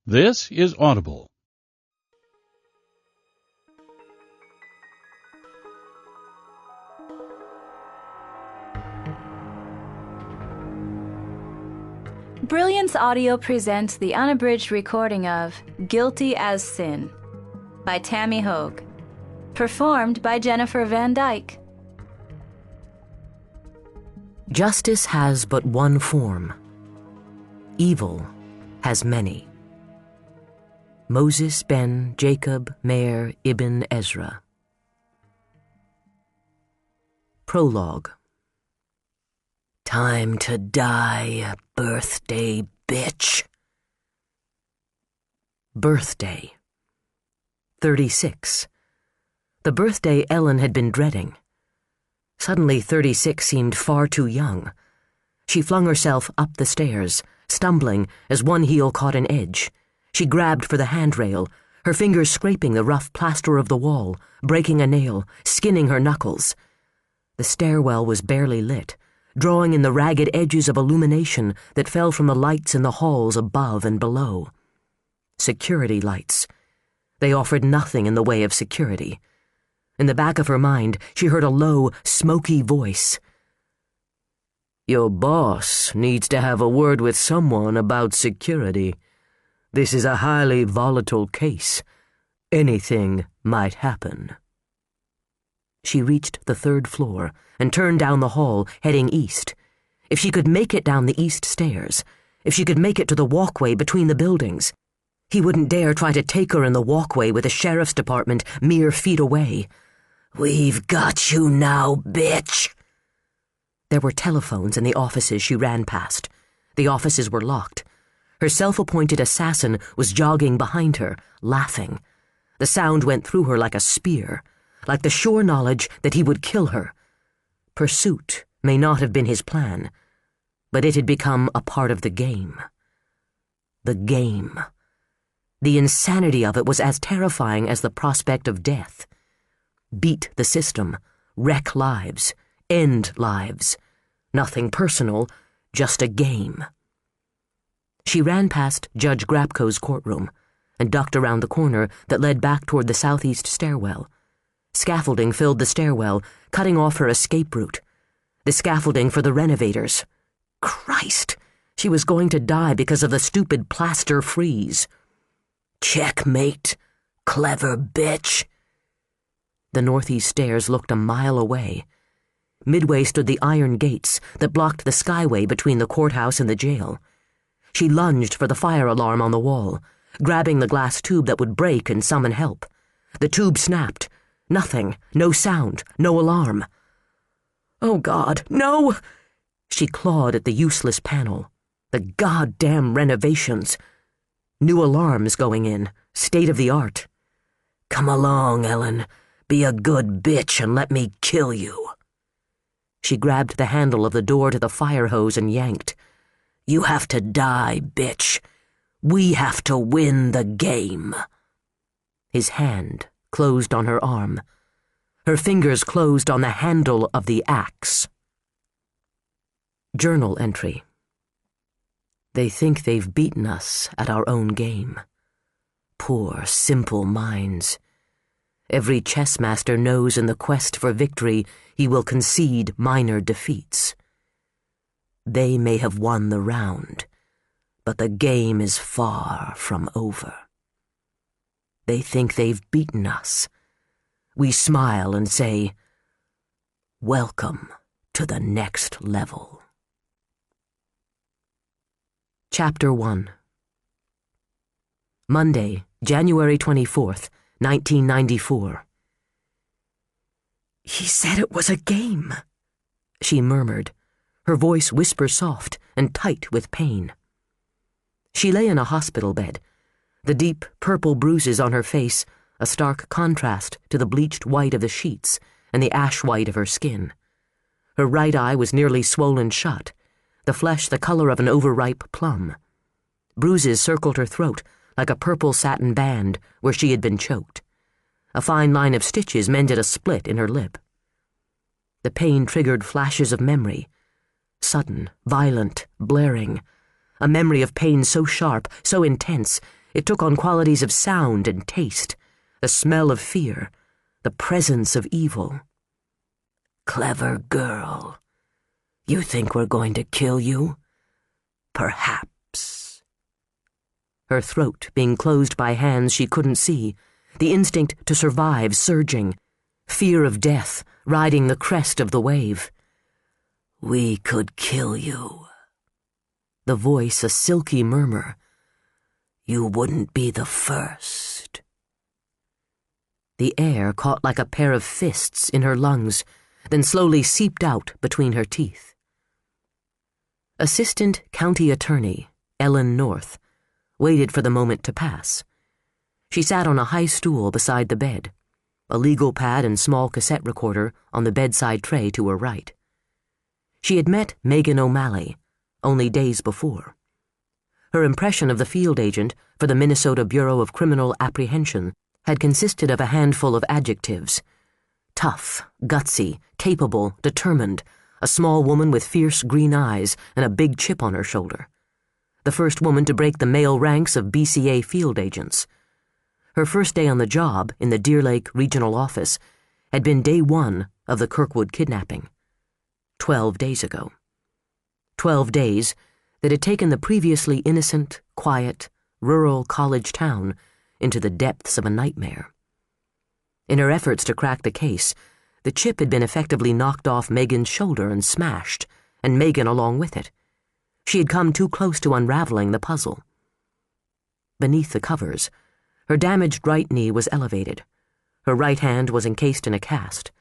This is Audible. Brilliance Audio presents the unabridged recording of Guilty as Sin by Tami Hoag, performed by Jennifer Van Dyke. Justice has but one form. Evil has many. Moses ben Jacob Meir ibn Ezra. Prologue. Time to die, birthday bitch. Birthday. 36. The birthday Ellen had been dreading. Suddenly 36 seemed far too young. She flung herself up the stairs, stumbling as one heel caught an edge. She grabbed for the handrail, her fingers scraping the rough plaster of the wall, breaking a nail, skinning her knuckles. The stairwell was barely lit, drawing in the ragged edges of illumination that fell from the lights in the halls above and below. Security lights. They offered nothing in the way of security. In the back of her mind, she heard a low, smoky voice. "Your boss needs to have a word with someone about security. This is a highly volatile case. Anything might happen." She reached the 3rd floor and turned down the hall, heading east. If she could make it down the east stairs, if she could make it to the walkway between the buildings, he wouldn't dare try to take her in the walkway with the sheriff's department mere feet away. "We've got you now, bitch." There were telephones in the offices she ran past. The offices were locked. Her self-appointed assassin was jogging behind her, laughing. The sound went through her like a spear, like the sure knowledge that he would kill her. Pursuit may not have been his plan, but it had become a part of the game. The game. The insanity of it was as terrifying as the prospect of death. Beat the system, wreck lives, end lives. Nothing personal, just a game. She ran past Judge Grapco's courtroom and ducked around the corner that led back toward the southeast stairwell. Scaffolding filled the stairwell, cutting off her escape route. The scaffolding for the renovators. Christ! She was going to die because of the stupid plaster freeze. Checkmate, clever bitch. The northeast stairs looked a mile away. Midway stood the iron gates that blocked the skyway between the courthouse and the jail. She lunged for the fire alarm on the wall, grabbing the glass tube that would break and summon help. The tube snapped. Nothing, no sound, no alarm. Oh, God, no! She clawed at the useless panel. The goddamn renovations. New alarms going in, state-of-the-art. Come along, Ellen. Be a good bitch and let me kill you. She grabbed the handle of the door to the fire hose and yanked. You have to die, bitch. We have to win the game. His hand closed on her arm. Her fingers closed on the handle of the axe. Journal entry. They think they've beaten us at our own game. Poor, simple minds. Every chess master knows in the quest for victory he will concede minor defeats. They may have won the round, but the game is far from over. They think they've beaten us. We smile and say, "Welcome to the next level." Chapter 1. Monday, January 24th, 1994. "He said it was a game," she murmured, her voice whisper-soft and tight with pain. She lay in a hospital bed, the deep purple bruises on her face a stark contrast to the bleached white of the sheets and the ash-white of her skin. Her right eye was nearly swollen shut, the flesh the color of an overripe plum. Bruises circled her throat like a purple satin band where she had been choked. A fine line of stitches mended a split in her lip. The pain triggered flashes of memory, sudden, violent, blaring, a memory of pain so sharp, so intense, It took on qualities of sound and taste, the smell of fear, the presence of evil. "Clever girl. You think we're going to kill you? Perhaps." Her throat being closed by hands she couldn't see, the instinct to survive surging, fear of death riding the crest of the wave. "We could kill you." The voice a silky murmur. "You wouldn't be the first." The air caught like a pair of fists in her lungs, then slowly seeped out between her teeth. Assistant County Attorney Ellen North waited for the moment to pass. She sat on a high stool beside the bed, a legal pad and small cassette recorder on the bedside tray to her right. She had met Megan O'Malley only days before. Her impression of the field agent for the Minnesota Bureau of Criminal Apprehension had consisted of a handful of adjectives: tough, gutsy, capable, determined, a small woman with fierce green eyes and a big chip on her shoulder. The first woman to break the male ranks of BCA field agents. Her first day on the job in the Deer Lake Regional Office had been day 1 of the Kirkwood kidnapping. 12 days ago. 12 days that had taken the previously innocent, quiet, rural college town into the depths of a nightmare. In her efforts to crack the case, the chip had been effectively knocked off Megan's shoulder and smashed, and Megan along with it. She had come too close to unraveling the puzzle. Beneath the covers, her damaged right knee was elevated. Her right hand was encased in a cast.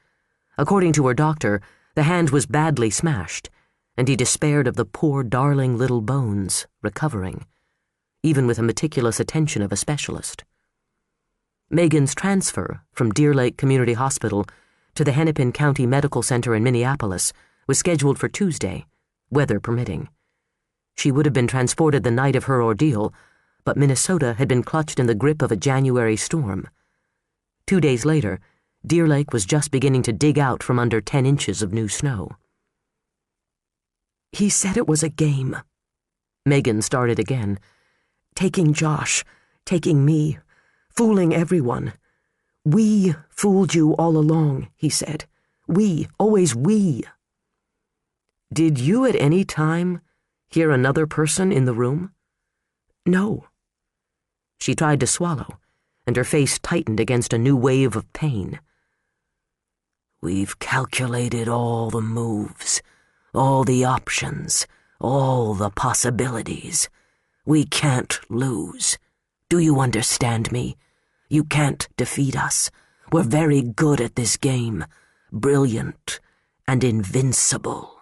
According to her doctor, the hand was badly smashed, and he despaired of the poor darling little bones recovering, even with the meticulous attention of a specialist. Megan's transfer from Deer Lake Community Hospital to the Hennepin County Medical Center in Minneapolis was scheduled for Tuesday, weather permitting. She would have been transported the night of her ordeal, but Minnesota had been clutched in the grip of a January storm. 2 days later, Deer Lake was just beginning to dig out from under 10 inches of new snow. "He said it was a game." Megan started again. "Taking Josh, taking me, fooling everyone. We fooled you all along," he said. "We, always we." "Did you at any time hear another person in the room?" "No." She tried to swallow, and her face tightened against a new wave of pain. "We've calculated all the moves, all the options, all the possibilities. We can't lose. Do you understand me? You can't defeat us. We're very good at this game, brilliant and invincible."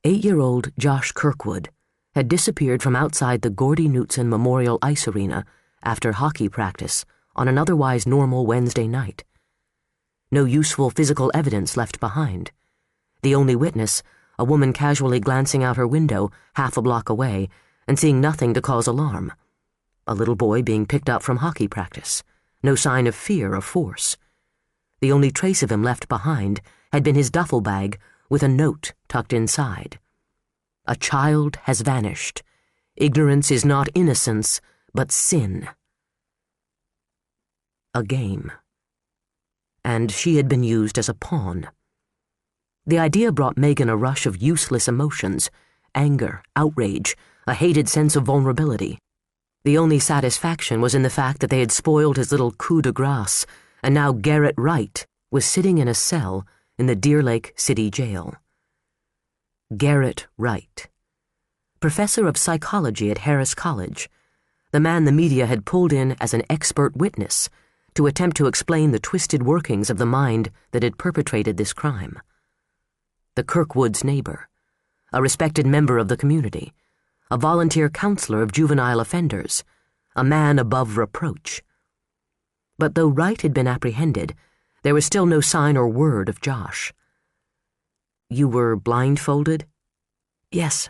8-year-old Josh Kirkwood had disappeared from outside the Gordy Knutson Memorial Ice Arena after hockey practice on an otherwise normal Wednesday night. No useful physical evidence left behind. The only witness, a woman casually glancing out her window half a block away and seeing nothing to cause alarm. A little boy being picked up from hockey practice. No sign of fear or force. The only trace of him left behind had been his duffel bag with a note tucked inside. "A child has vanished. Ignorance is not innocence, but sin." A game. And she had been used as a pawn. The idea brought Megan a rush of useless emotions: anger, outrage, a hated sense of vulnerability. The only satisfaction was in the fact that they had spoiled his little coup de grace, and now Garrett Wright was sitting in a cell in the Deer Lake City Jail. Garrett Wright, professor of psychology at Harris College, the man the media had pulled in as an expert witness to attempt to explain the twisted workings of the mind that had perpetrated this crime. The Kirkwoods' neighbor, a respected member of the community, a volunteer counselor of juvenile offenders, a man above reproach. But though Wright had been apprehended, there was still no sign or word of Josh. "You were blindfolded?" "Yes."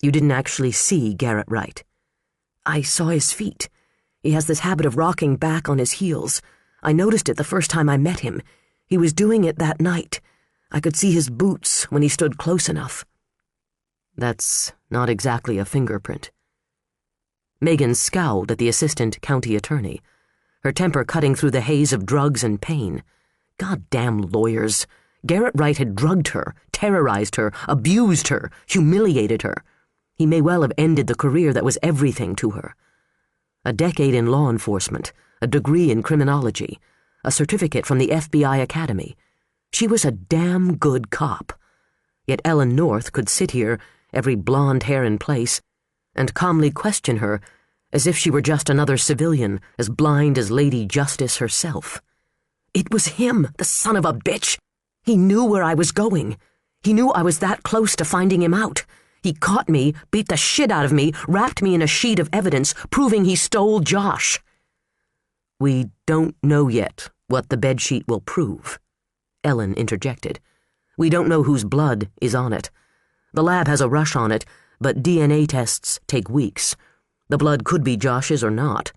"You didn't actually see Garrett Wright?" "I saw his feet. He has this habit of rocking back on his heels. I noticed it the first time I met him. He was doing it that night. I could see his boots when he stood close enough." "That's not exactly a fingerprint." Megan scowled at the assistant county attorney, her temper cutting through the haze of drugs and pain. Goddamn lawyers. Garrett Wright had drugged her, terrorized her, abused her, humiliated her. He may well have ended the career that was everything to her. A decade in law enforcement, a degree in criminology, a certificate from the FBI Academy. She was a damn good cop. Yet Ellen North could sit here, every blonde hair in place, and calmly question her as if she were just another civilian, as blind as Lady Justice herself. It was him, the son of a bitch. He knew where I was going. He knew I was that close to finding him out. He caught me, beat the shit out of me, wrapped me in a sheet of evidence, proving he stole Josh. We don't know yet what the bedsheet will prove, Ellen interjected. We don't know whose blood is on it. The lab has a rush on it, but DNA tests take weeks. The blood could be Josh's or not.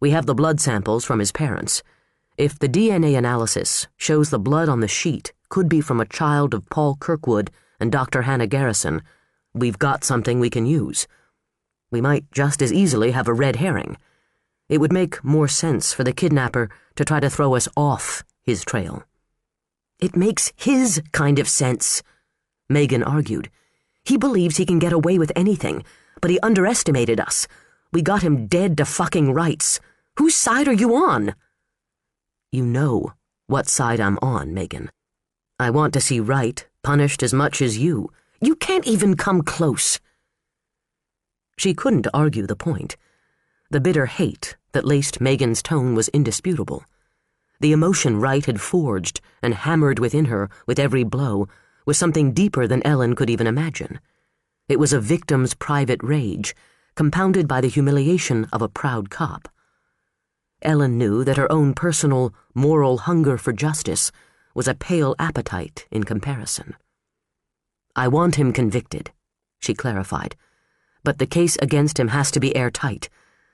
We have the blood samples from his parents. If the DNA analysis shows the blood on the sheet could be from a child of Paul Kirkwood and Dr. Hannah Garrison, we've got something we can use. We might just as easily have a red herring. It would make more sense for the kidnapper to try to throw us off his trail. It makes his kind of sense, Megan argued. He believes he can get away with anything, but he underestimated us. We got him dead to fucking rights. Whose side are you on? You know what side I'm on, Megan. I want to see Wright punished as much as you. You can't even come close. She couldn't argue the point. The bitter hate that laced Megan's tone was indisputable. The emotion Wright had forged and hammered within her with every blow was something deeper than Ellen could even imagine. It was a victim's private rage, compounded by the humiliation of a proud cop. Ellen knew that her own personal, moral hunger for justice was a pale appetite in comparison. I want him convicted, she clarified, but the case against him has to be airtight.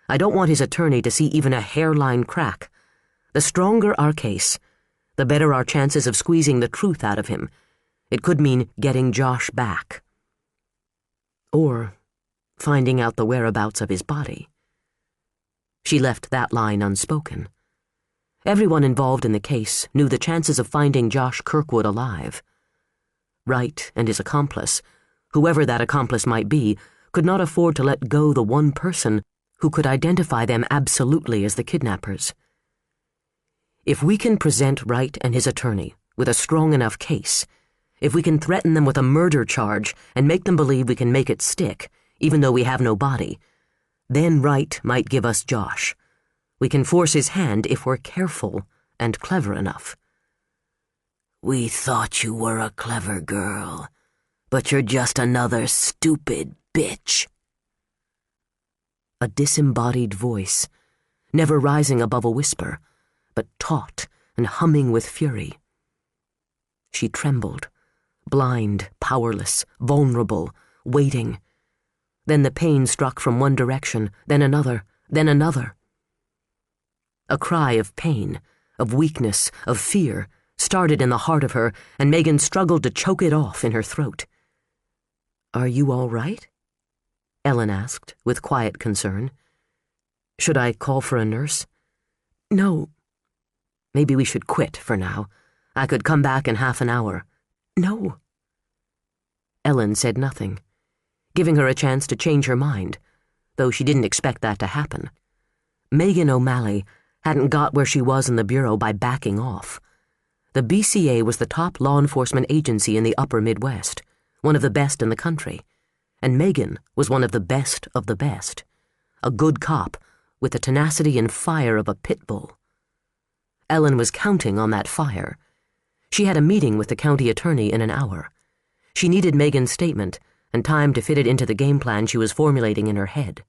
I don't want his attorney to see even a hairline crack. The stronger our case, the better our chances of squeezing the truth out of him. It could mean getting Josh back. Or finding out the whereabouts of his body. She left that line unspoken. Everyone involved in the case knew the chances of finding Josh Kirkwood alive. Wright and his accomplice, whoever that accomplice might be, could not afford to let go the one person who could identify them absolutely as the kidnappers. If we can present Wright and his attorney with a strong enough case, if we can threaten them with a murder charge and make them believe we can make it stick, even though we have no body, then Wright might give us Josh. We can force his hand if we're careful and clever enough. We thought you were a clever girl, but you're just another stupid bitch. A disembodied voice, never rising above a whisper, but taut and humming with fury. She trembled, blind, powerless, vulnerable, waiting. Then the pain struck from one direction, then another, then another. A cry of pain, of weakness, of fear, started in the heart of her, and Megan struggled to choke it off in her throat. Are you all right? Ellen asked, with quiet concern. Should I call for a nurse? No. Maybe we should quit for now. I could come back in half an hour. No. Ellen said nothing, giving her a chance to change her mind, though she didn't expect that to happen. Megan O'Malley hadn't got where she was in the Bureau by backing off. The BCA was the top law enforcement agency in the upper Midwest, one of the best in the country, and Megan was one of the best, a good cop with the tenacity and fire of a pit bull. Ellen was counting on that fire. She had a meeting with the county attorney in an hour. She needed Megan's statement and time to fit it into the game plan she was formulating in her head.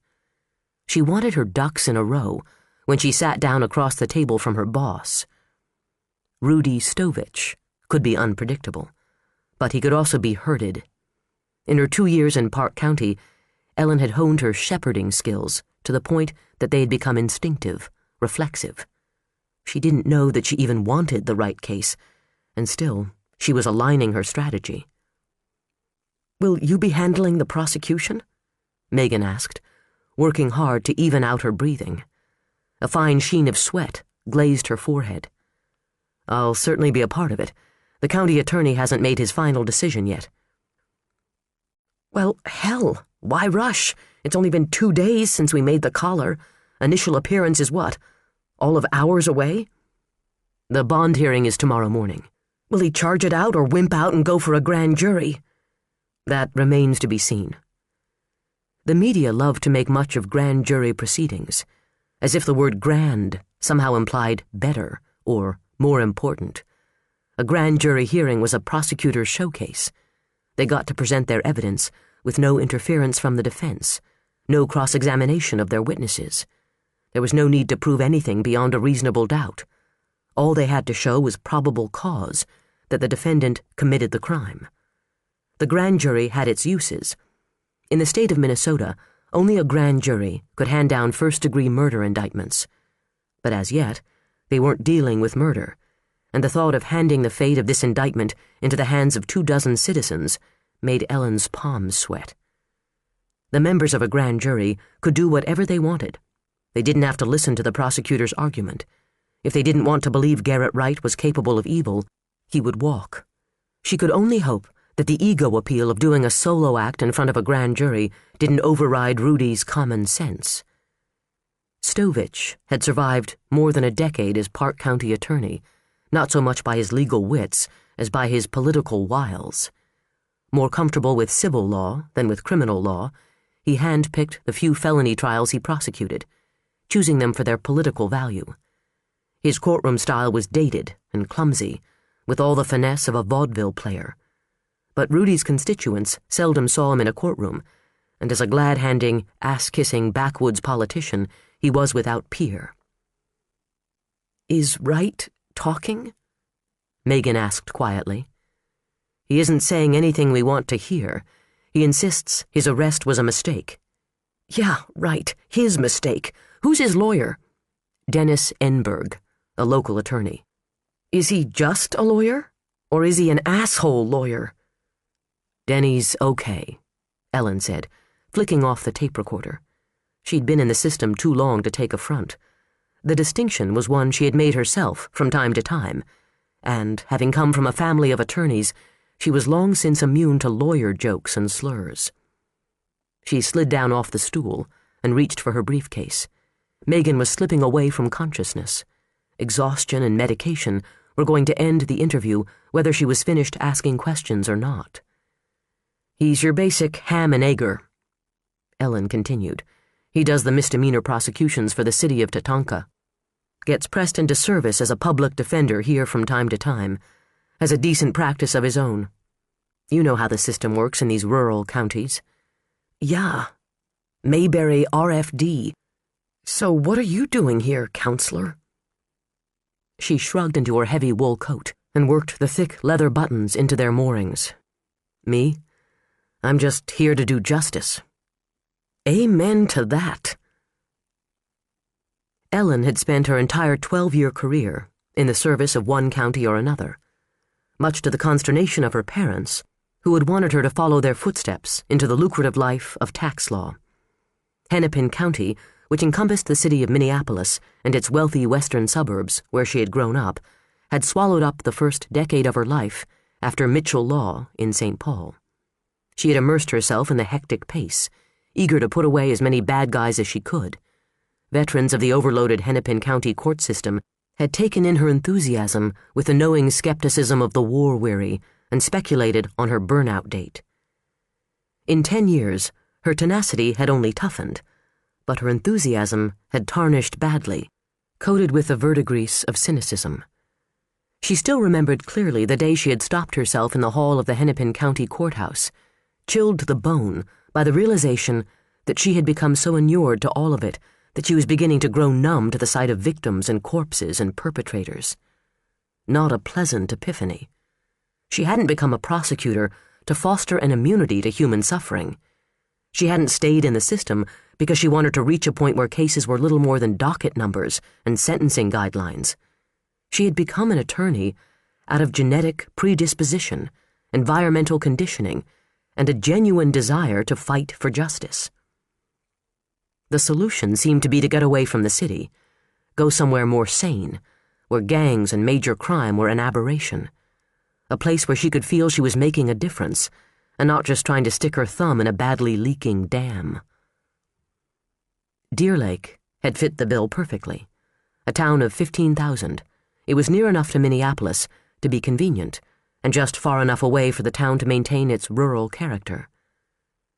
She wanted her ducks in a row when she sat down across the table from her boss. Rudy Stovich could be unpredictable, but he could also be herded. In her 2 years in Park County, Ellen had honed her shepherding skills to the point that they had become instinctive, reflexive. She didn't know that she even wanted the right case, and still, she was aligning her strategy. Will you be handling the prosecution? Megan asked, working hard to even out her breathing. A fine sheen of sweat glazed her forehead. "I'll certainly be a part of it. The county attorney hasn't made his final decision yet." "Well, hell, why rush? It's only been 2 days since we made the collar. Initial appearance is what? All of hours away?" "The bond hearing is tomorrow morning." "Will he charge it out or wimp out and go for a grand jury?" "That remains to be seen." The media loved to make much of grand jury proceedings, as if the word grand somehow implied better or more important. A grand jury hearing was a prosecutor's showcase. They got to present their evidence with no interference from the defense, no cross-examination of their witnesses. There was no need to prove anything beyond a reasonable doubt. All they had to show was probable cause that the defendant committed the crime. The grand jury had its uses. In the state of Minnesota, only a grand jury could hand down first-degree murder indictments. But as yet, they weren't dealing with murder, and the thought of handing the fate of this indictment into the hands of 24 citizens made Ellen's palms sweat. The members of a grand jury could do whatever they wanted. They didn't have to listen to the prosecutor's argument. If they didn't want to believe Garrett Wright was capable of evil, he would walk. She could only hope that the ego appeal of doing a solo act in front of a grand jury didn't override Rudy's common sense. Stovich had survived more than a decade as Park County attorney, not so much by his legal wits as by his political wiles. More comfortable with civil law than with criminal law, he handpicked the few felony trials he prosecuted, choosing them for their political value. His courtroom style was dated and clumsy, with all the finesse of a vaudeville player. But Rudy's constituents seldom saw him in a courtroom, and as a glad-handing, ass-kissing backwoods politician, he was without peer. "Is Wright talking?" Megan asked quietly. "He isn't saying anything we want to hear. He insists his arrest was a mistake." "Yeah, right, his mistake. Who's his lawyer?" "Dennis Enberg, a local attorney." "Is he just a lawyer? Or is he an asshole lawyer?" "Denny's okay," Ellen said, flicking off the tape recorder. She'd been in the system too long to take affront. The distinction was one she had made herself from time to time, and, having come from a family of attorneys, she was long since immune to lawyer jokes and slurs. She slid down off the stool and reached for her briefcase. Megan was slipping away from consciousness. Exhaustion and medication were going to end the interview whether she was finished asking questions or not. "He's your basic ham and egger," Ellen continued. "He does the misdemeanor prosecutions for the city of Tatanka. Gets pressed into service as a public defender here from time to time. Has a decent practice of his own. You know how the system works in these rural counties." "Yeah. Mayberry RFD. So what are you doing here, counselor?" She shrugged into her heavy wool coat and worked the thick leather buttons into their moorings. "Me? I'm just here to do justice." "Amen to that." Ellen had spent her entire 12-year career in the service of one county or another, much to the consternation of her parents, who had wanted her to follow their footsteps into the lucrative life of tax law. Hennepin County, which encompassed the city of Minneapolis and its wealthy western suburbs where she had grown up, had swallowed up the first decade of her life after Mitchell Law in St. Paul. She had immersed herself in the hectic pace, eager to put away as many bad guys as she could. Veterans of the overloaded Hennepin County court system had taken in her enthusiasm with the knowing skepticism of the war-weary and speculated on her burnout date. In 10 years, her tenacity had only toughened, but her enthusiasm had tarnished badly, coated with the verdigris of cynicism. She still remembered clearly the day she had stopped herself in the hall of the Hennepin County Courthouse, chilled to the bone by the realization that she had become so inured to all of it that she was beginning to grow numb to the sight of victims and corpses and perpetrators. Not a pleasant epiphany. She hadn't become a prosecutor to foster an immunity to human suffering. She hadn't stayed in the system because she wanted to reach a point where cases were little more than docket numbers and sentencing guidelines. She had become an attorney out of genetic predisposition, environmental conditioning, and a genuine desire to fight for justice. The solution seemed to be to get away from the city, go somewhere more sane, where gangs and major crime were an aberration, a place where she could feel she was making a difference and not just trying to stick her thumb in a badly leaking dam. Deer Lake had fit the bill perfectly. A town of 15,000, it was near enough to Minneapolis to be convenient and just far enough away for the town to maintain its rural character.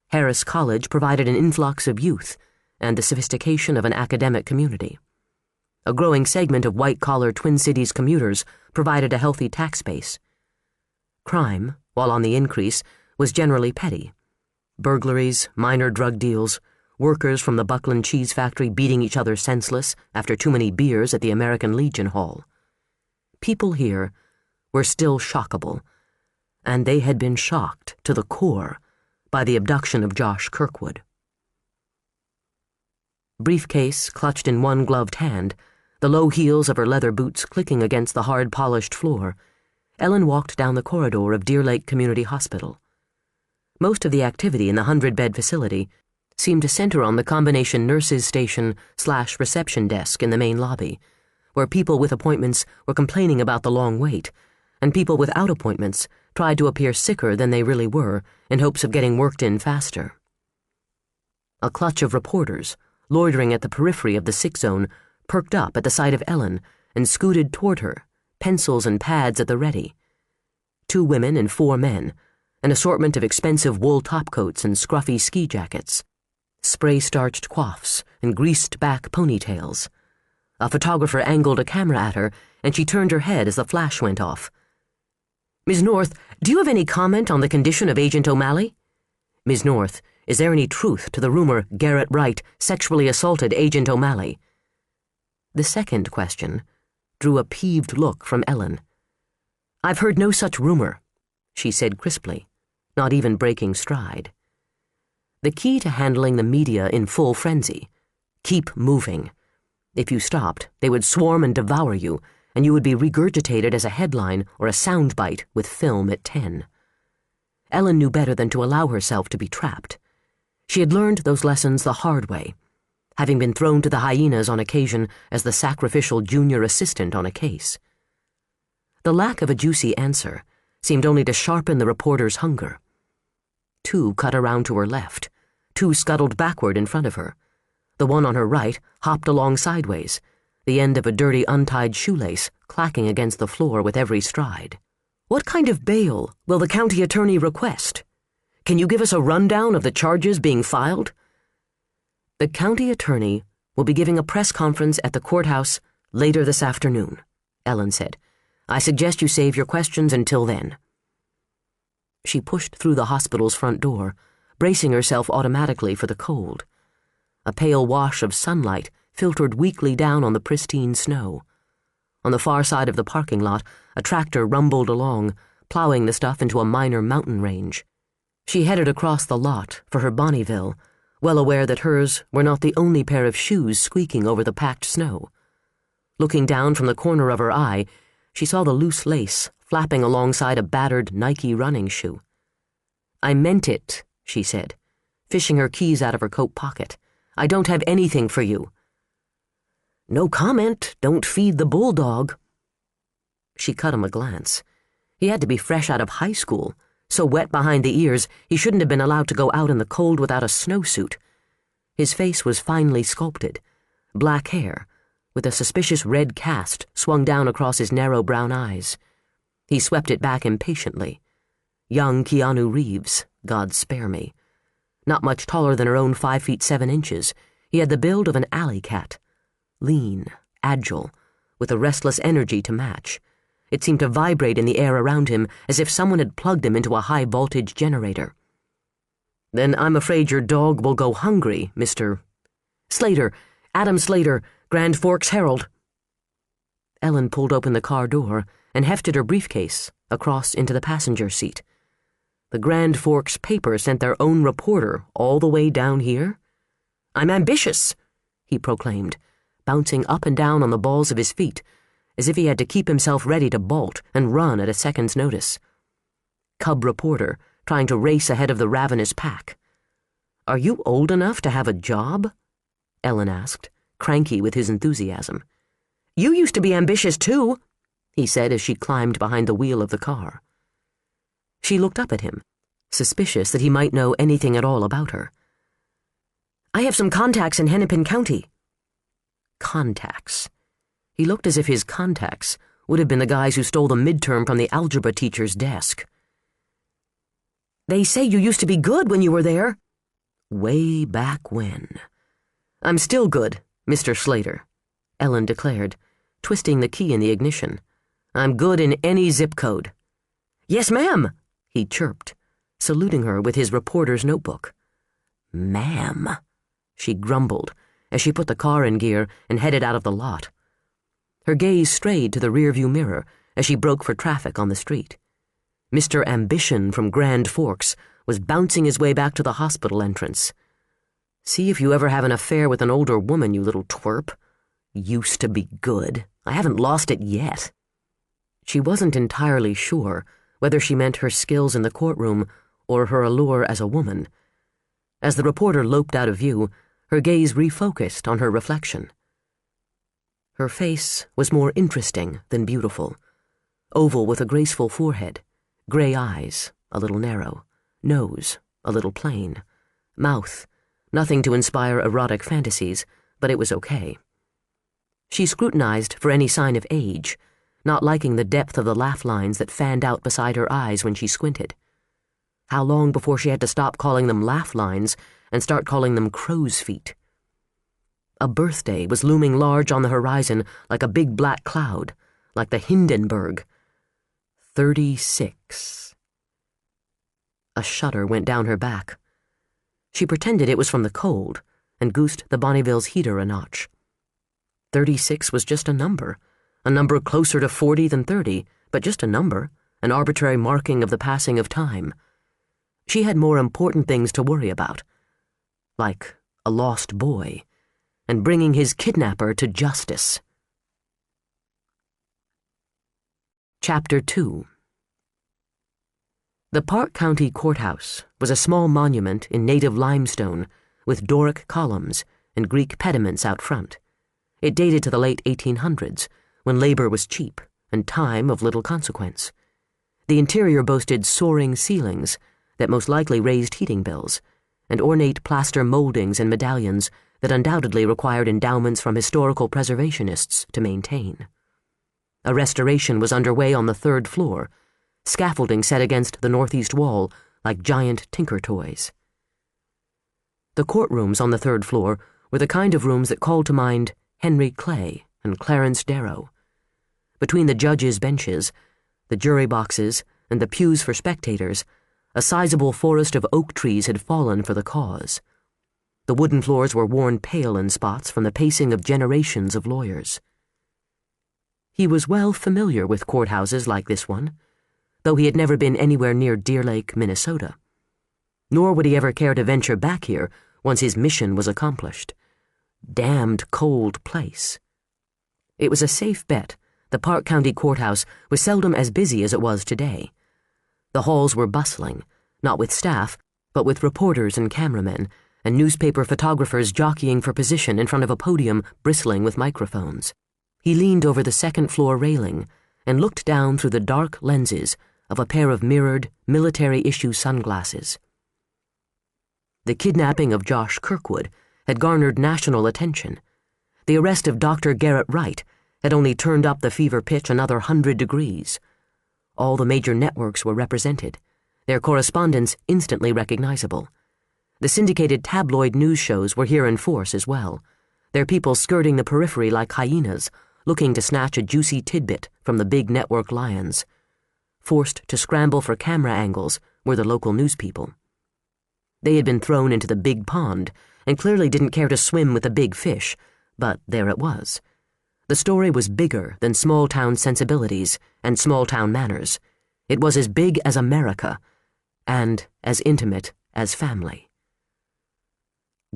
Harris College provided an influx of youth and the sophistication of an academic community. A growing segment of white-collar Twin Cities commuters provided a healthy tax base. Crime, while on the increase, was generally petty. Burglaries, minor drug deals, workers from the Buckland cheese factory beating each other senseless after too many beers at the American Legion Hall. People here were still shockable, and they had been shocked to the core by the abduction of Josh Kirkwood. Briefcase clutched in one gloved hand, the low heels of her leather boots clicking against the hard-polished floor, Ellen walked down the corridor of Deer Lake Community Hospital. Most of the activity in the 100-bed facility seemed to center on the combination nurses' station/reception desk in the main lobby, where people with appointments were complaining about the long wait, and people without appointments tried to appear sicker than they really were in hopes of getting worked in faster. A clutch of reporters, loitering at the periphery of the sick zone, perked up at the sight of Ellen and scooted toward her, pencils and pads at the ready. 2 women and 4 men, an assortment of expensive wool topcoats and scruffy ski jackets, spray-starched coifs and greased-back ponytails. A photographer angled a camera at her, and she turned her head as the flash went off. "Ms. North, do you have any comment on the condition of Agent O'Malley? Ms. North, is there any truth to the rumor Garrett Wright sexually assaulted Agent O'Malley?" The second question drew a peeved look from Ellen. "I've heard no such rumor," she said crisply, not even breaking stride. The key to handling the media in full frenzy: keep moving. If you stopped, they would swarm and devour you, and you would be regurgitated as a headline or a soundbite with film at 10. Ellen knew better than to allow herself to be trapped. She had learned those lessons the hard way, having been thrown to the hyenas on occasion as the sacrificial junior assistant on a case. The lack of a juicy answer seemed only to sharpen the reporter's hunger. 2 cut around to her left, 2 scuttled backward in front of her. The one on her right hopped along sideways, the end of a dirty untied shoelace clacking against the floor with every stride. "What kind of bail will the county attorney request? Can you give us a rundown of the charges being filed?" "The county attorney will be giving a press conference at the courthouse later this afternoon," Ellen said. "I suggest you save your questions until then." She pushed through the hospital's front door, bracing herself automatically for the cold. A pale wash of sunlight filtered weakly down on the pristine snow. On the far side of the parking lot, a tractor rumbled along, plowing the stuff into a minor mountain range. She headed across the lot for her Bonneville, well aware that hers were not the only pair of shoes squeaking over the packed snow. Looking down from the corner of her eye, she saw the loose lace flapping alongside a battered Nike running shoe. "I meant it," she said, fishing her keys out of her coat pocket. "I don't have anything for you." "No comment, don't feed the bulldog." She cut him a glance. He had to be fresh out of high school, so wet behind the ears he shouldn't have been allowed to go out in the cold without a snowsuit. His face was finely sculpted, black hair, with a suspicious red cast swung down across his narrow brown eyes. He swept it back impatiently. Young Keanu Reeves, God spare me. Not much taller than her own 5 feet 7 inches, he had the build of an alley cat. Lean, agile, with a restless energy to match. It seemed to vibrate in the air around him as if someone had plugged him into a high-voltage generator. "Then I'm afraid your dog will go hungry, Mr. Slater, Adam Slater, Grand Forks Herald." Ellen pulled open the car door and hefted her briefcase across into the passenger seat. The Grand Forks paper sent their own reporter all the way down here? "I'm ambitious," he proclaimed, bouncing up and down on the balls of his feet, as if he had to keep himself ready to bolt and run at a second's notice. Cub reporter, trying to race ahead of the ravenous pack. "Are you old enough to have a job?" Ellen asked, cranky with his enthusiasm. "You used to be ambitious, too," he said as she climbed behind the wheel of the car. She looked up at him, suspicious that he might know anything at all about her. "I have some contacts in Hennepin County." Contacts. He looked as if his contacts would have been the guys who stole the midterm from the algebra teacher's desk. "They say you used to be good when you were there." "Way back when." "I'm still good, Mr. Slater," Ellen declared, twisting the key in the ignition. "I'm good in any zip code." "Yes, ma'am," he chirped, saluting her with his reporter's notebook. "Ma'am," she grumbled as she put the car in gear and headed out of the lot. Her gaze strayed to the rearview mirror as she broke for traffic on the street. Mr. Ambition from Grand Forks was bouncing his way back to the hospital entrance. "See if you ever have an affair with an older woman, you little twerp. Used to be good. I haven't lost it yet." She wasn't entirely sure whether she meant her skills in the courtroom or her allure as a woman. As the reporter loped out of view, her gaze refocused on her reflection. Her face was more interesting than beautiful. Oval with a graceful forehead, gray eyes, a little narrow, nose, a little plain, mouth, nothing to inspire erotic fantasies, but it was okay. She scrutinized for any sign of age, not liking the depth of the laugh lines that fanned out beside her eyes when she squinted. How long before she had to stop calling them laugh lines and start calling them crow's feet? A birthday was looming large on the horizon like a big black cloud, like the Hindenburg. 36. A shudder went down her back. She pretended it was from the cold and goosed the Bonneville's heater a notch. 36 was just a number closer to 40 than 30, but just a number, an arbitrary marking of the passing of time. She had more important things to worry about, like a lost boy and bringing his kidnapper to justice. Chapter 2. The Park County Courthouse was a small monument in native limestone with Doric columns and Greek pediments out front. It dated to the late 1800s, when labor was cheap and time of little consequence. The interior boasted soaring ceilings that most likely raised heating bills, and ornate plaster moldings and medallions that undoubtedly required endowments from historical preservationists to maintain. A restoration was underway on the third floor, scaffolding set against the northeast wall like giant tinker toys. The courtrooms on the third floor were the kind of rooms that called to mind Henry Clay and Clarence Darrow. Between the judges' benches, the jury boxes, and the pews for spectators, a sizable forest of oak trees had fallen for the cause. The wooden floors were worn pale in spots from the pacing of generations of lawyers. He was well familiar with courthouses like this one, though he had never been anywhere near Deer Lake, Minnesota. Nor would he ever care to venture back here once his mission was accomplished. Damned cold place. It was a safe bet the Park County Courthouse was seldom as busy as it was today. The halls were bustling, not with staff, but with reporters and cameramen, and newspaper photographers jockeying for position in front of a podium bristling with microphones. He leaned over the second-floor railing and looked down through the dark lenses of a pair of mirrored, military-issue sunglasses. The kidnapping of Josh Kirkwood had garnered national attention. The arrest of Dr. Garrett Wright had only turned up the fever pitch another 100 degrees. All the major networks were represented, their correspondents instantly recognizable. The syndicated tabloid news shows were here in force as well, their people skirting the periphery like hyenas, looking to snatch a juicy tidbit from the big network lions. Forced to scramble for camera angles were the local news people. They had been thrown into the big pond and clearly didn't care to swim with the big fish, but there it was. The story was bigger than small-town sensibilities and small-town manners. It was as big as America, and as intimate as family.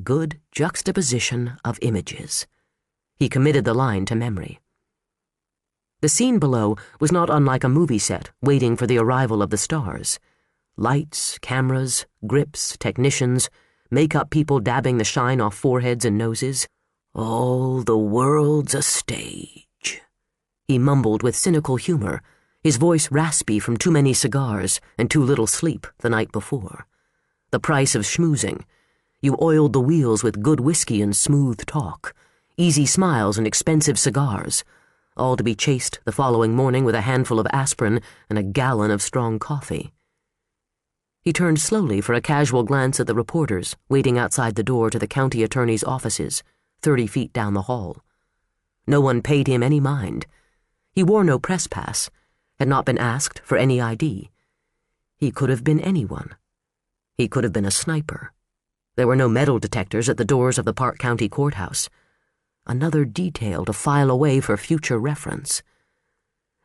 Good juxtaposition of images. He committed the line to memory. The scene below was not unlike a movie set waiting for the arrival of the stars. Lights, cameras, grips, technicians, makeup people dabbing the shine off foreheads and noses, "All the world's a stage," he mumbled with cynical humor, his voice raspy from too many cigars and too little sleep the night before. The price of schmoozing. You oiled the wheels with good whiskey and smooth talk, easy smiles and expensive cigars, all to be chased the following morning with a handful of aspirin and a gallon of strong coffee. He turned slowly for a casual glance at the reporters waiting outside the door to the county attorney's offices, 30 feet down the hall. No one paid him any mind. He wore no press pass, had not been asked for any ID. He could have been anyone. He could have been a sniper. There were no metal detectors at the doors of the Park County Courthouse. Another detail to file away for future reference.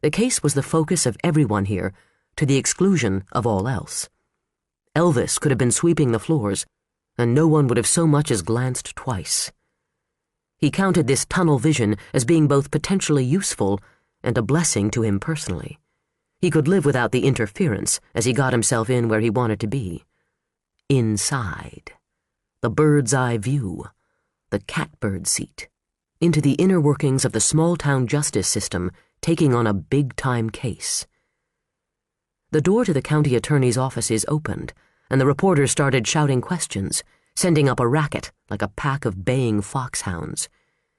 The case was the focus of everyone here, to the exclusion of all else. Elvis could have been sweeping the floors, and no one would have so much as glanced twice. He counted this tunnel vision as being both potentially useful and a blessing to him personally. He could live without the interference as he got himself in where he wanted to be. Inside. The bird's eye view. The catbird seat. Into the inner workings of the small-town justice system taking on a big-time case. The door to the county attorney's offices opened, and the reporters started shouting questions, sending up a racket like a pack of baying foxhounds.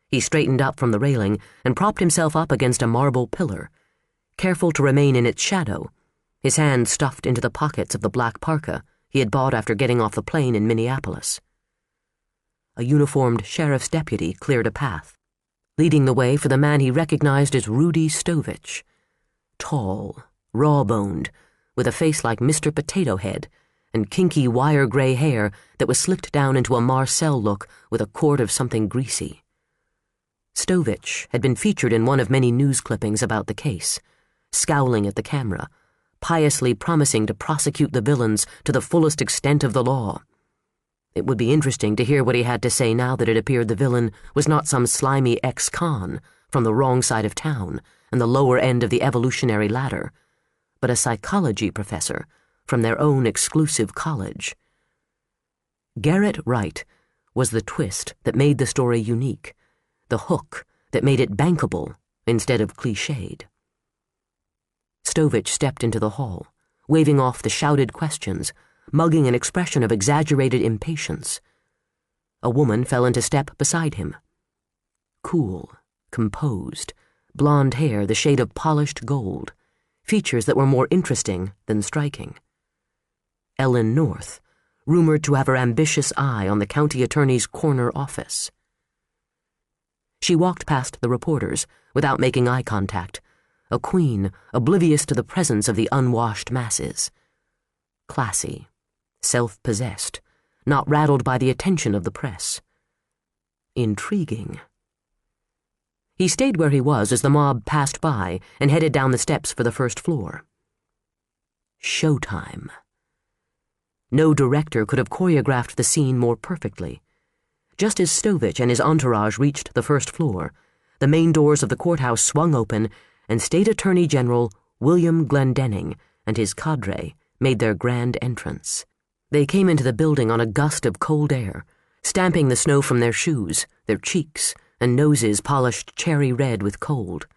He straightened up from the railing and propped himself up against a marble pillar, careful to remain in its shadow, his hands stuffed into the pockets of the black parka he had bought after getting off the plane in Minneapolis. A uniformed sheriff's deputy cleared a path, leading the way for the man he recognized as Rudy Stovich. Tall, raw-boned, with a face like Mr. Potato Head, and kinky wire-gray hair that was slicked down into a Marcel look with a cord of something greasy. Stovich had been featured in one of many news clippings about the case, scowling at the camera, piously promising to prosecute the villains to the fullest extent of the law. It would be interesting to hear what he had to say now that it appeared the villain was not some slimy ex-con from the wrong side of town and the lower end of the evolutionary ladder, but a psychology professor from their own exclusive college. Garrett Wright was the twist that made the story unique, the hook that made it bankable instead of cliched. Stovich stepped into the hall, waving off the shouted questions, mugging an expression of exaggerated impatience. A woman fell into step beside him. Cool, composed, blonde hair the shade of polished gold, features that were more interesting than striking. Ellen North, rumored to have her ambitious eye on the county attorney's corner office. She walked past the reporters without making eye contact, a queen oblivious to the presence of the unwashed masses. Classy, self-possessed, not rattled by the attention of the press. Intriguing. He stayed where he was as the mob passed by and headed down the steps for the first floor. Showtime. No director could have choreographed the scene more perfectly. Just as Stovich and his entourage reached the first floor, the main doors of the courthouse swung open and State Attorney General William Glendenning and his cadre made their grand entrance. They came into the building on a gust of cold air, stamping the snow from their shoes, their cheeks, and noses polished cherry red with cold.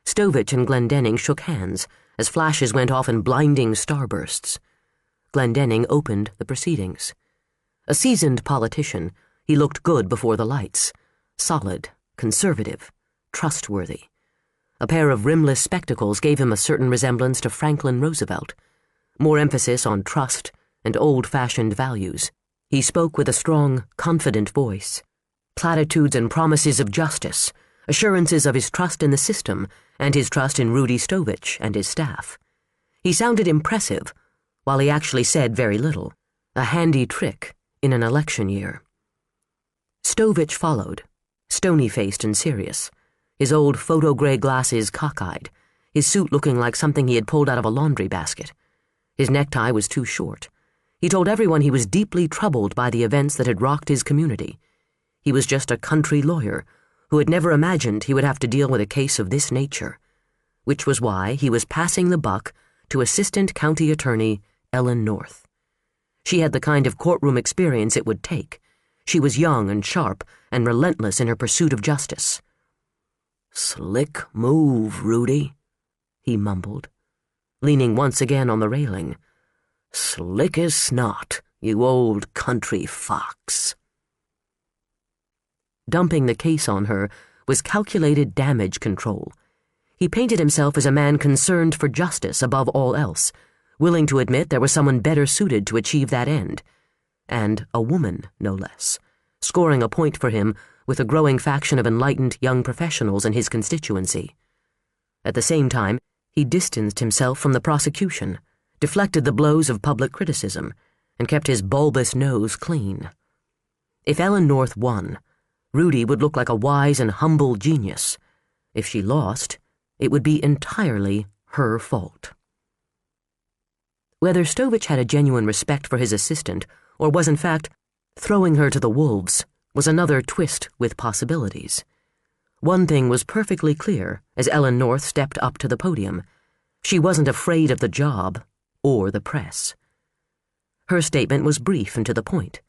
Stovich and Glendenning shook hands as flashes went off in blinding starbursts. Glendenning opened the proceedings. A seasoned politician, he looked good before the lights, solid, conservative, trustworthy. A pair of rimless spectacles gave him a certain resemblance to Franklin Roosevelt, more emphasis on trust and old-fashioned values. He spoke with a strong, confident voice, platitudes and promises of justice, assurances of his trust in the system and his trust in Rudy Stovich and his staff. He sounded impressive, while he actually said very little, a handy trick in an election year. Stovich followed, stony-faced and serious, his old photo-gray glasses cockeyed, his suit looking like something he had pulled out of a laundry basket. His necktie was too short. He told everyone he was deeply troubled by the events that had rocked his community. He was just a country lawyer who had never imagined he would have to deal with a case of this nature, which was why he was passing the buck to Assistant County Attorney Ellen North. She had the kind of courtroom experience it would take. She was young and sharp and relentless in her pursuit of justice. "Slick move, Rudy," he mumbled, leaning once again on the railing. "Slick as snot, you old country fox." Dumping the case on her was calculated damage control. He painted himself as a man concerned for justice above all else, willing to admit there was someone better suited to achieve that end, and a woman, no less, scoring a point for him with a growing faction of enlightened young professionals in his constituency. At the same time, he distanced himself from the prosecution, deflected the blows of public criticism, and kept his bulbous nose clean. If Ellen North won, Rudy would look like a wise and humble genius. If she lost, it would be entirely her fault. Whether Stovich had a genuine respect for his assistant, or was in fact throwing her to the wolves, was another twist with possibilities. One thing was perfectly clear as Ellen North stepped up to the podium. She wasn't afraid of the job or the press. Her statement was brief and to the point.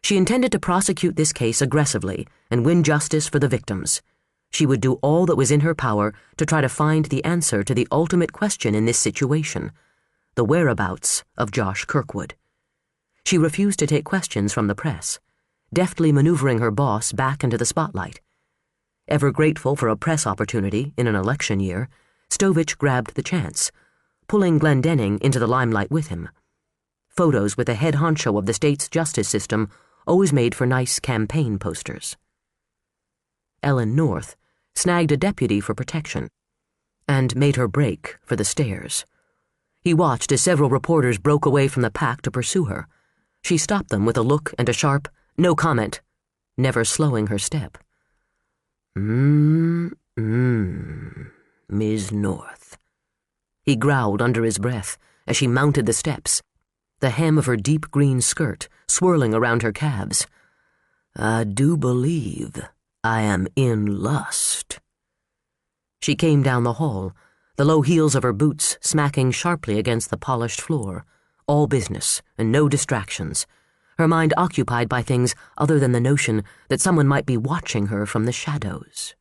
She intended to prosecute this case aggressively and win justice for the victims. She would do all that was in her power to try to find the answer to the ultimate question in this situation, the whereabouts of Josh Kirkwood. She refused to take questions from the press, deftly maneuvering her boss back into the spotlight. Ever grateful for a press opportunity in an election year, Stovich grabbed the chance, pulling Glendenning into the limelight with him. Photos with the head honcho of the state's justice system always made for nice campaign posters. Ellen North snagged a deputy for protection and made her break for the stairs. He watched as several reporters broke away from the pack to pursue her. She stopped them with a look and a sharp, "No comment," never slowing her step. Ms. North," he growled under his breath as she mounted the steps, the hem of her deep green skirt swirling around her calves. "I do believe I am in lust." She came down the hall, the low heels of her boots smacking sharply against the polished floor, all business and no distractions, her mind occupied by things other than the notion that someone might be watching her from the shadows.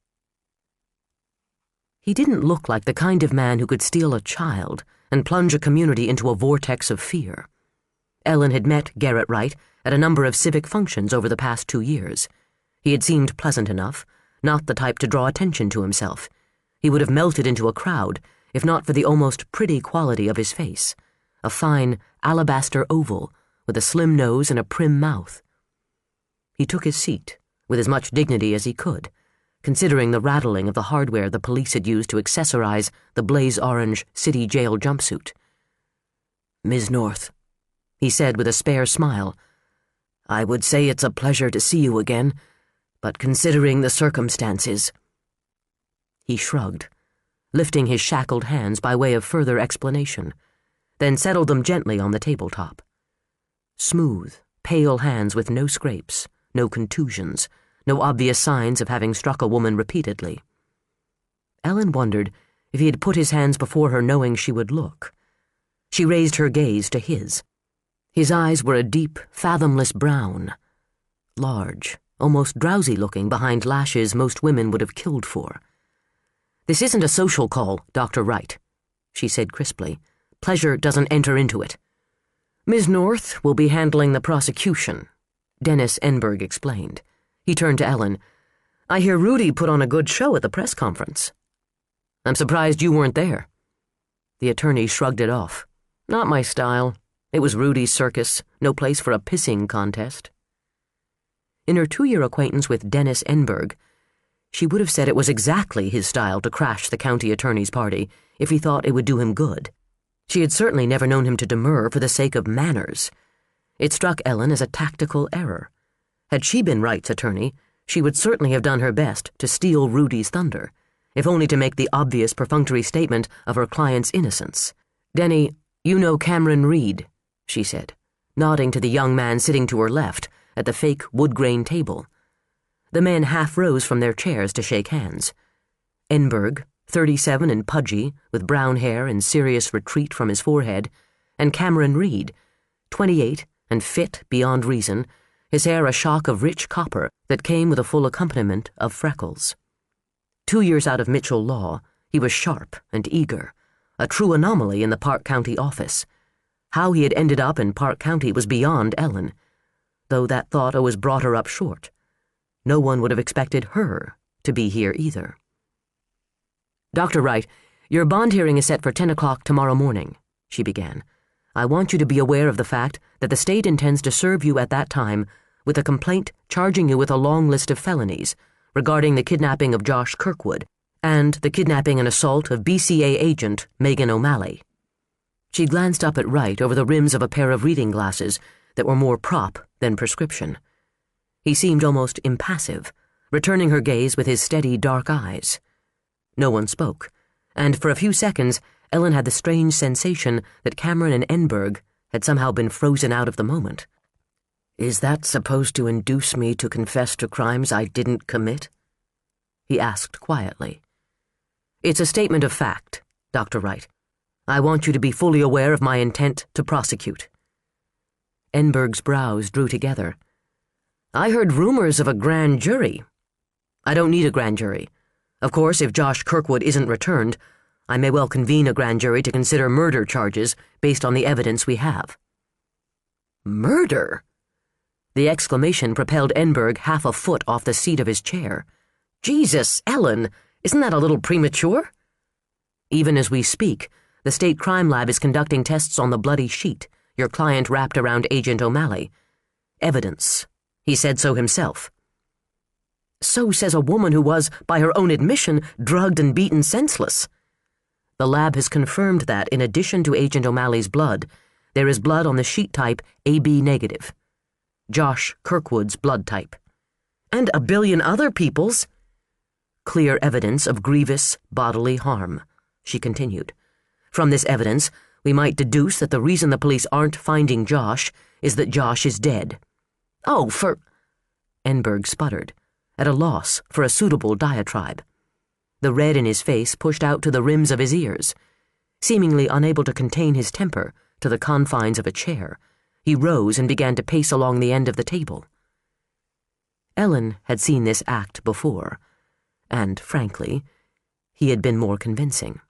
He didn't look like the kind of man who could steal a child and plunge a community into a vortex of fear. Ellen had met Garrett Wright at a number of civic functions over the past 2 years. He had seemed pleasant enough, not the type to draw attention to himself. He would have melted into a crowd, if not for the almost pretty quality of his face, a fine alabaster oval with a slim nose and a prim mouth. He took his seat with as much dignity as he could, considering the rattling of the hardware the police had used to accessorize the blaze-orange city jail jumpsuit. "Ms. North," he said with a spare smile, "I would say it's a pleasure to see you again, but considering the circumstances—" He shrugged, lifting his shackled hands by way of further explanation, then settled them gently on the tabletop. Smooth, pale hands with no scrapes, no contusions, no obvious signs of having struck a woman repeatedly. Ellen wondered if he had put his hands before her knowing she would look. She raised her gaze to his. His eyes were a deep, fathomless brown, large, almost drowsy-looking behind lashes most women would have killed for. "This isn't a social call, Dr. Wright," she said crisply. "Pleasure doesn't enter into it." "Ms. North will be handling the prosecution," Dennis Enberg explained. He turned to Ellen. "I hear Rudy put on a good show at the press conference." "I'm surprised you weren't there." The attorney shrugged it off. "Not my style. It was Rudy's circus, no place for a pissing contest." In her 2-year acquaintance with Dennis Enberg, she would have said it was exactly his style to crash the county attorney's party if he thought it would do him good. She had certainly never known him to demur for the sake of manners. It struck Ellen as a tactical error. Had she been Wright's attorney, she would certainly have done her best to steal Rudy's thunder, if only to make the obvious perfunctory statement of her client's innocence. "Denny, you know Cameron Reed," she said, nodding to the young man sitting to her left at the fake wood-grain table. The men half rose from their chairs to shake hands. Enberg, 37 and pudgy, with brown hair and serious retreat from his forehead, and Cameron Reed, 28 and fit beyond reason, his hair a shock of rich copper that came with a full accompaniment of freckles. 2 years out of Mitchell Law, he was sharp and eager, a true anomaly in the Park County office. How he had ended up in Park County was beyond Ellen, though that thought always brought her up short. No one would have expected her to be here either. "Dr. Wright, your bond hearing is set for 10 o'clock tomorrow morning," she began. "I want you to be aware of the fact that the state intends to serve you at that time with a complaint charging you with a long list of felonies regarding the kidnapping of Josh Kirkwood and the kidnapping and assault of BCA agent Megan O'Malley." She glanced up at Wright over the rims of a pair of reading glasses that were more prop than prescription. He seemed almost impassive, returning her gaze with his steady dark eyes. No one spoke, and for a few seconds Ellen had the strange sensation that Cameron and Enberg had somehow been frozen out of the moment. "Is that supposed to induce me to confess to crimes I didn't commit?" he asked quietly. "It's a statement of fact, Dr. Wright. I want you to be fully aware of my intent to prosecute." Enberg's brows drew together. "I heard rumors of a grand jury." "I don't need a grand jury. Of course, if Josh Kirkwood isn't returned, I may well convene a grand jury to consider murder charges based on the evidence we have." "Murder?" The exclamation propelled Enberg half a foot off the seat of his chair. "Jesus, Ellen, isn't that a little premature?" "Even as we speak, the state crime lab is conducting tests on the bloody sheet your client wrapped around Agent O'Malley. Evidence. He said so himself." "So says a woman who was, by her own admission, drugged and beaten senseless." "The lab has confirmed that, in addition to Agent O'Malley's blood, there is blood on the sheet type AB negative. Josh Kirkwood's blood type. And a billion other people's." "Clear evidence of grievous bodily harm," she continued. "From this evidence, we might deduce that the reason the police aren't finding Josh is that Josh is dead." "Oh, for—" Enberg sputtered, at a loss for a suitable diatribe. The red in his face pushed out to the rims of his ears. Seemingly unable to contain his temper to the confines of a chair, he rose and began to pace along the end of the table. Ellen had seen this act before, and, frankly, he had been more convincing.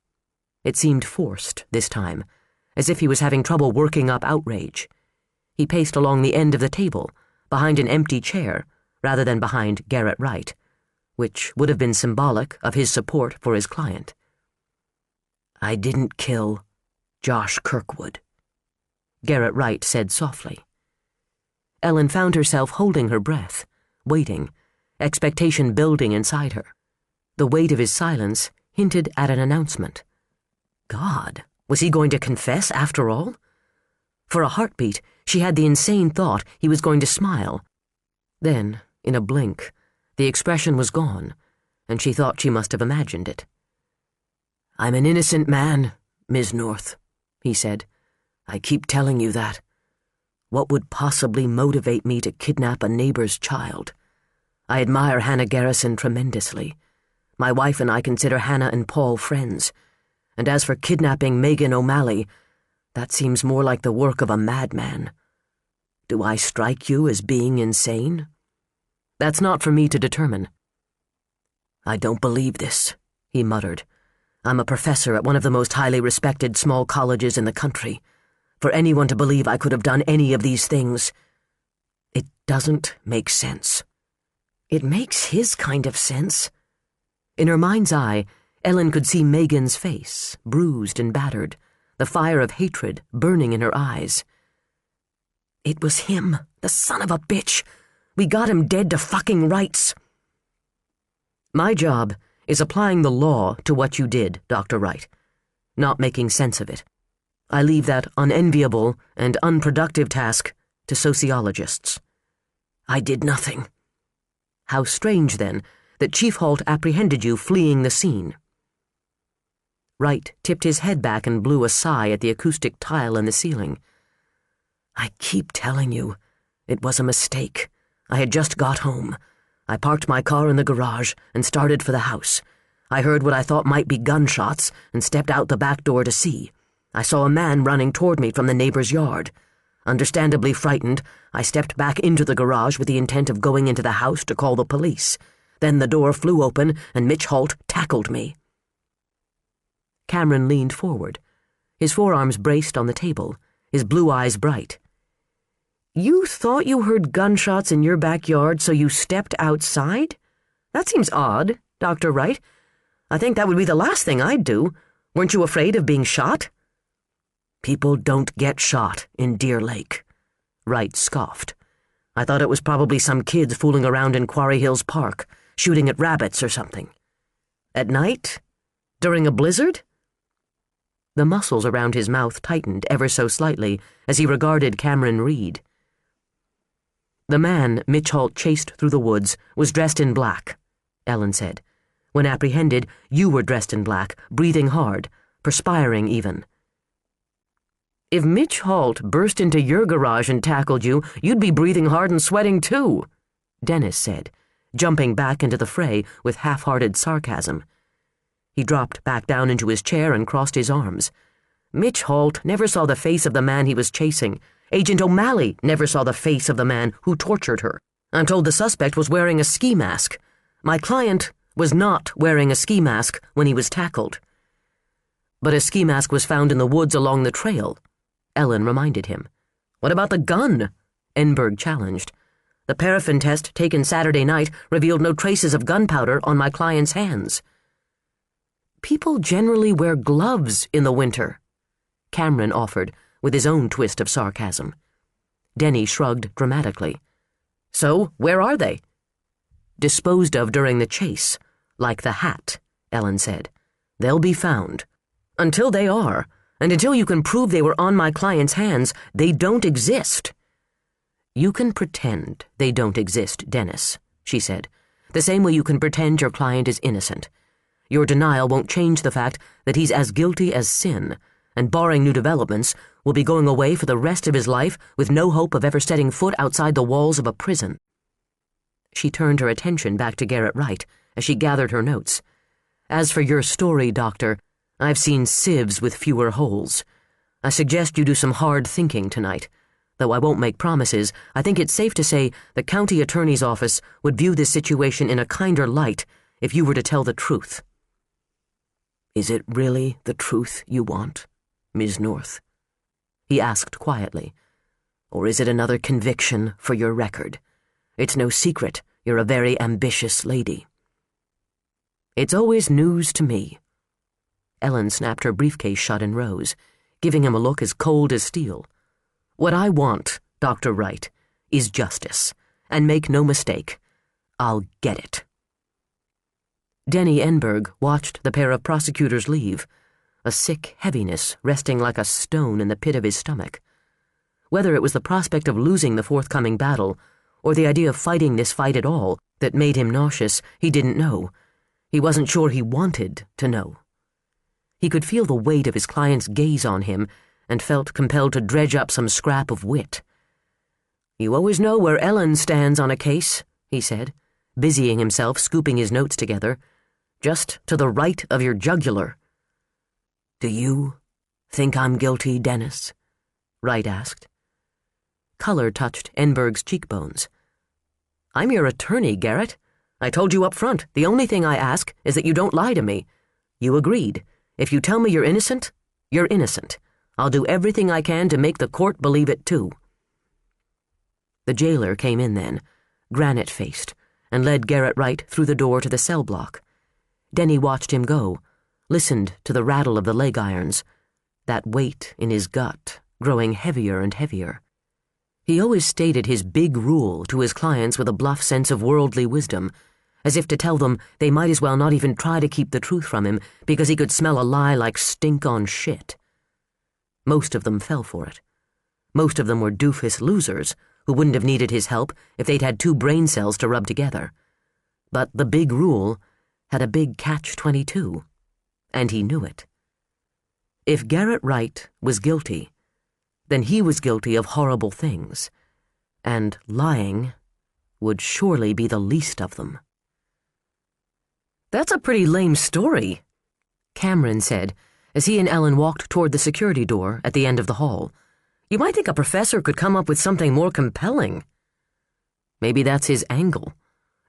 It seemed forced this time, as if he was having trouble working up outrage. He paced along the end of the table, behind an empty chair, rather than behind Garrett Wright, which would have been symbolic of his support for his client. "I didn't kill Josh Kirkwood," Garrett Wright said softly. Ellen found herself holding her breath, waiting, expectation building inside her. The weight of his silence hinted at an announcement. God, was he going to confess after all? For a heartbeat, she had the insane thought he was going to smile. Then, in a blink, the expression was gone, and she thought she must have imagined it. "I'm an innocent man, Ms. North," he said. "I keep telling you that. What would possibly motivate me to kidnap a neighbor's child? I admire Hannah Garrison tremendously. My wife and I consider Hannah and Paul friends. And as for kidnapping Megan O'Malley, that seems more like the work of a madman. Do I strike you as being insane?" "That's not for me to determine." "I don't believe this," he muttered. "I'm a professor at one of the most highly respected small colleges in the country. For anyone to believe I could have done any of these things, it doesn't make sense." "It makes his kind of sense." In her mind's eye, Ellen could see Megan's face, bruised and battered, the fire of hatred burning in her eyes. "It was him, the son of a bitch. We got him dead to fucking rights." "My job is applying the law to what you did, Dr. Wright, not making sense of it. I leave that unenviable and unproductive task to sociologists." "I did nothing." "How strange, then, that Chief Holt apprehended you fleeing the scene." Wright tipped his head back and blew a sigh at the acoustic tile in the ceiling. "I keep telling you, it was a mistake. I had just got home. I parked my car in the garage and started for the house. I heard what I thought might be gunshots and stepped out the back door to see. I saw a man running toward me from the neighbor's yard. Understandably frightened, I stepped back into the garage with the intent of going into the house to call the police. Then the door flew open and Mitch Holt tackled me. Cameron leaned forward, his forearms braced on the table, his blue eyes bright. You thought you heard gunshots in your backyard, so you stepped outside? That seems odd, Dr. Wright. I think that would be the last thing I'd do. Weren't you afraid of being shot? People don't get shot in Deer Lake, Wright scoffed. I thought it was probably some kids fooling around in Quarry Hills Park, shooting at rabbits or something. At night? During a blizzard? The muscles around his mouth tightened ever so slightly as he regarded Cameron Reed. The man Mitch Holt chased through the woods was dressed in black, Ellen said. When apprehended, you were dressed in black, breathing hard, perspiring even. If Mitch Holt burst into your garage and tackled you, you'd be breathing hard and sweating too, Dennis said, jumping back into the fray with half-hearted sarcasm. He dropped back down into his chair and crossed his arms. Mitch Holt never saw the face of the man he was chasing. Agent O'Malley never saw the face of the man who tortured her. I'm told the suspect was wearing a ski mask. My client was not wearing a ski mask when he was tackled. But a ski mask was found in the woods along the trail, Ellen reminded him. What about the gun? Enberg challenged. The paraffin test taken Saturday night revealed no traces of gunpowder on my client's hands. People generally wear gloves in the winter, Cameron offered, with his own twist of sarcasm. Denny shrugged dramatically. So, where are they? Disposed of during the chase, like the hat, Ellen said. They'll be found. Until they are, and until you can prove they were on my client's hands, they don't exist. You can pretend they don't exist, Dennis, she said, the same way you can pretend your client is innocent. Your denial won't change the fact that he's as guilty as sin, and barring new developments, will be going away for the rest of his life with no hope of ever setting foot outside the walls of a prison. She turned her attention back to Garrett Wright as she gathered her notes. As for your story, Doctor, I've seen sieves with fewer holes. I suggest you do some hard thinking tonight. Though I won't make promises, I think it's safe to say the county attorney's office would view this situation in a kinder light if you were to tell the truth. Is it really the truth you want, Ms. North? He asked quietly. Or is it another conviction for your record? It's no secret you're a very ambitious lady. It's always news to me. Ellen snapped her briefcase shut and rose, giving him a look as cold as steel. What I want, Dr. Wright, is justice. And make no mistake, I'll get it. Denny Enberg watched the pair of prosecutors leave, a sick heaviness resting like a stone in the pit of his stomach. Whether it was the prospect of losing the forthcoming battle, or the idea of fighting this fight at all, that made him nauseous, he didn't know. He wasn't sure he wanted to know. He could feel the weight of his client's gaze on him and felt compelled to dredge up some scrap of wit. You always know where Ellen stands on a case, he said, busying himself scooping his notes together. Just to the right of your jugular. Do you think I'm guilty, Dennis? Wright asked. Color touched Enberg's cheekbones. I'm your attorney, Garrett. I told you up front, the only thing I ask is that you don't lie to me. You agreed. If you tell me you're innocent, you're innocent. I'll do everything I can to make the court believe it too. The jailer came in then, granite-faced, and led Garrett Wright through the door to the cell block. Denny watched him go, listened to the rattle of the leg irons, that weight in his gut growing heavier and heavier. He always stated his big rule to his clients with a bluff sense of worldly wisdom, as if to tell them they might as well not even try to keep the truth from him because he could smell a lie like stink on shit. Most of them fell for it. Most of them were doofus losers who wouldn't have needed his help if they'd had 2 brain cells to rub together. But the big rule had a big catch-22, and he knew it. If Garrett Wright was guilty, then he was guilty of horrible things, and lying would surely be the least of them. That's a pretty lame story, Cameron said, as he and Ellen walked toward the security door at the end of the hall. You might think a professor could come up with something more compelling. Maybe that's his angle.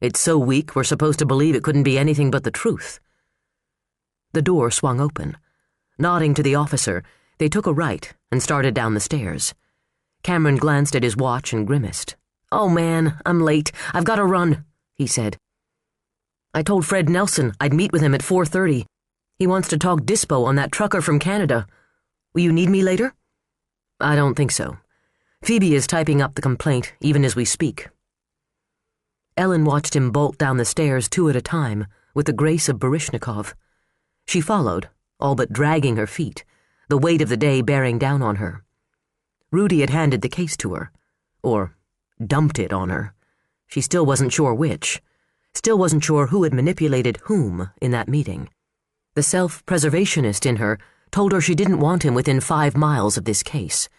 It's so weak we're supposed to believe it couldn't be anything but the truth. The door swung open. Nodding to the officer, they took a right and started down the stairs. Cameron glanced at his watch and grimaced. "Oh man, I'm late. I've got to run," he said. "I told Fred Nelson I'd meet with him at 4:30. He wants to talk dispo on that trucker from Canada. Will you need me later?" "I don't think so. Phoebe is typing up the complaint even as we speak." Ellen watched him bolt down the stairs 2 at a time with the grace of Baryshnikov. She followed, all but dragging her feet, the weight of the day bearing down on her. Rudy had handed the case to her, or dumped it on her. She still wasn't sure which. Still wasn't sure who had manipulated whom in that meeting. The self-preservationist in her told her she didn't want him within 5 miles of this case.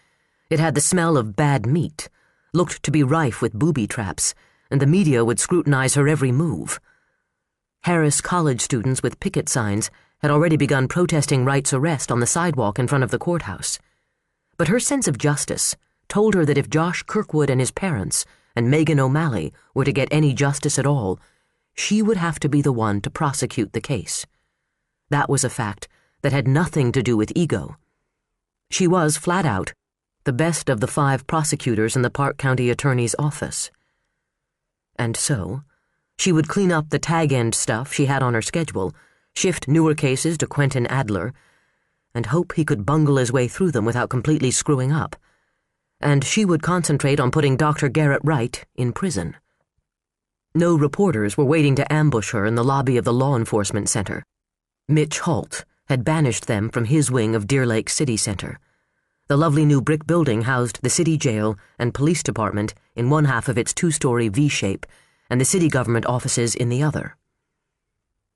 It had the smell of bad meat, looked to be rife with booby traps, and the media would scrutinize her every move. Harris college students with picket signs had already begun protesting Wright's arrest on the sidewalk in front of the courthouse. But her sense of justice told her that if Josh Kirkwood and his parents and Megan O'Malley were to get any justice at all, she would have to be the one to prosecute the case. That was a fact that had nothing to do with ego. She was, flat out, the best of the 5 prosecutors in the Park County Attorney's office. And so, she would clean up the tag-end stuff she had on her schedule, shift newer cases to Quentin Adler, and hope he could bungle his way through them without completely screwing up. And she would concentrate on putting Dr. Garrett Wright in prison. No reporters were waiting to ambush her in the lobby of the law enforcement center. Mitch Holt had banished them from his wing of Deer Lake City Center. The lovely new brick building housed the city jail and police department in one half of its 2-story V-shape, and the city government offices in the other.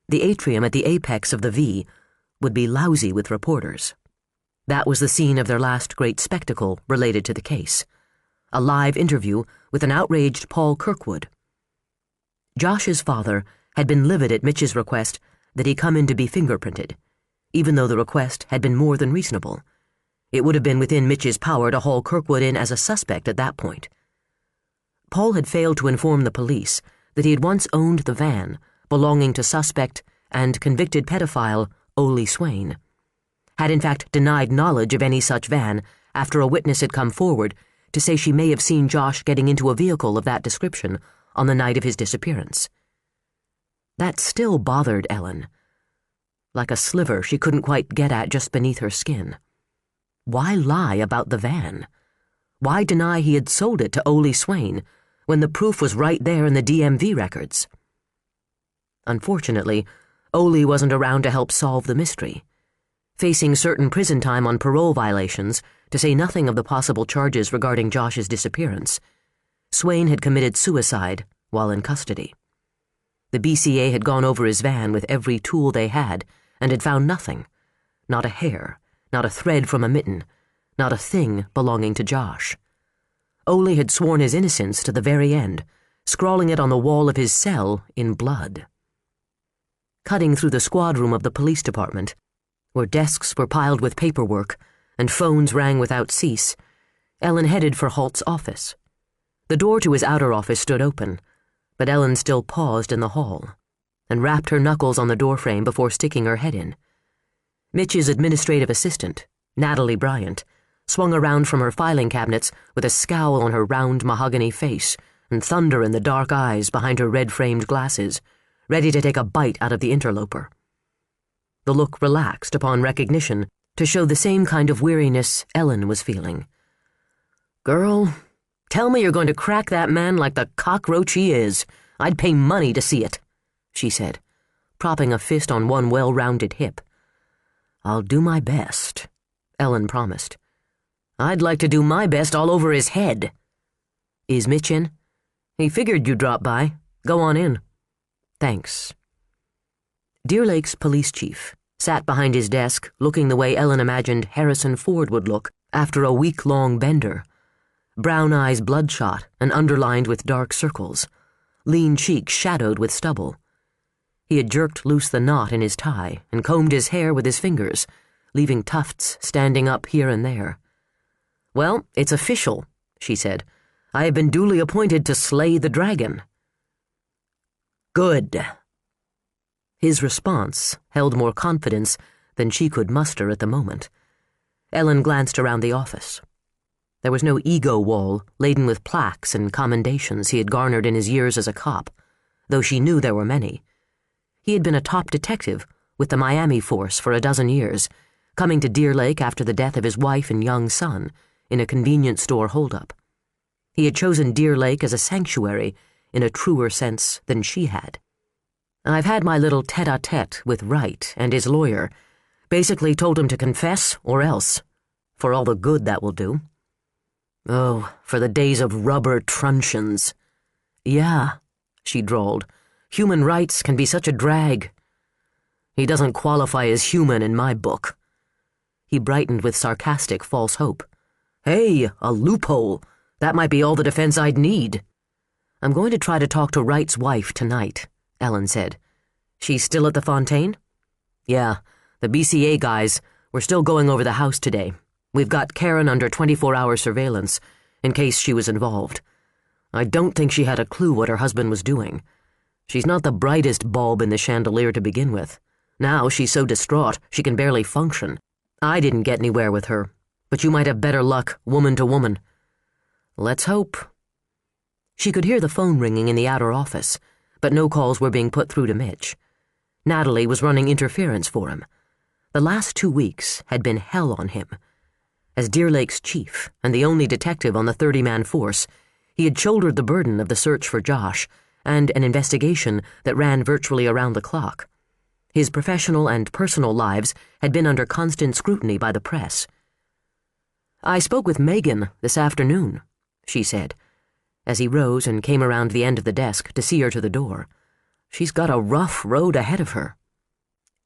The atrium at the apex of the V would be lousy with reporters. That was the scene of their last great spectacle related to the case. A live interview with an outraged Paul Kirkwood. Josh's father had been livid at Mitch's request that he come in to be fingerprinted, even though the request had been more than reasonable. It would have been within Mitch's power to haul Kirkwood in as a suspect at that point. Paul had failed to inform the police that he had once owned the van belonging to suspect and convicted pedophile Ole Swain, had in fact denied knowledge of any such van after a witness had come forward to say she may have seen Josh getting into a vehicle of that description on the night of his disappearance. That still bothered Ellen, like a sliver she couldn't quite get at just beneath her skin. Why lie about the van? Why deny he had sold it to Ole Swain when the proof was right there in the DMV records? Unfortunately, Ole wasn't around to help solve the mystery. Facing certain prison time on parole violations, to say nothing of the possible charges regarding Josh's disappearance, Swain had committed suicide while in custody. The BCA had gone over his van with every tool they had and had found nothing. Not a hair, not a thread from a mitten, not a thing belonging to Josh. Ole had sworn his innocence to the very end, scrawling it on the wall of his cell in blood. Cutting through the squad room of the police department, where desks were piled with paperwork and phones rang without cease, Ellen headed for Holt's office. The door to his outer office stood open, but Ellen still paused in the hall and rapped her knuckles on the doorframe before sticking her head in. Mitch's administrative assistant, Natalie Bryant, swung around from her filing cabinets with a scowl on her round mahogany face and thunder in the dark eyes behind her red-framed glasses, ready to take a bite out of the interloper. The look relaxed upon recognition to show the same kind of weariness Ellen was feeling. "Girl, tell me you're going to crack that man like the cockroach he is. I'd pay money to see it," she said, propping a fist on one well-rounded hip. "I'll do my best," Ellen promised. "I'd like to do my best all over his head." "Is Mitch in?" "He figured you'd drop by. Go on in." "Thanks." Deer Lake's police chief sat behind his desk looking the way Ellen imagined Harrison Ford would look after a week-long bender. Brown eyes bloodshot and underlined with dark circles, lean cheeks shadowed with stubble. He had jerked loose the knot in his tie and combed his hair with his fingers, leaving tufts standing up here and there. "Well, it's official," she said. "I have been duly appointed to slay the dragon." "Good." His response held more confidence than she could muster at the moment. Ellen glanced around the office. There was no ego wall laden with plaques and commendations he had garnered in his years as a cop, though she knew there were many. He had been a top detective with the Miami force for a dozen years, coming to Deer Lake after the death of his wife and young son in a convenience store holdup. He had chosen Deer Lake as a sanctuary in a truer sense than she had. "I've had my little tete-a-tete with Wright and his lawyer. Basically told him to confess or else, for all the good that will do." "Oh, for the days of rubber truncheons." "Yeah," she drawled. "Human rights can be such a drag." "He doesn't qualify as human in my book." He brightened with sarcastic false hope. "Hey, a loophole. That might be all the defense I'd need." "I'm going to try to talk to Wright's wife tonight," Ellen said. "She's still at the Fontaine?" "Yeah, the BCA guys were still going over the house today. We've got Karen under 24-hour surveillance, in case she was involved. I don't think she had a clue what her husband was doing. She's not the brightest bulb in the chandelier to begin with. Now she's so distraught she can barely function. I didn't get anywhere with her, but you might have better luck woman to woman." "Let's hope." She could hear the phone ringing in the outer office, but no calls were being put through to Mitch. Natalie was running interference for him. The last 2 weeks had been hell on him. As Deer Lake's chief and the only detective on the 30-man force, he had shouldered the burden of the search for Josh and an investigation that ran virtually around the clock. His professional and personal lives had been under constant scrutiny by the press. "I spoke with Megan this afternoon," she said, as he rose and came around the end of the desk to see her to the door. "She's got a rough road ahead of her."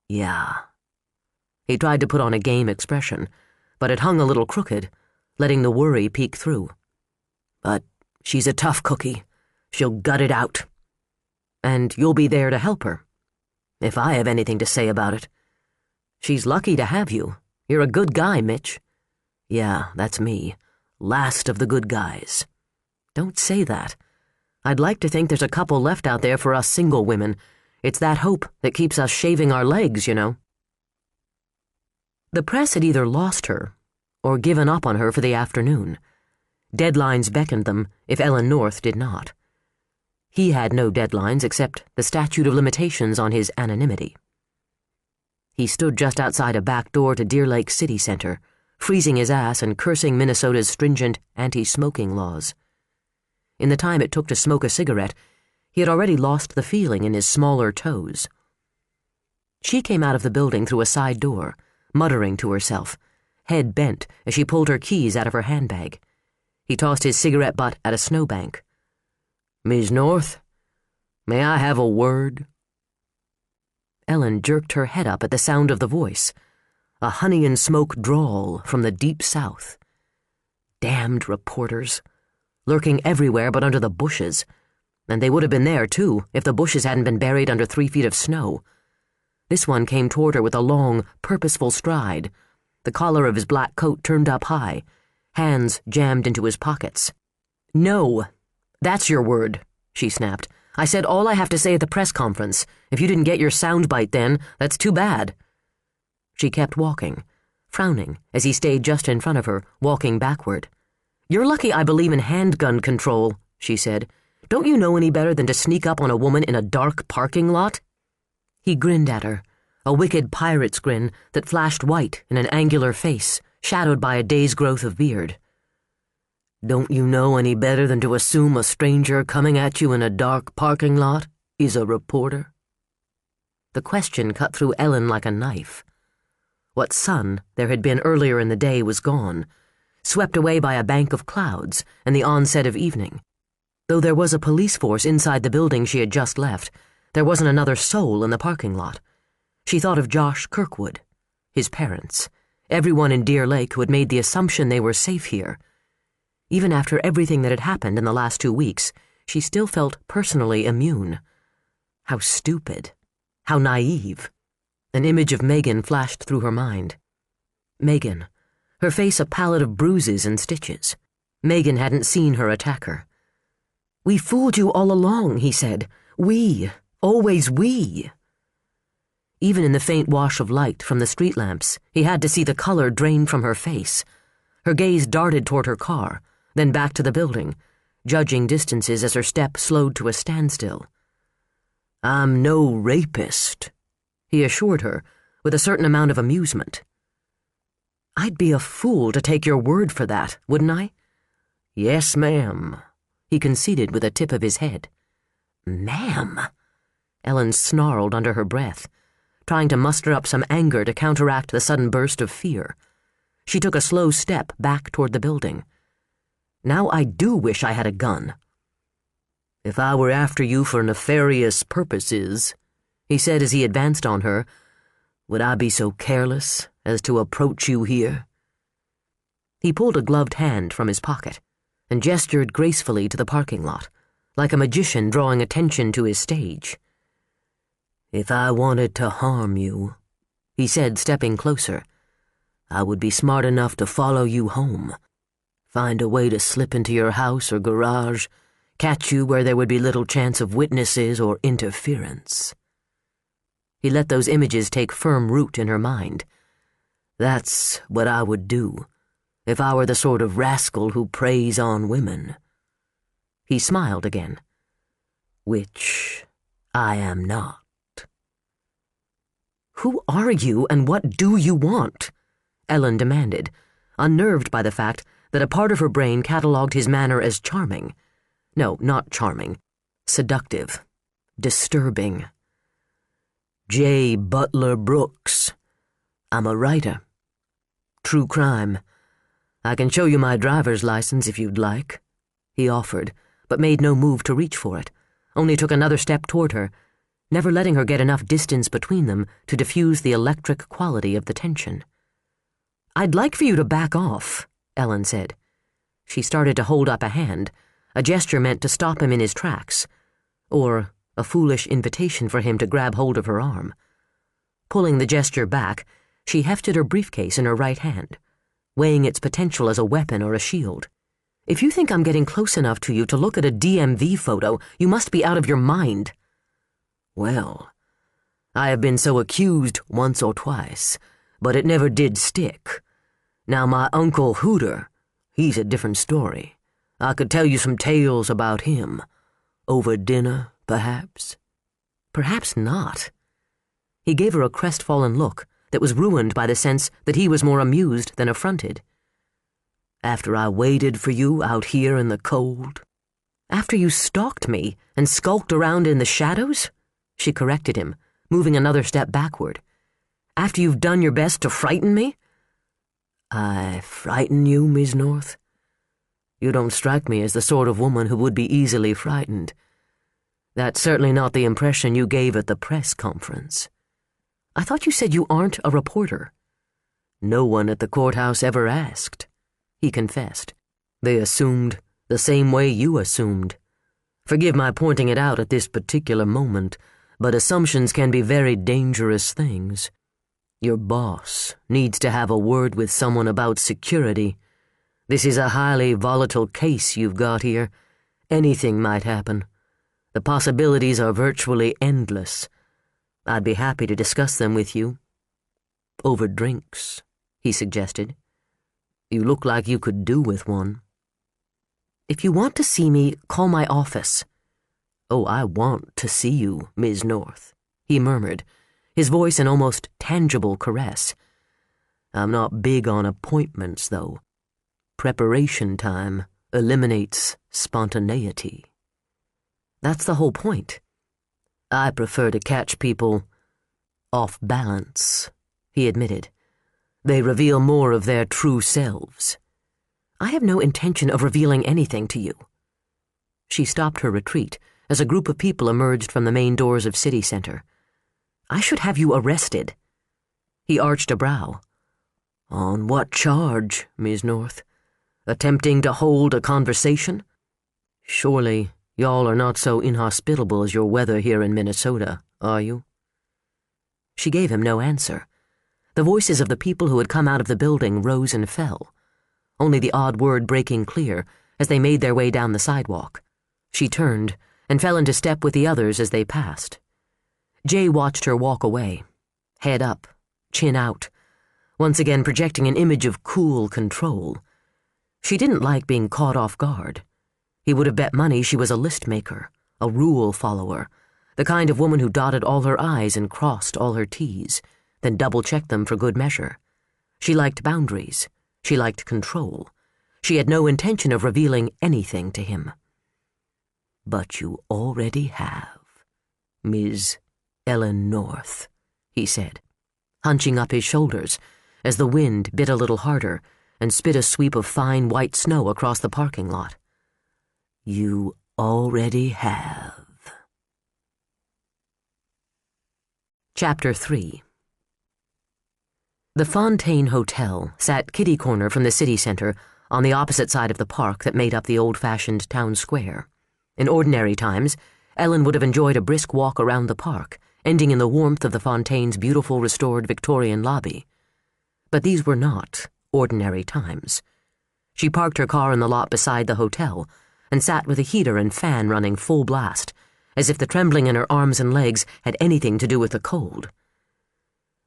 "Yeah." He tried to put on a game expression, but it hung a little crooked, letting the worry peek through. "But she's a tough cookie. She'll gut it out. And you'll be there to help her, if I have anything to say about it. She's lucky to have you. You're a good guy, Mitch." "Yeah, that's me. Last of the good guys." "Don't say that. I'd like to think there's a couple left out there for us single women. It's that hope that keeps us shaving our legs, you know." The press had either lost her or given up on her for the afternoon. Deadlines beckoned them if Ellen North did not. He had no deadlines except the statute of limitations on his anonymity. He stood just outside a back door to Deer Lake City Center, freezing his ass and cursing Minnesota's stringent anti-smoking laws. In the time it took to smoke a cigarette, he had already lost the feeling in his smaller toes. She came out of the building through a side door, muttering to herself, head bent as she pulled her keys out of her handbag. He tossed his cigarette butt at a snowbank. "Ms. North, may I have a word?" Ellen jerked her head up at the sound of the voice, a honey and smoke drawl from the deep south. Damned reporters, lurking everywhere but under the bushes, and they would have been there, too, if the bushes hadn't been buried under 3 feet of snow. This one came toward her with a long, purposeful stride, the collar of his black coat turned up high, hands jammed into his pockets. "No, that's your word," she snapped. "I said all I have to say at the press conference. If you didn't get your soundbite then, that's too bad." She kept walking, frowning as he stayed just in front of her, walking backward. "You're lucky I believe in handgun control," she said. "Don't you know any better than to sneak up on a woman in a dark parking lot?" He grinned at her, a wicked pirate's grin that flashed white in an angular face, shadowed by a day's growth of beard. "Don't you know any better than to assume a stranger coming at you in a dark parking lot is a reporter?" The question cut through Ellen like a knife. What sun there had been earlier in the day was gone, swept away by a bank of clouds and the onset of evening. Though there was a police force inside the building she had just left, there wasn't another soul in the parking lot. She thought of Josh Kirkwood, his parents, everyone in Deer Lake who had made the assumption they were safe here. Even after everything that had happened in the last 2 weeks, she still felt personally immune. How stupid. How naive. An image of Megan flashed through her mind. Megan, her face a palette of bruises and stitches. Megan hadn't seen her attacker. "We fooled you all along," he said. "We. Always we." Even in the faint wash of light from the street lamps, he had to see the color drain from her face. Her gaze darted toward her car, then back to the building, judging distances as her step slowed to a standstill. "I'm no rapist," he assured her, with a certain amount of amusement. "I'd be a fool to take your word for that, wouldn't I?" "Yes, ma'am," he conceded with a tip of his head. "Ma'am?" Ellen snarled under her breath, trying to muster up some anger to counteract the sudden burst of fear. She took a slow step back toward the building. "Now I do wish I had a gun." "If I were after you for nefarious purposes," he said as he advanced on her, "would I be so careless as to approach you here?" He pulled a gloved hand from his pocket and gestured gracefully to the parking lot, like a magician drawing attention to his stage. "If I wanted to harm you," he said, stepping closer, "I would be smart enough to follow you home, find a way to slip into your house or garage, catch you where there would be little chance of witnesses or interference." He let those images take firm root in her mind. "That's what I would do if I were the sort of rascal who preys on women." He smiled again. "Which I am not." "Who are you and what do you want?" Ellen demanded, unnerved by the fact that a part of her brain catalogued his manner as charming. No, not charming. Seductive. Disturbing. "J. Butler Brooks. I'm a writer. True crime. I can show you my driver's license if you'd like," he offered, but made no move to reach for it, only took another step toward her, never letting her get enough distance between them to diffuse the electric quality of the tension. "I'd like for you to back off," Ellen said. She started to hold up a hand, a gesture meant to stop him in his tracks, or a foolish invitation for him to grab hold of her arm. Pulling the gesture back, she hefted her briefcase in her right hand, weighing its potential as a weapon or a shield. "If you think I'm getting close enough to you to look at a DMV photo, you must be out of your mind." "Well, I have been so accused once or twice, but it never did stick. Now my Uncle Hooter, he's a different story. I could tell you some tales about him. Over dinner, perhaps?" "Perhaps not." He gave her a crestfallen look that was ruined by the sense that he was more amused than affronted. "After I waited for you out here in the cold?" "After you stalked me and skulked around in the shadows?" She corrected him, moving another step backward. "After you've done your best to frighten me?" "I frighten you, Miss North? You don't strike me as the sort of woman who would be easily frightened. That's certainly not the impression you gave at the press conference." "I thought you said you aren't a reporter." "No one at the courthouse ever asked," he confessed. "They assumed the same way you assumed. Forgive my pointing it out at this particular moment, but assumptions can be very dangerous things. Your boss needs to have a word with someone about security. This is a highly volatile case you've got here. Anything might happen. The possibilities are virtually endless. I'd be happy to discuss them with you. Over drinks," he suggested. "You look like you could do with one." "If you want to see me, call my office." "Oh, I want to see you, Miss North," he murmured, his voice an almost tangible caress. "I'm not big on appointments, though. Preparation time eliminates spontaneity." "That's the whole point." "I prefer to catch people off balance," he admitted. "They reveal more of their true selves." "I have no intention of revealing anything to you." She stopped her retreat as a group of people emerged from the main doors of City Center. "I should have you arrested." He arched a brow. "On what charge, Miss North? Attempting to hold a conversation? Surely y'all are not so inhospitable as your weather here in Minnesota, are you?" She gave him no answer. The voices of the people who had come out of the building rose and fell, only the odd word breaking clear as they made their way down the sidewalk. She turned and fell into step with the others as they passed. Jay watched her walk away, head up, chin out, once again projecting an image of cool control. She didn't like being caught off guard. He would have bet money she was a list maker, a rule follower, the kind of woman who dotted all her I's and crossed all her T's, then double-checked them for good measure. She liked boundaries. She liked control. She had no intention of revealing anything to him. "But you already have, Ms. Ellen North," he said, hunching up his shoulders as the wind bit a little harder and spit a sweep of fine white snow across the parking lot. "You already have." Chapter 3. The Fontaine Hotel sat kitty-corner from the city center on the opposite side of the park that made up the old-fashioned town square. In ordinary times, Ellen would have enjoyed a brisk walk around the park, ending in the warmth of the Fontaine's beautiful restored Victorian lobby. But these were not ordinary times. She parked her car in the lot beside the hotel and sat with a heater and fan running full blast, as if the trembling in her arms and legs had anything to do with the cold.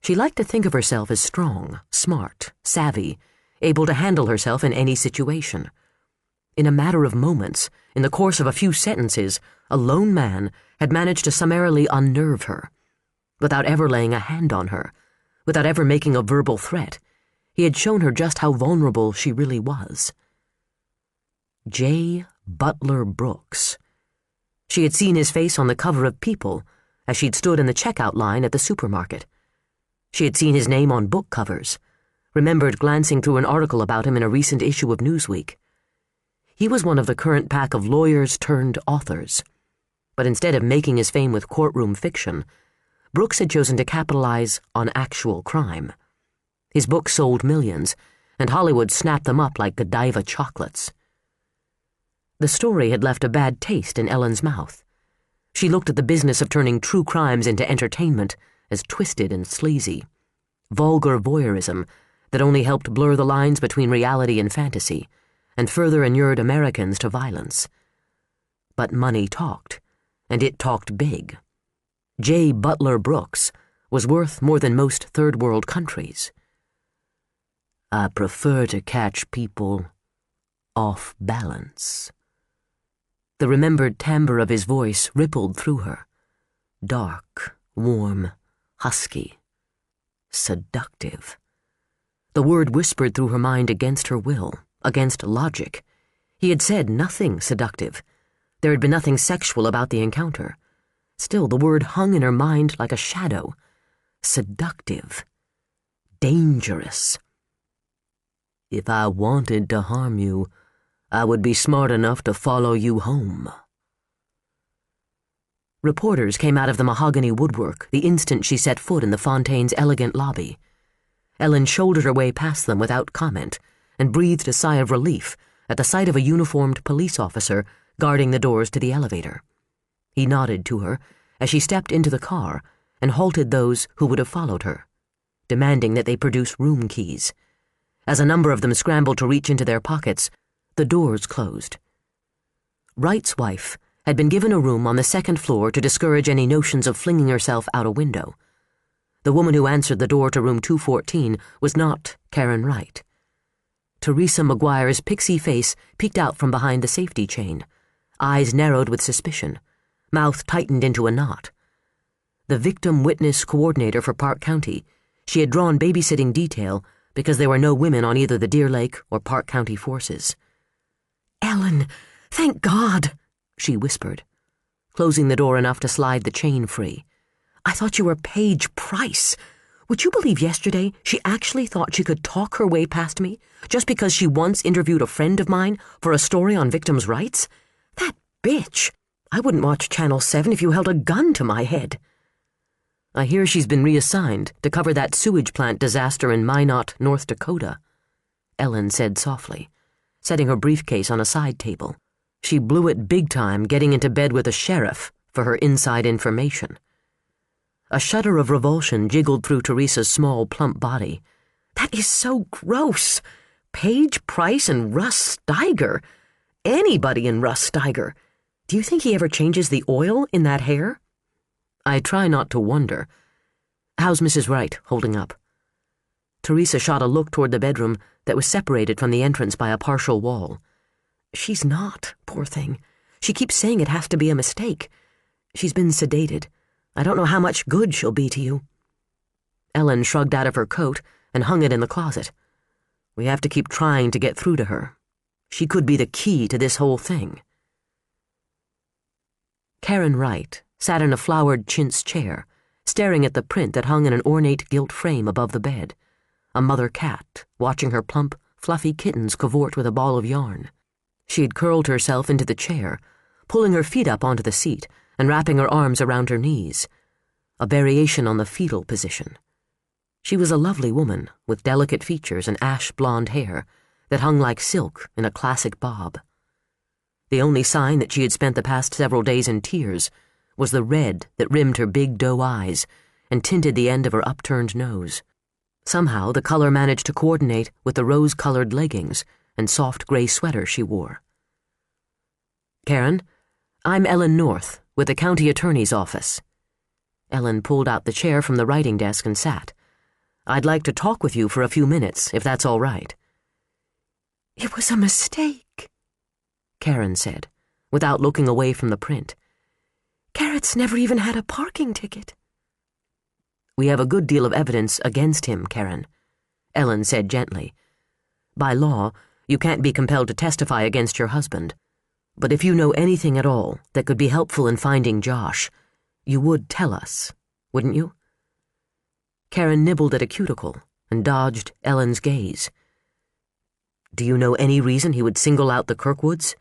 She liked to think of herself as strong, smart, savvy, able to handle herself in any situation. In a matter of moments, in the course of a few sentences, a lone man had managed to summarily unnerve her. Without ever laying a hand on her, without ever making a verbal threat, he had shown her just how vulnerable she really was. J. Butler Brooks. She had seen his face on the cover of People as she'd stood in the checkout line at the supermarket. She had seen his name on book covers, remembered glancing through an article about him in a recent issue of Newsweek. He was one of the current pack of lawyers turned authors. But instead of making his fame with courtroom fiction, Brooks had chosen to capitalize on actual crime. His books sold millions, and Hollywood snapped them up like Godiva chocolates. The story had left a bad taste in Ellen's mouth. She looked at the business of turning true crimes into entertainment as twisted and sleazy, vulgar voyeurism that only helped blur the lines between reality and fantasy, and further inured Americans to violence. But money talked, and it talked big. J. Butler Brooks was worth more than most third-world countries. "I prefer to catch people off balance." The remembered timbre of his voice rippled through her. Dark, warm, husky, seductive. The word whispered through her mind against her will, against logic. He had said nothing seductive. There had been nothing sexual about the encounter. Still, the word hung in her mind like a shadow. Seductive. Dangerous. "If I wanted to harm you, I would be smart enough to follow you home." Reporters came out of the mahogany woodwork the instant she set foot in the Fontaine's elegant lobby. Ellen shouldered her way past them without comment and breathed a sigh of relief at the sight of a uniformed police officer guarding the doors to the elevator. He nodded to her as she stepped into the car and halted those who would have followed her, demanding that they produce room keys. As a number of them scrambled to reach into their pockets, the doors closed. Wright's wife had been given a room on the second floor to discourage any notions of flinging herself out a window. The woman who answered the door to room 214 was not Karen Wright. Teresa McGuire's pixie face peeked out from behind the safety chain, eyes narrowed with suspicion, mouth tightened into a knot. The victim witness coordinator for Park County, she had drawn babysitting detail because there were no women on either the Deer Lake or Park County forces. "Ellen, thank God," she whispered, closing the door enough to slide the chain free. "I thought you were Paige Price. Would you believe yesterday she actually thought she could talk her way past me just because she once interviewed a friend of mine for a story on victims' rights? That bitch! I wouldn't watch Channel 7 if you held a gun to my head." "I hear she's been reassigned to cover that sewage plant disaster in Minot, North Dakota," Ellen said softly, setting her briefcase on a side table. She blew it big time getting into bed with a sheriff for her inside information. A shudder of revulsion jiggled through Teresa's small, plump body. That is so gross. Paige, Price, and Russ Steiger. Anybody in Russ Steiger. Do you think he ever changes the oil in that hair? I try not to wonder. How's Mrs. Wright holding up? Teresa shot a look toward the bedroom that was separated from the entrance by a partial wall. She's not, poor thing. She keeps saying it has to be a mistake. She's been sedated. I don't know how much good she'll be to you. Ellen shrugged out of her coat and hung it in the closet. We have to keep trying to get through to her. She could be the key to this whole thing. Karen Wright sat in a flowered chintz chair, staring at the print that hung in an ornate gilt frame above the bed, a mother cat watching her plump, fluffy kittens cavort with a ball of yarn. She had curled herself into the chair, pulling her feet up onto the seat and wrapping her arms around her knees, a variation on the fetal position. She was a lovely woman with delicate features and ash-blonde hair that hung like silk in a classic bob. The only sign that she had spent the past several days in tears was the red that rimmed her big doe eyes and tinted the end of her upturned nose. Somehow the color managed to coordinate with the rose-colored leggings and soft gray sweater she wore. Karen, I'm Ellen North with the county attorney's office. Ellen pulled out the chair from the writing desk and sat. I'd like to talk with you for a few minutes, if that's all right. It was a mistake, Karen said, without looking away from the print. Garrett's never even had a parking ticket. We have a good deal of evidence against him, Karen, Ellen said gently. By law, you can't be compelled to testify against your husband. But if you know anything at all that could be helpful in finding Josh, you would tell us, wouldn't you? Karen nibbled at a cuticle and dodged Ellen's gaze. Do you know any reason he would single out the Kirkwoods?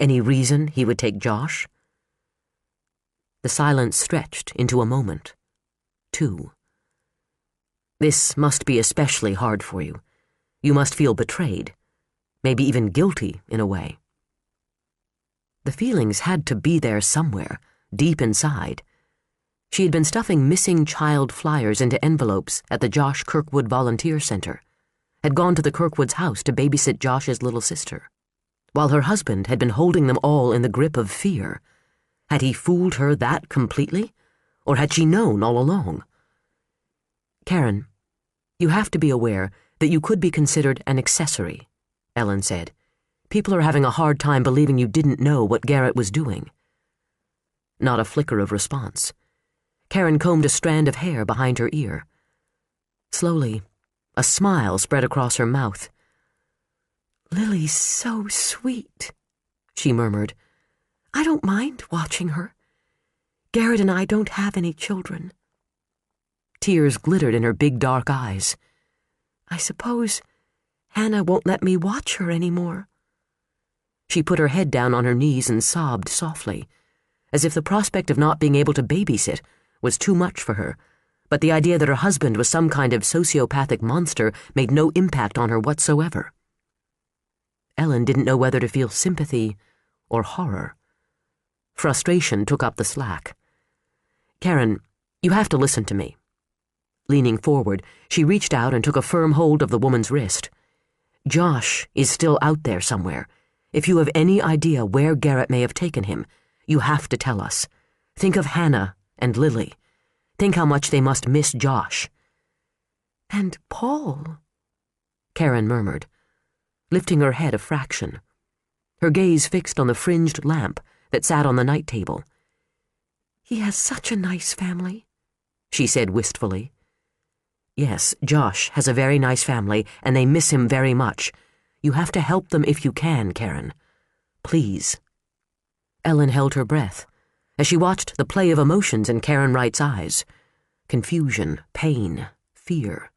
Any reason he would take Josh? The silence stretched into a moment. 2. This must be especially hard for you. You must feel betrayed, maybe even guilty in a way. The feelings had to be there somewhere, deep inside. She had been stuffing missing child flyers into envelopes at the Josh Kirkwood Volunteer Center, had gone to the Kirkwoods' house to babysit Josh's little sister, while her husband had been holding them all in the grip of fear. Had he fooled her that completely, or had she known all along? Karen, you have to be aware that you could be considered an accessory, Ellen said. People are having a hard time believing you didn't know what Garrett was doing. Not a flicker of response. Karen combed a strand of hair behind her ear. Slowly, a smile spread across her mouth. Lily's so sweet, she murmured. I don't mind watching her. Garrett and I don't have any children. Tears glittered in her big dark eyes. I suppose Hannah won't let me watch her anymore. She put her head down on her knees and sobbed softly, as if the prospect of not being able to babysit was too much for her, but the idea that her husband was some kind of sociopathic monster made no impact on her whatsoever. Ellen didn't know whether to feel sympathy or horror. Frustration took up the slack. Karen, you have to listen to me. Leaning forward, she reached out and took a firm hold of the woman's wrist. Josh is still out there somewhere. If you have any idea where Garrett may have taken him, you have to tell us. Think of Hannah and Lily. Think how much they must miss Josh. And Paul, Karen murmured, lifting her head a fraction, her gaze fixed on the fringed lamp that sat on the night table. He has such a nice family, she said wistfully. Yes, Josh has a very nice family, and they miss him very much. You have to help them if you can, Karen. Please. Ellen held her breath as she watched the play of emotions in Karen Wright's eyes. Confusion, pain, fear.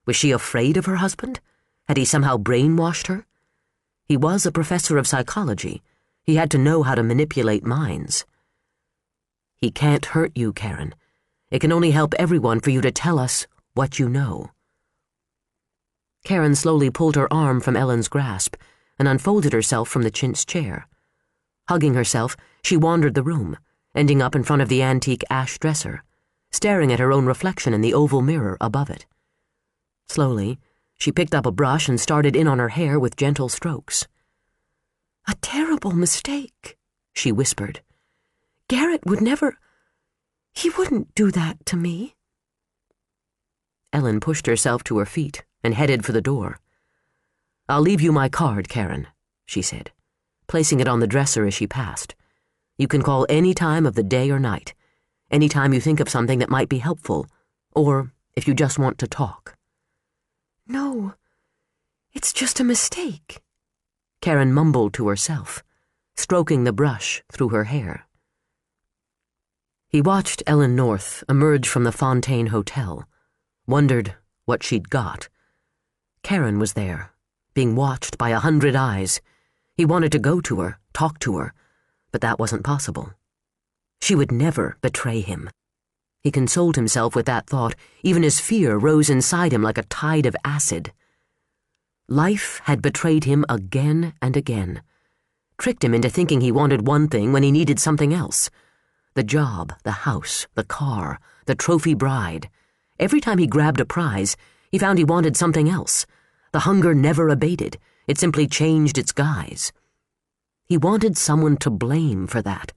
Was she afraid of her husband? Had he somehow brainwashed her? He was a professor of psychology. He had to know how to manipulate minds. He can't hurt you, Karen. It can only help everyone for you to tell us what you know. Karen slowly pulled her arm from Ellen's grasp and unfolded herself from the chintz chair. Hugging herself, she wandered the room, ending up in front of the antique ash dresser, staring at her own reflection in the oval mirror above it. Slowly, she picked up a brush and started in on her hair with gentle strokes. "A terrible mistake," she whispered. "Garrett would never... he wouldn't do that to me." Ellen pushed herself to her feet and headed for the door. "I'll leave you my card, Karen," she said, placing it on the dresser as she passed. "You can call any time of the day or night, any time you think of something that might be helpful, or if you just want to talk." "No, it's just a mistake," Karen mumbled to herself, stroking the brush through her hair. He watched Ellen North emerge from the Fontaine Hotel, wondered what she'd got. Karen was there, being watched by 100 eyes. He wanted to go to her, talk to her, but that wasn't possible. She would never betray him. He consoled himself with that thought, even as fear rose inside him like a tide of acid. Life had betrayed him again and again, tricked him into thinking he wanted one thing when he needed something else. The job, the house, the car, the trophy bride. Every time he grabbed a prize, he found he wanted something else. The hunger never abated. It simply changed its guise. He wanted someone to blame for that,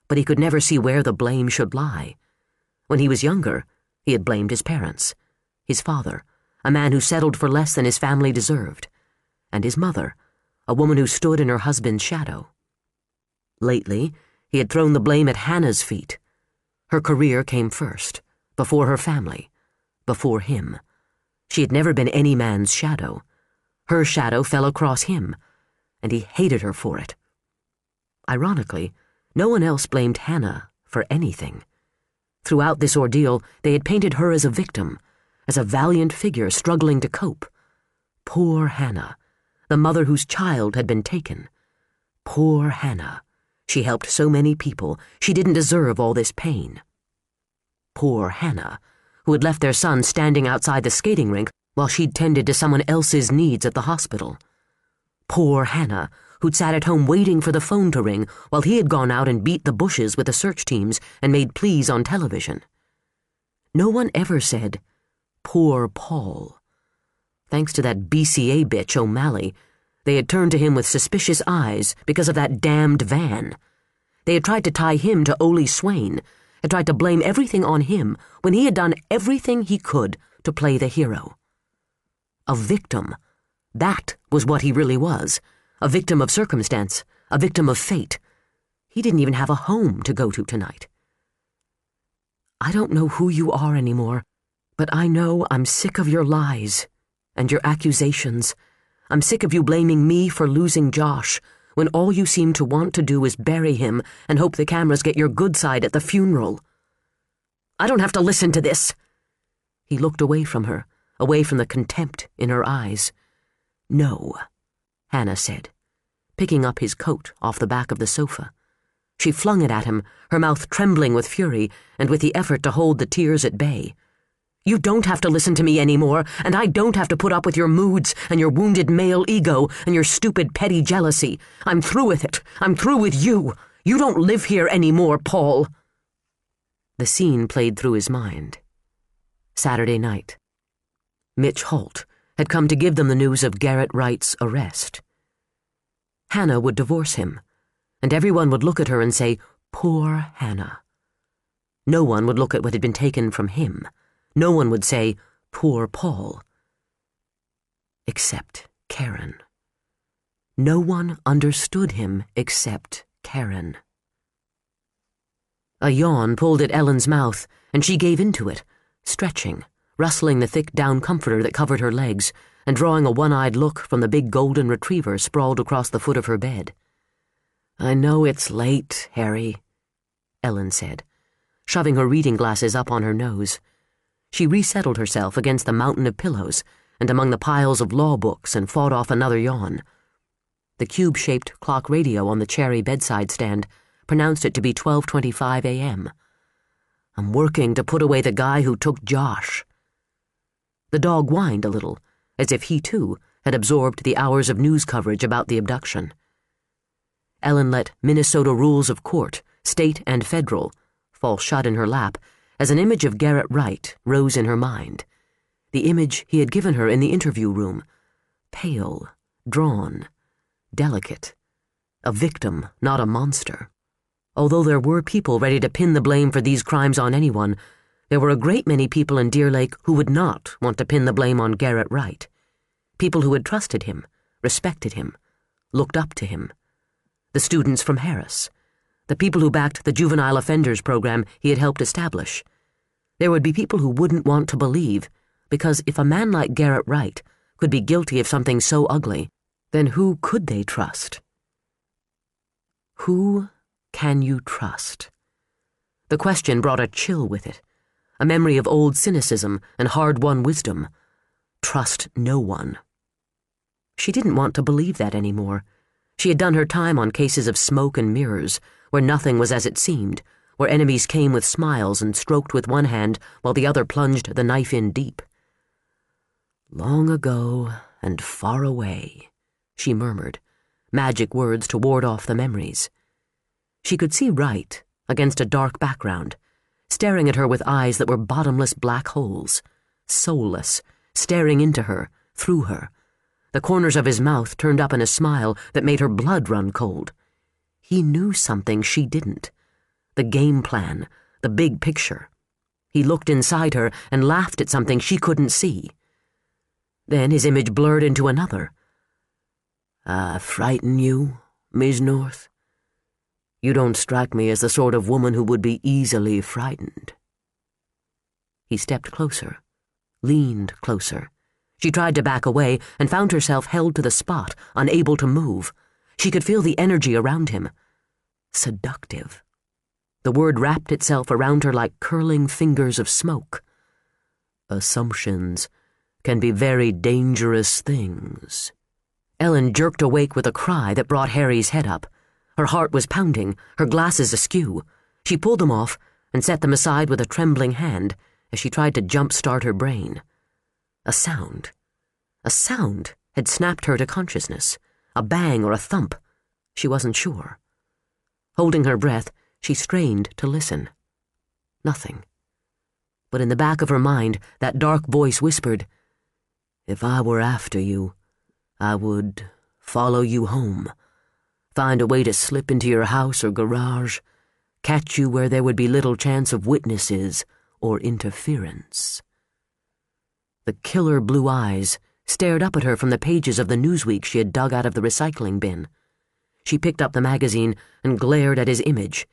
but he could never see where the blame should lie. When he was younger, he had blamed his parents, his father, a man who settled for less than his family deserved, and his mother, a woman who stood in her husband's shadow. Lately, he had thrown the blame at Hannah's feet. Her career came first, before her family, before him. She had never been any man's shadow. Her shadow fell across him, and he hated her for it. Ironically, no one else blamed Hannah for anything. Throughout this ordeal, they had painted her as a victim, as a valiant figure struggling to cope. Poor Hannah, the mother whose child had been taken. Poor Hannah. She helped so many people. She didn't deserve all this pain. Poor Hannah, who had left their son standing outside the skating rink while she'd tended to someone else's needs at the hospital. Poor Hannah, who'd sat at home waiting for the phone to ring while he had gone out and beat the bushes with the search teams and made pleas on television. No one ever said, "Poor Paul." Thanks to that BCA bitch O'Malley, they had turned to him with suspicious eyes because of that damned van. They had tried to tie him to Ole Swain, had tried to blame everything on him when he had done everything he could to play the hero. A victim. That was what he really was. A victim of circumstance, a victim of fate. He didn't even have a home to go to tonight. "I don't know who you are anymore, but I know I'm sick of your lies and your accusations. I'm sick of you blaming me for losing Josh, when all you seem to want to do is bury him and hope the cameras get your good side at the funeral. I don't have to listen to this." He looked away from her, away from the contempt in her eyes. "No," Hannah said, picking up his coat off the back of the sofa. She flung it at him, her mouth trembling with fury and with the effort to hold the tears at bay. "You don't have to listen to me anymore, and I don't have to put up with your moods and your wounded male ego and your stupid petty jealousy. I'm through with it. I'm through with you. You don't live here anymore, Paul." The scene played through his mind. Saturday night. Mitch Holt had come to give them the news of Garrett Wright's arrest. Hannah would divorce him, and everyone would look at her and say, "Poor Hannah." No one would look at what had been taken from him. No one would say, "Poor Paul." Except Karen. No one understood him except Karen. A yawn pulled at Ellen's mouth, and she gave into it, stretching, rustling the thick down comforter that covered her legs, and drawing a one-eyed look from the big golden retriever sprawled across the foot of her bed. "I know it's late, Harry," Ellen said, shoving her reading glasses up on her nose. She resettled herself against the mountain of pillows and among the piles of law books and fought off another yawn. The cube-shaped clock radio on the cherry bedside stand pronounced it to be 12:25 a.m. "I'm working to put away the guy who took Josh." The dog whined a little, as if he, too, had absorbed the hours of news coverage about the abduction. Ellen let Minnesota rules of court, state and federal, fall shut in her lap, as an image of Garrett Wright rose in her mind, the image he had given her in the interview room, pale, drawn, delicate, a victim, not a monster. Although there were people ready to pin the blame for these crimes on anyone, there were a great many people in Deer Lake who would not want to pin the blame on Garrett Wright. People who had trusted him, respected him, looked up to him. The students from Harris, the people who backed the juvenile offenders program he had helped establish. There would be people who wouldn't want to believe, because if a man like Garrett Wright could be guilty of something so ugly, then who could they trust? Who can you trust? The question brought a chill with it, a memory of old cynicism and hard-won wisdom. Trust no one. She didn't want to believe that anymore. She had done her time on cases of smoke and mirrors, where nothing was as it seemed, where enemies came with smiles and stroked with one hand while the other plunged the knife in deep. Long ago and far away, she murmured, magic words to ward off the memories. She could see Wright, against a dark background, staring at her with eyes that were bottomless black holes, soulless, staring into her, through her. The corners of his mouth turned up in a smile that made her blood run cold. He knew something she didn't. The game plan, the big picture. He looked inside her and laughed at something she couldn't see. Then his image blurred into another. "I frighten you, Miss North? You don't strike me as the sort of woman who would be easily frightened." He stepped closer, leaned closer. She tried to back away and found herself held to the spot, unable to move. She could feel the energy around him. Seductive. The word wrapped itself around her like curling fingers of smoke. Assumptions can be very dangerous things. Ellen jerked awake with a cry that brought Harry's head up. Her heart was pounding, her glasses askew. She pulled them off and set them aside with a trembling hand as she tried to jump-start her brain. A sound had snapped her to consciousness. A bang or a thump. She wasn't sure. Holding her breath, she strained to listen. Nothing. But in the back of her mind, that dark voice whispered, "If I were after you, I would follow you home, find a way to slip into your house or garage, catch you where there would be little chance of witnesses or interference." The killer blue eyes stared up at her from the pages of the Newsweek she had dug out of the recycling bin. She picked up the magazine and glared at his image.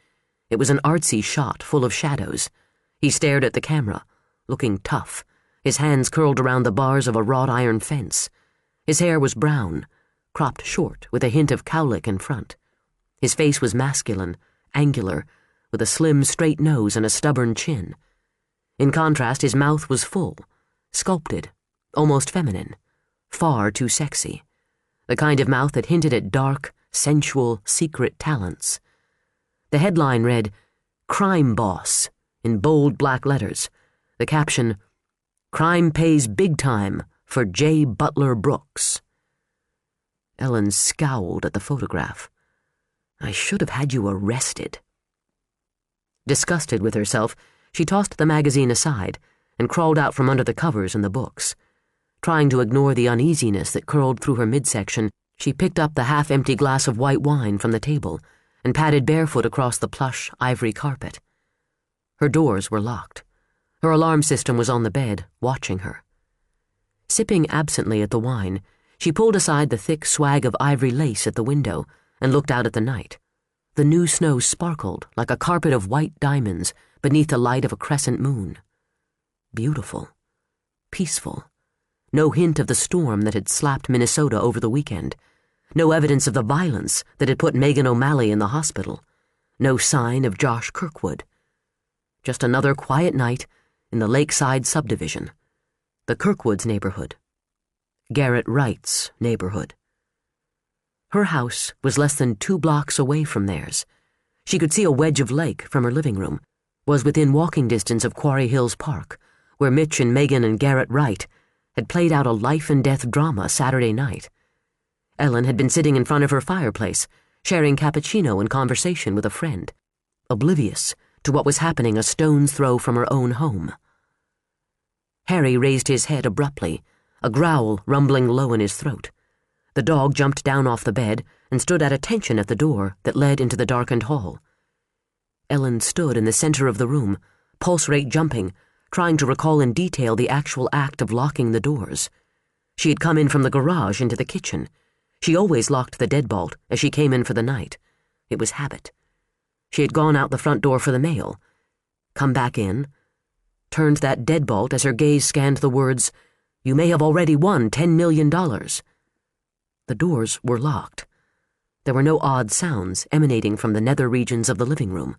It was an artsy shot full of shadows. He stared at the camera, looking tough, his hands curled around the bars of a wrought iron fence. His hair was brown, cropped short with a hint of cowlick in front. His face was masculine, angular, with a slim, straight nose and a stubborn chin. In contrast, his mouth was full, sculpted, almost feminine, far too sexy. The kind of mouth that hinted at dark, sensual, secret talents. The headline read, "Crime Boss," in bold black letters. The caption, "Crime Pays Big Time for J. Butler Brooks." Ellen scowled at the photograph. "I should have had you arrested." Disgusted with herself, she tossed the magazine aside and crawled out from under the covers and the books. Trying to ignore the uneasiness that curled through her midsection, she picked up the half-empty glass of white wine from the table and padded barefoot across the plush ivory carpet. Her doors were locked. Her alarm system was on the bed, watching her. Sipping absently at the wine, she pulled aside the thick swag of ivory lace at the window and looked out at the night. The new snow sparkled like a carpet of white diamonds beneath the light of a crescent moon. Beautiful. Peaceful. No hint of the storm that had slapped Minnesota over the weekend. No evidence of the violence that had put Megan O'Malley in the hospital. No sign of Josh Kirkwood. Just another quiet night in the Lakeside subdivision. The Kirkwoods' neighborhood. Garrett Wright's neighborhood. Her house was less than 2 blocks away from theirs. She could see a wedge of lake from her living room, was within walking distance of Quarry Hills Park, where Mitch and Megan and Garrett Wright had played out a life-and-death drama Saturday night. Ellen had been sitting in front of her fireplace, sharing cappuccino and conversation with a friend, oblivious to what was happening a stone's throw from her own home. Harry raised his head abruptly, a growl rumbling low in his throat. The dog jumped down off the bed and stood at attention at the door that led into the darkened hall. Ellen stood in the center of the room, pulse rate jumping, trying to recall in detail the actual act of locking the doors. She had come in from the garage into the kitchen. She always locked the deadbolt as she came in for the night. It was habit. She had gone out the front door for the mail, come back in, turned that deadbolt as her gaze scanned the words, "You may have already won $10 million." The doors were locked. There were no odd sounds emanating from the nether regions of the living room.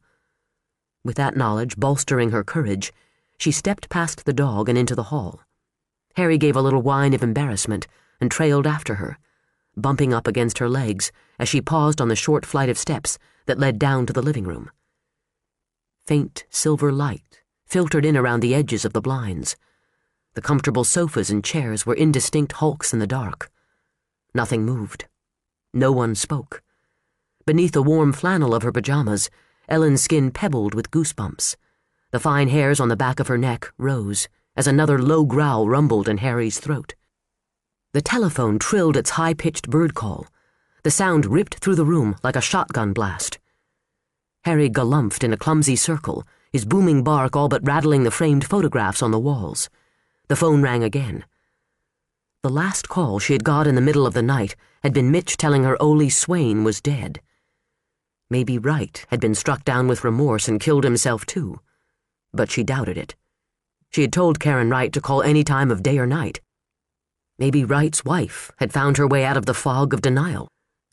With that knowledge bolstering her courage, she stepped past the dog and into the hall. Harry gave a little whine of embarrassment and trailed after her, bumping up against her legs as she paused on the short flight of steps that led down to the living room. Faint silver light filtered in around the edges of the blinds. The comfortable sofas and chairs were indistinct hulks in the dark. Nothing moved. No one spoke. Beneath the warm flannel of her pajamas, Ellen's skin pebbled with goosebumps. The fine hairs on the back of her neck rose as another low growl rumbled in Harry's throat. The telephone trilled its high-pitched bird call. The sound ripped through the room like a shotgun blast. Harry galumphed in a clumsy circle, his booming bark all but rattling the framed photographs on the walls. The phone rang again. The last call she had got in the middle of the night had been Mitch telling her Ole Swain was dead. Maybe Wright had been struck down with remorse and killed himself too. But she doubted it. She had told Karen Wright to call any time of day or night. Maybe Wright's wife had found her way out of the fog of denial.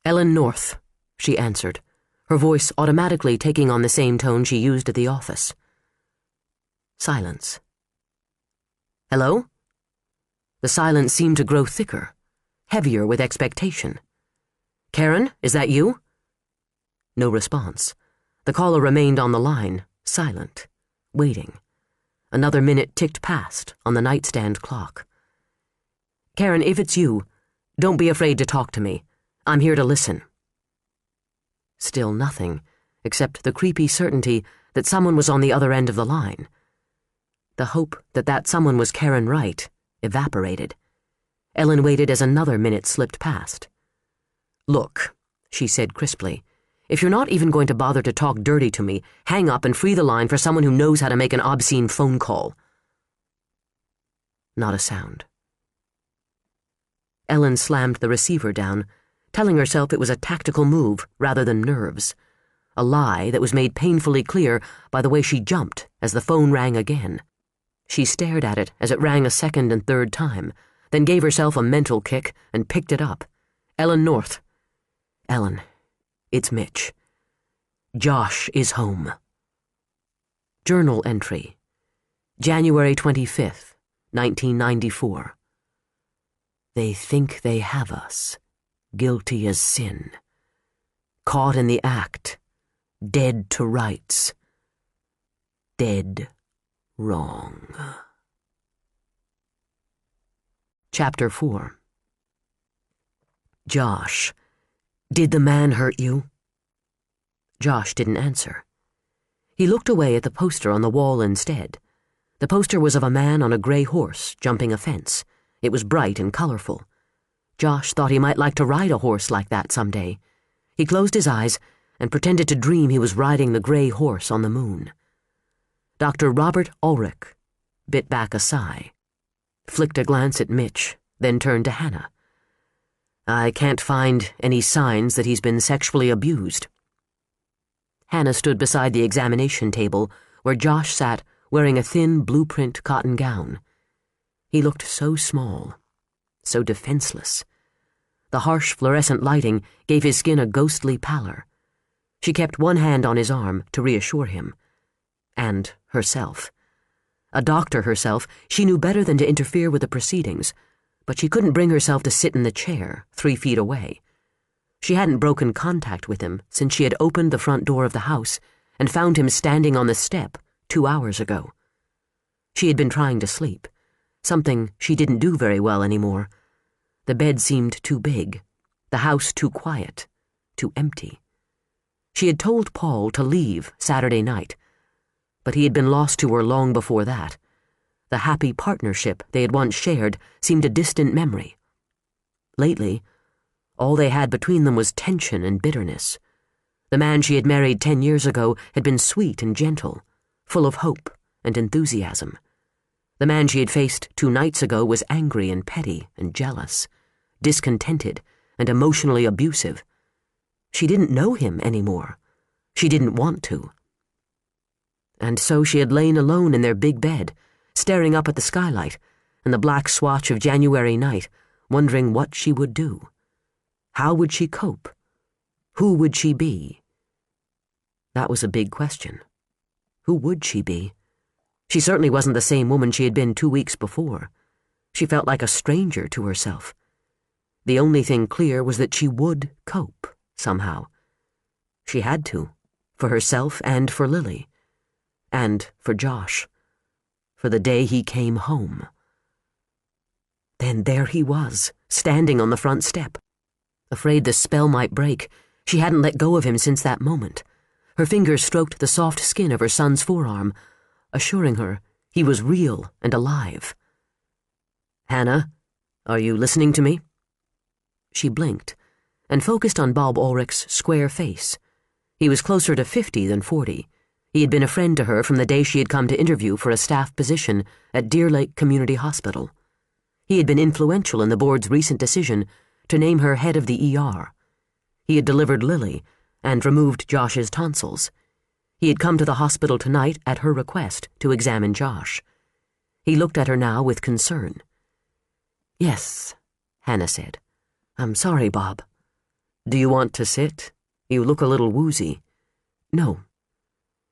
"Ellen North," she answered, her voice automatically taking on the same tone she used at the office. Silence. "Hello?" The silence seemed to grow thicker, heavier with expectation. "Karen, is that you?" No response. The caller remained on the line, silent, waiting. Another minute ticked past on the nightstand clock. "Karen, if it's you, don't be afraid to talk to me. I'm here to listen." Still nothing, except the creepy certainty that someone was on the other end of the line. The hope that that someone was Karen Wright evaporated. Ellen waited as another minute slipped past. "Look," she said crisply, "if you're not even going to bother to talk dirty to me, hang up and free the line for someone who knows how to make an obscene phone call." Not a sound. Ellen slammed the receiver down, telling herself it was a tactical move rather than nerves, a lie that was made painfully clear by the way she jumped as the phone rang again. She stared at it as it rang a second and third time, then gave herself a mental kick and picked it up. "Ellen North." "Ellen, it's Mitch. Josh is home." Journal entry. January 25th, 1994. "They think they have us, guilty as sin. Caught in the act, dead to rights. Dead wrong." Chapter 4. "Josh, did the man hurt you?" Josh didn't answer. He looked away at the poster on the wall instead. The poster was of a man on a gray horse jumping a fence. It was bright and colorful. Josh thought he might like to ride a horse like that someday. He closed his eyes and pretended to dream he was riding the gray horse on the moon. Dr. Robert Ulrich bit back a sigh, flicked a glance at Mitch, then turned to Hannah. "I can't find any signs that he's been sexually abused." Hannah stood beside the examination table where Josh sat wearing a thin blueprint cotton gown. He looked so small, so defenseless. The harsh fluorescent lighting gave his skin a ghostly pallor. She kept one hand on his arm to reassure him. And herself. A doctor herself, she knew better than to interfere with the proceedings, but she couldn't bring herself to sit in the chair 3 feet away. She hadn't broken contact with him since she had opened the front door of the house and found him standing on the step 2 hours ago. She had been trying to sleep, something she didn't do very well anymore. The bed seemed too big, the house too quiet, too empty. She had told Paul to leave Saturday night, but he had been lost to her long before that. The happy partnership they had once shared seemed a distant memory. Lately, all they had between them was tension and bitterness. The man she had married 10 years ago had been sweet and gentle, full of hope and enthusiasm. The man she had faced 2 nights ago was angry and petty and jealous, discontented and emotionally abusive. She didn't know him anymore. She didn't want to. And so she had lain alone in their big bed, staring up at the skylight and the black swatch of January night, wondering what she would do. How would she cope? Who would she be? That was a big question. Who would she be? She certainly wasn't the same woman she had been 2 weeks before. She felt like a stranger to herself. The only thing clear was that she would cope, somehow. She had to, for herself and for Lily. And for Josh. For the day he came home. Then there he was, standing on the front step. Afraid the spell might break, she hadn't let go of him since that moment. Her fingers stroked the soft skin of her son's forearm, assuring her he was real and alive. "Hannah, are you listening to me?" She blinked, and focused on Bob Ulrich's square face. He was closer to 50 than 40. He had been a friend to her from the day she had come to interview for a staff position at Deer Lake Community Hospital. He had been influential in the board's recent decision to name her head of the ER. He had delivered Lily and removed Josh's tonsils. He had come to the hospital tonight at her request to examine Josh. He looked at her now with concern. "Yes," Hannah said. "I'm sorry, Bob." "Do you want to sit? You look a little woozy." "No."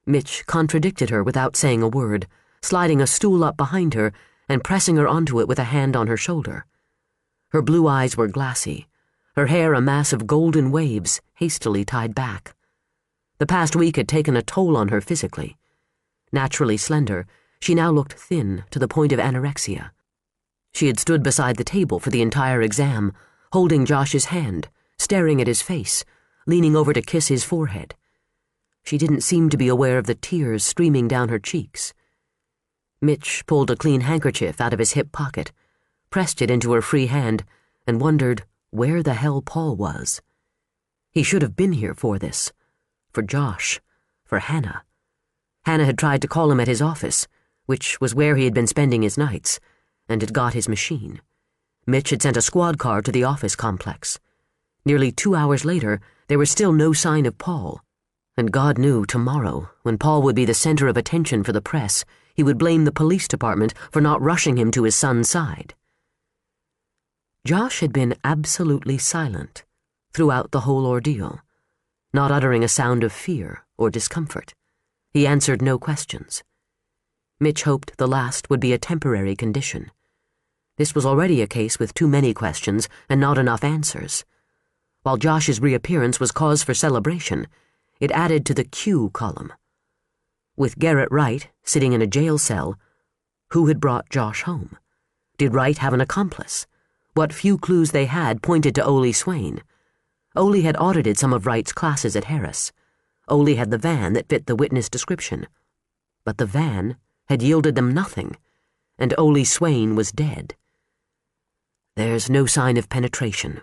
Mitch contradicted her without saying a word, sliding a stool up behind her and pressing her onto it with a hand on her shoulder. Her blue eyes were glassy, her hair a mass of golden waves hastily tied back. The past week had taken a toll on her physically. Naturally slender, she now looked thin to the point of anorexia. She had stood beside the table for the entire exam, holding Josh's hand, staring at his face, leaning over to kiss his forehead. She didn't seem to be aware of the tears streaming down her cheeks. Mitch pulled a clean handkerchief out of his hip pocket, pressed it into her free hand, and wondered where the hell Paul was. He should have been here for this. For Josh. For Hannah. Hannah had tried to call him at his office, which was where he had been spending his nights, and had got his machine. Mitch had sent a squad car to the office complex. Nearly 2 hours later, there was still no sign of Paul. And God knew tomorrow, when Paul would be the center of attention for the press, he would blame the police department for not rushing him to his son's side. Josh had been absolutely silent throughout the whole ordeal, not uttering a sound of fear or discomfort. He answered no questions. Mitch hoped the last would be a temporary condition. This was already a case with too many questions and not enough answers. While Josh's reappearance was cause for celebration, it added to the Q column. With Garrett Wright sitting in a jail cell, who had brought Josh home? Did Wright have an accomplice? What few clues they had pointed to Ole Swain. Ole had audited some of Wright's classes at Harris. Ole had the van that fit the witness description. But the van had yielded them nothing, and Ole Swain was dead. "There's no sign of penetration,"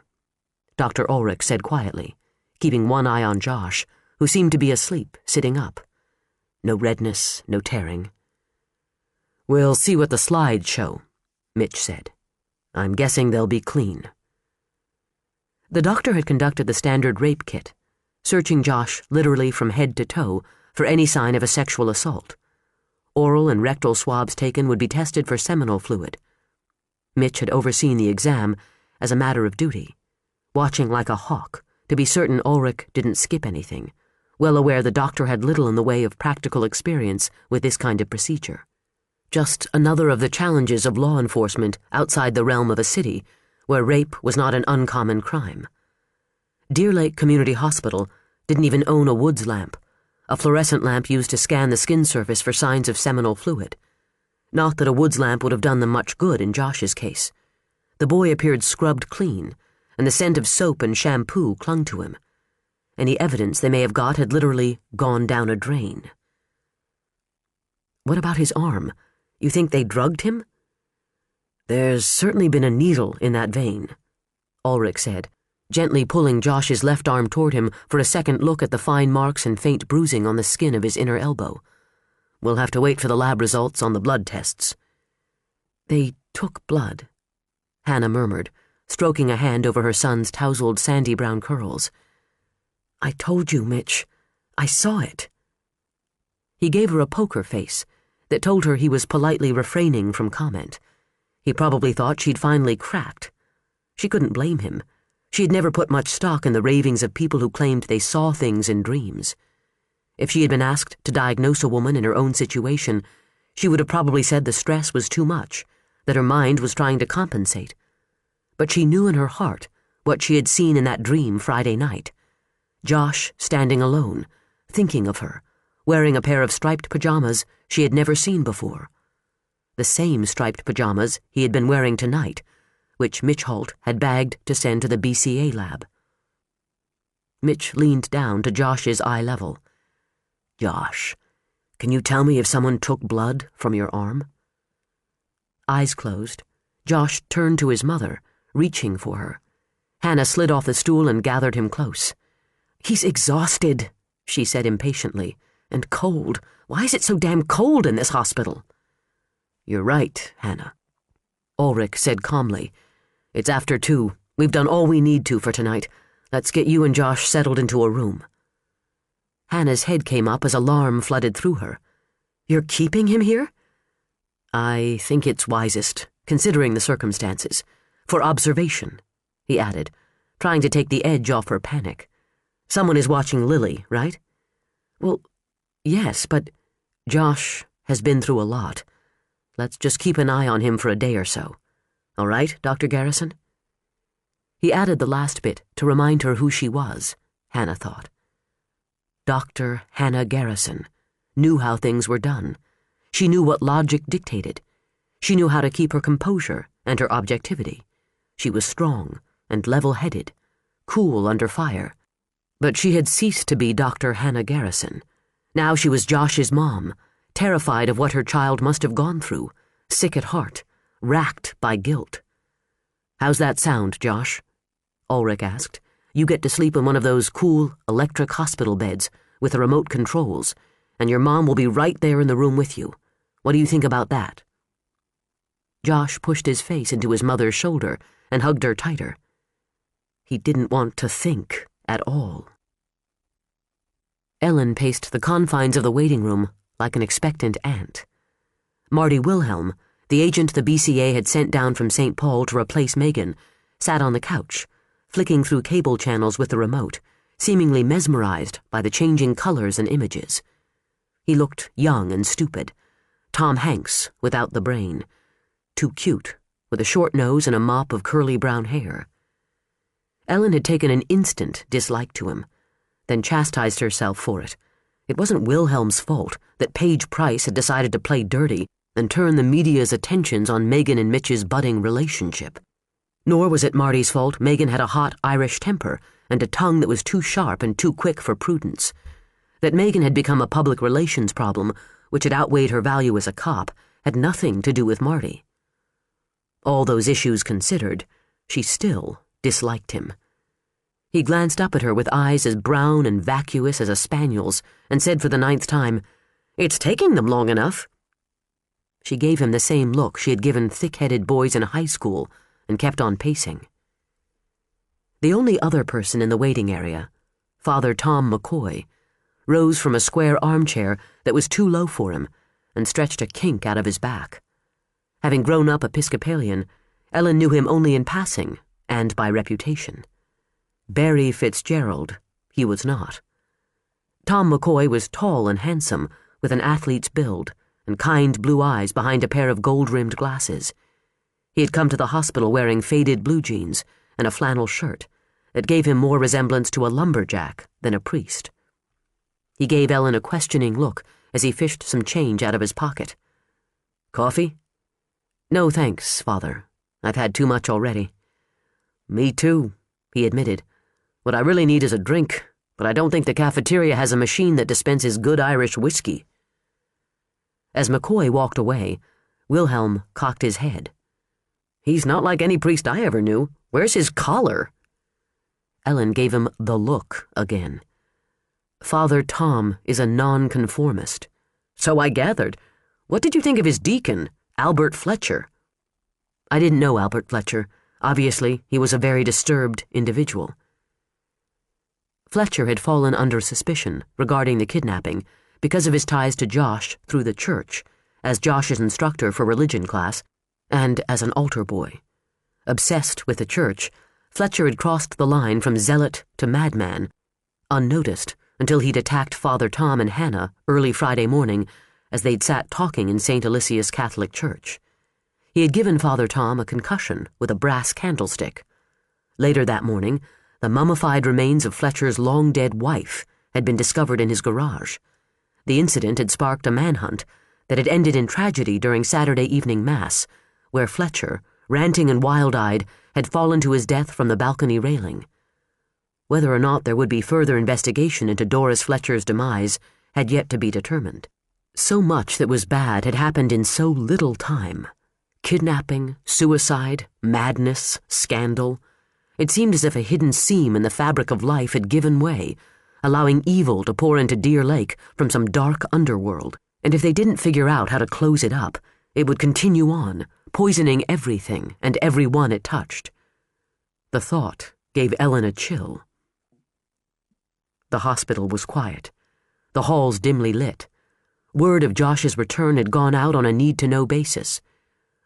Dr. Ulrich said quietly, keeping one eye on Josh, who seemed to be asleep, sitting up. No redness, no tearing. "We'll see what the slides show," Mitch said. "I'm guessing they'll be clean." The doctor had conducted the standard rape kit, searching Josh literally from head to toe for any sign of a sexual assault. Oral and rectal swabs taken would be tested for seminal fluid. Mitch had overseen the exam as a matter of duty, watching like a hawk to be certain Ulrich didn't skip anything, well aware the doctor had little in the way of practical experience with this kind of procedure. Just another of the challenges of law enforcement outside the realm of a city where rape was not an uncommon crime. Deer Lake Community Hospital didn't even own a Woods lamp, a fluorescent lamp used to scan the skin surface for signs of seminal fluid. Not that a Woods lamp would have done them much good in Josh's case. The boy appeared scrubbed clean, and the scent of soap and shampoo clung to him. Any evidence they may have got had literally gone down a drain. What about his arm? You think they drugged him? There's certainly been a needle in that vein, Ulrich said, gently pulling Josh's left arm toward him for a second look at the fine marks and faint bruising on the skin of his inner elbow. We'll have to wait for the lab results on the blood tests. They took blood, Hannah murmured, stroking a hand over her son's tousled sandy brown curls. I told you, Mitch. I saw it. He gave her a poker face that told her he was politely refraining from comment. He probably thought she'd finally cracked. She couldn't blame him. She had never put much stock in the ravings of people who claimed they saw things in dreams. If she had been asked to diagnose a woman in her own situation, she would have probably said the stress was too much, that her mind was trying to compensate. But she knew in her heart what she had seen in that dream Friday night. Josh standing alone, thinking of her, wearing a pair of striped pajamas she had never seen before. The same striped pajamas he had been wearing tonight, which Mitch Holt had bagged to send to the BCA lab. Mitch leaned down to Josh's eye level. Josh, can you tell me if someone took blood from your arm? Eyes closed, Josh turned to his mother, reaching for her. Hannah slid off the stool and gathered him close. He's exhausted, she said impatiently, and cold. Why is it so damn cold in this hospital? You're right, Hannah, Ulrich said calmly. It's after 2. We've done all we need to for tonight. Let's get you and Josh settled into a room. Hannah's head came up as alarm flooded through her. You're keeping him here? I think it's wisest, considering the circumstances. For observation, he added, trying to take the edge off her panic. Someone is watching Lily, right? Well, yes, but Josh has been through a lot. Let's just keep an eye on him for a day or so. All right, Dr. Garrison? He added the last bit to remind her who she was, Hannah thought. Dr. Hannah Garrison knew how things were done. She knew what logic dictated. She knew how to keep her composure and her objectivity. She was strong and level-headed, cool under fire. But she had ceased to be Dr. Hannah Garrison. Now she was Josh's mom, terrified of what her child must have gone through, sick at heart, racked by guilt. How's that sound, Josh? Ulrich asked. You get to sleep in one of those cool electric hospital beds with the remote controls, and your mom will be right there in the room with you. What do you think about that? Josh pushed his face into his mother's shoulder and hugged her tighter. He didn't want to think at all. Ellen paced the confines of the waiting room like an expectant ant. Marty Wilhelm, the agent the BCA had sent down from St. Paul to replace Megan, sat on the couch, flicking through cable channels with the remote, seemingly mesmerized by the changing colors and images. He looked young and stupid, Tom Hanks without the brain, too cute, with a short nose and a mop of curly brown hair. Ellen had taken an instant dislike to him, then chastised herself for it. It wasn't Wilhelm's fault that Paige Price had decided to play dirty and turn the media's attentions on Megan and Mitch's budding relationship. Nor was it Marty's fault Megan had a hot Irish temper and a tongue that was too sharp and too quick for prudence. That Megan had become a public relations problem, which had outweighed her value as a cop, had nothing to do with Marty. All those issues considered, she still disliked him. He glanced up at her with eyes as brown and vacuous as a spaniel's and said for the 9th time, "It's taking them long enough." She gave him the same look she had given thick-headed boys in high school and kept on pacing. The only other person in the waiting area, Father Tom McCoy, rose from a square armchair that was too low for him and stretched a kink out of his back. Having grown up Episcopalian, Ellen knew him only in passing and by reputation. Barry Fitzgerald, he was not. Tom McCoy was tall and handsome, with an athlete's build and kind blue eyes behind a pair of gold-rimmed glasses. He had come to the hospital wearing faded blue jeans and a flannel shirt that gave him more resemblance to a lumberjack than a priest. He gave Ellen a questioning look as he fished some change out of his pocket. "Coffee?" "No, thanks, Father. I've had too much already." "Me too," he admitted. "What I really need is a drink, but I don't think the cafeteria has a machine that dispenses good Irish whiskey." As McCoy walked away, Wilhelm cocked his head. "He's not like any priest I ever knew. Where's his collar?" Ellen gave him the look again. "Father Tom is a nonconformist." "So I gathered. What did you think of his deacon, Albert Fletcher?" "I didn't know Albert Fletcher. Obviously, he was a very disturbed individual." Fletcher had fallen under suspicion regarding the kidnapping because of his ties to Josh through the church, as Josh's instructor for religion class, and as an altar boy. Obsessed with the church, Fletcher had crossed the line from zealot to madman, unnoticed until he'd attacked Father Tom and Hannah early Friday morning as they'd sat talking in St. Alicia's Catholic Church. He had given Father Tom a concussion with a brass candlestick. Later that morning, the mummified remains of Fletcher's long-dead wife had been discovered in his garage. The incident had sparked a manhunt that had ended in tragedy during Saturday evening Mass, where Fletcher, ranting and wild-eyed, had fallen to his death from the balcony railing. Whether or not there would be further investigation into Doris Fletcher's demise had yet to be determined. So much that was bad had happened in so little time. Kidnapping, suicide, madness, scandal. It seemed as if a hidden seam in the fabric of life had given way, allowing evil to pour into Deer Lake from some dark underworld. And if they didn't figure out how to close it up, it would continue on, poisoning everything and everyone it touched. The thought gave Ellen a chill. The hospital was quiet. The halls dimly lit. Word of Josh's return had gone out on a need-to-know basis.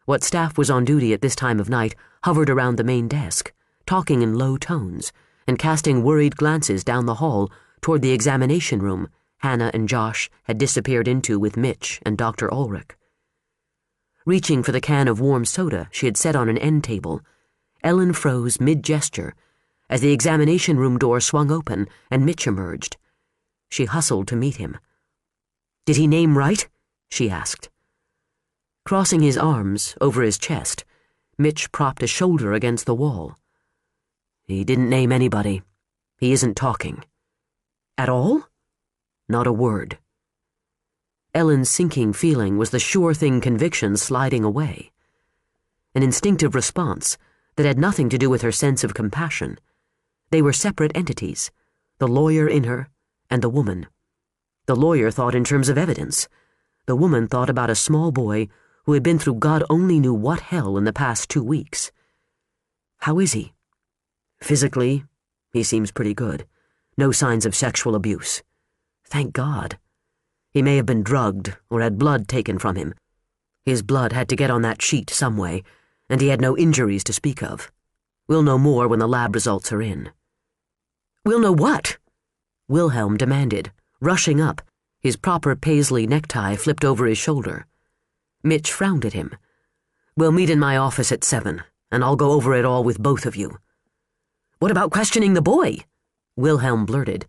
What staff was on duty at this time of night hovered around the main desk, talking in low tones and casting worried glances down the hall toward the examination room Hannah and Josh had disappeared into with Mitch and Dr. Ulrich. Reaching for the can of warm soda she had set on an end table, Ellen froze mid-gesture as the examination room door swung open and Mitch emerged. She hustled to meet him. "Did he name right?" she asked. Crossing his arms over his chest, Mitch propped a shoulder against the wall. "He didn't name anybody. He isn't talking." "At all?" "Not a word." Ellen's sinking feeling was the sure-thing conviction sliding away. An instinctive response that had nothing to do with her sense of compassion. They were separate entities, the lawyer in her and the woman. The lawyer thought in terms of evidence. The woman thought about a small boy who had been through God only knew what hell in the past 2 weeks. "How is he?" "Physically, he seems pretty good. No signs of sexual abuse." "Thank God." "He may have been drugged or had blood taken from him. His blood had to get on that sheet some way, and he had no injuries to speak of. We'll know more when the lab results are in." "We'll know what?" Wilhelm demanded, rushing up, his proper paisley necktie flipped over his shoulder. Mitch frowned at him. "We'll meet in my office at 7, and I'll go over it all with both of you." "What about questioning the boy?" Wilhelm blurted,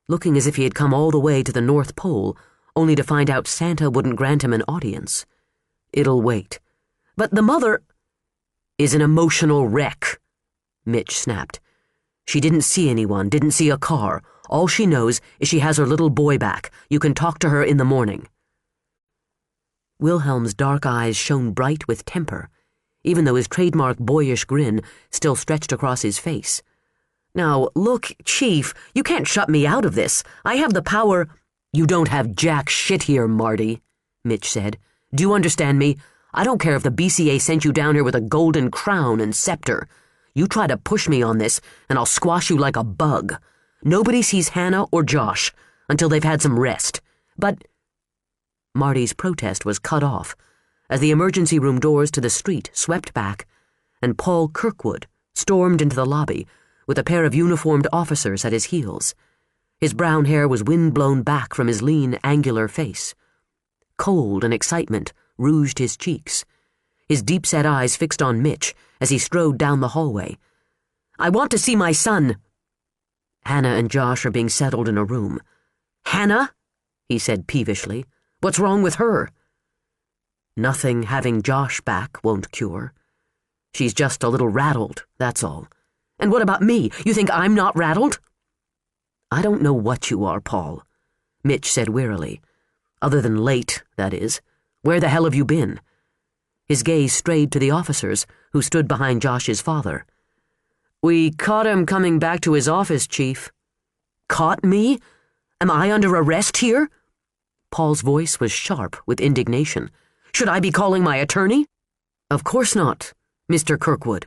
looking as if he had come all the way to the North Pole, only to find out Santa wouldn't grant him an audience. "It'll wait." "But the mother—" "Is an emotional wreck," Mitch snapped. "She didn't see anyone, didn't see a car. All she knows is she has her little boy back. You can talk to her in the morning." Wilhelm's dark eyes shone bright with temper, even though his trademark boyish grin still stretched across his face. "Now, look, Chief, you can't shut me out of this. I have the power—" "You don't have jack shit here, Marty," Mitch said. "Do you understand me? I don't care if the BCA sent you down here with a golden crown and scepter. You try to push me on this, and I'll squash you like a bug. Nobody sees Hannah or Josh until they've had some rest. But—" Marty's protest was cut off as the emergency room doors to the street swept back and Paul Kirkwood stormed into the lobby with a pair of uniformed officers at his heels. His brown hair was wind-blown back from his lean, angular face. Cold and excitement rouged his cheeks. His deep-set eyes fixed on Mitch as he strode down the hallway. "I want to see my son." "Hannah and Josh are being settled in a room." "Hannah?" he said peevishly. "What's wrong with her?" "Nothing having Josh back won't cure. She's just a little rattled, that's all." "And what about me? You think I'm not rattled?" "I don't know what you are, Paul," Mitch said wearily. "Other than late, that is. Where the hell have you been?" His gaze strayed to the officers who stood behind Josh's father. "We caught him coming back to his office, Chief." "Caught me? Am I under arrest here?" Paul's voice was sharp with indignation. "Should I be calling my attorney?" "Of course not, Mr. Kirkwood."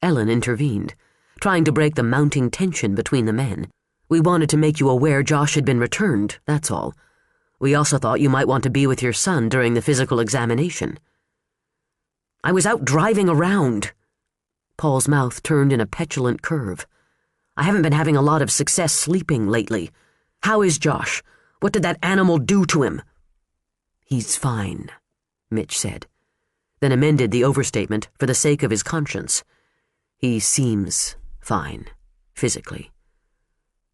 Ellen intervened, trying to break the mounting tension between the men. "We wanted to make you aware Josh had been returned, that's all. We also thought you might want to be with your son during the physical examination." "I was out driving around." Paul's mouth turned in a petulant curve. "I haven't been having a lot of success sleeping lately. How is Josh? What did that animal do to him?" "He's fine," Mitch said, then amended the overstatement for the sake of his conscience. "He seems fine, physically.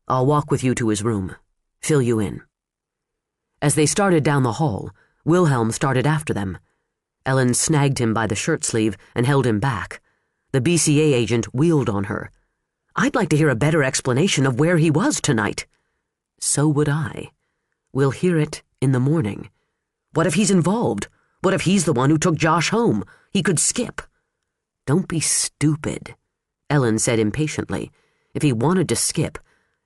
I'll walk with you to his room, fill you in." As they started down the hall, Wilhelm started after them. Ellen snagged him by the shirt sleeve and held him back. The BCA agent wheeled on her. "I'd like to hear a better explanation of where he was tonight." "So would I. We'll hear it in the morning. What if he's involved? What if he's the one who took Josh home? He could skip." "Don't be stupid," Ellen said impatiently. "If he wanted to skip,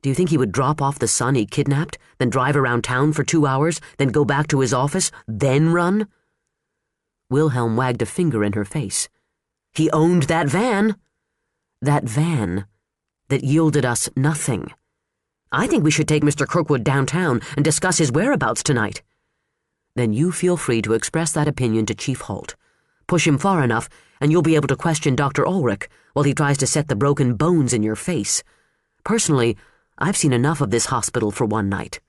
do you think he would drop off the son he kidnapped, then drive around town for 2 hours, then go back to his office, then run?" Wilhelm wagged a finger in her face. "He owned that van." "That van that yielded us nothing. I think we should take Mr. Kirkwood downtown and discuss his whereabouts tonight." "Then you feel free to express that opinion to Chief Holt. Push him far enough, and you'll be able to question Dr. Ulrich while he tries to set the broken bones in your face. Personally, I've seen enough of this hospital for one night."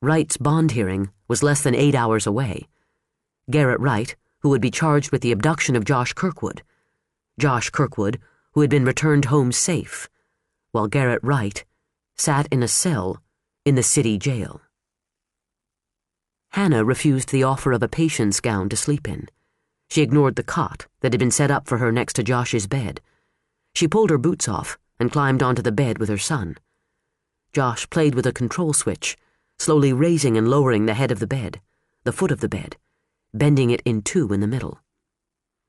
Wright's bond hearing was less than 8 hours away. Garrett Wright, who would be charged with the abduction of Josh Kirkwood. Josh Kirkwood, who had been returned home safe, while Garrett Wright sat in a cell in the city jail. Hannah refused the offer of a patient's gown to sleep in. She ignored the cot that had been set up for her next to Josh's bed. She pulled her boots off and climbed onto the bed with her son. Josh played with a control switch, slowly raising and lowering the head of the bed, the foot of the bed, bending it in two in the middle.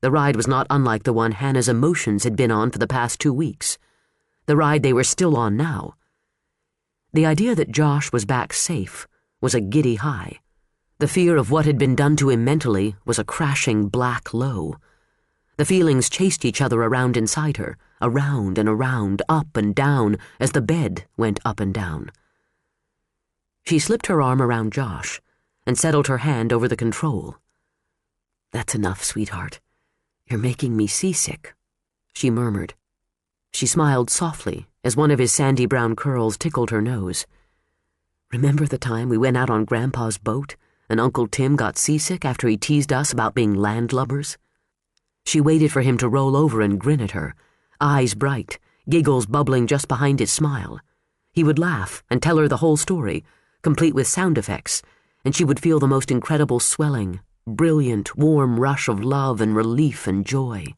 The ride was not unlike the one Hannah's emotions had been on for the past 2 weeks, the ride they were still on now. The idea that Josh was back safe was a giddy high. The fear of what had been done to him mentally was a crashing black low. The feelings chased each other around inside her, around and around, up and down, as the bed went up and down. She slipped her arm around Josh and settled her hand over the control. "That's enough, sweetheart. You're making me seasick," she murmured. She smiled softly as one of his sandy brown curls tickled her nose. "Remember the time we went out on Grandpa's boat and Uncle Tim got seasick after he teased us about being landlubbers?" She waited for him to roll over and grin at her, eyes bright, giggles bubbling just behind his smile. He would laugh and tell her the whole story, complete with sound effects, and she would feel the most incredible swelling, brilliant, warm rush of love and relief and joy.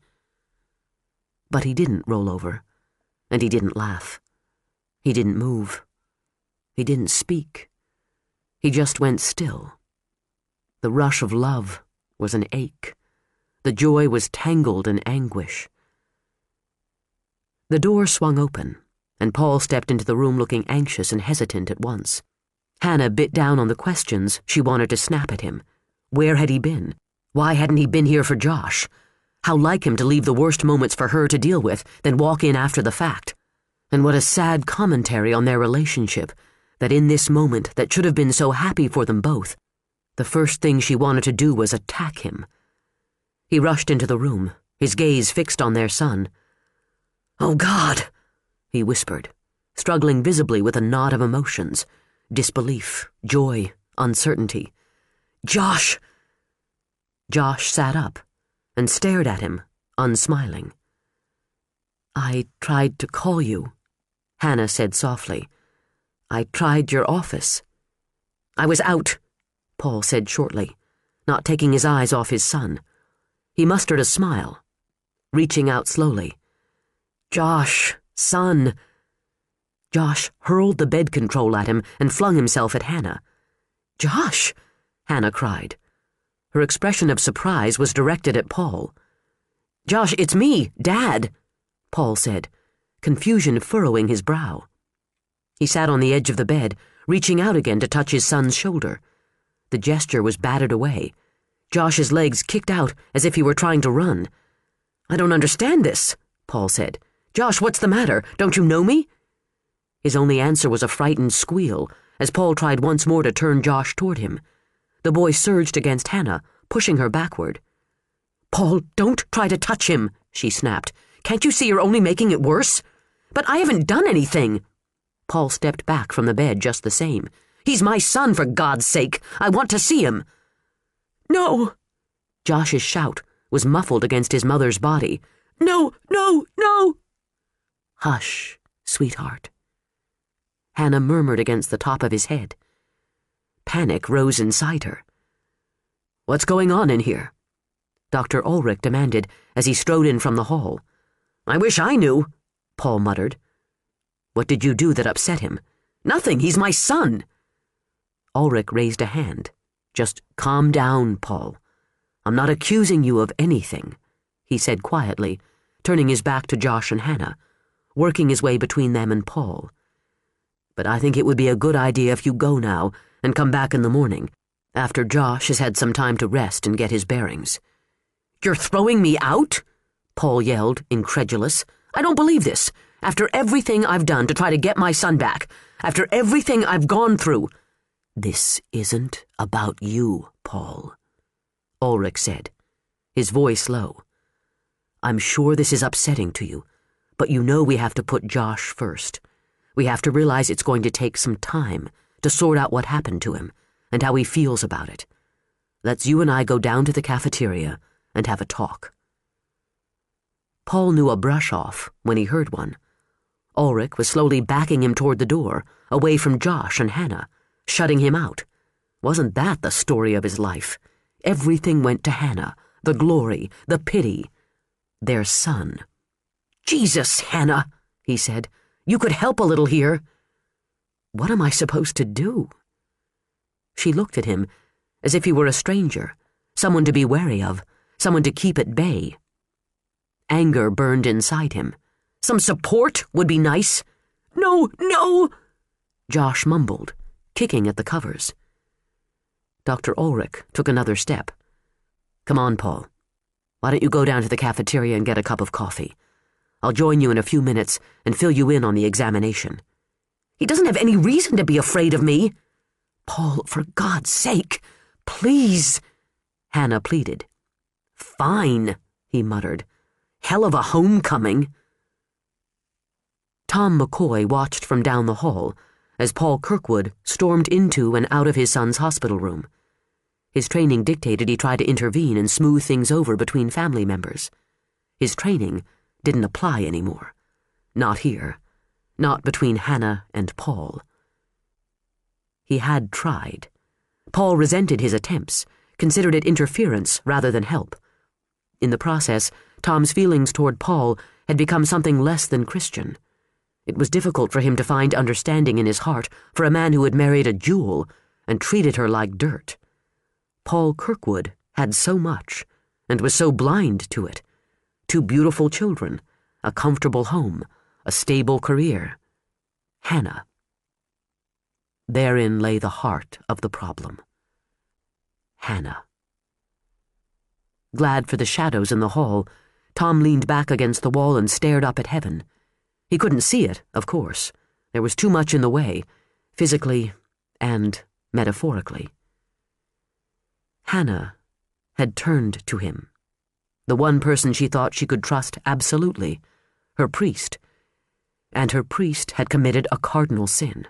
But he didn't roll over, and he didn't laugh. He didn't move. He didn't speak. He just went still. The rush of love was an ache. The joy was tangled in anguish. The door swung open, and Paul stepped into the room looking anxious and hesitant at once. Hannah bit down on the questions she wanted to snap at him. Where had he been? Why hadn't he been here for Josh? How like him to leave the worst moments for her to deal with, then walk in after the fact. And what a sad commentary on their relationship, that in this moment that should have been so happy for them both, the first thing she wanted to do was attack him. He rushed into the room, his gaze fixed on their son. "Oh, God," he whispered, struggling visibly with a knot of emotions, disbelief, joy, uncertainty. "Josh!" Josh sat up and stared at him, unsmiling. "I tried to call you," Hannah said softly. "I tried your office." "I was out," Paul said shortly, not taking his eyes off his son. He mustered a smile, reaching out slowly. "Josh, son." Josh hurled the bed control at him and flung himself at Hannah. "Josh, Hannah cried. Her expression of surprise was directed at Paul. "Josh, it's me, Dad," Paul said, confusion furrowing his brow. He sat on the edge of the bed, reaching out again to touch his son's shoulder. The gesture was battered away. Josh's legs kicked out as if he were trying to run. "I don't understand this," Paul said. "Josh, what's the matter? Don't you know me?" His only answer was a frightened squeal as Paul tried once more to turn Josh toward him. The boy surged against Hannah, pushing her backward. "Paul, don't try to touch him," she snapped. "Can't you see you're only making it worse?" "But I haven't done anything." Paul stepped back from the bed just the same. "He's my son, for God's sake. I want to see him." "No!" Josh's shout was muffled against his mother's body. "No, no, no!" "Hush, sweetheart," Hannah murmured against the top of his head. Panic rose inside her. "What's going on in here?" Dr. Ulrich demanded as he strode in from the hall. "I wish I knew," Paul muttered. "What did you do that upset him?" "Nothing, he's my son." Ulrich raised a hand. "Just calm down, Paul. I'm not accusing you of anything," he said quietly, turning his back to Josh and Hannah, working his way between them and Paul. "But I think it would be a good idea if you go now and come back in the morning, after Josh has had some time to rest and get his bearings." "You're throwing me out?" Paul yelled, incredulous. "I don't believe this. After everything I've done to try to get my son back, after everything I've gone through—" "This isn't about you, Paul," Ulrich said, his voice low. "I'm sure this is upsetting to you, but you know we have to put Josh first. We have to realize it's going to take some time to sort out what happened to him and how he feels about it. Let's you and I go down to the cafeteria and have a talk." Paul knew a brush-off when he heard one. Ulrich was slowly backing him toward the door, away from Josh and Hannah, shutting him out. Wasn't that the story of his life? Everything went to Hannah, the glory, the pity. Their son. "Jesus, Hannah," he said. "You could help a little here." "What am I supposed to do?" She looked at him as if he were a stranger, someone to be wary of, someone to keep at bay. Anger burned inside him. "Some support would be nice." "No, no," Josh mumbled, kicking at the covers. Dr. Ulrich took another step. "Come on, Paul. Why don't you go down to the cafeteria and get a cup of coffee? I'll join you in a few minutes and fill you in on the examination." "He doesn't have any reason to be afraid of me." "Paul, for God's sake, please," Hannah pleaded. "Fine," he muttered. "Hell of a homecoming." Tom McCoy watched from down the hall as Paul Kirkwood stormed into and out of his son's hospital room. His training dictated he try to intervene and smooth things over between family members. His training didn't apply anymore. Not here. Not between Hannah and Paul. He had tried. Paul resented his attempts, considered it interference rather than help. In the process, Tom's feelings toward Paul had become something less than Christian. It was difficult for him to find understanding in his heart for a man who had married a jewel and treated her like dirt. Paul Kirkwood had so much, and was so blind to it. 2 beautiful children, a comfortable home, a stable career. Hannah. Therein lay the heart of the problem. Hannah. Glad for the shadows in the hall, Tom leaned back against the wall and stared up at heaven. He couldn't see it, of course. There was too much in the way, physically and metaphorically. Hannah had turned to him, the one person she thought she could trust absolutely, her priest. And her priest had committed a cardinal sin.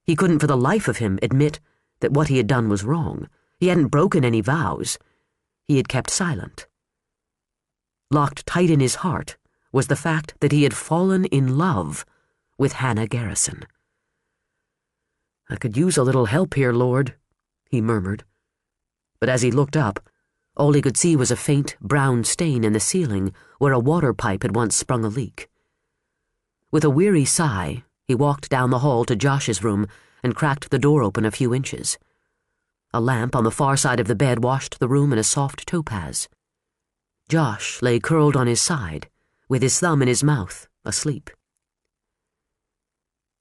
He couldn't for the life of him admit that what he had done was wrong. He hadn't broken any vows. He had kept silent. Locked tight in his heart was the fact that he had fallen in love with Hannah Garrison. "I could use a little help here, Lord," he murmured. But as he looked up, all he could see was a faint brown stain in the ceiling where a water pipe had once sprung a leak. With a weary sigh, he walked down the hall to Josh's room and cracked the door open a few inches. A lamp on the far side of the bed washed the room in a soft topaz. Josh lay curled on his side, with his thumb in his mouth, asleep.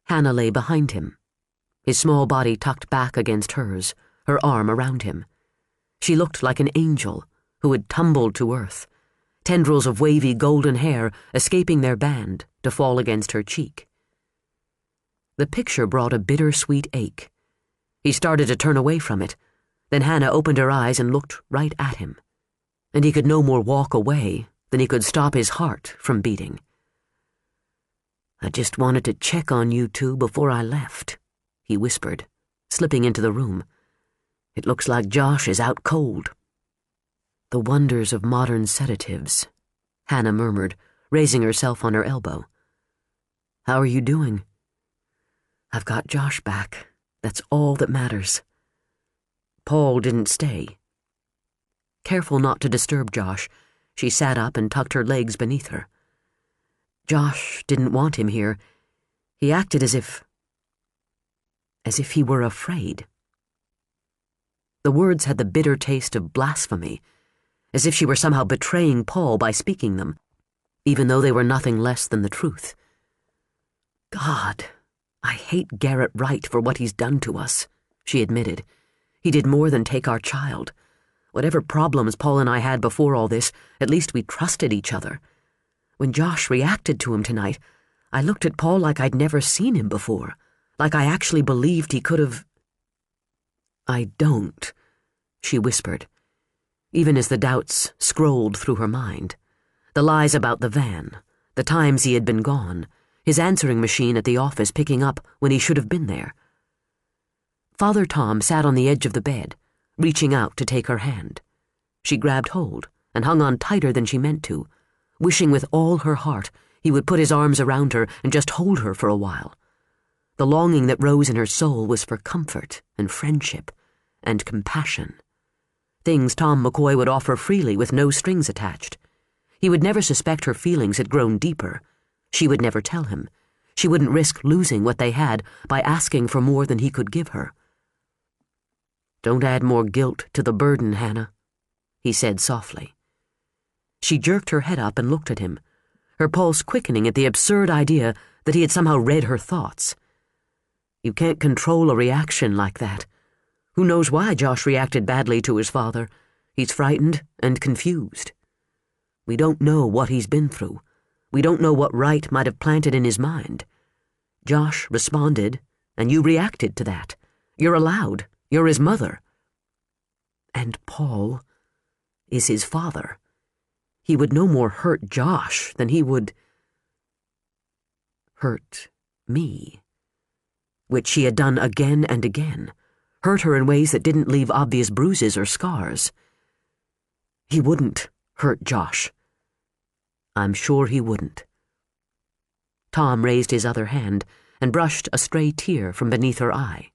Hannah lay behind him, his small body tucked back against hers, her arm around him. She looked like an angel who had tumbled to earth, tendrils of wavy golden hair escaping their band to fall against her cheek. The picture brought a bitter-sweet ache. He started to turn away from it, then Hannah opened her eyes and looked right at him, and he could no more walk away than he could stop his heart from beating. "I just wanted to check on you two before I left," he whispered, slipping into the room. "It looks like Josh is out cold." "The wonders of modern sedatives," Hannah murmured, raising herself on her elbow. "How are you doing?" "I've got Josh back. That's all that matters." Paul didn't stay. Careful not to disturb Josh, she sat up and tucked her legs beneath her. Josh didn't want him here. He acted as if he were afraid. The words had the bitter taste of blasphemy, as if she were somehow betraying Paul by speaking them, even though they were nothing less than the truth. "God, I hate Garrett Wright for what he's done to us," she admitted. "He did more than take our child. Whatever problems Paul and I had before all this, at least we trusted each other. When Josh reacted to him tonight, I looked at Paul like I'd never seen him before, like I actually believed he could have—" "I don't," she whispered, even as the doubts scrolled through her mind. The lies about the van, the times he had been gone, his answering machine at the office picking up when he should have been there. Father Tom sat on the edge of the bed, reaching out to take her hand. She grabbed hold and hung on tighter than she meant to, wishing with all her heart he would put his arms around her and just hold her for a while. The longing that rose in her soul was for comfort and friendship and compassion. Things Tom McCoy would offer freely with no strings attached. He would never suspect her feelings had grown deeper. She would never tell him. She wouldn't risk losing what they had by asking for more than he could give her. "Don't add more guilt to the burden, Hannah," he said softly. She jerked her head up and looked at him, her pulse quickening at the absurd idea that he had somehow read her thoughts. "You can't control a reaction like that. Who knows why Josh reacted badly to his father? He's frightened and confused. We don't know what he's been through. We don't know what Wright might have planted in his mind. Josh responded, and you reacted to that. You're allowed. You're his mother. And Paul is his father. He would no more hurt Josh than he would hurt me, which she had done again and again, hurt her in ways that didn't leave obvious bruises or scars. He wouldn't hurt Josh. I'm sure he wouldn't." Tom raised his other hand and brushed a stray tear from beneath her eye.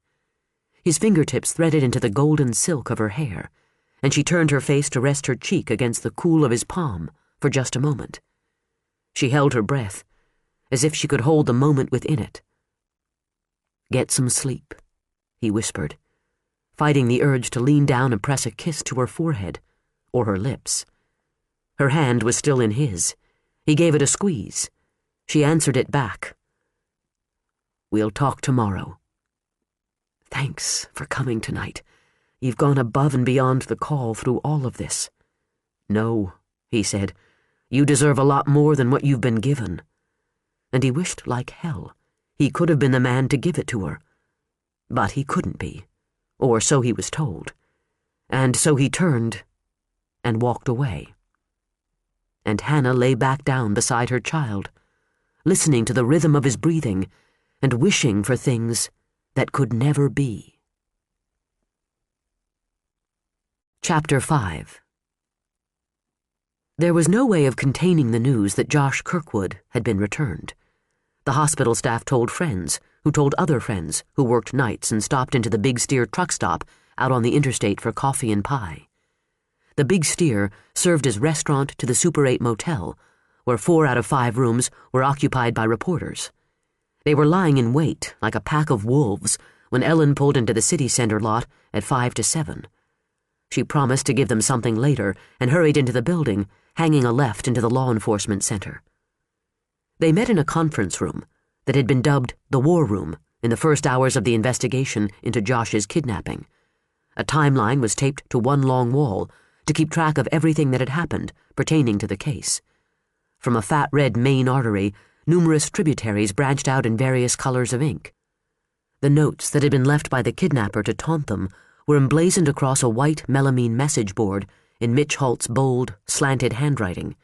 His fingertips threaded into the golden silk of her hair, and she turned her face to rest her cheek against the cool of his palm for just a moment. She held her breath, as if she could hold the moment within it. "Get some sleep," he whispered, fighting the urge to lean down and press a kiss to her forehead or her lips. Her hand was still in his. He gave it a squeeze. She answered it back. "We'll talk tomorrow." "Thanks for coming tonight. You've gone above and beyond the call through all of this." "No," he said. "You deserve a lot more than what you've been given." And he wished like hell he could have been the man to give it to her. But he couldn't be, or so he was told. And so he turned and walked away. And Hannah lay back down beside her child, listening to the rhythm of his breathing and wishing for things that could never be. Chapter 5. There was no way of containing the news that Josh Kirkwood had been returned. The hospital staff told friends, who told other friends who worked nights and stopped into the Big Steer truck stop out on the interstate for coffee and pie. The Big Steer served as restaurant to the Super 8 motel, where 4 out of 5 rooms were occupied by reporters. They were lying in wait like a pack of wolves when Ellen pulled into the city center lot at 5 to 7. She promised to give them something later and hurried into the building, hanging a left into the law enforcement center. They met in a conference room that had been dubbed the War Room in the first hours of the investigation into Josh's kidnapping. A timeline was taped to one long wall to keep track of everything that had happened pertaining to the case. From a fat red main artery, numerous tributaries branched out in various colors of ink. The notes that had been left by the kidnapper to taunt them were emblazoned across a white melamine message board in Mitch Halt's bold, slanted handwriting.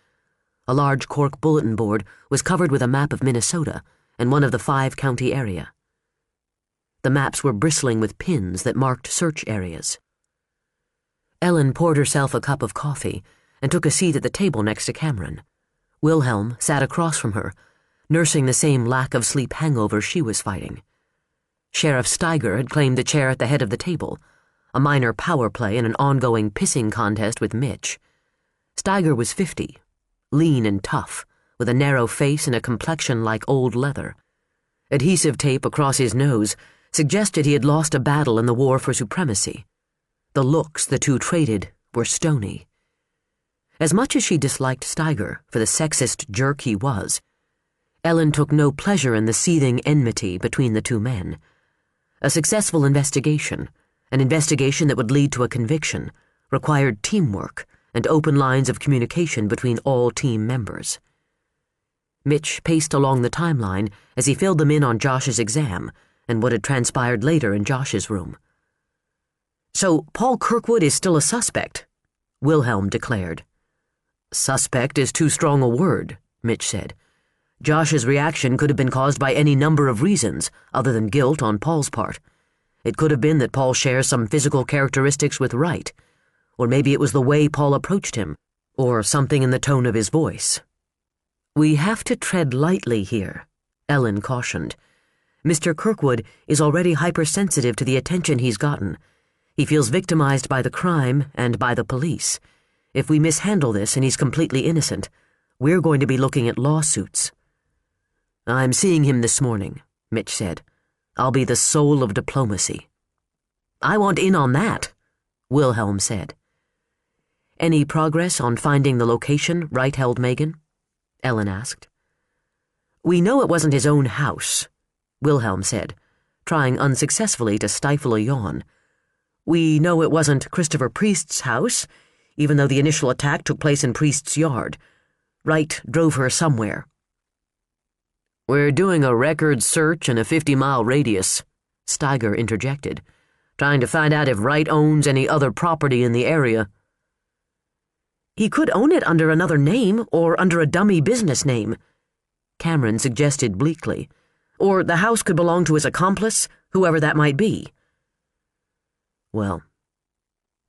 A large cork bulletin board was covered with a map of Minnesota and one of the 5-county area. The maps were bristling with pins that marked search areas. Ellen poured herself a cup of coffee and took a seat at the table next to Cameron. Wilhelm sat across from her, nursing the same lack of sleep hangover she was fighting. Sheriff Steiger had claimed the chair at the head of the table, a minor power play in an ongoing pissing contest with Mitch. Steiger was 50, lean and tough, with a narrow face and a complexion like old leather. Adhesive tape across his nose suggested he had lost a battle in the war for supremacy. The looks the two traded were stony. As much as she disliked Steiger for the sexist jerk he was, Ellen took no pleasure in the seething enmity between the two men. A successful investigation, an investigation that would lead to a conviction, required teamwork and open lines of communication between all team members. Mitch paced along the timeline as he filled them in on Josh's exam and what had transpired later in Josh's room. "So Paul Kirkwood is still a suspect," Wilhelm declared. "Suspect is too strong a word," Mitch said. "Josh's reaction could have been caused by any number of reasons other than guilt on Paul's part. It could have been that Paul shares some physical characteristics with Wright, or maybe it was the way Paul approached him, or something in the tone of his voice." "We have to tread lightly here," Ellen cautioned. "Mr. Kirkwood is already hypersensitive to the attention he's gotten. He feels victimized by the crime and by the police. If we mishandle this and he's completely innocent, we're going to be looking at lawsuits." "I'm seeing him this morning," Mitch said. "I'll be the soul of diplomacy." "I want in on that," Wilhelm said. "Any progress on finding the location Wright held Megan?" Ellen asked. "We know it wasn't his own house," Wilhelm said, trying unsuccessfully to stifle a yawn. "We know it wasn't Christopher Priest's house, even though the initial attack took place in Priest's yard. Wright drove her somewhere." "We're doing a record search in a 50-mile radius," Steiger interjected, "trying to find out if Wright owns any other property in the area." "He could own it under another name or under a dummy business name," Cameron suggested bleakly. "Or the house could belong to his accomplice, whoever that might be." "Well,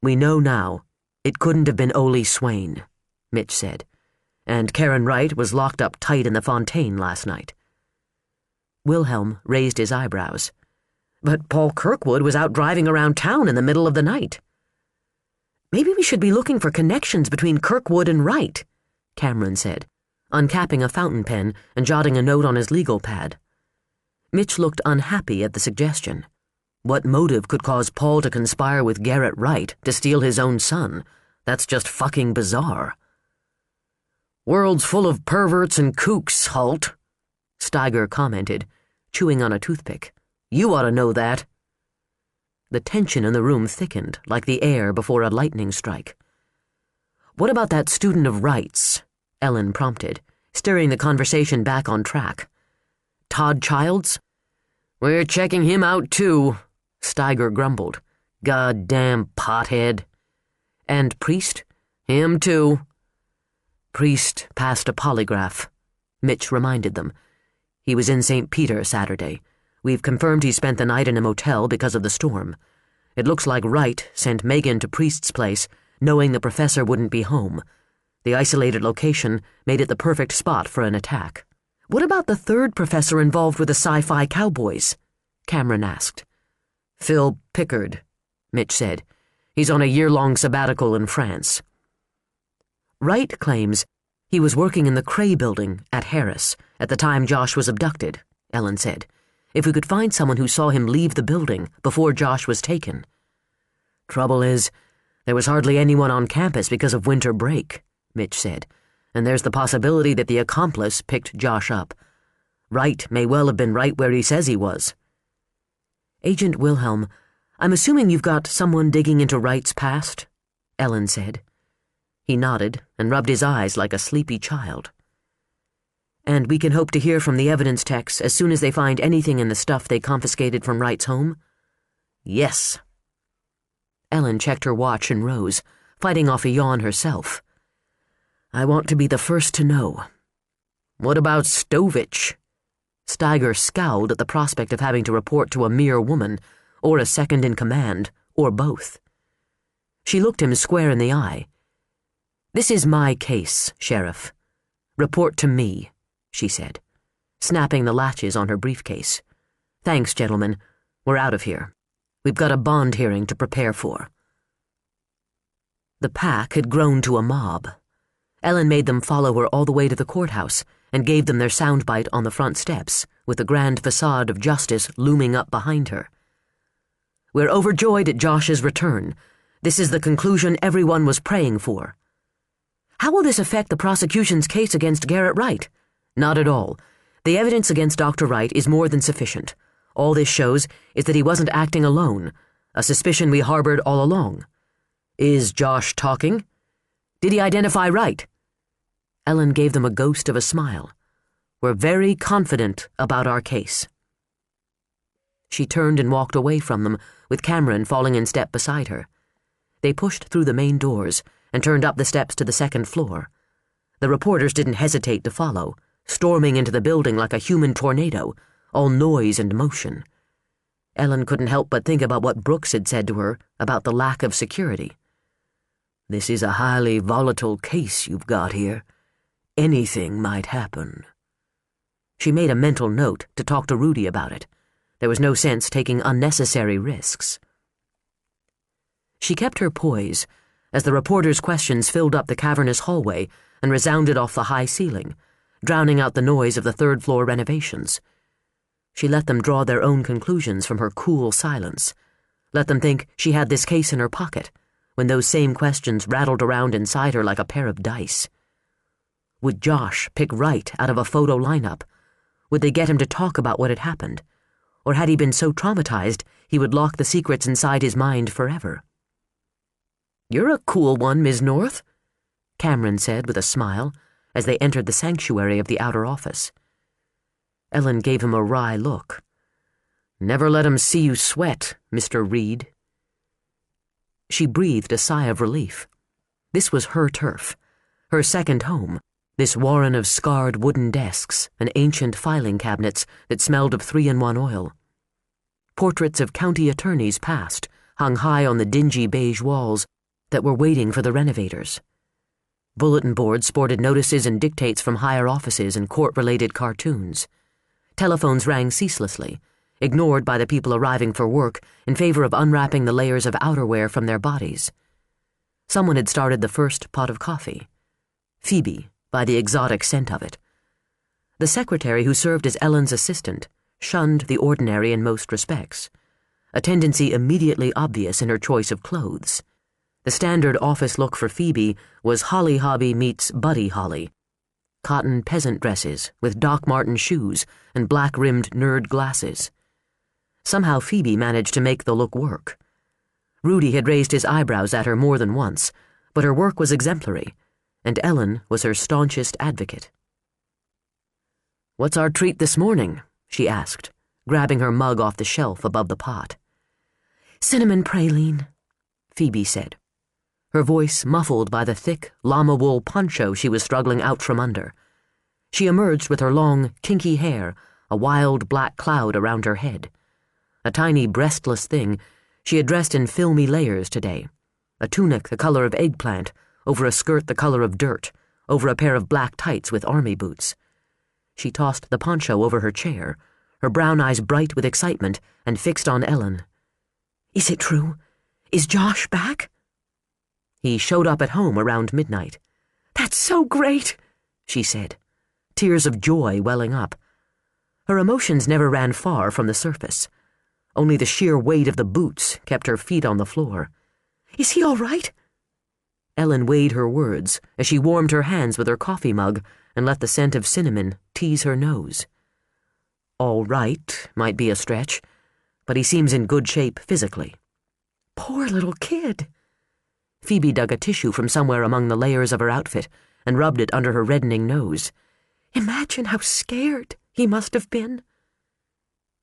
we know now it couldn't have been Ole Swain," Mitch said, "and Karen Wright was locked up tight in the Fontaine last night." Wilhelm raised his eyebrows. "But Paul Kirkwood was out driving around town in the middle of the night." "Maybe we should be looking for connections between Kirkwood and Wright," Cameron said, uncapping a fountain pen and jotting a note on his legal pad. Mitch looked unhappy at the suggestion. What motive could cause Paul to conspire with Garrett Wright to steal his own son? That's just fucking bizarre. "World's full of perverts and kooks, Halt," Steiger commented, chewing on a toothpick. "You ought to know that." The tension in the room thickened like the air before a lightning strike. "What about that student of Wright's?" Ellen prompted, steering the conversation back on track. "Todd Childs?" "We're checking him out, too," Steiger grumbled. "Goddamn pothead." "And Priest?" "Him, too." "Priest passed a polygraph," Mitch reminded them. "He was in St. Peter Saturday. We've confirmed he spent the night in a motel because of the storm. It looks like Wright sent Megan to Priest's place, knowing the professor wouldn't be home. The isolated location made it the perfect spot for an attack." "What about the third professor involved with the sci-fi cowboys?" Cameron asked. "Phil Pickard," Mitch said. "He's on a year-long sabbatical in France." "Wright claims he was working in the Cray building at Harris at the time Josh was abducted," Ellen said. "If we could find someone who saw him leave the building before Josh was taken." Trouble is, there was hardly anyone on campus because of winter break, Mitch said, and there's the possibility that the accomplice picked Josh up. Wright may well have been right where he says he was. Agent Wilhelm, I'm assuming you've got someone digging into Wright's past, Ellen said. He nodded and rubbed his eyes like a sleepy child. And we can hope to hear from the evidence techs as soon as they find anything in the stuff they confiscated from Wright's home? Yes. Ellen checked her watch and rose, fighting off a yawn herself. I want to be the first to know. What about Stovich? Steiger scowled at the prospect of having to report to a mere woman, or a second-in-command, or both. She looked him square in the eye. This is my case, Sheriff. Report to me, she said, snapping the latches on her briefcase. Thanks, gentlemen. We're out of here. We've got a bond hearing to prepare for. The pack had grown to a mob. Ellen made them follow her all the way to the courthouse and gave them their soundbite on the front steps, with the grand facade of justice looming up behind her. We're overjoyed at Josh's return. This is the conclusion everyone was praying for. How will this affect the prosecution's case against Garrett Wright? Not at all. The evidence against Dr. Wright is more than sufficient. All this shows is that he wasn't acting alone, a suspicion we harbored all along. Is Josh talking? Did he identify Wright? Ellen gave them a ghost of a smile. We're very confident about our case. She turned and walked away from them, with Cameron falling in step beside her. They pushed through the main doors and turned up the steps to the second floor. The reporters didn't hesitate to follow, storming into the building like a human tornado, all noise and motion. Ellen couldn't help but think about what Brooks had said to her about the lack of security. This is a highly volatile case you've got here. Anything might happen. She made a mental note to talk to Rudy about it. There was no sense taking unnecessary risks. She kept her poise as the reporters' questions filled up the cavernous hallway and resounded off the high ceiling, drowning out the noise of the third-floor renovations. She let them draw their own conclusions from her cool silence, let them think she had this case in her pocket, when those same questions rattled around inside her like a pair of dice. Would Josh pick Wright out of a photo lineup? Would they get him to talk about what had happened? Or had he been so traumatized he would lock the secrets inside his mind forever? You're a cool one, Ms. North, Cameron said with a smile as they entered the sanctuary of the outer office. Ellen gave him a wry look. Never let him see you sweat, Mr. Reed. She breathed a sigh of relief. This was her turf, her second home, this warren of scarred wooden desks and ancient filing cabinets that smelled of 3-in-1 oil. Portraits of county attorneys past hung high on the dingy beige walls that were waiting for the renovators. Bulletin boards sported notices and dictates from higher offices and court-related cartoons. Telephones rang ceaselessly, ignored by the people arriving for work in favor of unwrapping the layers of outerwear from their bodies. Someone had started the first pot of coffee. Phoebe, by the exotic scent of it. The secretary who served as Ellen's assistant shunned the ordinary in most respects, a tendency immediately obvious in her choice of clothes. The standard office look for Phoebe was Holly Hobby meets Buddy Holly. Cotton peasant dresses with Doc Marten shoes and black-rimmed nerd glasses. Somehow Phoebe managed to make the look work. Rudy had raised his eyebrows at her more than once, but her work was exemplary, and Ellen was her staunchest advocate. "What's our treat this morning?" she asked, grabbing her mug off the shelf above the pot. "Cinnamon praline," Phoebe said, her voice muffled by the thick llama wool poncho she was struggling out from under. She emerged with her long, kinky hair, a wild black cloud around her head. A tiny breastless thing, she had dressed in filmy layers today, a tunic the color of eggplant, over a skirt the color of dirt, over a pair of black tights with army boots. She tossed the poncho over her chair, her brown eyes bright with excitement and fixed on Ellen. "Is it true? Is Josh back?" "He showed up at home around midnight." "That's so great," she said, tears of joy welling up. Her emotions never ran far from the surface. Only the sheer weight of the boots kept her feet on the floor. Is he all right?" Ellen weighed her words as she warmed her hands with her coffee mug and let the scent of cinnamon tease her nose. All right might be a stretch, but he seems in good shape physically. "Poor little kid." Phoebe dug a tissue from somewhere among the layers of her outfit and rubbed it under her reddening nose. "Imagine how scared he must have been."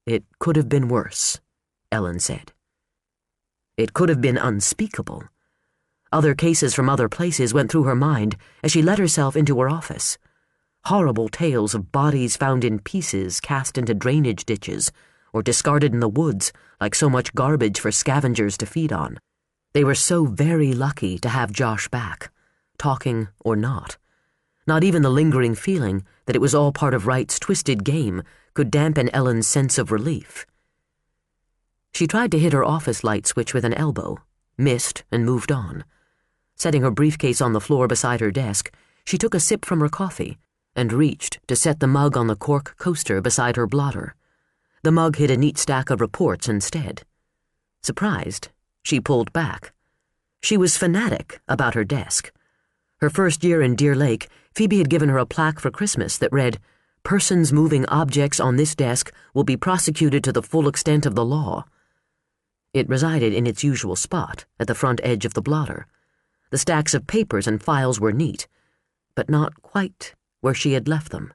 "It could have been worse," Ellen said. It could have been unspeakable. Other cases from other places went through her mind as she let herself into her office. Horrible tales of bodies found in pieces cast into drainage ditches or discarded in the woods like so much garbage for scavengers to feed on. They were so very lucky to have Josh back, talking or not. Not even the lingering feeling that it was all part of Wright's twisted game could dampen Ellen's sense of relief. She tried to hit her office light switch with an elbow, missed, and moved on. Setting her briefcase on the floor beside her desk, she took a sip from her coffee and reached to set the mug on the cork coaster beside her blotter. The mug hit a neat stack of reports instead. Surprised, she pulled back. She was fanatic about her desk. Her first year in Deer Lake, Phoebe had given her a plaque for Christmas that read, "Persons moving objects on this desk will be prosecuted to the full extent of the law." It resided in its usual spot, at the front edge of the blotter. The stacks of papers and files were neat, but not quite where she had left them.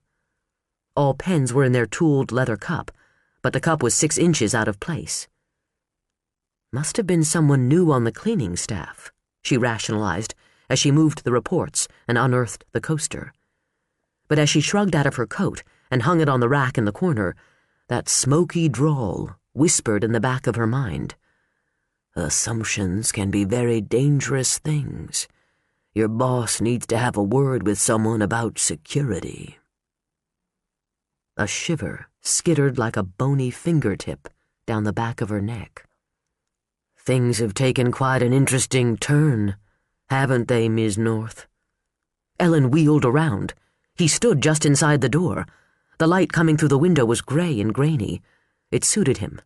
All pens were in their tooled leather cup, but the cup was 6 inches out of place. Must have been someone new on the cleaning staff, she rationalized, as she moved the reports and unearthed the coaster. But as she shrugged out of her coat and hung it on the rack in the corner, that smoky drawl whispered in the back of her mind. "Assumptions can be very dangerous things. Your boss needs to have a word with someone about security." A shiver skittered like a bony fingertip down the back of her neck. "Things have taken quite an interesting turn, haven't they, Ms. North?" Ellen wheeled around. He stood just inside the door. The light coming through the window was gray and grainy. It suited him,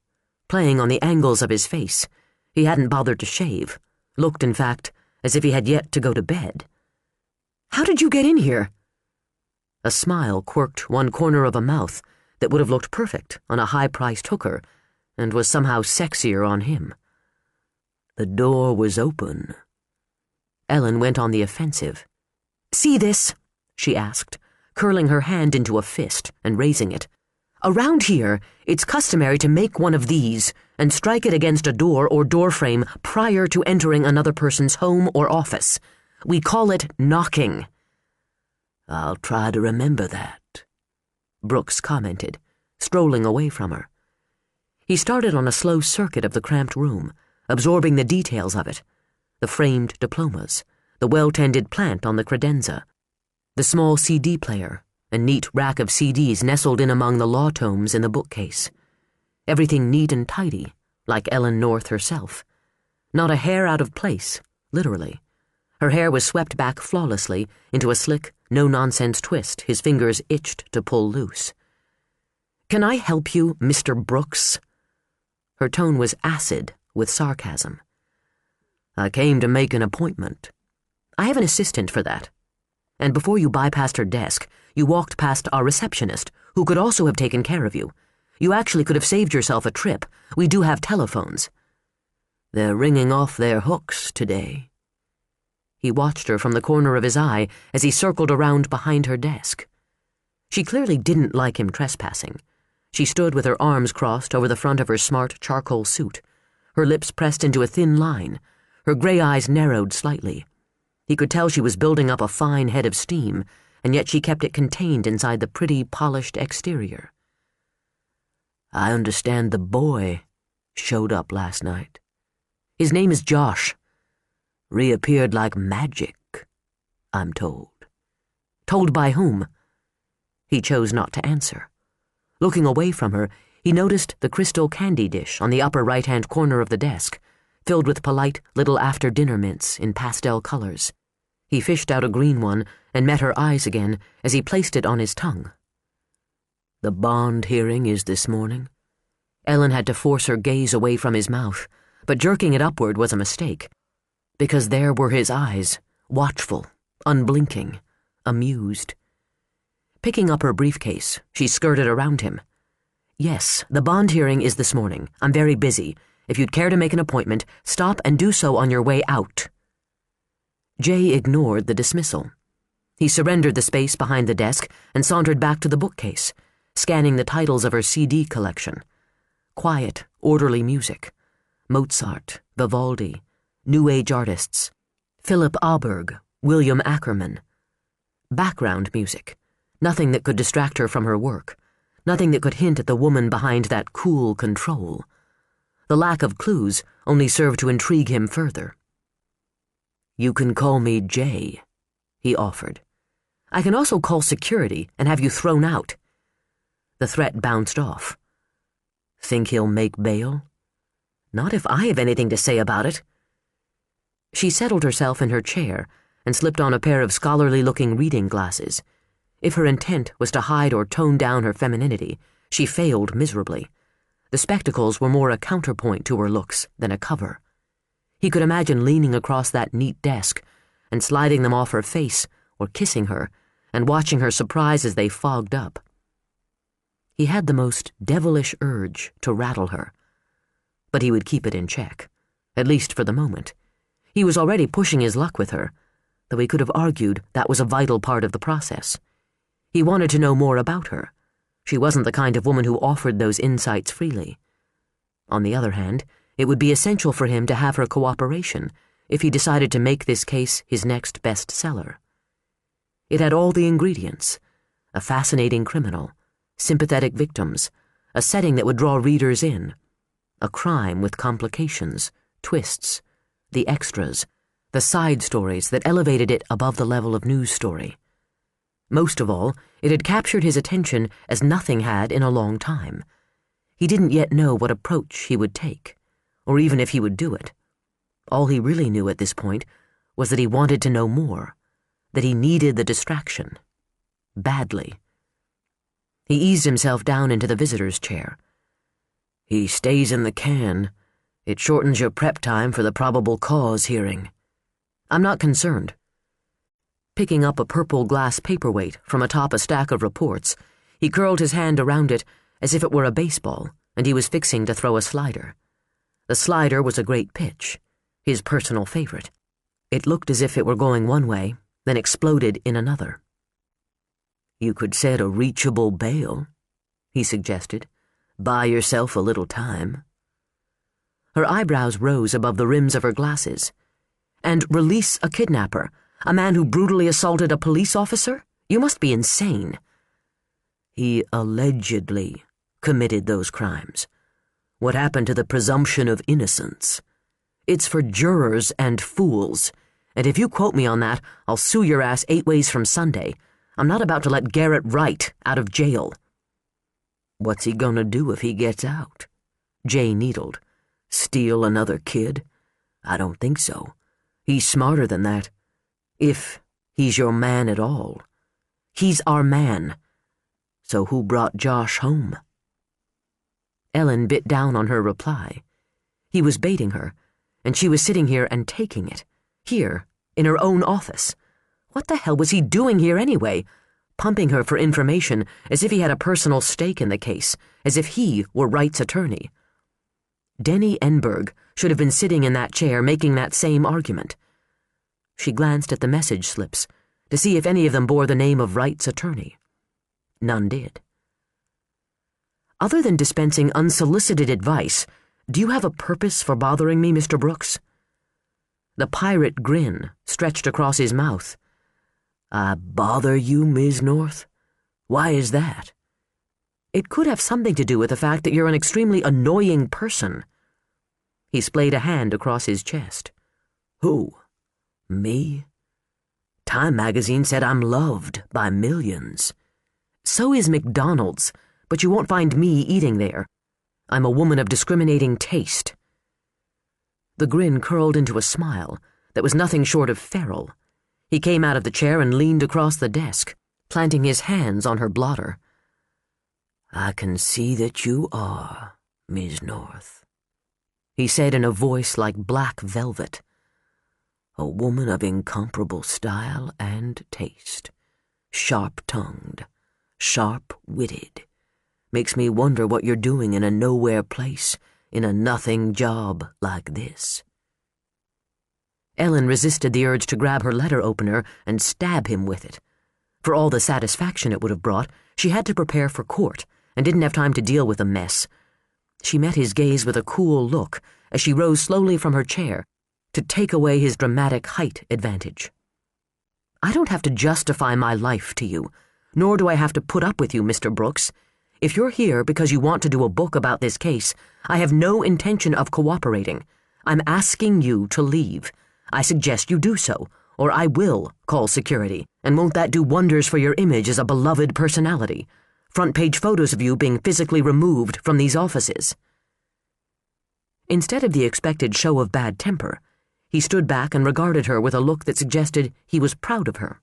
playing on the angles of his face. He hadn't bothered to shave, looked, in fact, as if he had yet to go to bed. "How did you get in here?" A smile quirked one corner of a mouth that would have looked perfect on a high-priced hooker and was somehow sexier on him. "The door was open." Ellen went on the offensive. "See this?" she asked, curling her hand into a fist and raising it. "Around here, it's customary to make one of these and strike it against a door or doorframe prior to entering another person's home or office. We call it knocking." "I'll try to remember that," Brooks commented, strolling away from her. He started on a slow circuit of the cramped room, absorbing the details of it, the framed diplomas, the well-tended plant on the credenza, the small CD player, a neat rack of CDs nestled in among the law tomes in the bookcase. Everything neat and tidy, like Ellen North herself. Not a hair out of place, literally. Her hair was swept back flawlessly into a slick, no-nonsense twist his fingers itched to pull loose. "Can I help you, Mr. Brooks?" Her tone was acid with sarcasm. "I came to make an appointment." "I have an assistant for that. And before you bypassed her desk, you walked past our receptionist, who could also have taken care of you. You actually could have saved yourself a trip. We do have telephones." "They're ringing off their hooks today." He watched her from the corner of his eye as he circled around behind her desk. She clearly didn't like him trespassing. She stood with her arms crossed over the front of her smart charcoal suit, her lips pressed into a thin line, her gray eyes narrowed slightly. He could tell she was building up a fine head of steam, and yet she kept it contained inside the pretty, polished exterior. "I understand the boy showed up last night." "His name is Josh." "Reappeared like magic, I'm told." "Told by whom?" He chose not to answer. Looking away from her, he noticed the crystal candy dish on the upper right-hand corner of the desk, filled with polite little after-dinner mints in pastel colors. He fished out a green one and met her eyes again as he placed it on his tongue. "The bond hearing is this morning." Ellen had to force her gaze away from his mouth, but jerking it upward was a mistake. because there were his eyes, watchful, unblinking, amused. Picking up her briefcase, she skirted around him. "Yes, the bond hearing is this morning. I'm very busy. If you'd care to make an appointment, stop and do so on your way out." Jay ignored the dismissal. He surrendered the space behind the desk and sauntered back to the bookcase, scanning the titles of her CD collection. Quiet, orderly music. Mozart, Vivaldi, New Age artists, Philip Auberg, William Ackerman. Background music. Nothing that could distract her from her work. Nothing that could hint at the woman behind that cool control. The lack of clues only served to intrigue him further. "You can call me Jay," he offered. "I can also call security and have you thrown out." The threat bounced off. "Think he'll make bail?" "Not if I have anything to say about it." She settled herself in her chair and slipped on a pair of scholarly-looking reading glasses. If her intent was to hide or tone down her femininity, she failed miserably. The spectacles were more a counterpoint to her looks than a cover. He could imagine leaning across that neat desk and sliding them off her face or kissing her and watching her surprise as they fogged up. He had the most devilish urge to rattle her, but he would keep it in check, at least for the moment. He was already pushing his luck with her, though he could have argued that was a vital part of the process. He wanted to know more about her. She wasn't the kind of woman who offered those insights freely. On the other hand, it would be essential for him to have her cooperation if he decided to make this case his next bestseller. It had all the ingredients: a fascinating criminal, sympathetic victims, a setting that would draw readers in, a crime with complications, twists, the extras, the side stories that elevated it above the level of news story. Most of all, it had captured his attention as nothing had in a long time. He didn't yet know what approach he would take, or even if he would do it. All he really knew at this point was that he wanted to know more, that he needed the distraction. Badly. He eased himself down into the visitor's chair. "He stays in the can. It shortens your prep time for the probable cause hearing." "I'm not concerned." Picking up a purple glass paperweight from atop a stack of reports, he curled his hand around it as if it were a baseball, and he was fixing to throw a slider. The slider was a great pitch, his personal favorite. It looked as if it were going one way, then exploded in another. "You could set a reachable bail," he suggested. "Buy yourself a little time." Her eyebrows rose above the rims of her glasses. "And release a kidnapper? A man who brutally assaulted a police officer? You must be insane." "He allegedly committed those crimes. What happened to the presumption of innocence? It's for jurors and fools, and if you quote me on that, I'll sue your ass 8 ways from Sunday. I'm not about to let Garrett Wright out of jail." "What's he gonna do if he gets out?" Jay needled. "Steal another kid? I don't think so. He's smarter than that. If he's your man at all." "He's our man." "So who brought Josh home?" Ellen bit down on her reply. He was baiting her, and she was sitting here and taking it. Here, in her own office. What the hell was he doing here anyway? Pumping her for information as if he had a personal stake in the case, as if he were Wright's attorney. Denny Enberg should have been sitting in that chair making that same argument. She glanced at the message slips to see if any of them bore the name of Wright's attorney. None did. "Other than dispensing unsolicited advice, do you have a purpose for bothering me, Mr. Brooks?" The pirate grin stretched across his mouth. "I bother you, Ms. North? Why is that?" "It could have something to do with the fact that you're an extremely annoying person." He splayed a hand across his chest. "Who? Me? Time magazine said I'm loved by millions." "So is McDonald's, but you won't find me eating there. I'm a woman of discriminating taste." The grin curled into a smile that was nothing short of feral. He came out of the chair and leaned across the desk, planting his hands on her blotter. "I can see that you are, Ms. North," he said in a voice like black velvet. A woman of incomparable style and taste. Sharp-tongued, sharp-witted. Makes me wonder what you're doing in a nowhere place, in a nothing job like this." Ellen resisted the urge to grab her letter opener and stab him with it. For all the satisfaction it would have brought, she had to prepare for court and didn't have time to deal with the mess. She met his gaze with a cool look as she rose slowly from her chair to take away his dramatic height advantage. "I don't have to justify my life to you, nor do I have to put up with you, Mr. Brooks. If you're here because you want to do a book about this case, I have no intention of cooperating. I'm asking you to leave. I suggest you do so, or I will call security, and won't that do wonders for your image as a beloved personality? Front-page photos of you being physically removed from these offices." Instead of the expected show of bad temper, he stood back and regarded her with a look that suggested he was proud of her.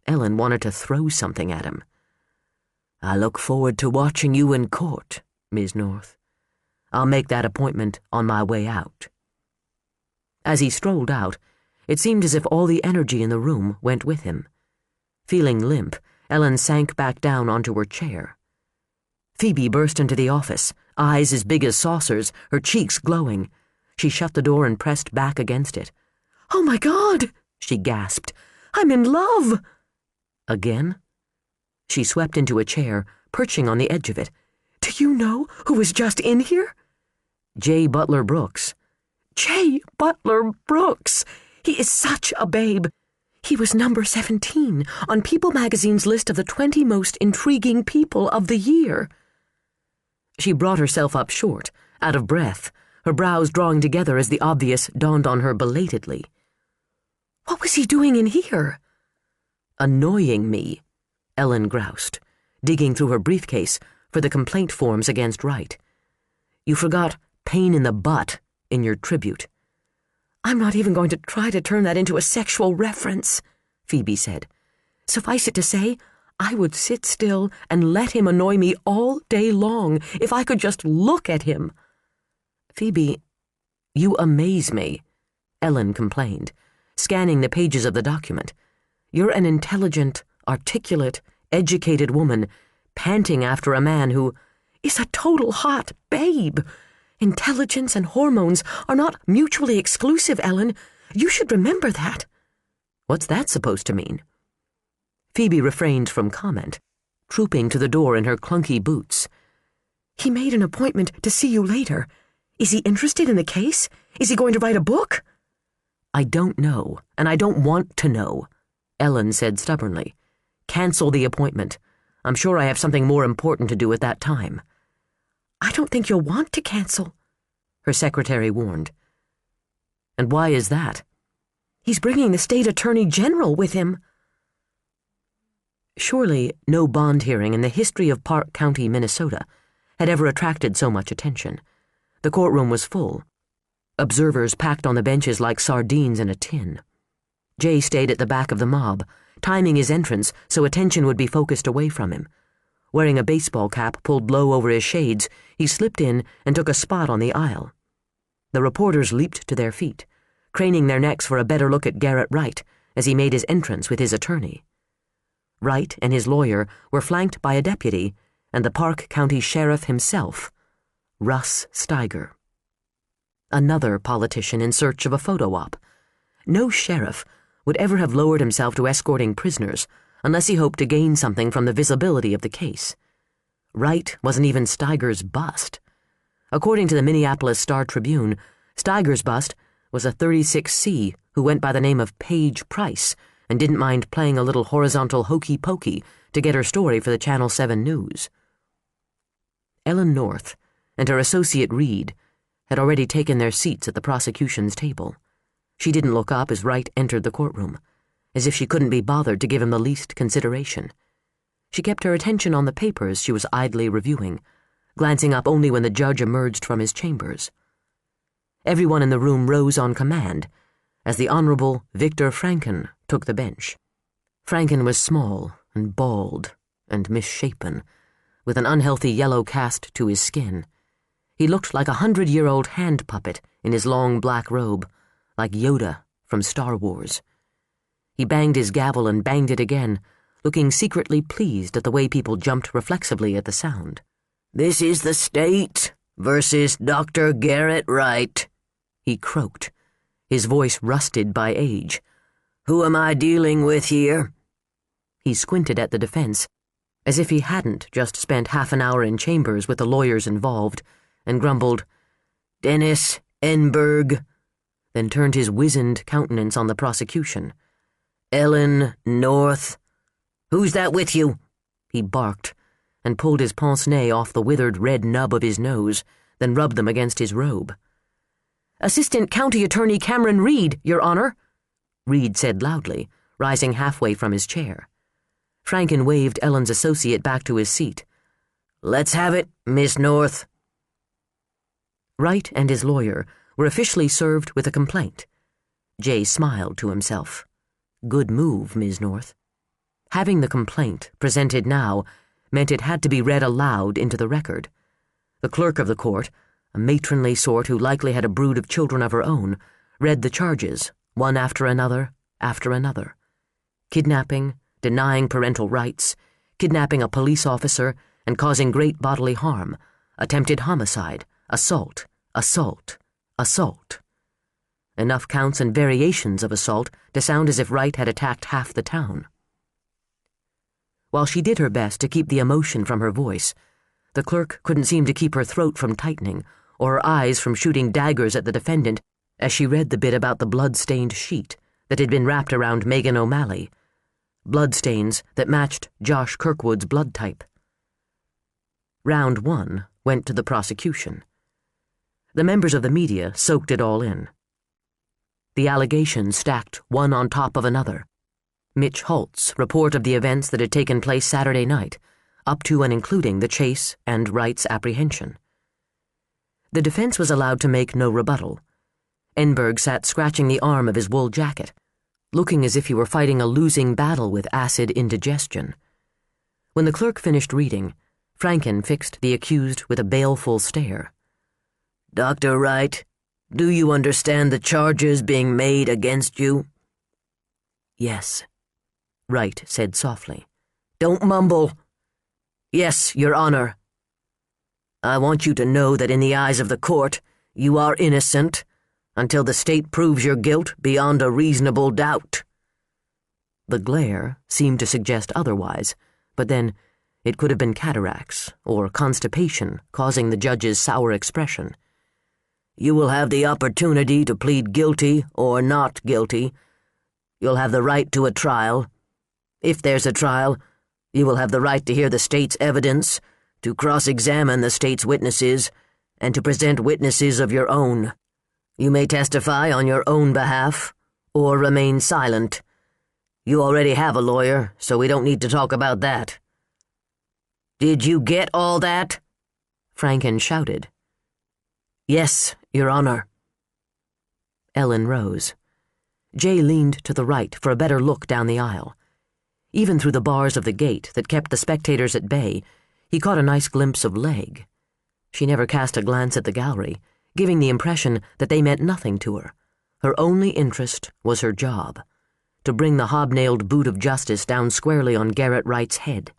Ellen wanted to throw something at him. "I look forward to watching you in court, Ms. North. I'll make that appointment on my way out." As he strolled out, it seemed as if all the energy in the room went with him. Feeling limp, Ellen sank back down onto her chair. Phoebe burst into the office, eyes as big as saucers, her cheeks glowing. She shut the door and pressed back against it. "Oh my God!" she gasped. "I'm in love!" Again? She swept into a chair, perching on the edge of it. "Do you know who was just in here?" "J. Butler Brooks." "J. Butler Brooks! He is such a babe. He was number 17 on People magazine's list of the 20 most intriguing people of the year." She brought herself up short, out of breath, her brows drawing together as the obvious dawned on her belatedly. "What was he doing in here?" "Annoying me," Ellen groused, digging through her briefcase for the complaint forms against Wright. "You forgot pain in the butt in your tribute." "I'm not even going to try to turn that into a sexual reference," Phoebe said. "Suffice it to say, I would sit still and let him annoy me all day long if I could just look at him." "Phoebe, you amaze me," Ellen complained, scanning the pages of the document. "You're an intelligent, articulate, educated woman, panting after a man who is a total hot babe. Intelligence and hormones are not mutually exclusive, Ellen. You should remember that." "What's that supposed to mean?" Phoebe refrained from comment, trooping to the door in her clunky boots. "He made an appointment to see you later. Is he interested in the case? Is he going to write a book?" "I don't know, and I don't want to know," Ellen said stubbornly. "Cancel the appointment. I'm sure I have something more important to do at that time." "I don't think you'll want to cancel," her secretary warned. "And why is that?" "He's bringing the state attorney general with him." Surely no bond hearing in the history of Park County, Minnesota, had ever attracted so much attention. The courtroom was full. Observers packed on the benches like sardines in a tin. Jay stayed at the back of the mob, timing his entrance so attention would be focused away from him. Wearing a baseball cap pulled low over his shades, he slipped in and took a spot on the aisle. The reporters leaped to their feet, craning their necks for a better look at Garrett Wright as he made his entrance with his attorney. Wright and his lawyer were flanked by a deputy and the Park County Sheriff himself, Russ Steiger. Another politician in search of a photo op. No sheriff would ever have lowered himself to escorting prisoners unless he hoped to gain something from the visibility of the case. Wright wasn't even Steiger's bust. According to the Minneapolis Star-Tribune, Steiger's bust was a 36C who went by the name of Paige Price and didn't mind playing a little horizontal hokey-pokey to get her story for the Channel 7 News. Ellen North and her associate Reed had already taken their seats at the prosecution's table. She didn't look up as Wright entered the courtroom, as if she couldn't be bothered to give him the least consideration. She kept her attention on the papers she was idly reviewing, glancing up only when the judge emerged from his chambers. Everyone in the room rose on command as the Honorable Victor Franken took the bench. Franken was small and bald and misshapen, with an unhealthy yellow cast to his skin. He looked like a 100-year-old hand puppet in his long black robe, like Yoda from Star Wars. He banged his gavel and banged it again, looking secretly pleased at the way people jumped reflexively at the sound. "This is the state versus Dr. Garrett Wright," he croaked, his voice rusted by age. "Who am I dealing with here?" He squinted at the defense, as if he hadn't just spent half an hour in chambers with the lawyers involved, and grumbled, "Dennis Enberg," then turned his wizened countenance on the prosecution. "Ellen North. Who's that with you?" he barked, and pulled his pince-nez off the withered red nub of his nose, then rubbed them against his robe. "Assistant County Attorney Cameron Reed, Your Honor," Reed said loudly, rising halfway from his chair. Franken waved Ellen's associate back to his seat. "Let's have it, Miss North." Wright and his lawyer were officially served with a complaint. Jay smiled to himself. Good move, Ms. North. Having the complaint presented now meant it had to be read aloud into the record. The clerk of the court, a matronly sort who likely had a brood of children of her own, read the charges, one after another, after another. Kidnapping, denying parental rights, kidnapping a police officer and causing great bodily harm, attempted homicide, assault, assault, assault. Enough counts and variations of assault to sound as if Wright had attacked half the town. While she did her best to keep the emotion from her voice, the clerk couldn't seem to keep her throat from tightening or her eyes from shooting daggers at the defendant as she read the bit about the blood-stained sheet that had been wrapped around Megan O'Malley, bloodstains that matched Josh Kirkwood's blood type. Round 1 went to the prosecution. The members of the media soaked it all in. The allegations stacked one on top of another. Mitch Holt's report of the events that had taken place Saturday night, up to and including the chase and Wright's apprehension. The defense was allowed to make no rebuttal. Enberg sat scratching the arm of his wool jacket, looking as if he were fighting a losing battle with acid indigestion. When the clerk finished reading, Franken fixed the accused with a baleful stare. "Dr. Wright, do you understand the charges being made against you?" "Yes," Wright said softly. "Don't mumble." "Yes, Your Honor." "I want you to know that in the eyes of the court, you are innocent until the state proves your guilt beyond a reasonable doubt." The glare seemed to suggest otherwise, but then it could have been cataracts or constipation causing the judge's sour expression. "You will have the opportunity to plead guilty or not guilty. You'll have the right to a trial. If there's a trial, you will have the right to hear the state's evidence, to cross-examine the state's witnesses, and to present witnesses of your own. You may testify on your own behalf, or remain silent. You already have a lawyer, so we don't need to talk about that." "Did you get all that?" Franken shouted. "Yes, Your Honor." Ellen rose. Jay leaned to the right for a better look down the aisle. Even through the bars of the gate that kept the spectators at bay, he caught a nice glimpse of leg. She never cast a glance at the gallery, giving the impression that they meant nothing to her. Her only interest was her job, to bring the hobnailed boot of justice down squarely on Garrett Wright's head.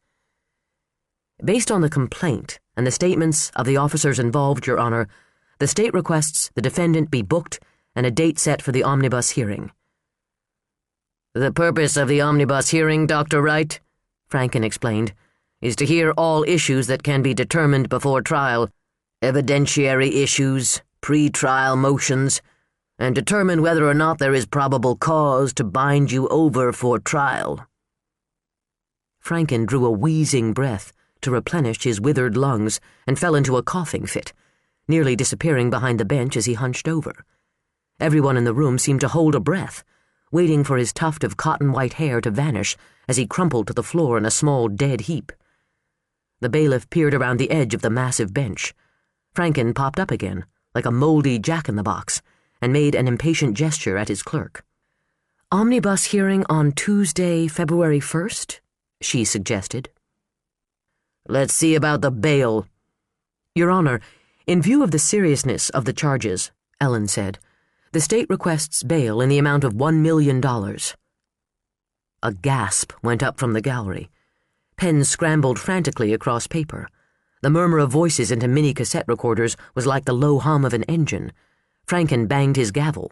"Based on the complaint and the statements of the officers involved, Your Honor, the state requests the defendant be booked and a date set for the omnibus hearing." "The purpose of the omnibus hearing, Dr. Wright," Franken explained, "is to hear all issues that can be determined before trial, evidentiary issues, pre-trial motions, and determine whether or not there is probable cause to bind you over for trial." Franken drew a wheezing breath to replenish his withered lungs and fell into a coughing fit, nearly disappearing behind the bench as he hunched over. Everyone in the room seemed to hold a breath, waiting for his tuft of cotton-white hair to vanish as he crumpled to the floor in a small dead heap. The bailiff peered around the edge of the massive bench. Franken popped up again, like a moldy jack-in-the-box, and made an impatient gesture at his clerk. "Omnibus hearing on Tuesday, February 1st?" she suggested. "Let's see about the bail." "Your Honor, in view of the seriousness of the charges," Ellen said, The state requests bail in the amount of $1 million. A gasp went up from the gallery. Pens scrambled frantically across paper. The murmur of voices into mini cassette recorders was like the low hum of an engine. Franken banged his gavel.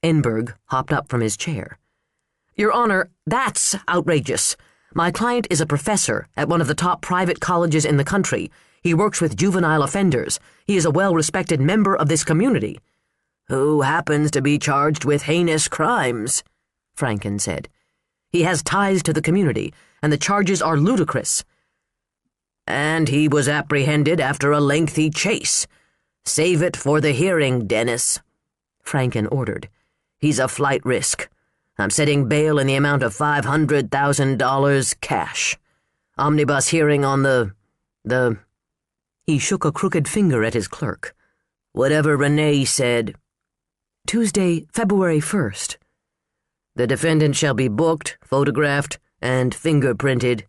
Enberg hopped up from his chair. "Your Honor, that's outrageous. My client is a professor at one of the top private colleges in the country. He works with juvenile offenders. He is a well-respected member of this community." "Who happens to be charged with heinous crimes," Franken said. "He has ties to the community, and the charges are ludicrous." "And he was apprehended after a lengthy chase. Save it for the hearing, Dennis," Franken ordered. "He's a flight risk. I'm setting bail in the amount of $500,000 cash. Omnibus hearing on the... He shook a crooked finger at his clerk. "Whatever Renee said." "Tuesday, February 1st. "The defendant shall be booked, photographed, and fingerprinted,"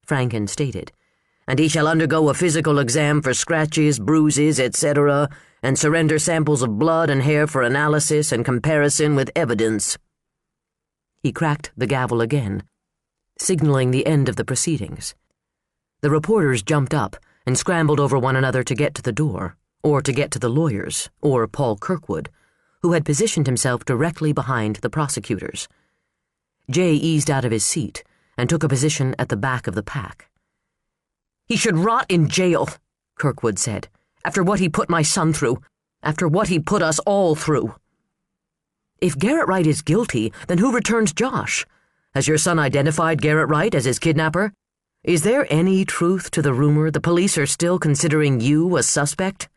Franken stated, "and he shall undergo a physical exam for scratches, bruises, etc., and surrender samples of blood and hair for analysis and comparison with evidence." He cracked the gavel again, signaling the end of the proceedings. The reporters jumped up and scrambled over one another to get to the door, or to get to the lawyers, or Paul Kirkwood, who had positioned himself directly behind the prosecutors. Jay eased out of his seat and took a position at the back of the pack. "He should rot in jail," Kirkwood said, "after what he put my son through, after what he put us all through." "If Garrett Wright is guilty, then who returns Josh? Has your son identified Garrett Wright as his kidnapper? Is there any truth to the rumor the police are still considering you a suspect?"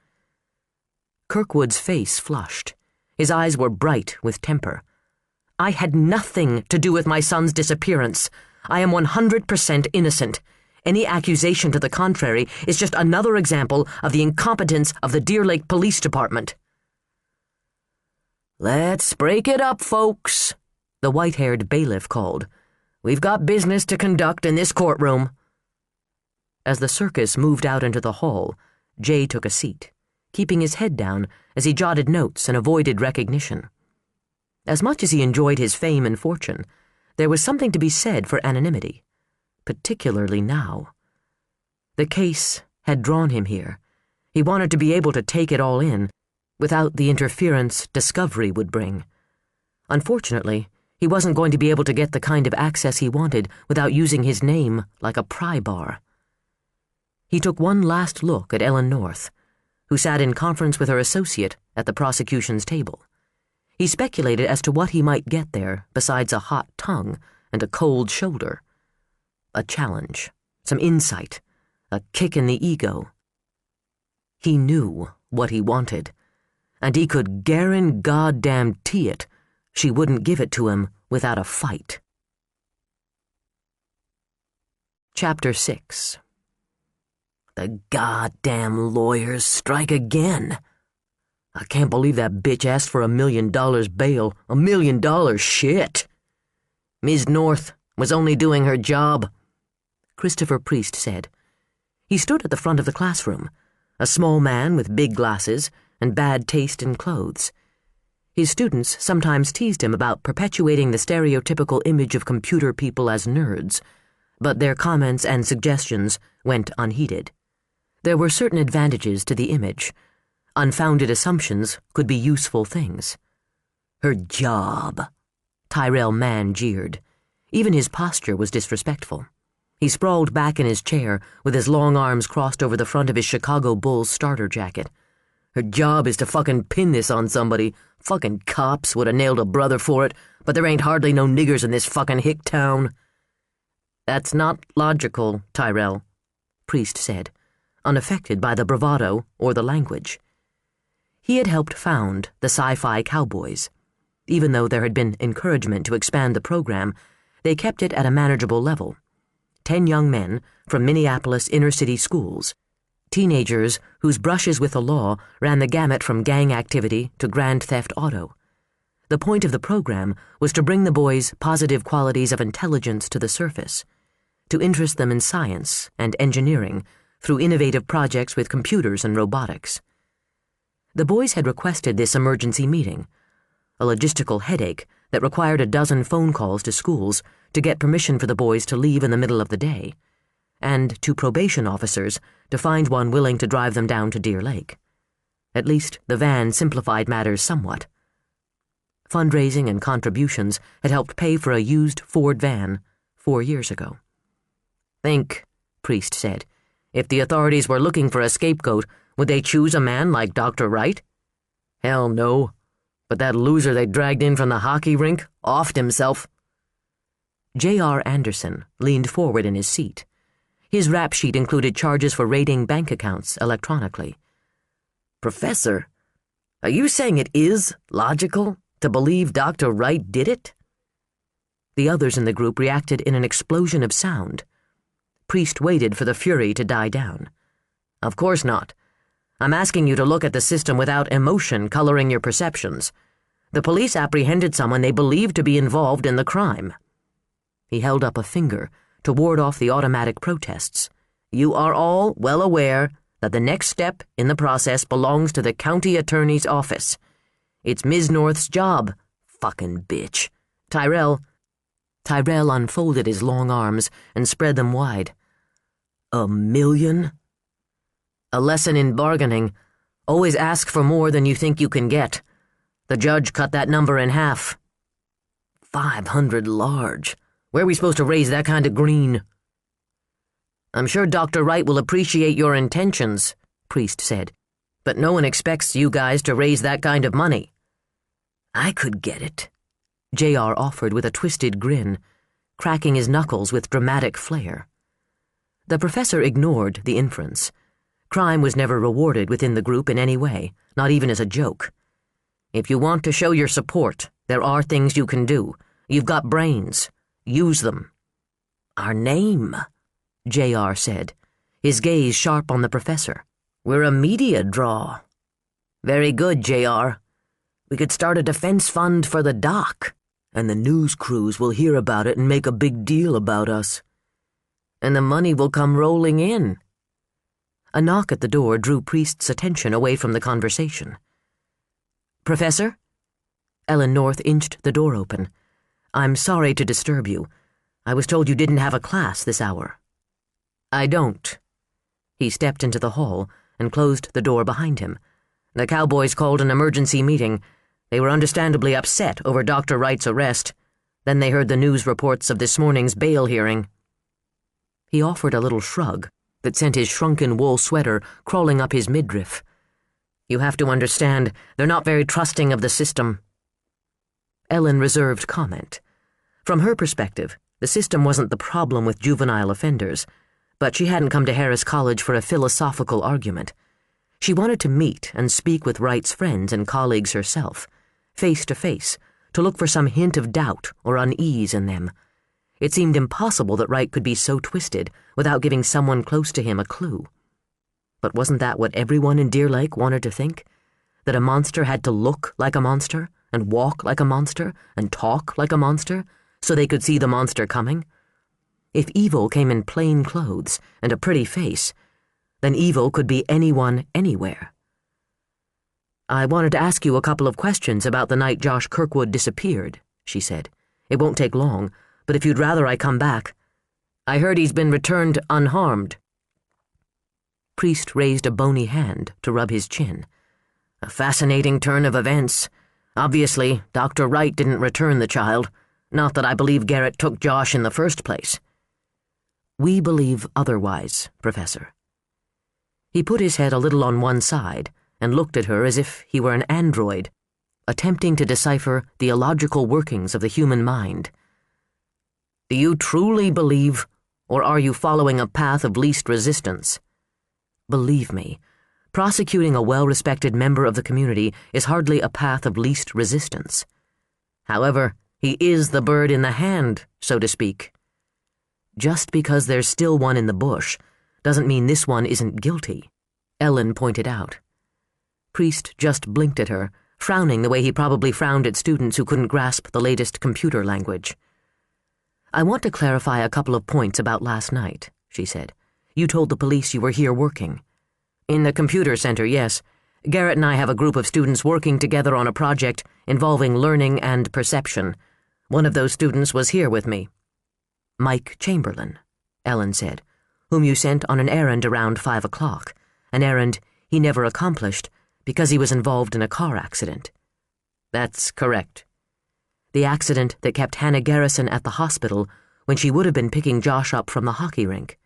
Kirkwood's face flushed. His eyes were bright with temper. "I had nothing to do with my son's disappearance. I am 100% innocent. Any accusation to the contrary is just another example of the incompetence of the Deer Lake Police Department." "Let's break it up, folks," the white-haired bailiff called. "We've got business to conduct in this courtroom." As the circus moved out into the hall, Jay took a seat, keeping his head down as he jotted notes and avoided recognition. As much as he enjoyed his fame and fortune, there was something to be said for anonymity, particularly now. The case had drawn him here. He wanted to be able to take it all in, without the interference discovery would bring. Unfortunately, he wasn't going to be able to get the kind of access he wanted without using his name like a pry bar. He took one last look at Ellen North, who sat in conference with her associate at the prosecution's table. He speculated as to what he might get there besides a hot tongue and a cold shoulder. A challenge, some insight, a kick in the ego. He knew what he wanted, and he could guarantee it she wouldn't give it to him without a fight. Chapter 6. The goddamn lawyers strike again. I can't believe that bitch asked for $1 million bail. $1 million shit. Ms. North was only doing her job, Christopher Priest said. He stood at the front of the classroom, a small man with big glasses and bad taste in clothes. His students sometimes teased him about perpetuating the stereotypical image of computer people as nerds, but their comments and suggestions went unheeded. There were certain advantages to the image. Unfounded assumptions could be useful things. Her job, Tyrell Mann jeered. Even his posture was disrespectful. He sprawled back in his chair with his long arms crossed over the front of his Chicago Bulls starter jacket. Her job is to fucking pin this on somebody. Fucking cops would have nailed a brother for it, but there ain't hardly no niggers in this fucking hick town. That's not logical, Tyrell, Priest said, unaffected by the bravado or the language. He had helped found the Sci-Fi Cowboys. Even though there had been encouragement to expand the program, they kept it at a manageable level. 10 young men from Minneapolis inner-city schools, teenagers whose brushes with the law ran the gamut from gang activity to grand theft auto. The point of the program was to bring the boys' positive qualities of intelligence to the surface, to interest them in science and engineering through innovative projects with computers and robotics. The boys had requested this emergency meeting, a logistical headache that required a dozen phone calls to schools to get permission for the boys to leave in the middle of the day, and to probation officers to find one willing to drive them down to Deer Lake. At least the van simplified matters somewhat. Fundraising and contributions had helped pay for a used Ford van 4 years ago. "Think," Priest said, "if the authorities were looking for a scapegoat, would they choose a man like Dr. Wright? Hell no. But that loser they dragged in from the hockey rink offed himself." J.R. Anderson leaned forward in his seat. His rap sheet included charges for raiding bank accounts electronically. "Professor, are you saying it is logical to believe Dr. Wright did it?" The others in the group reacted in an explosion of sound. Priest waited for the fury to die down. "Of course not. I'm asking you to look at the system without emotion coloring your perceptions. The police apprehended someone they believed to be involved in the crime." He held up a finger to ward off the automatic protests. "You are all well aware that the next step in the process belongs to the county attorney's office. It's Ms. North's job, fucking bitch. Tyrell unfolded his long arms and spread them wide. "$1 million? A lesson in bargaining. Always ask for more than you think you can get. The judge cut that number in half. 500 large. Where are we supposed to raise that kind of green?" "I'm sure Dr. Wright will appreciate your intentions," Priest said, "but no one expects you guys to raise that kind of money." "I could get it," J.R. offered with a twisted grin, cracking his knuckles with dramatic flair. The professor ignored the inference. Crime was never rewarded within the group in any way, not even as a joke. "If you want to show your support, there are things you can do. You've got brains. Use them." "Our name," J.R. said, his gaze sharp on the professor. "We're a media draw." "Very good, J.R. We could start a defense fund for the doc, and the news crews will hear about it and make a big deal about us. And the money will come rolling in." A knock at the door drew Priest's attention away from the conversation. "Professor?" Ellen North inched the door open. "I'm sorry to disturb you. I was told you didn't have a class this hour." "I don't." He stepped into the hall and closed the door behind him. "The cowboys called an emergency meeting. They were understandably upset over Dr. Wright's arrest. Then they heard the news reports of this morning's bail hearing." He offered a little shrug that sent his shrunken wool sweater crawling up his midriff. "You have to understand, they're not very trusting of the system." Ellen reserved comment. From her perspective, the system wasn't the problem with juvenile offenders, but she hadn't come to Harris College for a philosophical argument. She wanted to meet and speak with Wright's friends and colleagues herself, face to face, to look for some hint of doubt or unease in them. It seemed impossible that Wright could be so twisted without giving someone close to him a clue. But wasn't that what everyone in Deer Lake wanted to think? That a monster had to look like a monster, and walk like a monster, and talk like a monster, so they could see the monster coming? If evil came in plain clothes and a pretty face, then evil could be anyone, anywhere. "I wanted to ask you a couple of questions about the night Josh Kirkwood disappeared," she said. "It won't take long, but if you'd rather I come back. I heard he's been returned unharmed." Priest raised a bony hand to rub his chin. "A fascinating turn of events. Obviously, Dr. Wright didn't return the child. Not that I believe Garrett took Josh in the first place." "We believe otherwise, Professor." He put his head a little on one side and looked at her as if he were an android, attempting to decipher the illogical workings of the human mind. "Do you truly believe, or are you following a path of least resistance?" "Believe me, prosecuting a well-respected member of the community is hardly a path of least resistance. However, he is the bird in the hand, so to speak. Just because there's still one in the bush doesn't mean this one isn't guilty," Ellen pointed out. Priest just blinked at her, frowning the way he probably frowned at students who couldn't grasp the latest computer language. "I want to clarify a couple of points about last night," she said. "You told the police you were here working." "In the computer center, yes. Garrett and I have a group of students working together on a project involving learning and perception. One of those students was here with me." "Mike Chamberlain," Ellen said, "whom you sent on an errand around 5 o'clock, an errand he never accomplished because he was involved in a car accident." "That's correct." "The accident that kept Hannah Garrison at the hospital when she would have been picking Josh up from the hockey rink."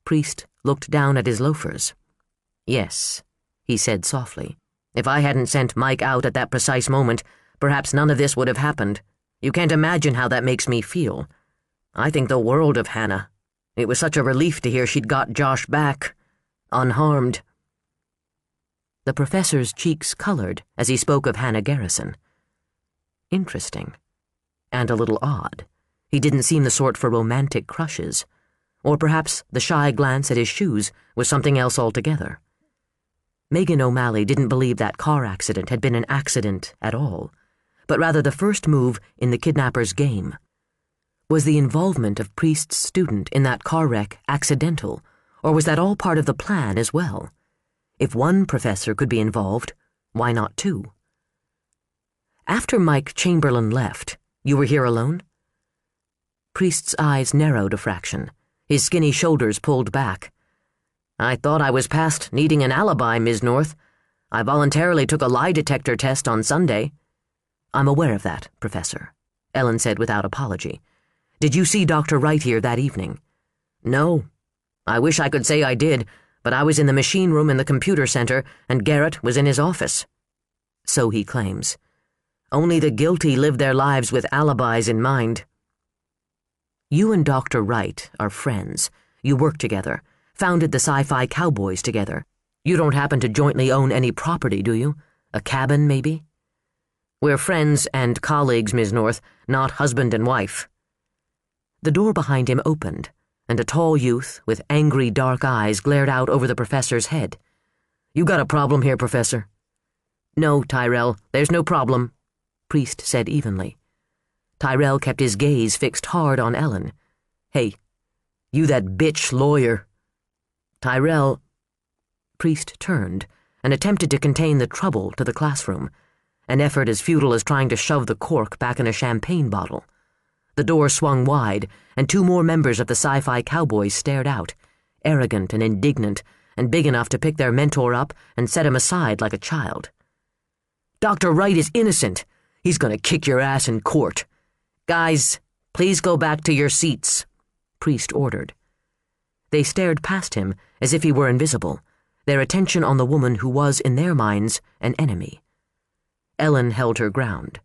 Priest looked down at his loafers. "Yes," he said softly. "If I hadn't sent Mike out at that precise moment, perhaps none of this would have happened. You can't imagine how that makes me feel. I think the world of Hannah. It was such a relief to hear she'd got Josh back, unharmed." The professor's cheeks colored as he spoke of Hannah Garrison. Interesting. And a little odd. He didn't seem the sort for romantic crushes. Or perhaps the shy glance at his shoes was something else altogether. Megan O'Malley didn't believe that car accident had been an accident at all, but rather the first move in the kidnapper's game. Was the involvement of Priest's student in that car wreck accidental, or was that all part of the plan as well? If one professor could be involved, why not two? "After Mike Chamberlain left, you were here alone?" Priest's eyes narrowed a fraction, his skinny shoulders pulled back. "I thought I was past needing an alibi, Ms. North. I voluntarily took a lie detector test on Sunday." "I'm aware of that, Professor," Ellen said without apology. "Did you see Dr. Wright here that evening?" "No. I wish I could say I did, but I was in the machine room in the computer center and Garrett was in his office." "So he claims. Only the guilty live their lives with alibis in mind." "You and Dr. Wright are friends. You work together, founded the Sci-Fi Cowboys together. You don't happen to jointly own any property, do you? A cabin, maybe?" "We're friends and colleagues, Ms. North, not husband and wife." The door behind him opened, and a tall youth with angry dark eyes glared out over the professor's head. "You got a problem here, Professor?" "No, Tyrell, there's no problem," Priest said evenly. Tyrell kept his gaze fixed hard on Ellen. "Hey, you that bitch lawyer." Tyrell. Priest turned and attempted to contain the trouble to the classroom, an effort as futile as trying to shove the cork back in a champagne bottle. The door swung wide, and two more members of the Sci-Fi Cowboys stared out, arrogant and indignant, and big enough to pick their mentor up and set him aside like a child. "Dr. Wright is innocent. He's going to kick your ass in court. Guys, please go back to your seats," Priest ordered. They stared past him as if he were invisible, their attention on the woman who was, in their minds, an enemy. Ellen held her ground.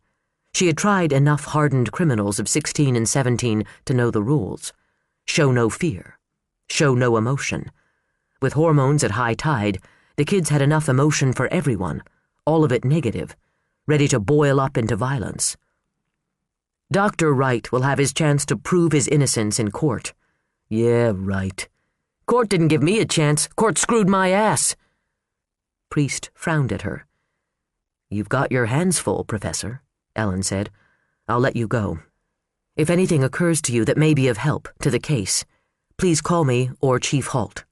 She had tried enough hardened criminals of 16 and 17 to know the rules. Show no fear. Show no emotion. With hormones at high tide, the kids had enough emotion for everyone, all of it negative, ready to boil up into violence. "Dr. Wright will have his chance to prove his innocence in court." "Yeah, right. Court didn't give me a chance. Court screwed my ass." Priest frowned at her. "You've got your hands full, Professor," Ellen said. "I'll let you go. If anything occurs to you that may be of help to the case, please call me or Chief Holt."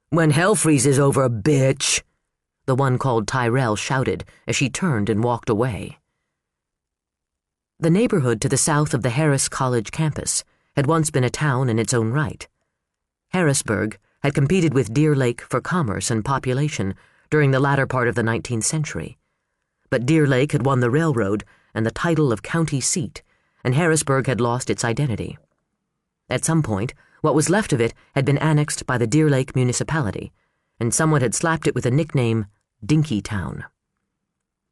"When hell freezes over, bitch," the one called Tyrell shouted as she turned and walked away. The neighborhood to the south of the Harris College campus had once been a town in its own right. Harrisburg had competed with Deer Lake for commerce and population during the latter part of the 19th century. But Deer Lake had won the railroad and the title of county seat, and Harrisburg had lost its identity. At some point, what was left of it had been annexed by the Deer Lake municipality, and someone had slapped it with the nickname Dinkytown.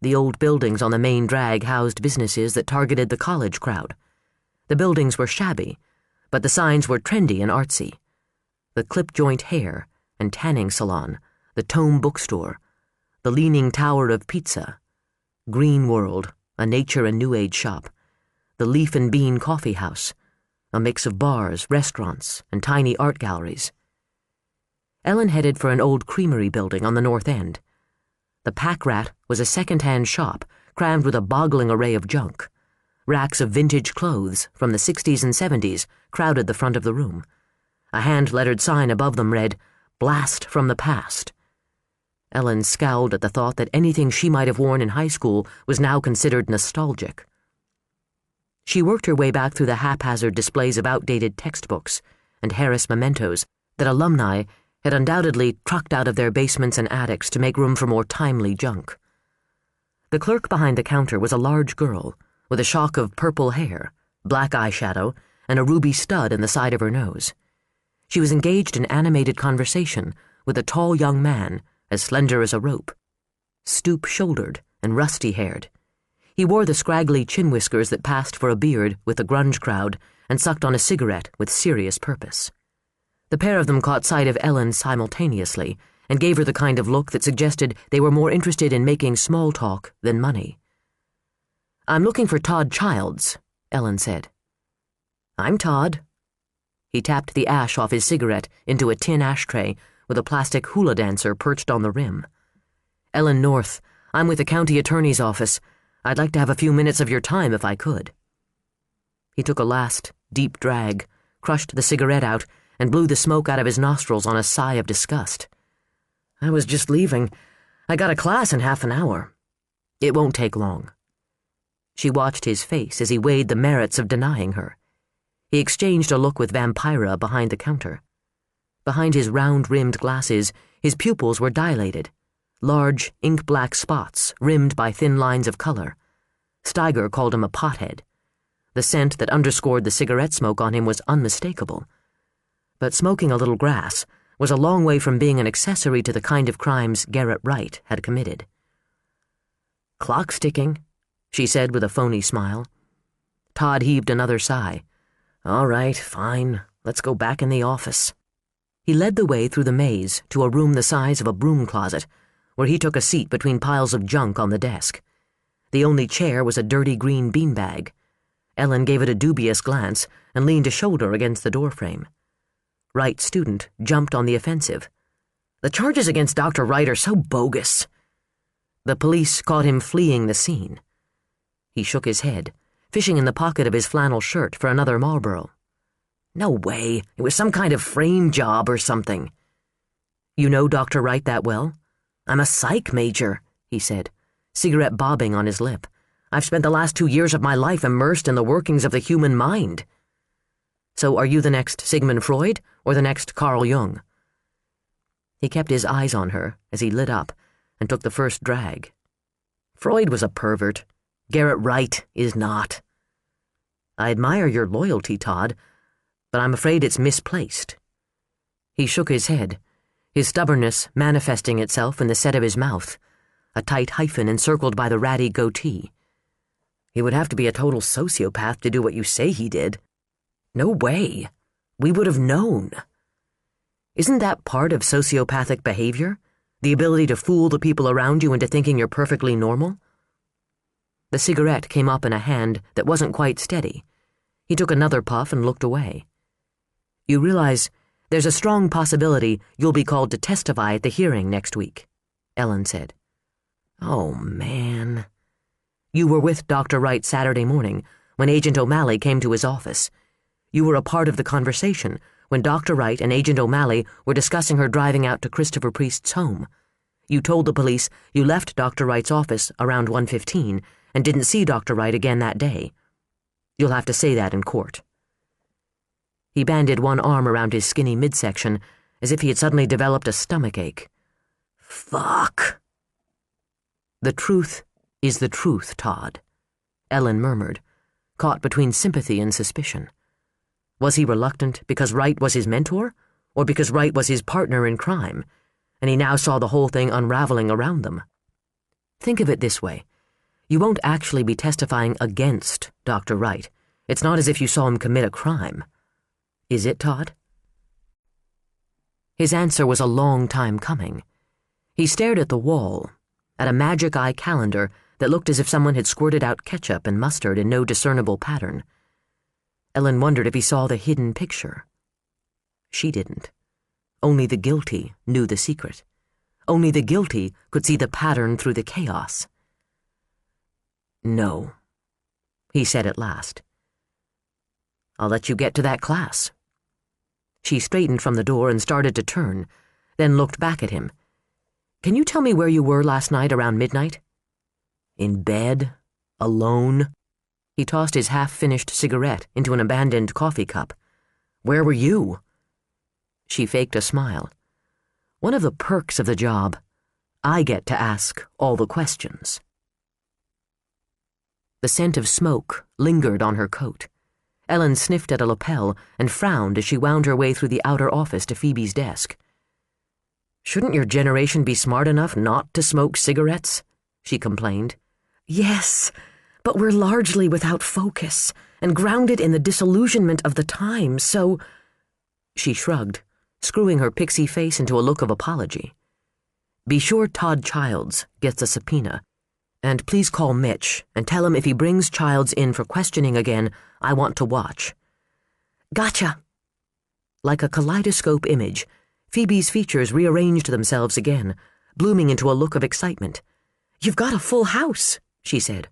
The old buildings on the main drag housed businesses that targeted the college crowd. The buildings were shabby, but the signs were trendy and artsy. The clip-joint hair and tanning salon, the Tome bookstore, the Leaning Tower of Pizza, Green World, a nature and new age shop, the Leaf and Bean Coffee House, a mix of bars, restaurants, and tiny art galleries. Ellen headed for an old creamery building on the north end. The Pack Rat was a second-hand shop crammed with a boggling array of junk. Racks of vintage clothes from the 60s and 70s crowded the front of the room. A hand-lettered sign above them read, "Blast from the Past." Ellen scowled at the thought that anything she might have worn in high school was now considered nostalgic. She worked her way back through the haphazard displays of outdated textbooks and Harris mementos that alumni had undoubtedly trucked out of their basements and attics to make room for more timely junk. The clerk behind the counter was a large girl with a shock of purple hair, black eyeshadow, and a ruby stud in the side of her nose. She was engaged in animated conversation with a tall young man as slender as a rope, stoop-shouldered and rusty-haired. He wore the scraggly chin whiskers that passed for a beard with the grunge crowd and sucked on a cigarette with serious purpose. The pair of them caught sight of Ellen simultaneously and gave her the kind of look that suggested they were more interested in making small talk than money. "I'm looking for Todd Childs," Ellen said. "I'm Todd." He tapped the ash off his cigarette into a tin ashtray with a plastic hula dancer perched on the rim. "Ellen North, I'm with the county attorney's office. I'd like to have a few minutes of your time if I could." He took a last, deep drag, crushed the cigarette out, and blew the smoke out of his nostrils on a sigh of disgust. "I was just leaving. I got a class in half an hour." "It won't take long." She watched his face as he weighed the merits of denying her. He exchanged a look with Vampira behind the counter. Behind his round-rimmed glasses, his pupils were dilated, large, ink-black spots rimmed by thin lines of color. Steiger called him a pothead. The scent that underscored the cigarette smoke on him was unmistakable. But smoking a little grass was a long way from being an accessory to the kind of crimes Garrett Wright had committed. "Clock's ticking," she said with a phony smile. Todd heaved another sigh. "All right, fine. Let's go back in the office." He led the way through the maze to a room the size of a broom closet, where he took a seat between piles of junk on the desk. The only chair was a dirty green beanbag. Ellen gave it a dubious glance and leaned a shoulder against the doorframe. Wright's student jumped on the offensive. "The charges against Dr. Wright are so bogus." The police caught him fleeing the scene. He shook his head, fishing in the pocket of his flannel shirt for another Marlboro. "No way. It was some kind of frame job or something." "You know Dr. Wright that well?" "I'm a psych major," he said, cigarette bobbing on his lip. "I've spent the last 2 years of my life immersed in the workings of the human mind." "So are you the next Sigmund Freud or the next Carl Jung?" He kept his eyes on her as he lit up and took the first drag. "Freud was a pervert. Garrett Wright is not." "I admire your loyalty, Todd, but I'm afraid it's misplaced." He shook his head, his stubbornness manifesting itself in the set of his mouth, a tight hyphen encircled by the ratty goatee. "He would have to be a total sociopath to do what you say he did." "No way. We would have known." "Isn't that part of sociopathic behavior? The ability to fool the people around you into thinking you're perfectly normal?" The cigarette came up in a hand that wasn't quite steady. He took another puff and looked away. "You realize there's a strong possibility you'll be called to testify at the hearing next week," Ellen said. "Oh, man." "You were with Dr. Wright Saturday morning when Agent O'Malley came to his office. You were a part of the conversation when Dr. Wright and Agent O'Malley were discussing her driving out to Christopher Priest's home. You told the police you left Dr. Wright's office around 1:15 and didn't see Dr. Wright again that day. You'll have to say that in court." He banded one arm around his skinny midsection as if he had suddenly developed a stomachache. "Fuck." "The truth is the truth, Todd," Ellen murmured, caught between sympathy and suspicion. Was he reluctant because Wright was his mentor, or because Wright was his partner in crime, and he now saw the whole thing unraveling around them? Think of it this way. You won't actually be testifying against Dr. Wright. It's not as if you saw him commit a crime. Is it, Todd? His answer was a long time coming. He stared at the wall, at a magic eye calendar that looked as if someone had squirted out ketchup and mustard in no discernible pattern. Ellen wondered if he saw the hidden picture. She didn't. Only the guilty knew the secret. Only the guilty could see the pattern through the chaos. "No," he said at last. "I'll let you get to that class." She straightened from the door and started to turn, then looked back at him. Can you tell me where you were last night around midnight? In bed? Alone? He tossed his half-finished cigarette into an abandoned coffee cup. Where were you? She faked a smile. One of the perks of the job. I get to ask all the questions. The scent of smoke lingered on her coat. Ellen sniffed at a lapel and frowned as she wound her way through the outer office to Phoebe's desk. Shouldn't your generation be smart enough not to smoke cigarettes? She complained. Yes, but we're largely without focus and grounded in the disillusionment of the times, so... She shrugged, screwing her pixie face into a look of apology. Be sure Todd Childs gets a subpoena. And please call Mitch and tell him if he brings Childs in for questioning again, I want to watch. Gotcha. Like a kaleidoscope image, Phoebe's features rearranged themselves again, blooming into a look of excitement. You've got a full house, she said,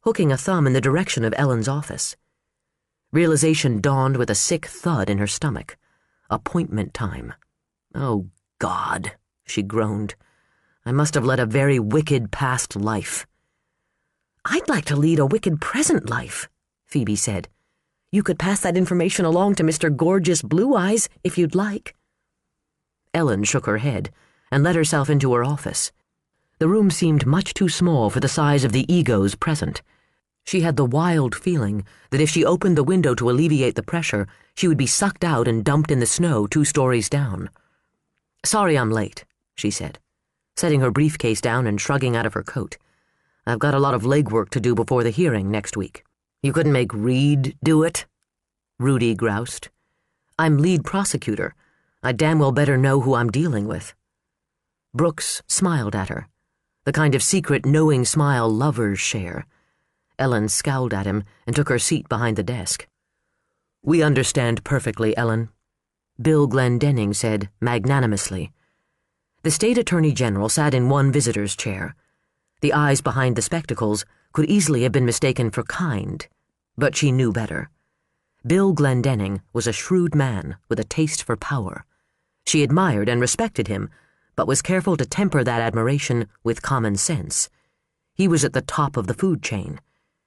hooking a thumb in the direction of Ellen's office. Realization dawned with a sick thud in her stomach. Appointment time. Oh, God, she groaned. I must have led a very wicked past life. I'd like to lead a wicked present life, Phoebe said. You could pass that information along to Mr. Gorgeous Blue Eyes if you'd like. Ellen shook her head and let herself into her office. The room seemed much too small for the size of the egos present. She had the wild feeling that if she opened the window to alleviate the pressure, she would be sucked out and dumped in the snow 2 stories down. Sorry I'm late, she said, setting her briefcase down and shrugging out of her coat. I've got a lot of legwork to do before the hearing next week. You couldn't make Reed do it? Rudy groused. I'm lead prosecutor. I damn well better know who I'm dealing with. Brooks smiled at her, the kind of secret knowing smile lovers share. Ellen scowled at him and took her seat behind the desk. We understand perfectly, Ellen, Bill Glendenning said magnanimously. The state attorney general sat in one visitor's chair. The eyes behind the spectacles could easily have been mistaken for kind, but she knew better. Bill Glendenning was a shrewd man with a taste for power. She admired and respected him, but was careful to temper that admiration with common sense. He was at the top of the food chain.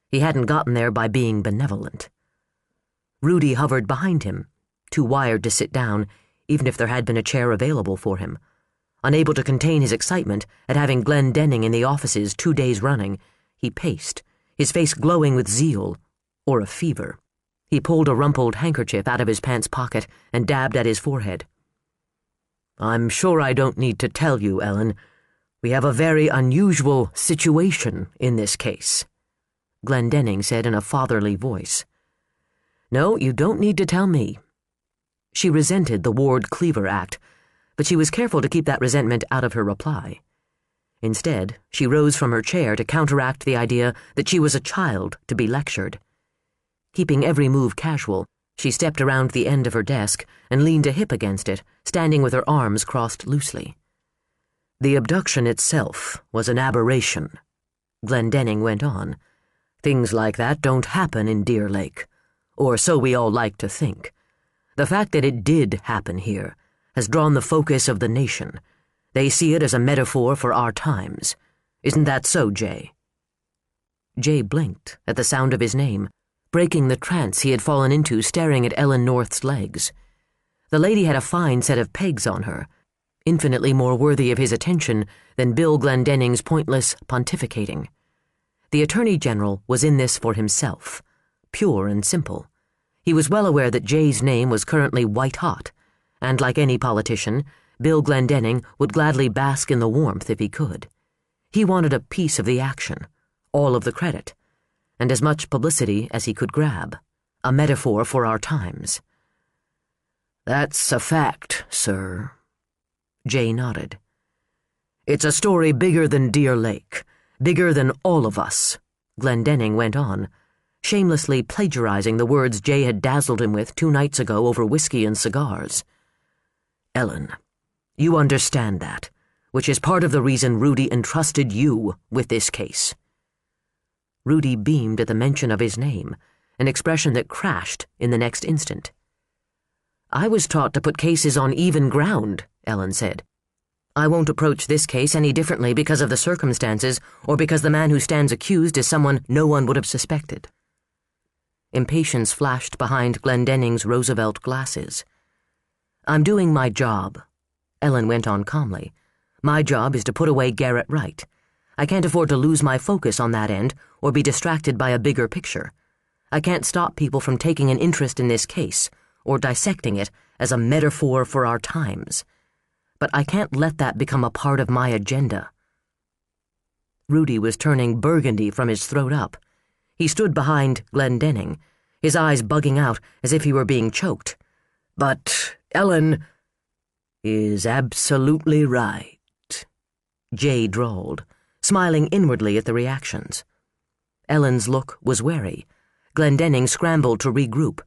He hadn't gotten there by being benevolent. Rudy hovered behind him, too wired to sit down, even if there had been a chair available for him. Unable to contain his excitement at having Glendenning in the offices 2 days running, he paced, his face glowing with zeal, or a fever. He pulled a rumpled handkerchief out of his pants pocket and dabbed at his forehead. I'm sure I don't need to tell you, Ellen. We have a very unusual situation in this case, Glendenning said in a fatherly voice. No, you don't need to tell me. She resented the Ward-Cleaver Act, but she was careful to keep that resentment out of her reply. Instead, she rose from her chair to counteract the idea that she was a child to be lectured. Keeping every move casual, she stepped around the end of her desk and leaned a hip against it, standing with her arms crossed loosely. The abduction itself was an aberration, Glendenning went on. Things like that don't happen in Deer Lake, or so we all like to think. The fact that it did happen here has drawn the focus of the nation. They see it as a metaphor for our times. Isn't that so, Jay? Jay blinked at the sound of his name, breaking the trance he had fallen into staring at Ellen North's legs. The lady had a fine set of pegs on her, infinitely more worthy of his attention than Bill Glendenning's pointless pontificating. The Attorney General was in this for himself, pure and simple. He was well aware that Jay's name was currently white-hot, and like any politician, Bill Glendenning would gladly bask in the warmth if he could. He wanted a piece of the action, all of the credit, and as much publicity as he could grab, a metaphor for our times. That's a fact, sir. Jay nodded. It's a story bigger than Deer Lake, bigger than all of us, Glendenning went on, shamelessly plagiarizing the words Jay had dazzled him with 2 nights ago over whiskey and cigars. Ellen, you understand that, which is part of the reason Rudy entrusted you with this case. Rudy beamed at the mention of his name, an expression that crashed in the next instant. I was taught to put cases on even ground, Ellen said. I won't approach this case any differently because of the circumstances or because the man who stands accused is someone no one would have suspected. Impatience flashed behind Glendenning's Roosevelt glasses. I'm doing my job, Ellen went on calmly. My job is to put away Garrett Wright. I can't afford to lose my focus on that end or be distracted by a bigger picture. I can't stop people from taking an interest in this case or dissecting it as a metaphor for our times. But I can't let that become a part of my agenda. Rudy was turning burgundy from his throat up. He stood behind Glendenning, his eyes bugging out as if he were being choked. But Ellen is absolutely right, Jay drawled, smiling inwardly at the reactions. Ellen's look was wary. Glendenning scrambled to regroup.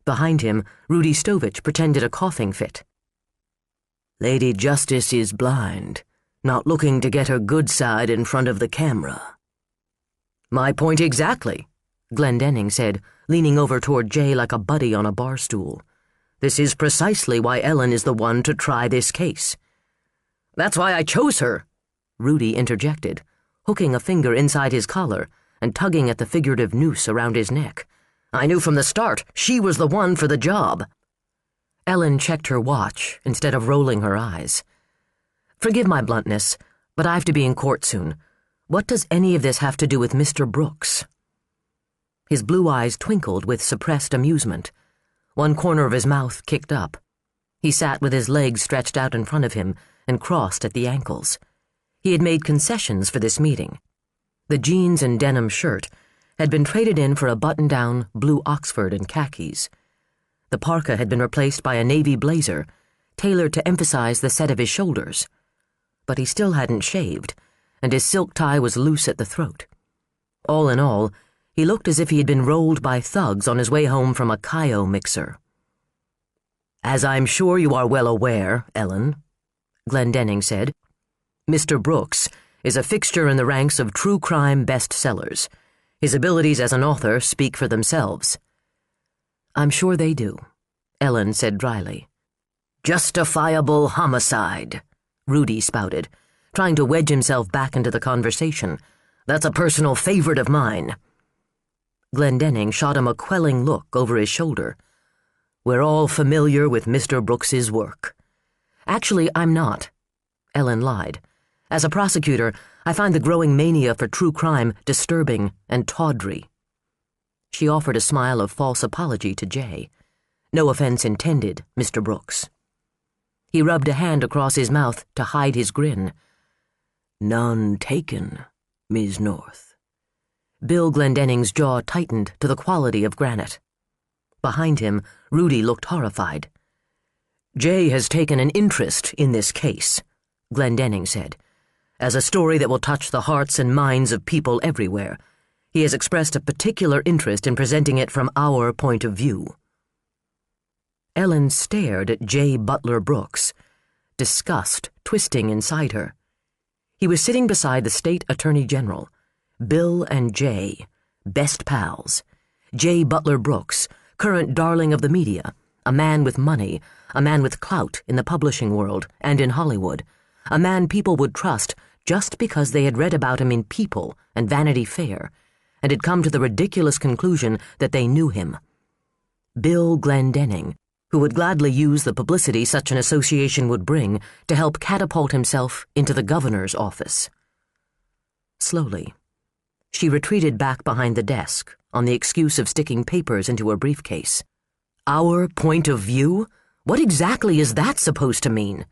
Behind him, Rudy Stovich pretended a coughing fit. Lady Justice is blind, not looking to get her good side in front of the camera. My point exactly, Glendenning said, leaning over toward Jay like a buddy on a bar stool. This is precisely why Ellen is the one to try this case. That's why I chose her, Rudy interjected, hooking a finger inside his collar and tugging at the figurative noose around his neck. I knew from the start she was the one for the job. Ellen checked her watch instead of rolling her eyes. Forgive my bluntness, but I have to be in court soon. What does any of this have to do with Mr. Brooks? His blue eyes twinkled with suppressed amusement. One corner of his mouth kicked up. He sat with his legs stretched out in front of him and crossed at the ankles. He had made concessions for this meeting. The jeans and denim shirt had been traded in for a button-down blue Oxford and khakis. The parka had been replaced by a navy blazer, tailored to emphasize the set of his shoulders. But he still hadn't shaved, and his silk tie was loose at the throat. All in all, he looked as if he had been rolled by thugs on his way home from a Kaio mixer. As I'm sure you are well aware, Ellen, Glendenning said, Mr. Brooks is a fixture in the ranks of true crime bestsellers. His abilities as an author speak for themselves. I'm sure they do, Ellen said dryly. Justifiable homicide, Rudy spouted, trying to wedge himself back into the conversation. That's a personal favorite of mine. Glendenning shot him a quelling look over his shoulder. We're all familiar with Mr. Brooks's work. Actually, I'm not, Ellen lied. As a prosecutor, I find the growing mania for true crime disturbing and tawdry. She offered a smile of false apology to Jay. No offense intended, Mr. Brooks. He rubbed a hand across his mouth to hide his grin. None taken, Ms. North. Bill Glendenning's jaw tightened to the quality of granite. Behind him, Rudy looked horrified. Jay has taken an interest in this case, Glendenning said. As a story that will touch the hearts and minds of people everywhere, he has expressed a particular interest in presenting it from our point of view. Ellen stared at J. Butler Brooks, disgust twisting inside her. He was sitting beside the state attorney general, Bill and Jay, best pals. J. Butler Brooks, current darling of the media, a man with money, a man with clout in the publishing world and in Hollywood, a man people would trust just because they had read about him in People and Vanity Fair, and had come to the ridiculous conclusion that they knew him. Bill Glendenning, who would gladly use the publicity such an association would bring to help catapult himself into the governor's office. Slowly, she retreated back behind the desk on the excuse of sticking papers into her briefcase. Our point of view? What exactly is that supposed to mean?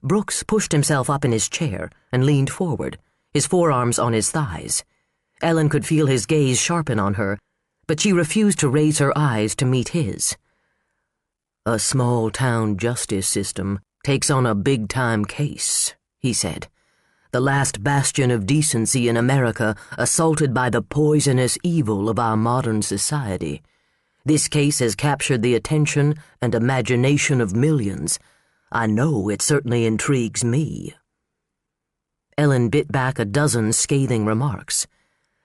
Brooks pushed himself up in his chair and leaned forward, his forearms on his thighs. Ellen could feel his gaze sharpen on her, but she refused to raise her eyes to meet his. A small-town justice system takes on a big-time case, he said. The last bastion of decency in America assaulted by the poisonous evil of our modern society. This case has captured the attention and imagination of millions. I know it certainly intrigues me. Ellen bit back a dozen scathing remarks.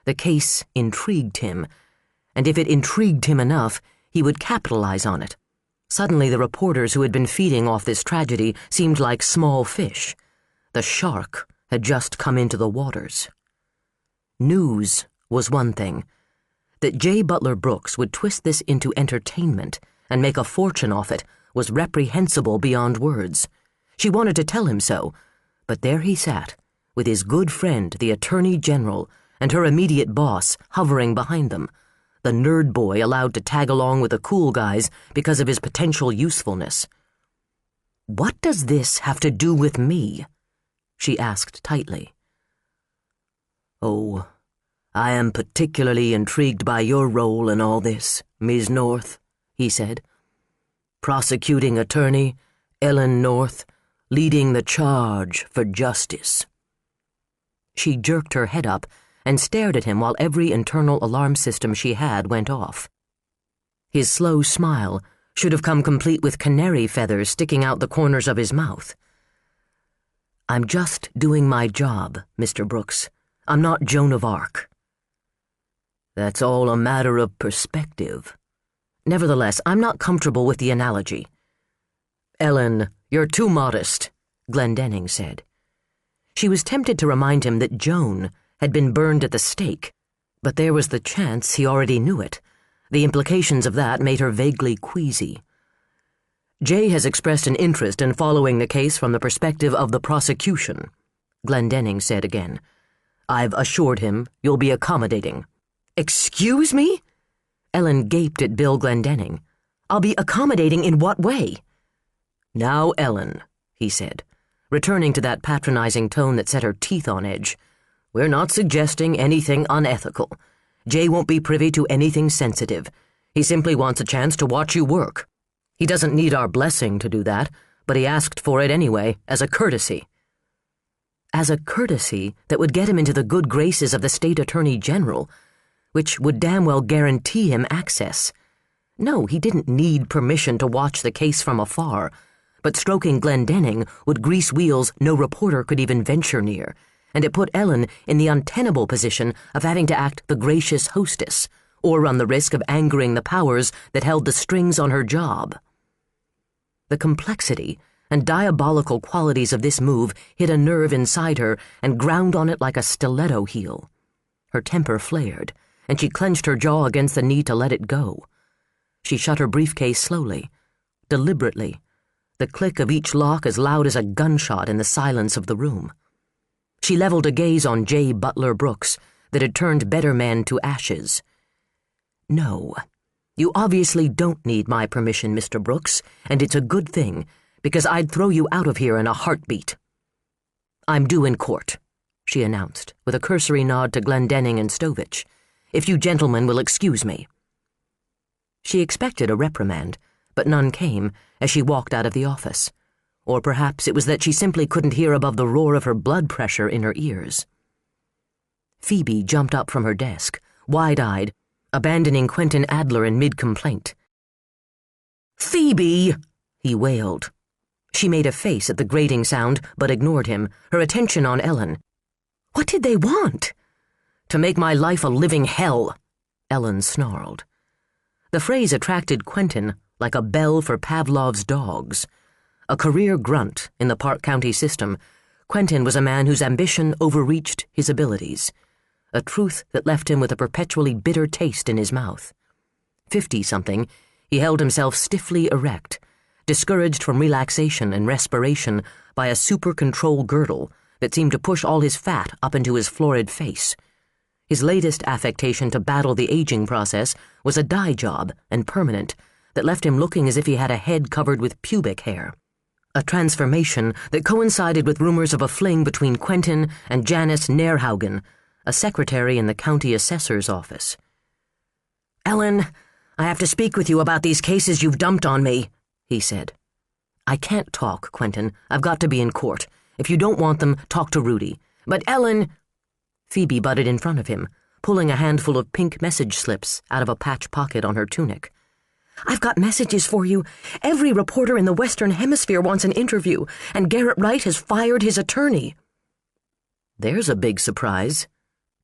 The case intrigued him, and if it intrigued him enough, he would capitalize on it. Suddenly the reporters who had been feeding off this tragedy seemed like small fish. The shark had just come into the waters. News was one thing. That J. Butler Brooks would twist this into entertainment and make a fortune off it was reprehensible beyond words. She wanted to tell him so, but there he sat, with his good friend, the Attorney General, and her immediate boss hovering behind them, the nerd boy allowed to tag along with the cool guys because of his potential usefulness. "What does this have to do with me?" she asked tightly. "Oh, I am particularly intrigued by your role in all this, Ms. North," he said. "Prosecuting attorney, Ellen North, leading the charge for justice." She jerked her head up and stared at him while every internal alarm system she had went off. His slow smile should have come complete with canary feathers sticking out the corners of his mouth. "I'm just doing my job, Mr. Brooks. I'm not Joan of Arc." "That's all a matter of perspective." "Nevertheless, I'm not comfortable with the analogy." "Ellen, you're too modest," Glendenning said. She was tempted to remind him that Joan had been burned at the stake, but there was the chance he already knew it. The implications of that made her vaguely queasy. "Jay has expressed an interest in following the case from the perspective of the prosecution," Glendenning said again. "I've assured him you'll be accommodating." "Excuse me?" Ellen gaped at Bill Glendenning. "I'll be accommodating in what way?" "Now, Ellen," he said, returning to that patronizing tone that set her teeth on edge, "we're not suggesting anything unethical. Jay won't be privy to anything sensitive. He simply wants a chance to watch you work. He doesn't need our blessing to do that, but he asked for it anyway, as a courtesy." As a courtesy that would get him into the good graces of the state attorney general, which would damn well guarantee him access. No, he didn't need permission to watch the case from afar, but stroking Glendenning would grease wheels no reporter could even venture near, and it put Ellen in the untenable position of having to act the gracious hostess, or run the risk of angering the powers that held the strings on her job. The complexity and diabolical qualities of this move hit a nerve inside her and ground on it like a stiletto heel. Her temper flared, and she clenched her jaw against the knee to let it go. She shut her briefcase slowly, deliberately, the click of each lock as loud as a gunshot in the silence of the room. She leveled a gaze on J. Butler Brooks that had turned better men to ashes. "No, you obviously don't need my permission, Mr. Brooks, and it's a good thing, because I'd throw you out of here in a heartbeat." "I'm due in court," she announced, with a cursory nod to Glendenning and Stovich. "If you gentlemen will excuse me." She expected a reprimand, but none came as she walked out of the office. Or perhaps it was that she simply couldn't hear above the roar of her blood pressure in her ears. Phoebe jumped up from her desk, wide-eyed, abandoning Quentin Adler in mid-complaint. "Phoebe!" he wailed. She made a face at the grating sound, but ignored him, her attention on Ellen. "What did they want?" "To make my life a living hell," Ellen snarled. The phrase attracted Quentin like a bell for Pavlov's dogs. A career grunt in the Park County system, Quentin was a man whose ambition overreached his abilities, a truth that left him with a perpetually bitter taste in his mouth. 50-something, he held himself stiffly erect, discouraged from relaxation and respiration by a super-control girdle that seemed to push all his fat up into his florid face. His latest affectation to battle the aging process was a dye job and permanent that left him looking as if he had a head covered with pubic hair. A transformation that coincided with rumors of a fling between Quentin and Janice Nerhaugen, a secretary in the county assessor's office. "Ellen, I have to speak with you about these cases you've dumped on me," he said. "I can't talk, Quentin. I've got to be in court. If you don't want them, talk to Rudy." "But Ellen—" Phoebe butted in front of him, pulling a handful of pink message slips out of a patch pocket on her tunic. "I've got messages for you. Every reporter in the Western Hemisphere wants an interview, and Garrett Wright has fired his attorney." "There's a big surprise,"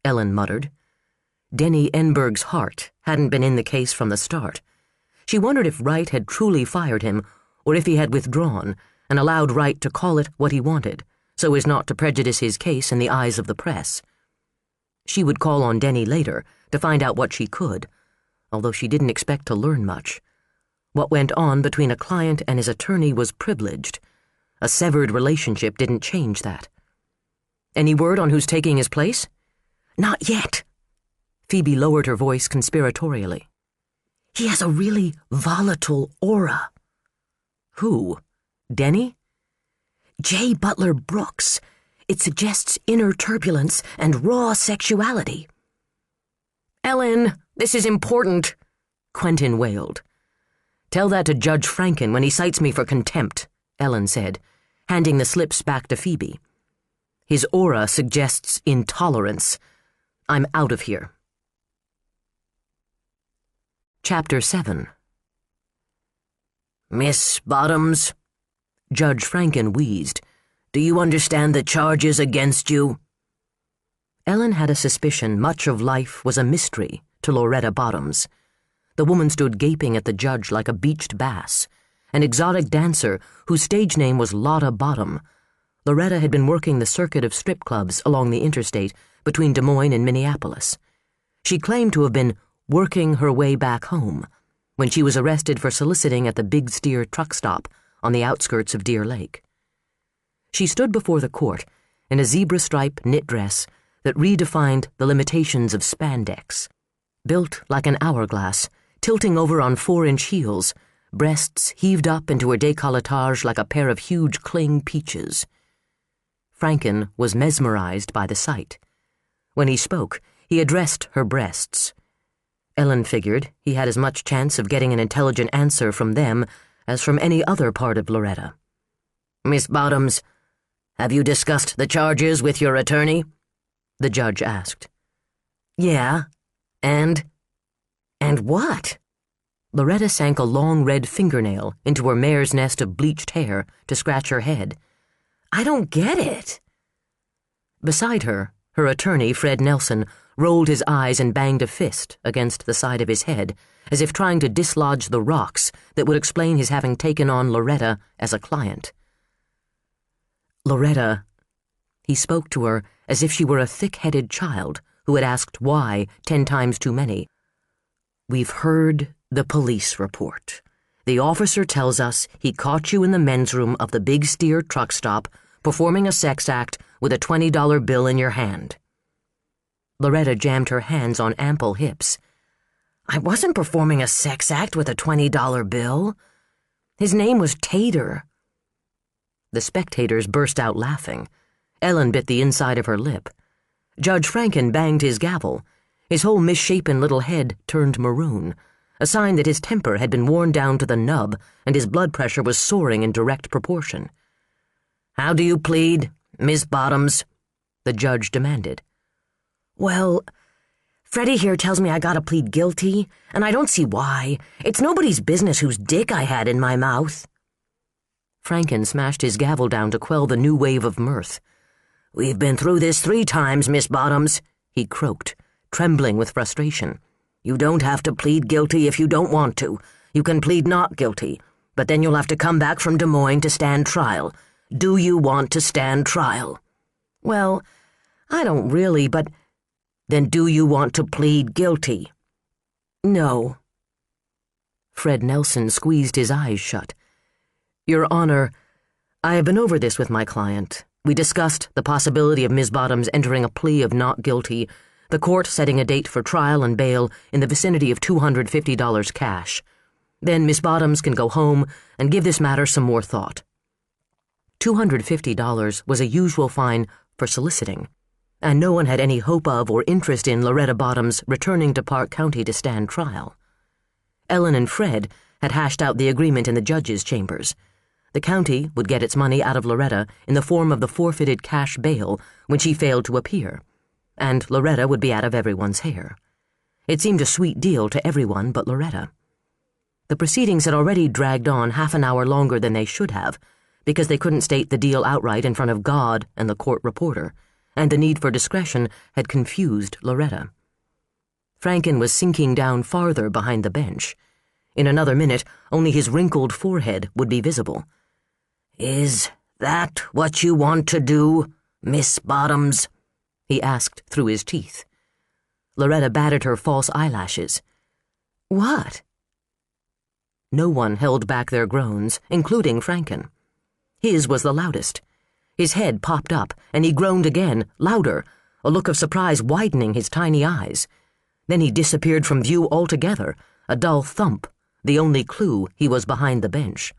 Ellen muttered. Denny Enberg's heart hadn't been in the case from the start. She wondered if Wright had truly fired him, or if he had withdrawn and allowed Wright to call it what he wanted, so as not to prejudice his case in the eyes of the press. She would call on Denny later to find out what she could, although she didn't expect to learn much. What went on between a client and his attorney was privileged. A severed relationship didn't change that. Any word on who's taking his place? Not yet. Phoebe lowered her voice conspiratorially. He has a really volatile aura. Who? Denny? J. Butler Brooks. It suggests inner turbulence and raw sexuality. Ellen, this is important, Quentin wailed. Tell that to Judge Franken when he cites me for contempt, Ellen said, handing the slips back to Phoebe. His aura suggests intolerance. I'm out of here. Chapter 7. Miss Bottoms, Judge Franken wheezed, do you understand the charges against you? Ellen had a suspicion much of life was a mystery to Loretta Bottoms. The woman stood gaping at the judge like a beached bass, an exotic dancer whose stage name was Lotta Bottom. Loretta had been working the circuit of strip clubs along the interstate between Des Moines and Minneapolis. She claimed to have been working her way back home when she was arrested for soliciting at the Big Steer truck stop on the outskirts of Deer Lake. She stood before the court in a zebra-stripe knit dress that redefined the limitations of spandex. Built like an hourglass, tilting over on 4-inch heels, breasts heaved up into her décolletage like a pair of huge cling peaches. Franken was mesmerized by the sight. When he spoke, he addressed her breasts. Ellen figured he had as much chance of getting an intelligent answer from them as from any other part of Loretta. Miss Bottoms, have you discussed the charges with your attorney? The judge asked. Yeah, and what? Loretta sank a long red fingernail into her mare's nest of bleached hair to scratch her head. I don't get it. Beside her, her attorney, Fred Nelson, rolled his eyes and banged a fist against the side of his head, as if trying to dislodge the rocks that would explain his having taken on Loretta as a client. Loretta, he spoke to her as if she were a thick-headed child who had asked why 10 times too many. We've heard the police report. The officer tells us he caught you in the men's room of the Big Steer truck stop performing a sex act with a $20 bill in your hand. Loretta jammed her hands on ample hips. I wasn't performing a sex act with a $20 bill. His name was Tater. The spectators burst out laughing. Ellen bit the inside of her lip. Judge Franken banged his gavel. His whole misshapen little head turned maroon, a sign that his temper had been worn down to the nub and his blood pressure was soaring in direct proportion. How do you plead, Miss Bottoms? The judge demanded. Well, Freddie here tells me I gotta plead guilty, and I don't see why. It's nobody's business whose dick I had in my mouth. Franken smashed his gavel down to quell the new wave of mirth. We've been through this 3 times, Miss Bottoms, he croaked, trembling with frustration. You don't have to plead guilty if you don't want to. You can plead not guilty, but then you'll have to come back from Des Moines to stand trial. Do you want to stand trial? Well, I don't really, but... Then do you want to plead guilty? No. Fred Nelson squeezed his eyes shut. Your Honor, I have been over this with my client. We discussed the possibility of Ms. Bottoms entering a plea of not guilty, the court setting a date for trial and bail in the vicinity of $250 cash. Then Miss Bottoms can go home and give this matter some more thought. $250 was a usual fine for soliciting, and no one had any hope of or interest in Loretta Bottoms returning to Park County to stand trial. Ellen and Fred had hashed out the agreement in the judge's chambers. The county would get its money out of Loretta in the form of the forfeited cash bail when she failed to appear, and Loretta would be out of everyone's hair. It seemed a sweet deal to everyone but Loretta. The proceedings had already dragged on half an hour longer than they should have, because they couldn't state the deal outright in front of God and the court reporter, and the need for discretion had confused Loretta. Franken was sinking down farther behind the bench. In another minute, only his wrinkled forehead would be visible. "Is that what you want to do, Miss Bottoms?" he asked through his teeth. Loretta batted her false eyelashes. "What?" No one held back their groans, including Franken. His was the loudest. His head popped up, and he groaned again, louder, a look of surprise widening his tiny eyes. Then he disappeared from view altogether, a dull thump, the only clue he was behind the bench.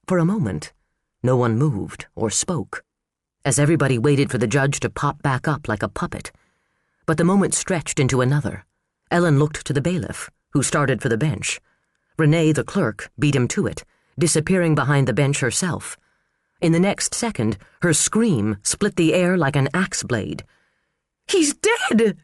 For a moment, no one moved or spoke, as everybody waited for the judge to pop back up like a puppet. But the moment stretched into another. Ellen looked to the bailiff, who started for the bench. Renee, the clerk, beat him to it, disappearing behind the bench herself. In the next second, her scream split the air like an axe blade. "He's dead!"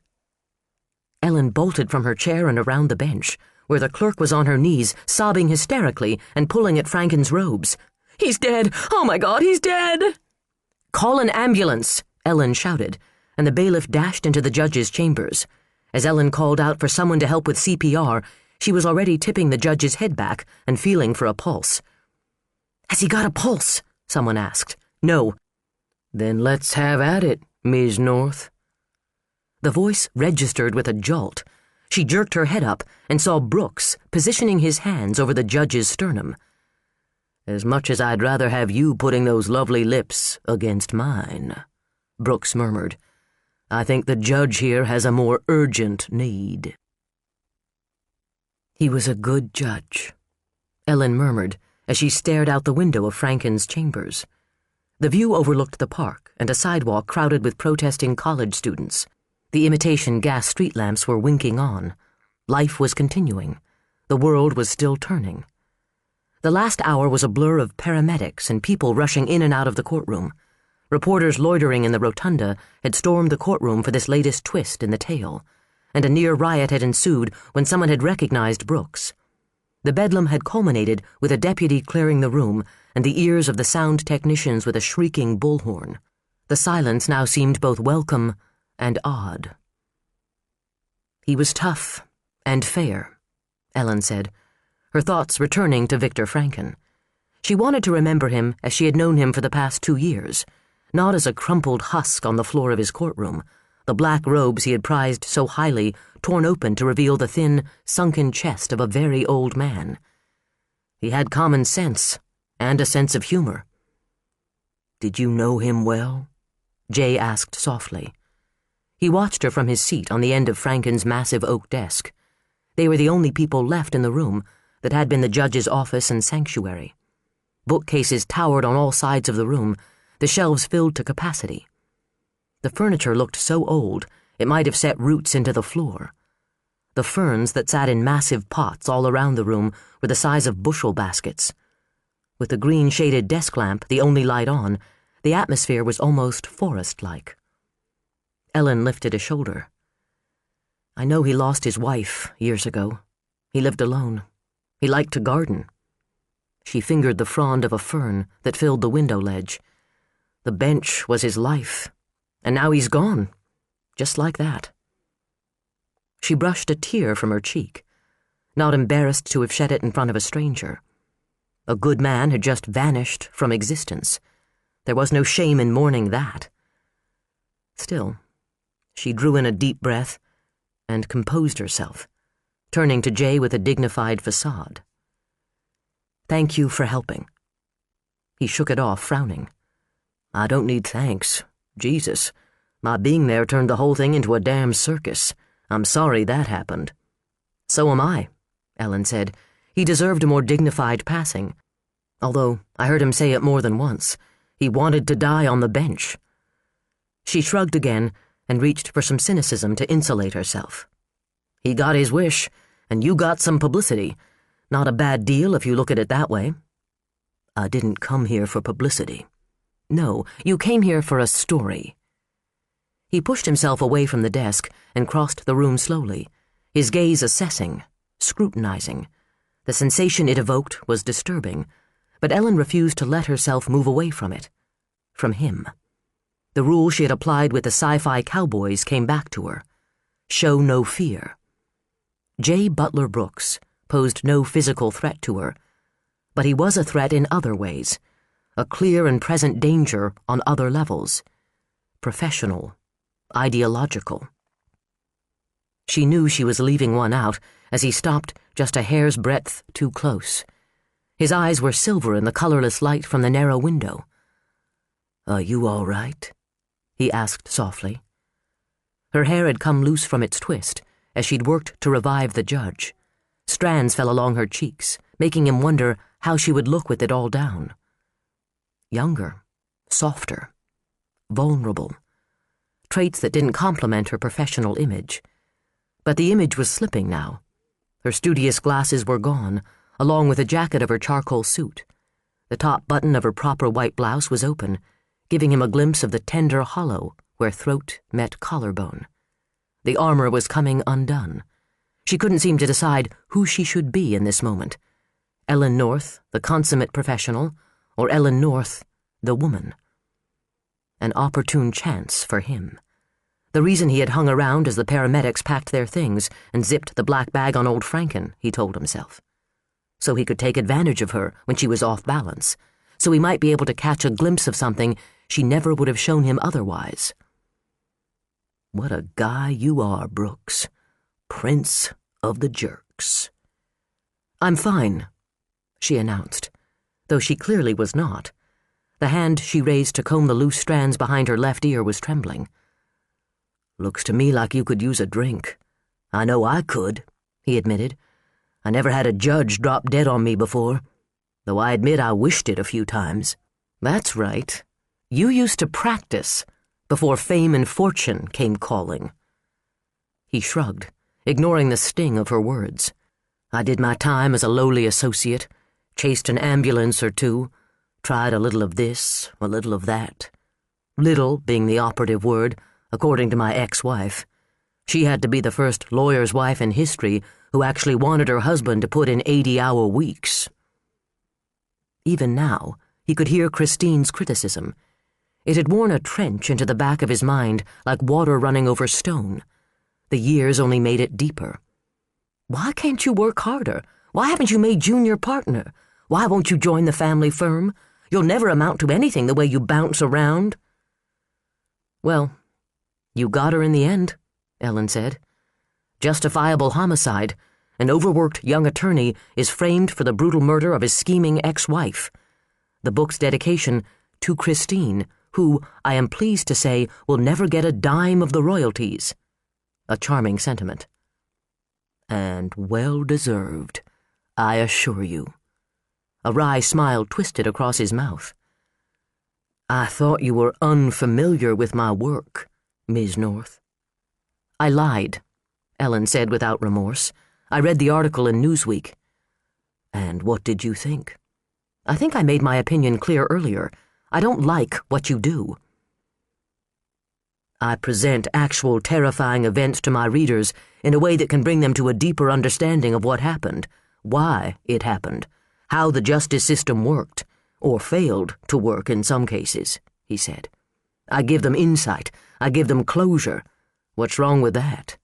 Ellen bolted from her chair and around the bench, where the clerk was on her knees, sobbing hysterically and pulling at Franken's robes. "He's dead! Oh my God, he's dead!" "Call an ambulance!" Ellen shouted, and the bailiff dashed into the judge's chambers. As Ellen called out for someone to help with CPR, she was already tipping the judge's head back and feeling for a pulse. "Has he got a pulse?" someone asked. "No." "Then let's have at it, Ms. North." The voice registered with a jolt. She jerked her head up and saw Brooks positioning his hands over the judge's sternum. "As much as I'd rather have you putting those lovely lips against mine," Brooks murmured, "I think the judge here has a more urgent need." "He was a good judge," Ellen murmured as she stared out the window of Franken's chambers. The view overlooked the park and a sidewalk crowded with protesting college students. The imitation gas street lamps were winking on. Life was continuing. The world was still turning. The last hour was a blur of paramedics and people rushing in and out of the courtroom. Reporters loitering in the rotunda had stormed the courtroom for this latest twist in the tale, and a near riot had ensued when someone had recognized Brooks. The bedlam had culminated with a deputy clearing the room and the ears of the sound technicians with a shrieking bullhorn. The silence now seemed both welcome and odd. "He was tough and fair," Ellen said, her thoughts returning to Victor Franken. She wanted to remember him as she had known him for the past 2 years, not as a crumpled husk on the floor of his courtroom, the black robes he had prized so highly torn open to reveal the thin, sunken chest of a very old man. He had common sense and a sense of humor. "Did you know him well?" Jay asked softly. He watched her from his seat on the end of Franken's massive oak desk. They were the only people left in the room that had been the judge's office and sanctuary. Bookcases towered on all sides of the room, the shelves filled to capacity. The furniture looked so old it might have set roots into the floor. The ferns that sat in massive pots all around the room were the size of bushel baskets. With the green-shaded desk lamp the only light on, the atmosphere was almost forest-like. Ellen lifted a shoulder. "I know he lost his wife years ago. He lived alone. He liked to garden." She fingered the frond of a fern that filled the window ledge. "The bench was his life, and now he's gone, just like that." She brushed a tear from her cheek, not embarrassed to have shed it in front of a stranger. A good man had just vanished from existence. There was no shame in mourning that. Still, she drew in a deep breath and composed herself, turning to Jay with a dignified facade. "Thank you for helping." He shook it off, frowning. "I don't need thanks. Jesus, my being there turned the whole thing into a damn circus. I'm sorry that happened." "So am I," Ellen said. "He deserved a more dignified passing. Although I heard him say it more than once. He wanted to die on the bench." She shrugged again and reached for some cynicism to insulate herself. "He got his wish, and you got some publicity. Not a bad deal if you look at it that way." "I didn't come here for publicity." "No, you came here for a story." He pushed himself away from the desk and crossed the room slowly, his gaze assessing, scrutinizing. The sensation it evoked was disturbing, but Ellen refused to let herself move away from it. From him. The rule she had applied with the sci-fi cowboys came back to her. Show no fear. J. Butler Brooks, posed no physical threat to her, but he was a threat in other ways, a clear and present danger on other levels, professional, ideological. She knew she was leaving one out as he stopped just a hair's breadth too close. His eyes were silver in the colorless light from the narrow window. "Are you all right?" he asked softly. Her hair had come loose from its twist as she'd worked to revive the judge. Strands fell along her cheeks, making him wonder how she would look with it all down. Younger, softer, vulnerable. Traits that didn't complement her professional image. But the image was slipping now. Her studious glasses were gone, along with the jacket of her charcoal suit. The top button of her proper white blouse was open, giving him a glimpse of the tender hollow where throat met collarbone. The armor was coming undone. She couldn't seem to decide who she should be in this moment. Ellen North, the consummate professional, or Ellen North, the woman. An opportune chance for him. The reason he had hung around as the paramedics packed their things and zipped the black bag on old Franken, he told himself. So he could take advantage of her when she was off balance, so he might be able to catch a glimpse of something she never would have shown him otherwise. "What a guy you are, Brooks. Prince of the jerks." "I'm fine," she announced, though she clearly was not. The hand she raised to comb the loose strands behind her left ear was trembling. "Looks to me like you could use a drink. I know I could," he admitted. "I never had a judge drop dead on me before, though I admit I wished it a few times." "That's right. You used to practice before fame and fortune came calling." He shrugged, ignoring the sting of her words. "I did my time as a lowly associate, chased an ambulance or two, tried a little of this, a little of that. Little being the operative word, according to my ex-wife. She had to be the first lawyer's wife in history who actually wanted her husband to put in 80-hour weeks." Even now, he could hear Christine's criticism. It had worn a trench into the back of his mind like water running over stone. The years only made it deeper. "Why can't you work harder? Why haven't you made junior partner? Why won't you join the family firm? You'll never amount to anything the way you bounce around." "Well, you got her in the end," Ellen said. "Justifiable homicide. An overworked young attorney is framed for the brutal murder of his scheming ex-wife. The book's dedication to Christine, who, I am pleased to say, will never get a dime of the royalties." A charming sentiment. "And well-deserved, I assure you." A wry smile twisted across his mouth. "I thought you were unfamiliar with my work, Ms. North." "I lied," Ellen said without remorse. "I read the article in Newsweek." "And what did you think?" "I think I made my opinion clear earlier. I don't like what you do." "I present actual terrifying events to my readers in a way that can bring them to a deeper understanding of what happened, why it happened, how the justice system worked, or failed to work in some cases," he said. "I give them insight. I give them closure. What's wrong with that?"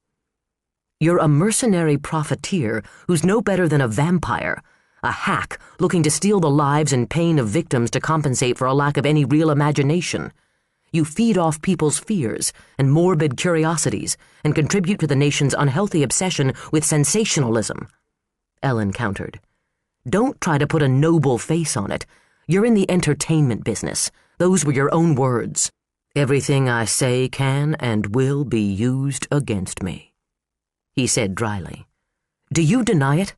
"You're a mercenary profiteer who's no better than a vampire, a hack looking to steal the lives and pain of victims to compensate for a lack of any real imagination. You feed off people's fears and morbid curiosities and contribute to the nation's unhealthy obsession with sensationalism," Ellen countered. "Don't try to put a noble face on it. You're in the entertainment business. Those were your own words. Everything I say can and will be used against me," he said dryly. "Do you deny it?"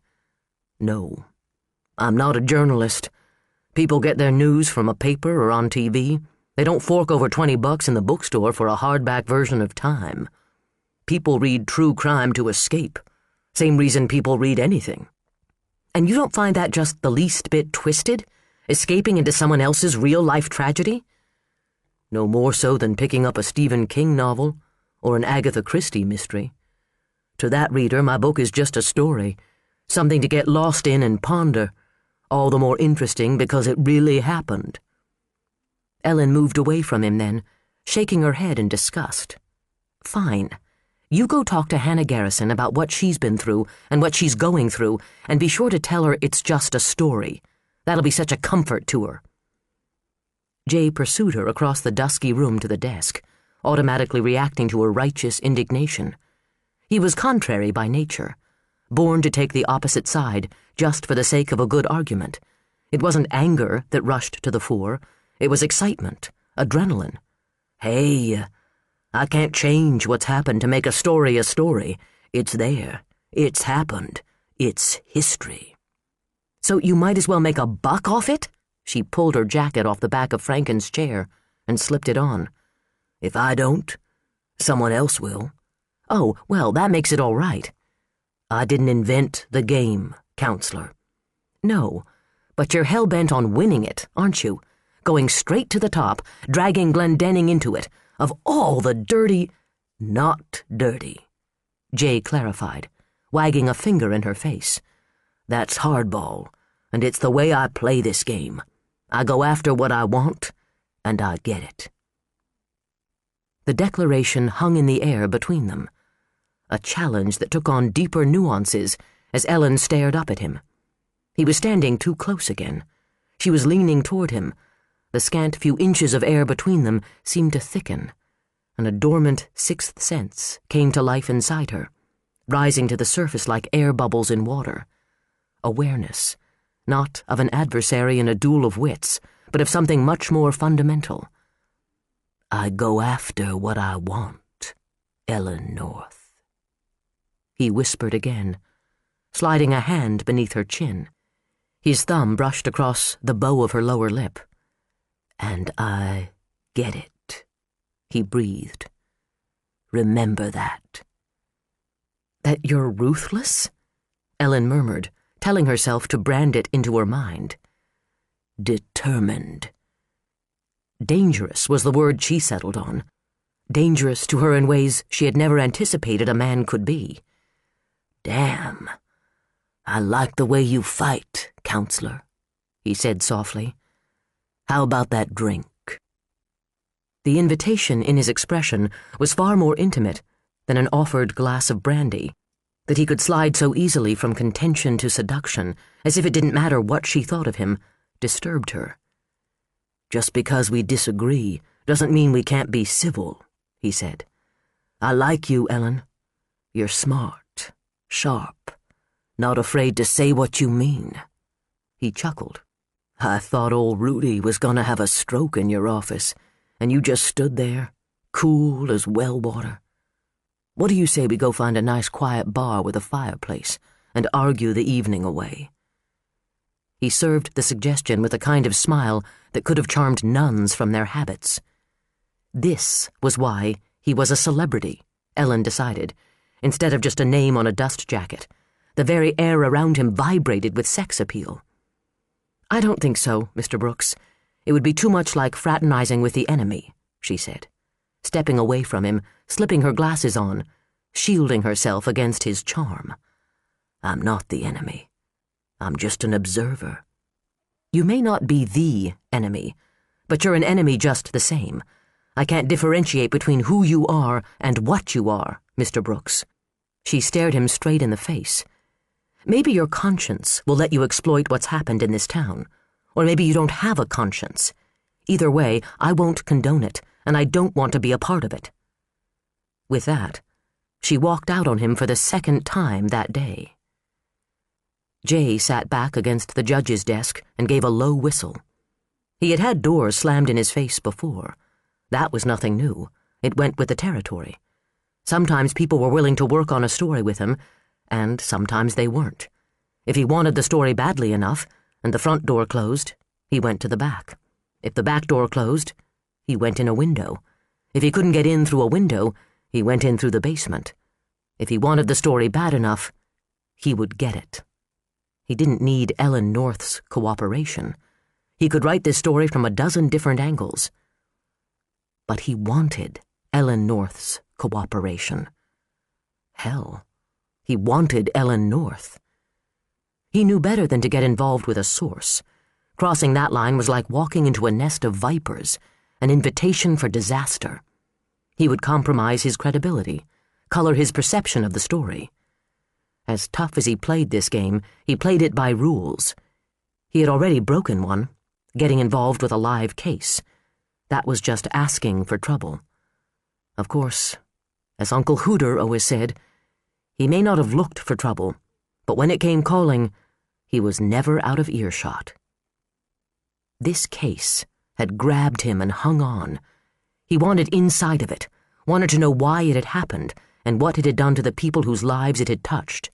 "No. I'm not a journalist. People get their news from a paper or on TV. They don't fork over $20 in the bookstore for a hardback version of Time. People read true crime to escape. Same reason people read anything." "And you don't find that just the least bit twisted? Escaping into someone else's real-life tragedy?" "No more so than picking up a Stephen King novel or an Agatha Christie mystery. To that reader, my book is just a story, something to get lost in and ponder, all the more interesting because it really happened." Ellen moved away from him then, shaking her head in disgust. "Fine. You go talk to Hannah Garrison about what she's been through and what she's going through, and be sure to tell her it's just a story. That'll be such a comfort to her." Jay pursued her across the dusky room to the desk, automatically reacting to her righteous indignation. He was contrary by nature, born to take the opposite side just for the sake of a good argument. It wasn't anger that rushed to the fore. It was excitement, adrenaline. "Hey, I can't change what's happened to make a story a story. It's there. It's happened. It's history." "So you might as well make a buck off it?" She pulled her jacket off the back of Franken's chair and slipped it on. "If I don't, someone else will." "Oh, well, that makes it all right." "I didn't invent the game, counselor." "No, but you're hell-bent on winning it, aren't you? Going straight to the top, dragging Glendenning into it. Of all the dirty—" "Not dirty," Jay clarified, wagging a finger in her face. "That's hardball, and it's the way I play this game. I go after what I want, and I get it." The declaration hung in the air between them, a challenge that took on deeper nuances as Ellen stared up at him. He was standing too close again. She was leaning toward him. The scant few inches of air between them seemed to thicken, and a dormant sixth sense came to life inside her, rising to the surface like air bubbles in water. Awareness, not of an adversary in a duel of wits, but of something much more fundamental. "I go after what I want, Ellen North," he whispered again, sliding a hand beneath her chin. His thumb brushed across the bow of her lower lip. "And I get it," he breathed. "Remember that." "That you're ruthless?" Ellen murmured, telling herself to brand it into her mind. "Determined." Dangerous was the word she settled on. Dangerous to her in ways she had never anticipated a man could be. "Damn, I like the way you fight, counselor," he said softly. "How about that drink?" The invitation in his expression was far more intimate than an offered glass of brandy, that he could slide so easily from contention to seduction, as if it didn't matter what she thought of him, disturbed her. "Just because we disagree doesn't mean we can't be civil," he said. "I like you, Ellen. You're smart, sharp, not afraid to say what you mean." He chuckled. "I thought old Rudy was gonna have a stroke in your office, and you just stood there, cool as well water. What do you say we go find a nice quiet bar with a fireplace and argue the evening away?" He served the suggestion with a kind of smile that could have charmed nuns from their habits. This was why he was a celebrity, Ellen decided, instead of just a name on a dust jacket. The very air around him vibrated with sex appeal. "I don't think so, Mr. Brooks. It would be too much like fraternizing with the enemy," she said, stepping away from him, slipping her glasses on, shielding herself against his charm. "I'm not the enemy. I'm just an observer." "You may not be the enemy, but you're an enemy just the same. I can't differentiate between who you are and what you are, Mr. Brooks." She stared him straight in the face. "Maybe your conscience will let you exploit what's happened in this town, or maybe you don't have a conscience. Either way, I won't condone it, and I don't want to be a part of it." With that, she walked out on him for the second time that day. Jay sat back against the judge's desk and gave a low whistle. He had had doors slammed in his face before. That was nothing new. It went with the territory. Sometimes people were willing to work on a story with him, and sometimes they weren't. If he wanted the story badly enough, and the front door closed, he went to the back. If the back door closed, he went in a window. If he couldn't get in through a window, he went in through the basement. If he wanted the story bad enough, he would get it. He didn't need Ellen North's cooperation. He could write this story from a dozen different angles. But he wanted Ellen North's cooperation. Hell, he wanted Ellen North. He knew better than to get involved with a source. Crossing that line was like walking into a nest of vipers, an invitation for disaster. He would compromise his credibility, color his perception of the story. As tough as he played this game, he played it by rules. He had already broken one, getting involved with a live case. That was just asking for trouble. Of course, as Uncle Hooter always said, he may not have looked for trouble, but when it came calling, he was never out of earshot. This case had grabbed him and hung on. He wanted inside of it, wanted to know why it had happened and what it had done to the people whose lives it had touched.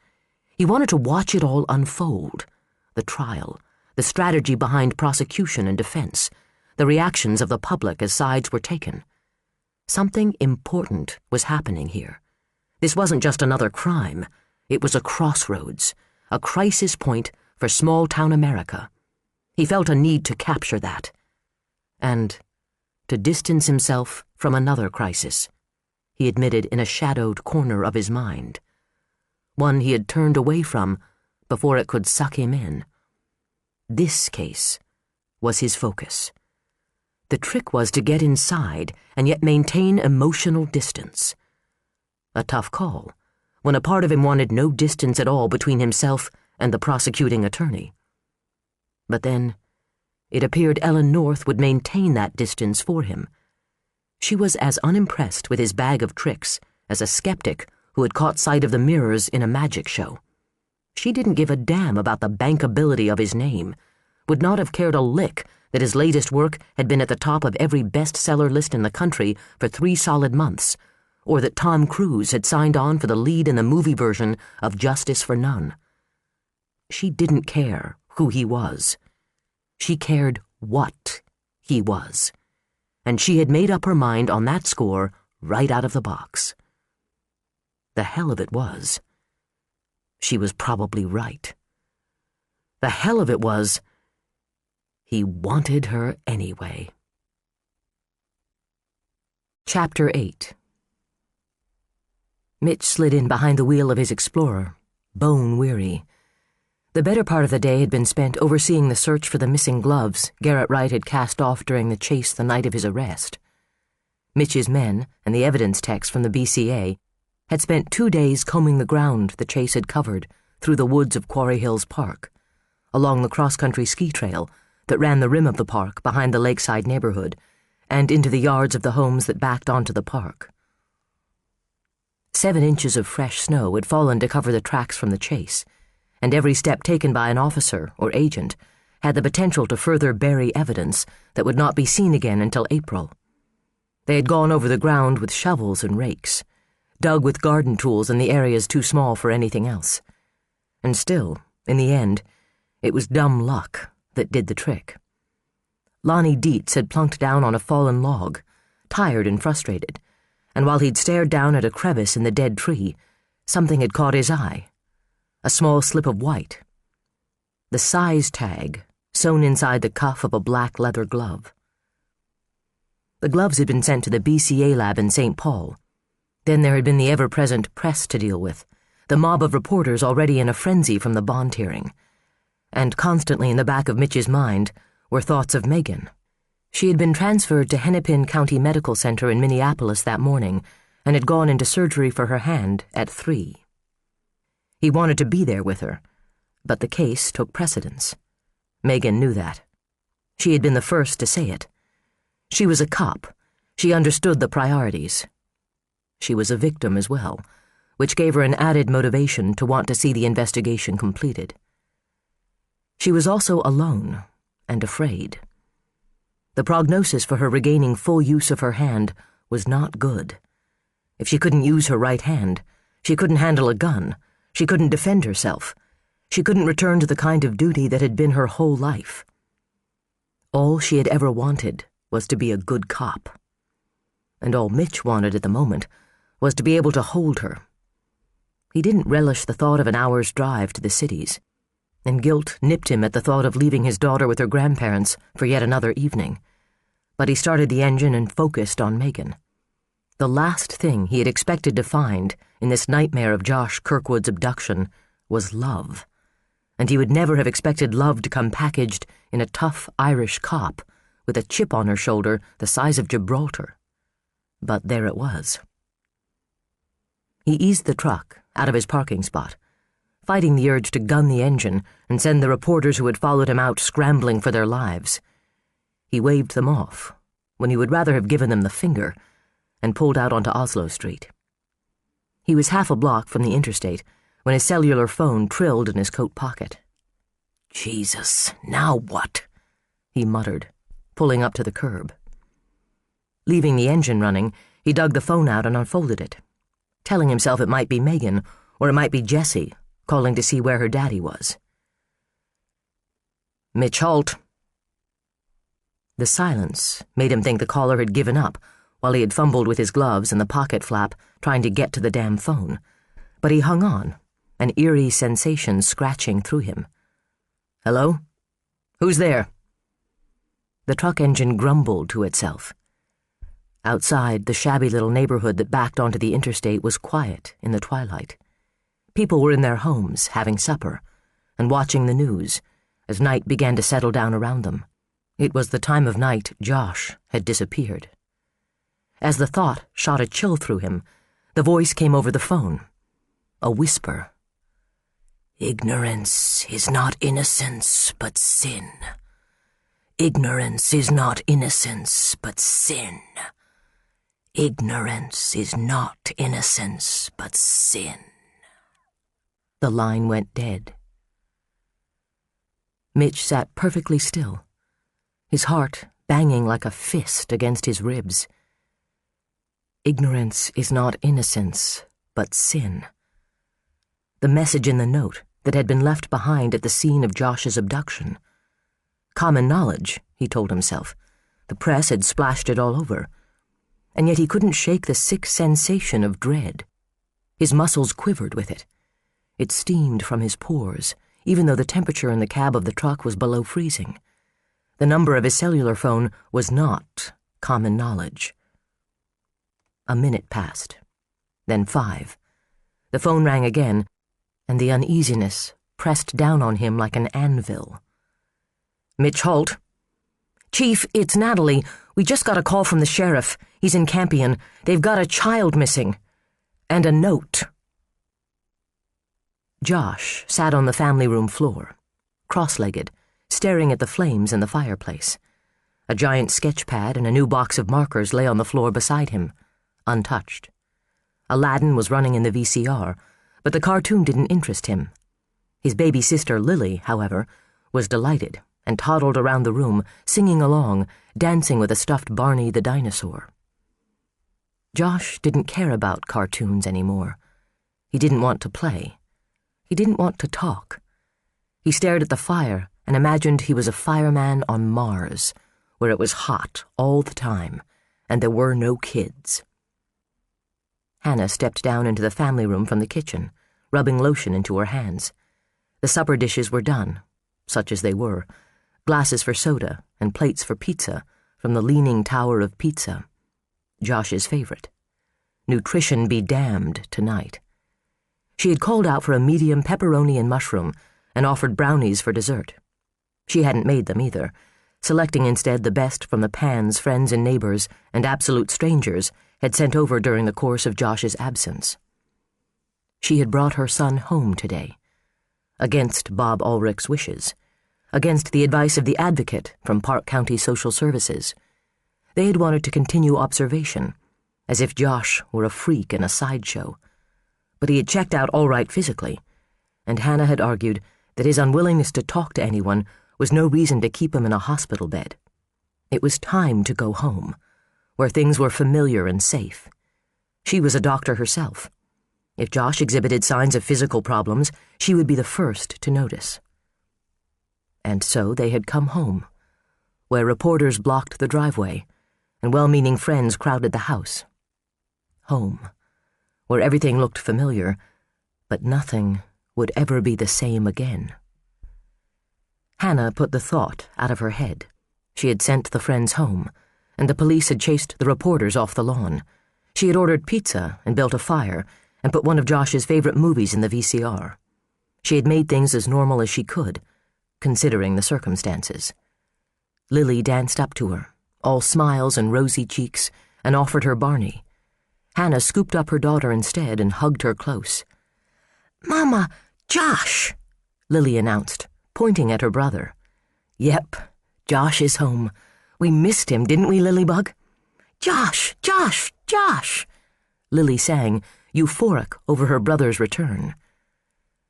He wanted to watch it all unfold, the trial, the strategy behind prosecution and defense, the reactions of the public as sides were taken. Something important was happening here. This wasn't just another crime. It was a crossroads, a crisis point for small-town America. He felt a need to capture that, and to distance himself from another crisis, he admitted in a shadowed corner of his mind, one he had turned away from before it could suck him in. This case was his focus. The trick was to get inside and yet maintain emotional distance. A tough call, when a part of him wanted no distance at all between himself and the prosecuting attorney. But then, it appeared Ellen North would maintain that distance for him. She was as unimpressed with his bag of tricks as a skeptic who had caught sight of the mirrors in a magic show. She didn't give a damn about the bankability of his name, would not have cared a lick that his latest work had been at the top of every bestseller list in the country for 3 solid months, or that Tom Cruise had signed on for the lead in the movie version of Justice for None. She didn't care who he was. She cared what he was, and she had made up her mind on that score right out of the box. The hell of it was, she was probably right. The hell of it was, he wanted her anyway. Chapter 8. Mitch slid in behind the wheel of his Explorer, bone-weary. The better part of the day had been spent overseeing the search for the missing gloves Garrett Wright had cast off during the chase the night of his arrest. Mitch's men and the evidence techs from the BCA had spent 2 days combing the ground the chase had covered through the woods of Quarry Hills Park, along the cross-country ski trail that ran the rim of the park behind the lakeside neighborhood, and into the yards of the homes that backed onto the park. 7 inches of fresh snow had fallen to cover the tracks from the chase, and every step taken by an officer or agent had the potential to further bury evidence that would not be seen again until April. They had gone over the ground with shovels and rakes, dug with garden tools in the areas too small for anything else. And still, in the end, it was dumb luck that did the trick. Lonnie Dietz had plunked down on a fallen log, tired and frustrated, and while he'd stared down at a crevice in the dead tree, something had caught his eye. A small slip of white. The size tag sewn inside the cuff of a black leather glove. The gloves had been sent to the BCA lab in St. Paul. Then there had been the ever-present press to deal with, the mob of reporters already in a frenzy from the bond hearing. And constantly in the back of Mitch's mind were thoughts of Megan. She had been transferred to Hennepin County Medical Center in Minneapolis that morning and had gone into surgery for her hand at 3. He wanted to be there with her, but the case took precedence. Megan knew that. She had been the first to say it. She was a cop. She understood the priorities. She was a victim as well, which gave her an added motivation to want to see the investigation completed. She was also alone and afraid. The prognosis for her regaining full use of her hand was not good. If she couldn't use her right hand, she couldn't handle a gun, she couldn't defend herself, she couldn't return to the kind of duty that had been her whole life. All she had ever wanted was to be a good cop. And all Mitch wanted at the moment was to be able to hold her. He didn't relish the thought of an hour's drive to the cities, and guilt nipped him at the thought of leaving his daughter with her grandparents for yet another evening. But he started the engine and focused on Megan. The last thing he had expected to find in this nightmare of Josh Kirkwood's abduction was love, and he would never have expected love to come packaged in a tough Irish cop with a chip on her shoulder the size of Gibraltar. But there it was. He eased the truck out of his parking spot, fighting the urge to gun the engine and send the reporters who had followed him out scrambling for their lives. He waved them off, when he would rather have given them the finger, and pulled out onto Oslo Street. He was half a block from the interstate when his cellular phone trilled in his coat pocket. "Jesus, now what?" he muttered, pulling up to the curb. Leaving the engine running, he dug the phone out and unfolded it, telling himself it might be Megan or it might be Jessie calling to see where her daddy was. "Mitch Holt." The silence made him think the caller had given up while he had fumbled with his gloves and the pocket flap trying to get to the damn phone, but he hung on, an eerie sensation scratching through him. "Hello? Who's there?" The truck engine grumbled to itself. Outside, the shabby little neighborhood that backed onto the interstate was quiet in the twilight. People were in their homes having supper and watching the news as night began to settle down around them. It was the time of night Josh had disappeared. As the thought shot a chill through him, the voice came over the phone, a whisper. "Ignorance is not innocence, but sin. Ignorance is not innocence, but sin. Ignorance is not innocence, but sin." The line went dead. Mitch sat perfectly still, his heart banging like a fist against his ribs. Ignorance is not innocence, but sin. The message in the note that had been left behind at the scene of Josh's abduction. Common knowledge, he told himself. The press had splashed it all over. And yet he couldn't shake the sick sensation of dread. His muscles quivered with it. It steamed from his pores, even though the temperature in the cab of the truck was below freezing. The number of his cellular phone was not common knowledge. A minute passed, then 5. The phone rang again, and the uneasiness pressed down on him like an anvil. "Mitch Holt." "Chief, it's Natalie. We just got a call from the sheriff. He's in Campion. They've got a child missing. And a note." Josh sat on the family room floor, cross-legged, staring at the flames in the fireplace. A giant sketch pad and a new box of markers lay on the floor beside him, untouched. Aladdin was running in the VCR, but the cartoon didn't interest him. His baby sister Lily, however, was delighted and toddled around the room, singing along, dancing with a stuffed Barney the dinosaur. Josh didn't care about cartoons anymore. He didn't want to play. He didn't want to talk. He stared at the fire and imagined he was a fireman on Mars, where it was hot all the time, and there were no kids. Hannah stepped down into the family room from the kitchen, rubbing lotion into her hands. The supper dishes were done, such as they were, glasses for soda and plates for pizza from the Leaning Tower of Pizza, Josh's favorite. Nutrition be damned tonight. She had called out for a medium pepperoni and mushroom and offered brownies for dessert. She hadn't made them either, selecting instead the best from the pans friends and neighbors and absolute strangers had sent over during the course of Josh's absence. She had brought her son home today, against Bob Ulrich's wishes, against the advice of the advocate from Park County Social Services. They had wanted to continue observation, as if Josh were a freak in a sideshow. But he had checked out all right physically, and Hannah had argued that his unwillingness to talk to anyone was no reason to keep him in a hospital bed. It was time to go home, where things were familiar and safe. She was a doctor herself. If Josh exhibited signs of physical problems, she would be the first to notice. And so they had come home, where reporters blocked the driveway, and well-meaning friends crowded the house. Home, where everything looked familiar, but nothing would ever be the same again. Hannah put the thought out of her head. She had sent the friends home, and the police had chased the reporters off the lawn. She had ordered pizza and built a fire and put one of Josh's favorite movies in the VCR. She had made things as normal as she could, considering the circumstances. Lily danced up to her, all smiles and rosy cheeks, and offered her Barney. Hannah scooped up her daughter instead and hugged her close. "Mama, Josh," Lily announced, pointing at her brother. "Yep, Josh is home. We missed him, didn't we, Lilybug?" "Josh, Josh, Josh," Lily sang, euphoric over her brother's return.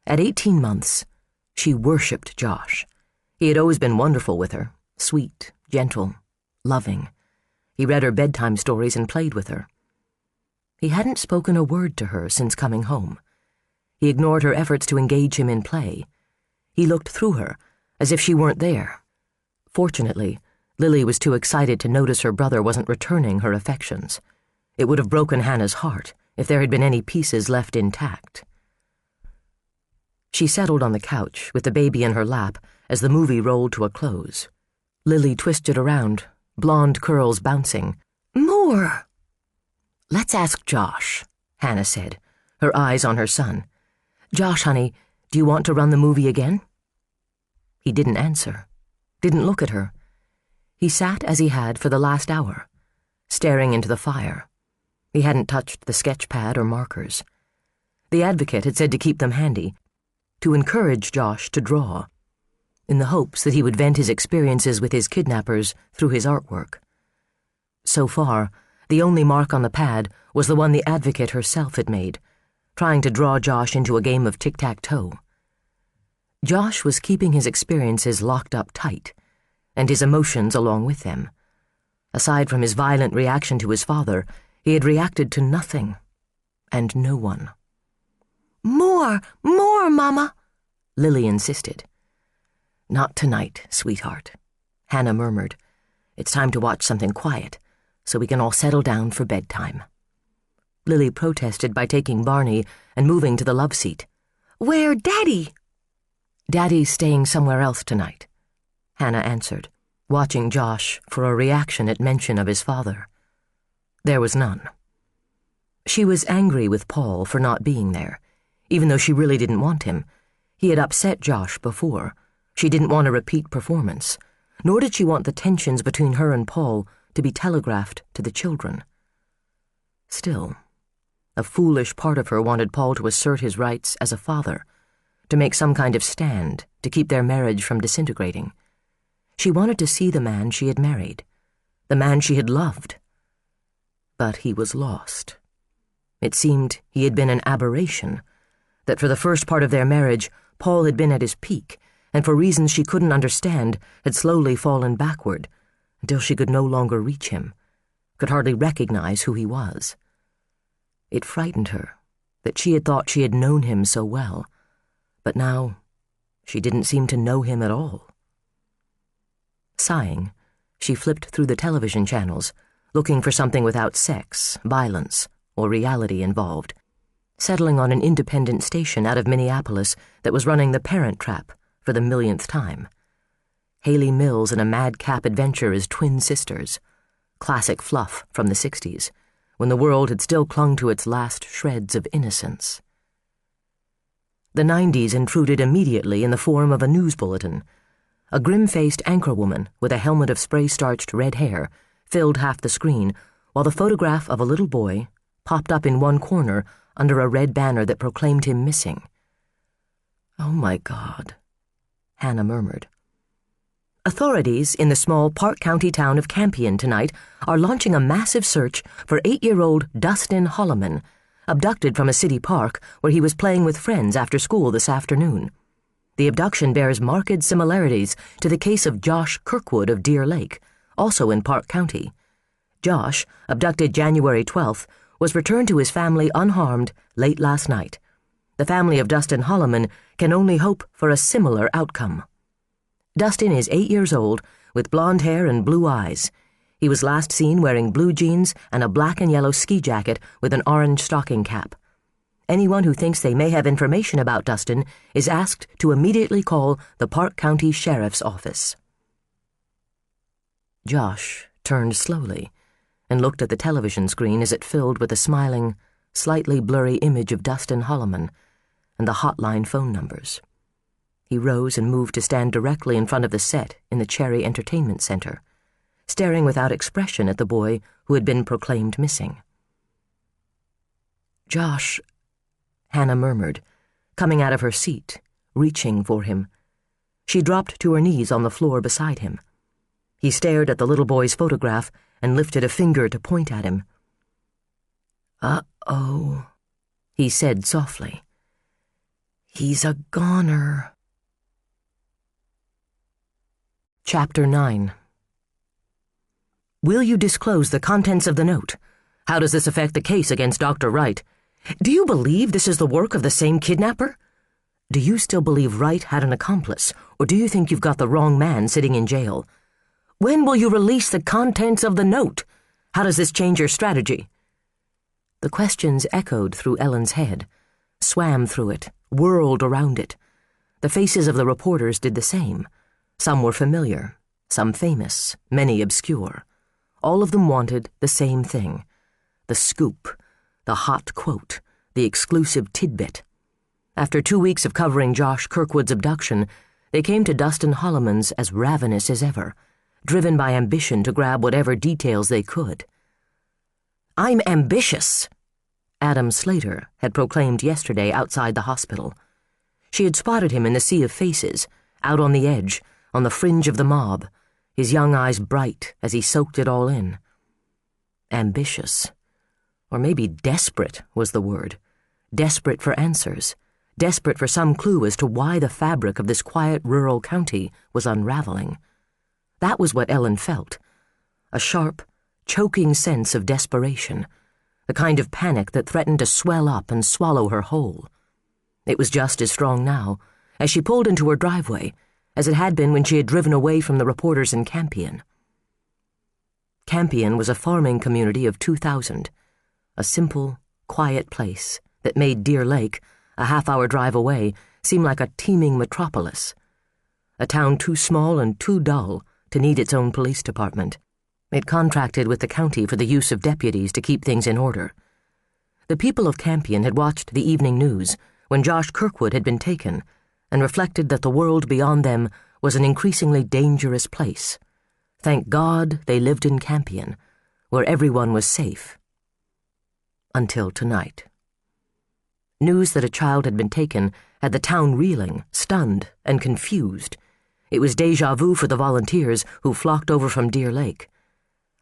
At 18 months, she worshipped Josh. He had always been wonderful with her, sweet, gentle, loving. He read her bedtime stories and played with her. He hadn't spoken a word to her since coming home. He ignored her efforts to engage him in play. He looked through her, as if she weren't there. Fortunately, Lily was too excited to notice her brother wasn't returning her affections. It would have broken Hannah's heart if there had been any pieces left intact. She settled on the couch with the baby in her lap as the movie rolled to a close. Lily twisted around, blonde curls bouncing. "More!" "Let's ask Josh," Hannah said, her eyes on her son. "Josh, honey, do you want to run the movie again?" He didn't answer, didn't look at her. He sat as he had for the last hour, staring into the fire. He hadn't touched the sketch pad or markers. The advocate had said to keep them handy, to encourage Josh to draw, in the hopes that he would vent his experiences with his kidnappers through his artwork. So far, the only mark on the pad was the one the advocate herself had made, trying to draw Josh into a game of tic-tac-toe. Josh was keeping his experiences locked up tight, and his emotions along with them. Aside from his violent reaction to his father, he had reacted to nothing, and no one. More, Mama," Lily insisted. "Not tonight, sweetheart," Hannah murmured. "It's time to watch something quiet, so we can all settle down for bedtime." Lily protested by taking Barney and moving to the love seat. "Where, Daddy?" "Daddy's staying somewhere else tonight," Hannah answered, watching Josh for a reaction at mention of his father. There was none. She was angry with Paul for not being there, even though she really didn't want him. He had upset Josh before. She didn't want a repeat performance, nor did she want the tensions between her and Paul to be telegraphed to the children. Still, a foolish part of her wanted Paul to assert his rights as a father, to make some kind of stand to keep their marriage from disintegrating. She wanted to see the man she had married, the man she had loved. But he was lost. It seemed he had been an aberration, that for the first part of their marriage, Paul had been at his peak, and for reasons she couldn't understand, had slowly fallen backward, until she could no longer reach him, could hardly recognize who he was. It frightened her that she had thought she had known him so well, but now she didn't seem to know him at all. Sighing, she flipped through the television channels, looking for something without sex, violence, or reality involved, settling on an independent station out of Minneapolis that was running The Parent Trap for the millionth time. Haley Mills and a madcap adventure as twin sisters, classic fluff from the 60s, when the world had still clung to its last shreds of innocence. The 90s intruded immediately in the form of a news bulletin. A grim-faced anchorwoman with a helmet of spray-starched red hair filled half the screen, while the photograph of a little boy popped up in one corner under a red banner that proclaimed him missing. "Oh, my God," Hannah murmured. Authorities in the small Park County town of Campion tonight are launching a massive search for 8-year-old Dustin Holloman, abducted from a city park where he was playing with friends after school this afternoon. The abduction bears marked similarities to the case of Josh Kirkwood of Deer Lake, also in Park County. Josh, abducted January 12th, was returned to his family unharmed late last night. The family of Dustin Holloman can only hope for a similar outcome. Dustin is 8 years old, with blonde hair and blue eyes. He was last seen wearing blue jeans and a black and yellow ski jacket with an orange stocking cap. Anyone who thinks they may have information about Dustin is asked to immediately call the Park County Sheriff's Office. Josh turned slowly and looked at the television screen as it filled with a smiling, slightly blurry image of Dustin Holloman and the hotline phone numbers. He rose and moved to stand directly in front of the set in the Cherry Entertainment Center, staring without expression at the boy who had been proclaimed missing. "Josh," Hannah murmured, coming out of her seat, reaching for him. She dropped to her knees on the floor beside him. He stared at the little boy's photograph and lifted a finger to point at him. "Uh-oh," he said softly. "He's a goner." Chapter 9. "Will you disclose the contents of the note? How does this affect the case against Dr. Wright? Do you believe this is the work of the same kidnapper? Do you still believe Wright had an accomplice, or do you think you've got the wrong man sitting in jail? When will you release the contents of the note? How does this change your strategy?" The questions echoed through Ellen's head, swam through it, whirled around it. The faces of the reporters did the same. Some were familiar, some famous, many obscure. All of them wanted the same thing: the scoop, the hot quote, the exclusive tidbit. After 2 weeks of covering Josh Kirkwood's abduction, they came to Dustin Holloman's as ravenous as ever, driven by ambition to grab whatever details they could. "I'm ambitious," Adam Slater had proclaimed yesterday outside the hospital. She had spotted him in the sea of faces, out on the edge, on the fringe of the mob, his young eyes bright as he soaked it all in. Ambitious. Or maybe desperate was the word. Desperate for answers. Desperate for some clue as to why the fabric of this quiet rural county was unraveling. That was what Ellen felt. A sharp, choking sense of desperation. The kind of panic that threatened to swell up and swallow her whole. It was just as strong now, as she pulled into her driveway, as it had been when she had driven away from the reporters in Campion. Campion was a farming community of 2,000, a simple, quiet place that made Deer Lake, a half-hour drive away, seem like a teeming metropolis. A town too small and too dull to need its own police department. It contracted with the county for the use of deputies to keep things in order. The people of Campion had watched the evening news when Josh Kirkwood had been taken, and reflected that the world beyond them was an increasingly dangerous place. Thank God they lived in Campion, where everyone was safe. Until tonight. News that a child had been taken had the town reeling, stunned, and confused. It was déjà vu for the volunteers who flocked over from Deer Lake.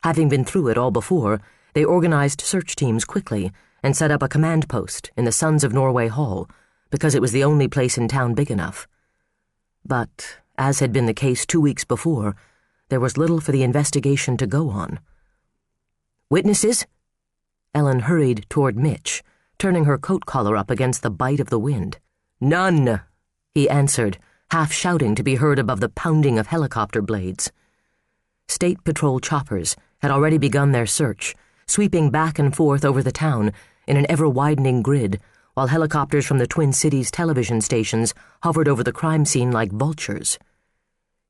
Having been through it all before, they organized search teams quickly and set up a command post in the Sons of Norway Hall, because it was the only place in town big enough. But, as had been the case 2 weeks before, there was little for the investigation to go on. "Witnesses?" Ellen hurried toward Mitch, turning her coat collar up against the bite of the wind. "None," he answered, half shouting to be heard above the pounding of helicopter blades. State Patrol choppers had already begun their search, sweeping back and forth over the town in an ever-widening grid, while helicopters from the Twin Cities television stations hovered over the crime scene like vultures.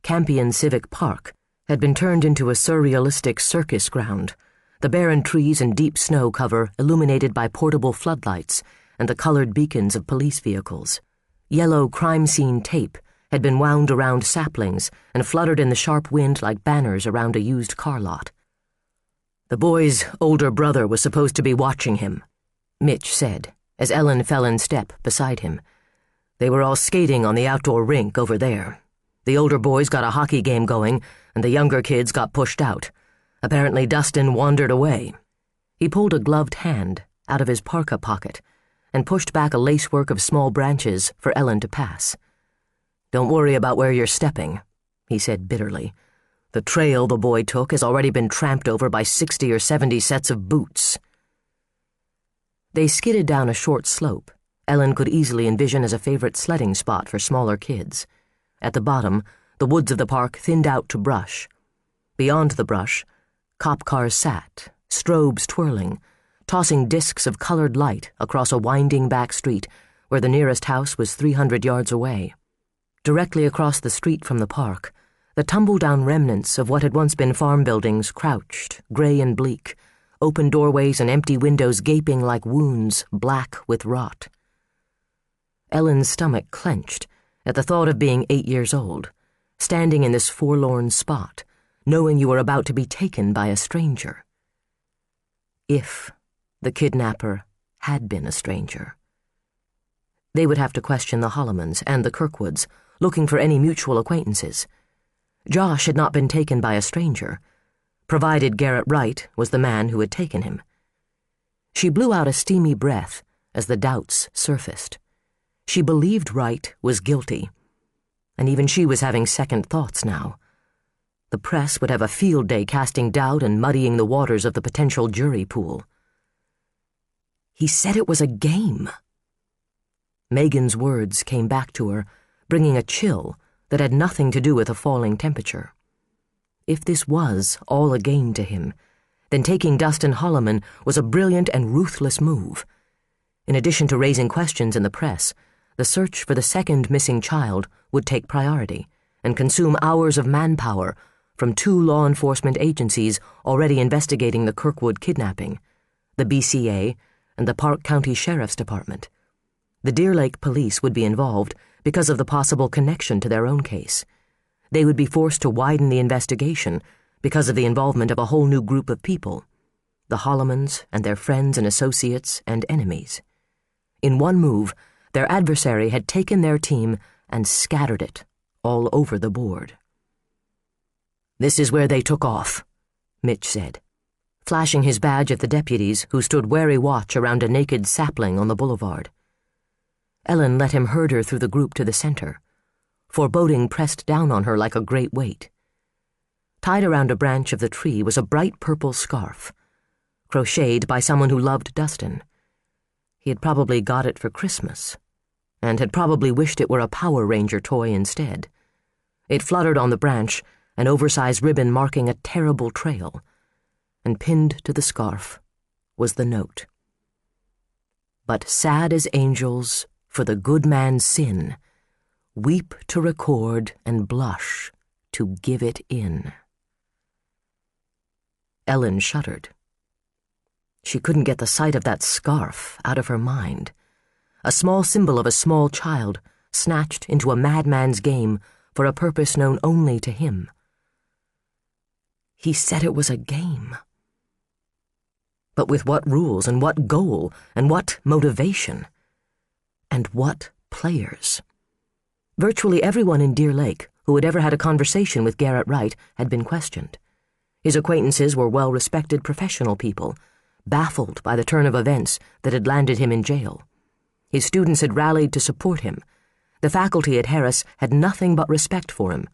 Campion Civic Park had been turned into a surrealistic circus ground, the barren trees and deep snow cover illuminated by portable floodlights and the colored beacons of police vehicles. Yellow crime scene tape had been wound around saplings and fluttered in the sharp wind like banners around a used car lot. "The boy's older brother was supposed to be watching him," Mitch said, as Ellen fell in step beside him. "They were all skating on the outdoor rink over there. The older boys got a hockey game going, and the younger kids got pushed out. Apparently Dustin wandered away." He pulled a gloved hand out of his parka pocket and pushed back a lacework of small branches for Ellen to pass. "Don't worry about where you're stepping," he said bitterly. "The trail the boy took has already been tramped over by 60 or 70 sets of boots." They skidded down a short slope Ellen could easily envision as a favorite sledding spot for smaller kids. At the bottom, the woods of the park thinned out to brush. Beyond the brush, cop cars sat, strobes twirling, tossing discs of colored light across a winding back street where the nearest house was 300 yards away. Directly across the street from the park, the tumble-down remnants of what had once been farm buildings crouched, gray and bleak, open doorways and empty windows gaping like wounds, black with rot. Ellen's stomach clenched at the thought of being 8 years old, standing in this forlorn spot, knowing you were about to be taken by a stranger. If the kidnapper had been a stranger. They would have to question the Hollamans and the Kirkwoods, looking for any mutual acquaintances. Josh had not been taken by a stranger, provided Garrett Wright was the man who had taken him. She blew out a steamy breath as the doubts surfaced. She believed Wright was guilty, and even she was having second thoughts now. The press would have a field day casting doubt and muddying the waters of the potential jury pool. He said it was a game. Megan's words came back to her, bringing a chill that had nothing to do with a falling temperature. If this was all a game to him, then taking Dustin Holloman was a brilliant and ruthless move. In addition to raising questions in the press, the search for the second missing child would take priority and consume hours of manpower from 2 law enforcement agencies already investigating the Kirkwood kidnapping, the BCA and the Park County Sheriff's Department. The Deer Lake Police would be involved because of the possible connection to their own case. They would be forced to widen the investigation because of the involvement of a whole new group of people, the Hollamans and their friends and associates and enemies. In one move, their adversary had taken their team and scattered it all over the board. "This is where they took off," Mitch said, flashing his badge at the deputies who stood wary watch around a naked sapling on the boulevard. Ellen let him herd her through the group to the center. Foreboding pressed down on her like a great weight. Tied around a branch of the tree was a bright purple scarf, crocheted by someone who loved Dustin. He had probably got it for Christmas, and had probably wished it were a Power Ranger toy instead. It fluttered on the branch, an oversized ribbon marking a terrible trail, and pinned to the scarf was the note. "But sad as angels, for the good man's sin, weep to record and blush to give it in." Ellen shuddered. She couldn't get the sight of that scarf out of her mind, a small symbol of a small child snatched into a madman's game for a purpose known only to him. He said it was a game. But with what rules and what goal and what motivation? And what players? Virtually everyone in Deer Lake who had ever had a conversation with Garrett Wright had been questioned. His acquaintances were well-respected professional people, baffled by the turn of events that had landed him in jail. His students had rallied to support him. The faculty at Harris had nothing but respect for him.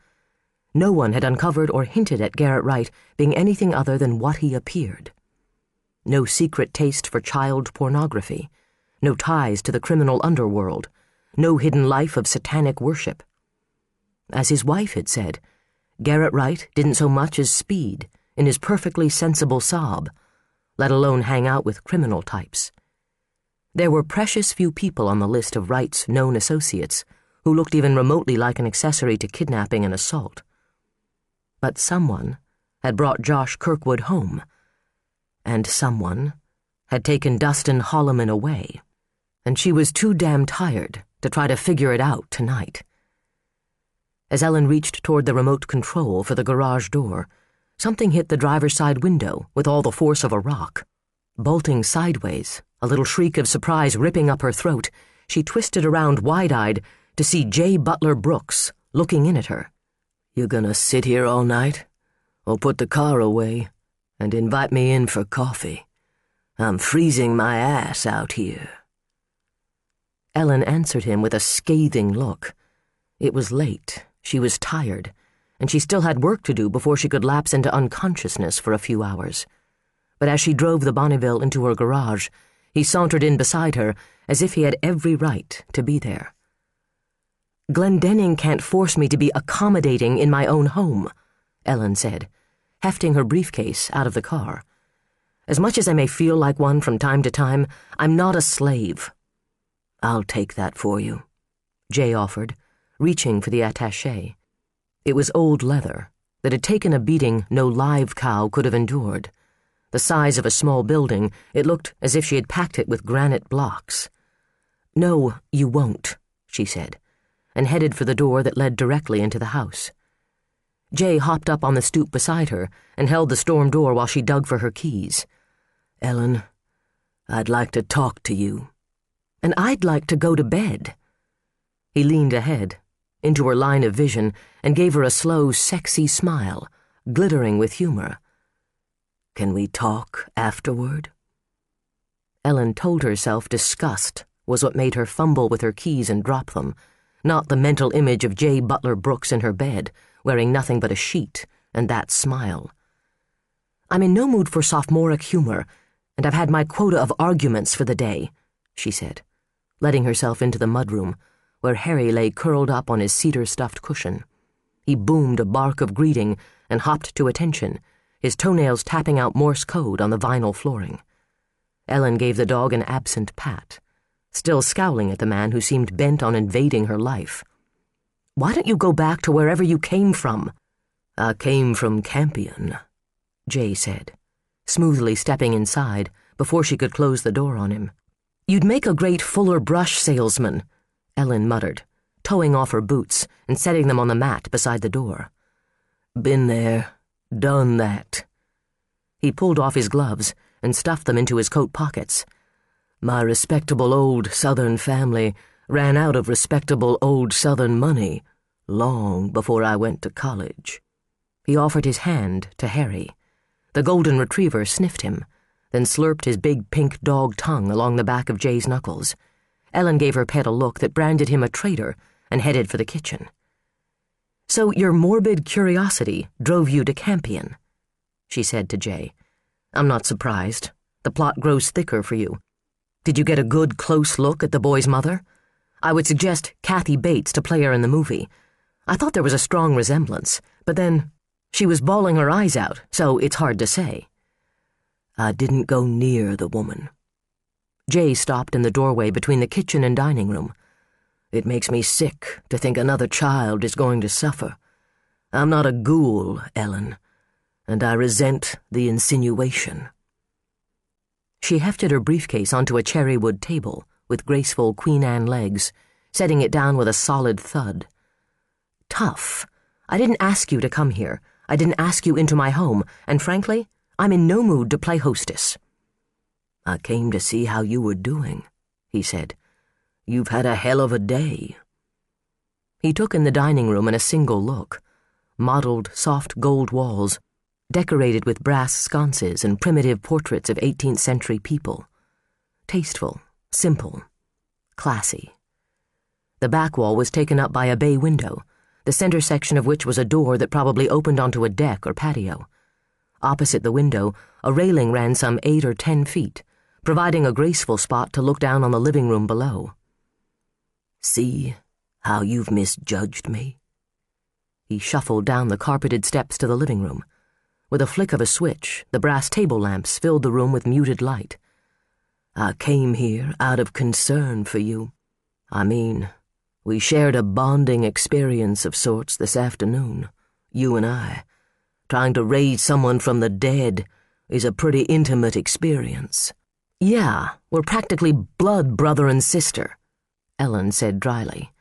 No one had uncovered or hinted at Garrett Wright being anything other than what he appeared. No secret taste for child pornography, no ties to the criminal underworld, no hidden life of satanic worship. As his wife had said, Garrett Wright didn't so much as speed in his perfectly sensible sob, let alone hang out with criminal types. There were precious few people on the list of Wright's known associates who looked even remotely like an accessory to kidnapping and assault. But someone had brought Josh Kirkwood home, and someone had taken Dustin Holloman away, and she was too damn tired to try to figure it out tonight. As Ellen reached toward the remote control for the garage door, something hit the driver's side window with all the force of a rock. Bolting sideways, a little shriek of surprise ripping up her throat, she twisted around wide-eyed to see J. Butler Brooks looking in at her. "You gonna sit here all night? Or put the car away and invite me in for coffee? I'm freezing my ass out here." Ellen answered him with a scathing look. It was late, she was tired, and she still had work to do before she could lapse into unconsciousness for a few hours. But as she drove the Bonneville into her garage, he sauntered in beside her as if he had every right to be there. "Glendenning can't force me to be accommodating in my own home," Ellen said, hefting her briefcase out of the car. "As much as I may feel like one from time to time, I'm not a slave." "I'll take that for you," Jay offered, reaching for the attaché. It was old leather that had taken a beating no live cow could have endured. The size of a small building, it looked as if she had packed it with granite blocks. "No, you won't," she said, and headed for the door that led directly into the house. Jay hopped up on the stoop beside her and held the storm door while she dug for her keys. "Ellen, I'd like to talk to you. And I'd like to go to bed. He leaned ahead, into her line of vision, and gave her a slow, sexy smile, glittering with humor. Can we talk afterward? Ellen told herself disgust was what made her fumble with her keys and drop them, not the mental image of J. Butler Brooks in her bed, wearing nothing but a sheet, and that smile. I'm in no mood for sophomoric humor, and I've had my quota of arguments for the day, she said, letting herself into the mudroom, where Harry lay curled up on his cedar-stuffed cushion. He boomed a bark of greeting and hopped to attention, his toenails tapping out Morse code on the vinyl flooring. Ellen gave the dog an absent pat, still scowling at the man who seemed bent on invading her life. Why don't you go back to wherever you came from? I came from Campion, Jay said, smoothly stepping inside before she could close the door on him. You'd make a great Fuller brush salesman, Ellen muttered, toeing off her boots and setting them on the mat beside the door. Been there, done that. He pulled off his gloves and stuffed them into his coat pockets. My respectable old Southern family ran out of respectable old Southern money long before I went to college. He offered his hand to Harry. The golden retriever sniffed him, then slurped his big pink dog tongue along the back of Jay's knuckles. Ellen gave her pet a look that branded him a traitor and headed for the kitchen. So your morbid curiosity drove you to Campion, she said to Jay. I'm not surprised. The plot grows thicker for you. Did you get a good, close look at the boy's mother? I would suggest Kathy Bates to play her in the movie. I thought there was a strong resemblance, but then she was bawling her eyes out, so it's hard to say. I didn't go near the woman. Jay stopped in the doorway between the kitchen and dining room. It makes me sick to think another child is going to suffer. I'm not a ghoul, Ellen, and I resent the insinuation. She hefted her briefcase onto a cherrywood table with graceful Queen Anne legs, setting it down with a solid thud. Tough. I didn't ask you to come here. I didn't ask you into my home, and frankly, I'm in no mood to play hostess. I came to see how you were doing, he said. You've had a hell of a day. He took in the dining room in a single look. Mottled, soft gold walls, decorated with brass sconces and primitive portraits of 18th century people. Tasteful, simple, classy. The back wall was taken up by a bay window, the center section of which was a door that probably opened onto a deck or patio. Opposite the window, a railing ran some 8 or 10 feet, providing a graceful spot to look down on the living room below. See how you've misjudged me? He shuffled down the carpeted steps to the living room. With a flick of a switch, the brass table lamps filled the room with muted light. I came here out of concern for you. I mean, we shared a bonding experience of sorts this afternoon, you and I. Trying to raise someone from the dead is a pretty intimate experience. Yeah, we're practically blood brother and sister, Ellen said dryly.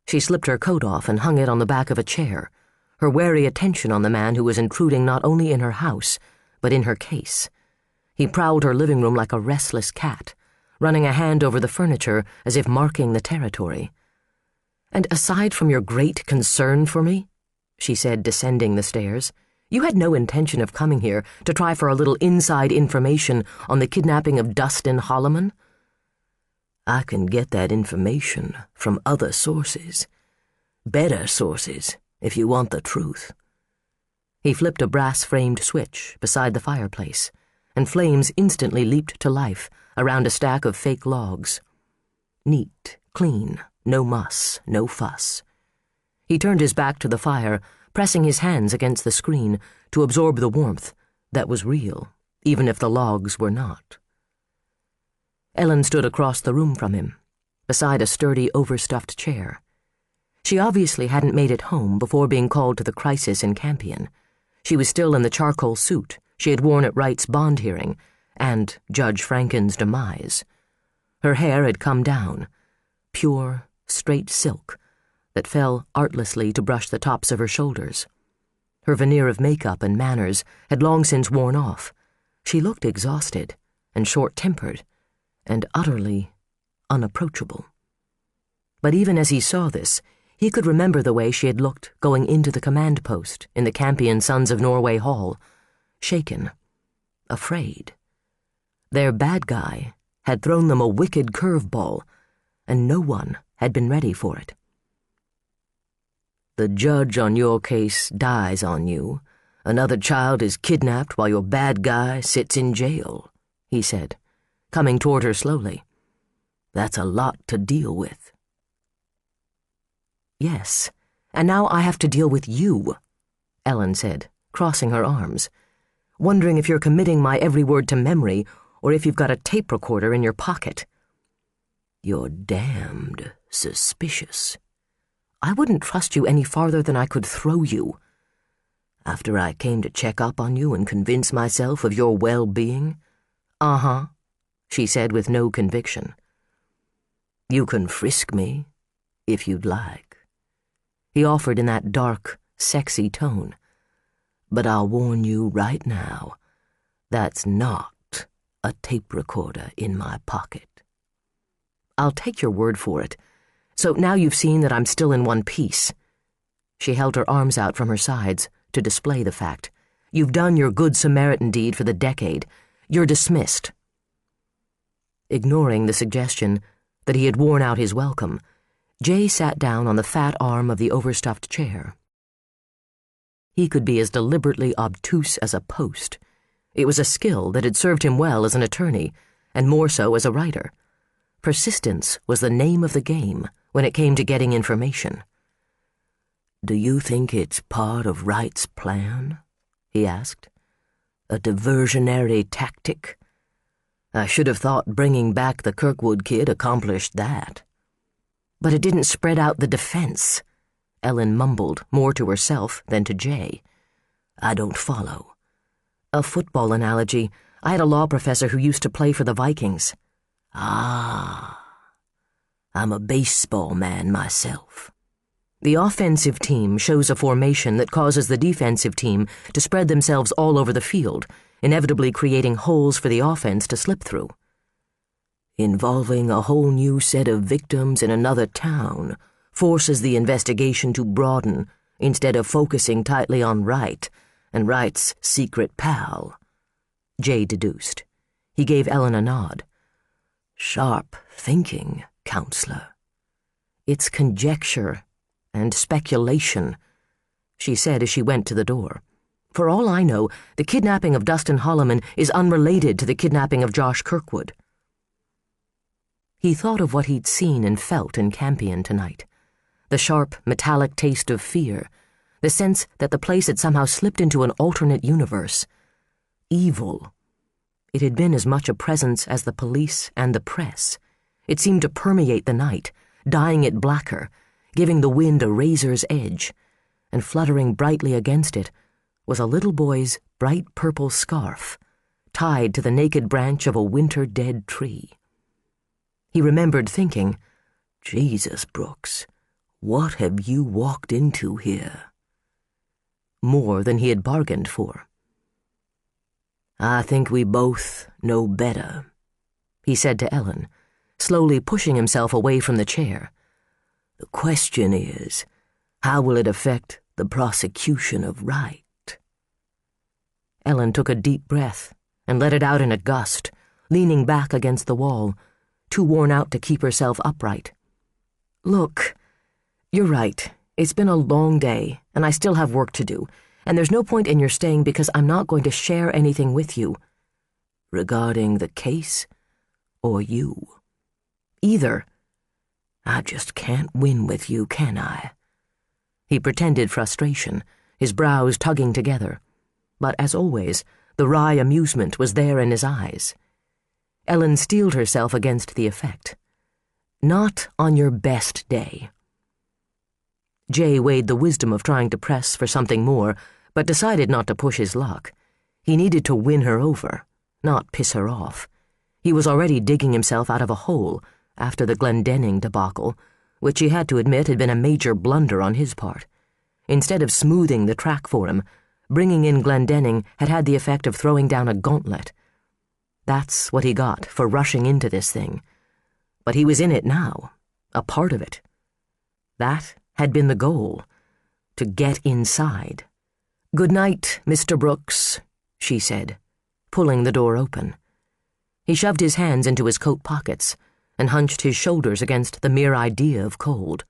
She slipped her coat off and hung it on the back of a chair, her wary attention on the man who was intruding not only in her house, but in her case. He prowled her living room like a restless cat, running a hand over the furniture as if marking the territory. And aside from your great concern for me, she said, descending the stairs, you had no intention of coming here to try for a little inside information on the kidnapping of Dustin Holloman? I can get that information from other sources. Better sources, if you want the truth. He flipped a brass-framed switch beside the fireplace, and flames instantly leaped to life around a stack of fake logs. Neat, clean, no muss, no fuss. He turned his back to the fire, pressing his hands against the screen to absorb the warmth that was real, even if the logs were not. Ellen stood across the room from him, beside a sturdy, overstuffed chair. She obviously hadn't made it home before being called to the crisis in Campion. She was still in the charcoal suit she had worn at Wright's bond hearing and Judge Franken's demise. Her hair had come down, pure, straight silk, that fell artlessly to brush the tops of her shoulders. Her veneer of makeup and manners had long since worn off. She looked exhausted, and short-tempered and utterly unapproachable. But even as he saw this, he could remember the way she had looked going into the command post in the Campion Sons of Norway Hall, shaken, afraid. Their bad guy had thrown them a wicked curveball, and no one had been ready for it. "The judge on your case dies on you. Another child is kidnapped while your bad guy sits in jail," he said, coming toward her slowly. "That's a lot to deal with." "Yes, and now I have to deal with you," Ellen said, crossing her arms, "wondering if you're committing my every word to memory or if you've got a tape recorder in your pocket." "You're damned suspicious." "I wouldn't trust you any farther than I could throw you." "After I came to check up on you and convince myself of your well-being?" "Uh-huh," she said with no conviction. "You can frisk me, if you'd like," he offered in that dark, sexy tone. "But I'll warn you right now, that's not a tape recorder in my pocket." "I'll take your word for it. So now you've seen that I'm still in one piece." She held her arms out from her sides to display the fact. "You've done your good Samaritan deed for the decade. You're dismissed." Ignoring the suggestion that he had worn out his welcome, Jay sat down on the fat arm of the overstuffed chair. He could be as deliberately obtuse as a post. It was a skill that had served him well as an attorney, and more so as a writer. Persistence was the name of the game when it came to getting information. "Do you think it's part of Wright's plan?" he asked. "A diversionary tactic? I should have thought bringing back the Kirkwood kid accomplished that." "But it didn't spread out the defense," Ellen mumbled, more to herself than to Jay. "I don't follow." "A football analogy. I had a law professor who used to play for the Vikings." "Ah, I'm a baseball man myself." "The offensive team shows a formation that causes the defensive team to spread themselves all over the field, inevitably creating holes for the offense to slip through." "Involving a whole new set of victims in another town forces the investigation to broaden instead of focusing tightly on Wright and Wright's secret pal," Jay deduced. He gave Ellen a nod. "Sharp thinking, counselor." "It's conjecture and speculation," she said as she went to the door. "For all I know, the kidnapping of Dustin Holloman is unrelated to the kidnapping of Josh Kirkwood." He thought of what he'd seen and felt in Campion tonight. The sharp, metallic taste of fear, the sense that the place had somehow slipped into an alternate universe. Evil. It had been as much a presence as the police and the press. It seemed to permeate the night, dyeing it blacker, giving the wind a razor's edge, and fluttering brightly against it was a little boy's bright purple scarf, tied to the naked branch of a winter-dead tree. He remembered thinking, "Jesus, Brooks, what have you walked into here?" More than he had bargained for. "I think we both know better," he said to Ellen, slowly pushing himself away from the chair. "The question is, how will it affect the prosecution of Wright?" Ellen took a deep breath and let it out in a gust, leaning back against the wall, too worn out to keep herself upright. "Look, you're right. It's been a long day, and I still have work to do, and there's no point in your staying because I'm not going to share anything with you." "Regarding the case, or you?" "Either." "I just can't win with you, can I?" He pretended frustration, his brows tugging together. But as always, the wry amusement was there in his eyes. Ellen steeled herself against the effect. "Not on your best day." Jay weighed the wisdom of trying to press for something more, but decided not to push his luck. He needed to win her over, not piss her off. He was already digging himself out of a hole after the Glendenning debacle, which he had to admit had been a major blunder on his part. Instead of smoothing the track for him, bringing in Glendenning had had the effect of throwing down a gauntlet. That's what he got for rushing into this thing. But he was in it now, a part of it. That had been the goal, to get inside. "Good night, Mr. Brooks," she said, pulling the door open. He shoved his hands into his coat pockets and hunched his shoulders against the mere idea of cold,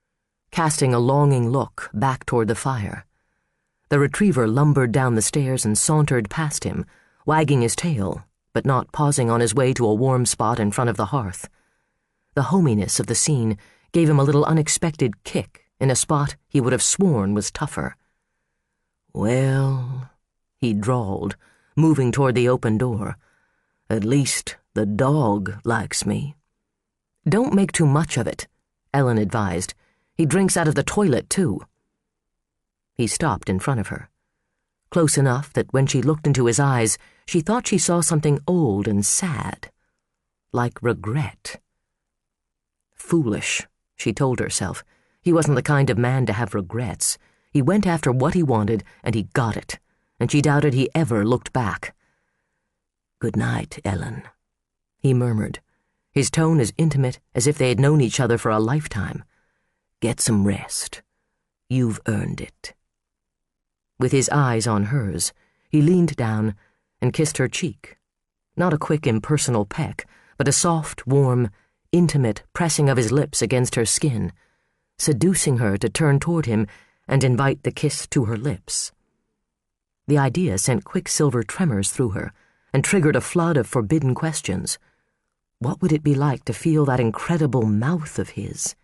casting a longing look back toward the fire. The retriever lumbered down the stairs and sauntered past him, wagging his tail, but not pausing on his way to a warm spot in front of the hearth. The hominess of the scene gave him a little unexpected kick in a spot he would have sworn was tougher. "Well," he drawled, moving toward the open door, "at least the dog likes me." "Don't make too much of it," Ellen advised. "He drinks out of the toilet, too." He stopped in front of her, close enough that when she looked into his eyes, she thought she saw something old and sad, like regret. Foolish, she told herself. He wasn't the kind of man to have regrets. He went after what he wanted, and he got it, and she doubted he ever looked back. "Good night, Ellen," he murmured, his tone as intimate as if they had known each other for a lifetime. "Get some rest. You've earned it." With his eyes on hers, he leaned down and kissed her cheek. Not a quick, impersonal peck, but a soft, warm, intimate pressing of his lips against her skin, seducing her to turn toward him and invite the kiss to her lips. The idea sent quicksilver tremors through her and triggered a flood of forbidden questions. What would it be like to feel that incredible mouth of his?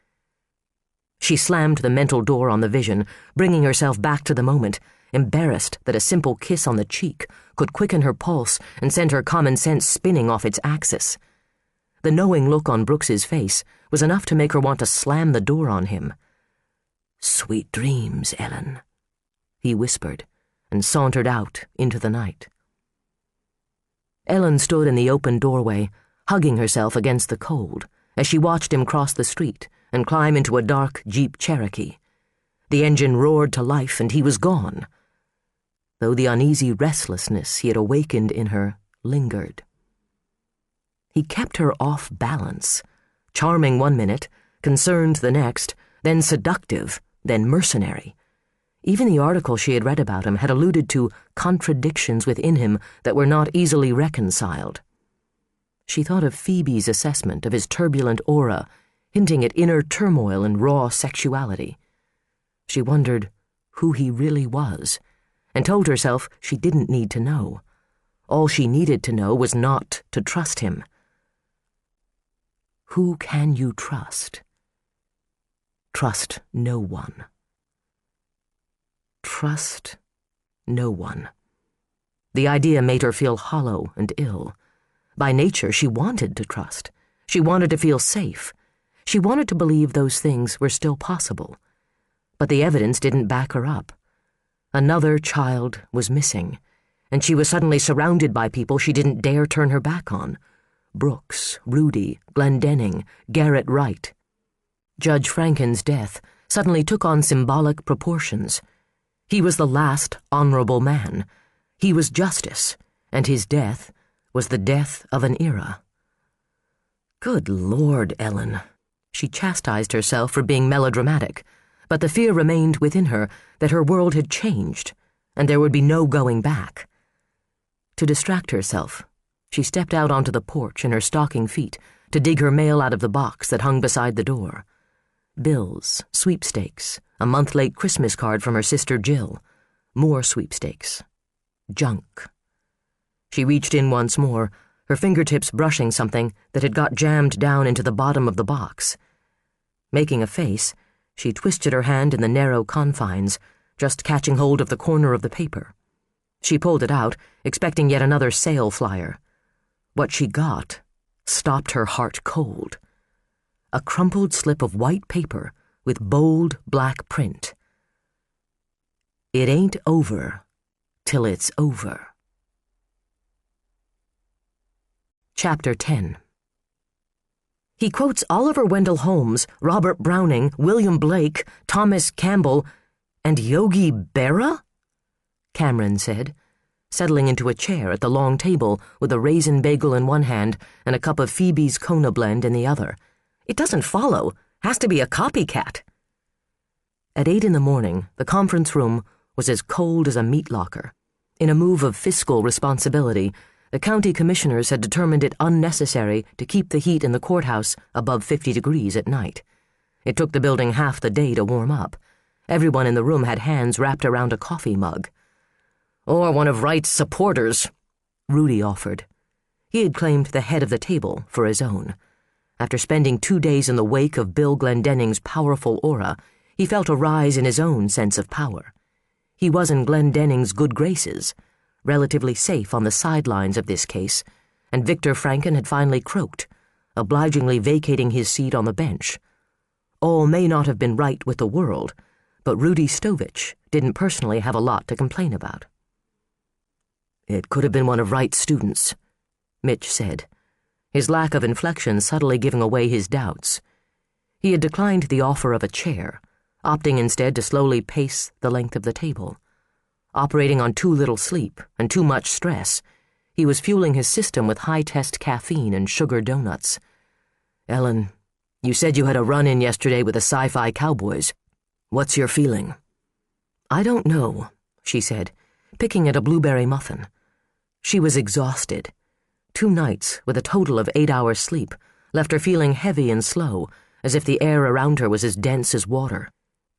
She slammed the mental door on the vision, bringing herself back to the moment, embarrassed that a simple kiss on the cheek could quicken her pulse and send her common sense spinning off its axis. The knowing look on Brooks's face was enough to make her want to slam the door on him. "Sweet dreams, Ellen," he whispered, and sauntered out into the night. Ellen stood in the open doorway, hugging herself against the cold, as she watched him cross the street and climb into a dark Jeep Cherokee. The engine roared to life, and he was gone, though the uneasy restlessness he had awakened in her lingered. He kept her off balance, charming one minute, concerned the next, then seductive, then mercenary. Even the article she had read about him had alluded to contradictions within him that were not easily reconciled. She thought of Phoebe's assessment of his turbulent aura, hinting at inner turmoil and raw sexuality. She wondered who he really was, and told herself she didn't need to know. All she needed to know was not to trust him. Who can you trust? Trust no one. Trust no one. The idea made her feel hollow and ill. By nature, she wanted to trust. She wanted to feel safe. She wanted to believe those things were still possible. But the evidence didn't back her up. Another child was missing, and she was suddenly surrounded by people she didn't dare turn her back on. Brooks, Rudy, Glendenning, Garrett Wright. Judge Franken's death suddenly took on symbolic proportions. He was the last honorable man. He was justice, and his death was the death of an era. Good Lord, Ellen. She chastised herself for being melodramatic, but the fear remained within her that her world had changed, and there would be no going back. To distract herself, she stepped out onto the porch in her stocking feet to dig her mail out of the box that hung beside the door. Bills, sweepstakes, a month-late Christmas card from her sister Jill, more sweepstakes. Junk. She reached in once more, her fingertips brushing something that had got jammed down into the bottom of the box. Making a face, she twisted her hand in the narrow confines, just catching hold of the corner of the paper. She pulled it out, expecting yet another sale flyer. What she got stopped her heart cold. A crumpled slip of white paper with bold black print. It ain't over till it's over. Chapter 10. He quotes Oliver Wendell Holmes, Robert Browning, William Blake, Thomas Campbell, and Yogi Berra? Cameron said. settling into a chair at the long table with a raisin bagel in one hand and a cup of Phoebe's Kona blend in the other. "It doesn't follow. Has to be a copycat." At 8 in the morning, the conference room was as cold as a meat locker. In a move of fiscal responsibility, the county commissioners had determined it unnecessary to keep the heat in the courthouse above 50 degrees at night. It took the building half the day to warm up. Everyone in the room had hands wrapped around a coffee mug. "Or one of Wright's supporters," Rudy offered. He had claimed the head of the table for his own. After spending 2 days in the wake of Bill Glendenning's powerful aura, he felt a rise in his own sense of power. He was in Glendenning's good graces, relatively safe on the sidelines of this case, and Victor Franken had finally croaked, obligingly vacating his seat on the bench. All may not have been right with the world, but Rudy Stovich didn't personally have a lot to complain about. "It could have been one of Wright's students," Mitch said, his lack of inflection subtly giving away his doubts. He had declined the offer of a chair, opting instead to slowly pace the length of the table. Operating on too little sleep and too much stress, he was fueling his system with high-test caffeine and sugar donuts. "Ellen, you said you had a run-in yesterday with the sci-fi cowboys. What's your feeling?" "I don't know," she said, picking at a blueberry muffin. She was exhausted. 2 nights with a total of 8 hours sleep left her feeling heavy and slow, as if the air around her was as dense as water.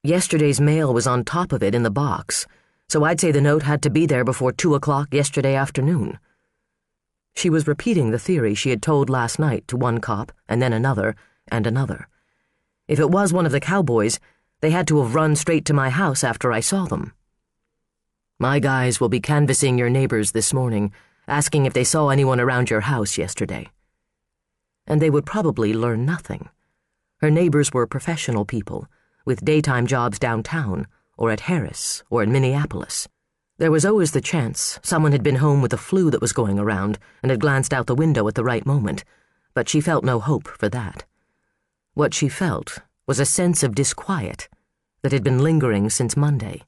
Yesterday's mail was on top of it in the box, so I'd say the note had to be there before 2 o'clock yesterday afternoon. She was repeating the theory she had told last night to one cop and then another and another. If it was one of the cowboys, they had to have run straight to my house after I saw them. "My guys will be canvassing your neighbors this morning, asking if they saw anyone around your house yesterday." And they would probably learn nothing. Her neighbors were professional people, with daytime jobs downtown, or at Harris, or in Minneapolis. There was always the chance someone had been home with the flu that was going around and had glanced out the window at the right moment, but she felt no hope for that. What she felt was a sense of disquiet that had been lingering since Monday.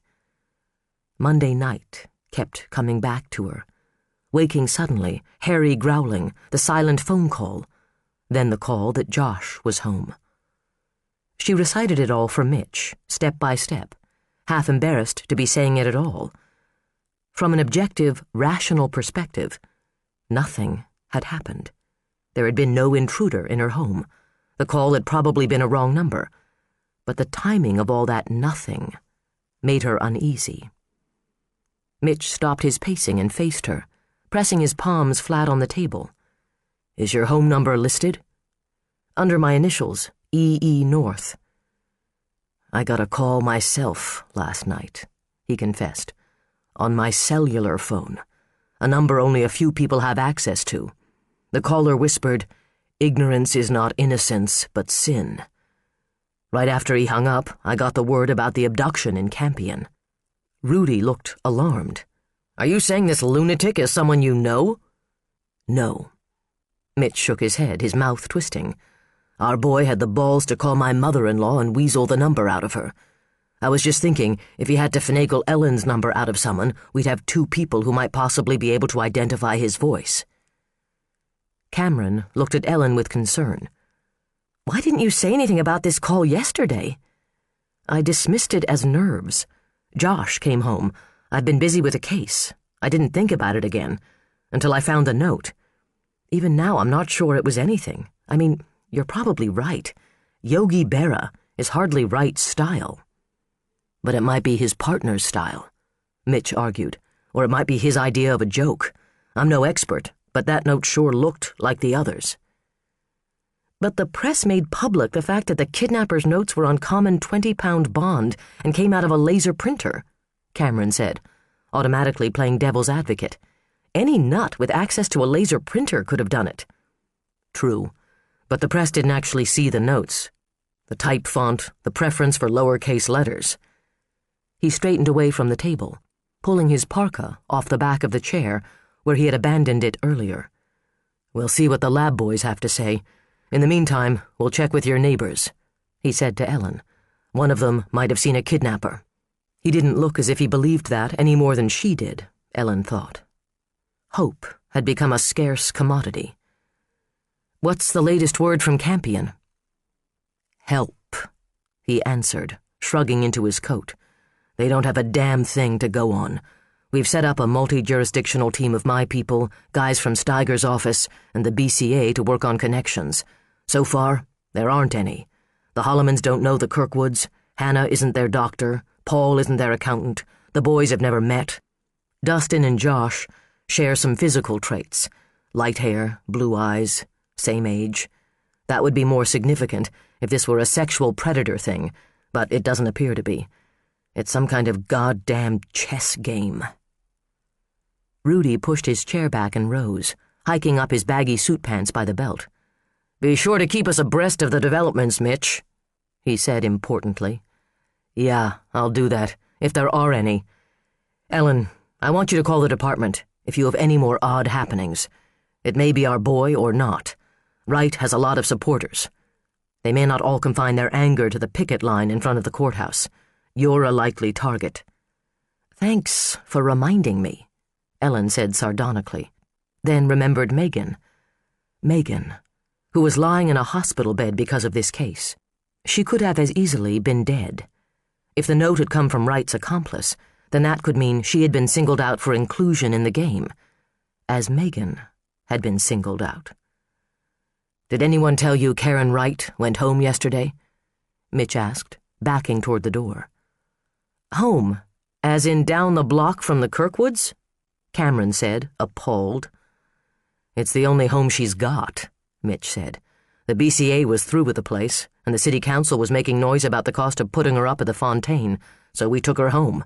Monday night kept coming back to her, waking suddenly, Harry growling, the silent phone call, then the call that Josh was home. She recited it all for Mitch, step by step, half embarrassed to be saying it at all. From an objective, rational perspective, nothing had happened. There had been no intruder in her home. The call had probably been a wrong number, but the timing of all that nothing made her uneasy. Mitch stopped his pacing and faced her, pressing his palms flat on the table. "Is your home number listed?" "Under my initials, E.E. North." "I got a call myself last night," he confessed, "on my cellular phone, a number only a few people have access to. The caller whispered, 'Ignorance is not innocence, but sin.' Right after he hung up, I got the word about the abduction in Campion." Rudy looked alarmed. "Are you saying this lunatic is someone you know?" "No." Mitch shook his head, his mouth twisting. "Our boy had the balls to call my mother-in-law and weasel the number out of her. I was just thinking, if he had to finagle Ellen's number out of someone, we'd have 2 people who might possibly be able to identify his voice." Cameron looked at Ellen with concern. "Why didn't you say anything about this call yesterday?" "I dismissed it as nerves. Josh came home. I'd been busy with a case. I didn't think about it again, until I found the note. Even now, I'm not sure it was anything. I mean, you're probably right. Yogi Berra is hardly Wright's style." "But it might be his partner's style," Mitch argued, "or it might be his idea of a joke. I'm no expert, but that note sure looked like the others." "But the press made public the fact that the kidnapper's notes were on common 20-pound bond and came out of a laser printer," Cameron said, automatically playing devil's advocate. "Any nut with access to a laser printer could have done it." "True, but the press didn't actually see the notes. The type font, the preference for lowercase letters." He straightened away from the table, pulling his parka off the back of the chair where he had abandoned it earlier. "We'll see what the lab boys have to say. In the meantime, we'll check with your neighbors," he said to Ellen. "One of them might have seen a kidnapper." He didn't look as if he believed that any more than she did, Ellen thought. Hope had become a scarce commodity. "What's the latest word from Campion?" "Help," he answered, shrugging into his coat. "They don't have a damn thing to go on. We've set up a multi-jurisdictional team of my people, guys from Steiger's office, and the BCA to work on connections. So far, there aren't any. The Hollemans don't know the Kirkwoods, Hannah isn't their doctor, Paul isn't their accountant, the boys have never met. Dustin and Josh share some physical traits. Light hair, blue eyes, same age. That would be more significant if this were a sexual predator thing, but it doesn't appear to be. It's some kind of goddamn chess game." Rudy pushed his chair back and rose, hiking up his baggy suit pants by the belt. "Be sure to keep us abreast of the developments, Mitch," he said importantly. "Yeah, I'll do that, if there are any. Ellen, I want you to call the department if you have any more odd happenings. It may be our boy or not. Wright has a lot of supporters. They may not all confine their anger to the picket line in front of the courthouse. You're a likely target." "Thanks for reminding me," Ellen said sardonically, then remembered Megan. Megan, who was lying in a hospital bed because of this case. She could have as easily been dead. If the note had come from Wright's accomplice, then that could mean she had been singled out for inclusion in the game, as Megan had been singled out. "Did anyone tell you Karen Wright went home yesterday?" Mitch asked, backing toward the door. "Home, as in down the block from the Kirkwoods?" Cameron said, appalled. "It's the only home she's got," Mitch said. "The BCA was through with the place, and the city council was making noise about the cost of putting her up at the Fontaine, so we took her home."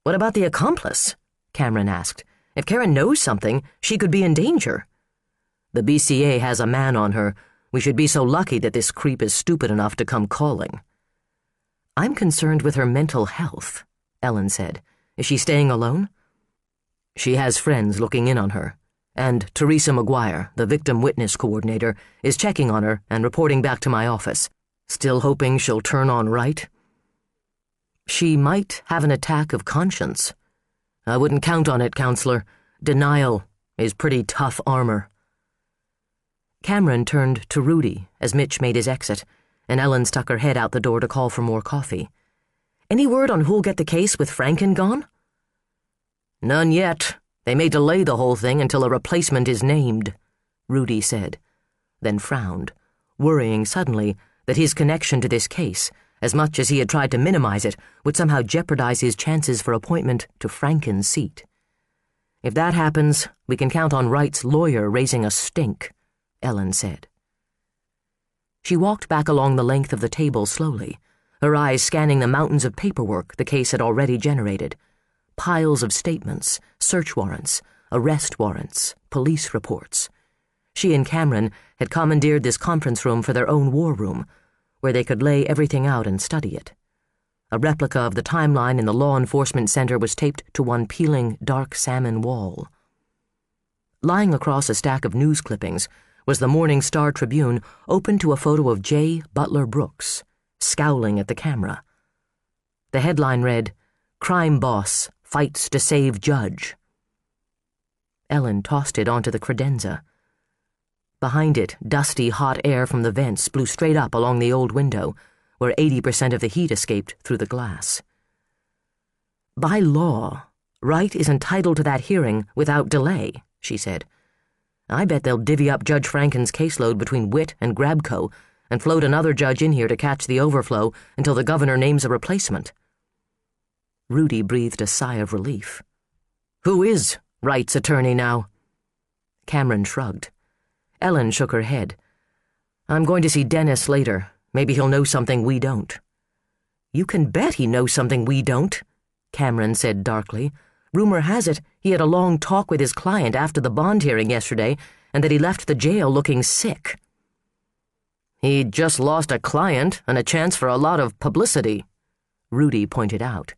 "What about the accomplice?" Cameron asked. "If Karen knows something, she could be in danger." "The BCA has a man on her. We should be so lucky that this creep is stupid enough to come calling." "I'm concerned with her mental health," Ellen said. "Is she staying alone?" "She has friends looking in on her, and Teresa McGuire, the victim witness coordinator, is checking on her and reporting back to my office. Still hoping she'll turn on Wright?" "She might have an attack of conscience." "I wouldn't count on it, counselor. Denial is pretty tough armor." Cameron turned to Rudy as Mitch made his exit, and Ellen stuck her head out the door to call for more coffee. "Any word on who'll get the case with Franken gone?" "None yet. They may delay the whole thing until a replacement is named," Rudy said, then frowned, worrying suddenly that his connection to this case, as much as he had tried to minimize it, would somehow jeopardize his chances for appointment to Franken's seat. "If that happens, we can count on Wright's lawyer raising a stink," Ellen said. She walked back along the length of the table slowly, her eyes scanning the mountains of paperwork the case had already generated. Piles of statements, search warrants, arrest warrants, police reports. She and Cameron had commandeered this conference room for their own war room, where they could lay everything out and study it. A replica of the timeline in the law enforcement center was taped to one peeling, dark salmon wall. Lying across a stack of news clippings was the Morning Star Tribune, open to a photo of J. Butler Brooks, scowling at the camera. The headline read, "Crime Boss Fights to Save Judge." Ellen tossed it onto the credenza. Behind it, dusty, hot air from the vents blew straight up along the old window, where 80% of the heat escaped through the glass. "By law, Wright is entitled to that hearing without delay," she said. "I bet they'll divvy up Judge Franken's caseload between Witt and Grabco and float another judge in here to catch the overflow until the governor names a replacement." Rudy breathed a sigh of relief. "Who is Wright's attorney now?" Cameron shrugged. Ellen shook her head. "I'm going to see Dennis later. Maybe he'll know something we don't." "You can bet he knows something we don't," Cameron said darkly. "Rumor has it he had a long talk with his client after the bond hearing yesterday, and that he left the jail looking sick." "He'd just lost a client and a chance for a lot of publicity," Rudy pointed out.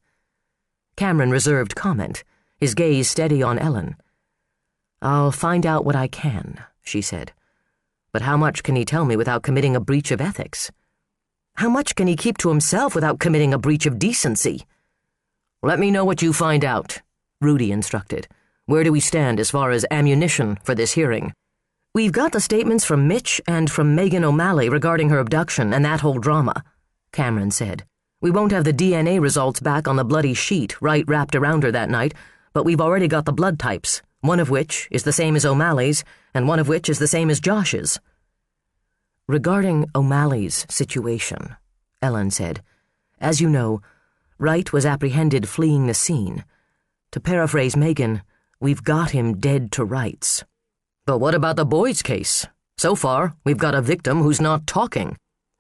Cameron reserved comment, his gaze steady on Ellen. "I'll find out what I can," she said. "But how much can he tell me without committing a breach of ethics? How much can he keep to himself without committing a breach of decency?" "Let me know what you find out," Rudy instructed. Where do we stand as far as ammunition for this hearing? We've got the statements from Mitch and from Megan O'Malley regarding her abduction and that whole drama, Cameron said. We won't have the DNA results back on the bloody sheet Wright wrapped around her that night, but we've already got the blood types, one of which is the same as O'Malley's and one of which is the same as Josh's. Regarding O'Malley's situation, Ellen said, as you know, Wright was apprehended fleeing the scene. To paraphrase Megan, we've got him dead to rights. But what about the boys' case? So far, we've got a victim who's not talking.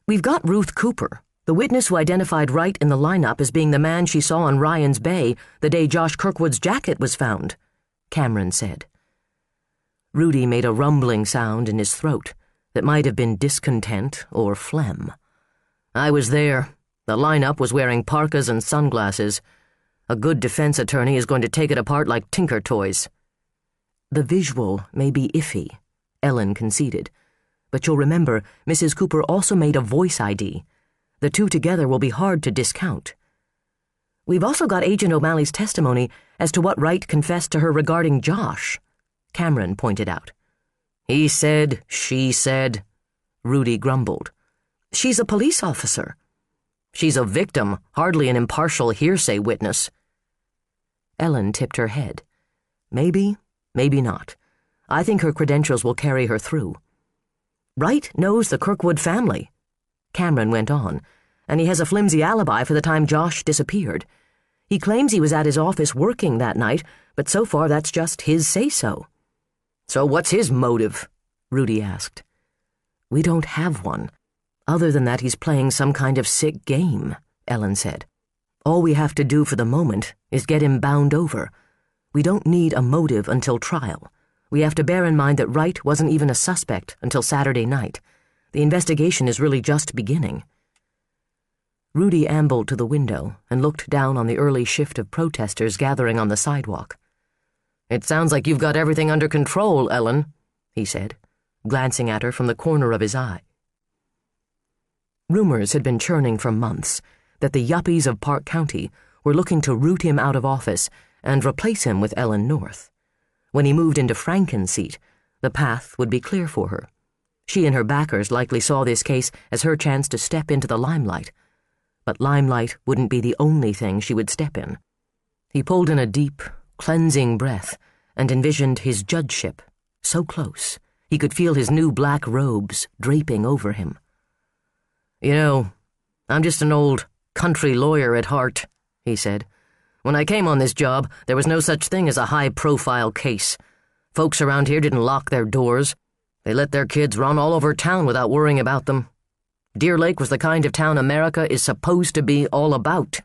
We've got Ruth Cooper, the witness who identified Wright in the lineup as being the man she saw on Ryan's Bay the day Josh Kirkwood's jacket was found, Cameron said. Rudy made a rumbling sound in his throat that might have been discontent or phlegm. I was there. The lineup was wearing parkas and sunglasses. A good defense attorney is going to take it apart like Tinker Toys. The visual may be iffy, Ellen conceded, but you'll remember Mrs. Cooper also made a voice ID. The two together will be hard to discount. We've also got Agent O'Malley's testimony as to what Wright confessed to her regarding Josh, Cameron pointed out. He said, she said, Rudy grumbled. She's a police officer. She's a victim, hardly an impartial hearsay witness. Ellen tipped her head. Maybe, maybe not. I think her credentials will carry her through. Wright knows the Kirkwood family, Cameron went on, and he has a flimsy alibi for the time Josh disappeared. He claims he was at his office working that night, but so far that's just his say-so. So what's his motive? Rudy asked. We don't have one. Other than that, he's playing some kind of sick game, Ellen said. All we have to do for the moment is get him bound over. We don't need a motive until trial. We have to bear in mind that Wright wasn't even a suspect until Saturday night. The investigation is really just beginning. Rudy ambled to the window and looked down on the early shift of protesters gathering on the sidewalk. It sounds like you've got everything under control, Ellen, he said, glancing at her from the corner of his eye. Rumors had been churning for months that the yuppies of Park County were looking to root him out of office and replace him with Ellen North. When he moved into Franken's seat, the path would be clear for her. She and her backers likely saw this case as her chance to step into the limelight. But limelight wouldn't be the only thing she would step in. He pulled in a deep, cleansing breath and envisioned his judgeship, so close he could feel his new black robes draping over him. You know, I'm just an old country lawyer at heart, he said. When I came on this job, there was no such thing as a high-profile case. Folks around here didn't lock their doors. They let their kids run all over town without worrying about them. Deer Lake was the kind of town America is supposed to be all about.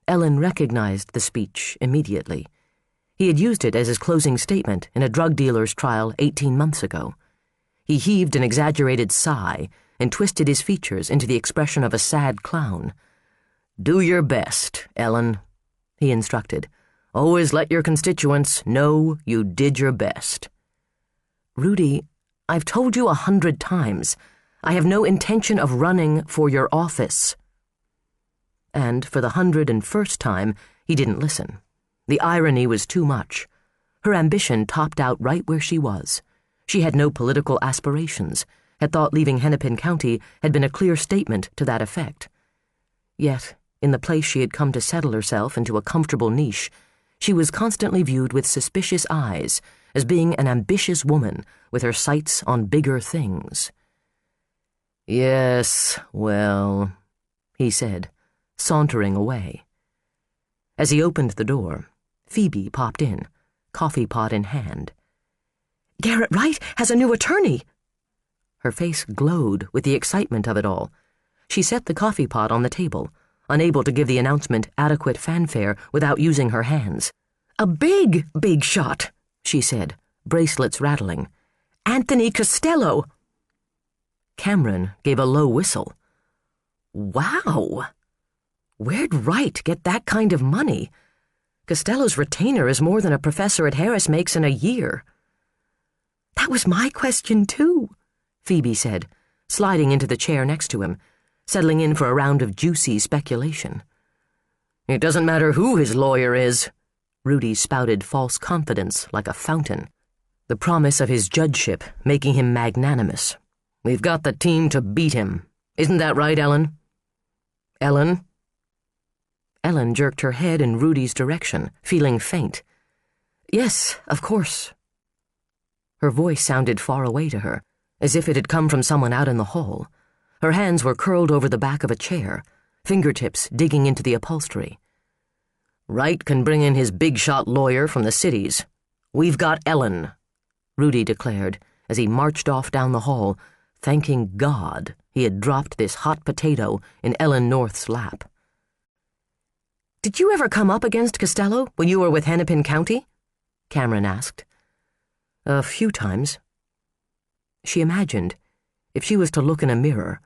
Ellen recognized the speech immediately. He had used it as his closing statement in a drug dealer's trial 18 months ago. He heaved an exaggerated sigh and twisted his features into the expression of a sad clown. Do your best, Ellen, he instructed. Always let your constituents know you did your best. Rudy, I've told you 100 times, I have no intention of running for your office. And for the 101st time, he didn't listen. The irony was too much. Her ambition topped out right where she was. She had no political aspirations, had thought leaving Hennepin County had been a clear statement to that effect. Yet, in the place she had come to settle herself into a comfortable niche, she was constantly viewed with suspicious eyes as being an ambitious woman with her sights on bigger things. Yes, well, he said, sauntering away. As he opened the door, Phoebe popped in, coffee pot in hand. Garrett Wright has a new attorney. Her face glowed with the excitement of it all. She set the coffee pot on the table, unable to give the announcement adequate fanfare without using her hands. A big shot, she said, bracelets rattling. Anthony Costello. Cameron gave a low whistle. Wow! Where'd Wright get that kind of money? Costello's retainer is more than a professor at Harris makes in a year. That was my question, too, Phoebe said, sliding into the chair next to him, settling in for a round of juicy speculation. It doesn't matter who his lawyer is, Rudy spouted false confidence like a fountain, the promise of his judgeship making him magnanimous. "We've got the team to beat him. Isn't that right, Ellen?" "Ellen?" Ellen jerked her head in Rudy's direction, feeling faint. "Yes, of course." Her voice sounded far away to her, as if it had come from someone out in the hall. Her hands were curled over the back of a chair, fingertips digging into the upholstery. "Wright can bring in his big-shot lawyer from the cities. We've got Ellen," Rudy declared as he marched off down the hall, thanking God he had dropped this hot potato in Ellen North's lap. "Did you ever come up against Costello when you were with Hennepin County?" Cameron asked. "A few times." She imagined, if she was to look in a mirror,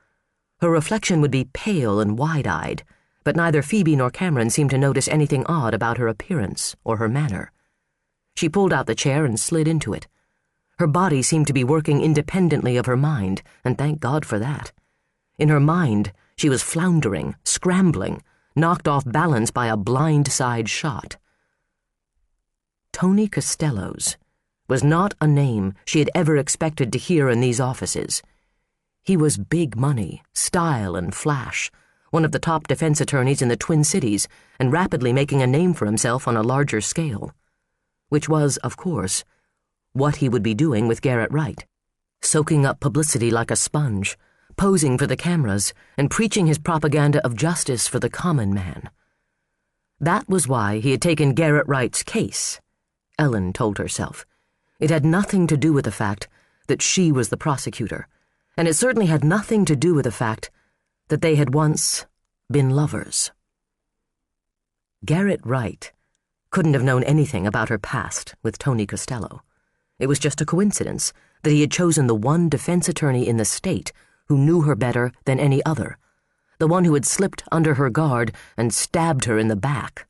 her reflection would be pale and wide-eyed, but neither Phoebe nor Cameron seemed to notice anything odd about her appearance or her manner. She pulled out the chair and slid into it. Her body seemed to be working independently of her mind, and thank God for that. In her mind, she was floundering, scrambling, knocked off balance by a blind-side shot. Tony Costello's was not a name she had ever expected to hear in these offices. He was big money, style and flash, one of the top defense attorneys in the Twin Cities, and rapidly making a name for himself on a larger scale. Which was, of course, what he would be doing with Garrett Wright, soaking up publicity like a sponge, posing for the cameras, and preaching his propaganda of justice for the common man. That was why he had taken Garrett Wright's case, Ellen told herself. It had nothing to do with the fact that she was the prosecutor, and it certainly had nothing to do with the fact that they had once been lovers. Garrett Wright couldn't have known anything about her past with Tony Costello. It was just a coincidence that he had chosen the one defense attorney in the state who knew her better than any other, the one who had slipped under her guard and stabbed her in the back.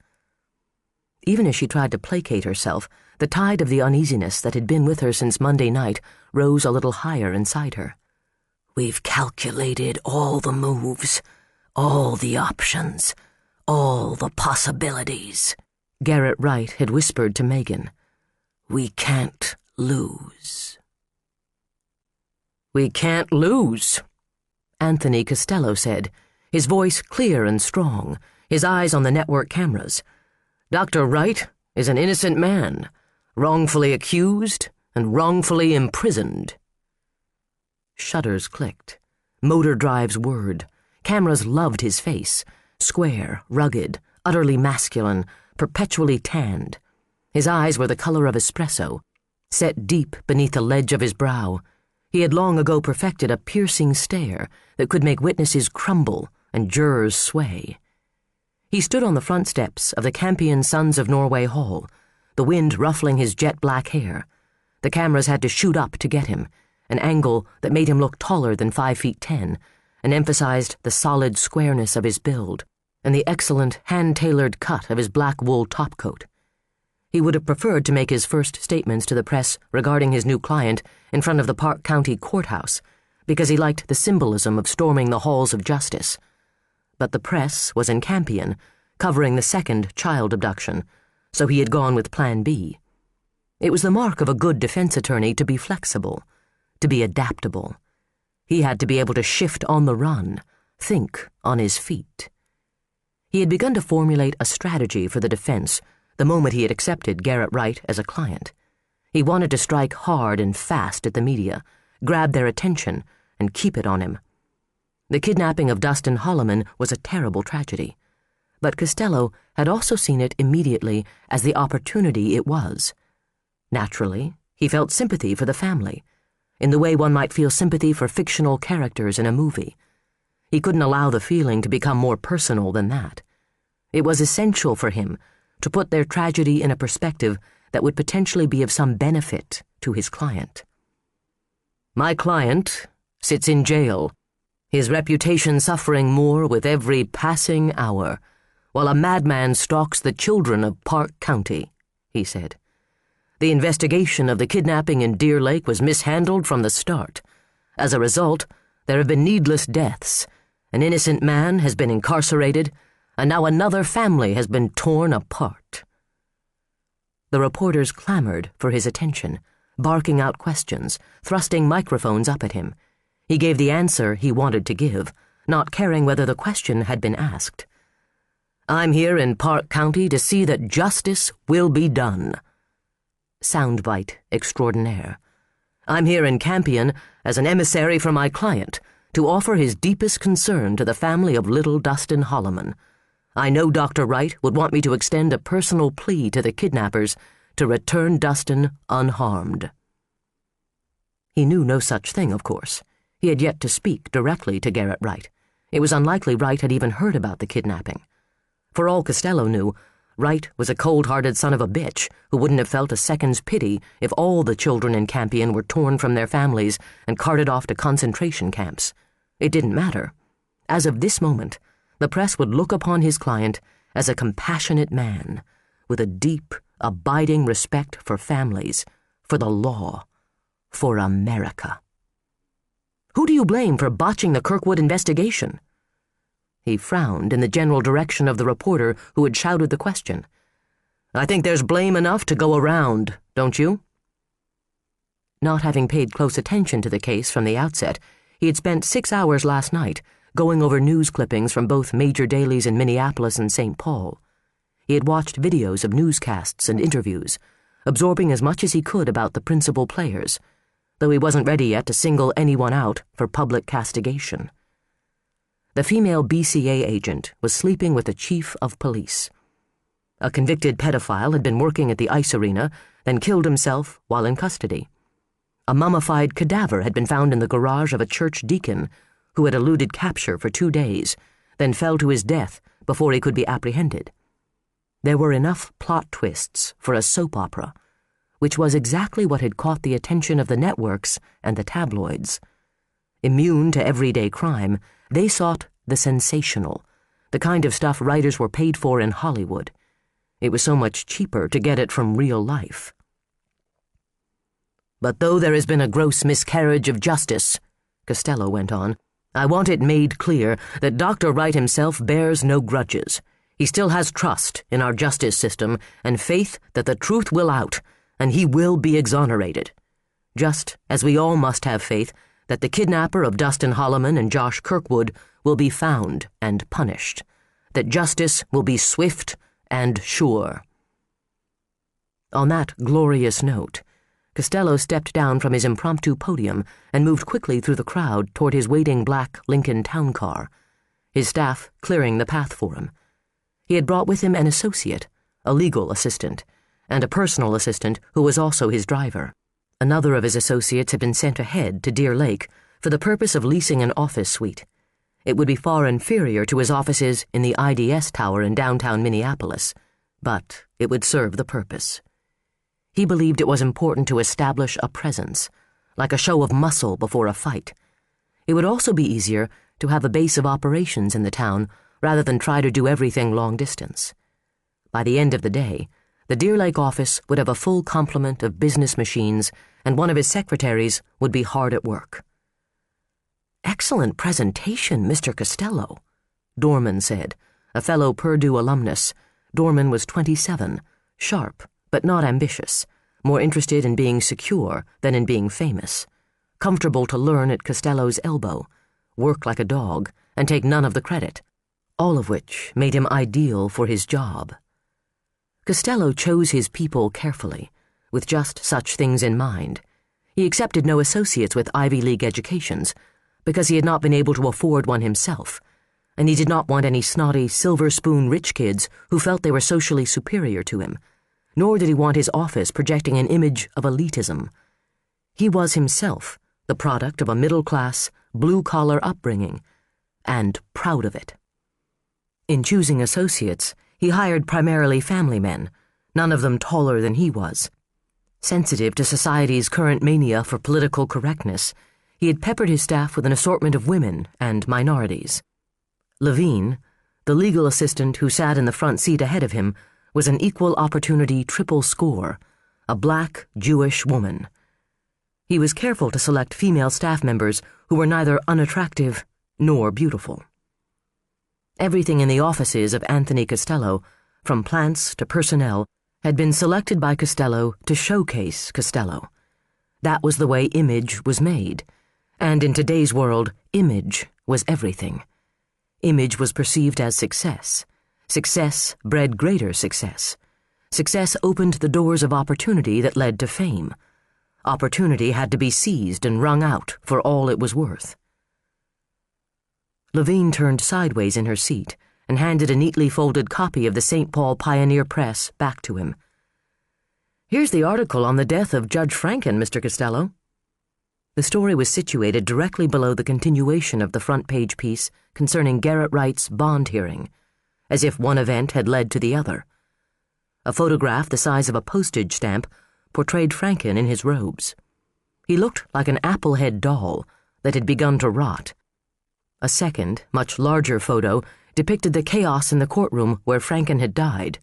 Even as she tried to placate herself, the tide of the uneasiness that had been with her since Monday night rose a little higher inside her. "We've calculated all the moves, all the options, all the possibilities," Garrett Wright had whispered to Megan. "We can't lose." "We can't lose," Anthony Costello said, his voice clear and strong, his eyes on the network cameras. "Dr. Wright is an innocent man, wrongfully accused and wrongfully imprisoned." Shutters clicked. Motor drives whirred. Cameras loved his face, square, rugged, utterly masculine, perpetually tanned. His eyes were the color of espresso, set deep beneath the ledge of his brow. He had long ago perfected a piercing stare that could make witnesses crumble and jurors sway. He stood on the front steps of the Campion Sons of Norway Hall, the wind ruffling his jet-black hair. The cameras had to shoot up to get him, an angle that made him look taller than 5'10", and emphasized the solid squareness of his build and the excellent hand-tailored cut of his black wool topcoat. He would have preferred to make his first statements to the press regarding his new client in front of the Park County Courthouse, because he liked the symbolism of storming the halls of justice. But the press was in Campion, covering the second child abduction, so he had gone with Plan B. It was the mark of a good defense attorney to be flexible, to be adaptable. He had to be able to shift on the run, think on his feet. He had begun to formulate a strategy for the defense the moment he had accepted Garrett Wright as a client. He wanted to strike hard and fast at the media, grab their attention, and keep it on him. The kidnapping of Dustin Holloman was a terrible tragedy, but Costello had also seen it immediately as the opportunity it was. Naturally, he felt sympathy for the family, in the way one might feel sympathy for fictional characters in a movie. He couldn't allow the feeling to become more personal than that. It was essential for him to put their tragedy in a perspective that would potentially be of some benefit to his client. "My client sits in jail, his reputation suffering more with every passing hour, while a madman stalks the children of Park County," he said. "The investigation of the kidnapping in Deer Lake was mishandled from the start. As a result, there have been needless deaths. An innocent man has been incarcerated, and now another family has been torn apart." The reporters clamored for his attention, barking out questions, thrusting microphones up at him. He gave the answer he wanted to give, not caring whether the question had been asked. "I'm here in Park County to see that justice will be done." Soundbite extraordinaire. "I'm here in Campion as an emissary for my client to offer his deepest concern to the family of little Dustin Holloman. I know Dr. Wright would want me to extend a personal plea to the kidnappers to return Dustin unharmed." He knew no such thing, of course. He had yet to speak directly to Garrett Wright. It was unlikely Wright had even heard about the kidnapping. For all Costello knew, Wright was a cold-hearted son of a bitch who wouldn't have felt a second's pity if all the children in Campion were torn from their families and carted off to concentration camps. It didn't matter. As of this moment, the press would look upon his client as a compassionate man with a deep, abiding respect for families, for the law, for America. "Who do you blame for botching the Kirkwood investigation?" He frowned in the general direction of the reporter who had shouted the question. "I think there's blame enough to go around, don't you?" Not having paid close attention to the case from the outset, he had spent 6 hours last night going over news clippings from both major dailies in Minneapolis and St. Paul. He had watched videos of newscasts and interviews, absorbing as much as he could about the principal players, though he wasn't ready yet to single anyone out for public castigation. The female BCA agent was sleeping with the chief of police. A convicted pedophile had been working at the ice arena, then killed himself while in custody. A mummified cadaver had been found in the garage of a church deacon who had eluded capture for 2 days, then fell to his death before he could be apprehended. There were enough plot twists for a soap opera, which was exactly what had caught the attention of the networks and the tabloids. Immune to everyday crime, they sought the sensational, the kind of stuff writers were paid for in Hollywood. It was so much cheaper to get it from real life. "But though there has been a gross miscarriage of justice," Costello went on, "I want it made clear that Dr. Wright himself bears no grudges. He still has trust in our justice system and faith that the truth will out and he will be exonerated. Just as we all must have faith that the kidnapper of Dustin Holloman and Josh Kirkwood will be found and punished, that justice will be swift and sure." On that glorious note, Costello stepped down from his impromptu podium and moved quickly through the crowd toward his waiting black Lincoln town car, his staff clearing the path for him. He had brought with him an associate, a legal assistant, and a personal assistant who was also his driver. Another of his associates had been sent ahead to Deer Lake for the purpose of leasing an office suite. It would be far inferior to his offices in the IDS Tower in downtown Minneapolis, but it would serve the purpose. He believed it was important to establish a presence, like a show of muscle before a fight. It would also be easier to have a base of operations in the town rather than try to do everything long distance. By the end of the day, the Deer Lake office would have a full complement of business machines, and one of his secretaries would be hard at work. "Excellent presentation, Mr. Costello," Dorman said, a fellow Purdue alumnus. Dorman was 27, sharp but not ambitious, more interested in being secure than in being famous, comfortable to learn at Costello's elbow, work like a dog, and take none of the credit, all of which made him ideal for his job. Costello chose his people carefully, with just such things in mind. He accepted no associates with Ivy League educations, because he had not been able to afford one himself, and he did not want any snotty, silver-spoon rich kids who felt they were socially superior to him, nor did he want his office projecting an image of elitism. He was himself the product of a middle-class, blue-collar upbringing, and proud of it. In choosing associates, he hired primarily family men, none of them taller than he was. Sensitive to society's current mania for political correctness, he had peppered his staff with an assortment of women and minorities. Levine, the legal assistant who sat in the front seat ahead of him, was an equal opportunity triple score, a black Jewish woman. He was careful to select female staff members who were neither unattractive nor beautiful. Everything in the offices of Anthony Costello, from plants to personnel, had been selected by Costello to showcase Costello. That was the way image was made, and in today's world, image was everything. Image was perceived as success. Success bred greater success. Success opened the doors of opportunity that led to fame. Opportunity had to be seized and wrung out for all it was worth. Levine turned sideways in her seat and handed a neatly folded copy of the St. Paul Pioneer Press back to him. "Here's the article on the death of Judge Franken, Mr. Costello." The story was situated directly below the continuation of the front-page piece concerning Garrett Wright's bond hearing, as if one event had led to the other. A photograph the size of a postage stamp portrayed Franken in his robes. He looked like an applehead doll that had begun to rot. A second, much larger photo depicted the chaos in the courtroom where Franken had died,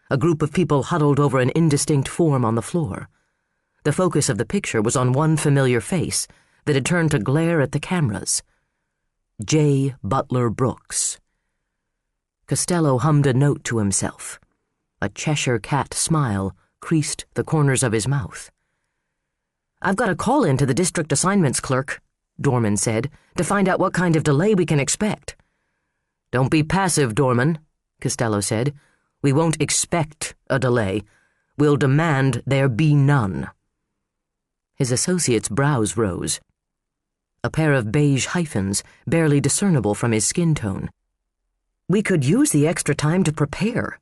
a group of people huddled over an indistinct form on the floor. The focus of the picture was on one familiar face that had turned to glare at the cameras. J. Butler Brooks. Costello hummed a note to himself. A Cheshire cat smile creased the corners of his mouth. "I've got a call in to the district assignments clerk," Dorman said, "to find out what kind of delay we can expect." "Don't be passive, Dorman," Costello said. "We won't expect a delay. We'll demand there be none." His associate's brows rose. A pair of beige hyphens, barely discernible from his skin tone. "We could use the extra time to prepare."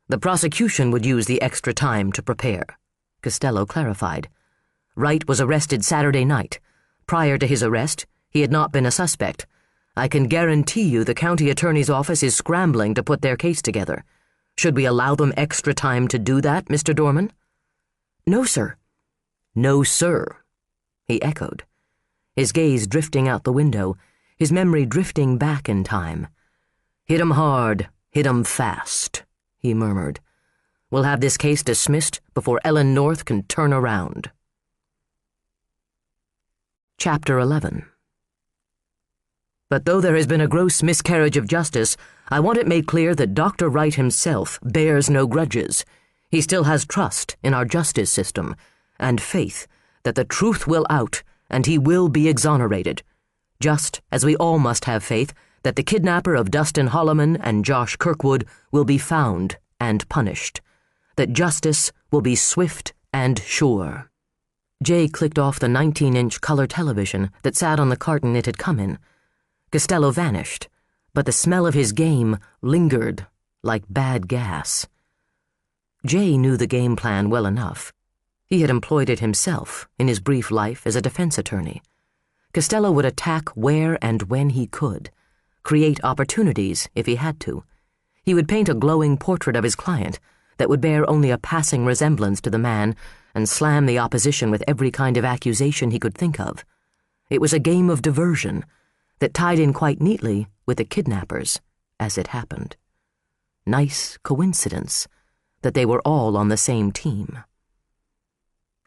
"The prosecution would use the extra time to prepare," Costello clarified. "Wright was arrested Saturday night. Prior to his arrest, he had not been a suspect. I can guarantee you the county attorney's office is scrambling to put their case together. Should we allow them extra time to do that, Mr. Dorman?" "No, sir." "No, sir," he echoed, his gaze drifting out the window, his memory drifting back in time. "Hit 'em hard, hit 'em fast," he murmured. "We'll have this case dismissed before Ellen North can turn around." Chapter 11. But though there has been a gross miscarriage of justice, I want it made clear that Dr. Wright himself bears no grudges. He still has trust in our justice system, and faith that the truth will out and he will be exonerated, just as we all must have faith that the kidnapper of Dustin Holloman and Josh Kirkwood will be found and punished, that justice will be swift and sure. Jay clicked off the 19-inch color television that sat on the carton it had come in. Costello vanished, but the smell of his game lingered like bad gas. Jay knew the game plan well enough. He had employed it himself in his brief life as a defense attorney. Costello would attack where and when he could, create opportunities if he had to. He would paint a glowing portrait of his client that would bear only a passing resemblance to the man and slam the opposition with every kind of accusation he could think of. It was a game of diversion that tied in quite neatly with the kidnappers, as it happened. Nice coincidence that they were all on the same team.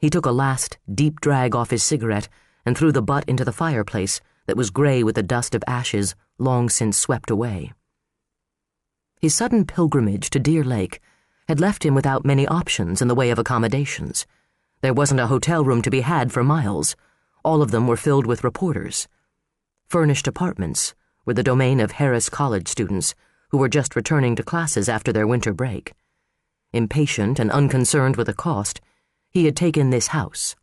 He took a last deep drag off his cigarette and threw the butt into the fireplace that was gray with the dust of ashes long since swept away. His sudden pilgrimage to Deer Lake had left him without many options in the way of accommodations. There wasn't a hotel room to be had for miles. All of them were filled with reporters. Furnished apartments were the domain of Harris College students who were just returning to classes after their winter break. Impatient and unconcerned with the cost, he had taken this house.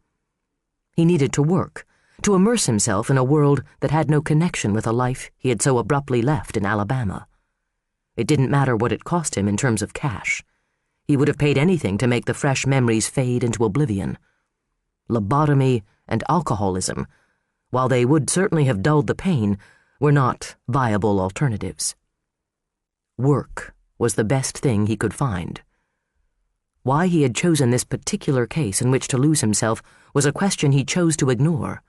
He needed to work, to immerse himself in a world that had no connection with a life he had so abruptly left in Alabama. It didn't matter what it cost him in terms of cash. He would have paid anything to make the fresh memories fade into oblivion. Lobotomy and alcoholism, while they would certainly have dulled the pain, were not viable alternatives. Work was the best thing he could find. Why he had chosen this particular case in which to lose himself was a question he chose to ignore.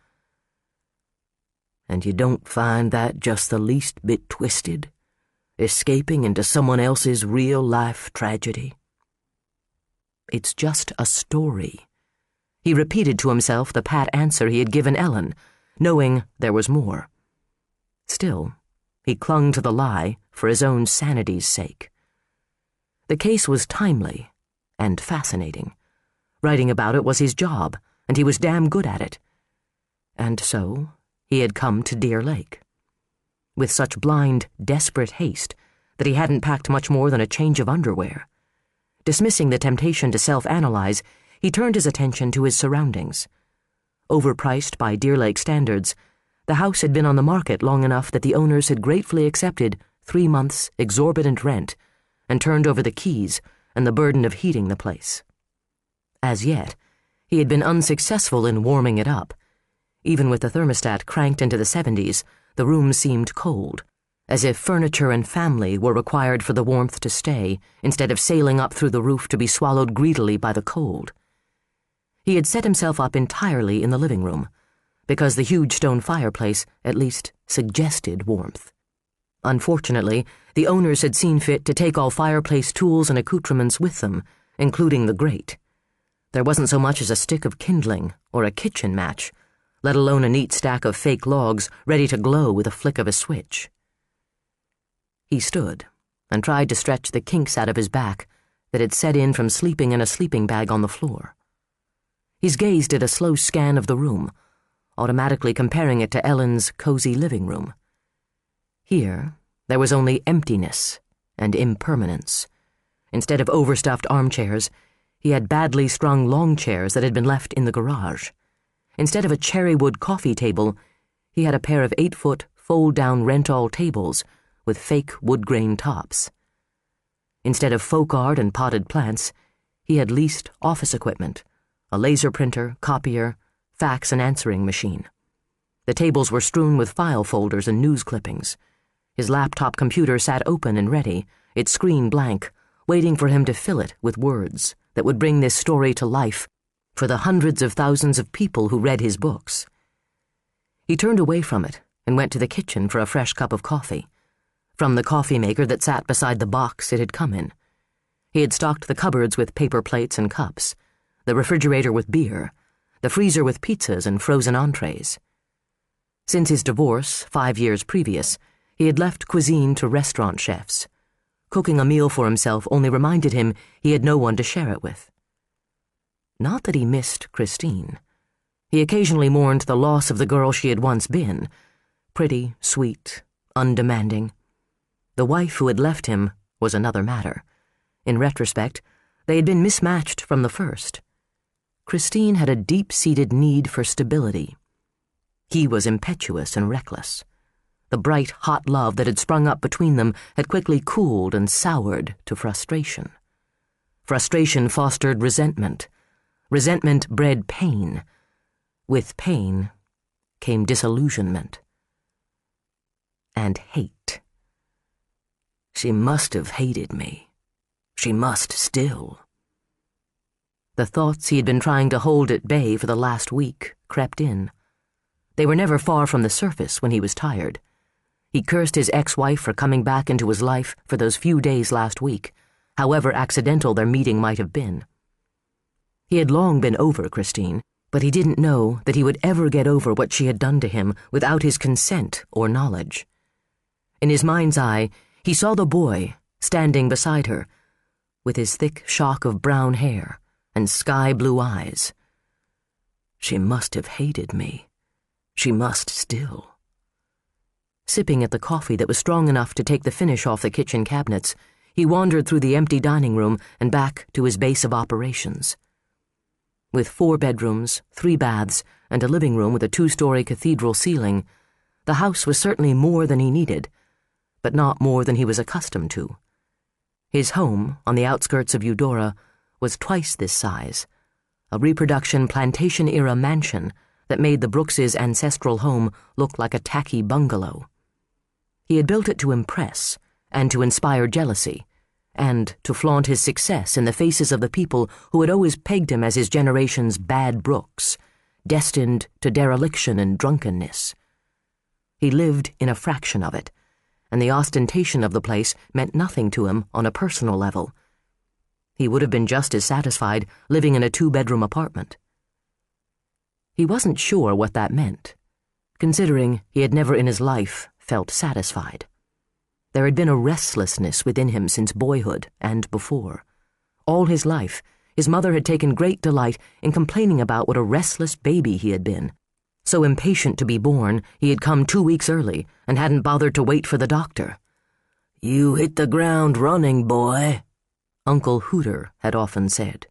"And you don't find that just the least bit twisted? Escaping into someone else's real-life tragedy?" "It's just a story." He repeated to himself the pat answer he had given Ellen, knowing there was more. Still, he clung to the lie for his own sanity's sake. The case was timely and fascinating. Writing about it was his job, and he was damn good at it. And so he had come to Deer Lake. With such blind, desperate haste that he hadn't packed much more than a change of underwear. Dismissing the temptation to self-analyze, he turned his attention to his surroundings. Overpriced by Deer Lake standards, the house had been on the market long enough that the owners had gratefully accepted 3 months' exorbitant rent and turned over the keys and the burden of heating the place. As yet, he had been unsuccessful in warming it up. Even with the thermostat cranked into the 70s, the room seemed cold, as if furniture and family were required for the warmth to stay, instead of sailing up through the roof to be swallowed greedily by the cold. He had set himself up entirely in the living room, because the huge stone fireplace at least suggested warmth. Unfortunately, the owners had seen fit to take all fireplace tools and accoutrements with them, including the grate. There wasn't so much as a stick of kindling or a kitchen match, let alone a neat stack of fake logs ready to glow with a flick of a switch. He stood and tried to stretch the kinks out of his back that had set in from sleeping in a sleeping bag on the floor. His gaze did a slow scan of the room, automatically comparing it to Ellen's cozy living room. Here, there was only emptiness and impermanence. Instead of overstuffed armchairs, he had badly strung long chairs that had been left in the garage. Instead of a cherrywood coffee table, he had a pair of 8-foot fold-down rent-all tables with fake wood-grain tops. Instead of folk art and potted plants, he had leased office equipment, a laser printer, copier, fax and answering machine. The tables were strewn with file folders and news clippings. His laptop computer sat open and ready, its screen blank, waiting for him to fill it with words that would bring this story to life for the hundreds of thousands of people who read his books. He turned away from it and went to the kitchen for a fresh cup of coffee, from the coffee maker that sat beside the box it had come in. He had stocked the cupboards with paper plates and cups, the refrigerator with beer, the freezer with pizzas and frozen entrees. Since his divorce, 5 years previous, he had left cuisine to restaurant chefs. Cooking a meal for himself only reminded him he had no one to share it with. Not that he missed Christine. He occasionally mourned the loss of the girl she had once been, pretty, sweet, undemanding. The wife who had left him was another matter. In retrospect, they had been mismatched from the first. Christine had a deep-seated need for stability. He was impetuous and reckless. The bright, hot love that had sprung up between them had quickly cooled and soured to frustration. Frustration fostered resentment. Resentment bred pain. With pain came disillusionment. And hate. She must have hated me. She must still. The thoughts he had been trying to hold at bay for the last week crept in. They were never far from the surface when he was tired. He cursed his ex-wife for coming back into his life for those few days last week, however accidental their meeting might have been. He had long been over Christine, but he didn't know that he would ever get over what she had done to him without his consent or knowledge. In his mind's eye, he saw the boy standing beside her, with his thick shock of brown hair and sky-blue eyes. She must have hated me. She must still. Sipping at the coffee that was strong enough to take the finish off the kitchen cabinets, he wandered through the empty dining room and back to his base of operations. With 4 bedrooms, 3 baths, and a living room with a 2-story cathedral ceiling, the house was certainly more than he needed, but not more than he was accustomed to. His home, on the outskirts of Eudora, was twice this size, a reproduction plantation-era mansion that made the Brookses' ancestral home look like a tacky bungalow. He had built it to impress and to inspire jealousy, and to flaunt his success in the faces of the people who had always pegged him as his generation's bad Brooks, destined to dereliction and drunkenness. He lived in a fraction of it, and the ostentation of the place meant nothing to him on a personal level. He would have been just as satisfied living in a 2-bedroom apartment. He wasn't sure what that meant, considering he had never in his life felt satisfied. There had been a restlessness within him since boyhood and before, All his life, his mother had taken great delight in complaining about what a restless baby he had been. So impatient to be born, he had come 2 weeks early and hadn't bothered to wait for the doctor. "You hit the ground running, boy," Uncle Hooter had often said.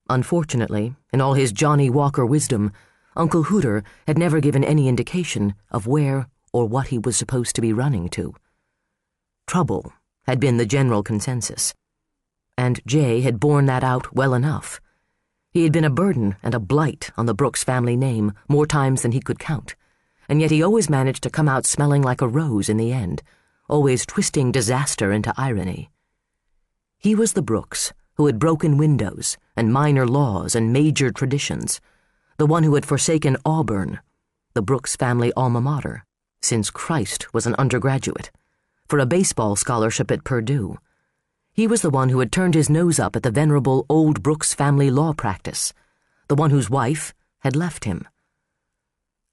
Unfortunately, in all his Johnny Walker wisdom, Uncle Hooter had never given any indication of where or what he was supposed to be running to. Trouble had been the general consensus, and Jay had borne that out well enough. He had been a burden and a blight on the Brooks family name more times than he could count, and yet he always managed to come out smelling like a rose in the end, always twisting disaster into irony. He was the Brooks who had broken windows and minor laws and major traditions, the one who had forsaken Auburn, the Brooks family alma mater, since Christ was an undergraduate, for a baseball scholarship at Purdue. He was the one who had turned his nose up at the venerable old Brooks family law practice, the one whose wife had left him.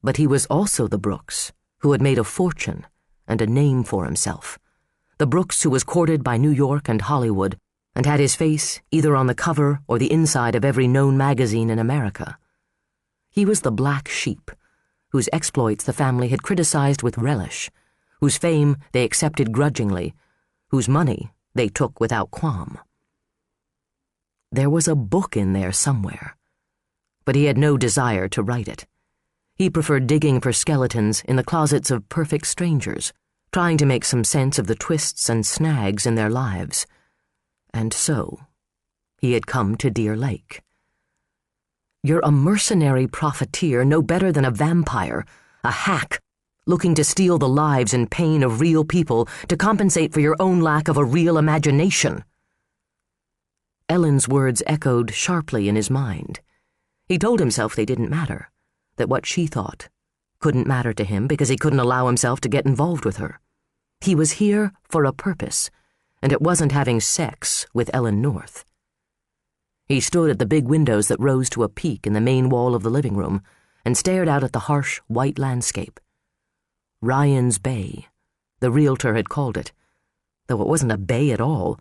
But he was also the Brooks who had made a fortune and a name for himself, the Brooks who was courted by New York and Hollywood and had his face either on the cover or the inside of every known magazine in America. He was the black sheep, whose exploits the family had criticized with relish, whose fame they accepted grudgingly, whose money they took without qualm. There was a book in there somewhere, but he had no desire to write it. He preferred digging for skeletons in the closets of perfect strangers, trying to make some sense of the twists and snags in their lives. And so, he had come to Deer Lake. "You're a mercenary profiteer no better than a vampire, a hack, looking to steal the lives and pain of real people to compensate for your own lack of a real imagination." Ellen's words echoed sharply in his mind. He told himself they didn't matter, that what she thought couldn't matter to him because he couldn't allow himself to get involved with her. He was here for a purpose, and it wasn't having sex with Ellen North. He stood at the big windows that rose to a peak in the main wall of the living room and stared out at the harsh, white landscape. Ryan's Bay, the realtor had called it, though it wasn't a bay at all,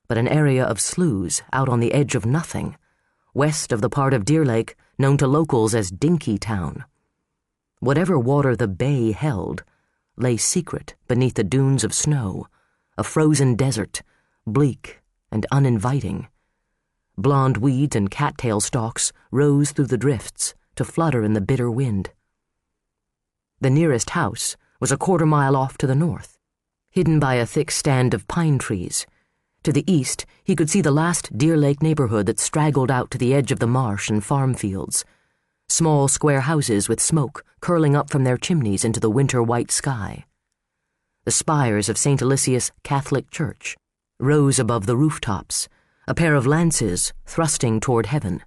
but an area of sloughs out on the edge of nothing, west of the part of Deer Lake known to locals as Dinky Town. Whatever water the bay held lay secret beneath the dunes of snow, a frozen desert, bleak and uninviting. Blonde weeds and cattail stalks rose through the drifts to flutter in the bitter wind. The nearest house was a quarter-mile off to the north, hidden by a thick stand of pine trees. To the east, he could see the last Deer Lake neighborhood that straggled out to the edge of the marsh and farm fields, small square houses with smoke curling up from their chimneys into the winter-white sky. The spires of St. Aloysius Catholic Church rose above the rooftops, a pair of lances thrusting toward heaven.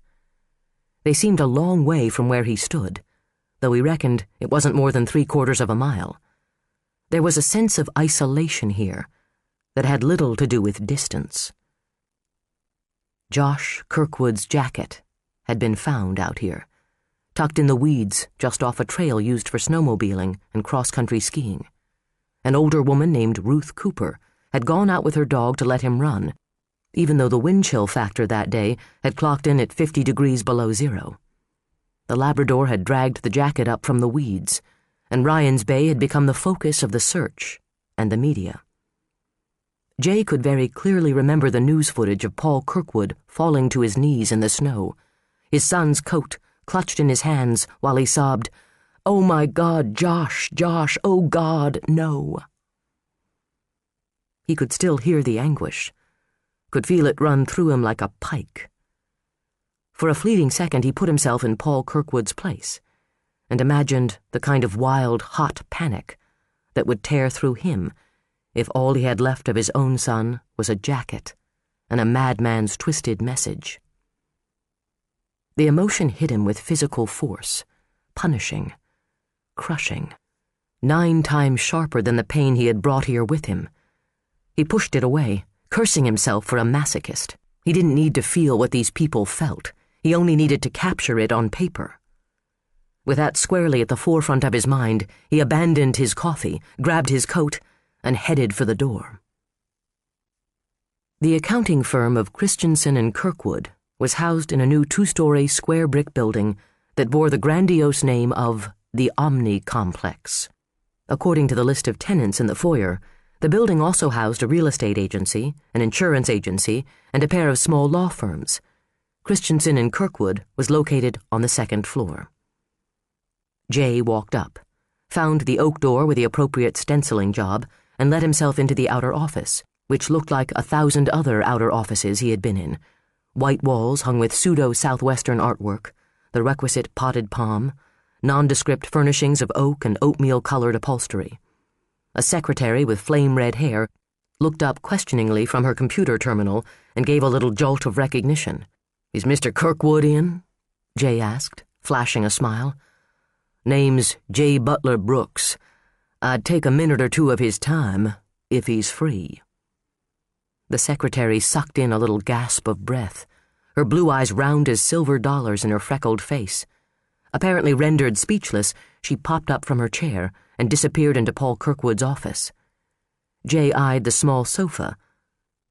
They seemed a long way from where he stood, though he reckoned it wasn't more than 3/4 of a mile. There was a sense of isolation here that had little to do with distance. Josh Kirkwood's jacket had been found out here, tucked in the weeds just off a trail used for snowmobiling and cross-country skiing. An older woman named Ruth Cooper had gone out with her dog to let him run, even though the wind chill factor that day had clocked in at 50 degrees below zero. The Labrador had dragged the jacket up from the weeds, and Ryan's Bay had become the focus of the search and the media. Jay could very clearly remember the news footage of Paul Kirkwood falling to his knees in the snow, his son's coat clutched in his hands while he sobbed, "Oh my God, Josh, Josh, oh God, no." He could still hear the anguish, could feel it run through him like a pike. For a fleeting second he put himself in Paul Kirkwood's place and imagined the kind of wild, hot panic that would tear through him if all he had left of his own son was a jacket and a madman's twisted message. The emotion hit him with physical force, punishing, crushing, 9 times sharper than the pain he had brought here with him. He pushed it away, cursing himself for a masochist. He didn't need to feel what these people felt. He only needed to capture it on paper. With that squarely at the forefront of his mind, he abandoned his coffee, grabbed his coat, and headed for the door. The accounting firm of Christensen and Kirkwood was housed in a new 2-story square brick building that bore the grandiose name of the Omni Complex. According to the list of tenants in the foyer, the building also housed a real estate agency, an insurance agency, and a pair of small law firms. Christensen and Kirkwood was located on the 2nd floor. Jay walked up, found the oak door with the appropriate stenciling job, and let himself into the outer office, which looked like 1,000 other outer offices he had been in. White walls hung with pseudo-southwestern artwork, the requisite potted palm, nondescript furnishings of oak and oatmeal-colored upholstery. A secretary with flame-red hair looked up questioningly from her computer terminal and gave a little jolt of recognition. "Is Mr. Kirkwood in?" Jay asked, flashing a smile. "Name's J. Butler Brooks. I'd take a minute or two of his time, if he's free." The secretary sucked in a little gasp of breath, her blue eyes round as silver dollars in her freckled face. Apparently rendered speechless, she popped up from her chair and disappeared into Paul Kirkwood's office. Jay eyed the small sofa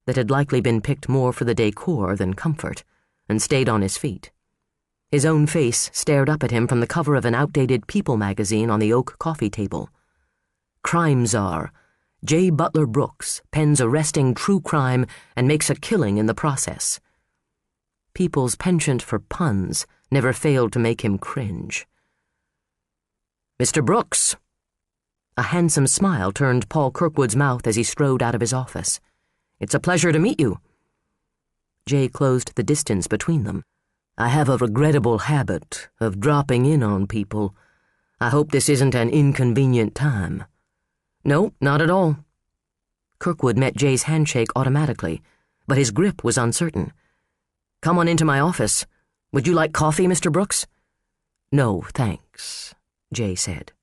that had likely been picked more for the decor than comfort, and stayed on his feet. His own face stared up at him from the cover of an outdated People magazine on the oak coffee table. Crime czar, J. Butler Brooks pens arresting true crime and makes a killing in the process. People's penchant for puns never failed to make him cringe. "Mr. Brooks." A handsome smile turned Paul Kirkwood's mouth as he strode out of his office. "It's a pleasure to meet you." Jay closed the distance between them. "I have a regrettable habit of dropping in on people. I hope this isn't an inconvenient time." "No, not at all." Kirkwood met Jay's handshake automatically, but his grip was uncertain. "Come on into my office. Would you like coffee, Mr. Brooks?" "No, thanks," Jay said.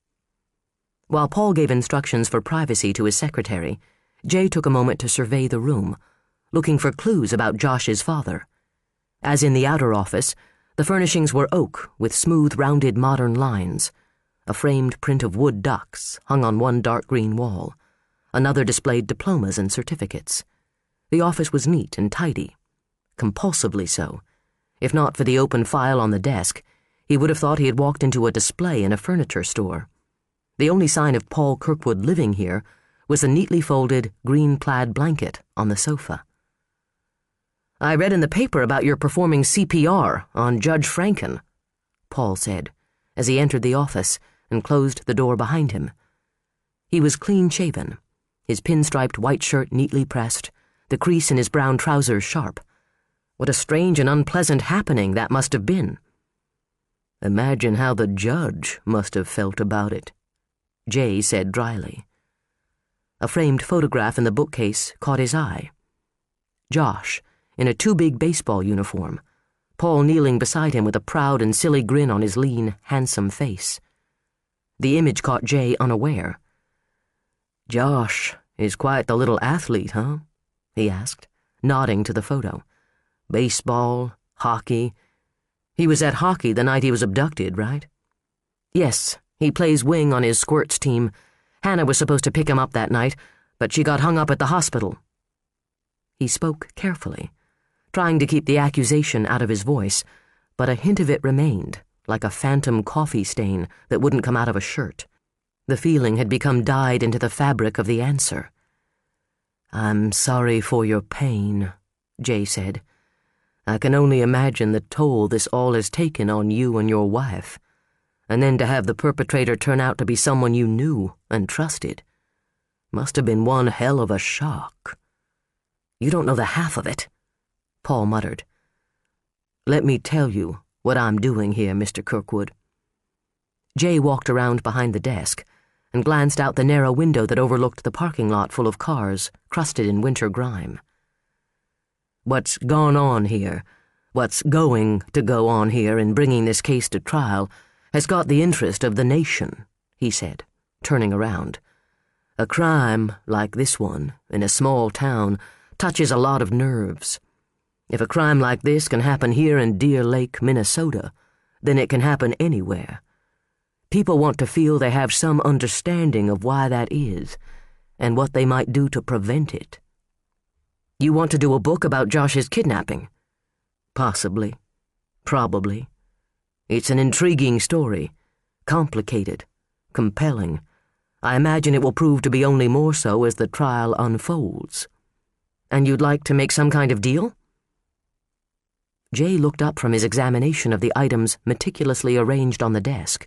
While Paul gave instructions for privacy to his secretary, Jay took a moment to survey the room, looking for clues about Josh's father. As in the outer office, the furnishings were oak with smooth, rounded modern lines. A framed print of wood ducks hung on one dark green wall. Another displayed diplomas and certificates. The office was neat and tidy, compulsively so. If not for the open file on the desk, he would have thought he had walked into a display in a furniture store. The only sign of Paul Kirkwood living here was a neatly folded, green-plaid blanket on the sofa. "I read in the paper about your performing CPR on Judge Franken," Paul said, as he entered the office and closed the door behind him. He was clean-shaven, his pinstriped white shirt neatly pressed, the crease in his brown trousers sharp. What a strange and unpleasant happening that must have been. "Imagine how the judge must have felt about it," Jay said dryly. A framed photograph in the bookcase caught his eye. Josh, in a too-big baseball uniform, Paul kneeling beside him with a proud and silly grin on his lean, handsome face. The image caught Jay unaware. "Josh is quite the little athlete, huh?" he asked, nodding to the photo. "Baseball, hockey. He was at hockey the night he was abducted, right?" "Yes, he plays wing on his squirts team. Hannah was supposed to pick him up that night, but she got hung up at the hospital." He spoke carefully, trying to keep the accusation out of his voice, but a hint of it remained, like a phantom coffee stain that wouldn't come out of a shirt. The feeling had become dyed into the fabric of the answer. "I'm sorry for your pain," Jay said. "I can only imagine the toll this all has taken on you and your wife. And then to have the perpetrator turn out to be someone you knew and trusted. Must have been one hell of a shock." "You don't know the half of it," Paul muttered. "Let me tell you what I'm doing here, Mr. Kirkwood." Jay walked around behind the desk and glanced out the narrow window that overlooked the parking lot full of cars, crusted in winter grime. "What's gone on here, what's going to go on here in bringing this case to trial, has got the interest of the nation," he said, turning around. "A crime like this one, in a small town, touches a lot of nerves. If a crime like this can happen here in Deer Lake, Minnesota, then it can happen anywhere. People want to feel they have some understanding of why that is, and what they might do to prevent it." You want to do a book about Josh's kidnapping? Possibly. Probably. It's an intriguing story. Complicated. Compelling. I imagine it will prove to be only more so as the trial unfolds. And you'd like to make some kind of deal? Jay looked up from his examination of the items meticulously arranged on the desk.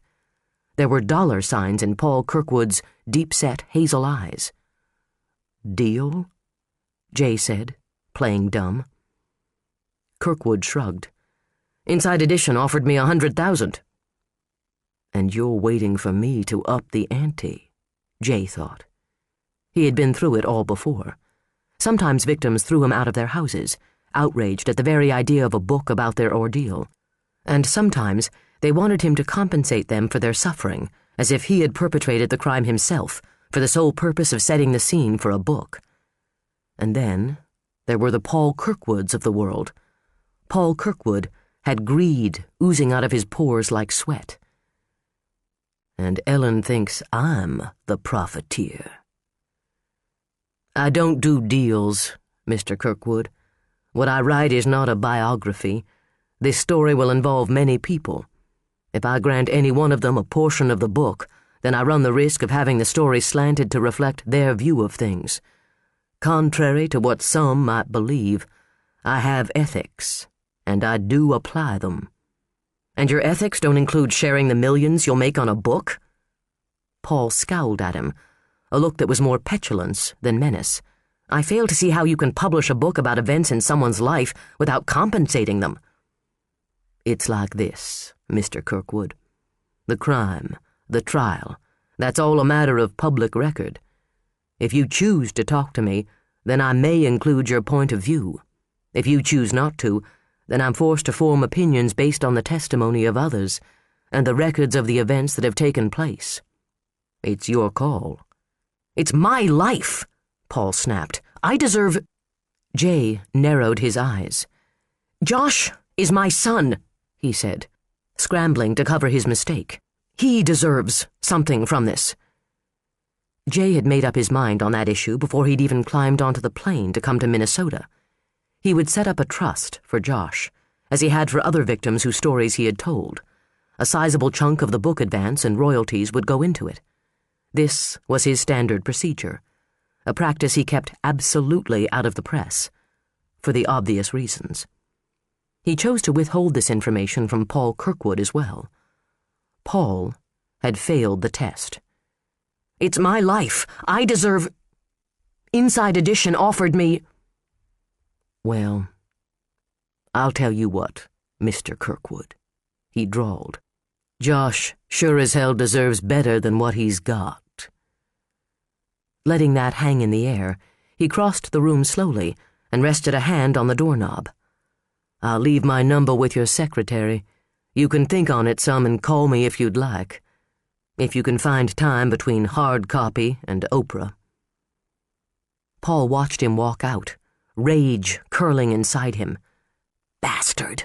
There were dollar signs in Paul Kirkwood's deep-set hazel eyes. Deal? Jay said, playing dumb. Kirkwood shrugged. Inside Edition offered me $100,000. And you're waiting for me to up the ante, Jay thought. He had been through it all before. Sometimes victims threw him out of their houses, outraged at the very idea of a book about their ordeal. And sometimes they wanted him to compensate them for their suffering, as if he had perpetrated the crime himself, for the sole purpose of setting the scene for a book. And then there were the Paul Kirkwoods of the world. Paul Kirkwood had greed oozing out of his pores like sweat. And Ellen thinks I'm the profiteer. I don't do deals, Mr. Kirkwood. What I write is not a biography. This story will involve many people. If I grant any one of them a portion of the book, then I run the risk of having the story slanted to reflect their view of things. Contrary to what some might believe, I have ethics, and I do apply them. And your ethics don't include sharing the millions you'll make on a book? Paul scowled at him, a look that was more petulance than menace. I fail to see how you can publish a book about events in someone's life without compensating them. It's like this, Mr. Kirkwood. The crime, the trial, that's all a matter of public record. If you choose to talk to me, then I may include your point of view. If you choose not to, then I'm forced to form opinions based on the testimony of others and the records of the events that have taken place. It's your call. It's my life, Paul snapped. I deserve... Jay narrowed his eyes. Josh is my son, he said, scrambling to cover his mistake. He deserves something from this. Jay had made up his mind on that issue before he'd even climbed onto the plane to come to Minnesota. He would set up a trust for Josh, as he had for other victims whose stories he had told. A sizable chunk of the book advance and royalties would go into it. This was his standard procedure, a practice he kept absolutely out of the press, for the obvious reasons. He chose to withhold this information from Paul Kirkwood as well. Paul had failed the test. It's my life. I deserve... Inside Edition offered me... Well, I'll tell you what, Mr. Kirkwood, he drawled. Josh sure as hell deserves better than what he's got. Letting that hang in the air, he crossed the room slowly and rested a hand on the doorknob. I'll leave my number with your secretary. You can think on it some and call me if you'd like. If you can find time between hard copy and Oprah. Paul watched him walk out, rage curling inside him. Bastard!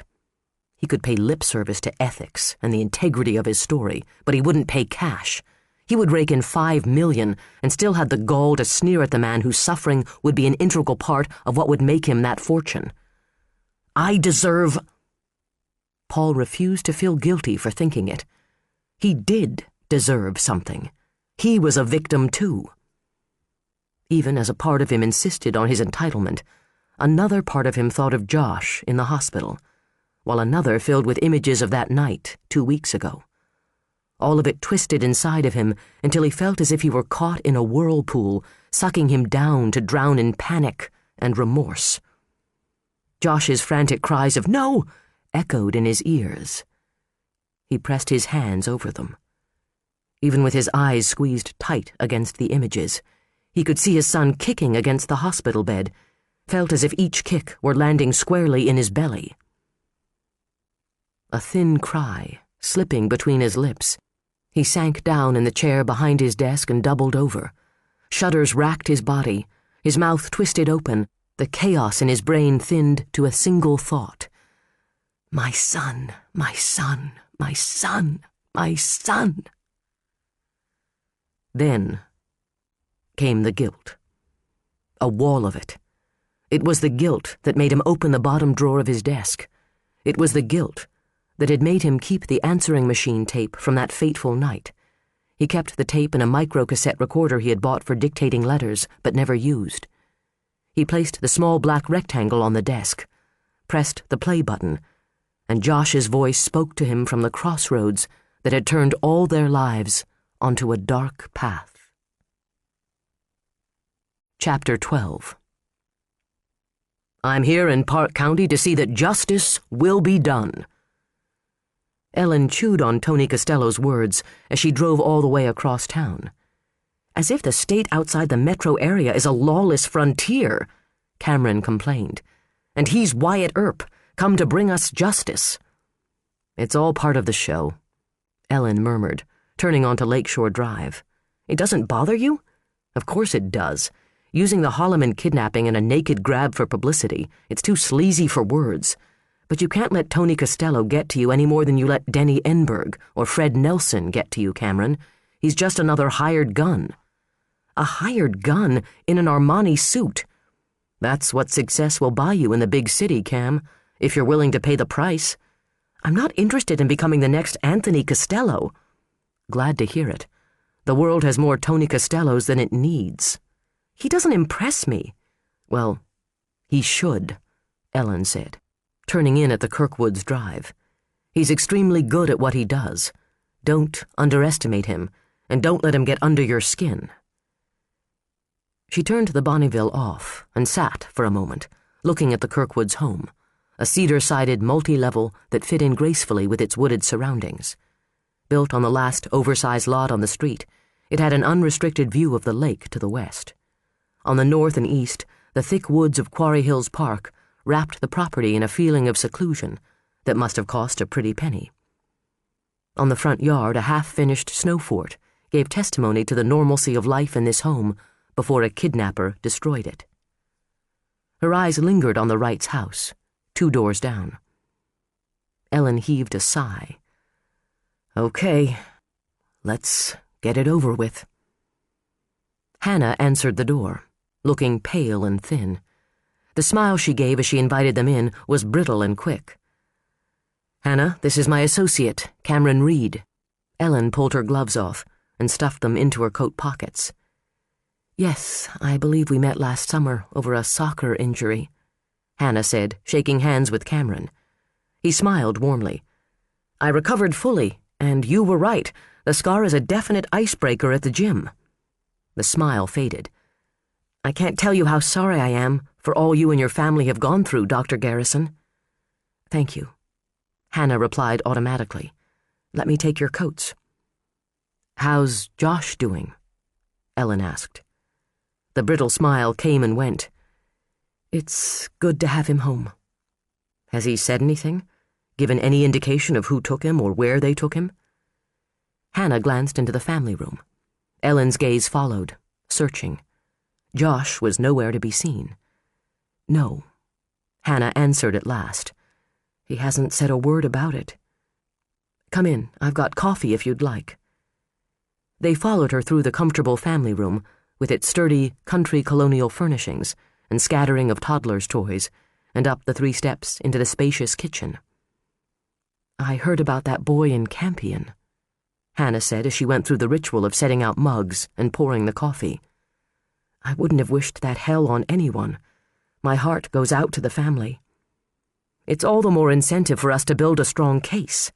He could pay lip service to ethics and the integrity of his story, but he wouldn't pay cash. He would rake in $5 million and still had the gall to sneer at the man whose suffering would be an integral part of what would make him that fortune. I deserve... Paul refused to feel guilty for thinking it. He did deserve something. He was a victim too. Even as a part of him insisted on his entitlement, another part of him thought of Josh in the hospital, while another filled with images of that night 2 weeks ago. All of it twisted inside of him until he felt as if he were caught in a whirlpool, sucking him down to drown in panic and remorse. Josh's frantic cries of "No!" echoed in his ears. He pressed his hands over them. Even with his eyes squeezed tight against the images, he could see his son kicking against the hospital bed, felt as if each kick were landing squarely in his belly. A thin cry slipping between his lips, he sank down in the chair behind his desk and doubled over. Shudders racked his body, his mouth twisted open, the chaos in his brain thinned to a single thought. My son, my son, my son, my son. Then came the guilt. A wall of it. It was the guilt that made him open the bottom drawer of his desk. It was the guilt that had made him keep the answering machine tape from that fateful night. He kept the tape in a micro-cassette recorder he had bought for dictating letters, but never used. He placed the small black rectangle on the desk, pressed the play button, and Josh's voice spoke to him from the crossroads that had turned all their lives onto a dark path. Chapter 12. I'm here in Park County to see that justice will be done. Ellen chewed on Tony Costello's words as she drove all the way across town. As if the state outside the metro area is a lawless frontier, Cameron complained. And he's Wyatt Earp, come to bring us justice. It's all part of the show, Ellen murmured, turning onto Lakeshore Drive. It doesn't bother you? Of course it does. Using the Holloman kidnapping and a naked grab for publicity, it's too sleazy for words. But you can't let Tony Costello get to you any more than you let Denny Enberg or Fred Nelson get to you, Cameron. He's just another hired gun. A hired gun in an Armani suit. That's what success will buy you in the big city, Cam, if you're willing to pay the price. I'm not interested in becoming the next Anthony Costello. Glad to hear it. The world has more Tony Costellos than it needs. He doesn't impress me. Well, he should, Ellen said, turning in at the Kirkwoods Drive. He's extremely good at what he does. Don't underestimate him, and don't let him get under your skin. She turned the Bonneville off and sat for a moment, looking at the Kirkwoods' home, a cedar-sided multi-level that fit in gracefully with its wooded surroundings. Built on the last oversized lot on the street, it had an unrestricted view of the lake to the west. On the north and east, the thick woods of Quarry Hills Park wrapped the property in a feeling of seclusion that must have cost a pretty penny. On the front yard, a half-finished snow fort gave testimony to the normalcy of life in this home before a kidnapper destroyed it. Her eyes lingered on the Wrights' house, 2 doors down. Ellen heaved a sigh. Okay, let's get it over with. Hannah answered the door, looking pale and thin. The smile she gave as she invited them in was brittle and quick. Hannah, this is my associate, Cameron Reed. Ellen pulled her gloves off and stuffed them into her coat pockets. Yes, I believe we met last summer over a soccer injury, Hannah said, shaking hands with Cameron. He smiled warmly. I recovered fully, and you were right. The scar is a definite icebreaker at the gym. The smile faded. I can't tell you how sorry I am for all you and your family have gone through, Dr. Garrison. Thank you, Hannah replied automatically. Let me take your coats. How's Josh doing? Ellen asked. The brittle smile came and went. It's good to have him home. Has he said anything? Given any indication of who took him or where they took him? Hannah glanced into the family room. Ellen's gaze followed, searching. Josh was nowhere to be seen. No, Hannah answered at last. He hasn't said a word about it. Come in, I've got coffee if you'd like. They followed her through the comfortable family room, with its sturdy, country colonial furnishings and scattering of toddlers' toys, and up the 3 steps into the spacious kitchen. I heard about that boy in Campion, Hannah said as she went through the ritual of setting out mugs and pouring the coffee. I wouldn't have wished that hell on anyone. My heart goes out to the family. It's all the more incentive for us to build a strong case,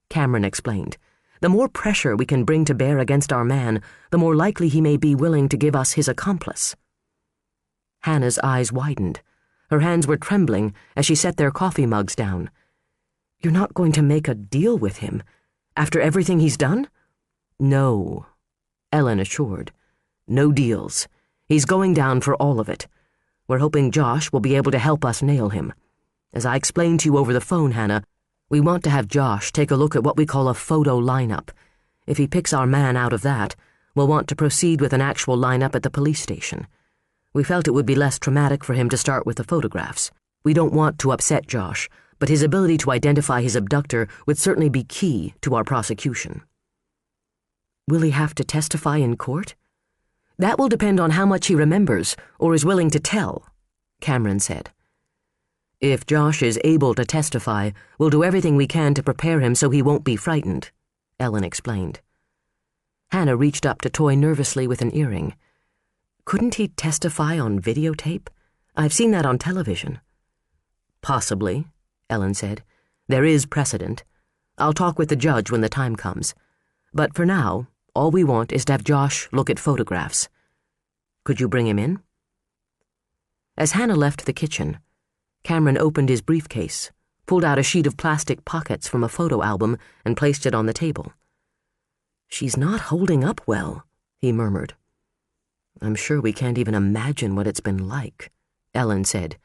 Cameron explained. The more pressure we can bring to bear against our man, the more likely he may be willing to give us his accomplice. Hannah's eyes widened. Her hands were trembling as she set their coffee mugs down. You're not going to make a deal with him? After everything he's done? No, Ellen assured. No deals. He's going down for all of it. We're hoping Josh will be able to help us nail him. As I explained to you over the phone, Hannah, we want to have Josh take a look at what we call a photo lineup. If he picks our man out of that, we'll want to proceed with an actual lineup at the police station. We felt it would be less traumatic for him to start with the photographs. We don't want to upset Josh, but his ability to identify his abductor would certainly be key to our prosecution. Will he have to testify in court? That will depend on how much he remembers or is willing to tell, Cameron said. If Josh is able to testify, we'll do everything we can to prepare him so he won't be frightened, Ellen explained. Hannah reached up to toy nervously with an earring. Couldn't he testify on videotape? I've seen that on television. Possibly, Ellen said. There is precedent. I'll talk with the judge when the time comes. But for now, all we want is to have Josh look at photographs. Could you bring him in? As Hannah left the kitchen, Cameron opened his briefcase, pulled out a sheet of plastic pockets from a photo album, and placed it on the table. She's not holding up well, he murmured. I'm sure we can't even imagine what it's been like, Ellen said,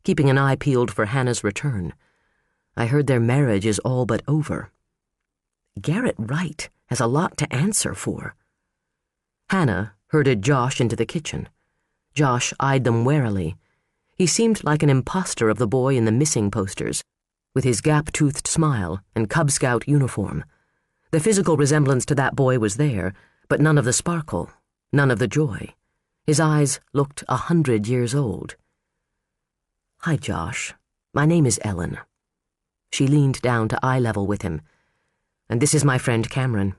keeping an eye peeled for Hannah's return. I heard their marriage is all but over. Garrett Wright has a lot to answer for. Hannah herded Josh into the kitchen. Josh eyed them warily. He seemed like an imposter of the boy in the missing posters, with his gap-toothed smile and Cub Scout uniform. The physical resemblance to that boy was there, but none of the sparkle, none of the joy. His eyes looked 100 years old. Hi, Josh. My name is Ellen. She leaned down to eye level with him. And this is my friend Cameron.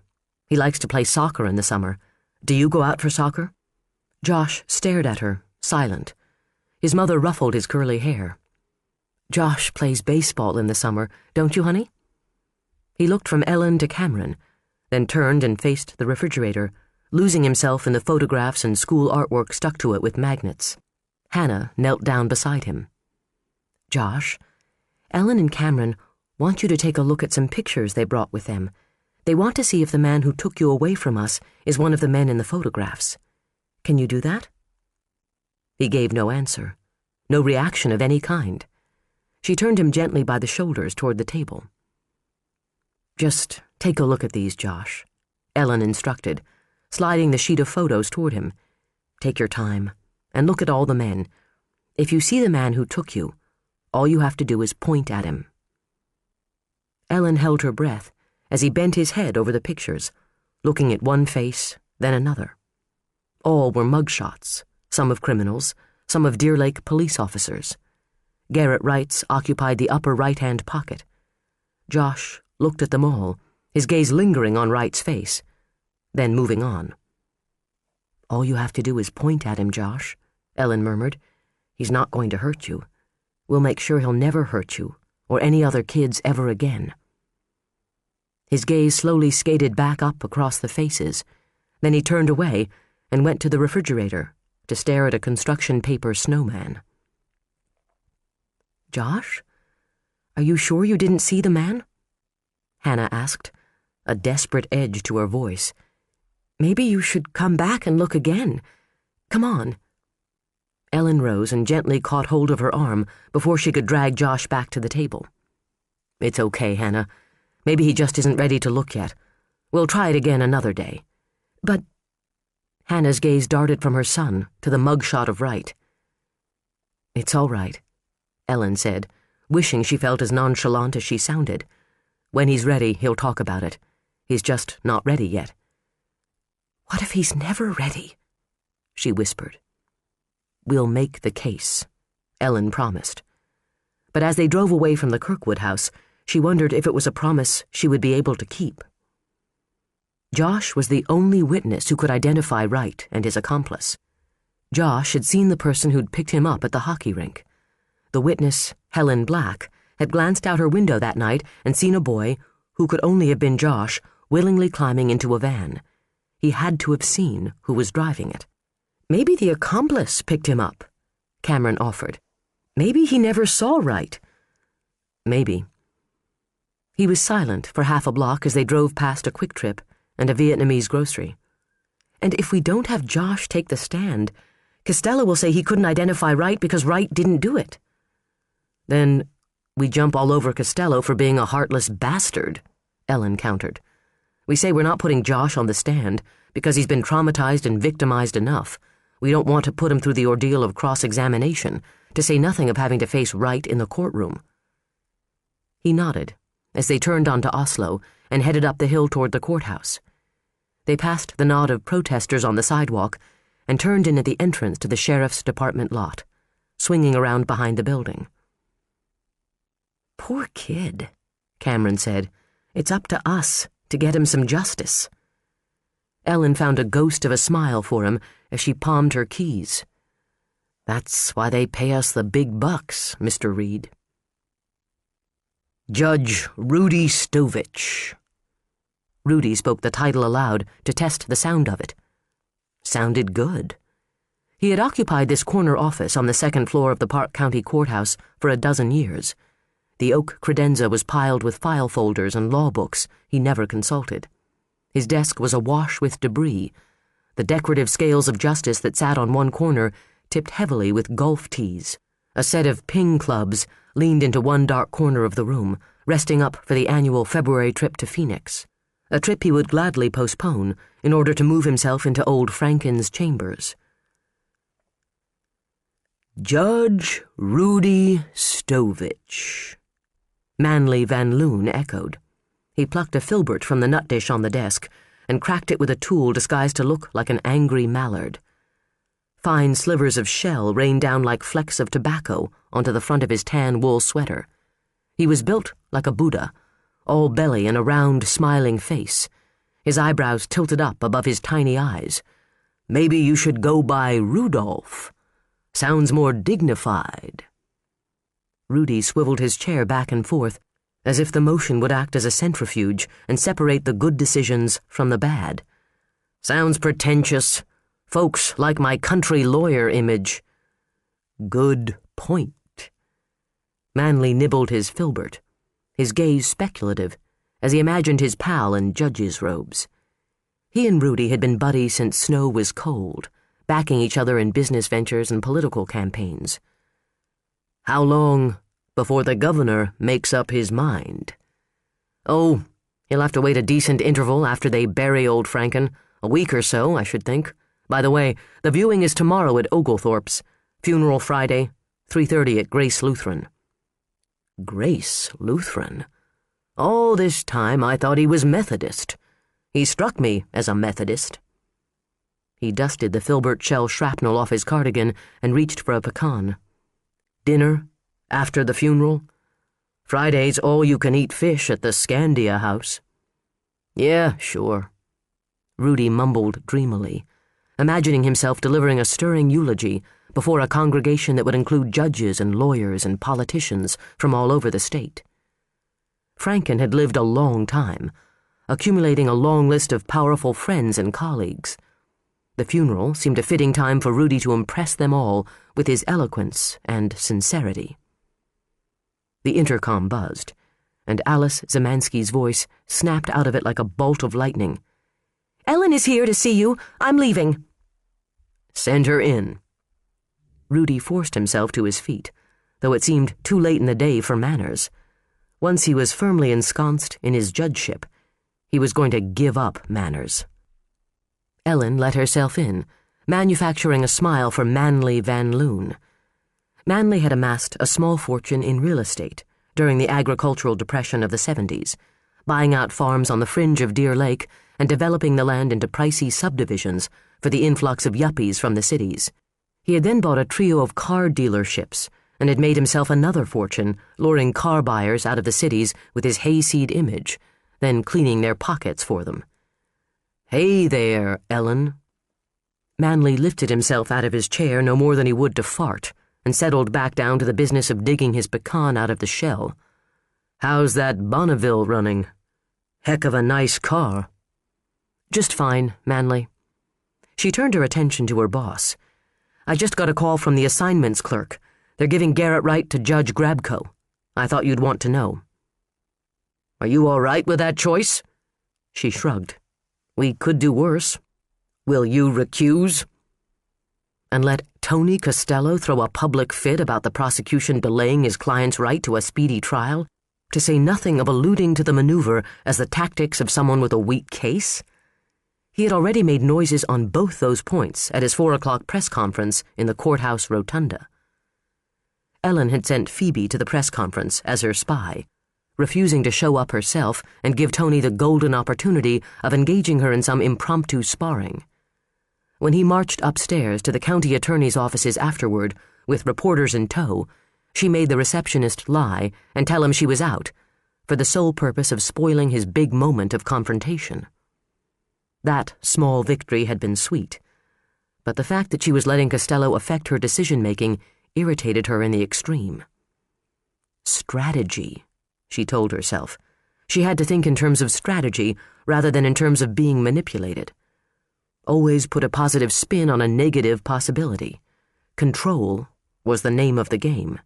He likes to play soccer in the summer. Do you go out for soccer? Josh stared at her, silent. His mother ruffled his curly hair. Josh plays baseball in the summer, don't you, honey? He looked from Ellen to Cameron, then turned and faced the refrigerator, losing himself in the photographs and school artwork stuck to it with magnets. Hannah knelt down beside him. Josh, Ellen and Cameron want you to take a look at some pictures they brought with them. They want to see if the man who took you away from us is one of the men in the photographs. Can you do that? He gave no answer, no reaction of any kind. She turned him gently by the shoulders toward the table. Just take a look at these, Josh, Ellen instructed, sliding the sheet of photos toward him. Take your time, and look at all the men. If you see the man who took you, all you have to do is point at him. Ellen held her breath as he bent his head over the pictures, looking at one face, then another. All were mugshots, some of criminals, some of Deer Lake police officers. Garrett Wright's occupied the upper right-hand pocket. Josh looked at them all, his gaze lingering on Wright's face, then moving on. All you have to do is point at him, Josh, Ellen murmured. He's not going to hurt you. We'll make sure he'll never hurt you, or any other kids ever again. His gaze slowly skated back up across the faces. Then he turned away and went to the refrigerator to stare at a construction paper snowman. Josh? Are you sure you didn't see the man? Hannah asked, a desperate edge to her voice. Maybe you should come back and look again. Come on. Ellen rose and gently caught hold of her arm before she could drag Josh back to the table. It's okay, Hannah. Maybe he just isn't ready to look yet. We'll try it again another day. But Hannah's gaze darted from her son to the mugshot of Wright. It's all right, Ellen said, wishing she felt as nonchalant as she sounded. When he's ready, he'll talk about it. He's just not ready yet. What if he's never ready? She whispered. We'll make the case, Ellen promised. But as they drove away from the Kirkwood house, she wondered if it was a promise she would be able to keep. Josh was the only witness who could identify Wright and his accomplice. Josh had seen the person who'd picked him up at the hockey rink. The witness, Helen Black, had glanced out her window that night and seen a boy, who could only have been Josh, willingly climbing into a van. He had to have seen who was driving it. Maybe the accomplice picked him up, Cameron offered. Maybe he never saw Wright. Maybe. He was silent for half a block as they drove past a Quick Trip and a Vietnamese grocery. And if we don't have Josh take the stand, Costello will say he couldn't identify Wright because Wright didn't do it. Then we jump all over Costello for being a heartless bastard, Ellen countered. We say we're not putting Josh on the stand because he's been traumatized and victimized enough. We don't want to put him through the ordeal of cross-examination, to say nothing of having to face Wright in the courtroom. He nodded as they turned onto Oslo and headed up the hill toward the courthouse. They passed the knot of protesters on the sidewalk and turned in at the entrance to the sheriff's department lot. swinging around behind the building. "Poor kid," Cameron said. "It's up to us to get him some justice." Ellen found a ghost of a smile for him as she palmed her keys. "That's why they pay us the big bucks, Mr. Reed." Judge Rudy Stovich. Rudy spoke the title aloud to test the sound of it. Sounded good. He had occupied this corner office on the second floor of the Park County Courthouse for a dozen years. The oak credenza was piled with file folders and law books he never consulted. His desk was awash with debris. The decorative scales of justice that sat on one corner tipped heavily with golf tees. A set of ping clubs leaned into one dark corner of the room, resting up for the annual February trip to Phoenix, a trip he would gladly postpone in order to move himself into old Franken's chambers. Judge Rudy Stovich. Manly Van Loon echoed. He plucked a filbert from the nut dish on the desk and cracked it with a tool disguised to look like an angry mallard. Fine slivers of shell rained down like flecks of tobacco onto the front of his tan wool sweater. He was built like a Buddha, all belly and a round, smiling face, his eyebrows tilted up above his tiny eyes. "Maybe you should go by Rudolph. Sounds more dignified." Rudy swiveled his chair back and forth, as if the motion would act as a centrifuge and separate the good decisions from the bad. "Sounds pretentious. Folks like my country lawyer image." "Good point." Manley nibbled his filbert, his gaze speculative, as he imagined his pal in judge's robes. He and Rudy had been buddies since snow was cold, backing each other in business ventures and political campaigns. "How long before the governor makes up his mind?" "Oh, he'll have to wait a decent interval after they bury old Franken. A week or so, I should think. By the way, the viewing is tomorrow at Oglethorpe's. Funeral Friday, 3:30 at Grace Lutheran." Grace Lutheran? All this time I thought he was Methodist. He struck me as a Methodist. He dusted the filbert shell shrapnel off his cardigan and reached for a pecan. "Dinner? After the funeral? Friday's all-you-can-eat fish at the Scandia House." "Yeah, sure." Rudy mumbled dreamily, imagining himself delivering a stirring eulogy before a congregation that would include judges and lawyers and politicians from all over the state. Franken had lived a long time, accumulating a long list of powerful friends and colleagues. The funeral seemed a fitting time for Rudy to impress them all with his eloquence and sincerity. The intercom buzzed, and Alice Zemansky's voice snapped out of it like a bolt of lightning. "Ellen is here to see you. I'm leaving." "Send her in." Rudy forced himself to his feet, though it seemed too late in the day for manners. Once he was firmly ensconced in his judgeship, he was going to give up manners. Ellen let herself in, manufacturing a smile for Manly Van Loon. Manly had amassed a small fortune in real estate during the agricultural depression of the 70s, buying out farms on the fringe of Deer Lake and developing the land into pricey subdivisions for the influx of yuppies from the cities. He had then bought a trio of car dealerships and had made himself another fortune, luring car buyers out of the cities with his hayseed image, then cleaning their pockets for them. "Hey there, Ellen." Manley lifted himself out of his chair no more than he would to fart, and settled back down to the business of digging his pecan out of the shell. "How's that Bonneville running? Heck of a nice car." "Just fine, Manley." She turned her attention to her boss. "I just got a call from the assignments clerk. They're giving Garrett Wright to Judge Grabko. I thought you'd want to know." "Are you all right with that choice?" She shrugged. "We could do worse. Will you recuse?" "And let Tony Costello throw a public fit about the prosecution delaying his client's right to a speedy trial, to say nothing of alluding to the maneuver as the tactics of someone with a weak case?" He had already made noises on both those points at his 4 o'clock press conference in the courthouse rotunda. Ellen had sent Phoebe to the press conference as her spy, refusing to show up herself and give Tony the golden opportunity of engaging her in some impromptu sparring. When he marched upstairs to the county attorney's offices afterward, with reporters in tow, she made the receptionist lie and tell him she was out, for the sole purpose of spoiling his big moment of confrontation. That small victory had been sweet, but the fact that she was letting Costello affect her decision-making irritated her in the extreme. Strategy, she told herself. She had to think in terms of strategy rather than in terms of being manipulated. Always put a positive spin on a negative possibility. Control was the name of the game.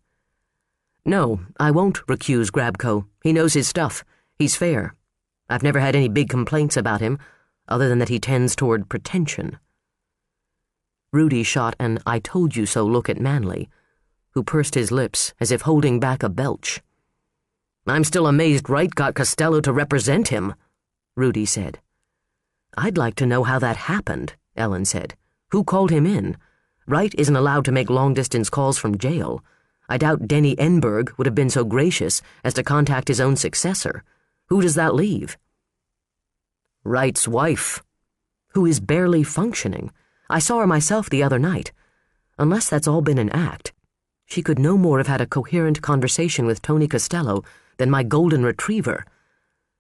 No, I won't recuse Grabko. He knows his stuff. He's fair. I've never had any big complaints about him, other than that he tends toward pretension. Rudy shot an "I told you so" look at Manley, who pursed his lips as if holding back a belch. I'm still amazed Wright got Costello to represent him, Rudy said. I'd like to know how that happened, Ellen said. Who called him in? Wright isn't allowed to make long-distance calls from jail. I doubt Denny Enberg would have been so gracious as to contact his own successor. Who does that leave? Wright's wife, who is barely functioning. I saw her myself the other night. Unless that's all been an act, she could no more have had a coherent conversation with Tony Costello than my golden retriever.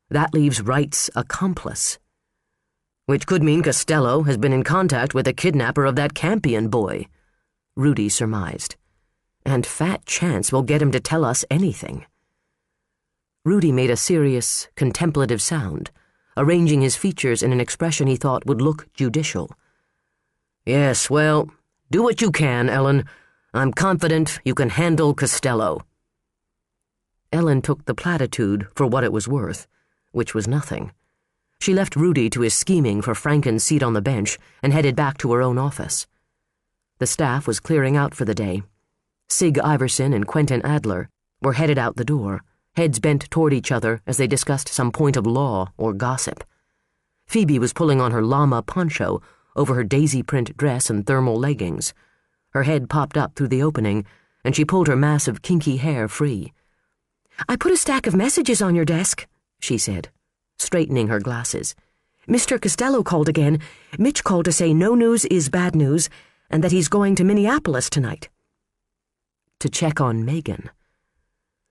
That leaves Wright's accomplice. Which could mean Costello has been in contact with the kidnapper of that Campion boy, Rudy surmised. And fat chance we'll get him to tell us anything. Rudy made a serious, contemplative sound, arranging his features in an expression he thought would look judicial. Yes, well, do what you can, Ellen. I'm confident you can handle Costello. Ellen took the platitude for what it was worth, which was nothing. She left Rudy to his scheming for Franken's seat on the bench and headed back to her own office. The staff was clearing out for the day. Sig Iverson and Quentin Adler were headed out the door, heads bent toward each other as they discussed some point of law or gossip. Phoebe was pulling on her llama poncho over her daisy print dress and thermal leggings. Her head popped up through the opening, and she pulled her mass of kinky hair free. I put a stack of messages on your desk, she said, straightening her glasses. Mr. Costello called again. Mitch called to say no news is bad news, and that he's going to Minneapolis tonight. To check on Megan.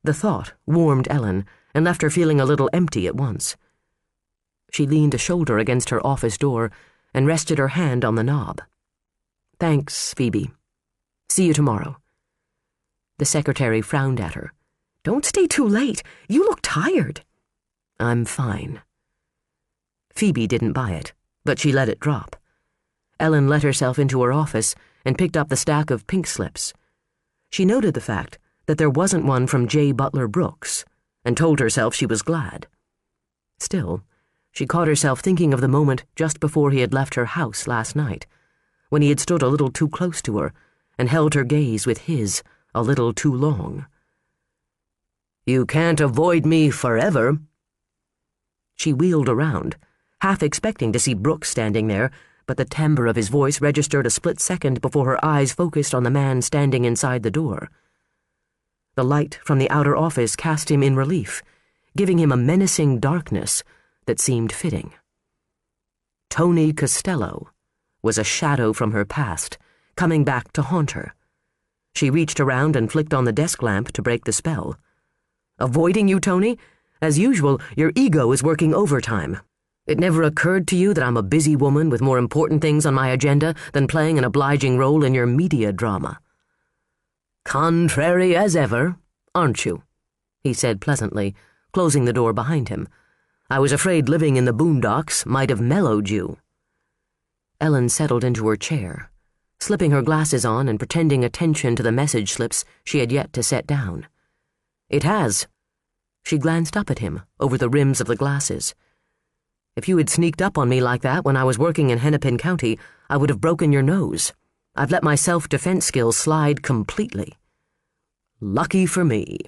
The thought warmed Ellen and left her feeling a little empty at once. She leaned a shoulder against her office door and rested her hand on the knob. Thanks, Phoebe. See you tomorrow. The secretary frowned at her. Don't stay too late. You look tired. I'm fine. Phoebe didn't buy it, but she let it drop. Ellen let herself into her office and picked up the stack of pink slips. She noted the fact that there wasn't one from J. Butler Brooks, and told herself she was glad. Still, she caught herself thinking of the moment just before he had left her house last night, when he had stood a little too close to her and held her gaze with his a little too long. You can't avoid me forever. She wheeled around, half expecting to see Brooks standing there, but the timbre of his voice registered a split second before her eyes focused on the man standing inside the door. The light from the outer office cast him in relief, giving him a menacing darkness that seemed fitting. Tony Costello was a shadow from her past, coming back to haunt her. She reached around and flicked on the desk lamp to break the spell. Avoiding you, Tony? As usual, your ego is working overtime. It never occurred to you that I'm a busy woman with more important things on my agenda than playing an obliging role in your media drama. Contrary as ever, aren't you? He said pleasantly, closing the door behind him. I was afraid living in the boondocks might have mellowed you. Ellen settled into her chair, slipping her glasses on and pretending attention to the message slips she had yet to set down. It has. She glanced up at him over the rims of the glasses. If you had sneaked up on me like that when I was working in Hennepin County, I would have broken your nose. I've let my self-defense skills slide completely. Lucky for me.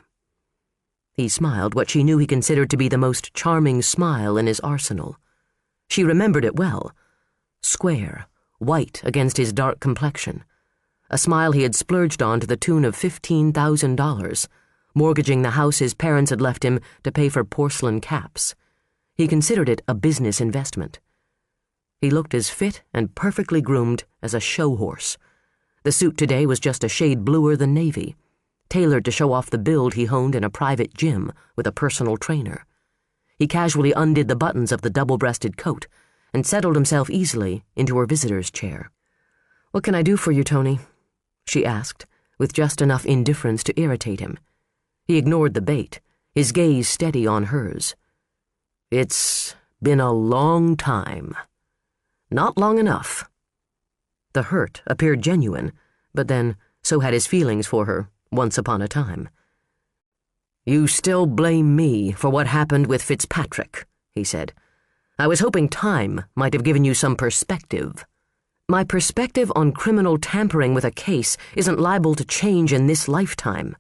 He smiled what she knew he considered to be the most charming smile in his arsenal. She remembered it well. Square, white against his dark complexion. A smile he had splurged on to the tune of $15,000, mortgaging the house his parents had left him to pay for porcelain caps. He considered it a business investment. He looked as fit and perfectly groomed as a show horse. The suit today was just a shade bluer than navy, tailored to show off the build he honed in a private gym with a personal trainer. He casually undid the buttons of the double-breasted coat and settled himself easily into her visitor's chair. "What can I do for you, Tony?" she asked, with just enough indifference to irritate him. He ignored the bait, his gaze steady on hers. "It's been a long time. Not long enough." The hurt appeared genuine, but then so had his feelings for her once upon a time. "You still blame me for what happened with Fitzpatrick," he said. "I was hoping time might have given you some perspective." "My perspective on criminal tampering with a case isn't liable to change in this lifetime."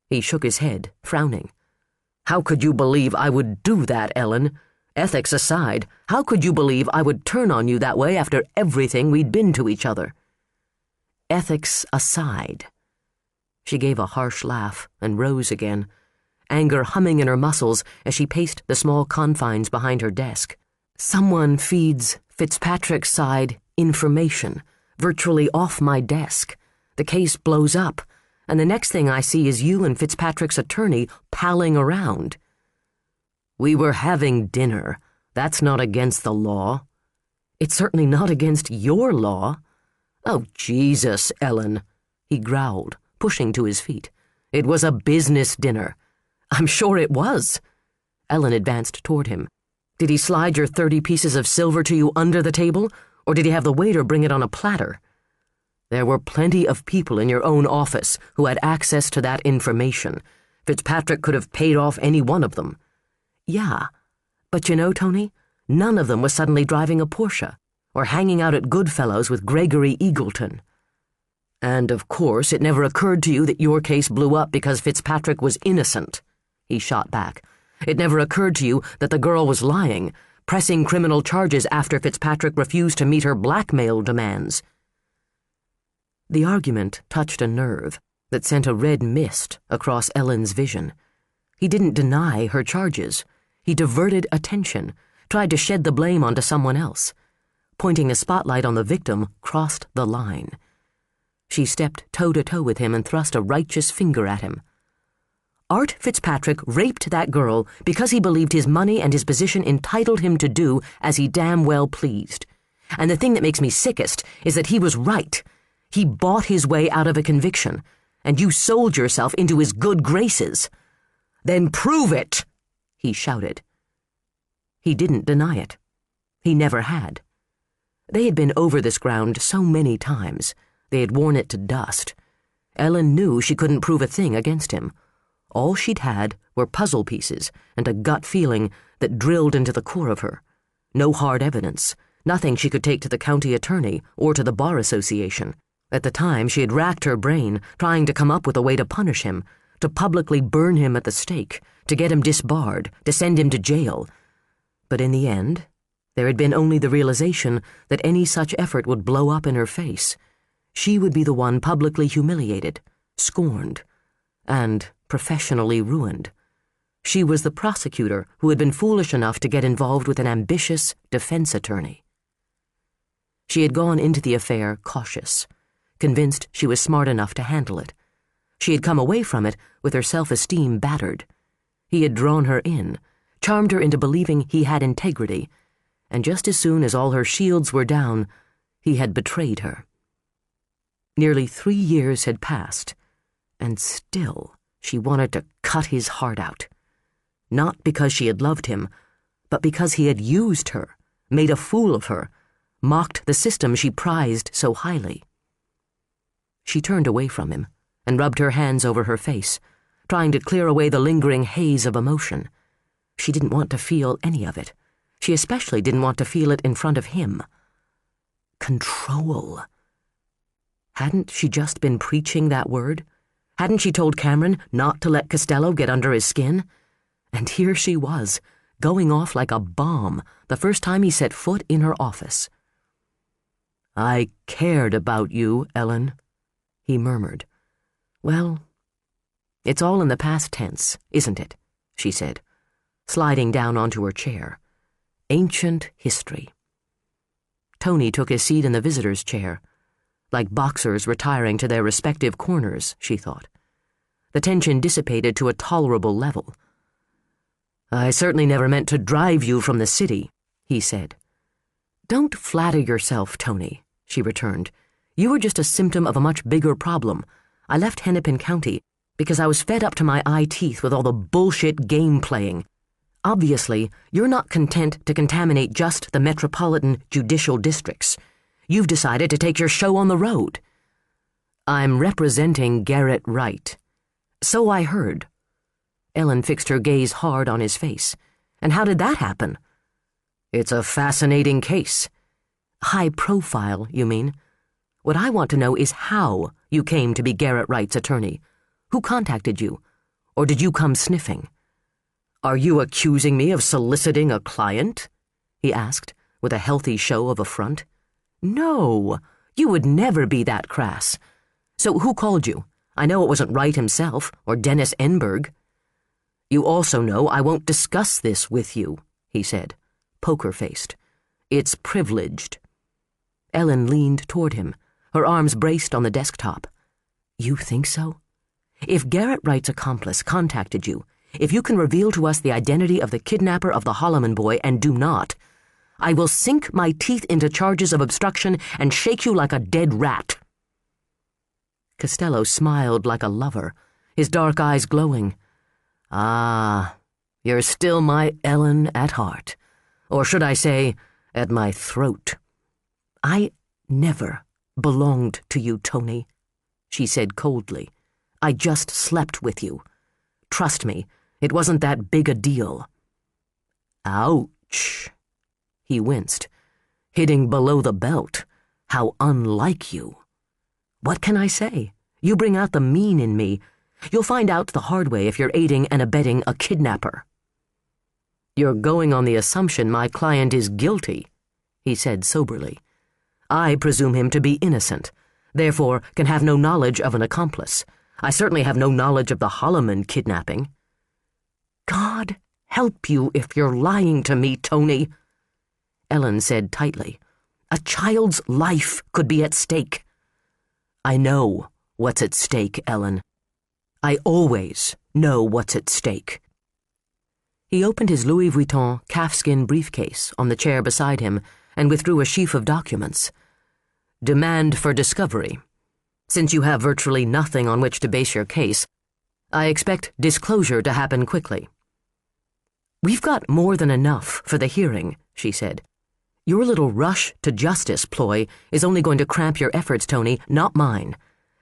He shook his head, frowning. "How could you believe I would do that, Ellen? Ethics aside, how could you believe I would turn on you that way after everything we'd been to each other?" "Ethics aside." She gave a harsh laugh and rose again, anger humming in her muscles as she paced the small confines behind her desk. "Someone feeds Fitzpatrick's side information, virtually off my desk. The case blows up, and the next thing I see is you and Fitzpatrick's attorney palling around." "We were having dinner. That's not against the law." "It's certainly not against your law." "Oh, Jesus, Ellen," he growled, pushing to his feet. "It was a business dinner." "I'm sure it was." Ellen advanced toward him. "Did he slide your 30 pieces of silver to you under the table, or did he have the waiter bring it on a platter?" "There were plenty of people in your own office who had access to that information. Fitzpatrick could have paid off any one of them." "Yeah, but you know, Tony, none of them was suddenly driving a Porsche or hanging out at Goodfellows with Gregory Eagleton." "And of course it never occurred to you that your case blew up because Fitzpatrick was innocent," he shot back. "It never occurred to you that the girl was lying, pressing criminal charges after Fitzpatrick refused to meet her blackmail demands." The argument touched a nerve that sent a red mist across Ellen's vision. He didn't deny her charges. He diverted attention, tried to shed the blame onto someone else. Pointing a spotlight on the victim crossed the line. She stepped toe-to-toe with him and thrust a righteous finger at him. "Art Fitzpatrick raped that girl because he believed his money and his position entitled him to do as he damn well pleased. And the thing that makes me sickest is that he was right. He bought his way out of a conviction, and you sold yourself into his good graces." "Then prove it!" he shouted. He didn't deny it. He never had. They had been over this ground so many times. They had worn it to dust. Ellen knew she couldn't prove a thing against him. All she'd had were puzzle pieces and a gut feeling that drilled into the core of her. No hard evidence, nothing she could take to the county attorney or to the bar association. At the time, she had racked her brain, trying to come up with a way to punish him, to publicly burn him at the stake, to get him disbarred, to send him to jail. But in the end, there had been only the realization that any such effort would blow up in her face. She would be the one publicly humiliated, scorned, and professionally ruined. She was the prosecutor who had been foolish enough to get involved with an ambitious defense attorney. She had gone into the affair cautious, convinced she was smart enough to handle it. She had come away from it with her self-esteem battered. He had drawn her in, charmed her into believing he had integrity, and just as soon as all her shields were down, he had betrayed her. Nearly 3 years had passed, and still she wanted to cut his heart out. Not because she had loved him, but because he had used her, made a fool of her, mocked the system she prized so highly. She turned away from him and rubbed her hands over her face, trying to clear away the lingering haze of emotion. She didn't want to feel any of it. She especially didn't want to feel it in front of him. Control. Hadn't she just been preaching that word? Hadn't she told Cameron not to let Costello get under his skin? And here she was, going off like a bomb the first time he set foot in her office. "I cared about you, Ellen," he murmured. "Well, it's all in the past tense, isn't it?" she said, sliding down onto her chair. "Ancient history." Tony took his seat in the visitor's chair. Like boxers retiring to their respective corners, she thought. The tension dissipated to a tolerable level. "I certainly never meant to drive you from the city," he said. "Don't flatter yourself, Tony," she returned. "You were just a symptom of a much bigger problem. I left Hennepin County because I was fed up to my eye teeth with all the bullshit game playing. Obviously, you're not content to contaminate just the metropolitan judicial districts. You've decided to take your show on the road." "I'm representing Garrett Wright." "So I heard." Ellen fixed her gaze hard on his face. "And how did that happen?" "It's a fascinating case." "High profile, you mean? What I want to know is how you came to be Garrett Wright's attorney. Who contacted you? Or did you come sniffing?" "Are you accusing me of soliciting a client?" he asked, with a healthy show of affront. "No, you would never be that crass. So who called you? I know it wasn't Wright himself or Dennis Enberg." "You also know I won't discuss this with you," he said, poker-faced. "It's privileged." Ellen leaned toward him, her arms braced on the desktop. "You think so? If Garrett Wright's accomplice contacted you, if you can reveal to us the identity of the kidnapper of the Holloman boy and do not, I will sink my teeth into charges of obstruction and shake you like a dead rat." Costello smiled like a lover, his dark eyes glowing. "Ah, you're still my Ellen at heart. Or should I say, at my throat." "I never belonged to you, Tony," she said coldly. "I just slept with you. Trust me, it wasn't that big a deal." "Ouch." He winced. "Hitting below the belt. How unlike you." "What can I say? You bring out the mean in me. You'll find out the hard way if you're aiding and abetting a kidnapper." "You're going on the assumption my client is guilty," he said soberly. "I presume him to be innocent, therefore can have no knowledge of an accomplice. I certainly have no knowledge of the Holloman kidnapping." "God help you if you're lying to me, Tony," Ellen said tightly. "A child's life could be at stake." "I know what's at stake, Ellen. I always know what's at stake." He opened his Louis Vuitton calfskin briefcase on the chair beside him and withdrew a sheaf of documents. "Demand for discovery. Since you have virtually nothing on which to base your case, I expect disclosure to happen quickly." "We've got more than enough for the hearing," she said. "Your little rush to justice ploy is only going to cramp your efforts, Tony, not mine.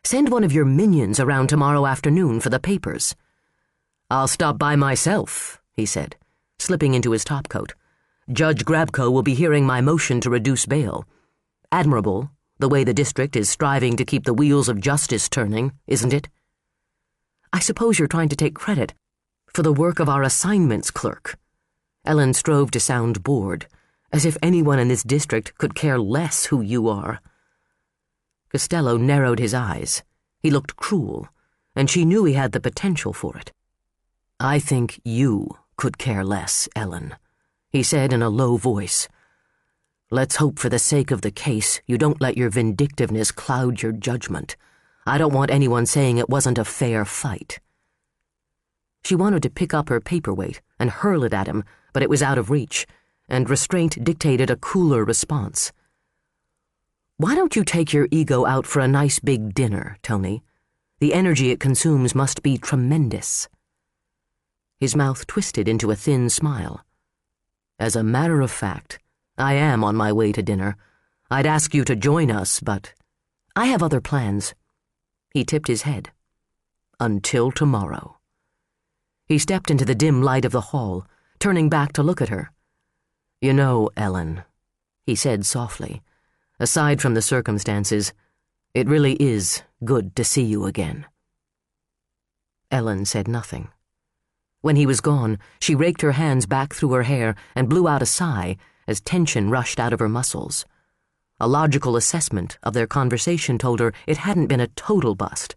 Send one of your minions around tomorrow afternoon for the papers." "I'll stop by myself," he said, slipping into his topcoat. "Judge Grabko will be hearing my motion to reduce bail. Admirable, the way the district is striving to keep the wheels of justice turning, isn't it?" "I suppose you're trying to take credit for the work of our assignments clerk." Ellen strove to sound bored, as if anyone in this district could care less who you are. Costello narrowed his eyes. He looked cruel, and she knew he had the potential for it. "I think you could care less, Ellen," he said in a low voice. "Let's hope for the sake of the case you don't let your vindictiveness cloud your judgment. I don't want anyone saying it wasn't a fair fight." She wanted to pick up her paperweight and hurl it at him, but it was out of reach, and restraint dictated a cooler response. "Why don't you take your ego out for a nice big dinner, Tony? The energy it consumes must be tremendous." His mouth twisted into a thin smile. "As a matter of fact, I am on my way to dinner. I'd ask you to join us, but I have other plans." He tipped his head. "Until tomorrow." He stepped into the dim light of the hall, turning back to look at her. "You know, Ellen," he said softly, "aside from the circumstances, it really is good to see you again." Ellen said nothing. When he was gone, she raked her hands back through her hair and blew out a sigh as tension rushed out of her muscles. A logical assessment of their conversation told her it hadn't been a total bust.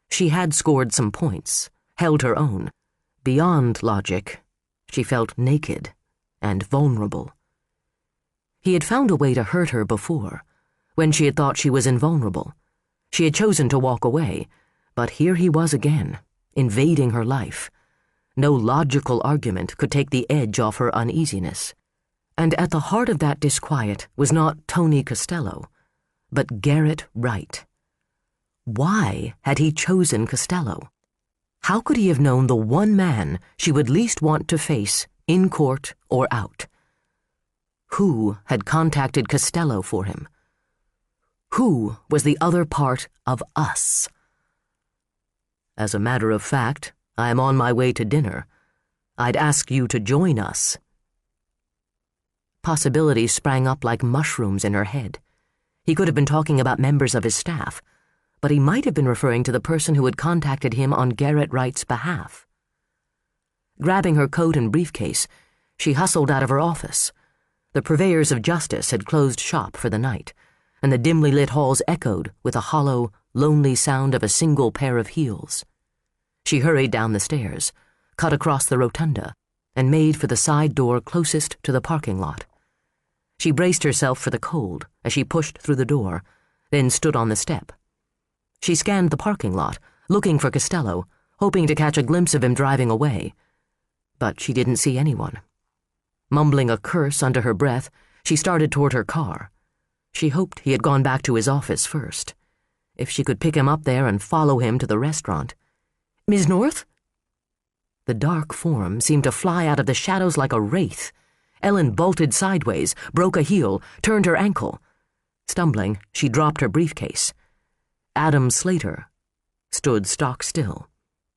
She had scored some points, held her own. Beyond logic, she felt naked and vulnerable. He had found a way to hurt her before, when she had thought she was invulnerable. She had chosen to walk away, but here he was again, invading her life. No logical argument could take the edge off her uneasiness. And at the heart of that disquiet was not Tony Costello, but Garrett Wright. Why had he chosen Costello? How could he have known the one man she would least want to face, in court or out? Who had contacted Costello for him? Who was the other part of us? As a matter of fact, I am on my way to dinner. I'd ask you to join us. Possibilities sprang up like mushrooms in her head. He could have been talking about members of his staff, but he might have been referring to the person who had contacted him on Garrett Wright's behalf. Grabbing her coat and briefcase, she hustled out of her office. The purveyors of justice had closed shop for the night, and the dimly lit halls echoed with a hollow, lonely sound of a single pair of heels. She hurried down the stairs, cut across the rotunda, and made for the side door closest to the parking lot. She braced herself for the cold as she pushed through the door, then stood on the step. She scanned the parking lot, looking for Costello, hoping to catch a glimpse of him driving away. But she didn't see anyone. Mumbling a curse under her breath, she started toward her car. She hoped he had gone back to his office first. If she could pick him up there and follow him to the restaurant. "Ms. North?" The dark form seemed to fly out of the shadows like a wraith. Ellen bolted sideways, broke a heel, turned her ankle. Stumbling, she dropped her briefcase. Adam Slater stood stock still,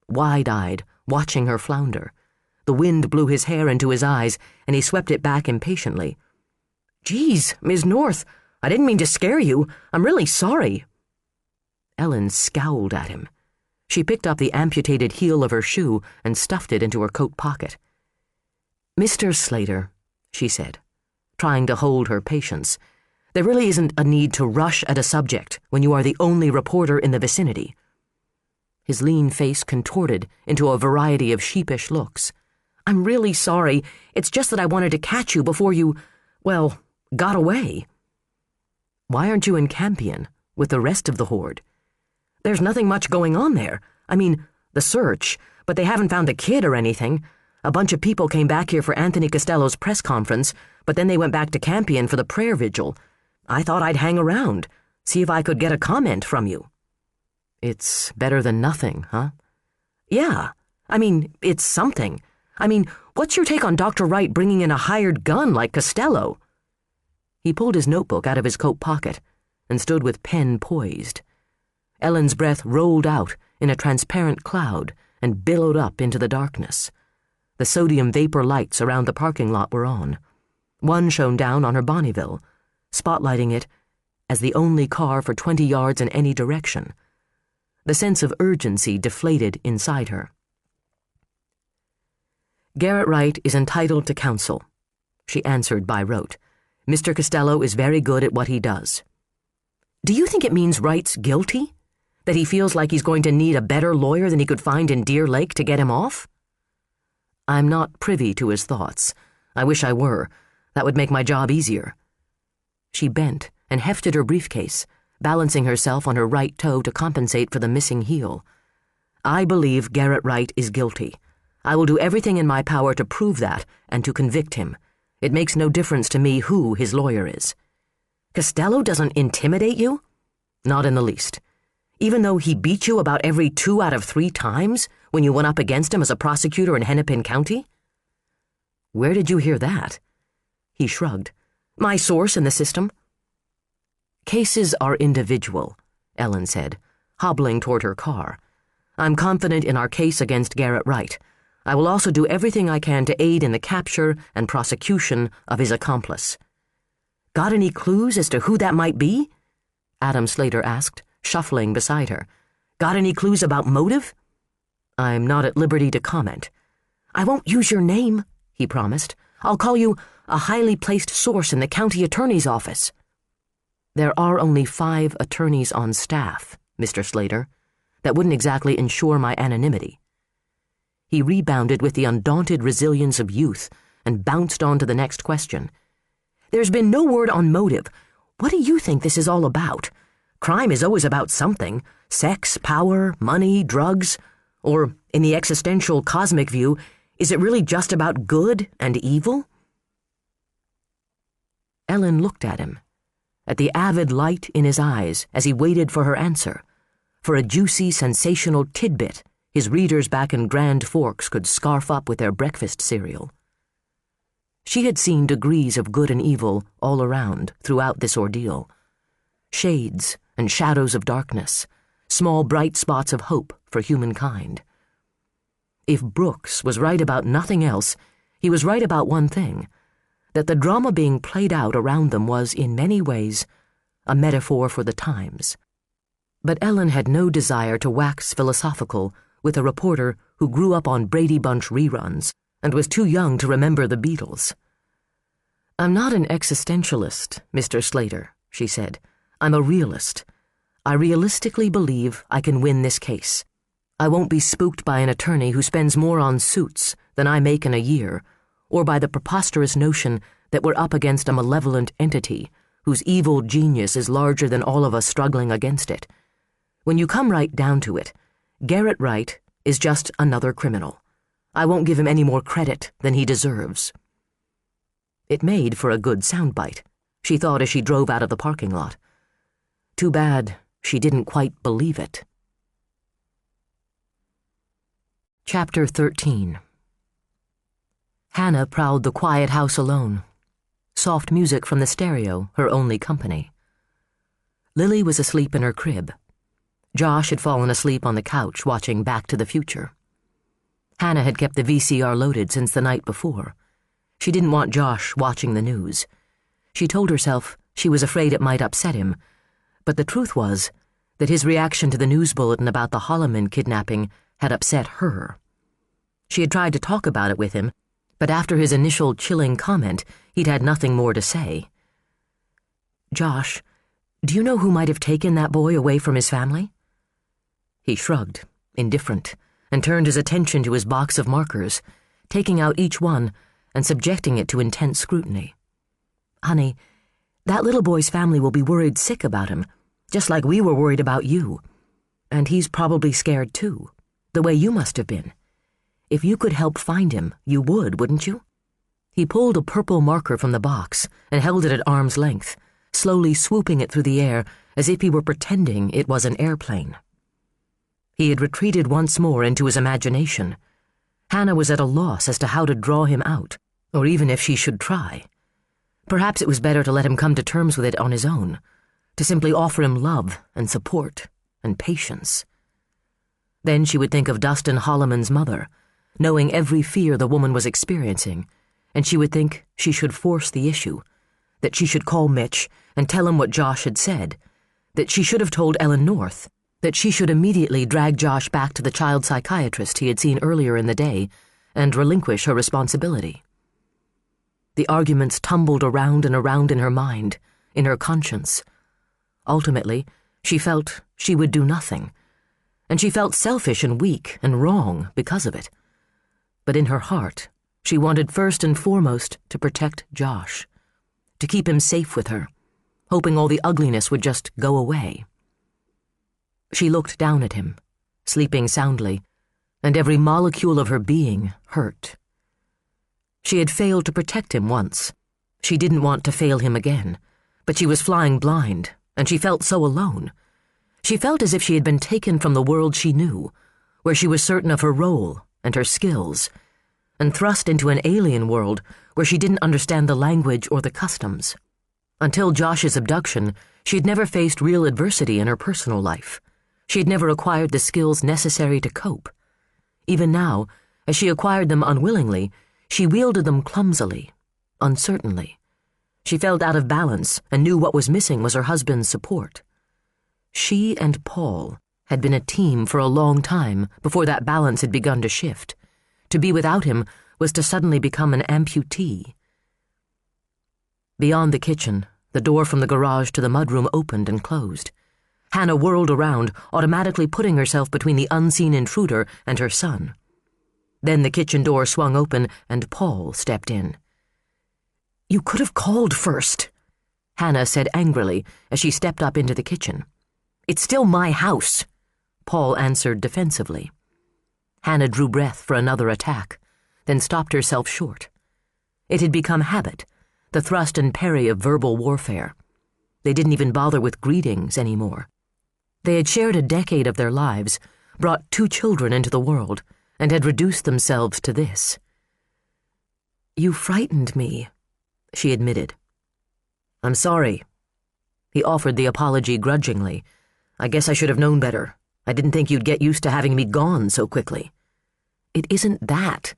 wide-eyed, watching her flounder. The wind blew his hair into his eyes, and he swept it back impatiently. "Geez, Ms. North, I didn't mean to scare you. I'm really sorry." Ellen scowled at him. She picked up the amputated heel of her shoe and stuffed it into her coat pocket. "Mr. Slater," she said, trying to hold her patience, "there really isn't a need to rush at a subject when you are the only reporter in the vicinity." His lean face contorted into a variety of sheepish looks. "I'm really sorry. It's just that I wanted to catch you before you, well, got away." "Why aren't you in Campion with the rest of the horde?" "There's nothing much going on there. I mean, the search, but they haven't found the kid or anything. A bunch of people came back here for Anthony Costello's press conference, but then they went back to Campion for the prayer vigil. I thought I'd hang around, see if I could get a comment from you." "It's better than nothing, huh?" "Yeah. I mean, it's something. I mean, what's your take on Dr. Wright bringing in a hired gun like Costello?" He pulled his notebook out of his coat pocket and stood with pen poised. Ellen's breath rolled out in a transparent cloud and billowed up into the darkness. The sodium vapor lights around the parking lot were on. One shone down on her Bonneville, spotlighting it as the only car for 20 yards in any direction. The sense of urgency deflated inside her. "Garrett Wright is entitled to counsel," she answered by rote. "Mr. Costello is very good at what he does." "Do you think it means Wright's guilty? That he feels like he's going to need a better lawyer than he could find in Deer Lake to get him off?" "I'm not privy to his thoughts. I wish I were. That would make my job easier." She bent and hefted her briefcase, balancing herself on her right toe to compensate for the missing heel. "I believe Garrett Wright is guilty. I will do everything in my power to prove that and to convict him. It makes no difference to me who his lawyer is." "Costello doesn't intimidate you?" "Not in the least. Even though he beat you about every 2 out of 3 times when you went up against him as a prosecutor in Hennepin County?" "Where did you hear that?" He shrugged. "My source in the system." "Cases are individual," Ellen said, hobbling toward her car. "I'm confident in our case against Garrett Wright. I will also do everything I can to aid in the capture and prosecution of his accomplice." "Got any clues as to who that might be?" Adam Slater asked, shuffling beside her. "Got any clues about motive?" "I'm not at liberty to comment." "I won't use your name," he promised. "I'll call you a highly placed source in the county attorney's office." "There are only 5 attorneys on staff, Mr. Slater. That wouldn't exactly ensure my anonymity." He rebounded with the undaunted resilience of youth and bounced on to the next question. There's been no word on motive. What do you think this is all about? Crime is always about something. Sex, power, money, drugs. Or, in the existential cosmic view, is it really just about good and evil? Ellen looked at him, at the avid light in his eyes as he waited for her answer, for a juicy, sensational tidbit his readers back in Grand Forks could scarf up with their breakfast cereal. She had seen degrees of good and evil all around throughout this ordeal. Shades and shadows of darkness, small bright spots of hope for humankind. If Brooks was right about nothing else, he was right about one thing, that the drama being played out around them was, in many ways, a metaphor for the times. But Ellen had no desire to wax philosophical with a reporter who grew up on Brady Bunch reruns and was too young to remember the Beatles. "I'm not an existentialist, Mr. Slater," she said. "I'm a realist. I realistically believe I can win this case. I won't be spooked by an attorney who spends more on suits than I make in a year, or by the preposterous notion that we're up against a malevolent entity whose evil genius is larger than all of us struggling against it. When you come right down to it, Garrett Wright is just another criminal. I won't give him any more credit than he deserves." It made for a good soundbite, she thought as she drove out of the parking lot. Too bad she didn't quite believe it. Chapter 13. Hannah prowled the quiet house alone. Soft music from the stereo, her only company. Lily was asleep in her crib. Josh had fallen asleep on the couch watching Back to the Future. Hannah had kept the VCR loaded since the night before. She didn't want Josh watching the news. She told herself she was afraid it might upset him, but the truth was that his reaction to the news bulletin about the Holloman kidnapping had upset her. She had tried to talk about it with him, but after his initial chilling comment, he'd had nothing more to say. "Josh, do you know who might have taken that boy away from his family?" He shrugged, indifferent, and turned his attention to his box of markers, taking out each one and subjecting it to intense scrutiny. "Honey, that little boy's family will be worried sick about him, just like we were worried about you. And he's probably scared too, the way you must have been. If you could help find him, you would, wouldn't you?" He pulled a purple marker from the box and held it at arm's length, slowly swooping it through the air as if he were pretending it was an airplane. He had retreated once more into his imagination. Hannah was at a loss as to how to draw him out, or even if she should try. Perhaps it was better to let him come to terms with it on his own, to simply offer him love and support and patience. Then she would think of Dustin Holloman's mother, knowing every fear the woman was experiencing, and she would think she should force the issue, that she should call Mitch and tell him what Josh had said, that she should have told Ellen North, that she should immediately drag Josh back to the child psychiatrist he had seen earlier in the day and relinquish her responsibility. The arguments tumbled around and around in her mind, in her conscience. Ultimately, she felt she would do nothing, and she felt selfish and weak and wrong because of it. But in her heart, she wanted first and foremost to protect Josh, to keep him safe with her, hoping all the ugliness would just go away. She looked down at him, sleeping soundly, and every molecule of her being hurt. She had failed to protect him once. She didn't want to fail him again, but she was flying blind, and she felt so alone. She felt as if she had been taken from the world she knew, where she was certain of her role and her skills, and thrust into an alien world where she didn't understand the language or the customs. Until Josh's abduction, she had never faced real adversity in her personal life. She had never acquired the skills necessary to cope. Even now, as she acquired them unwillingly, she wielded them clumsily, uncertainly. She felt out of balance and knew what was missing was her husband's support. She and Paul had been a team for a long time before that balance had begun to shift. To be without him was to suddenly become an amputee. Beyond the kitchen, the door from the garage to the mudroom opened and closed. Hannah whirled around, automatically putting herself between the unseen intruder and her son. Then the kitchen door swung open and Paul stepped in. You could have called first, Hannah said angrily as she stepped up into the kitchen. It's still my house, Paul answered defensively. Hannah drew breath for another attack, then stopped herself short. It had become habit, the thrust and parry of verbal warfare. They didn't even bother with greetings anymore. They had shared a decade of their lives, brought 2 children into the world, and had reduced themselves to this. You frightened me, she admitted. I'm sorry. He offered the apology grudgingly. I guess I should have known better. I didn't think you'd get used to having me gone so quickly. It isn't that.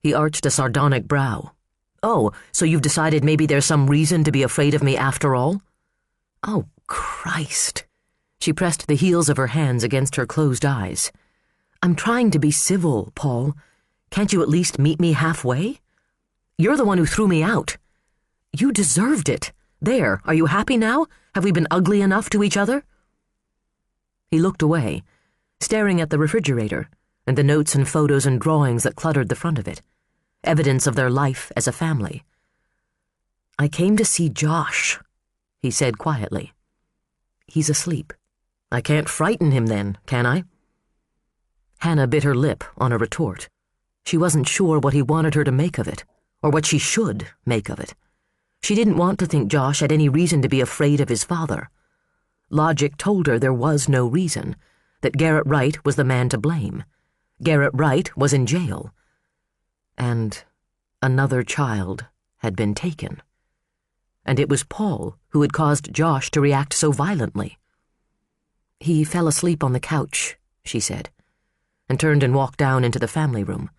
He arched a sardonic brow. Oh, so you've decided maybe there's some reason to be afraid of me after all? Oh, Christ. She pressed the heels of her hands against her closed eyes. I'm trying to be civil, Paul. Can't you at least meet me halfway? You're the one who threw me out. You deserved it. There, are you happy now? Have we been ugly enough to each other? He looked away, staring at the refrigerator and the notes and photos and drawings that cluttered the front of it, evidence of their life as a family. I came to see Josh, he said quietly. He's asleep. I can't frighten him then, can I? Hannah bit her lip on a retort. She wasn't sure what he wanted her to make of it, or what she should make of it. She didn't want to think Josh had any reason to be afraid of his father. Logic told her there was no reason, that Garrett Wright was the man to blame. Garrett Wright was in jail. And another child had been taken. And it was Paul who had caused Josh to react so violently. He fell asleep on the couch, she said, and turned and walked down into the family room.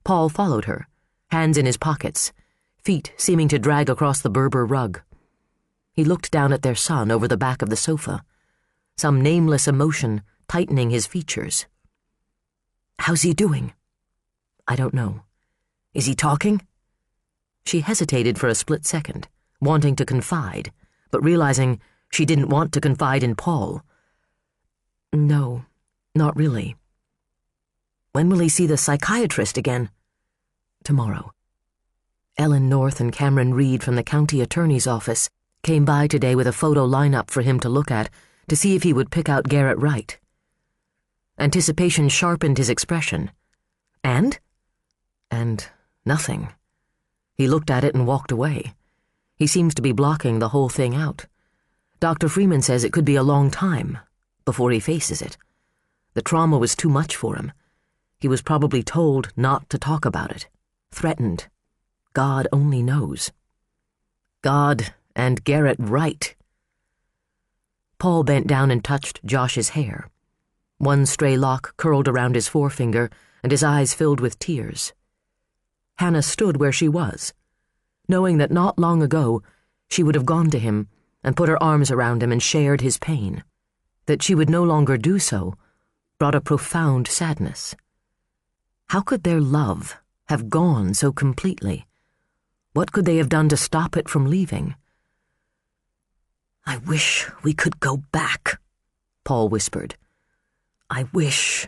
Paul followed her, hands in his pockets, feet seeming to drag across the Berber rug. He looked down at their son over the back of the sofa, some nameless emotion tightening his features. How's he doing? I don't know. Is he talking? She hesitated for a split second, wanting to confide, but realizing she didn't want to confide in Paul. No, not really. When will he see the psychiatrist again? Tomorrow. Ellen North and Cameron Reed from the county attorney's office came by today with a photo lineup for him to look at to see if he would pick out Garrett Wright. Anticipation sharpened his expression. And nothing. He looked at it and walked away. He seems to be blocking the whole thing out. Dr. Freeman says it could be a long time before he faces it. The trauma was too much for him. He was probably told not to talk about it, threatened. God only knows. God and Garrett Wright. Paul bent down and touched Josh's hair. One stray lock curled around his forefinger, and his eyes filled with tears. Hannah stood where she was, knowing that not long ago she would have gone to him and put her arms around him and shared his pain. That she would no longer do so brought a profound sadness. How could their love have gone so completely? What could they have done to stop it from leaving? I wish we could go back, Paul whispered. I wish.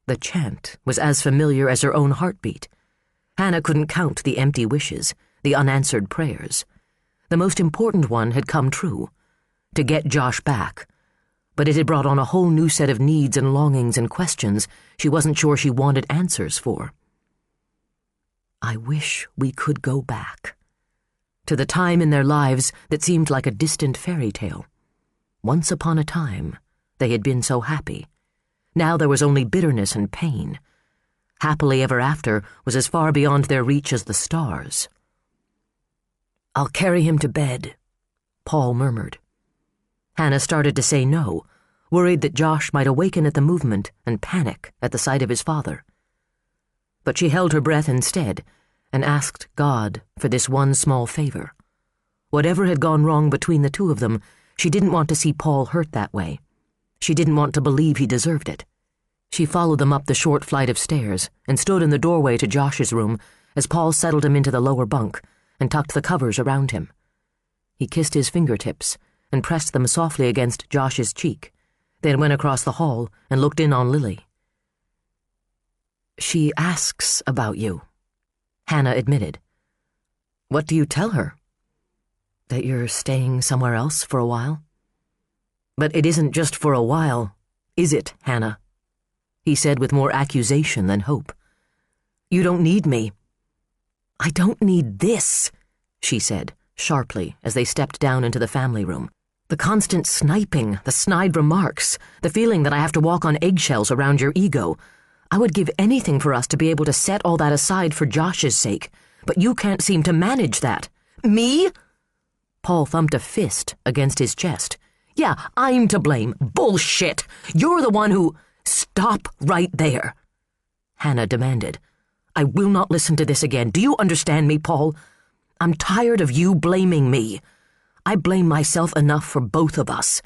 The chant was as familiar as her own heartbeat. Hannah couldn't count the empty wishes, the unanswered prayers. The most important one had come true, to get Josh back, but it had brought on a whole new set of needs and longings and questions she wasn't sure she wanted answers for. I wish we could go back. To the time in their lives that seemed like a distant fairy tale. Once upon a time, they had been so happy. Now there was only bitterness and pain. Happily ever after was as far beyond their reach as the stars. I'll carry him to bed, Paul murmured. Hannah started to say no, worried that Josh might awaken at the movement and panic at the sight of his father. But she held her breath instead and asked God for this one small favor. Whatever had gone wrong between the two of them, she didn't want to see Paul hurt that way. She didn't want to believe he deserved it. She followed them up the short flight of stairs and stood in the doorway to Josh's room as Paul settled him into the lower bunk and tucked the covers around him. He kissed his fingertips and pressed them softly against Josh's cheek, then went across the hall and looked in on Lily. She asks about you, Hannah admitted. What do you tell her? That you're staying somewhere else for a while? But it isn't just for a while, is it, Hannah? He said with more accusation than hope. You don't need me. I don't need this, she said, sharply, as they stepped down into the family room. The constant sniping, the snide remarks, the feeling that I have to walk on eggshells around your ego. I would give anything for us to be able to set all that aside for Josh's sake, but you can't seem to manage that. Me? Paul thumped a fist against his chest. Yeah, I'm to blame. Bullshit! You're the one who— Stop right there, Hannah demanded. I will not listen to this again. Do you understand me, Paul? I'm tired of you blaming me. I blame myself enough for both of us.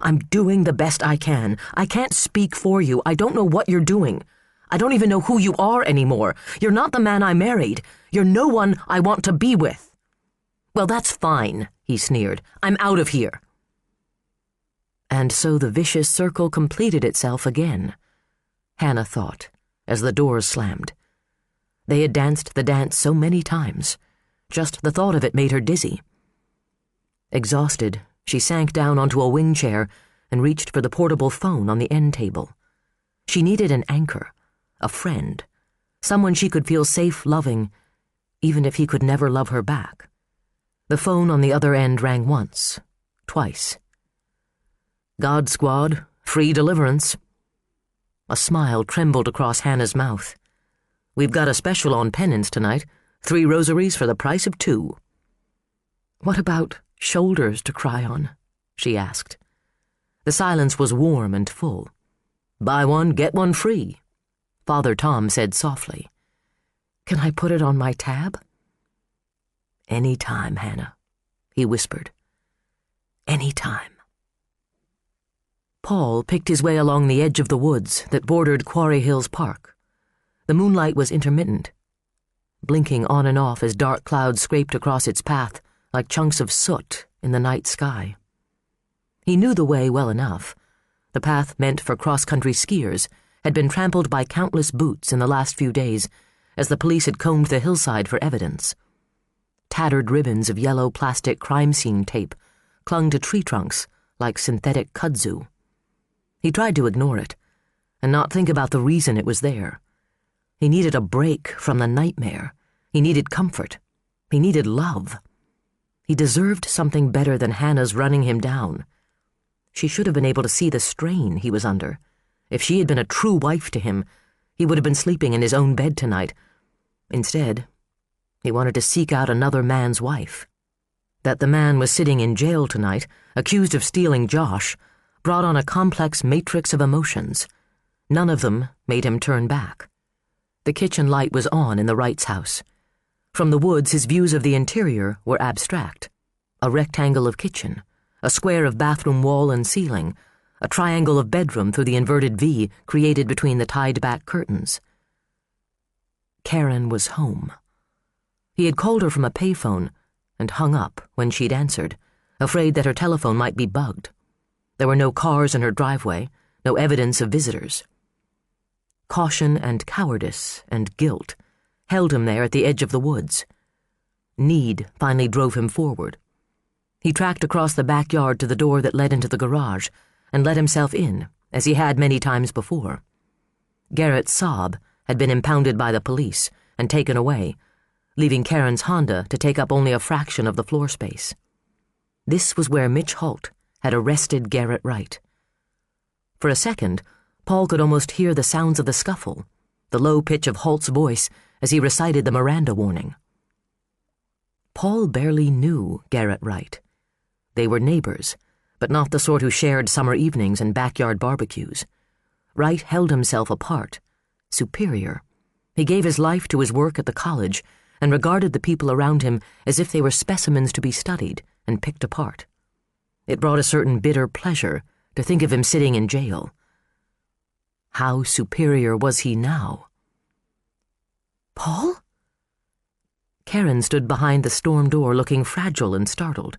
I'm doing the best I can. I can't speak for you. I don't know what you're doing. I don't even know who you are anymore. You're not the man I married. You're no one I want to be with. Well, that's fine, he sneered. I'm out of here. And so the vicious circle completed itself again, Hannah thought, as the doors slammed. They had danced the dance so many times. Just the thought of it made her dizzy. Exhausted, she sank down onto a wing chair and reached for the portable phone on the end table. She needed an anchor, a friend, someone she could feel safe loving, even if he could never love her back. The phone on the other end rang once, twice. God Squad, free deliverance. A smile trembled across Hannah's mouth. We've got a special on penance tonight, 3 rosaries for the price of 2. What about shoulders to cry on? She asked. The silence was warm and full. Buy one, get one free, Father Tom said softly. Can I put it on my tab? Any time, Hannah, he whispered. Any time. Paul picked his way along the edge of the woods that bordered Quarry Hills Park. The moonlight was intermittent, blinking on and off as dark clouds scraped across its path like chunks of soot in the night sky. He knew the way well enough. The path meant for cross-country skiers had been trampled by countless boots in the last few days as the police had combed the hillside for evidence. Tattered ribbons of yellow plastic crime scene tape clung to tree trunks like synthetic kudzu. He tried to ignore it and not think about the reason it was there. He needed a break from the nightmare. He needed comfort. He needed love. He deserved something better than Hannah's running him down. She should have been able to see the strain he was under. If she had been a true wife to him, he would have been sleeping in his own bed tonight. Instead, he wanted to seek out another man's wife. That the man was sitting in jail tonight, accused of stealing Josh, brought on a complex matrix of emotions. None of them made him turn back. The kitchen light was on in the Wrights' house. From the woods, his views of the interior were abstract. A rectangle of kitchen, a square of bathroom wall and ceiling, a triangle of bedroom through the inverted V created between the tied-back curtains. Karen was home. He had called her from a payphone and hung up when she'd answered, afraid that her telephone might be bugged. There were no cars in her driveway, no evidence of visitors. Caution and cowardice and guilt held him there at the edge of the woods. Need finally drove him forward. He tracked across the backyard to the door that led into the garage and let himself in, as he had many times before. Garrett's Saab had been impounded by the police and taken away, leaving Karen's Honda to take up only a fraction of the floor space. This was where Mitch Holt had arrested Garrett Wright. For a second, Paul could almost hear the sounds of the scuffle, the low pitch of Holt's voice as he recited the Miranda warning. Paul barely knew Garrett Wright. They were neighbors, but not the sort who shared summer evenings and backyard barbecues. Wright held himself apart, superior. He gave his life to his work at the college and regarded the people around him as if they were specimens to be studied and picked apart. It brought a certain bitter pleasure to think of him sitting in jail. How superior was he now? Paul? Karen stood behind the storm door looking fragile and startled.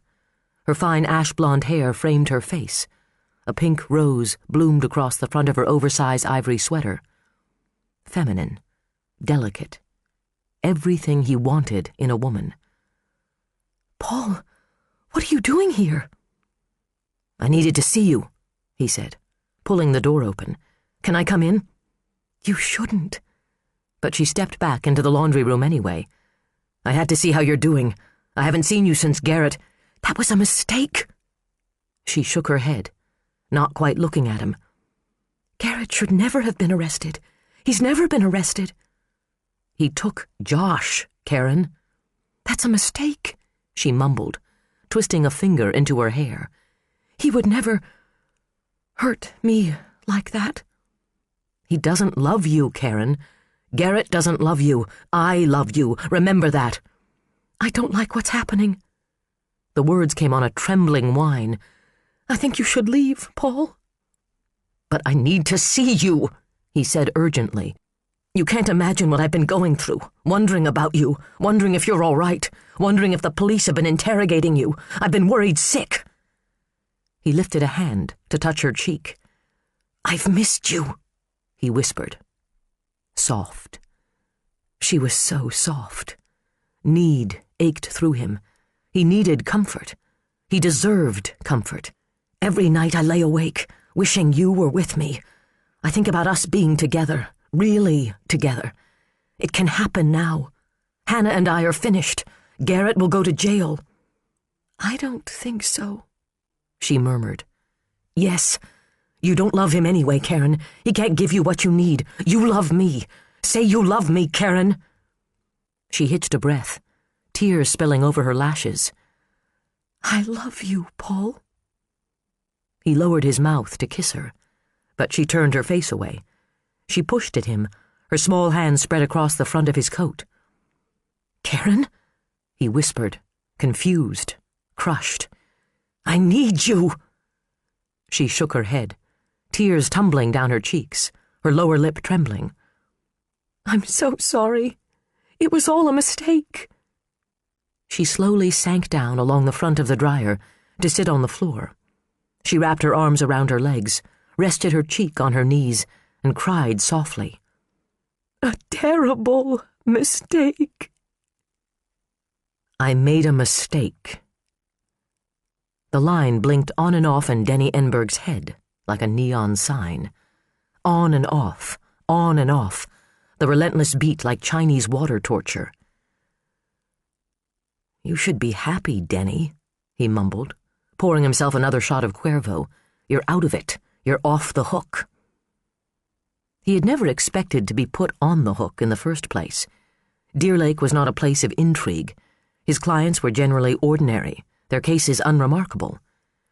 Her fine ash-blonde hair framed her face. A pink rose bloomed across the front of her oversized ivory sweater. Feminine, delicate, everything he wanted in a woman. "Paul, what are you doing here?" "I needed to see you," he said, pulling the door open. "Can I come in?" "You shouldn't." But she stepped back into the laundry room anyway. "I had to see how you're doing. I haven't seen you since Garrett—" "That was a mistake." She shook her head, not quite looking at him. "Garrett should never have been arrested. He's never been arrested." "He took Josh, Karen." "That's a mistake," she mumbled, twisting a finger into her hair. "He would never hurt me like that." "He doesn't love you, Karen. Garrett doesn't love you. I love you. Remember that." "I don't like what's happening." The words came on a trembling whine. "I think you should leave, Paul." "But I need to see you," he said urgently. "You can't imagine what I've been going through, wondering about you, wondering if you're all right, wondering if the police have been interrogating you. I've been worried sick." He lifted a hand to touch her cheek. "I've missed you," he whispered. Soft. She was so soft. Need ached through him. He needed comfort. He deserved comfort. "Every night I lay awake, wishing you were with me. I think about us being together, really together. It can happen now. Hannah and I are finished. Garrett will go to jail." "I don't think so," she murmured. "Yes. You don't love him anyway, Karen. He can't give you what you need. You love me. Say you love me, Karen." She hitched a breath, tears spilling over her lashes. "I love you, Paul." He lowered his mouth to kiss her, but she turned her face away. She pushed at him, her small hand spread across the front of his coat. "Karen?" he whispered, confused, crushed. "I need you." She shook her head, tears tumbling down her cheeks, her lower lip trembling. "I'm so sorry. It was all a mistake." She slowly sank down along the front of the dryer to sit on the floor. She wrapped her arms around her legs, rested her cheek on her knees, and cried softly. "A terrible mistake." "I made a mistake." The line blinked on and off in Denny Enberg's head like a neon sign. On and off, the relentless beat like Chinese water torture. "You should be happy, Denny," he mumbled, pouring himself another shot of Cuervo. "You're out of it. You're off the hook." He had never expected to be put on the hook in the first place. Deer Lake was not a place of intrigue. His clients were generally ordinary, their cases unremarkable.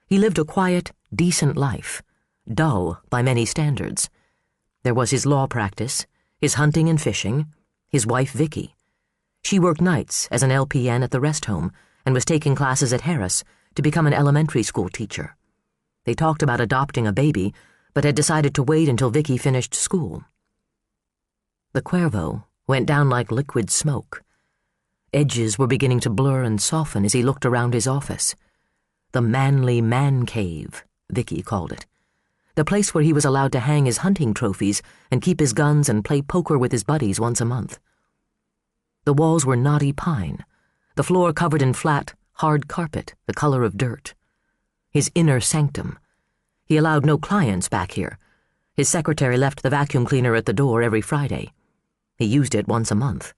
He lived a quiet, decent life, dull by many standards. There was his law practice, his hunting and fishing, his wife Vicky. She worked nights as an LPN at the rest home and was taking classes at Harris to become an elementary school teacher. They talked about adopting a baby, but had decided to wait until Vicky finished school. The Cuervo went down like liquid smoke. Edges were beginning to blur and soften as he looked around his office. The manly man cave, Vicky called it. The place where he was allowed to hang his hunting trophies and keep his guns and play poker with his buddies once a month. The walls were knotty pine, the floor covered in flat, hard carpet the color of dirt. His inner sanctum. He allowed no clients back here. His secretary left the vacuum cleaner at the door every Friday. He used it once a month.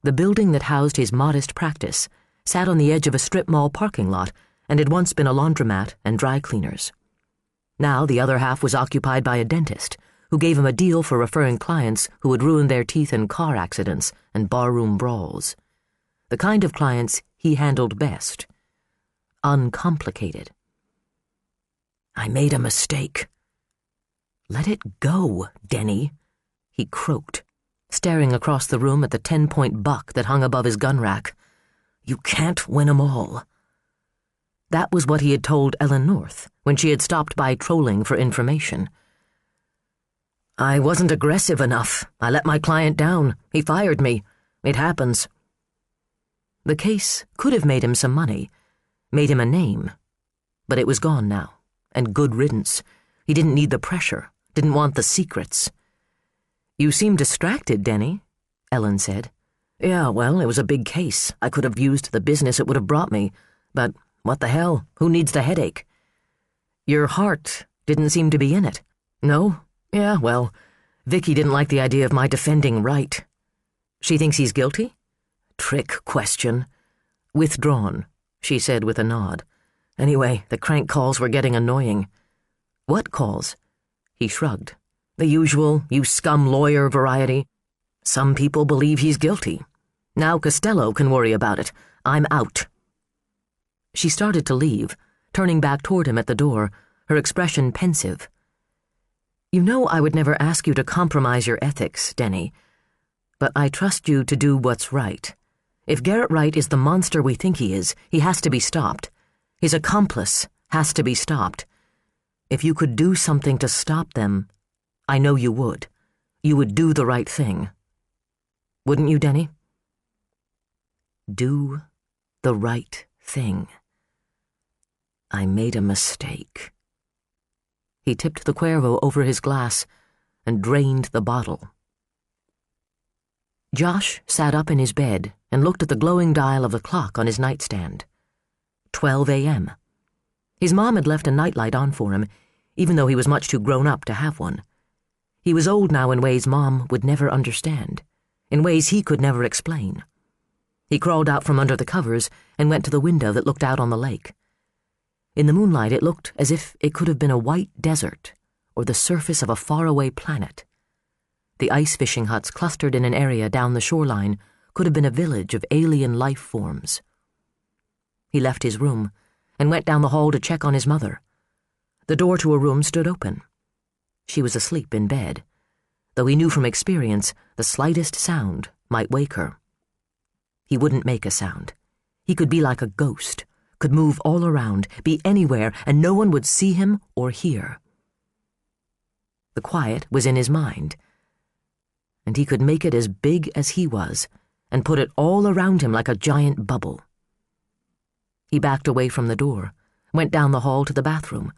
The building that housed his modest practice sat on the edge of a strip mall parking lot and had once been a laundromat and dry cleaners. Now the other half was occupied by a dentist, who gave him a deal for referring clients who had ruined their teeth in car accidents and barroom brawls. The kind of clients he handled best. Uncomplicated. "I made a mistake." "Let it go, Denny," he croaked, staring across the room at the 10-point buck that hung above his gun rack. "You can't win 'em all." That was what he had told Ellen North when she had stopped by trolling for information. "I wasn't aggressive enough. I let my client down. He fired me. It happens." The case could have made him some money, made him a name, but it was gone now, and good riddance. He didn't need the pressure, didn't want the secrets. "You seem distracted, Denny." Ellen said. Yeah, well, it was a big case. I could have used the business it would have brought me. But what the hell? Who needs the headache? Your heart didn't seem to be in it. No? Yeah, well, Vicky didn't like the idea of my defending Wright. She thinks he's guilty? Trick question. Withdrawn, she said with a nod. Anyway, the crank calls were getting annoying. What calls? He shrugged. The usual, you scum lawyer variety. Some people believe he's guilty. Now Costello can worry about it. I'm out. She started to leave, turning back toward him at the door, her expression pensive. You know I would never ask you to compromise your ethics, Denny, but I trust you to do what's right. If Garrett Wright is the monster we think he has to be stopped. His accomplice has to be stopped. If you could do something to stop them, I know you would. You would do the right thing. Wouldn't you, Denny? Do the right thing. I made a mistake. He tipped the Cuervo over his glass and drained the bottle. Josh sat up in his bed and looked at the glowing dial of the clock on his nightstand. 12 a.m. His mom had left a nightlight on for him, even though he was much too grown up to have one. He was old now in ways Mom would never understand, in ways he could never explain. He crawled out from under the covers and went to the window that looked out on the lake. In the moonlight, it looked as if it could have been a white desert or the surface of a faraway planet. The ice fishing huts clustered in an area down the shoreline could have been a village of alien life forms. He left his room and went down the hall to check on his mother. The door to her room stood open. She was asleep in bed, though he knew from experience the slightest sound might wake her. He wouldn't make a sound. He could be like a ghost, could move all around, be anywhere, and no one would see him or hear. The quiet was in his mind, and he could make it as big as he was and put it all around him like a giant bubble. He backed away from the door, went down the hall to the bathroom,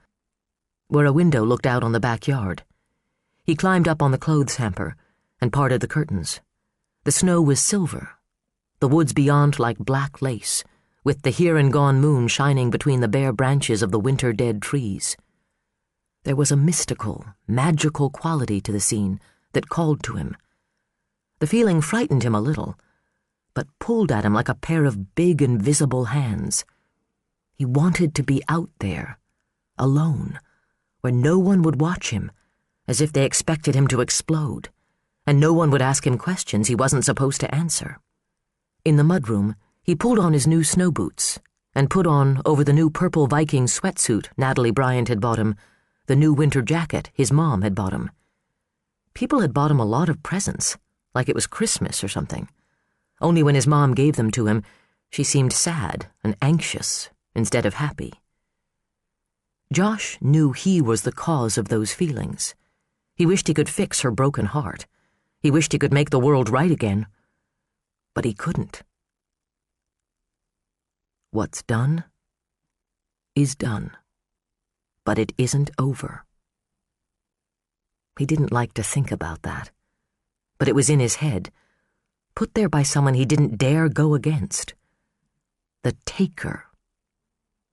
where a window looked out on the backyard. He climbed up on the clothes hamper and parted the curtains. The snow was silver, the woods beyond like black lace, with the here-and-gone moon shining between the bare branches of the winter-dead trees. There was a mystical, magical quality to the scene that called to him. The feeling frightened him a little, but pulled at him like a pair of big, invisible hands. He wanted to be out there, alone, where no one would watch him, as if they expected him to explode, and no one would ask him questions he wasn't supposed to answer. In the mudroom, he pulled on his new snow boots and put on, over the new purple Viking sweatsuit Natalie Bryant had bought him, the new winter jacket his mom had bought him. People had bought him a lot of presents, like it was Christmas or something. Only when his mom gave them to him, she seemed sad and anxious instead of happy. Josh knew he was the cause of those feelings. He wished he could fix her broken heart. He wished he could make the world right again. But he couldn't. What's done is done. But it isn't over. He didn't like to think about that. But it was in his head, put there by someone he didn't dare go against. The taker.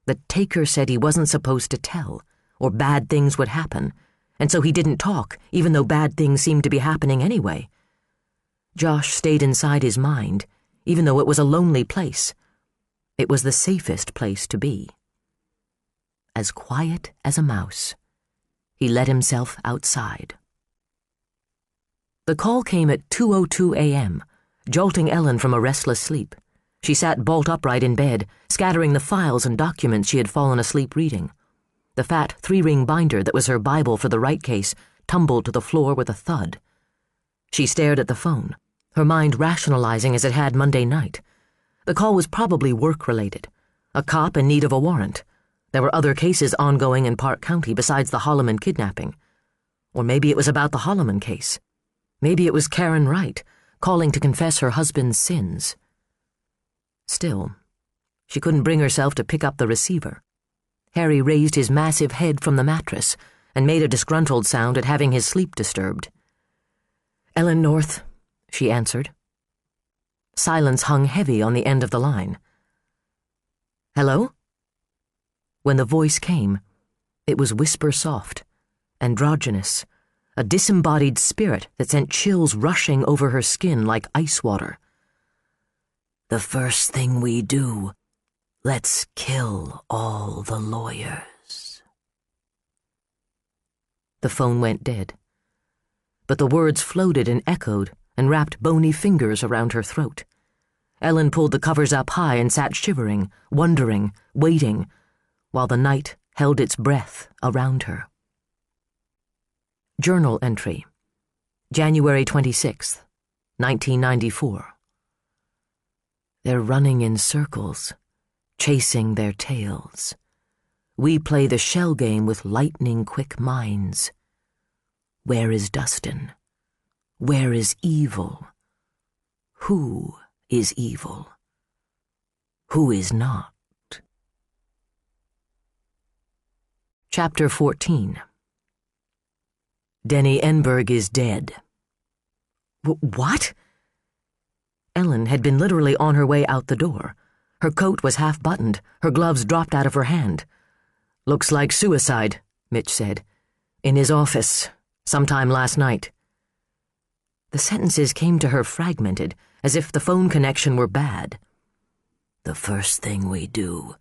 The taker said he wasn't supposed to tell, or bad things would happen, and so he didn't talk, even though bad things seemed to be happening anyway. Josh stayed inside his mind, even though it was a lonely place. It was the safest place to be. As quiet as a mouse, he let himself outside. The call came at 2:02 a.m., jolting Ellen from a restless sleep. She sat bolt upright in bed, scattering the files and documents she had fallen asleep reading. The fat 3-ring binder that was her Bible for the Wright case tumbled to the floor with a thud. She stared at the phone, her mind rationalizing as it had Monday night. The call was probably work-related. A cop in need of a warrant. There were other cases ongoing in Park County besides the Holloman kidnapping. Or maybe it was about the Holloman case. Maybe it was Karen Wright, calling to confess her husband's sins. Still, she couldn't bring herself to pick up the receiver. Harry raised his massive head from the mattress and made a disgruntled sound at having his sleep disturbed. "Ellen North," she answered, Silence hung heavy on the end of the line. "Hello?" When the voice came, it was whisper-soft, androgynous, a disembodied spirit that sent chills rushing over her skin like ice water. "The first thing we do, let's kill all the lawyers." The phone went dead, but the words floated and echoed and wrapped bony fingers around her throat. Ellen pulled the covers up high and sat shivering, wondering, waiting, while the night held its breath around her. Journal entry, January 26th, 1994. They're running in circles, chasing their tails. We play the shell game with lightning-quick minds. Where is Dustin? Where is evil? Who is evil? Who is not? Chapter 14. Denny Enberg is dead. What? Ellen had been literally on her way out the door. Her coat was half-buttoned, her gloves dropped out of her hand. "Looks like suicide," Mitch said. "In his office, sometime last night." The sentences came to her fragmented, as if the phone connection were bad. "The first thing we do,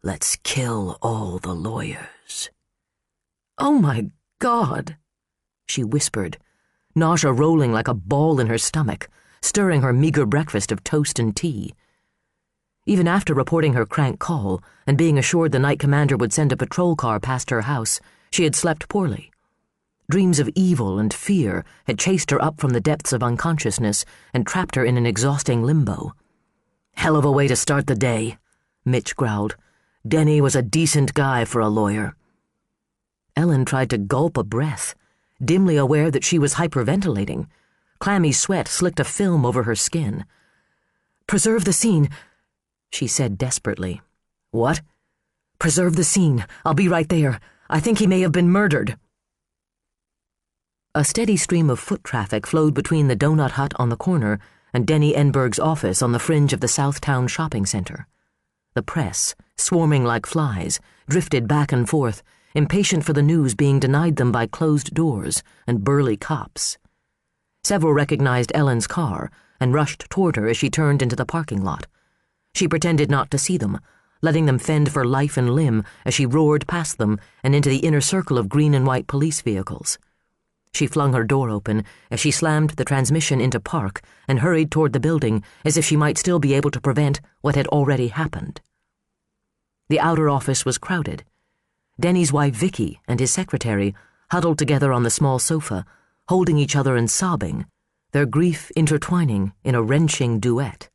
let's kill all the lawyers." "Oh my God," she whispered, nausea rolling like a ball in her stomach, stirring her meager breakfast of toast and tea. Even after reporting her crank call and being assured the night commander would send a patrol car past her house, she had slept poorly. Dreams of evil and fear had chased her up from the depths of unconsciousness and trapped her in an exhausting limbo. "Hell of a way to start the day," Mitch growled. "Denny was a decent guy for a lawyer." Ellen tried to gulp a breath, dimly aware that she was hyperventilating. Clammy sweat slicked a film over her skin. "Preserve the scene," she said desperately. "What?" "Preserve the scene. I'll be right there. I think he may have been murdered." A steady stream of foot traffic flowed between the donut hut on the corner and Denny Enberg's office on the fringe of the Southtown shopping center. The press, swarming like flies, drifted back and forth, impatient for the news being denied them by closed doors and burly cops. Several recognized Ellen's car and rushed toward her as she turned into the parking lot. She pretended not to see them, letting them fend for life and limb as she roared past them and into the inner circle of green and white police vehicles. She flung her door open as she slammed the transmission into park and hurried toward the building as if she might still be able to prevent what had already happened. The outer office was crowded. Denny's wife Vicky and his secretary huddled together on the small sofa, holding each other and sobbing, their grief intertwining in a wrenching duet.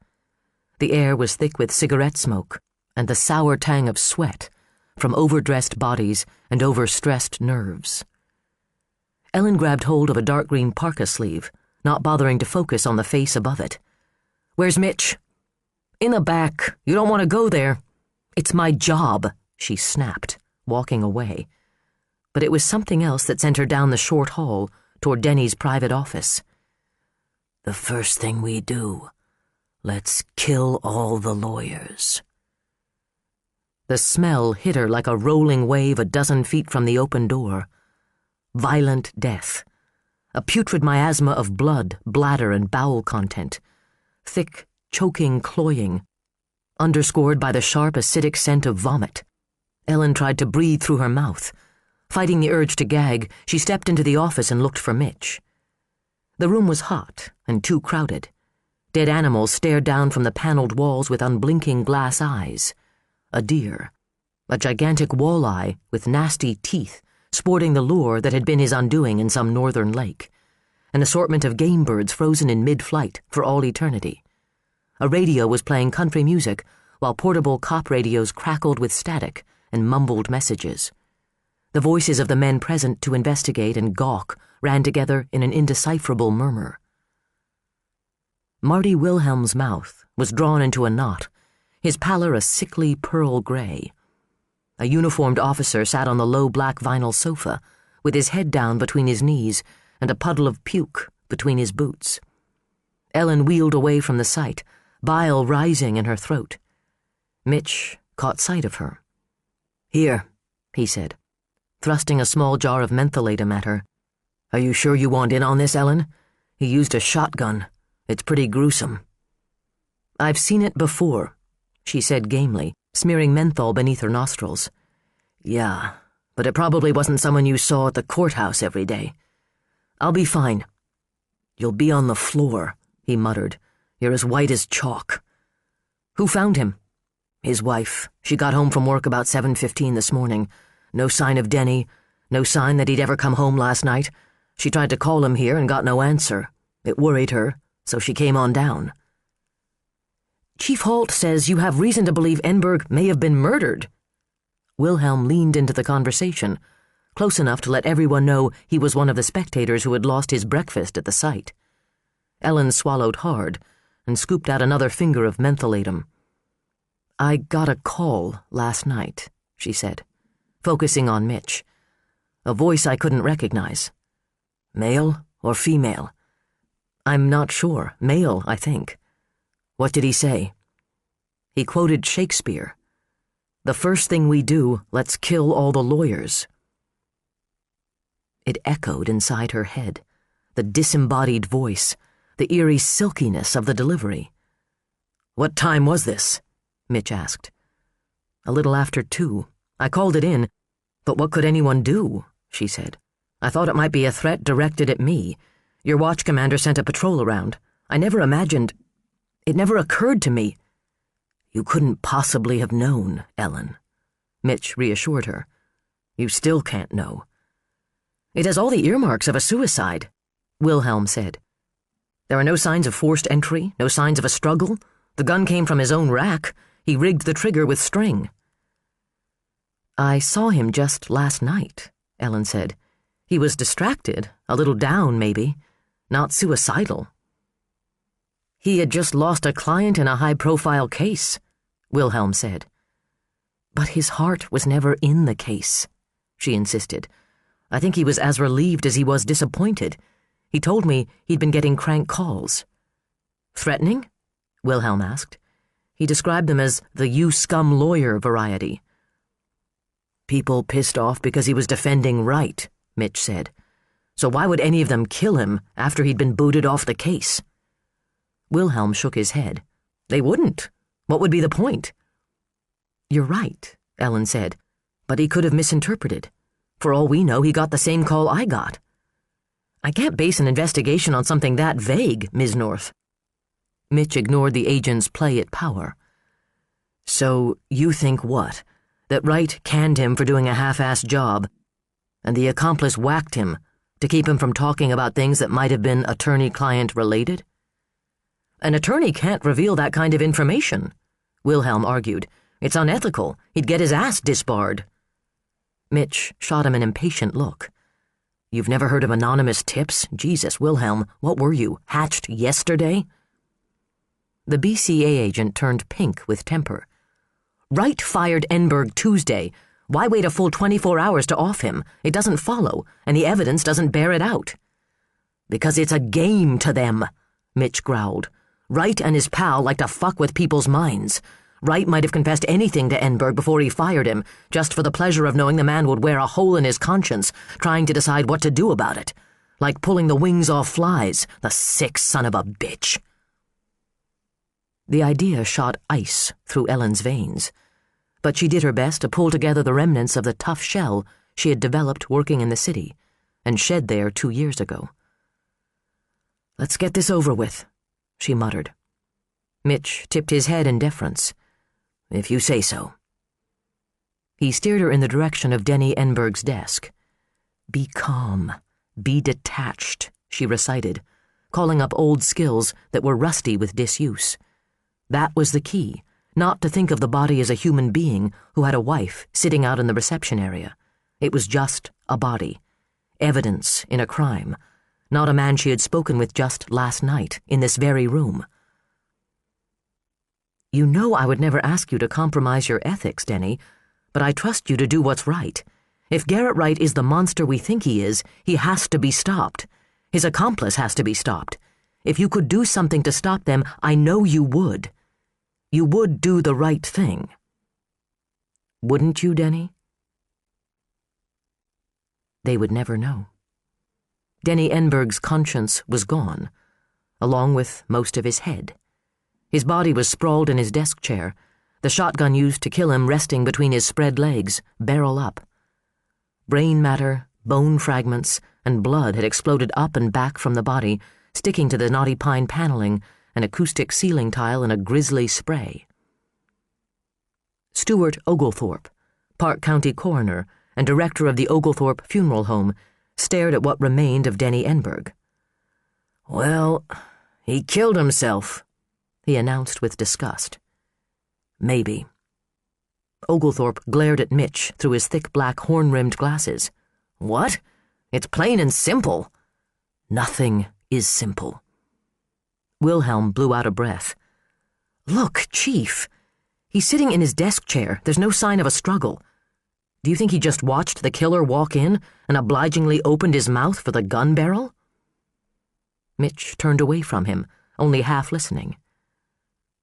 The air was thick with cigarette smoke and the sour tang of sweat from overdressed bodies and overstressed nerves. Ellen grabbed hold of a dark green parka sleeve, not bothering to focus on the face above it. "Where's Mitch?" "In the back. You don't want to go there." "It's my job," she snapped, walking away. But it was something else that sent her down the short hall toward Denny's private office. "The first thing we do, let's kill all the lawyers." The smell hit her like a rolling wave a dozen feet from the open door. Violent death. A putrid miasma of blood, bladder, and bowel content. Thick, choking cloying, underscored by the sharp acidic scent of vomit. Ellen tried to breathe through her mouth. Fighting the urge to gag, she stepped into the office and looked for Mitch. The room was hot and too crowded. Dead animals stared down from the paneled walls with unblinking glass eyes. A deer. A gigantic walleye with nasty teeth, sporting the lure that had been his undoing in some northern lake. An assortment of game birds frozen in mid-flight for all eternity. A radio was playing country music, while portable cop radios crackled with static and mumbled messages. The voices of the men present to investigate and gawk ran together in an indecipherable murmur. Marty Wilhelm's mouth was drawn into a knot, his pallor a sickly pearl gray. A uniformed officer sat on the low black vinyl sofa, with his head down between his knees and a puddle of puke between his boots. Ellen wheeled away from the sight, bile rising in her throat. Mitch caught sight of her. "Here," he said, thrusting a small jar of mentholatum at her. "Are you sure you want in on this, Ellen? He used a shotgun. It's pretty gruesome." "I've seen it before," she said gamely, smearing menthol beneath her nostrils. "Yeah, but it probably wasn't someone you saw at the courthouse every day. I'll be fine." "You'll be on the floor," he muttered. "You're as white as chalk." "Who found him?" "His wife. She got home from work about 7:15 this morning. No sign of Denny, no sign that he'd ever come home last night. She tried to call him here and got no answer. It worried her, so she came on down." "Chief Holt says you have reason to believe Enberg may have been murdered." Wilhelm leaned into the conversation, close enough to let everyone know he was one of the spectators who had lost his breakfast at the site. Ellen swallowed hard and scooped out another finger of mentholatum. "I got a call last night," she said, focusing on Mitch. "A voice I couldn't recognize. Male or female?" "I'm not sure. Male, I think." "What did he say?" "He quoted Shakespeare. 'The first thing we do, let's kill all the lawyers.'" It echoed inside her head, the disembodied voice, the eerie silkiness of the delivery. "What time was this?" Mitch asked. "A little after 2. I called it in, but what could anyone do?" she said. "I thought it might be a threat directed at me. Your watch commander sent a patrol around. I never imagined... It never occurred to me." "You couldn't possibly have known, Ellen," Mitch reassured her. "You still can't know." "It has all the earmarks of a suicide," Wilhelm said. "There are no signs of forced entry, no signs of a struggle. The gun came from his own rack. He rigged the trigger with string." "I saw him just last night," Ellen said. "He was distracted, a little down, maybe. Not suicidal." "He had just lost a client in a high-profile case," Wilhelm said. "But his heart was never in the case," she insisted. "I think he was as relieved as he was disappointed. He told me he'd been getting crank calls." "Threatening?" Wilhelm asked. He described them as the "you scum lawyer" variety. "People pissed off because he was defending right," Mitch said. "So why would any of them kill him after he'd been booted off the case?" Wilhelm shook his head. "They wouldn't. What would be the point?" "You're right," Ellen said, "but he could have misinterpreted. For all we know, he got the same call I got." "I can't base an investigation on something that vague, Ms. North." Mitch ignored the agent's play at power. "So you think what? That Wright canned him for doing a half-assed job, and the accomplice whacked him to keep him from talking about things that might have been attorney-client related?" "An attorney can't reveal that kind of information," Wilhelm argued. "It's unethical. He'd get his ass disbarred." Mitch shot him an impatient look. "You've never heard of anonymous tips? Jesus, Wilhelm, what were you, hatched yesterday?" The BCA agent turned pink with temper. "Wright fired Enberg Tuesday. Why wait a full 24 hours to off him? It doesn't follow, and the evidence doesn't bear it out." "Because it's a game to them," Mitch growled. "Wright and his pal like to fuck with people's minds. Wright might have confessed anything to Enberg before he fired him, just for the pleasure of knowing the man would wear a hole in his conscience, trying to decide what to do about it. Like pulling the wings off flies, the sick son of a bitch." The idea shot ice through Ellen's veins, but she did her best to pull together the remnants of the tough shell she had developed working in the city and shed there 2 years ago. "Let's get this over with," she muttered. Mitch tipped his head in deference. "If you say so." He steered her in the direction of Denny Enberg's desk. "Be calm, be detached," she recited, calling up old skills that were rusty with disuse. That was the key, not to think of the body as a human being who had a wife sitting out in the reception area. It was just a body, evidence in a crime, not a man she had spoken with just last night in this very room. "You know I would never ask you to compromise your ethics, Denny, but I trust you to do what's right. If Garrett Wright is the monster we think he is, he has to be stopped. His accomplice has to be stopped. If you could do something to stop them, I know you would. You would do the right thing. Wouldn't you, Denny? They would never know. Denny Enberg's conscience was gone, along with most of his head. His body was sprawled in his desk chair, the shotgun used to kill him resting between his spread legs, barrel up. Brain matter, bone fragments, and blood had exploded up and back from the body, sticking to the knotty pine paneling, an acoustic ceiling tile, and a grisly spray. Stuart Oglethorpe, Park County coroner and director of the Oglethorpe Funeral Home, stared at what remained of Denny Enberg. "Well, he killed himself," he announced with disgust. "Maybe." Oglethorpe glared at Mitch through his thick black horn-rimmed glasses. "What? It's plain and simple." "Nothing is simple." Wilhelm blew out a breath. "Look, Chief. He's sitting in his desk chair. There's no sign of a struggle. Do you think he just watched the killer walk in and obligingly opened his mouth for the gun barrel?" Mitch turned away from him, only half listening.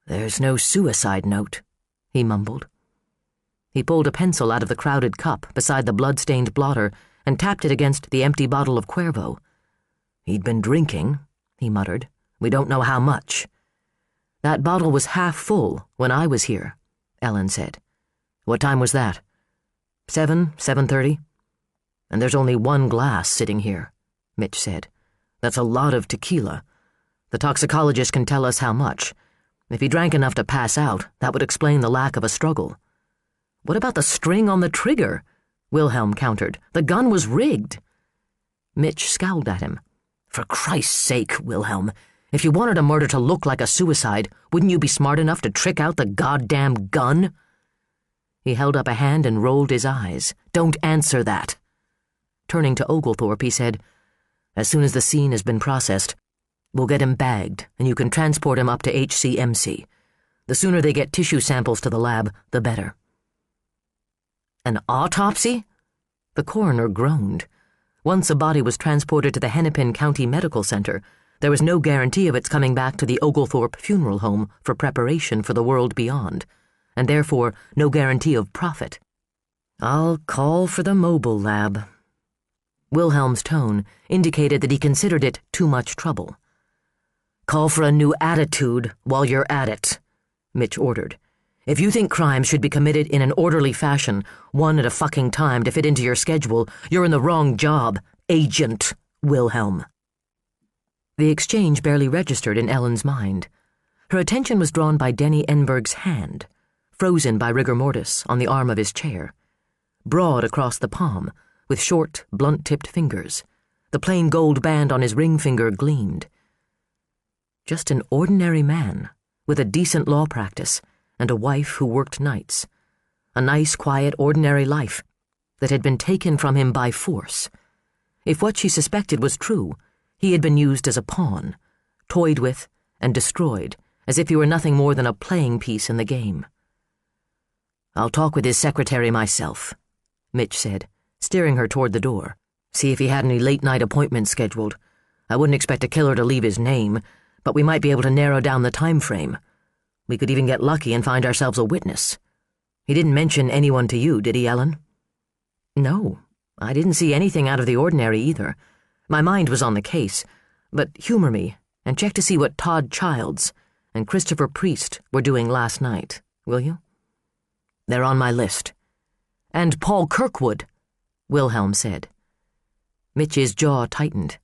"There's no suicide note," he mumbled. He pulled a pencil out of the crowded cup beside the blood-stained blotter and tapped it against the empty bottle of Cuervo. "He'd been drinking," he muttered. "We don't know how much." "That bottle was half full when I was here," Ellen said. "What time was that?" 7:30. "And there's only one glass sitting here," Mitch said. "That's a lot of tequila. The toxicologist can tell us how much. If he drank enough to pass out, that would explain the lack of a struggle." "What about the string on the trigger?" Wilhelm countered. "The gun was rigged." Mitch scowled at him. "For Christ's sake, Wilhelm, if you wanted a murder to look like a suicide, wouldn't you be smart enough to trick out the goddamn gun?" He held up a hand and rolled his eyes. "Don't answer that." Turning to Oglethorpe, he said, "As soon as the scene has been processed, we'll get him bagged, and you can transport him up to HCMC. The sooner they get tissue samples to the lab, the better." "An autopsy?" The coroner groaned. Once a body was transported to the Hennepin County Medical Center, there was no guarantee of its coming back to the Oglethorpe Funeral Home for preparation for the world beyond, and therefore no guarantee of profit. "I'll call for the mobile lab." Wilhelm's tone indicated that he considered it too much trouble. "Call for a new attitude while you're at it," Mitch ordered. "If you think crimes should be committed in an orderly fashion, one at a fucking time to fit into your schedule, you're in the wrong job, Agent Wilhelm." The exchange barely registered in Ellen's mind. Her attention was drawn by Denny Enberg's hand, frozen by rigor mortis on the arm of his chair. Broad across the palm, with short, blunt-tipped fingers, the plain gold band on his ring finger gleamed. Just an ordinary man, with a decent law practice, and a wife who worked nights. A nice, quiet, ordinary life that had been taken from him by force. If what she suspected was true, he had been used as a pawn, toyed with and destroyed, as if he were nothing more than a playing piece in the game. "I'll talk with his secretary myself," Mitch said, steering her toward the door. "See if he had any late-night appointments scheduled. I wouldn't expect a killer to leave his name, but we might be able to narrow down the time frame. We could even get lucky and find ourselves a witness. He didn't mention anyone to you, did he, Ellen?" "No, I didn't see anything out of the ordinary either. My mind was on the case, but humor me and check to see what Todd Childs and Christopher Priest were doing last night, will you?" "They're on my list." "And Paul Kirkwood," Wilhelm said. Mitch's jaw tightened.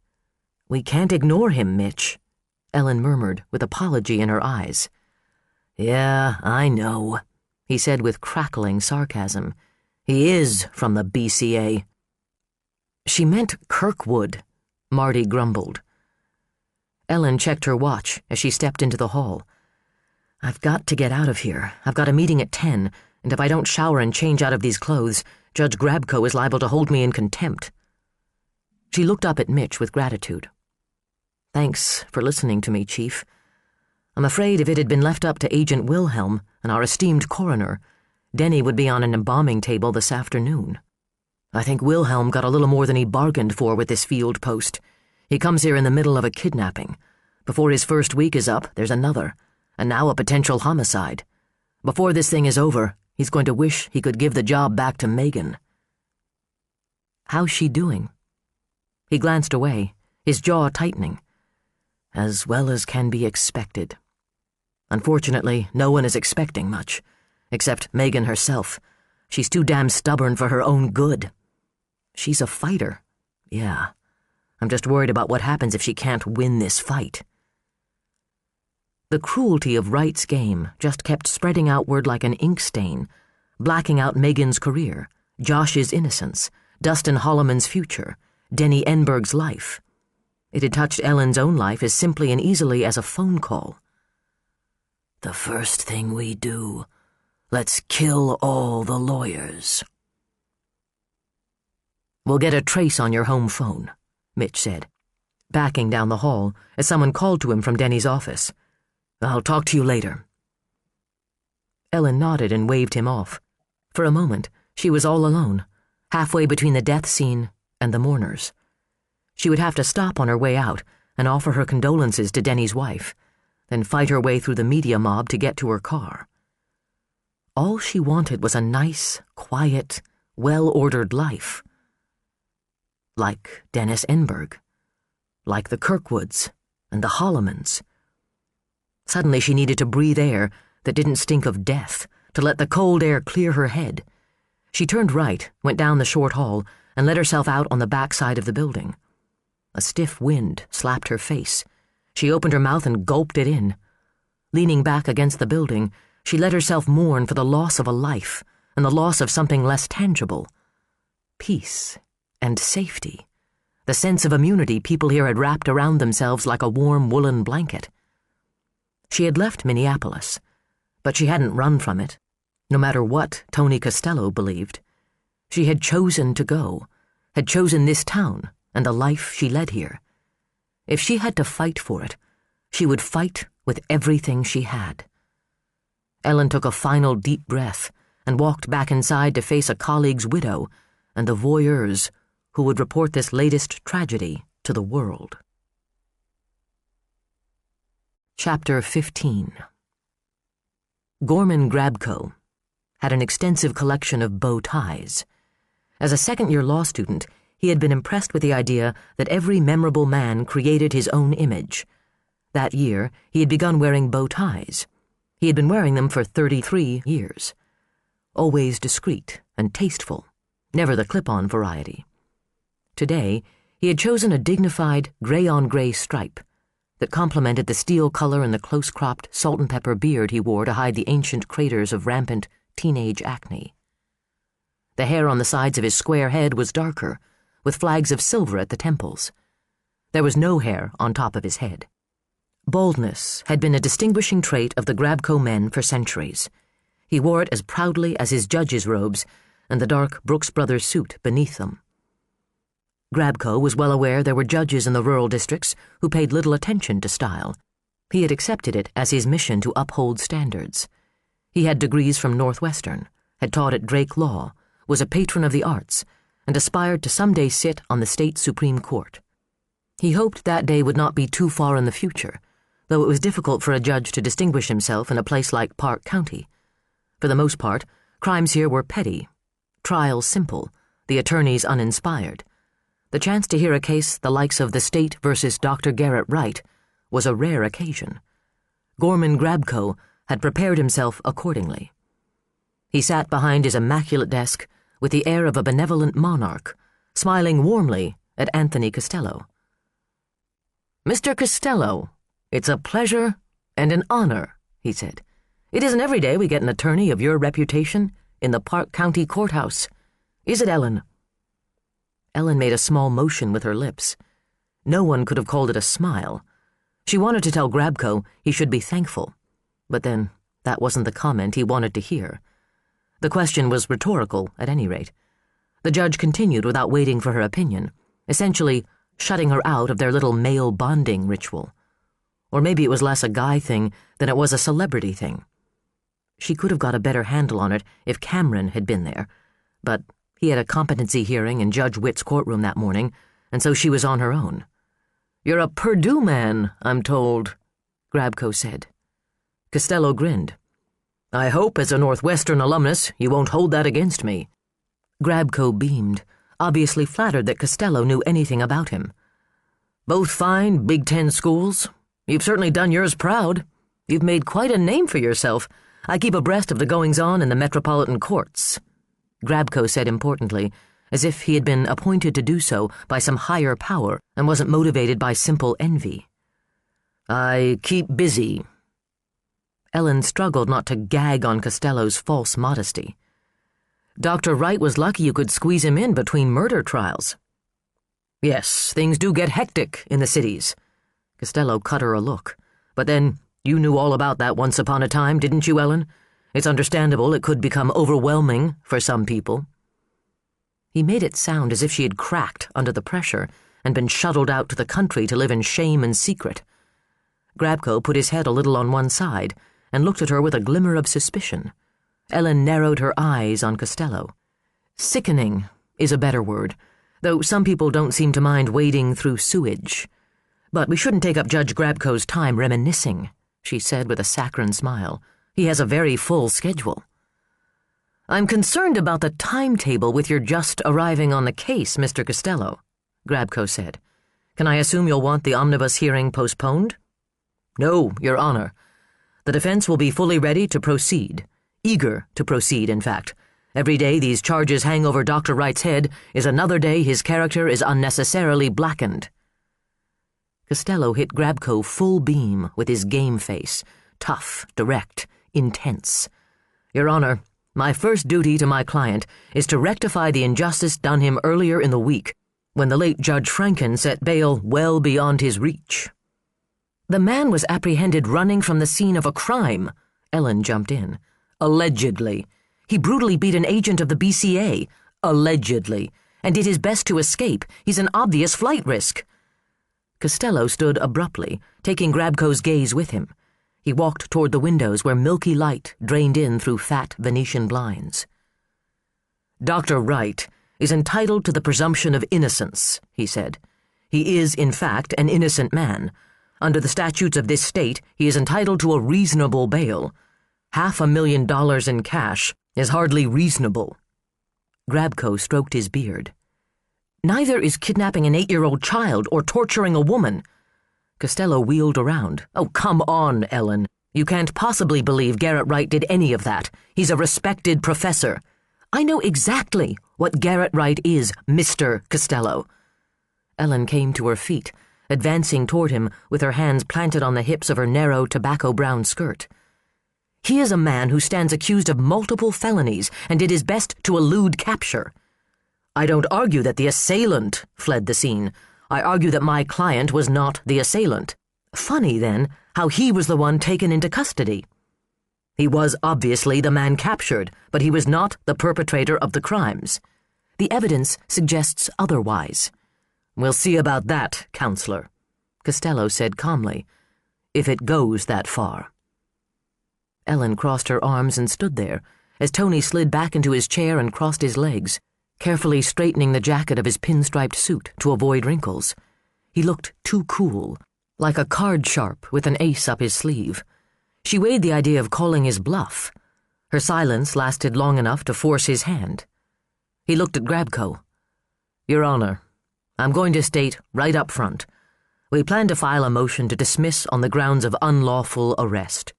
"We can't ignore him, Mitch," Ellen murmured with apology in her eyes. "Yeah, I know," he said with crackling sarcasm. "He is from the BCA." "She meant Kirkwood," Marty grumbled. Ellen checked her watch as she stepped into the hall. "I've got to get out of here. I've got a meeting at 10, and if I don't shower and change out of these clothes, Judge Grabko is liable to hold me in contempt." She looked up at Mitch with gratitude. "Thanks for listening to me, Chief. I'm afraid if it had been left up to Agent Wilhelm and our esteemed coroner, Denny would be on an embalming table this afternoon. I think Wilhelm got a little more than he bargained for with this field post. He comes here in the middle of a kidnapping. Before his first week is up, there's another, and now a potential homicide. Before this thing is over, he's going to wish he could give the job back to Megan. How's she doing? He glanced away, his jaw tightening. As well as can be expected. Unfortunately, no one is expecting much, except Megan herself. She's too damn stubborn for her own good. She's a fighter. Yeah. I'm just worried about what happens if she can't win this fight. The cruelty of Wright's game just kept spreading outward like an ink stain, blacking out Megan's career, Josh's innocence, Dustin Holloman's future, Denny Enberg's life. It had touched Ellen's own life as simply and easily as a phone call. The first thing we do, let's kill all the lawyers. We'll get a trace on your home phone, Mitch said, backing down the hall as someone called to him from Denny's office. I'll talk to you later. Ellen nodded and waved him off. For a moment, she was all alone, halfway between the death scene and the mourners. She would have to stop on her way out and offer her condolences to Denny's wife, then fight her way through the media mob to get to her car. All she wanted was a nice, quiet, well-ordered life. Like Dennis Enberg. Like the Kirkwoods and the Hollemans. Suddenly she needed to breathe air that didn't stink of death, to let the cold air clear her head. She turned right, went down the short hall, and let herself out on the back side of the building. A stiff wind slapped her face. She opened her mouth and gulped it in. Leaning back against the building, she let herself mourn for the loss of a life and the loss of something less tangible. Peace and safety. The sense of immunity people here had wrapped around themselves like a warm woolen blanket. She had left Minneapolis, but she hadn't run from it, no matter what Tony Costello believed. She had chosen to go, had chosen this town and the life she led here. If she had to fight for it, she would fight with everything she had. Ellen took a final deep breath and walked back inside to face a colleague's widow and the voyeurs who would report this latest tragedy to the world. Chapter 15. Gorman Grabko had an extensive collection of bow ties. As a second-year law student, he had been impressed with the idea that every memorable man created his own image. That year, he had begun wearing bow ties. He had been wearing them for 33 years. Always discreet and tasteful, never the clip-on variety. Today, he had chosen a dignified gray-on-gray stripe that complemented the steel color and the close-cropped salt-and-pepper beard he wore to hide the ancient craters of rampant teenage acne. The hair on the sides of his square head was darker, with flags of silver at the temples. There was no hair on top of his head. Baldness had been a distinguishing trait of the Grabko men for centuries. He wore it as proudly as his judge's robes and the dark Brooks Brothers suit beneath them. Grabko was well aware there were judges in the rural districts who paid little attention to style. He had accepted it as his mission to uphold standards. He had degrees from Northwestern, had taught at Drake Law, was a patron of the arts, and aspired to someday sit on the state Supreme Court. He hoped that day would not be too far in the future, though it was difficult for a judge to distinguish himself in a place like Park County. For the most part, crimes here were petty, trials simple, the attorneys uninspired. The chance to hear a case the likes of the State versus Dr. Garrett Wright was a rare occasion. Gorman Grabko had prepared himself accordingly. He sat behind his immaculate desk with the air of a benevolent monarch, smiling warmly at Anthony Costello. "Mr. Costello, it's a pleasure and an honor," he said. "It isn't every day we get an attorney of your reputation in the Park County Courthouse. Is it, Ellen?" Ellen made a small motion with her lips. No one could have called it a smile. She wanted to tell Grabko he should be thankful, but then that wasn't the comment he wanted to hear. The question was rhetorical, at any rate. The judge continued without waiting for her opinion, essentially shutting her out of their little male bonding ritual. Or maybe it was less a guy thing than it was a celebrity thing. She could have got a better handle on it if Cameron had been there, but he had a competency hearing in Judge Witt's courtroom that morning, and so she was on her own. "You're a Purdue man, I'm told," Grabko said. Costello grinned. "I hope, as a Northwestern alumnus, you won't hold that against me." Grabko beamed, obviously flattered that Costello knew anything about him. "Both fine Big Ten schools. You've certainly done yours proud. You've made quite a name for yourself. I keep abreast of the goings-on in the metropolitan courts," Grabko said importantly, as if he had been appointed to do so by some higher power and wasn't motivated by simple envy. "I keep busy." Ellen struggled not to gag on Costello's false modesty. "Dr. Wright was lucky you could squeeze him in between murder trials." "Yes, things do get hectic in the cities." Costello cut her a look. "But then, you knew all about that once upon a time, didn't you, Ellen? It's understandable it could become overwhelming for some people." He made it sound as if she had cracked under the pressure and been shuttled out to the country to live in shame and secret. Grabko put his head a little on one side and looked at her with a glimmer of suspicion. Ellen narrowed her eyes on Costello. "Sickening is a better word, though some people don't seem to mind wading through sewage. But we shouldn't take up Judge Grabko's time reminiscing," she said with a saccharine smile. "He has a very full schedule." "I'm concerned about the timetable with your just arriving on the case, Mr. Costello," Grabko said. "Can I assume you'll want the omnibus hearing postponed?" "No, Your Honor. The defense will be fully ready to proceed. Eager to proceed, in fact. Every day these charges hang over Dr. Wright's head is another day his character is unnecessarily blackened." Costello hit Grabko full beam with his game face, tough, direct, intense. "Your Honor, my first duty to my client is to rectify the injustice done him earlier in the week, when the late Judge Franken set bail well beyond his reach." "The man was apprehended running from the scene of a crime," Ellen jumped in. "Allegedly. He brutally beat an agent of the BCA, allegedly, and did his best to escape. He's an obvious flight risk." Costello stood abruptly, taking Grabko's gaze with him. He walked toward the windows where milky light drained in through fat Venetian blinds. "Dr. Wright is entitled to the presumption of innocence," he said. "He is, in fact, an innocent man. Under the statutes of this state, he is entitled to a reasonable bail. $500,000 in cash is hardly reasonable." Grabko stroked his beard. "Neither is kidnapping an 8-year-old child or torturing a woman." Costello wheeled around. "Oh, come on, Ellen. You can't possibly believe Garrett Wright did any of that. He's a respected professor." "I know exactly what Garrett Wright is, Mr. Costello." Ellen came to her feet, advancing toward him with her hands planted on the hips of her narrow tobacco-brown skirt. "He is a man who stands accused of multiple felonies and did his best to elude capture. I don't argue that the assailant fled the scene. I argue that my client was not the assailant. Funny, then, how he was the one taken into custody. He was obviously the man captured, but he was not the perpetrator of the crimes. The evidence suggests otherwise." "We'll see about that, Counselor," Costello said calmly, "if it goes that far." Ellen crossed her arms and stood there, as Tony slid back into his chair and crossed his legs, carefully straightening the jacket of his pinstriped suit to avoid wrinkles. He looked too cool, like a card sharp with an ace up his sleeve. She weighed the idea of calling his bluff. Her silence lasted long enough to force his hand. He looked at Grabko. "Your Honor, I'm going to state right up front. We plan to file a motion to dismiss on the grounds of unlawful arrest.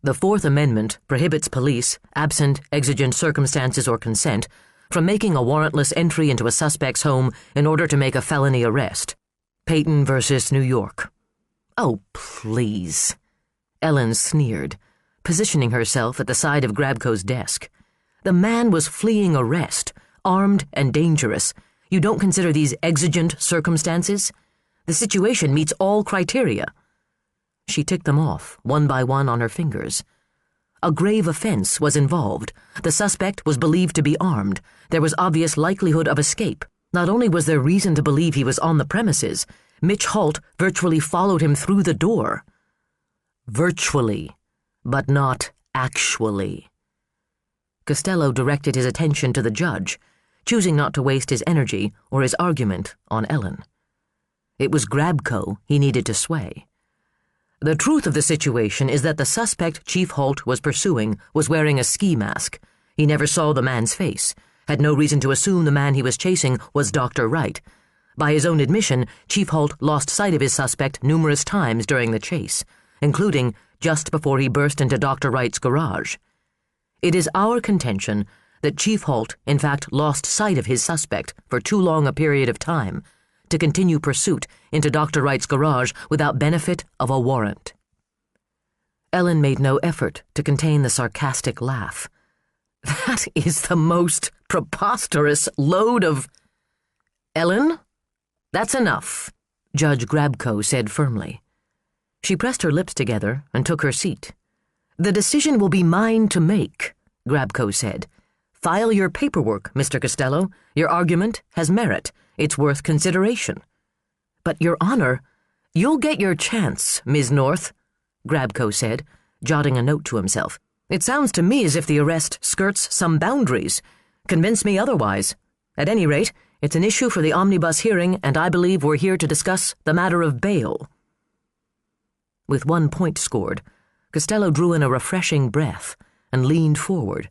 The Fourth Amendment prohibits police, absent exigent circumstances or consent, from making a warrantless entry into a suspect's home in order to make a felony arrest. Peyton versus New York." "Oh, please," Ellen sneered, positioning herself at the side of Grabko's desk. "The man was fleeing arrest, armed and dangerous. You don't consider these exigent circumstances? The situation meets all criteria." She ticked them off, one by one on her fingers. A grave offense was involved. The suspect was believed to be armed. There was obvious likelihood of escape. Not only was there reason to believe he was on the premises, Mitch Holt virtually followed him through the door. Virtually, but not actually. Costello directed his attention to the judge, choosing not to waste his energy or his argument on Ellen. It was Grabko he needed to sway. The truth of the situation is that the suspect Chief Holt was pursuing was wearing a ski mask. He never saw the man's face, had no reason to assume the man he was chasing was Dr. Wright. By his own admission, Chief Holt lost sight of his suspect numerous times during the chase, including just before he burst into Dr. Wright's garage. It is our contention that Chief Holt, in fact, lost sight of his suspect for too long a period of time to continue pursuit into Dr. Wright's garage without benefit of a warrant. Ellen made no effort to contain the sarcastic laugh. That is the most preposterous load of... Ellen, that's enough, Judge Grabko said firmly. She pressed her lips together and took her seat. The decision will be mine to make, Grabko said. File your paperwork, Mr. Costello. Your argument has merit. It's worth consideration. But, Your Honor, you'll get your chance, Ms. North, Grabko said, jotting a note to himself. It sounds to me as if the arrest skirts some boundaries. Convince me otherwise. At any rate, it's an issue for the omnibus hearing, and I believe we're here to discuss the matter of bail. With 1 point scored, Costello drew in a refreshing breath and leaned forward,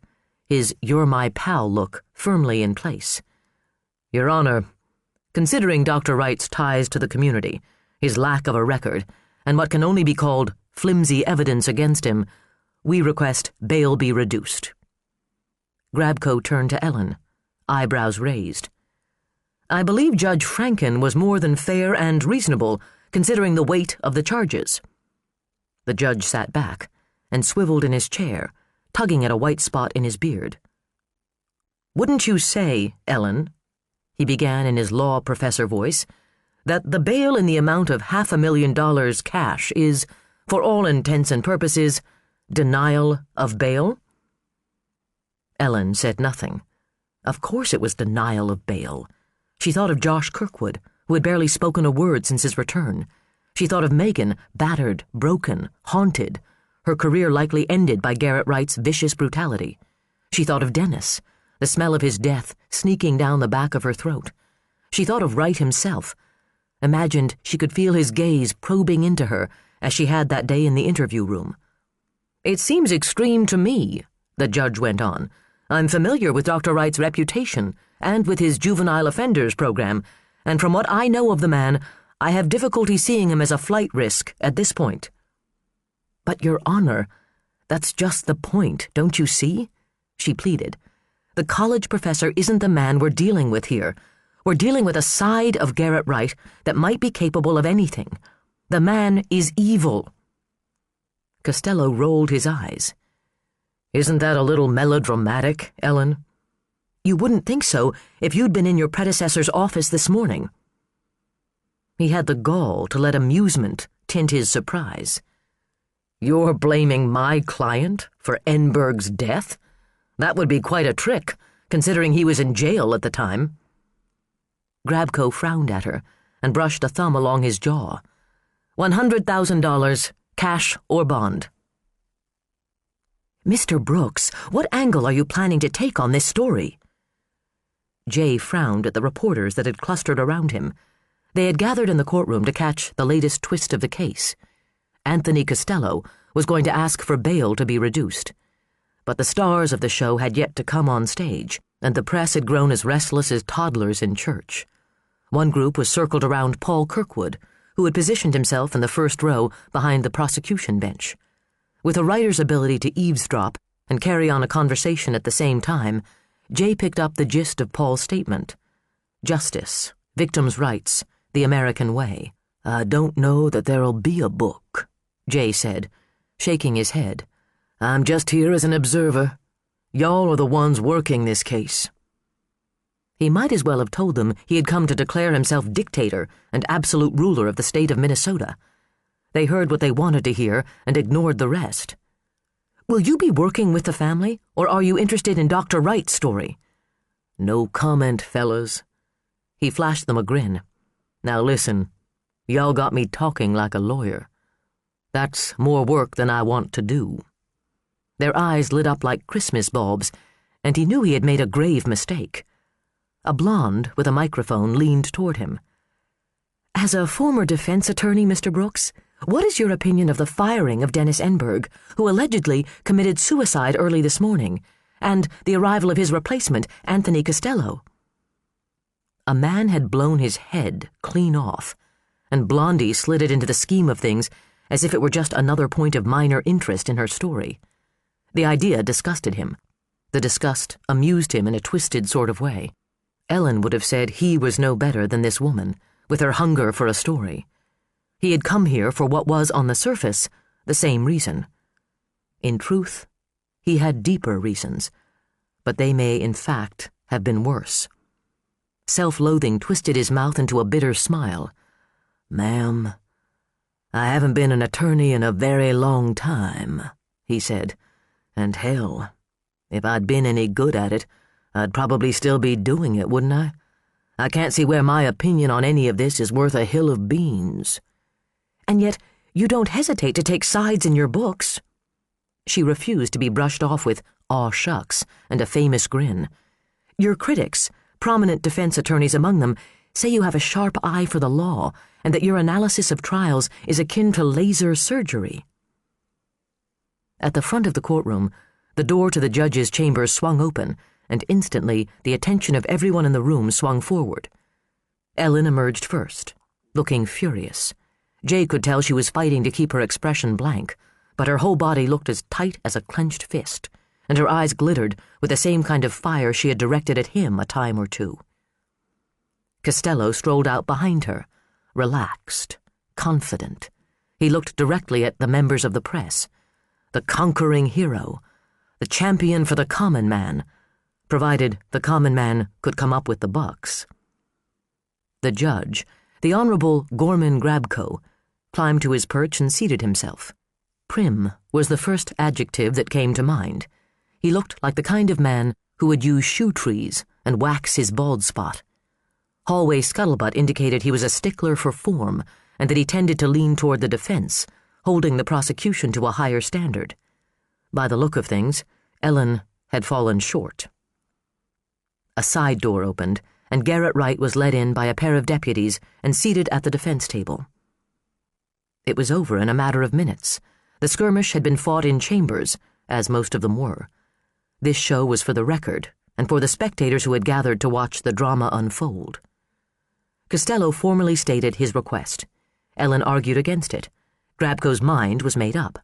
his "you're my pal" look firmly in place. Your Honor, considering Dr. Wright's ties to the community, his lack of a record, and what can only be called flimsy evidence against him, we request bail be reduced. Grabko turned to Ellen, eyebrows raised. I believe Judge Franken was more than fair and reasonable, considering the weight of the charges. The judge sat back and swiveled in his chair, tugging at a white spot in his beard. Wouldn't you say, Ellen, he began in his law professor voice, that the bail in the amount of $500,000 cash is, for all intents and purposes, denial of bail? Ellen said nothing. Of course it was denial of bail. She thought of Josh Kirkwood, who had barely spoken a word since his return. She thought of Megan, battered, broken, haunted, her career likely ended by Garrett Wright's vicious brutality. She thought of Dennis, the smell of his death sneaking down the back of her throat. She thought of Wright himself, imagined she could feel his gaze probing into her as she had that day in the interview room. It seems extreme to me, the judge went on. I'm familiar with Dr. Wright's reputation and with his juvenile offenders program, and from what I know of the man, I have difficulty seeing him as a flight risk at this point. But, Your Honor, that's just the point, don't you see? She pleaded. The college professor isn't the man we're dealing with here. We're dealing with a side of Garrett Wright that might be capable of anything. The man is evil. Costello rolled his eyes. Isn't that a little melodramatic, Ellen? You wouldn't think so if you'd been in your predecessor's office this morning. He had the gall to let amusement tint his surprise. You're blaming my client for Enberg's death? That would be quite a trick, considering he was in jail at the time. Grabko frowned at her and brushed a thumb along his jaw. $100,000, cash or bond. Mr. Brooks, what angle are you planning to take on this story? Jay frowned at the reporters that had clustered around him. They had gathered in the courtroom to catch the latest twist of the case. Anthony Costello was going to ask for bail to be reduced. But the stars of the show had yet to come on stage, and the press had grown as restless as toddlers in church. One group was circled around Paul Kirkwood, who had positioned himself in the first row behind the prosecution bench. With a writer's ability to eavesdrop and carry on a conversation at the same time, Jay picked up the gist of Paul's statement. Justice, victims' rights, the American way. I don't know that there'll be a book, Jay said, shaking his head. I'm just here as an observer. Y'all are the ones working this case. He might as well have told them he had come to declare himself dictator and absolute ruler of the state of Minnesota. They heard what they wanted to hear and ignored the rest. Will you be working with the family, or are you interested in Dr. Wright's story? No comment, fellas. He flashed them a grin. Now listen, y'all got me talking like a lawyer. That's more work than I want to do. Their eyes lit up like Christmas bulbs, and he knew he had made a grave mistake. A blonde with a microphone leaned toward him. As a former defense attorney, Mr. Brooks, what is your opinion of the firing of Dennis Enberg, who allegedly committed suicide early this morning, and the arrival of his replacement, Anthony Costello? A man had blown his head clean off, and Blondie slid it into the scheme of things as if it were just another point of minor interest in her story. The idea disgusted him. The disgust amused him in a twisted sort of way. Ellen would have said he was no better than this woman, with her hunger for a story. He had come here for what was, on the surface, the same reason. In truth, he had deeper reasons, but they may, in fact, have been worse. Self-loathing twisted his mouth into a bitter smile. "Ma'am, I haven't been an attorney in a very long time," he said, "and hell, if I'd been any good at it, I'd probably still be doing it, wouldn't I? I can't see where my opinion on any of this is worth a hill of beans." "And yet you don't hesitate to take sides in your books." She refused to be brushed off with "aw shucks" and a famous grin. "Your critics, prominent defense attorneys among them, say you have a sharp eye for the law and that your analysis of trials is akin to laser surgery." At the front of the courtroom, the door to the judge's chambers swung open, and instantly the attention of everyone in the room swung forward. Ellen emerged first, looking furious. Jay could tell she was fighting to keep her expression blank, but her whole body looked as tight as a clenched fist, and her eyes glittered with the same kind of fire she had directed at him a time or two. Costello strolled out behind her, relaxed, confident. He looked directly at the members of the press. The conquering hero, the champion for the common man, provided the common man could come up with the bucks. The judge, the Honorable Gorman Grabko, climbed to his perch and seated himself. Prim was the first adjective that came to mind. He looked like the kind of man who would use shoe trees and wax his bald spot. Hallway scuttlebutt indicated he was a stickler for form and that he tended to lean toward the defense, holding the prosecution to a higher standard. By the look of things, Ellen had fallen short. A side door opened, and Garrett Wright was led in by a pair of deputies and seated at the defense table. It was over in a matter of minutes. The skirmish had been fought in chambers, as most of them were. This show was for the record, and for the spectators who had gathered to watch the drama unfold. Costello formally stated his request. Ellen argued against it. Grabko's mind was made up.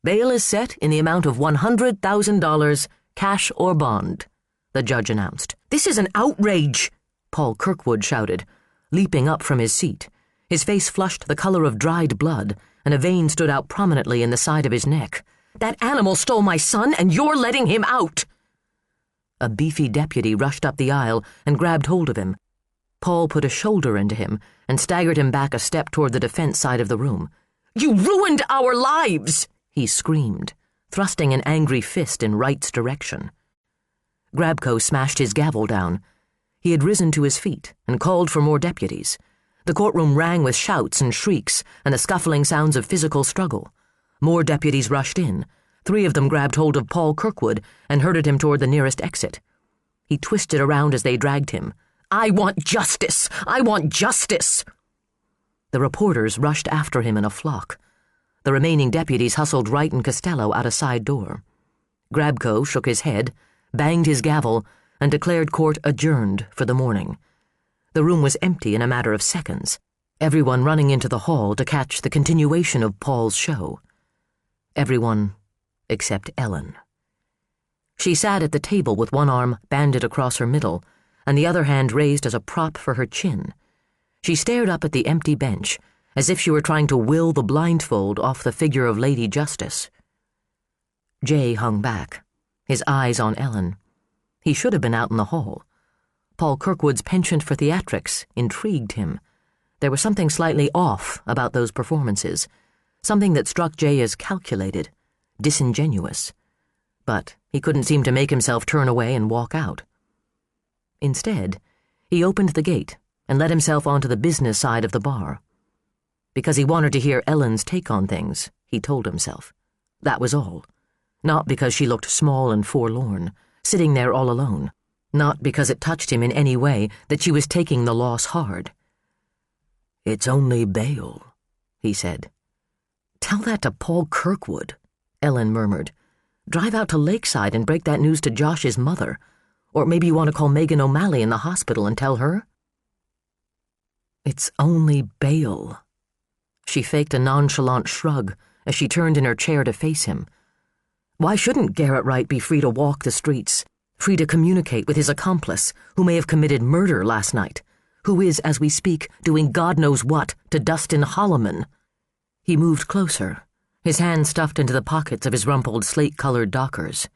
"Bail is set in the amount of $100,000, cash or bond," the judge announced. "This is an outrage," Paul Kirkwood shouted, leaping up from his seat. His face flushed the color of dried blood, and a vein stood out prominently in the side of his neck. "That animal stole my son, and you're letting him out!" A beefy deputy rushed up the aisle and grabbed hold of him. Paul put a shoulder into him and staggered him back a step toward the defense side of the room. "You ruined our lives!" he screamed, thrusting an angry fist in Wright's direction. Grabko smashed his gavel down. He had risen to his feet and called for more deputies. The courtroom rang with shouts and shrieks and the scuffling sounds of physical struggle. More deputies rushed in. 3 of them grabbed hold of Paul Kirkwood and herded him toward the nearest exit. He twisted around as they dragged him. "I want justice! I want justice!" The reporters rushed after him in a flock. The remaining deputies hustled Wright and Costello out a side door. Grabko shook his head, banged his gavel, and declared court adjourned for the morning. The room was empty in a matter of seconds, everyone running into the hall to catch the continuation of Paul's show. Everyone except Ellen. She sat at the table with one arm banded across her middle, and the other hand raised as a prop for her chin. She stared up at the empty bench, as if she were trying to will the blindfold off the figure of Lady Justice. Jay hung back, his eyes on Ellen. He should have been out in the hall. Paul Kirkwood's penchant for theatrics intrigued him. There was something slightly off about those performances, something that struck Jay as calculated, disingenuous. But he couldn't seem to make himself turn away and walk out. Instead, he opened the gate and let himself onto the business side of the bar. Because he wanted to hear Ellen's take on things, he told himself. That was all. Not because she looked small and forlorn, sitting there all alone. Not because it touched him in any way that she was taking the loss hard. "It's only bail," he said. "Tell that to Paul Kirkwood," Ellen murmured. "Drive out to Lakeside and break that news to Josh's mother. Or maybe you want to call Megan O'Malley in the hospital and tell her?" "It's only bail." She faked a nonchalant shrug as she turned in her chair to face him. Why shouldn't Garrett Wright be free to walk the streets, free to communicate with his accomplice, who may have committed murder last night, who is, as we speak, doing God knows what to Dustin Holloman? He moved closer, his hands stuffed into the pockets of his rumpled slate-colored dockers.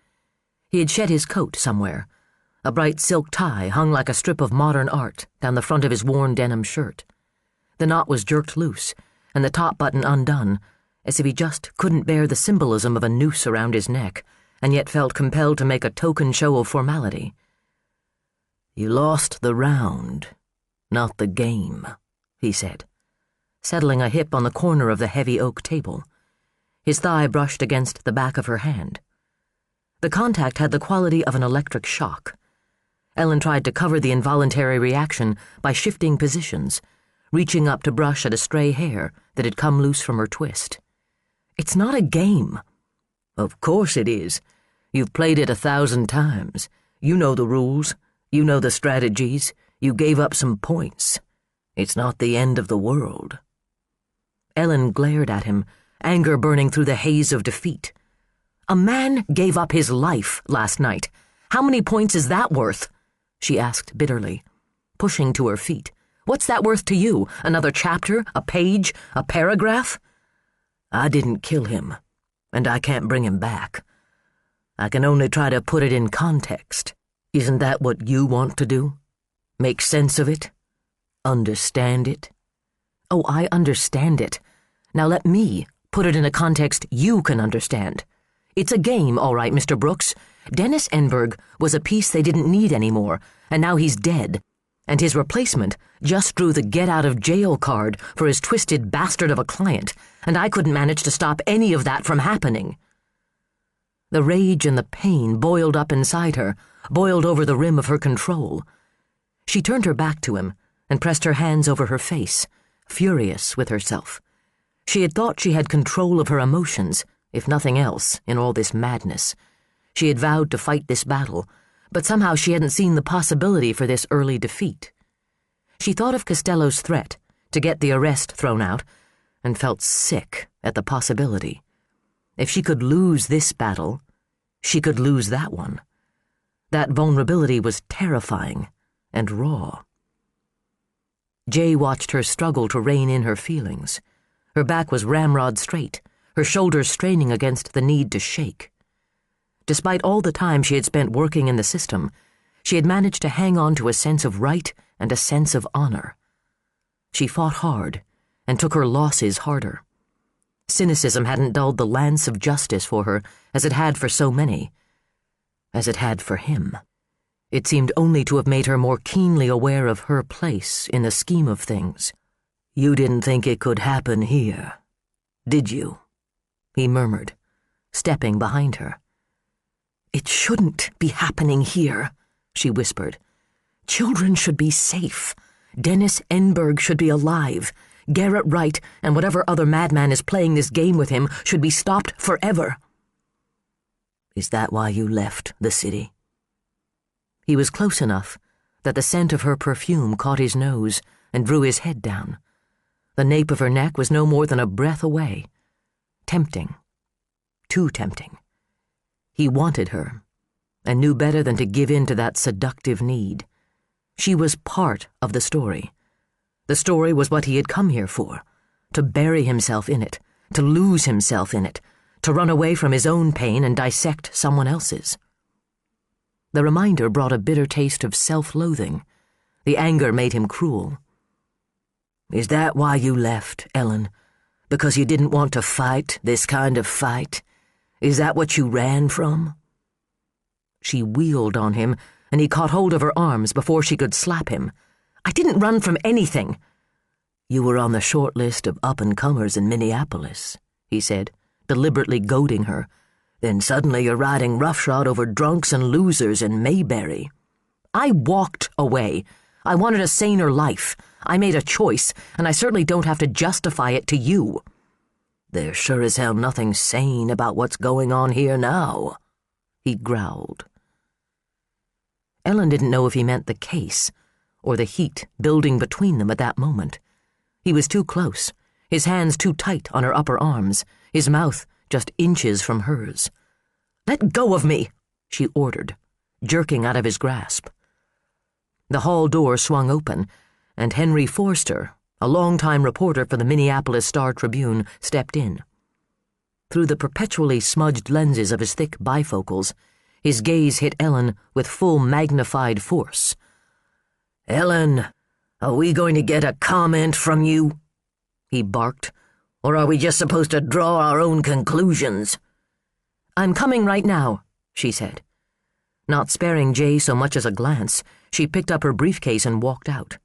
He had shed his coat somewhere. A bright silk tie hung like a strip of modern art down the front of his worn denim shirt. The knot was jerked loose, and the top button undone, as if he just couldn't bear the symbolism of a noose around his neck, and yet felt compelled to make a token show of formality. "You lost the round, not the game," he said, settling a hip on the corner of the heavy oak table. His thigh brushed against the back of her hand. The contact had the quality of an electric shock. Ellen tried to cover the involuntary reaction by shifting positions, reaching up to brush at a stray hair that had come loose from her twist. "It's not a game." "Of course it is. You've played it 1,000 times. You know the rules. You know the strategies. You gave up some points. It's not the end of the world." Ellen glared at him, anger burning through the haze of defeat. "A man gave up his life last night. How many points is that worth?" she asked bitterly, pushing to her feet. "What's that worth to you? Another chapter? A page? A paragraph?" "I didn't kill him, and I can't bring him back. I can only try to put it in context. Isn't that what you want to do? Make sense of it? Understand it?" "Oh, I understand it. Now let me put it in a context you can understand. It's a game, all right, Mr. Brooks. Dennis Enberg was a piece they didn't need anymore, and now he's dead. And his replacement just drew the get-out-of-jail card for his twisted bastard of a client, and I couldn't manage to stop any of that from happening." The rage and the pain boiled up inside her, boiled over the rim of her control. She turned her back to him and pressed her hands over her face, furious with herself. She had thought she had control of her emotions, if nothing else, in all this madness. She had vowed to fight this battle, but somehow she hadn't seen the possibility for this early defeat. She thought of Costello's threat to get the arrest thrown out, and felt sick at the possibility. If she could lose this battle, she could lose that one. That vulnerability was terrifying and raw. Jay watched her struggle to rein in her feelings. Her back was ramrod straight, her shoulders straining against the need to shake. Despite all the time she had spent working in the system, she had managed to hang on to a sense of right and a sense of honor. She fought hard and took her losses harder. Cynicism hadn't dulled the lance of justice for her as it had for so many, as it had for him. It seemed only to have made her more keenly aware of her place in the scheme of things. "You didn't think it could happen here, did you?" he murmured, stepping behind her. "It shouldn't be happening here," she whispered. "Children should be safe. Dennis Enberg should be alive. Garrett Wright and whatever other madman is playing this game with him should be stopped forever." "Is that why you left the city?" He was close enough that the scent of her perfume caught his nose and drew his head down. The nape of her neck was no more than a breath away. Tempting. Too tempting. He wanted her, and knew better than to give in to that seductive need. She was part of the story. The story was what he had come here for, to bury himself in it, to lose himself in it, to run away from his own pain and dissect someone else's. The reminder brought a bitter taste of self-loathing. The anger made him cruel. "Is that why you left, Ellen? Because you didn't want to fight this kind of fight? Is that what you ran from?" She wheeled on him, and he caught hold of her arms before she could slap him. "I didn't run from anything." "You were on the short list of up-and-comers in Minneapolis," he said, deliberately goading her. "Then suddenly you're riding roughshod over drunks and losers in Mayberry." "I walked away. I wanted a saner life. I made a choice, and I certainly don't have to justify it to you." "There's sure as hell nothing sane about what's going on here now," he growled. Ellen didn't know if he meant the case, or the heat building between them at that moment. He was too close, his hands too tight on her upper arms, his mouth just inches from hers. "Let go of me," she ordered, jerking out of his grasp. The hall door swung open, and Henry Forster, a longtime reporter for the Minneapolis Star-Tribune, stepped in. Through the perpetually smudged lenses of his thick bifocals, his gaze hit Ellen with full magnified force. "Ellen, are we going to get a comment from you?" he barked. "Or are we just supposed to draw our own conclusions?" "I'm coming right now," she said. Not sparing Jay so much as a glance, she picked up her briefcase and walked out.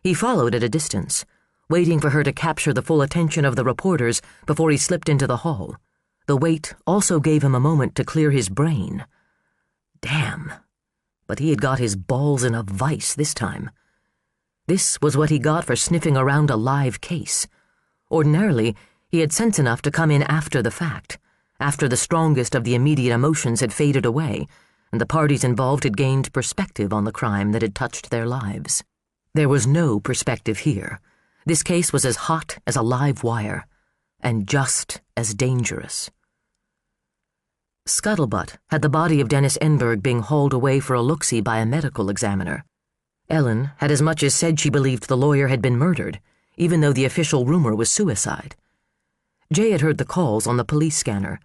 He followed at a distance, waiting for her to capture the full attention of the reporters before he slipped into the hall. The wait also gave him a moment to clear his brain. Damn, but he had got his balls in a vice this time. This was what he got for sniffing around a live case. Ordinarily, he had sense enough to come in after the fact, after the strongest of the immediate emotions had faded away, and the parties involved had gained perspective on the crime that had touched their lives. There was no perspective here. This case was as hot as a live wire, and just as dangerous. Scuttlebutt had the body of Dennis Enberg being hauled away for a look-see by a medical examiner. Ellen had as much as said she believed the lawyer had been murdered, even though the official rumor was suicide. Jay had heard the calls on the police scanner,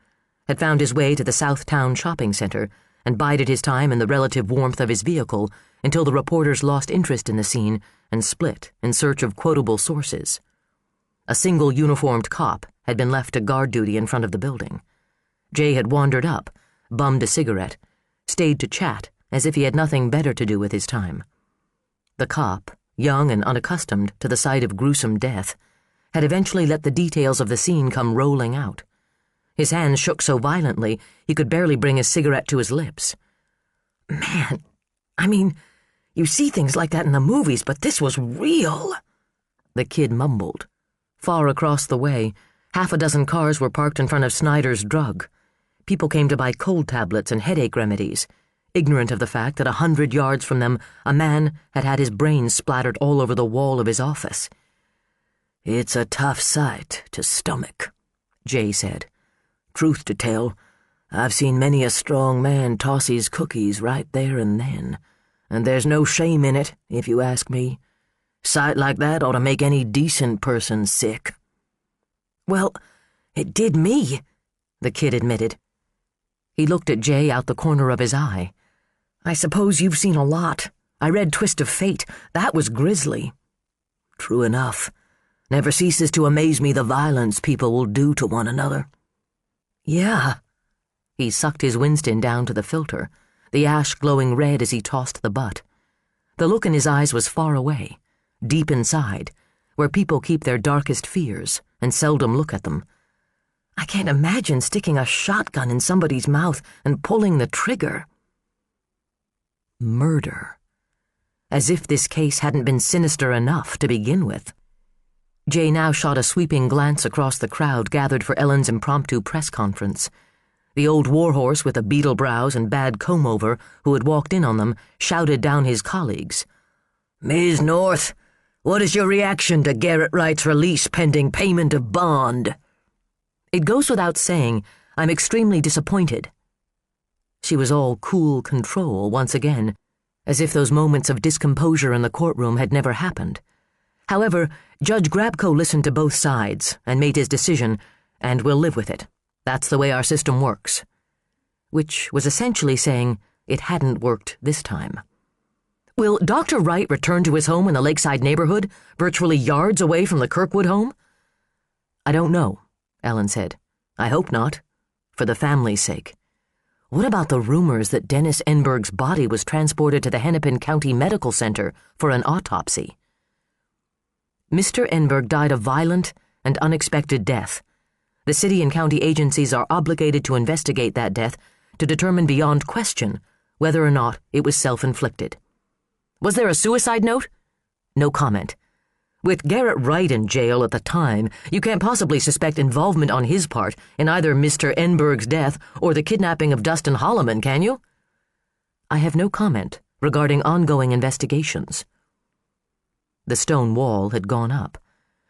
had found his way to the Southtown shopping center, and bided his time in the relative warmth of his vehicle until the reporters lost interest in the scene and split in search of quotable sources. A single uniformed cop had been left to guard duty in front of the building. Jay had wandered up, bummed a cigarette, stayed to chat as if he had nothing better to do with his time. The cop, young and unaccustomed to the sight of gruesome death, had eventually let the details of the scene come rolling out. His hands shook so violently he could barely bring his cigarette to his lips. "Man, I mean, you see things like that in the movies, but this was real," the kid mumbled. Far across the way, half a dozen cars were parked in front of Snyder's Drug. People came to buy cold tablets and headache remedies, ignorant of the fact that 100 yards from them a man had had his brains splattered all over the wall of his office. "It's a tough sight to stomach," Jay said. "Truth to tell, I've seen many a strong man toss his cookies right there and then, and there's no shame in it, if you ask me. Sight like that ought to make any decent person sick." "Well, it did me," the kid admitted. He looked at Jay out the corner of his eye. "I suppose you've seen a lot. I read Twist of Fate. That was grisly." "True enough. Never ceases to amaze me the violence people will do to one another." "Yeah." He sucked his Winston down to the filter, the ash glowing red as he tossed the butt. The look in his eyes was far away, deep inside, where people keep their darkest fears and seldom look at them. "I can't imagine sticking a shotgun in somebody's mouth and pulling the trigger." Murder. As if this case hadn't been sinister enough to begin with. Jay now shot a sweeping glance across the crowd gathered for Ellen's impromptu press conference. The old warhorse with the beetle brows and bad comb-over who had walked in on them shouted down his colleagues. "Ms. North, what is your reaction to Garrett Wright's release pending payment of bond?" "It goes without saying, I'm extremely disappointed." She was all cool control once again, as if those moments of discomposure in the courtroom had never happened. However, Judge Grabko listened to both sides and made his decision, and we'll live with it. That's the way our system works. Which was essentially saying it hadn't worked this time. Will Dr. Wright return to his home in the Lakeside neighborhood, virtually yards away from the Kirkwood home? "I don't know," Ellen said. "I hope not, for the family's sake. What about the rumors that Dennis Enberg's body was transported to the Hennepin County Medical Center for an autopsy?" "Mr. Enberg died a violent and unexpected death. The city and county agencies are obligated to investigate that death to determine beyond question whether or not it was self-inflicted. Was there a suicide note? No comment. With Garrett Wright in jail at the time, you can't possibly suspect involvement on his part in either Mr. Enberg's death or the kidnapping of Dustin Holloman, can you? I have no comment regarding ongoing investigations. The stone wall had gone up.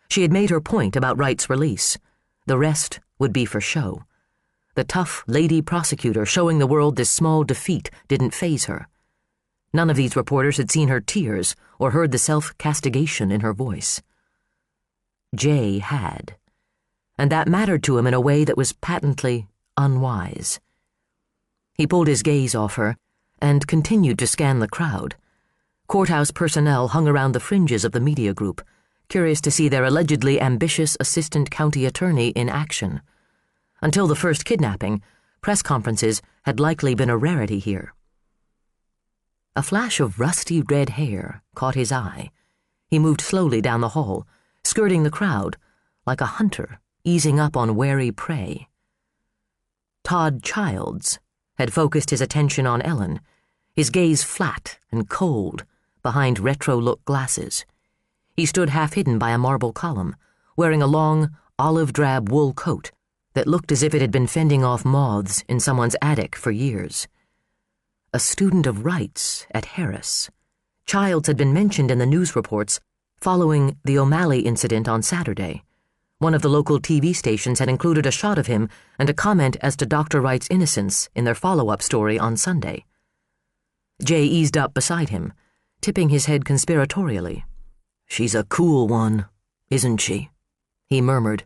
She had made her point about Wright's release. The rest would be for show. The tough lady prosecutor showing the world this small defeat didn't faze her. None of these reporters had seen her tears or heard the self-castigation in her voice. Jay had, and that mattered to him in a way that was patently unwise. He pulled his gaze off her and continued to scan the crowd. Courthouse personnel hung around the fringes of the media group, curious to see their allegedly ambitious assistant county attorney in action. Until the first kidnapping, press conferences had likely been a rarity here. A flash of rusty red hair caught his eye. He moved slowly down the hall, skirting the crowd, like a hunter easing up on wary prey. Todd Childs had focused his attention on Ellen, his gaze flat and cold behind retro-look glasses. He stood half-hidden by a marble column, wearing a long, olive-drab wool coat that looked as if it had been fending off moths in someone's attic for years. A student of Wright's at Harris, Childs had been mentioned in the news reports following the O'Malley incident on Saturday. One of the local TV stations had included a shot of him and a comment as to Dr. Wright's innocence in their follow-up story on Sunday. Jay eased up beside him, tipping his head conspiratorially. "She's a cool one, isn't she?" he murmured.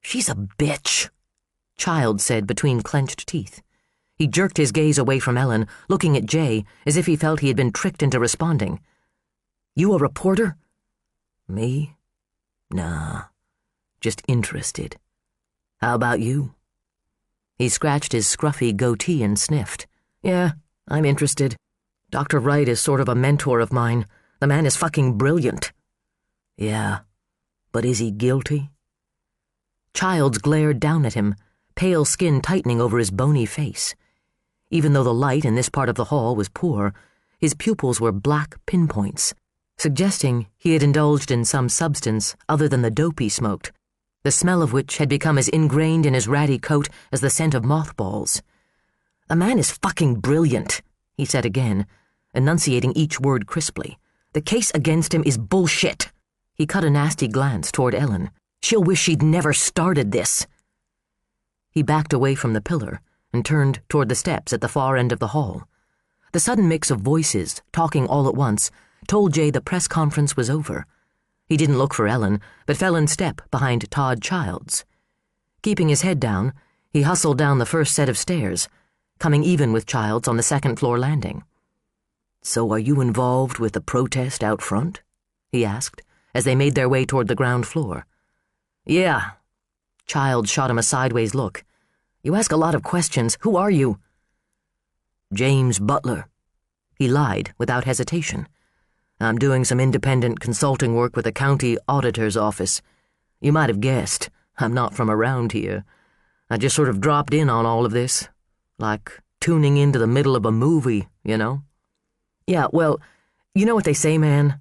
"She's a bitch," Childs said between clenched teeth. He jerked his gaze away from Ellen, looking at Jay as if he felt he had been tricked into responding. "You a reporter?" "Me? Nah, just interested. How about you?" He scratched his scruffy goatee and sniffed. "Yeah, I'm interested. Dr. Wright is sort of a mentor of mine. The man is fucking brilliant." "Yeah, but is he guilty?" Childs glared down at him, pale skin tightening over his bony face. Even though the light in this part of the hall was poor, his pupils were black pinpoints, suggesting he had indulged in some substance other than the dope he smoked, the smell of which had become as ingrained in his ratty coat as the scent of mothballs. "A man is fucking brilliant," he said again, enunciating each word crisply. "The case against him is bullshit." He cut a nasty glance toward Ellen. "She'll wish she'd never started this." He backed away from the pillar and turned toward the steps at the far end of the hall. The sudden mix of voices, talking all at once, told Jay the press conference was over. He didn't look for Ellen, but fell in step behind Todd Childs. Keeping his head down, he hustled down the first set of stairs, coming even with Childs on the second-floor landing. "So are you involved with the protest out front?" he asked, as they made their way toward the ground floor. "Yeah." Childs shot him a sideways look. "You ask a lot of questions. Who are you?" "James Butler." He lied without hesitation. "I'm doing some independent consulting work with the county auditor's office. You might have guessed, I'm not from around here. I just sort of dropped in on all of this, like tuning into the middle of a movie, you know?" "Yeah, well, you know what they say, man,"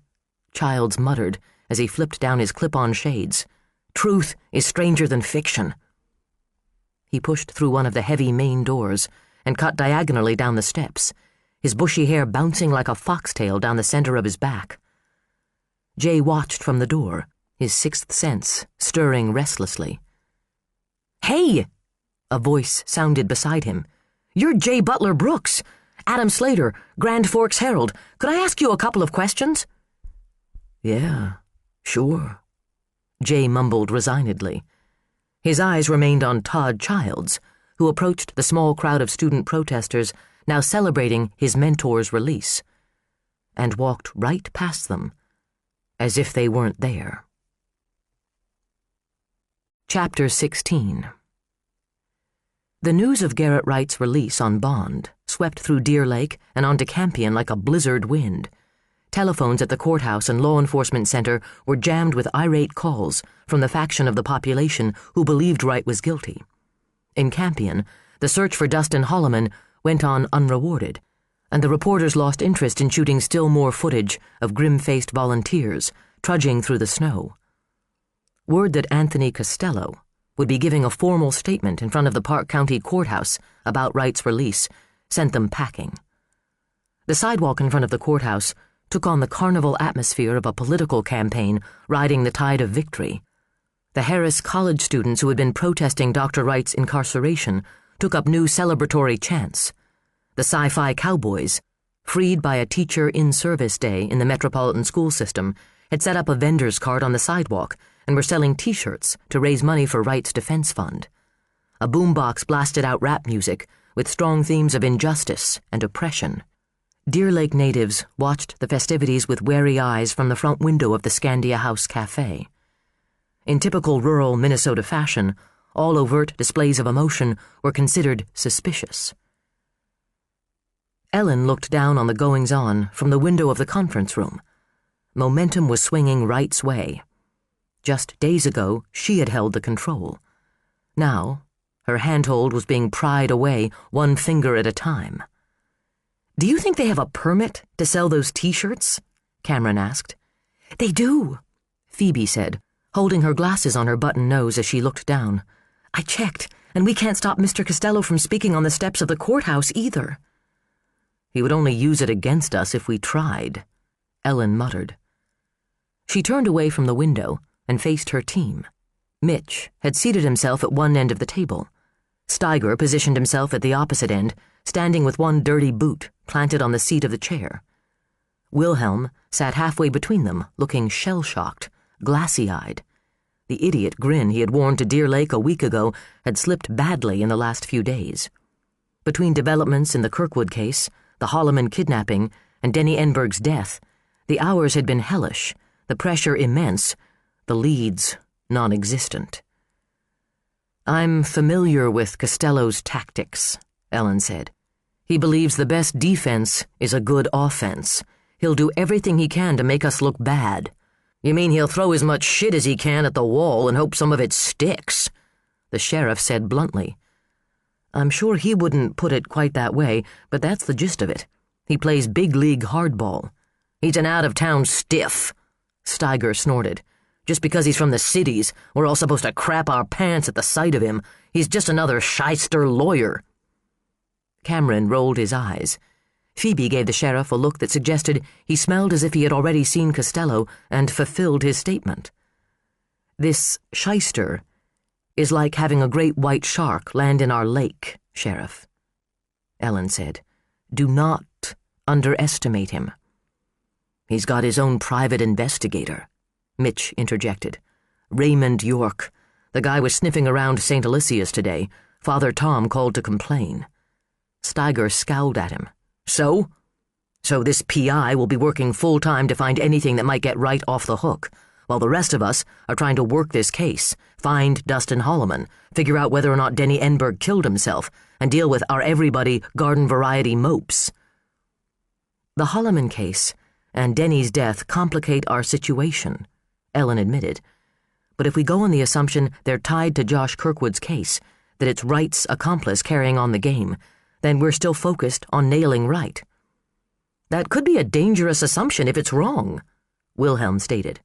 Childs muttered as he flipped down his clip-on shades. "Truth is stranger than fiction." He pushed through one of the heavy main doors and cut diagonally down the steps, his bushy hair bouncing like a foxtail down the center of his back. Jay watched from the door, his sixth sense stirring restlessly. "Hey!" a voice sounded beside him. "You're Jay Butler Brooks, Adam Slater, Grand Forks Herald. Could I ask you a couple of questions?" "Yeah, sure," Jay mumbled resignedly. His eyes remained on Todd Childs, who approached the small crowd of student protesters now celebrating his mentor's release, and walked right past them, as if they weren't there. Chapter 16. The news of Garrett Wright's release on bond swept through Deer Lake and onto Campion like a blizzard wind. Telephones at the courthouse and law enforcement center were jammed with irate calls from the faction of the population who believed Wright was guilty. In Campion, the search for Dustin Holloman went on unrewarded. and the reporters lost interest in shooting still more footage of grim-faced volunteers trudging through the snow. Word that Anthony Costello would be giving a formal statement in front of the Park County Courthouse about Wright's release sent them packing. The sidewalk in front of the courthouse took on the carnival atmosphere of a political campaign riding the tide of victory. The Harris College students who had been protesting Dr. Wright's incarceration took up new celebratory chants. The sci-fi cowboys, freed by a teacher in-service day in the metropolitan school system, had set up a vendor's cart on the sidewalk and were selling T-shirts to raise money for Wright's defense fund. A boombox blasted out rap music with strong themes of injustice and oppression. Deer Lake natives watched the festivities with wary eyes from the front window of the Scandia House Cafe. In typical rural Minnesota fashion, all overt displays of emotion were considered suspicious. Ellen looked down on the goings-on from the window of the conference room. Momentum was swinging Wright's way. Just days ago, she had held the control. Now, her handhold was being pried away one finger at a time. "Do you think they have a permit to sell those T-shirts?" Cameron asked. "They do," Phoebe said, holding her glasses on her button nose as she looked down. "I checked, and we can't stop Mr. Costello from speaking on the steps of the courthouse either." "He would only use it against us if we tried," Ellen muttered. She turned away from the window and faced her team. Mitch had seated himself at one end of the table. Steiger positioned himself at the opposite end, standing with one dirty boot planted on the seat of the chair. Wilhelm sat halfway between them, looking shell-shocked, glassy-eyed. The idiot grin he had worn to Deer Lake a week ago had slipped badly in the last few days. Between developments in the Kirkwood case, the Holloman kidnapping, and Denny Enberg's death, the hours had been hellish, the pressure immense, the leads non-existent. "I'm familiar with Costello's tactics," Ellen said. "He believes the best defense is a good offense. He'll do everything he can to make us look bad." "You mean he'll throw as much shit as he can at the wall and hope some of it sticks?" the sheriff said bluntly. "I'm sure he wouldn't put it quite that way, but that's the gist of it. He plays big league hardball." "He's an out-of-town stiff," Steiger snorted. "Just because he's from the cities, we're all supposed to crap our pants at the sight of him. He's just another shyster lawyer." Cameron rolled his eyes. Phoebe gave the sheriff a look that suggested he smelled as if he had already seen Costello and fulfilled his statement. "This shyster is like having a great white shark land in our lake, Sheriff," Ellen said. "Do not underestimate him." "He's got his own private investigator," Mitch interjected. "Raymond York. The guy was sniffing around St. Alicia's today. Father Tom called to complain." Steiger scowled at him. So this PI will be working full-time to find anything that might get Wright off the hook, while the rest of us are trying to work this case, find Dustin Holloman, figure out whether or not Denny Enberg killed himself, and deal with our everybody garden-variety mopes. "The Holloman case and Denny's death complicate our situation," Ellen admitted. "But if we go on the assumption they're tied to Josh Kirkwood's case, that it's Wright's accomplice carrying on the game, then we're still focused on nailing Wright." "That could be a dangerous assumption if it's wrong," Wilhelm stated.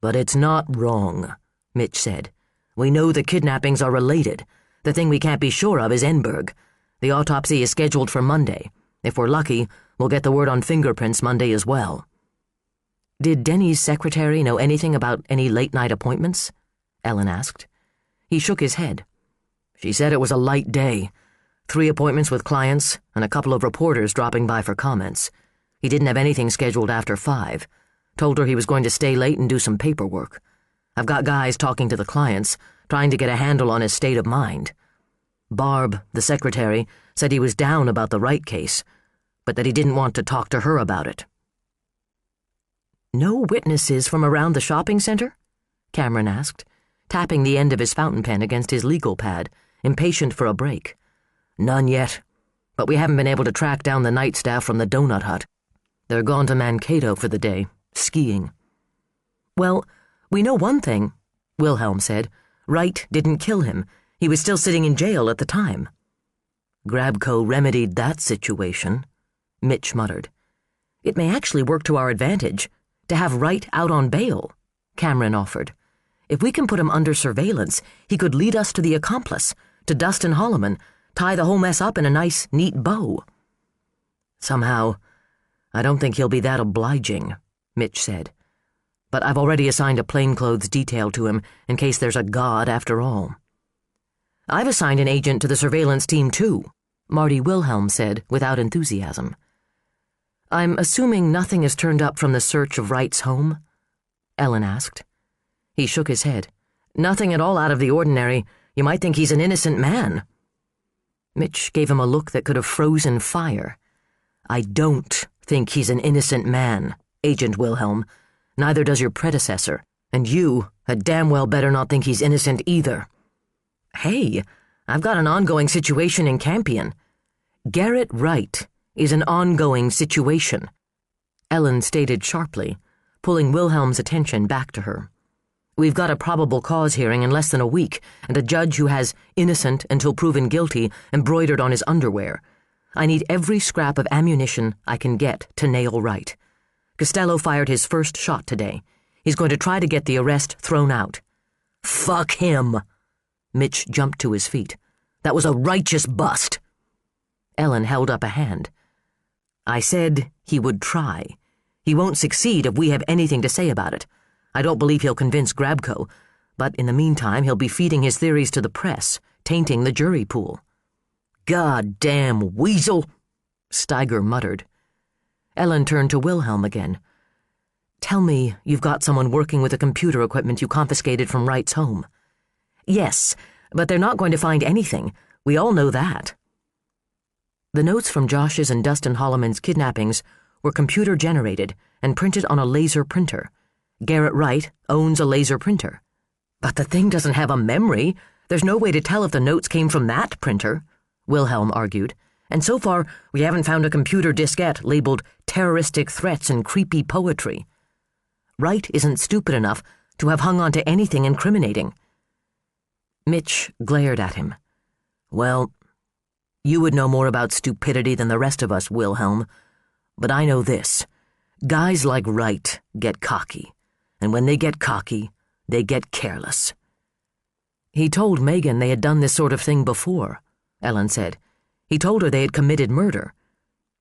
"But it's not wrong," Mitch said. "We know the kidnappings are related. The thing we can't be sure of is Enberg. The autopsy is scheduled for Monday. If we're lucky, we'll get the word on fingerprints Monday as well." "Did Denny's secretary know anything about any late-night appointments?" Ellen asked. He shook his head. "She said it was a light day. 3 appointments with clients and a couple of reporters dropping by for comments. He didn't have anything scheduled after 5. Told her he was going to stay late and do some paperwork. I've got guys talking to the clients, trying to get a handle on his state of mind. Barb, the secretary, said he was down about the Wright case, but that he didn't want to talk to her about it." "No witnesses from around the shopping center?" Cameron asked, tapping the end of his fountain pen against his legal pad, impatient for a break. "None yet, but we haven't been able to track down the night staff from the donut hut. They're gone to Mankato for the day, skiing." "Well, we know one thing," Wilhelm said. "Wright didn't kill him. He was still sitting in jail at the time." "Grabco remedied that situation," Mitch muttered. It may actually work to our advantage, to have Wright out on bail, Cameron offered. If we can put him under surveillance, he could lead us to the accomplice, to Dustin Holloman, tie the whole mess up in a nice, neat bow. Somehow, I don't think he'll be that obliging, Mitch said. But I've already assigned a plainclothes detail to him in case there's a god after all. I've assigned an agent to the surveillance team too, Marty Wilhelm said without enthusiasm. I'm assuming nothing has turned up from the search of Wright's home? Ellen asked. He shook his head. Nothing at all out of the ordinary. You might think he's an innocent man. Mitch gave him a look that could have frozen fire. I don't think he's an innocent man, Agent Wilhelm. Neither does your predecessor. And you had damn well better not think he's innocent either. Hey, I've got an ongoing situation in Campion. Garrett Wright is an ongoing situation, Ellen stated sharply, pulling Wilhelm's attention back to her. We've got a probable cause hearing in less than a week, and a judge who has innocent until proven guilty embroidered on his underwear. I need every scrap of ammunition I can get to nail Wright. Costello fired his first shot today. He's going to try to get the arrest thrown out. Fuck him! Mitch jumped to his feet. That was a righteous bust. Ellen held up a hand. I said he would try. He won't succeed if we have anything to say about it. I don't believe he'll convince Grabko, but in the meantime he'll be feeding his theories to the press, tainting the jury pool. God damn weasel, Steiger muttered. Ellen turned to Wilhelm again. Tell me you've got someone working with the computer equipment you confiscated from Wright's home. Yes, but they're not going to find anything. We all know that. The notes from Josh's and Dustin Holloman's kidnappings were computer-generated and printed on a laser printer. Garrett Wright owns a laser printer. But the thing doesn't have a memory. There's no way to tell if the notes came from that printer, Wilhelm argued. And so far, we haven't found a computer diskette labeled terroristic threats and creepy poetry. Wright isn't stupid enough to have hung on to anything incriminating. Mitch glared at him. Well, you would know more about stupidity than the rest of us, Wilhelm. But I know this. Guys like Wright get cocky. And when they get cocky, they get careless. He told Megan they had done this sort of thing before, Ellen said. He told her they had committed murder.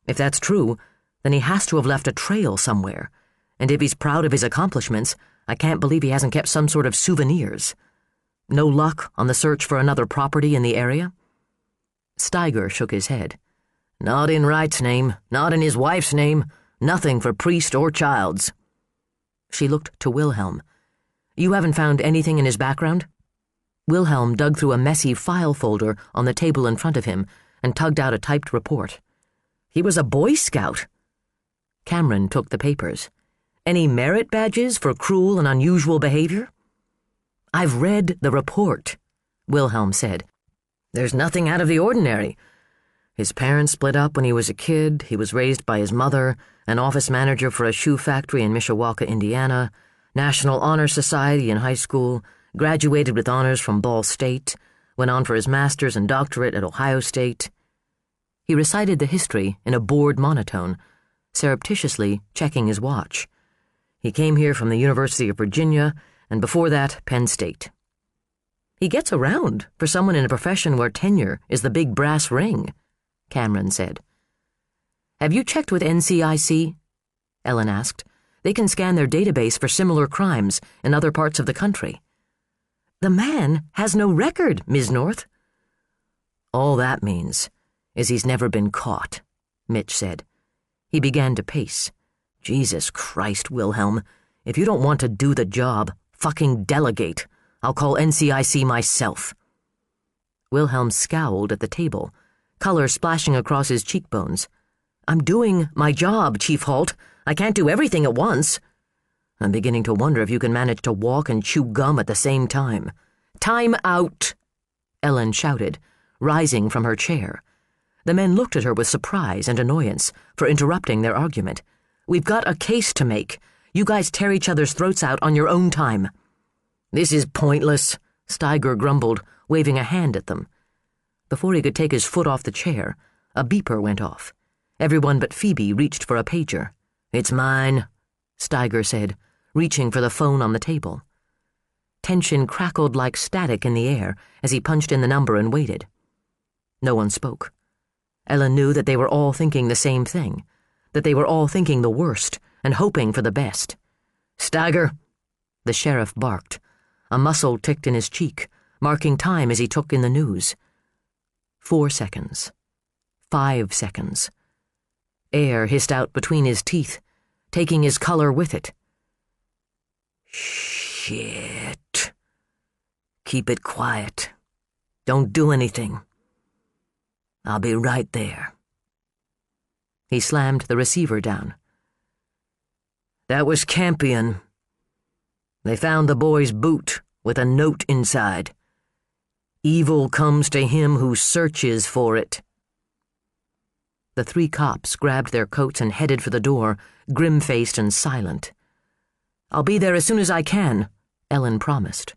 If that's true, then he has to have left a trail somewhere. And if he's proud of his accomplishments, I can't believe he hasn't kept some sort of souvenirs. No luck on the search for another property in the area? Steiger shook his head. Not in Wright's name, not in his wife's name, nothing for priest or child's. She looked to Wilhelm. You haven't found anything in his background? Wilhelm dug through a messy file folder on the table in front of him and tugged out a typed report. He was a Boy Scout. Cameron took the papers. Any merit badges for cruel and unusual behavior? I've read the report, Wilhelm said. There's nothing out of the ordinary. His parents split up when he was a kid. He was raised by his mother, an office manager for a shoe factory in Mishawaka, Indiana, National Honor Society in high school, graduated with honors from Ball State, went on for his master's and doctorate at Ohio State. He recited the history in a bored monotone, surreptitiously checking his watch. He came here from the University of Virginia, and before that, Penn State. He gets around for someone in a profession where tenure is the big brass ring, Cameron said. Have you checked with NCIC? Ellen asked. They can scan their database for similar crimes in other parts of the country. The man has no record, Ms. North. All that means is he's never been caught, Mitch said. He began to pace. Jesus Christ, Wilhelm, if you don't want to do the job, fucking delegate. I'll call NCIC myself. Wilhelm scowled at the table, color splashing across his cheekbones. I'm doing my job, Chief Holt. I can't do everything at once. I'm beginning to wonder if you can manage to walk and chew gum at the same time. Time out, Ellen shouted, rising from her chair. The men looked at her with surprise and annoyance for interrupting their argument. We've got a case to make. You guys tear each other's throats out on your own time. This is pointless, Steiger grumbled, waving a hand at them. Before he could take his foot off the chair, a beeper went off. Everyone but Phoebe reached for a pager. "It's mine," Steiger said, reaching for the phone on the table. Tension crackled like static in the air as he punched in the number and waited. No one spoke. Ellen knew that they were all thinking the same thing, that they were all thinking the worst and hoping for the best. "Steiger," the sheriff barked. A muscle ticked in his cheek, marking time as he took in the news. 4 seconds. 5 seconds. Air hissed out between his teeth, taking his color with it. "Shit. Keep it quiet. Don't do anything. I'll be right there." He slammed the receiver down. "That was Campion. They found the boy's boot with a note inside. Evil comes to him who searches for it." The 3 cops grabbed their coats and headed for the door, grim-faced and silent. "I'll be there as soon as I can," Ellen promised.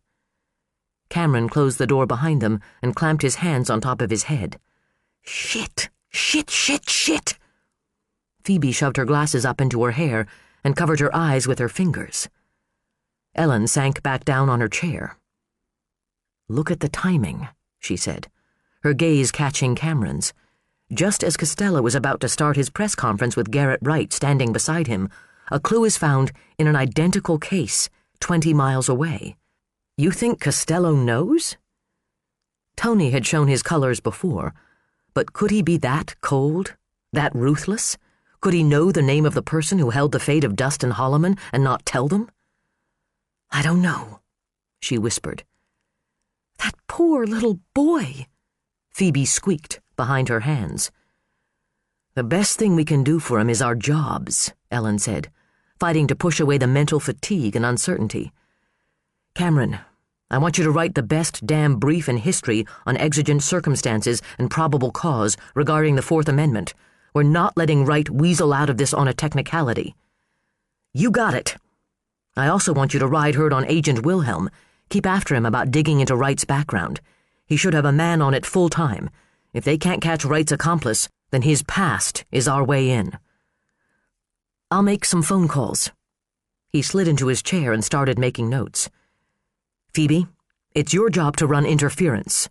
Cameron closed the door behind them and clamped his hands on top of his head. "Shit! Shit! Shit! Shit!" Phoebe shoved her glasses up into her hair and covered her eyes with her fingers. Ellen sank back down on her chair. "Look at the timing," she said, her gaze catching Cameron's. Just as Costello was about to start his press conference with Garrett Wright standing beside him, a clue is found in an identical case 20 miles away. "You think Costello knows?" Tony had shown his colors before, but could he be that cold, that ruthless? Could he know the name of the person who held the fate of Dustin Holloman and not tell them? "I don't know," she whispered. "That poor little boy," Phoebe squeaked behind her hands. "The best thing we can do for him is our jobs," Ellen said, fighting to push away the mental fatigue and uncertainty. "Cameron, I want you to write the best damn brief in history on exigent circumstances and probable cause regarding the Fourth Amendment. We're not letting Wright weasel out of this on a technicality." "You got it." "I also want you to ride herd on Agent Wilhelm. Keep after him about digging into Wright's background. He should have a man on it full time. If they can't catch Wright's accomplice, then his past is our way in." "I'll make some phone calls." He slid into his chair and started making notes. "Phoebe, it's your job to run interference."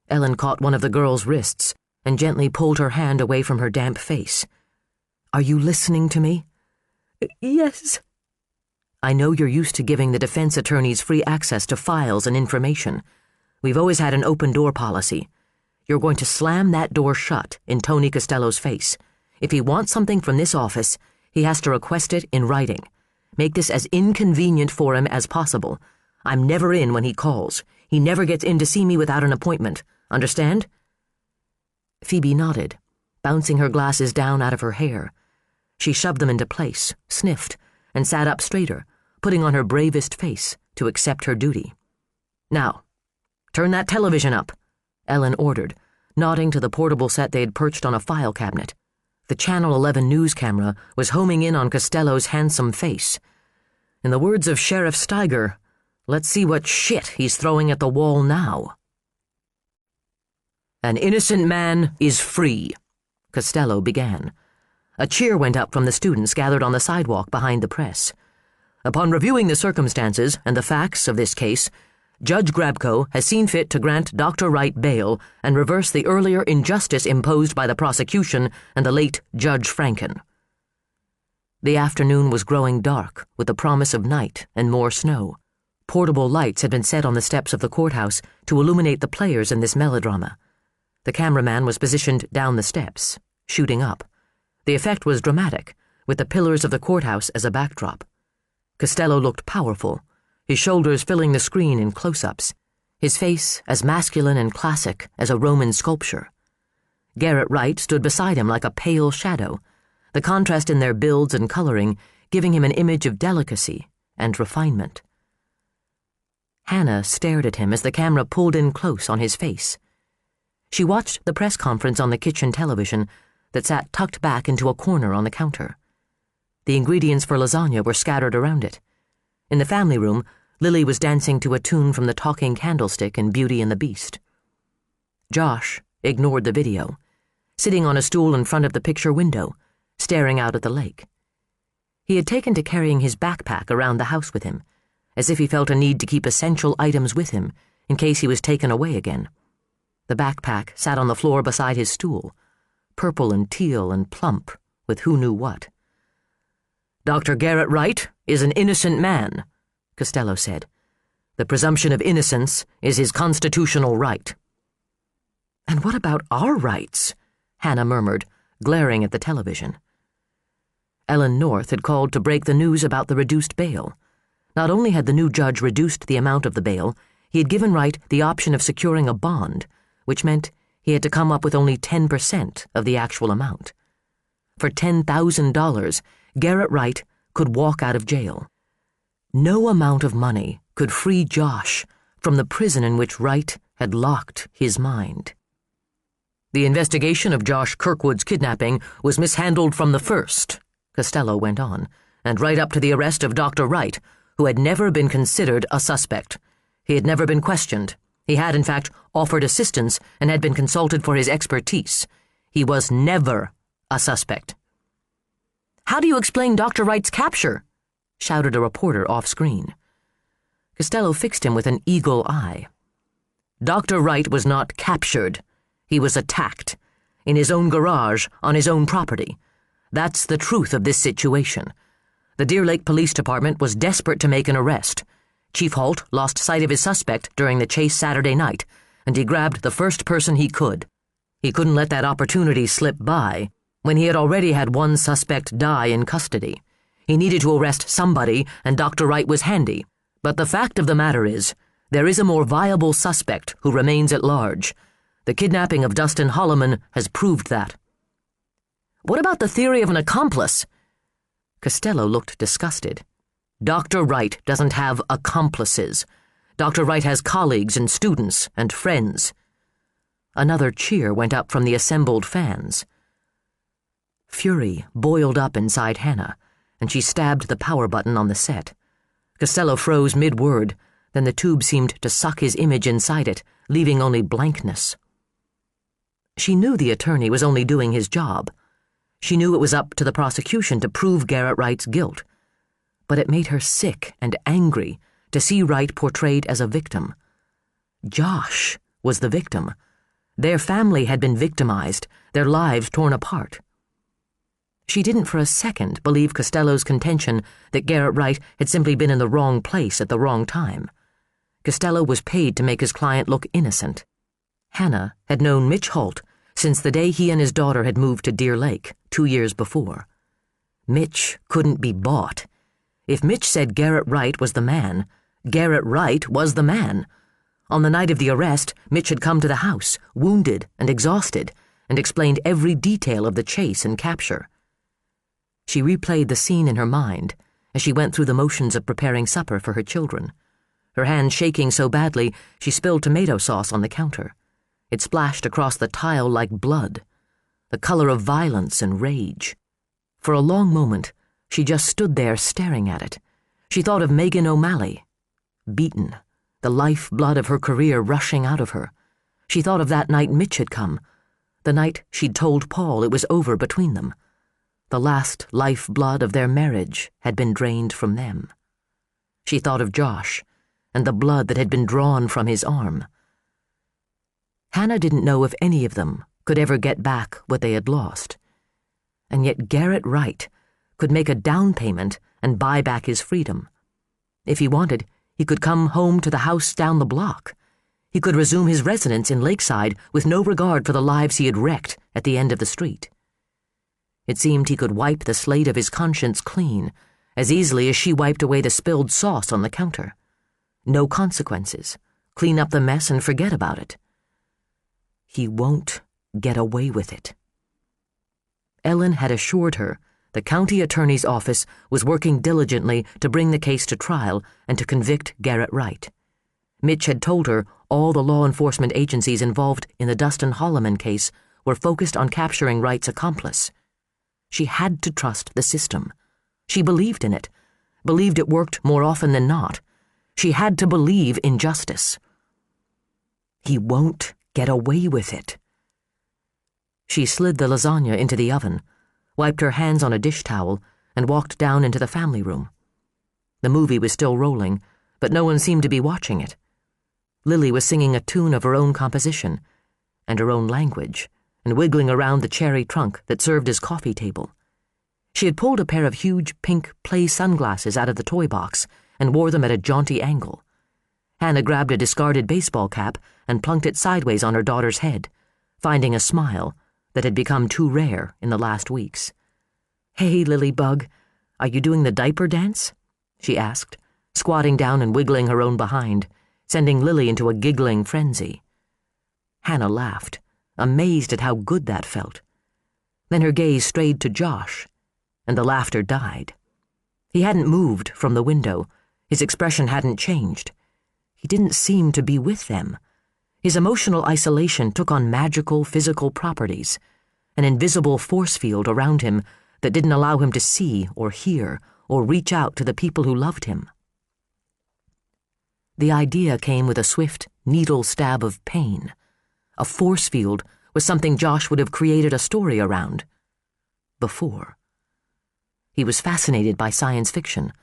Ellen caught one of the girl's wrists and gently pulled her hand away from her damp face. "Are you listening to me?" "Yes." "I know you're used to giving the defense attorneys free access to files and information. We've always had an open-door policy. You're going to slam that door shut in Tony Costello's face. If he wants something from this office, he has to request it in writing. Make this as inconvenient for him as possible. I'm never in when he calls. He never gets in to see me without an appointment. Understand?" Phoebe nodded, bouncing her glasses down out of her hair. She shoved them into place, sniffed, and sat up straighter, putting on her bravest face to accept her duty. "Now, turn that television up," Ellen ordered, nodding to the portable set they had perched on a file cabinet. The Channel 11 news camera was homing in on Costello's handsome face. In the words of Sheriff Steiger, let's see what shit he's throwing at the wall now. "An innocent man is free," Costello began. A cheer went up from the students gathered on the sidewalk behind the press. "Upon reviewing the circumstances and the facts of this case, Judge Grabko has seen fit to grant Dr. Wright bail and reverse the earlier injustice imposed by the prosecution and the late Judge Franken." The afternoon was growing dark with the promise of night and more snow. Portable lights had been set on the steps of the courthouse to illuminate the players in this melodrama. The cameraman was positioned down the steps, shooting up. The effect was dramatic, with the pillars of the courthouse as a backdrop. Costello looked powerful, his shoulders filling the screen in close-ups, his face as masculine and classic as a Roman sculpture. Garrett Wright stood beside him like a pale shadow, the contrast in their builds and coloring giving him an image of delicacy and refinement. Hannah stared at him as the camera pulled in close on his face. She watched the press conference on the kitchen television that sat tucked back into a corner on the counter. The ingredients for lasagna were scattered around it. In the family room, Lily was dancing to a tune from the Talking Candlestick in Beauty and the Beast. Josh ignored the video, sitting on a stool in front of the picture window, staring out at the lake. He had taken to carrying his backpack around the house with him, as if he felt a need to keep essential items with him in case he was taken away again. The backpack sat on the floor beside his stool, purple and teal and plump with who knew what. "Dr. Garrett Wright is an innocent man," Costello said. "The presumption of innocence is his constitutional right." "And what about our rights?" Hannah murmured, glaring at the television. Ellen North had called to break the news about the reduced bail. Not only had the new judge reduced the amount of the bail, he had given Wright the option of securing a bond, which meant he had to come up with only 10% of the actual amount. For $10,000, Garrett Wright could walk out of jail. No amount of money could free Josh from the prison in which Wright had locked his mind. "The investigation of Josh Kirkwood's kidnapping was mishandled from the first," Costello went on, "and right up to the arrest of Dr. Wright, who had never been considered a suspect. He had never been questioned. He had, in fact, offered assistance and had been consulted for his expertise. He was never a suspect." "How do you explain Dr. Wright's capture?" shouted a reporter off-screen. Costello fixed him with an eagle eye. "Dr. Wright was not captured. He was attacked. In his own garage, on his own property. That's the truth of this situation. The Deer Lake Police Department was desperate to make an arrest. Chief Holt lost sight of his suspect during the chase Saturday night, and he grabbed the first person he could. He couldn't let that opportunity slip by when he had already had one suspect die in custody. He needed to arrest somebody, and Dr. Wright was handy. But the fact of the matter is, there is a more viable suspect who remains at large. The kidnapping of Dustin Holloman has proved that." "What about the theory of an accomplice?" Costello looked disgusted. "Dr. Wright doesn't have accomplices. Dr. Wright has colleagues and students and friends." Another cheer went up from the assembled fans. Fury boiled up inside Hannah, and she stabbed the power button on the set. Costello froze mid-word, then the tube seemed to suck his image inside it, leaving only blankness. She knew the attorney was only doing his job. She knew it was up to the prosecution to prove Garrett Wright's guilt. But it made her sick and angry to see Wright portrayed as a victim. Josh was the victim. Their family had been victimized, their lives torn apart. She didn't for a second believe Costello's contention that Garrett Wright had simply been in the wrong place at the wrong time. Costello was paid to make his client look innocent. Hannah had known Mitch Holt since the day he and his daughter had moved to Deer Lake 2 years before. Mitch couldn't be bought. If Mitch said Garrett Wright was the man, Garrett Wright was the man. On the night of the arrest, Mitch had come to the house, wounded and exhausted, and explained every detail of the chase and capture. She replayed the scene in her mind as she went through the motions of preparing supper for her children, her hand shaking so badly she spilled tomato sauce on the counter. It splashed across the tile like blood, the color of violence and rage. For a long moment, she just stood there staring at it. She thought of Megan O'Malley, beaten, the lifeblood of her career rushing out of her. She thought of that night Mitch had come, the night she'd told Paul it was over between them. The last lifeblood of their marriage had been drained from them. She thought of Josh and the blood that had been drawn from his arm. Hannah didn't know if any of them could ever get back what they had lost. And yet Garrett Wright could make a down payment and buy back his freedom. If he wanted, he could come home to the house down the block. He could resume his residence in Lakeside with no regard for the lives he had wrecked at the end of the street. It seemed he could wipe the slate of his conscience clean, as easily as she wiped away the spilled sauce on the counter. No consequences. Clean up the mess and forget about it. He won't get away with it. Ellen had assured her the county attorney's office was working diligently to bring the case to trial and to convict Garrett Wright. Mitch had told her all the law enforcement agencies involved in the Dustin Holloman case were focused on capturing Wright's accomplice. She had to trust the system. She believed in it, believed it worked more often than not. She had to believe in justice. He won't get away with it. She slid the lasagna into the oven, wiped her hands on a dish towel, and walked down into the family room. The movie was still rolling, but no one seemed to be watching it. Lily was singing a tune of her own composition, and her own language, and wiggling around the cherry trunk that served as coffee table. She had pulled a pair of huge pink play sunglasses out of the toy box and wore them at a jaunty angle. Hannah grabbed a discarded baseball cap and plunked it sideways on her daughter's head, finding a smile that had become too rare in the last weeks. "Hey, Lily Bug, are you doing the diaper dance?" she asked, squatting down and wiggling her own behind, sending Lily into a giggling frenzy. Hannah laughed, amazed at how good that felt. Then her gaze strayed to Josh, and the laughter died. He hadn't moved from the window. His expression hadn't changed. He didn't seem to be with them. His emotional isolation took on magical physical properties, an invisible force field around him that didn't allow him to see or hear or reach out to the people who loved him. The idea came with a swift needle stab of pain. A force field was something Josh would have created a story around. Before. He was fascinated by science fiction,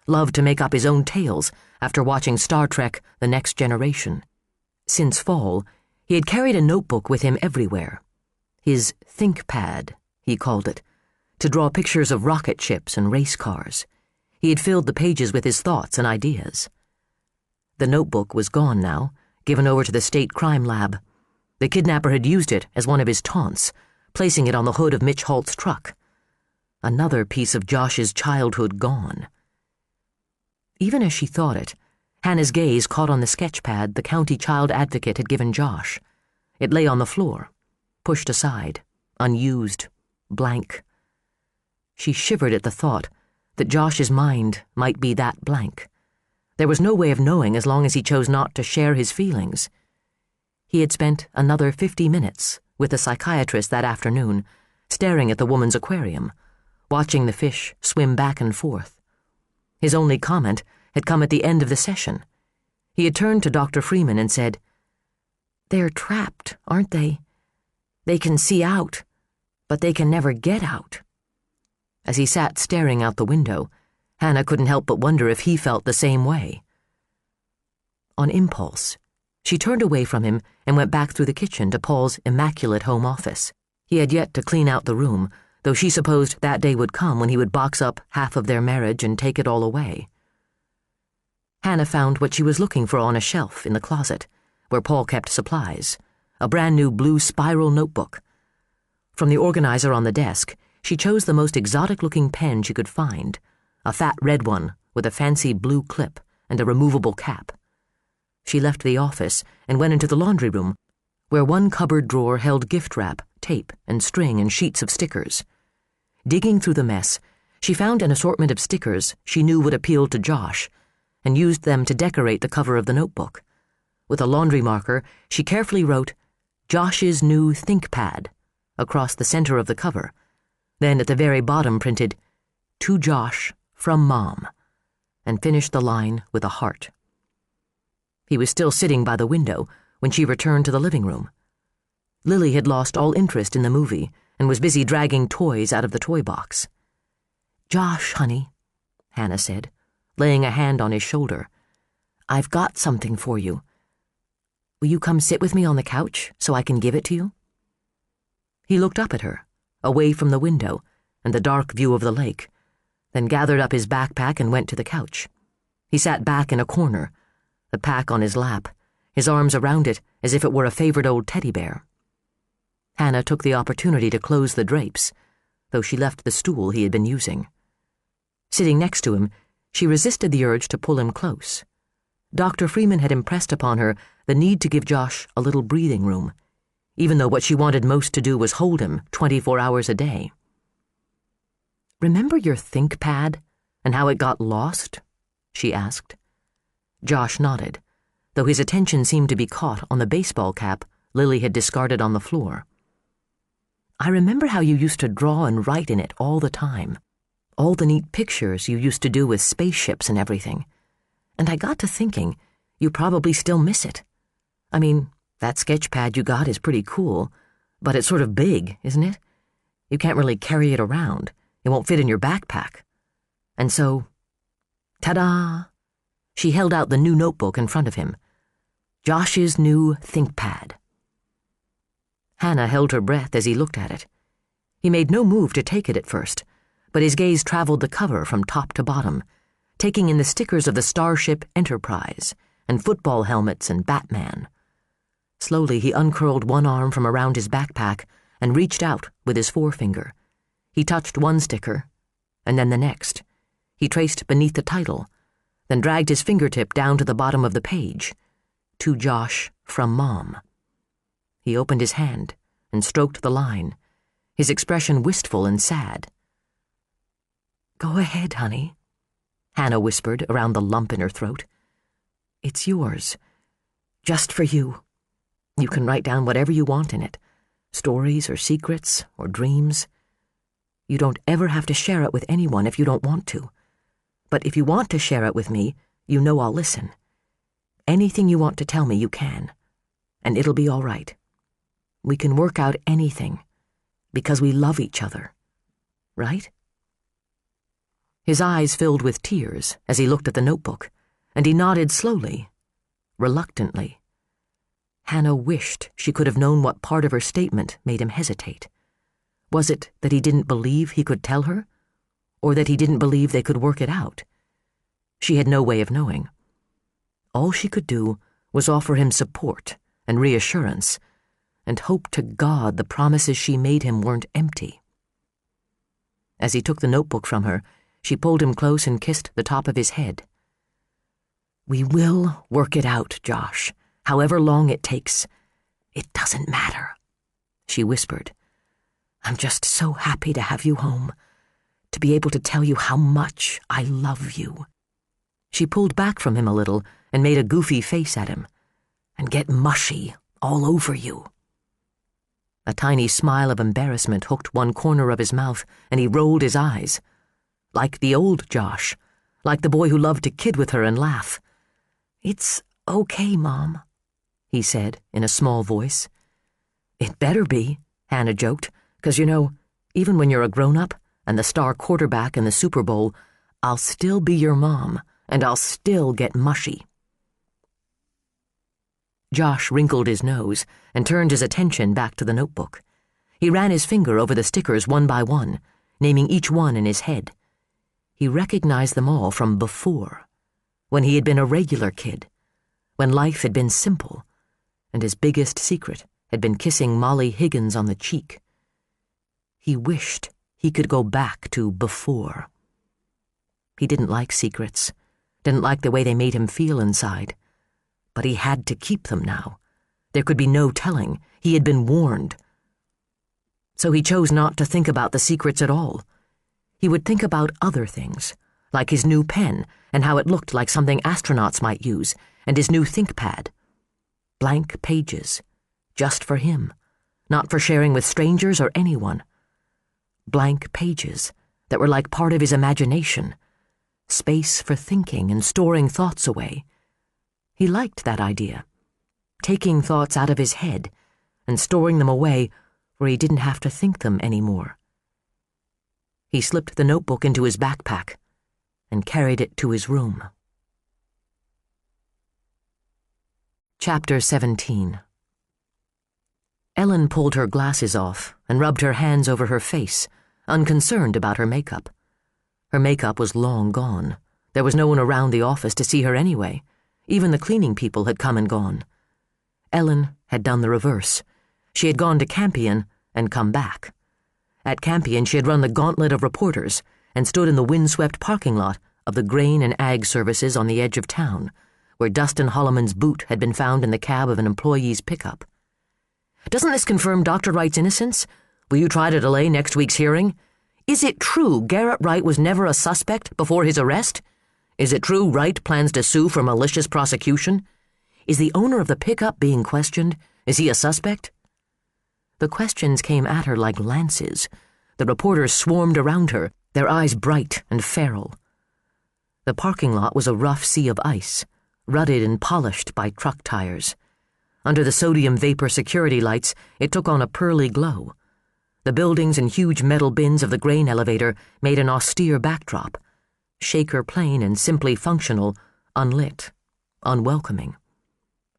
loved to make up his own tales after watching Star Trek: The Next Generation. Since fall, he had carried a notebook with him everywhere. His ThinkPad, he called it, to draw pictures of rocket ships and race cars. He had filled the pages with his thoughts and ideas. The notebook was gone now, given over to the state crime lab. The kidnapper had used it as one of his taunts, placing it on the hood of Mitch Halt's truck. Another piece of Josh's childhood gone. Even as she thought it, Hannah's gaze caught on the sketchpad the county child advocate had given Josh. It lay on the floor, pushed aside, unused, blank. She shivered at the thought that Josh's mind might be that blank. There was no way of knowing as long as he chose not to share his feelings. He had spent another 50 minutes with a psychiatrist that afternoon, staring at the woman's aquarium, watching the fish swim back and forth. His only comment had come at the end of the session. He had turned to Dr. Freeman and said, "They're trapped, aren't they? They can see out, but they can never get out." As he sat staring out the window, Hannah couldn't help but wonder if he felt the same way. On impulse, she turned away from him and went back through the kitchen to Paul's immaculate home office. He had yet to clean out the room, though she supposed that day would come when he would box up half of their marriage and take it all away. Hannah found what she was looking for on a shelf in the closet, where Paul kept supplies, a brand-new blue spiral notebook. From the organizer on the desk, she chose the most exotic-looking pen she could find, a fat red one with a fancy blue clip and a removable cap. She left the office and went into the laundry room, where one cupboard drawer held gift wrap, tape, and string and sheets of stickers. Digging through the mess, she found an assortment of stickers she knew would appeal to Josh, and used them to decorate the cover of the notebook. With a laundry marker, she carefully wrote, "Josh's new ThinkPad," across the center of the cover. Then at the very bottom printed, "To Josh, from Mom," and finished the line with a heart. He was still sitting by the window when she returned to the living room. Lily had lost all interest in the movie and was busy dragging toys out of the toy box. "Josh, honey," Hannah said, laying a hand on his shoulder, "I've got something for you. Will you come sit with me on the couch so I can give it to you?" He looked up at her, away from the window and the dark view of the lake, then gathered up his backpack and went to the couch. He sat back in a corner, the pack on his lap, his arms around it as if it were a favorite old teddy bear. Hannah took the opportunity to close the drapes, though she left the stool he had been using. Sitting next to him, she resisted the urge to pull him close. Dr. Freeman had impressed upon her the need to give Josh a little breathing room, even though what she wanted most to do was hold him 24 hours a day. "Remember your ThinkPad and how it got lost?" she asked. Josh nodded, though his attention seemed to be caught on the baseball cap Lily had discarded on the floor. "I remember how you used to draw and write in it all the time. All the neat pictures you used to do with spaceships and everything. And I got to thinking, you probably still miss it. I mean, that sketch pad you got is pretty cool, But it's sort of big, isn't it? You can't really carry it around. It won't fit in your backpack. And so, ta-da! She held out the new notebook in front of him. Josh's new ThinkPad. Hannah held her breath as he looked at it. He made no move to take it at first, but his gaze traveled the cover from top to bottom, taking in the stickers of the Starship Enterprise and football helmets and Batman. Slowly he uncurled one arm from around his backpack and reached out with his forefinger. He touched one sticker, and then the next. He traced beneath the title, then dragged his fingertip down to the bottom of the page. To Josh from Mom. He opened his hand and stroked the line, his expression wistful and sad. "Go ahead, honey," Hannah whispered around the lump in her throat. "It's yours. Just for you. You can write down whatever you want in it, stories or secrets or dreams. You don't ever have to share it with anyone if you don't want to. But if you want to share it with me, you know I'll listen. Anything you want to tell me, you can. And it'll be all right. We can work out anything, because we love each other. Right?" His eyes filled with tears as he looked at the notebook, and he nodded slowly, reluctantly. Hannah wished she could have known what part of her statement made him hesitate. Was it that he didn't believe he could tell her, or that he didn't believe they could work it out? She had no way of knowing. All she could do was offer him support and reassurance, and hope to God the promises she made him weren't empty. As he took the notebook from her, she pulled him close and kissed the top of his head. "We will work it out, Josh, however long it takes. It doesn't matter," she whispered. "I'm just so happy to have you home, to be able to tell you how much I love you." She pulled back from him a little and made a goofy face at him. "And get mushy all over you." A tiny smile of embarrassment hooked one corner of his mouth, and he rolled his eyes. Like the old Josh, like the boy who loved to kid with her and laugh. "It's okay, Mom," he said in a small voice. "It better be," Hannah joked, "'cause you know, even when you're a grown-up and the star quarterback in the Super Bowl, I'll still be your mom, and I'll still get mushy." Josh wrinkled his nose and turned his attention back to the notebook. He ran his finger over the stickers one by one, naming each one in his head. He recognized them all from before, when he had been a regular kid, when life had been simple, and his biggest secret had been kissing Molly Higgins on the cheek. He wished he could go back to before. He didn't like secrets, didn't like the way they made him feel inside, but he had to keep them now. There could be no telling. He had been warned. So he chose not to think about the secrets at all. He would think about other things, like his new pen and how it looked like something astronauts might use, and his new ThinkPad. Blank pages, just for him, not for sharing with strangers or anyone. Blank pages that were like part of his imagination, space for thinking and storing thoughts away. He liked that idea, taking thoughts out of his head and storing them away where he didn't have to think them anymore. He slipped the notebook into his backpack and carried it to his room. Chapter 17. Ellen pulled her glasses off and rubbed her hands over her face, unconcerned about her makeup. Her makeup was long gone. There was no one around the office to see her anyway. Even the cleaning people had come and gone. Ellen had done the reverse. She had gone to Campion and come back. At Campion, she had run the gauntlet of reporters and stood in the windswept parking lot of the grain and ag services on the edge of town, where Dustin Holloman's boot had been found in the cab of an employee's pickup. "Doesn't this confirm Dr. Wright's innocence? Will you try to delay next week's hearing? Is it true Garrett Wright was never a suspect before his arrest? Is it true Wright plans to sue for malicious prosecution? Is the owner of the pickup being questioned? Is he a suspect?" The questions came at her like lances. The reporters swarmed around her, their eyes bright and feral. The parking lot was a rough sea of ice, rutted and polished by truck tires. Under the sodium vapor security lights, it took on a pearly glow. The buildings and huge metal bins of the grain elevator made an austere backdrop. Shaker plain and simply functional, unlit, unwelcoming.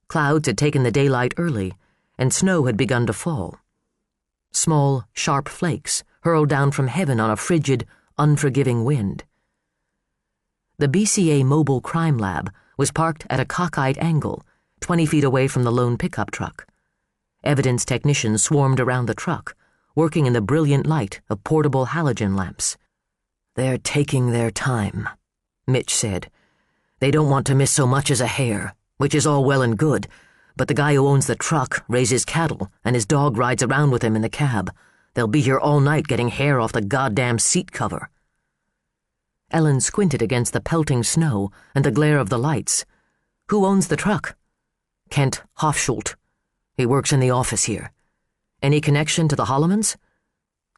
Clouds had taken the daylight early, and snow had begun to fall. Small, sharp flakes hurled down from heaven on a frigid, unforgiving wind. The BCA Mobile Crime Lab was parked at a cockeyed angle, 20 feet away from the lone pickup truck. Evidence technicians swarmed around the truck, working in the brilliant light of portable halogen lamps. "They're taking their time," Mitch said. "They don't want to miss so much as a hair, which is all well and good, but the guy who owns the truck raises cattle, and his dog rides around with him in the cab. They'll be here all night getting hair off the goddamn seat cover." Ellen squinted against the pelting snow and the glare of the lights. "Who owns the truck?" "Kent Hofschult. He works in the office here. Any connection to the Hollemans?"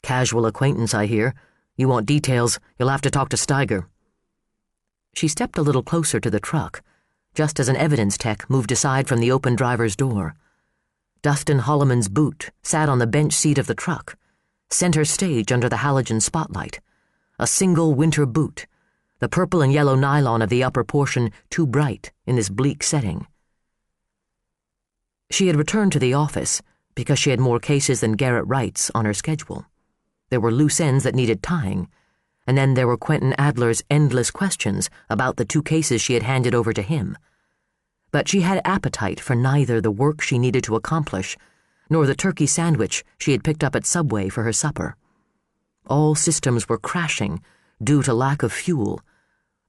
"Casual acquaintance, I hear. You want details, you'll have to talk to Steiger." She stepped a little closer to the truck, just as an evidence tech moved aside from the open driver's door. Dustin Holleman's boot sat on the bench seat of the truck, center stage under the halogen spotlight. A single winter boot, the purple and yellow nylon of the upper portion too bright in this bleak setting. She had returned to the office because she had more cases than Garrett Wright's on her schedule. There were loose ends that needed tying, and then there were Quentin Adler's endless questions about the 2 cases she had handed over to him. But she had appetite for neither the work she needed to accomplish nor the turkey sandwich she had picked up at Subway for her supper. All systems were crashing due to lack of fuel,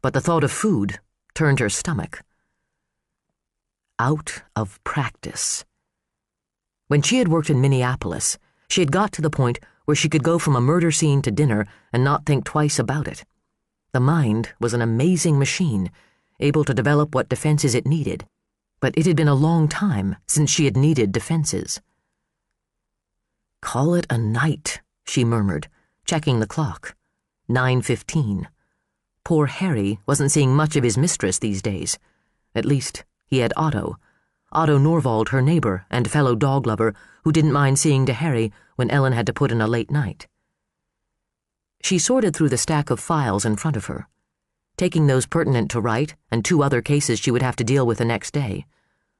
but the thought of food turned her stomach. Out of practice. When she had worked in Minneapolis, she had got to the point where she could go from a murder scene to dinner and not think twice about it. The mind was an amazing machine, able to develop what defenses it needed, but it had been a long time since she had needed defenses. "Call it a night," she murmured, checking the clock. 9:15. Poor Harry wasn't seeing much of his mistress these days. At least, he had Otto Norvald, her neighbor and fellow dog lover, who didn't mind seeing to Harry when Ellen had to put in a late night. She sorted through the stack of files in front of her, taking those pertinent to Wright and 2 other cases she would have to deal with the next day.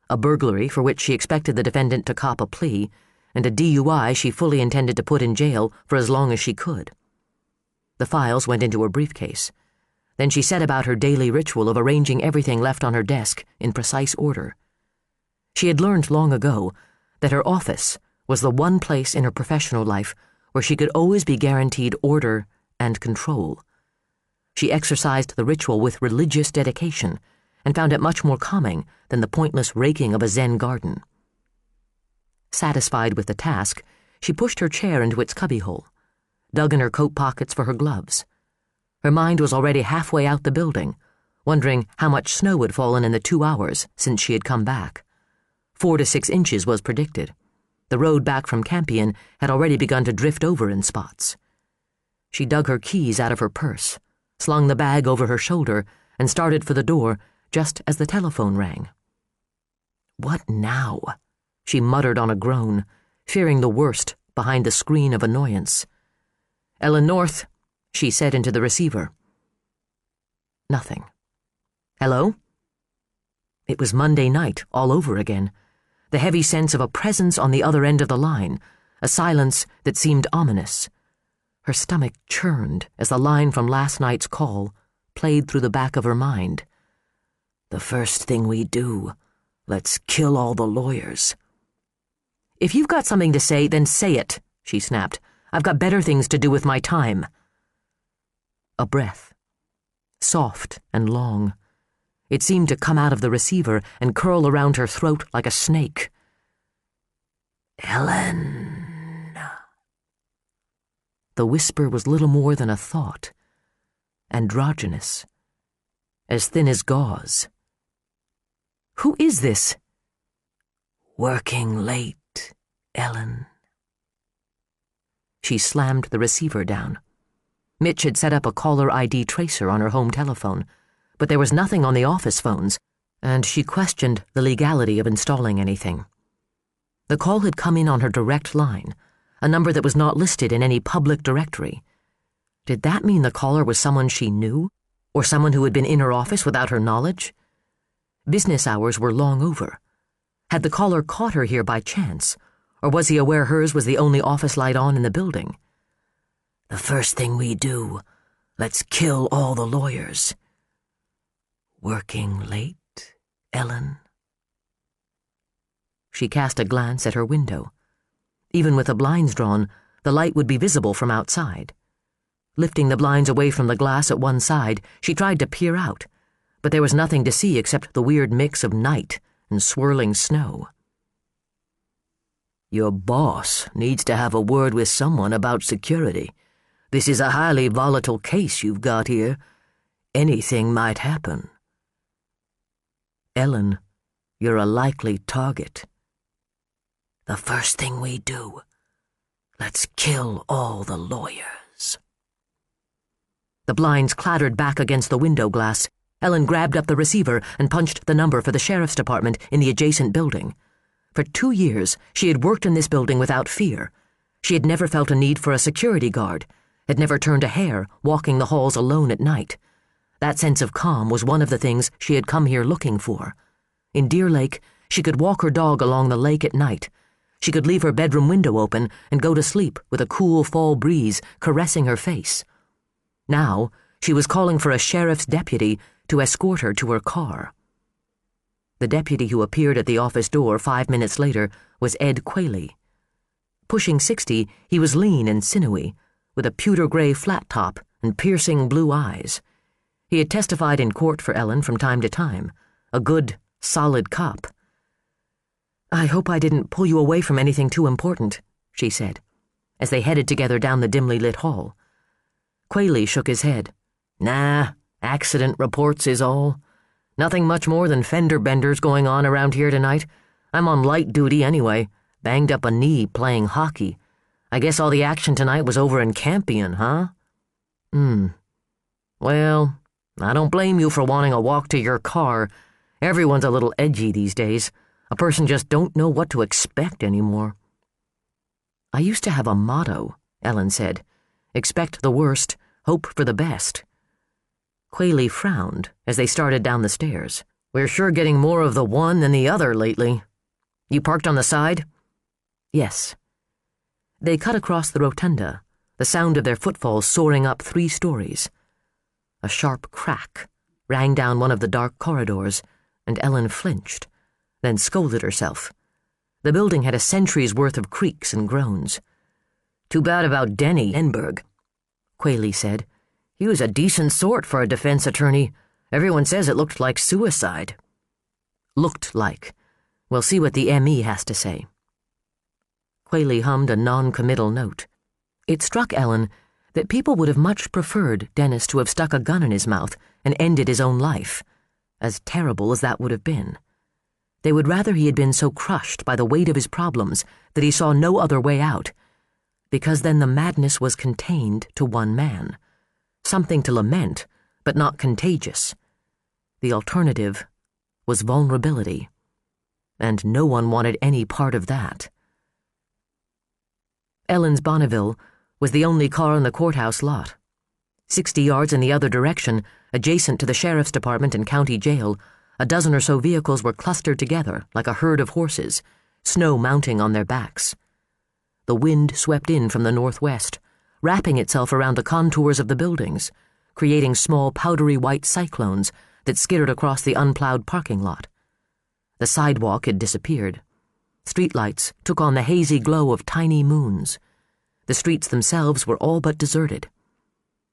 A burglary for which she expected the defendant to cop a plea, and a DUI she fully intended to put in jail for as long as she could. The files went into her briefcase. Then she set about her daily ritual of arranging everything left on her desk in precise order. She had learned long ago that her office was the one place in her professional life where she could always be guaranteed order and control. She exercised the ritual with religious dedication and found it much more calming than the pointless raking of a Zen garden. Satisfied with the task, she pushed her chair into its cubbyhole, dug in her coat pockets for her gloves. Her mind was already halfway out the building, wondering how much snow had fallen in the 2 hours since she had come back. 4 to 6 inches was predicted. The road back from Campion had already begun to drift over in spots. She dug her keys out of her purse, slung the bag over her shoulder, and started for the door just as the telephone rang. "What now?" she muttered on a groan, fearing the worst behind the screen of annoyance. "Ellen North," she said into the receiver. Nothing. "Hello?" It was Monday night all over again, the heavy sense of a presence on the other end of the line, a silence that seemed ominous. Her stomach churned as the line from last night's call played through the back of her mind. "The first thing we do, let's kill all the lawyers." "If you've got something to say, then say it," she snapped. "I've got better things to do with my time." A breath. Soft and long. It seemed to come out of the receiver and curl around her throat like a snake. "Ellen." The whisper was little more than a thought. Androgynous. As thin as gauze. "Who is this?" "Working late, Ellen." She slammed the receiver down. Mitch had set up a caller ID tracer on her home telephone, but there was nothing on the office phones, and she questioned the legality of installing anything. The call had come in on her direct line, a number that was not listed in any public directory. Did that mean the caller was someone she knew, or someone who had been in her office without her knowledge? Business hours were long over. Had the caller caught her here by chance, or was he aware hers was the only office light on in the building? "The first thing we do, let's kill all the lawyers." "Working late, Ellen?" She cast a glance at her window. Even with the blinds drawn, the light would be visible from outside. Lifting the blinds away from the glass at one side, she tried to peer out, but there was nothing to see except the weird mix of night and swirling snow. "Your boss needs to have a word with someone about security. This is a highly volatile case you've got here. Anything might happen." "Ellen, you're a likely target." "The first thing we do, let's kill all the lawyers." The blinds clattered back against the window glass. Ellen grabbed up the receiver and punched the number for the sheriff's department in the adjacent building. For 2 years, she had worked in this building without fear. She had never felt a need for a security guard, had never turned a hair walking the halls alone at night. That sense of calm was one of the things she had come here looking for. In Deer Lake, she could walk her dog along the lake at night. She could leave her bedroom window open and go to sleep with a cool fall breeze caressing her face. Now, she was calling for a sheriff's deputy to escort her to her car. The deputy who appeared at the office door 5 minutes later was Ed Qualey. Pushing 60, he was lean and sinewy, with a pewter-gray flat top and piercing blue eyes. He had testified in court for Ellen from time to time, a good, solid cop. "I hope I didn't pull you away from anything too important," she said, as they headed together down the dimly lit hall. Qualey shook his head. "Nah, accident reports is all. Nothing much more than fender benders going on around here tonight. I'm on light duty anyway, banged up a knee playing hockey. I guess all the action tonight was over in Campion, huh?" "Well, I don't blame you for wanting a walk to your car. Everyone's a little edgy these days. A person just don't know what to expect anymore." "I used to have a motto," Ellen said. "Expect the worst, hope for the best." Qualey frowned as they started down the stairs. "We're sure getting more of the one than the other lately. You parked on the side?" "Yes." They cut across the rotunda, the sound of their footfalls soaring up 3 stories. A sharp crack rang down one of the dark corridors, and Ellen flinched, then scolded herself. The building had a century's worth of creaks and groans. "Too bad about Denny Enberg," Qualey said. "He was a decent sort for a defense attorney. Everyone says it looked like suicide." "Looked like. We'll see what the ME has to say." Qualey hummed a non-committal note. It struck Ellen that people would have much preferred Dennis to have stuck a gun in his mouth and ended his own life, as terrible as that would have been. They would rather he had been so crushed by the weight of his problems that he saw no other way out, because then the madness was contained to one man. Something to lament, but not contagious. The alternative was vulnerability, and no one wanted any part of that. Ellen's Bonneville was the only car in the courthouse lot. 60 yards in the other direction, adjacent to the sheriff's department and county jail, a dozen or so vehicles were clustered together like a herd of horses, snow mounting on their backs. The wind swept in from the northwest, wrapping itself around the contours of the buildings, creating small powdery white cyclones that skittered across the unplowed parking lot. The sidewalk had disappeared. Streetlights took on the hazy glow of tiny moons. The streets themselves were all but deserted.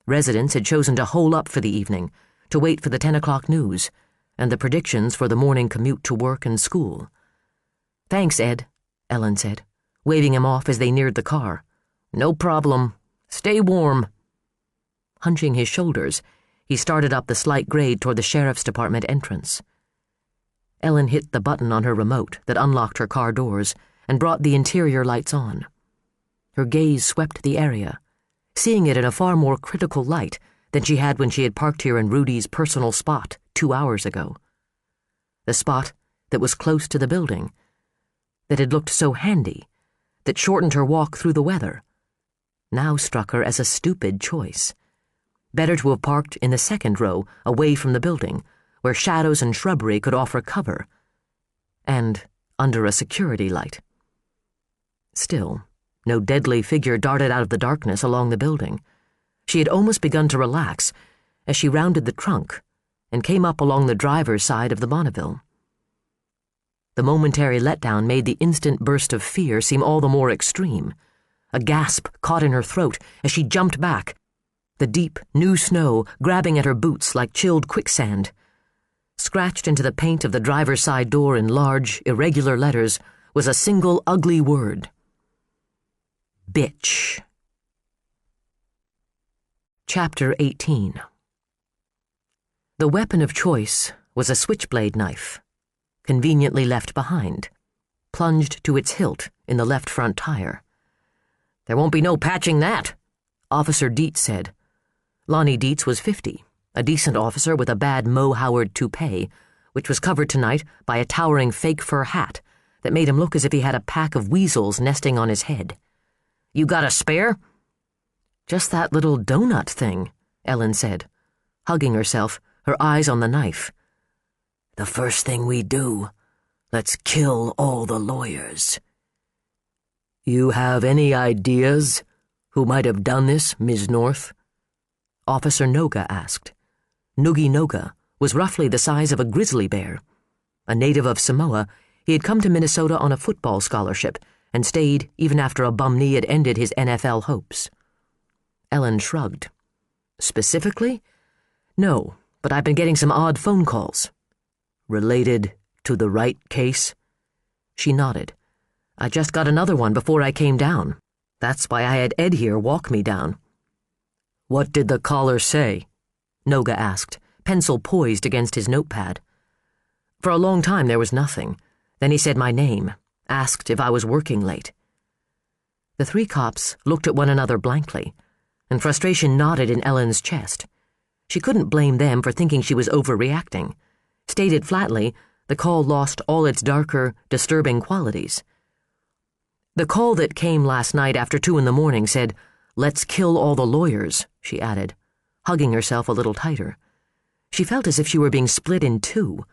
Residents had chosen to hole up for the evening, to wait for the 10 o'clock news, and the predictions for the morning commute to work and school. "Thanks, Ed," Ellen said, waving him off as they neared the car. "No problem. Stay warm." Hunching his shoulders, he started up the slight grade toward the sheriff's department entrance. Ellen hit the button on her remote that unlocked her car doors and brought the interior lights on. Her gaze swept the area, seeing it in a far more critical light than she had when she had parked here in Rudy's personal spot 2 hours ago. The spot that was close to the building. that had looked so handy, that shortened her walk through the weather, now struck her as a stupid choice. Better to have parked in the second row, away from the building, where shadows and shrubbery could offer cover, and under a security light. Still, no deadly figure darted out of the darkness along the building. She had almost begun to relax as she rounded the trunk and came up along the driver's side of the Bonneville. The momentary letdown made the instant burst of fear seem all the more extreme. A gasp caught in her throat as she jumped back, the deep, new snow grabbing at her boots like chilled quicksand. Scratched into the paint of the driver's side door in large, irregular letters was a single ugly word. Bitch. Chapter 18. The weapon of choice was a switchblade knife, conveniently left behind, plunged to its hilt in the left front tire. "There won't be no patching that," Officer Dietz said. Lonnie Dietz was 50, a decent officer with a bad Mo Howard toupee, which was covered tonight by a towering fake fur hat that made him look as if he had a pack of weasels nesting on his head. "You got a spare?" "Just that little donut thing," Ellen said, hugging herself, her eyes on the knife. "The first thing we do, let's kill all the lawyers." "You have any ideas who might have done this, Ms. North?" Officer Noga asked. Noogie Noga was roughly the size of a grizzly bear. A native of Samoa, he had come to Minnesota on a football scholarship and stayed even after a bum knee had ended his NFL hopes. Ellen shrugged. "Specifically? No, but I've been getting some odd phone calls." "Related to the Wright case?" She nodded. "I just got another one before I came down. That's why I had Ed here walk me down." "What did the caller say?" Noga asked, pencil poised against his notepad. For a long time there was nothing. Then he said my name, asked if I was working late. The three cops looked at one another blankly, and frustration knotted in Ellen's chest. She couldn't blame them for thinking she was overreacting. Stated flatly, the call lost all its darker, disturbing qualities. "The call that came last night after 2 a.m. said, 'Let's kill all the lawyers,'" she added, hugging herself a little tighter. She felt as if she were being split in two,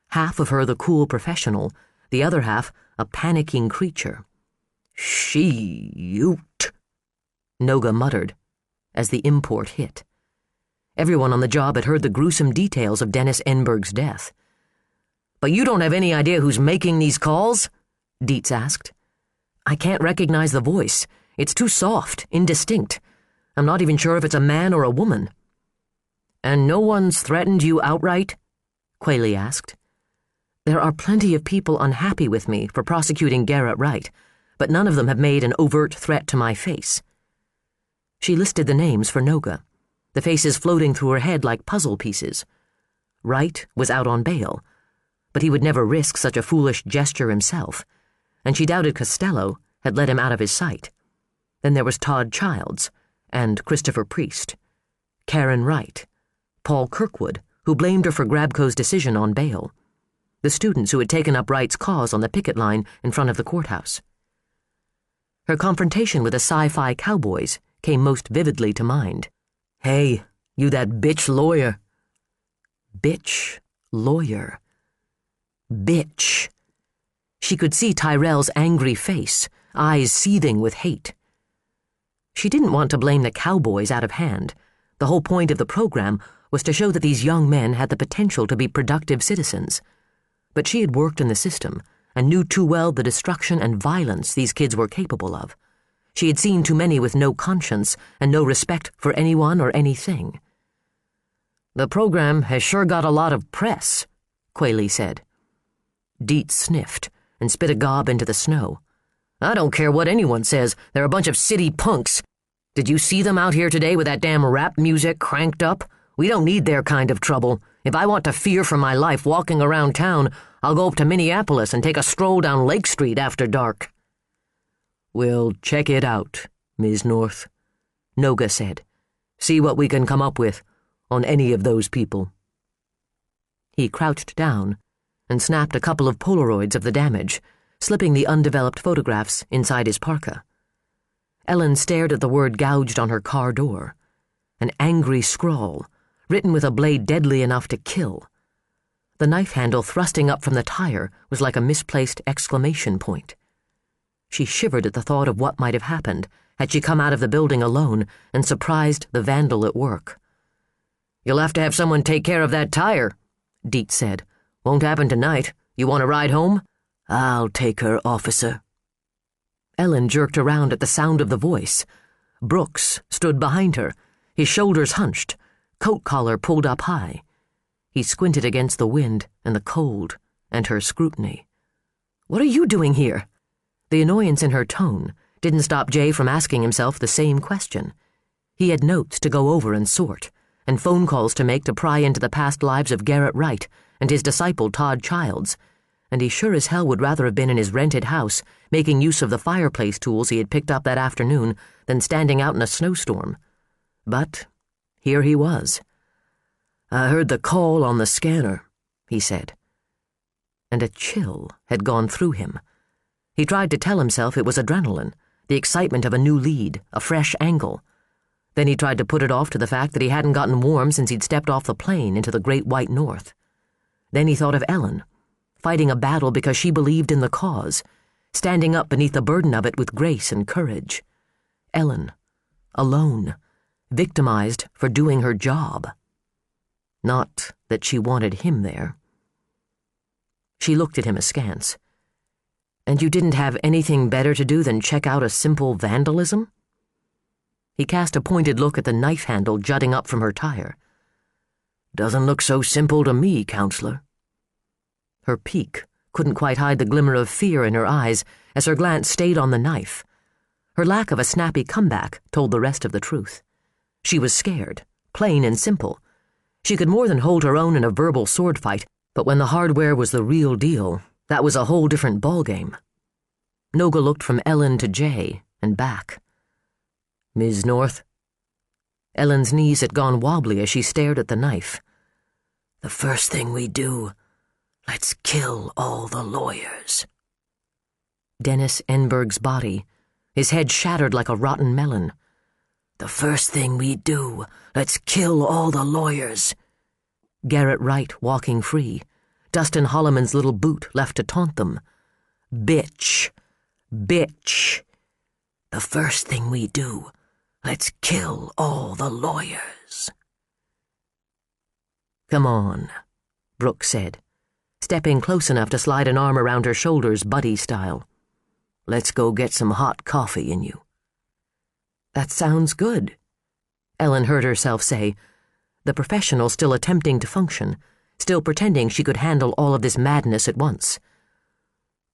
half of her the cool professional, the other half a panicking creature. "Shoot," Noga muttered, as the import hit. Everyone on the job had heard the gruesome details of Dennis Enberg's death. "But you don't have any idea who's making these calls?" Dietz asked. "I can't recognize the voice. It's too soft, indistinct. I'm not even sure if it's a man or a woman." "And no one's threatened you outright?" Quayle asked. "There are plenty of people unhappy with me for prosecuting Garrett Wright, but none of them have made an overt threat to my face." She listed the names for Noga, the faces floating through her head like puzzle pieces. Wright was out on bail, but he would never risk such a foolish gesture himself, and she doubted Costello had let him out of his sight. Then there was Todd Childs and Christopher Priest, Karen Wright, Paul Kirkwood, who blamed her for Grabco's decision on bail, the students who had taken up Wright's cause on the picket line in front of the courthouse. Her confrontation with the sci-fi cowboys came most vividly to mind. "Hey, you that bitch lawyer." Bitch lawyer. Bitch. She could see Tyrell's angry face, eyes seething with hate. She didn't want to blame the cowboys out of hand. The whole point of the program was to show that these young men had the potential to be productive citizens. But she had worked in the system and knew too well the destruction and violence these kids were capable of. She had seen too many with no conscience and no respect for anyone or anything. "The program has sure got a lot of press," Quayle said. Dietz sniffed and spit a gob into the snow. "I don't care what anyone says, they're a bunch of city punks. Did you see them out here today with that damn rap music cranked up? We don't need their kind of trouble. If I want to fear for my life walking around town, I'll go up to Minneapolis and take a stroll down Lake Street after dark." "We'll check it out, Ms. North," Noga said. "See what we can come up with on any of those people." He crouched down and snapped a couple of Polaroids of the damage, slipping the undeveloped photographs inside his parka. Ellen stared at the word gouged on her car door. An angry scrawl, written with a blade deadly enough to kill. The knife handle thrusting up from the tire was like a misplaced exclamation point. She shivered at the thought of what might have happened had she come out of the building alone and surprised the vandal at work. "You'll have to have someone take care of that tire," Dietz said. "Won't happen tonight. You want a ride home?" "I'll take her, officer." Ellen jerked around at the sound of the voice. Brooks stood behind her, his shoulders hunched, coat collar pulled up high. He squinted against the wind and the cold and her scrutiny. "What are you doing here?" The annoyance in her tone didn't stop Jay from asking himself the same question. He had notes to go over and sort, and phone calls to make to pry into the past lives of Garrett Wright and his disciple Todd Childs, and he sure as hell would rather have been in his rented house making use of the fireplace tools he had picked up that afternoon than standing out in a snowstorm. But here he was. "I heard the call on the scanner," he said. And a chill had gone through him. He tried to tell himself it was adrenaline, the excitement of a new lead, a fresh angle. Then he tried to put it off to the fact that he hadn't gotten warm since he'd stepped off the plane into the great white north. Then he thought of Ellen, fighting a battle because she believed in the cause, standing up beneath the burden of it with grace and courage. Ellen, alone, victimized for doing her job. Not that she wanted him there. She looked at him askance. "And you didn't have anything better to do than check out a simple vandalism?" He cast a pointed look at the knife handle jutting up from her tire. "Doesn't look so simple to me, counselor." Her pique couldn't quite hide the glimmer of fear in her eyes as her glance stayed on the knife. Her lack of a snappy comeback told the rest of the truth. She was scared, plain and simple. She could more than hold her own in a verbal sword fight, but when the hardware was the real deal, that was a whole different ballgame. Noga looked from Ellen to Jay and back. "Ms. North?" Ellen's knees had gone wobbly as she stared at the knife. "The first thing we do, let's kill all the lawyers." Dennis Enberg's body, his head shattered like a rotten melon. "The first thing we do, let's kill all the lawyers." Garrett Wright walking free, Dustin Holloman's little boot left to taunt them. "Bitch! Bitch! The first thing we do, let's kill all the lawyers." "Come on," Brooks said, stepping close enough to slide an arm around her shoulders buddy style. "Let's go get some hot coffee in you." "That sounds good," Ellen heard herself say, the professional still attempting to function, still pretending she could handle all of this madness at once.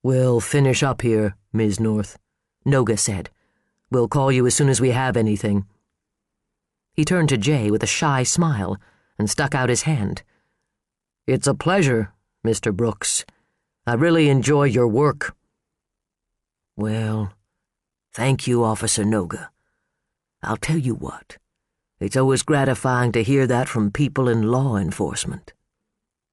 "We'll finish up here, Ms. North," Noga said. "We'll call you as soon as we have anything." He turned to Jay with a shy smile and stuck out his hand. "It's a pleasure, Mr. Brooks. I really enjoy your work." "Well, thank you, Officer Noga. I'll tell you what, it's always gratifying to hear that from people in law enforcement."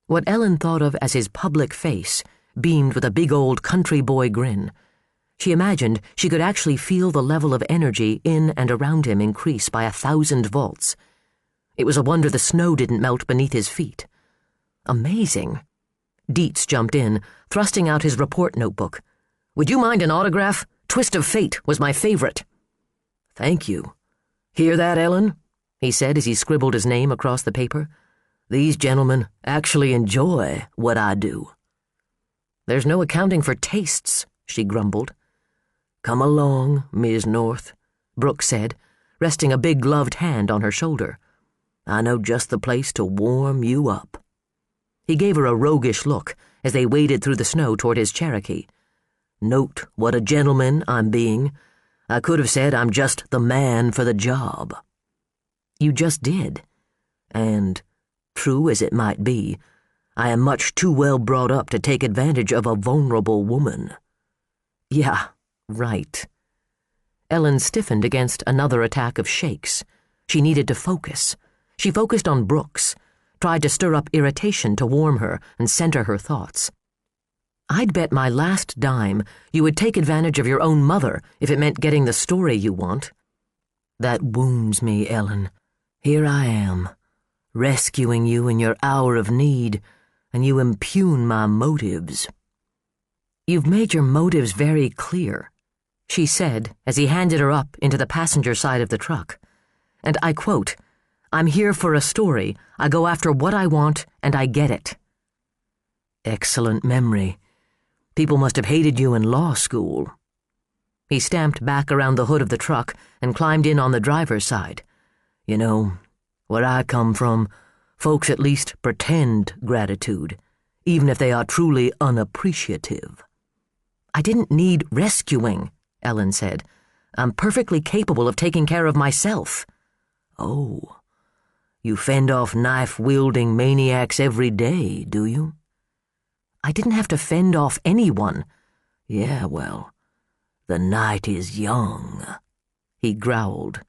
What Ellen thought of as his public face beamed with a big old country boy grin. She imagined she could actually feel the level of energy in and around him increase by 1,000 volts. It was a wonder the snow didn't melt beneath his feet. Amazing. Dietz jumped in, thrusting out his report notebook. "Would you mind an autograph? Twist of Fate was my favorite." "Thank you. Hear that, Ellen?" he said as he scribbled his name across the paper. "These gentlemen actually enjoy what I do." "There's no accounting for tastes," she grumbled. "Come along, Ms. North," Brooks said, resting a big gloved hand on her shoulder. "I know just the place to warm you up." He gave her a roguish look as they waded through the snow toward his Cherokee. "Note what a gentleman I'm being. I could have said I'm just the man for the job." "You just did." "And, true as it might be, I am much too well brought up to take advantage of a vulnerable woman." "Yeah, right." Ellen stiffened against another attack of shakes. She needed to focus. She focused on Brooks, tried to stir up irritation to warm her and center her thoughts. I'd bet my last dime you would take advantage of your own mother if it meant getting the story you want. That wounds me, Ellen. Here I am, rescuing you in your hour of need, and you impugn my motives. You've made your motives very clear, she said as he handed her up into the passenger side of the truck. And I quote, "I'm here for a story. I go after what I want, and I get it." Excellent memory. People must have hated you in law school. He stamped back around the hood of the truck and climbed in on the driver's side. You know, where I come from, folks at least pretend gratitude, even if they are truly unappreciative. I didn't need rescuing, Ellen said. I'm perfectly capable of taking care of myself. Oh, you fend off knife-wielding maniacs every day, do you? I didn't have to fend off anyone. Yeah, well, the night is young, he growled.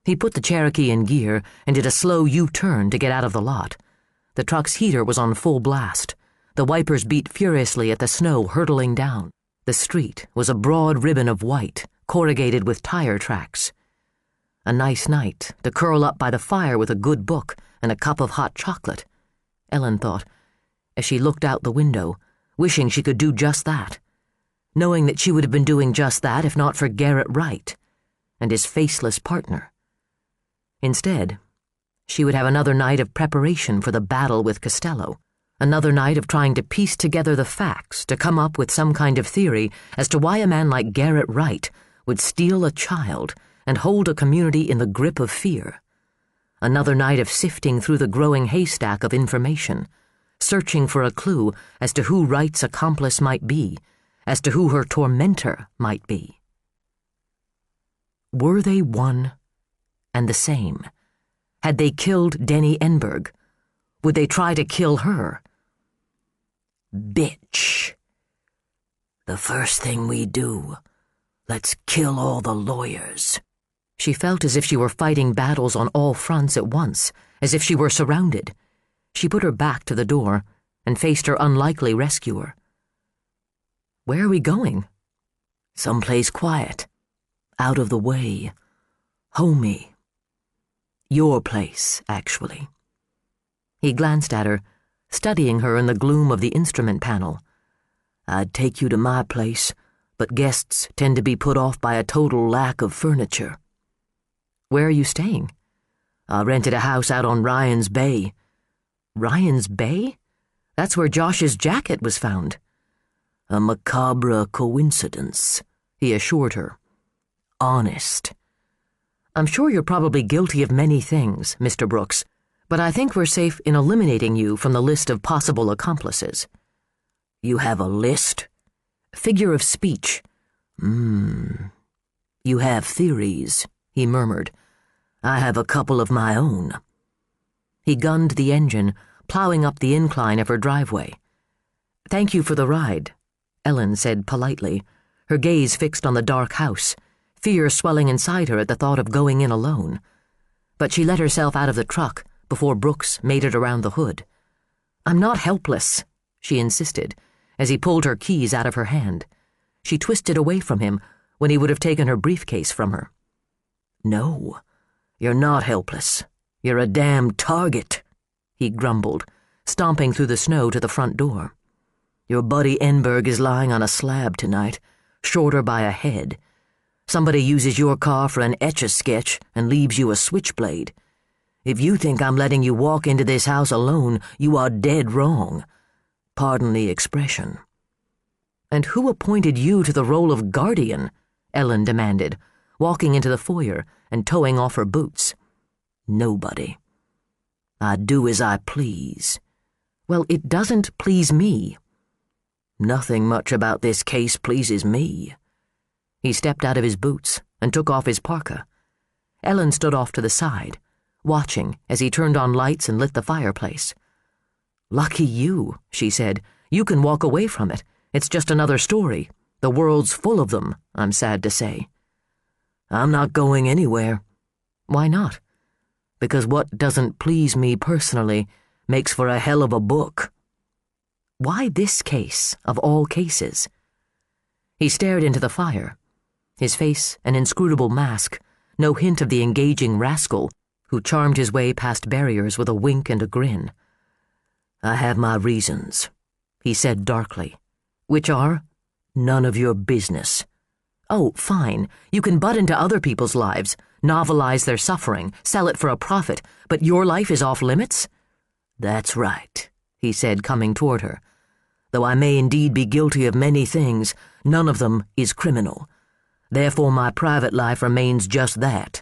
He put the Cherokee in gear and did a slow U-turn to get out of the lot. The truck's heater was on full blast. The wipers beat furiously at the snow hurtling down. The street was a broad ribbon of white, corrugated with tire tracks. A nice night to curl up by the fire with a good book and a cup of hot chocolate, Ellen thought, as she looked out the window, wishing she could do just that, knowing that she would have been doing just that if not for Garrett Wright and his faceless partner. Instead, she would have another night of preparation for the battle with Costello, another night of trying to piece together the facts to come up with some kind of theory as to why a man like Garrett Wright would steal a child and hold a community in the grip of fear. Another night of sifting through the growing haystack of information, searching for a clue as to who Wright's accomplice might be, as to who her tormentor might be. Were they one and the same? Had they killed Denny Enberg? Would they try to kill her? Bitch. The first thing we do, let's kill all the lawyers. She felt as if she were fighting battles on all fronts at once, as if she were surrounded. She put her back to the door and faced her unlikely rescuer. Where are we going? Someplace quiet. Out of the way. Homey. Your place, actually. He glanced at her, studying her in the gloom of the instrument panel. I'd take you to my place, but guests tend to be put off by a total lack of furniture. Where are you staying? I rented a house out on Ryan's Bay. Ryan's Bay? That's where Josh's jacket was found. A macabre coincidence, he assured her. Honest. I'm sure you're probably guilty of many things, Mr. Brooks, but I think we're safe in eliminating you from the list of possible accomplices. You have a list? Figure of speech. You have theories, he murmured. I have a couple of my own. He gunned the engine, plowing up the incline of her driveway. Thank you for the ride, Ellen said politely, her gaze fixed on the dark house, fear swelling inside her at the thought of going in alone. But she let herself out of the truck before Brooks made it around the hood. I'm not helpless, she insisted, as he pulled her keys out of her hand. She twisted away from him when he would have taken her briefcase from her. No, you're not helpless. You're a damn target, he grumbled, stomping through the snow to the front door. Your buddy Enberg is lying on a slab tonight, shorter by a head. Somebody uses your car for an Etch-a-Sketch and leaves you a switchblade. If you think I'm letting you walk into this house alone, you are dead wrong. Pardon the expression. And who appointed you to the role of guardian? Ellen demanded, walking into the foyer and towing off her boots. Nobody. I do as I please. Well, it doesn't please me. Nothing much about this case pleases me. He stepped out of his boots and took off his parka. Ellen stood off to the side, watching as he turned on lights and lit the fireplace. Lucky you, she said. You can walk away from it. It's just another story. The world's full of them, I'm sad to say. I'm not going anywhere. Why not? Because what doesn't please me personally makes for a hell of a book. Why this case, of all cases? He stared into the fire, his face an inscrutable mask, no hint of the engaging rascal who charmed his way past barriers with a wink and a grin. "I have my reasons," he said darkly. "Which are? None of your business." "Oh, fine. You can butt into other people's lives, novelize their suffering, sell it for a profit, but your life is off limits?" "That's right," he said, coming toward her. "Though I may indeed be guilty of many things, none of them is criminal. Therefore my private life remains just that,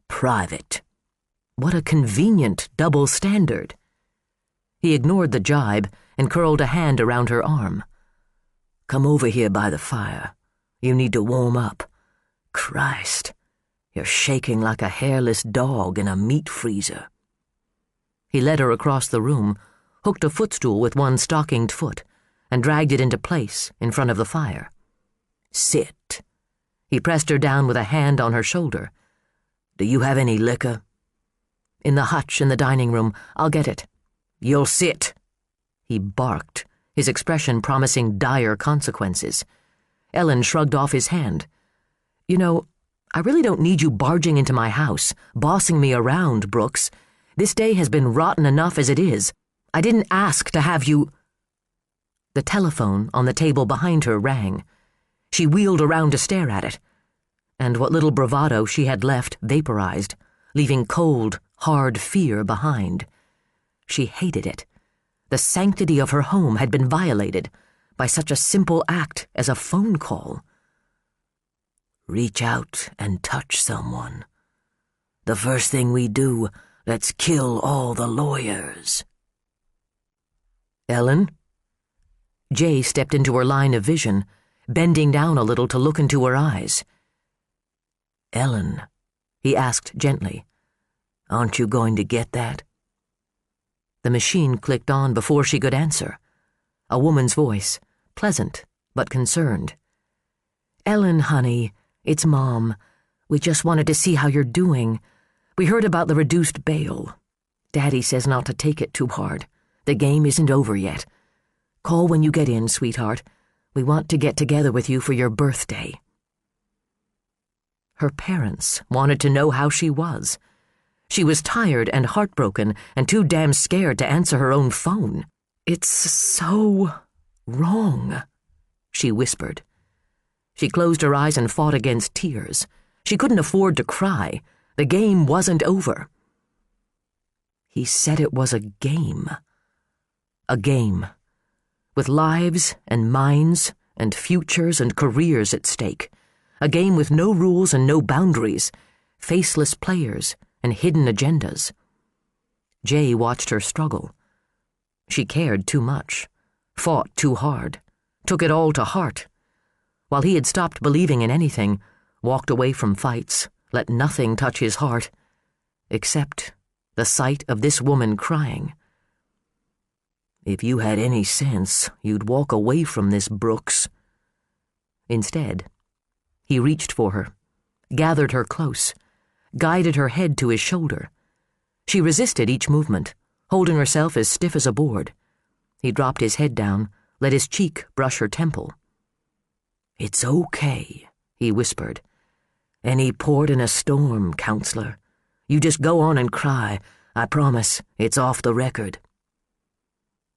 private." What a convenient double standard. He ignored the jibe and curled a hand around her arm. "Come over here by the fire. You need to warm up. Christ, you're shaking like a hairless dog in a meat freezer." He led her across the room, hooked a footstool with one stockinged foot, and dragged it into place in front of the fire. "Sit." He pressed her down with a hand on her shoulder. "Do you have any liquor?" "In the hutch in the dining room. I'll get it." "You'll sit." He barked, his expression promising dire consequences. Ellen shrugged off his hand. "You know, I really don't need you barging into my house, bossing me around, Brooks. This day has been rotten enough as it is. I didn't ask to have you—" The telephone on the table behind her rang. She wheeled around to stare at it, and what little bravado she had left vaporized, leaving cold, hard fear behind. She hated it. The sanctity of her home had been violated by such a simple act as a phone call. "Reach out and touch someone. The first thing we do, let's kill all the lawyers." "Ellen?" Jay stepped into her line of vision, bending down a little to look into her eyes. "Ellen," he asked gently, "aren't you going to get that?" The machine clicked on before she could answer. A woman's voice, pleasant but concerned. "Ellen, honey, it's Mom. We just wanted to see how you're doing. We heard about the reduced bail. Daddy says not to take it too hard. The game isn't over yet. Call when you get in, sweetheart. We want to get together with you for your birthday." Her parents wanted to know how she was. She was tired and heartbroken and too damn scared to answer her own phone. "It's so wrong," she whispered. She closed her eyes and fought against tears. She couldn't afford to cry. The game wasn't over. He said it was a game. A game. With lives and minds and futures and careers at stake. A game with no rules and no boundaries, faceless players and hidden agendas. Jay watched her struggle. She cared too much, fought too hard, took it all to heart. While he had stopped believing in anything, walked away from fights, let nothing touch his heart, except the sight of this woman crying. "If you had any sense, you'd walk away from this, Brooks." Instead, he reached for her, gathered her close, guided her head to his shoulder. She resisted each movement, holding herself as stiff as a board. He dropped his head down, let his cheek brush her temple. "It's okay," he whispered. "Any port in a storm, counselor. You just go on and cry. I promise, it's off the record."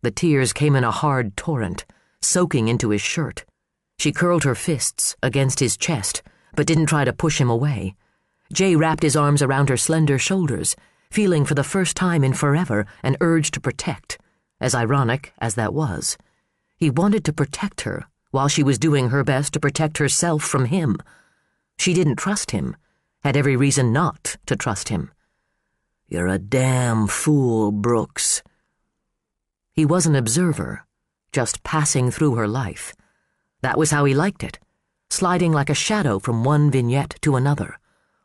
The tears came in a hard torrent, soaking into his shirt. She curled her fists against his chest, but didn't try to push him away. Jay wrapped his arms around her slender shoulders, feeling for the first time in forever an urge to protect, as ironic as that was. He wanted to protect her while she was doing her best to protect herself from him. She didn't trust him, had every reason not to trust him. "You're a damn fool, Brooks." He was an observer, just passing through her life. That was how he liked it, sliding like a shadow from one vignette to another,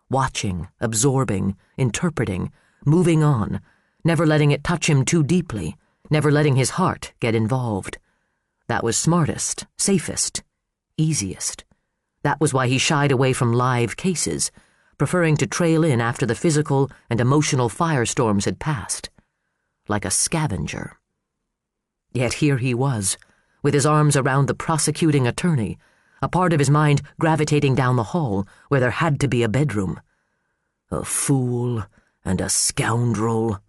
watching, absorbing, interpreting, moving on, never letting it touch him too deeply, never letting his heart get involved. That was smartest, safest, easiest. That was why he shied away from live cases, preferring to trail in after the physical and emotional firestorms had passed. Like a scavenger. Yet here he was, with his arms around the prosecuting attorney, a part of his mind gravitating down the hall where there had to be a bedroom. A fool and a scoundrel.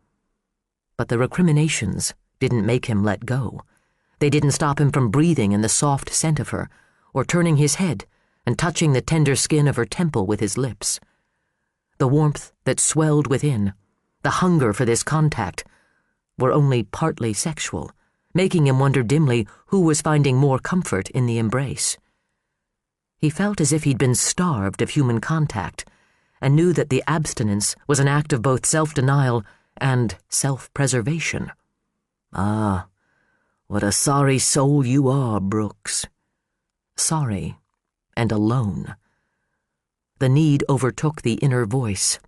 But the recriminations didn't make him let go. They didn't stop him from breathing in the soft scent of her, or turning his head and touching the tender skin of her temple with his lips. The warmth that swelled within, the hunger for this contact, were only partly sexual, making him wonder dimly who was finding more comfort in the embrace. He felt as if he'd been starved of human contact, and knew that the abstinence was an act of both self-denial and self-preservation. Ah, what a sorry soul you are, Brooks. Sorry and alone. The need overtook the inner voice.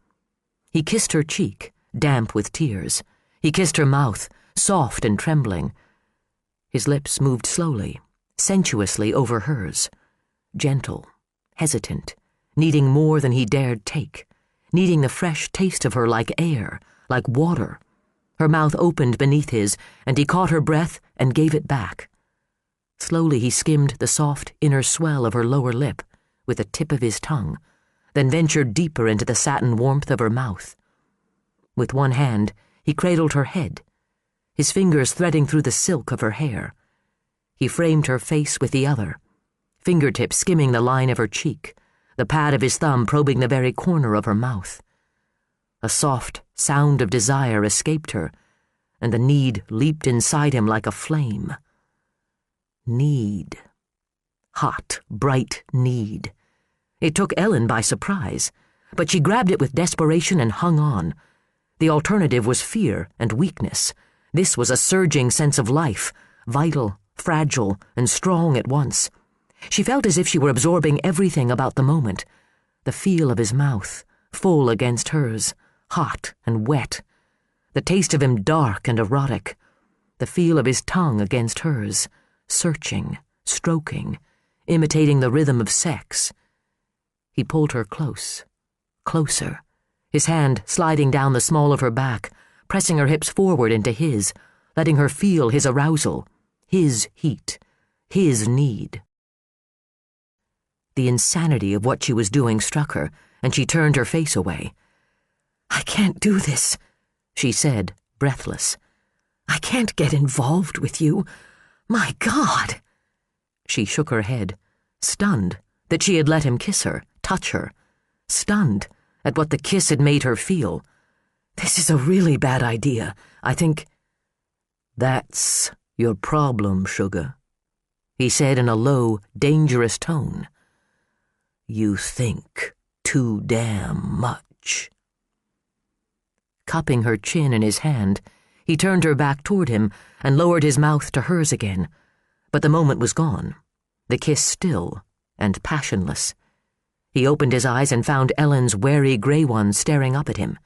He kissed her cheek, damp with tears. He kissed her mouth, soft and trembling. His lips moved slowly, sensuously over hers, gentle, hesitant, needing more than he dared take, needing the fresh taste of her like air, like water. Her mouth opened beneath his, and he caught her breath and gave it back. Slowly he skimmed the soft inner swell of her lower lip with the tip of his tongue, then ventured deeper into the satin warmth of her mouth. With one hand, he cradled her head, his fingers threading through the silk of her hair. He framed her face with the other, fingertips skimming the line of her cheek, the pad of his thumb probing the very corner of her mouth. A soft sound of desire escaped her, and the need leaped inside him like a flame. Need. Hot, bright need. It took Ellen by surprise, but she grabbed it with desperation and hung on. The alternative was fear and weakness. This was a surging sense of life, vital, fragile, and strong at once. She felt as if she were absorbing everything about the moment. The feel of his mouth, full against hers, hot and wet. The taste of him dark and erotic. The feel of his tongue against hers, searching, stroking, imitating the rhythm of sex. He pulled her close, closer, his hand sliding down the small of her back, pressing her hips forward into his, letting her feel his arousal, his heat, his need. The insanity of what she was doing struck her, and she turned her face away. "I can't do this," she said, breathless. "I can't get involved with you. My God!" She shook her head, stunned that she had let him kiss her, touch her, stunned at what the kiss had made her feel. "This is a really bad idea. I think—" "That's your problem, sugar," he said in a low, dangerous tone. "You think too damn much." Cupping her chin in his hand, he turned her back toward him and lowered his mouth to hers again. But the moment was gone, the kiss still and passionless. He opened his eyes and found Ellen's wary gray ones staring up at him.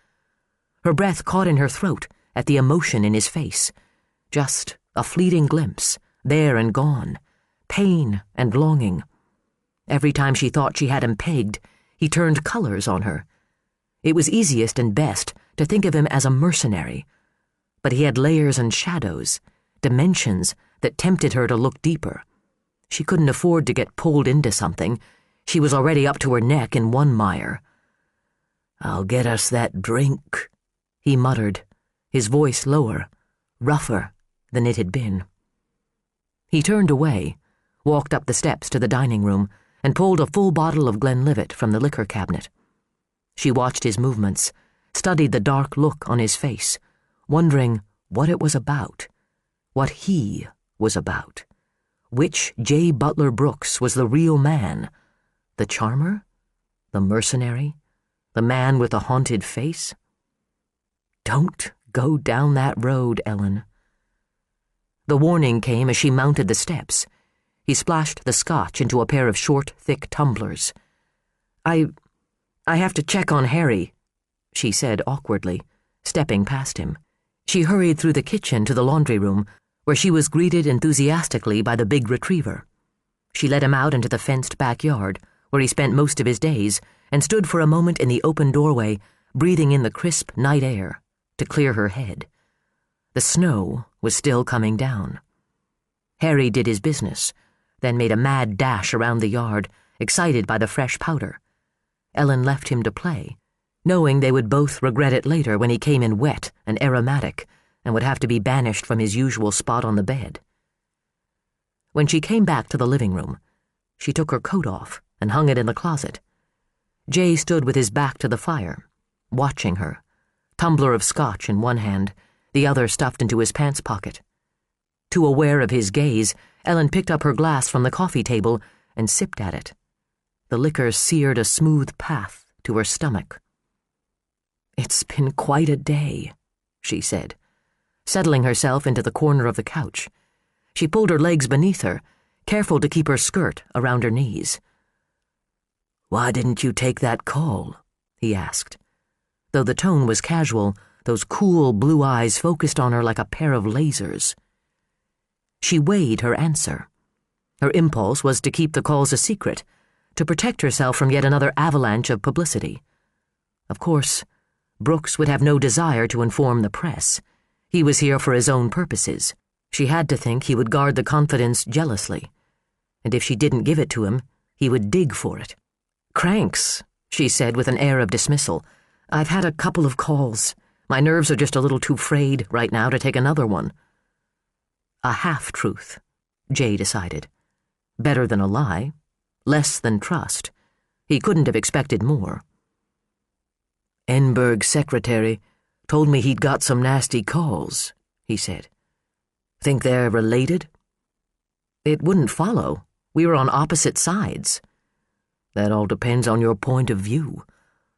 Her breath caught in her throat at the emotion in his face. Just a fleeting glimpse, there and gone, pain and longing. Every time she thought she had him pegged, he turned colors on her. It was easiest and best to think of him as a mercenary, but he had layers and shadows, dimensions that tempted her to look deeper. She couldn't afford to get pulled into something. She was already up to her neck in one mire. "I'll get us that drink," he muttered, his voice lower, rougher than it had been. He turned away, walked up the steps to the dining room, and pulled a full bottle of Glenlivet from the liquor cabinet. She watched his movements, studied the dark look on his face, wondering what it was about, what he was about. Which J. Butler Brooks was the real man? The charmer? The mercenary? The man with the haunted face? Don't go down that road, Ellen. The warning came as she mounted the steps. He splashed the scotch into a pair of short, thick tumblers. I have to check on Harry," she said awkwardly, stepping past him. She hurried through the kitchen to the laundry room, where she was greeted enthusiastically by the big retriever. She led him out into the fenced backyard, where he spent most of his days, and stood for a moment in the open doorway, breathing in the crisp night air, to clear her head. The snow was still coming down. Harry did his business, then made a mad dash around the yard, excited by the fresh powder. Ellen left him to play, knowing they would both regret it later when he came in wet and aromatic and would have to be banished from his usual spot on the bed. When she came back to the living room, she took her coat off and hung it in the closet. Jay stood with his back to the fire, watching her, tumbler of scotch in one hand, the other stuffed into his pants pocket. Too aware of his gaze, Ellen picked up her glass from the coffee table and sipped at it. The liquor seared a smooth path to her stomach. "It's been quite a day," she said, settling herself into the corner of the couch. She pulled her legs beneath her, careful to keep her skirt around her knees. "Why didn't you take that call?" he asked. Though the tone was casual, those cool blue eyes focused on her like a pair of lasers. She weighed her answer. Her impulse was to keep the calls a secret, to protect herself from yet another avalanche of publicity. Of course, Brooks would have no desire to inform the press. He was here for his own purposes. She had to think he would guard the confidence jealously, and if she didn't give it to him, he would dig for it. "Cranks," she said with an air of dismissal. "I've had a couple of calls. My nerves are just a little too frayed right now to take another one." A half-truth, Jay decided. Better than a lie, less than trust. He couldn't have expected more. "Enberg's secretary told me he'd got some nasty calls," he said. "Think they're related?" "It wouldn't follow. We were on opposite sides." "That all depends on your point of view.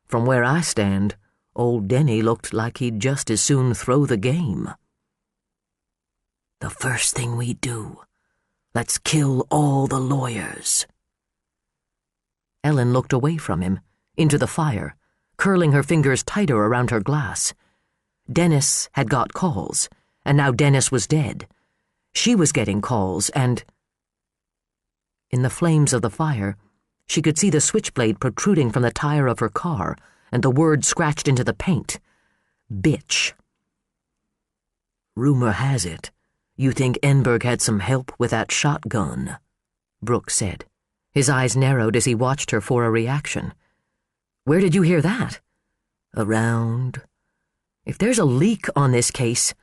From where I stand, old Denny looked like he'd just as soon throw the game." "The first thing we do, let's kill all the lawyers." Ellen looked away from him, into the fire, curling her fingers tighter around her glass. Dennis had got calls, and now Dennis was dead. She was getting calls, and... In the flames of the fire, she could see the switchblade protruding from the tire of her car, and the word scratched into the paint. "Bitch." "Rumor has it you think Enberg had some help with that shotgun," Brooks said. His eyes narrowed as he watched her for a reaction. "Where did you hear that?" "Around. If there's a leak on this case—"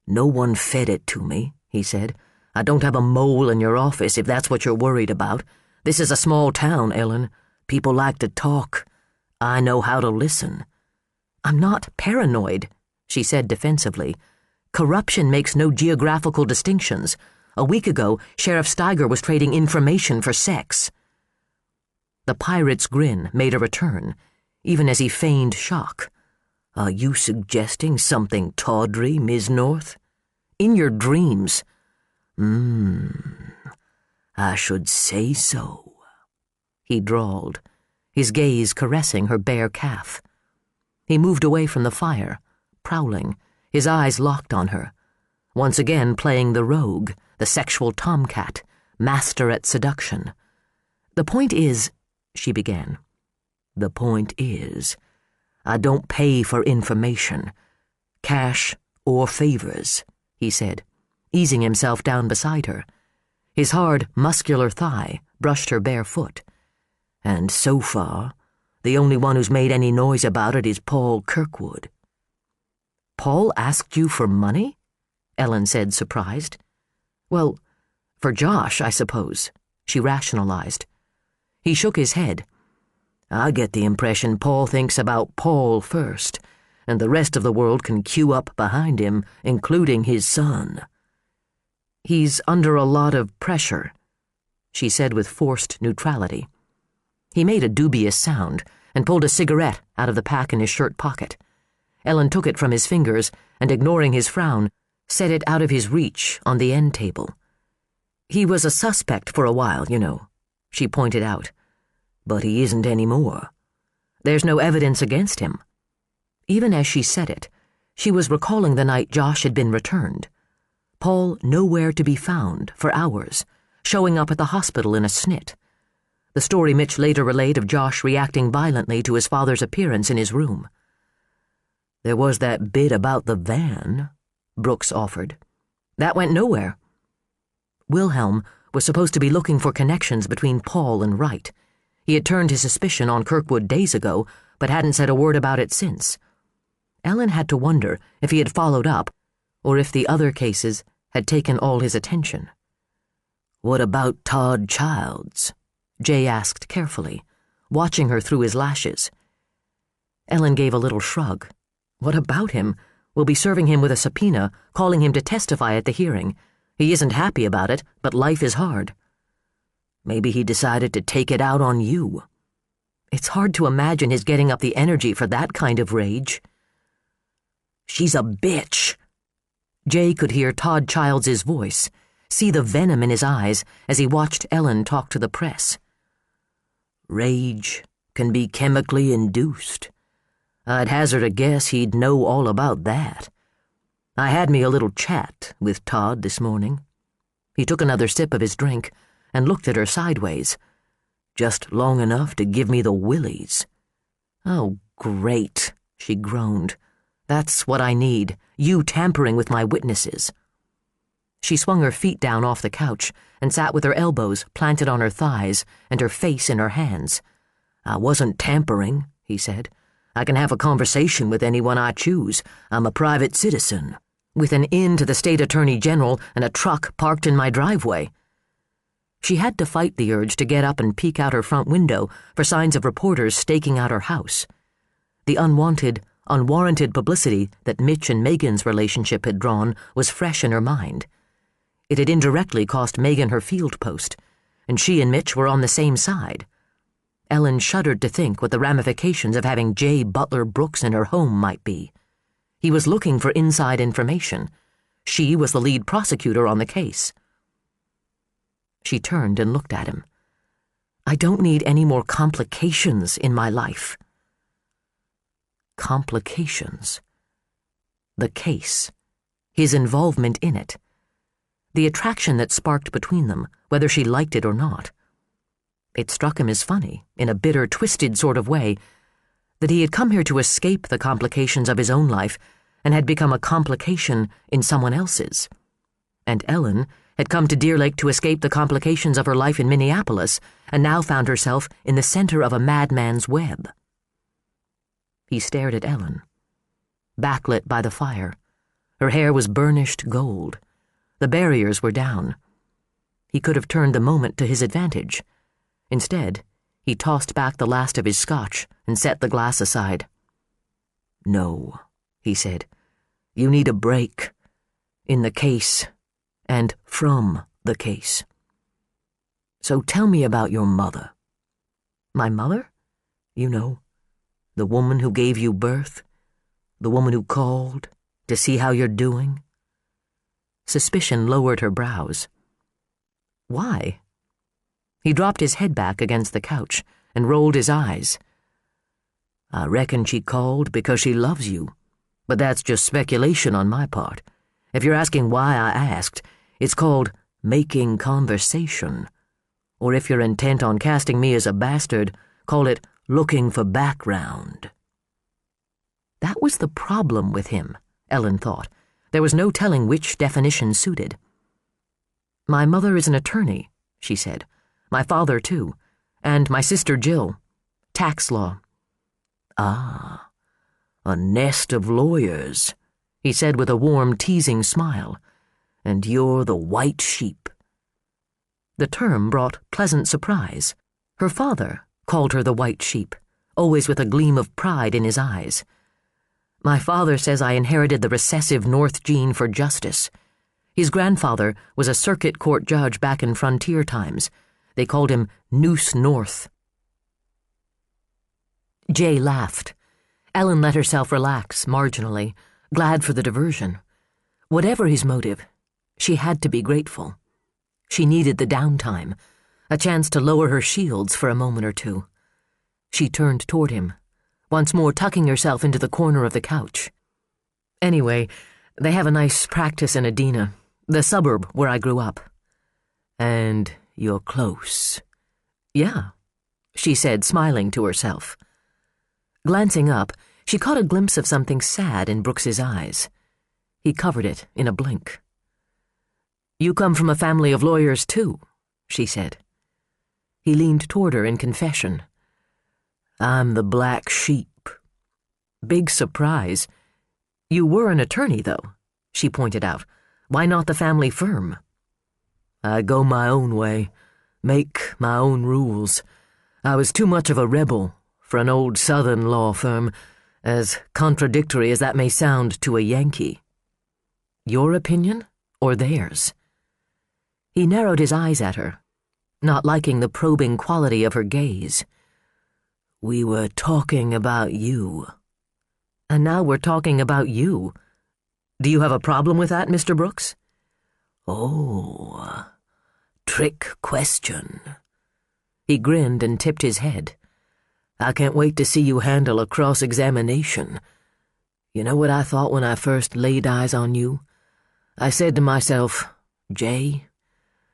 "No one fed it to me," he said. "I don't have a mole in your office if that's what you're worried about. This is a small town, Ellen. People like to talk. I know how to listen." "I'm not paranoid," she said defensively. "Corruption makes no geographical distinctions. A week ago, Sheriff Steiger was trading information for sex." The pirate's grin made a return, even as he feigned shock. "Are you suggesting something tawdry, Ms. North?" "In your dreams." I should say so," he drawled, his gaze caressing her bare calf. He moved away from the fire, prowling, his eyes locked on her, once again playing the rogue, the sexual tomcat, master at seduction. "The point is," she began. "The point is, I don't pay for information, cash or favors," he said, easing himself down beside her. His hard, muscular thigh brushed her bare foot. "And so far, the only one who's made any noise about it is Paul Kirkwood." "Paul asked you for money?" Ellen said, surprised. "Well, for Josh, I suppose," she rationalized. He shook his head. "I get the impression Paul thinks about Paul first, and the rest of the world can queue up behind him, including his son." "He's under a lot of pressure," she said with forced neutrality. He made a dubious sound and pulled a cigarette out of the pack in his shirt pocket. Ellen took it from his fingers and, ignoring his frown, set it out of his reach on the end table. "He was a suspect for a while, you know," she pointed out. "But he isn't anymore." "There's no evidence against him." Even as she said it, she was recalling the night Josh had been returned. Paul nowhere to be found for hours, showing up at the hospital in a snit. The story Mitch later relayed of Josh reacting violently to his father's appearance in his room. "There was that bit about the van," Brooks offered. "That went nowhere." Wilhelm was supposed to be looking for connections between Paul and Wright. He had turned his suspicion on Kirkwood days ago, but hadn't said a word about it since. Ellen had to wonder if he had followed up, or if the other cases had taken all his attention. "What about Todd Childs?" Jay asked carefully, watching her through his lashes. Ellen gave a little shrug. "What about him? We'll be serving him with a subpoena, calling him to testify at the hearing. He isn't happy about it, but life is hard." "Maybe he decided to take it out on you." "It's hard to imagine his getting up the energy for that kind of rage." "She's a bitch." Jay could hear Todd Childs' voice, see the venom in his eyes as he watched Ellen talk to the press. "Rage can be chemically induced. I'd hazard a guess he'd know all about that. I had me a little chat with Todd this morning." He took another sip of his drink and looked at her sideways. "Just long enough to give me the willies." "Oh, great," she groaned. "That's what I need, you tampering with my witnesses." She swung her feet down off the couch and sat with her elbows planted on her thighs and her face in her hands. "I wasn't tampering," he said. "I can have a conversation with anyone I choose. I'm a private citizen, with an inn to the state attorney general and a truck parked in my driveway." She had to fight the urge to get up and peek out her front window for signs of reporters staking out her house. The unwarranted publicity that Mitch and Megan's relationship had drawn was fresh in her mind. It had indirectly cost Megan her field post, and she and Mitch were on the same side. Ellen shuddered to think what the ramifications of having J. Butler Brooks in her home might be. He was looking for inside information. She was the lead prosecutor on the case. She turned and looked at him. "I don't need any more complications in my life." Complications. The case. His involvement in it. The attraction that sparked between them, whether she liked it or not. It struck him as funny, in a bitter, twisted sort of way, that he had come here to escape the complications of his own life and had become a complication in someone else's. And Ellen had come to Deer Lake to escape the complications of her life in Minneapolis and now found herself in the center of a madman's web. He stared at Ellen, backlit by the fire. Her hair was burnished gold. The barriers were down. He could have turned the moment to his advantage. Instead, he tossed back the last of his scotch and set the glass aside. "No," he said. "You need a break. In the case, and from the case. So tell me about your mother." "My mother?" "You know, the woman who gave you birth, the woman who called to see how you're doing." Suspicion lowered her brows. "Why?" He dropped his head back against the couch and rolled his eyes. "I reckon she called because she loves you, but that's just speculation on my part. If you're asking why I asked, it's called making conversation. Or if you're intent on casting me as a bastard, call it looking for background." That was the problem with him, Ellen thought. There was no telling which definition suited. "My mother is an attorney," she said. "My father, too. And my sister Jill. Tax law." "Ah, a nest of lawyers," he said with a warm, teasing smile. "And you're the white sheep." The term brought pleasant surprise. Her father called her the white sheep, always with a gleam of pride in his eyes. "My father says I inherited the recessive North gene for justice. His grandfather was a circuit court judge back in frontier times. They called him Noose North." Jay laughed. Ellen let herself relax marginally, glad for the diversion. Whatever his motive, she had to be grateful. She needed the downtime, a chance to lower her shields for a moment or two. She turned toward him, once more tucking herself into the corner of the couch. "Anyway, they have a nice practice in Adena, the suburb where I grew up." "And you're close." "Yeah," she said, smiling to herself. Glancing up, she caught a glimpse of something sad in Brooks's eyes. He covered it in a blink. You come from a family of lawyers, too, she said. He leaned toward her in confession. I'm the black sheep. Big surprise. You were an attorney, though, she pointed out. Why not the family firm? I go my own way, make my own rules. I was too much of a rebel for an old Southern law firm, as contradictory as that may sound to a Yankee. Your opinion or theirs? He narrowed his eyes at her, not liking the probing quality of her gaze. We were talking about you. And now we're talking about you. Do you have a problem with that, Mr. Brooks? Oh, trick question. He grinned and tipped his head. I can't wait to see you handle a cross-examination. You know what I thought when I first laid eyes on you? I said to myself, Jay,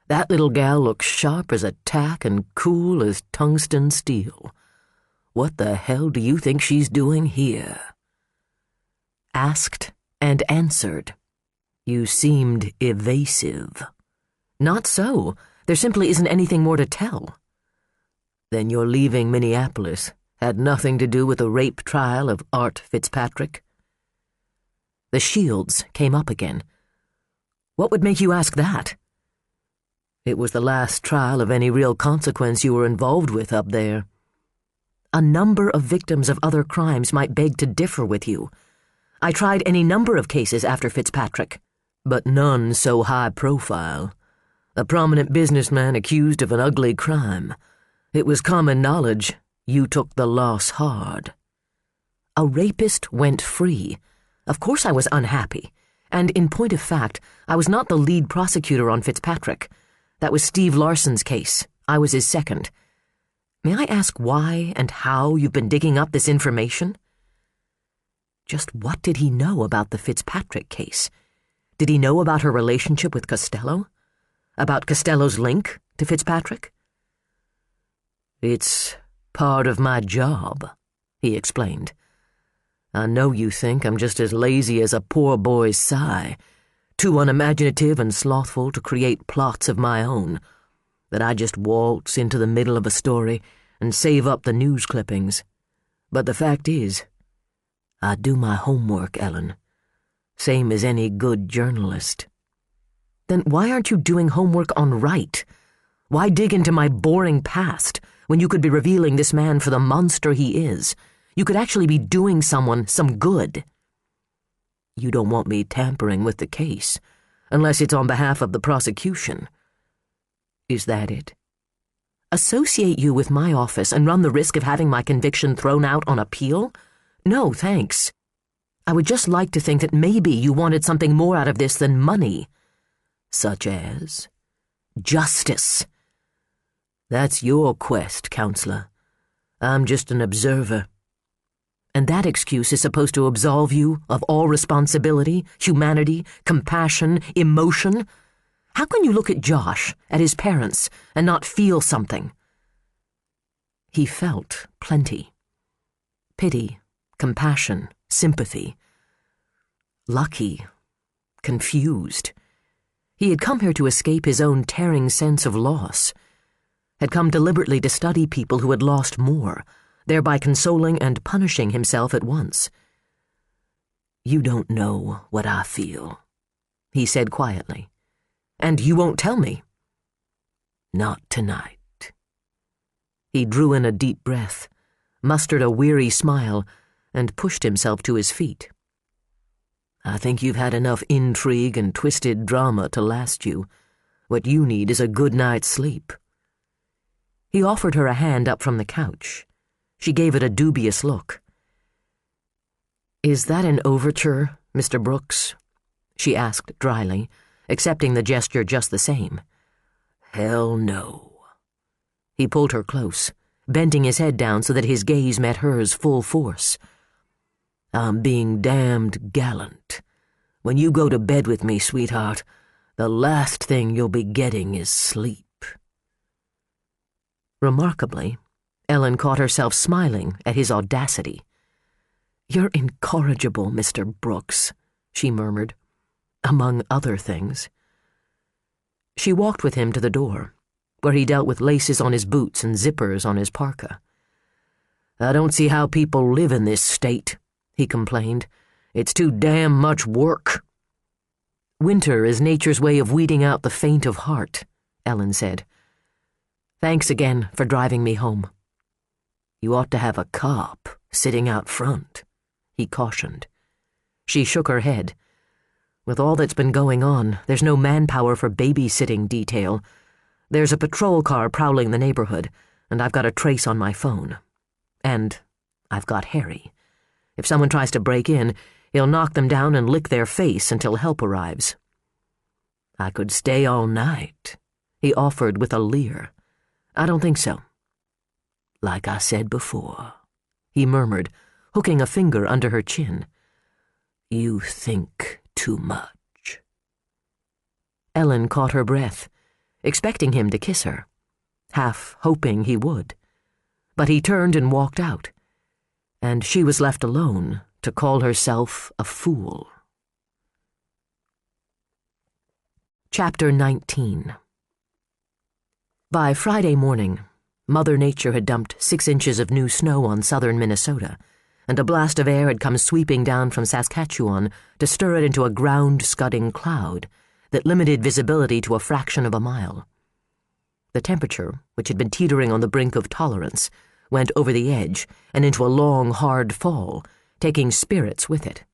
that little gal looks sharp as a tack and cool as tungsten steel. What the hell do you think she's doing here? Asked and answered. You seemed evasive. Not so. There simply isn't anything more to tell. Then your leaving Minneapolis had nothing to do with the rape trial of Art Fitzpatrick? The shields came up again. What would make you ask that? It was the last trial of any real consequence you were involved with up there. A number of victims of other crimes might beg to differ with you. I tried any number of cases after Fitzpatrick, but none so high profile. A prominent businessman accused of an ugly crime. It was common knowledge you took the loss hard. A rapist went free. Of course I was unhappy, and in point of fact, I was not the lead prosecutor on Fitzpatrick. That was Steve Larson's case. I was his second. May I ask why and how you've been digging up this information? Just what did he know about the Fitzpatrick case? Did he know about her relationship with Costello? About Costello's link to Fitzpatrick? It's part of my job, he explained. I know you think I'm just as lazy as a poor boy's sigh, too unimaginative and slothful to create plots of my own, that I just waltz into the middle of a story and save up the news clippings. But the fact is, I do my homework, Ellen, same as any good journalist. Then why aren't you doing homework on Wright? Why dig into my boring past when you could be revealing this man for the monster he is? You could actually be doing someone some good. You don't want me tampering with the case, unless it's on behalf of the prosecution. Is that it? Associate you with my office and run the risk of having my conviction thrown out on appeal? No, thanks. I would just like to think that maybe you wanted something more out of this than money. Such as? Justice. That's your quest, counselor. I'm just an observer. And that excuse is supposed to absolve you of all responsibility, humanity, compassion, emotion? How can you look at Josh, at his parents, and not feel something? He felt plenty. Pity, compassion, sympathy. Lucky, confused. He had come here to escape his own tearing sense of loss, had come deliberately to study people who had lost more, thereby consoling and punishing himself at once. You don't know what I feel, he said quietly. And you won't tell me. Not tonight. He drew in a deep breath, mustered a weary smile, and pushed himself to his feet. I think you've had enough intrigue and twisted drama to last you. What you need is a good night's sleep. He offered her a hand up from the couch. She gave it a dubious look. Is that an overture, Mr. Brooks? She asked dryly, accepting the gesture just the same. Hell no. He pulled her close, bending his head down so that his gaze met hers full force. I'm being damned gallant. When you go to bed with me, sweetheart, the last thing you'll be getting is sleep. Remarkably, Ellen caught herself smiling at his audacity. You're incorrigible, Mr. Brooks, she murmured, among other things. She walked with him to the door, where he dealt with laces on his boots and zippers on his parka. "I don't see how people live in this state," he complained. "It's too damn much work." "Winter is nature's way of weeding out the faint of heart," Ellen said. "Thanks again for driving me home." "You ought to have a cop sitting out front," he cautioned. She shook her head. "With all that's been going on, there's no manpower for babysitting detail. There's a patrol car prowling the neighborhood, and I've got a trace on my phone. And I've got Harry. If someone tries to break in, he'll knock them down and lick their face until help arrives." "I could stay all night," he offered with a leer. "I don't think so." "Like I said before," he murmured, hooking a finger under her chin. "You think too much." Ellen caught her breath, expecting him to kiss her, half hoping he would. But he turned and walked out, and she was left alone to call herself a fool. Chapter 19. By Friday morning, Mother Nature had dumped 6 inches of new snow on southern Minnesota, and a blast of air had come sweeping down from Saskatchewan to stir it into a ground-scudding cloud that limited visibility to a fraction of a mile. The temperature, which had been teetering on the brink of tolerance, went over the edge and into a long, hard fall, taking spirits with it.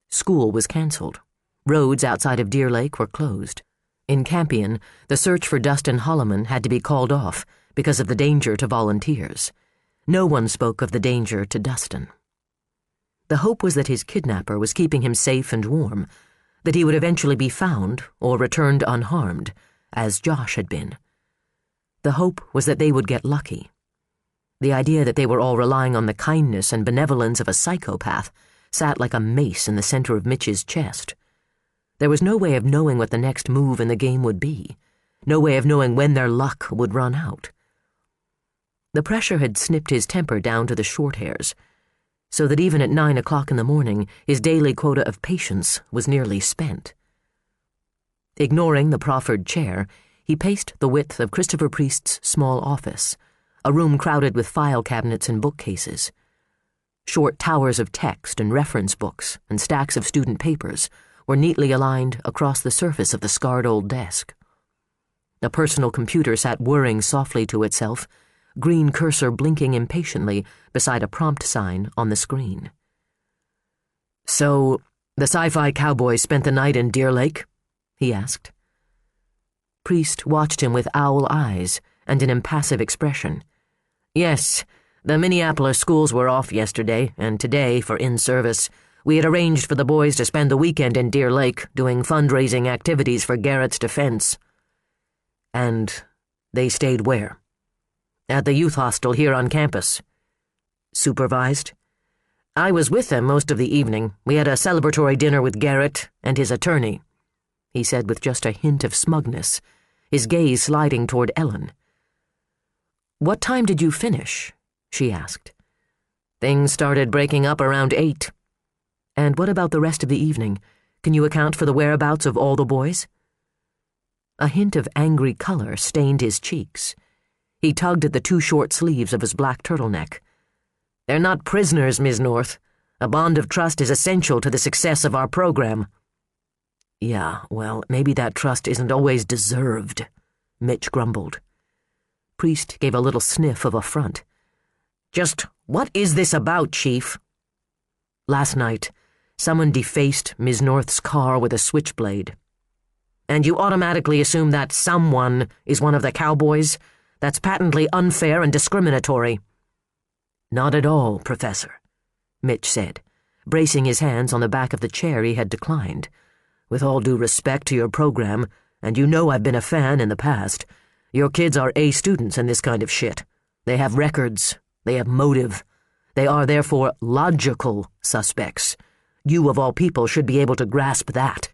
School was cancelled. Roads outside of Deer Lake were closed. In Campion, the search for Dustin Holloman had to be called off because of the danger to volunteers. No one spoke of the danger to Dustin. The hope was that his kidnapper was keeping him safe and warm, that he would eventually be found or returned unharmed, as Josh had been. The hope was that they would get lucky. The idea that they were all relying on the kindness and benevolence of a psychopath sat like a mace in the center of Mitch's chest. There was no way of knowing what the next move in the game would be, no way of knowing when their luck would run out. The pressure had snipped his temper down to the short hairs, so that even at 9 o'clock in the morning his daily quota of patience was nearly spent. Ignoring the proffered chair, he paced the width of Christopher Priest's small office, a room crowded with file cabinets and bookcases. Short towers of text and reference books and stacks of student papers were neatly aligned across the surface of the scarred old desk. A personal computer sat whirring softly to itself, green cursor blinking impatiently beside a prompt sign on the screen. "So, the sci-fi cowboys spent the night in Deer Lake?" he asked. Priest watched him with owl eyes and an impassive expression. "Yes, the Minneapolis schools were off yesterday, and today, for in-service, we had arranged for the boys to spend the weekend in Deer Lake doing fundraising activities for Garrett's defense." "And they stayed where?" "At the youth hostel here on campus." "Supervised?" "I was with them most of the evening. We had a celebratory dinner with Garrett and his attorney," he said with just a hint of smugness, his gaze sliding toward Ellen. "What time did you finish?" she asked. "Things started breaking up around 8. "And what about the rest of the evening? Can you account for the whereabouts of all the boys?" A hint of angry color stained his cheeks. He tugged at the 2 short sleeves of his black turtleneck. "They're not prisoners, Ms. North. A bond of trust is essential to the success of our program." "Yeah, well, maybe that trust isn't always deserved," Mitch grumbled. Priest gave a little sniff of affront. "Just what is this about, Chief?" "Last night, someone defaced Ms. North's car with a switchblade." "And you automatically assume that someone is one of the cowboys? That's patently unfair and discriminatory." "Not at all, Professor," Mitch said, bracing his hands on the back of the chair he had declined. "With all due respect to your program, and you know I've been a fan in the past, your kids are A students in this kind of shit. They have records. They have motive. They are therefore logical suspects. You, of all people, should be able to grasp that."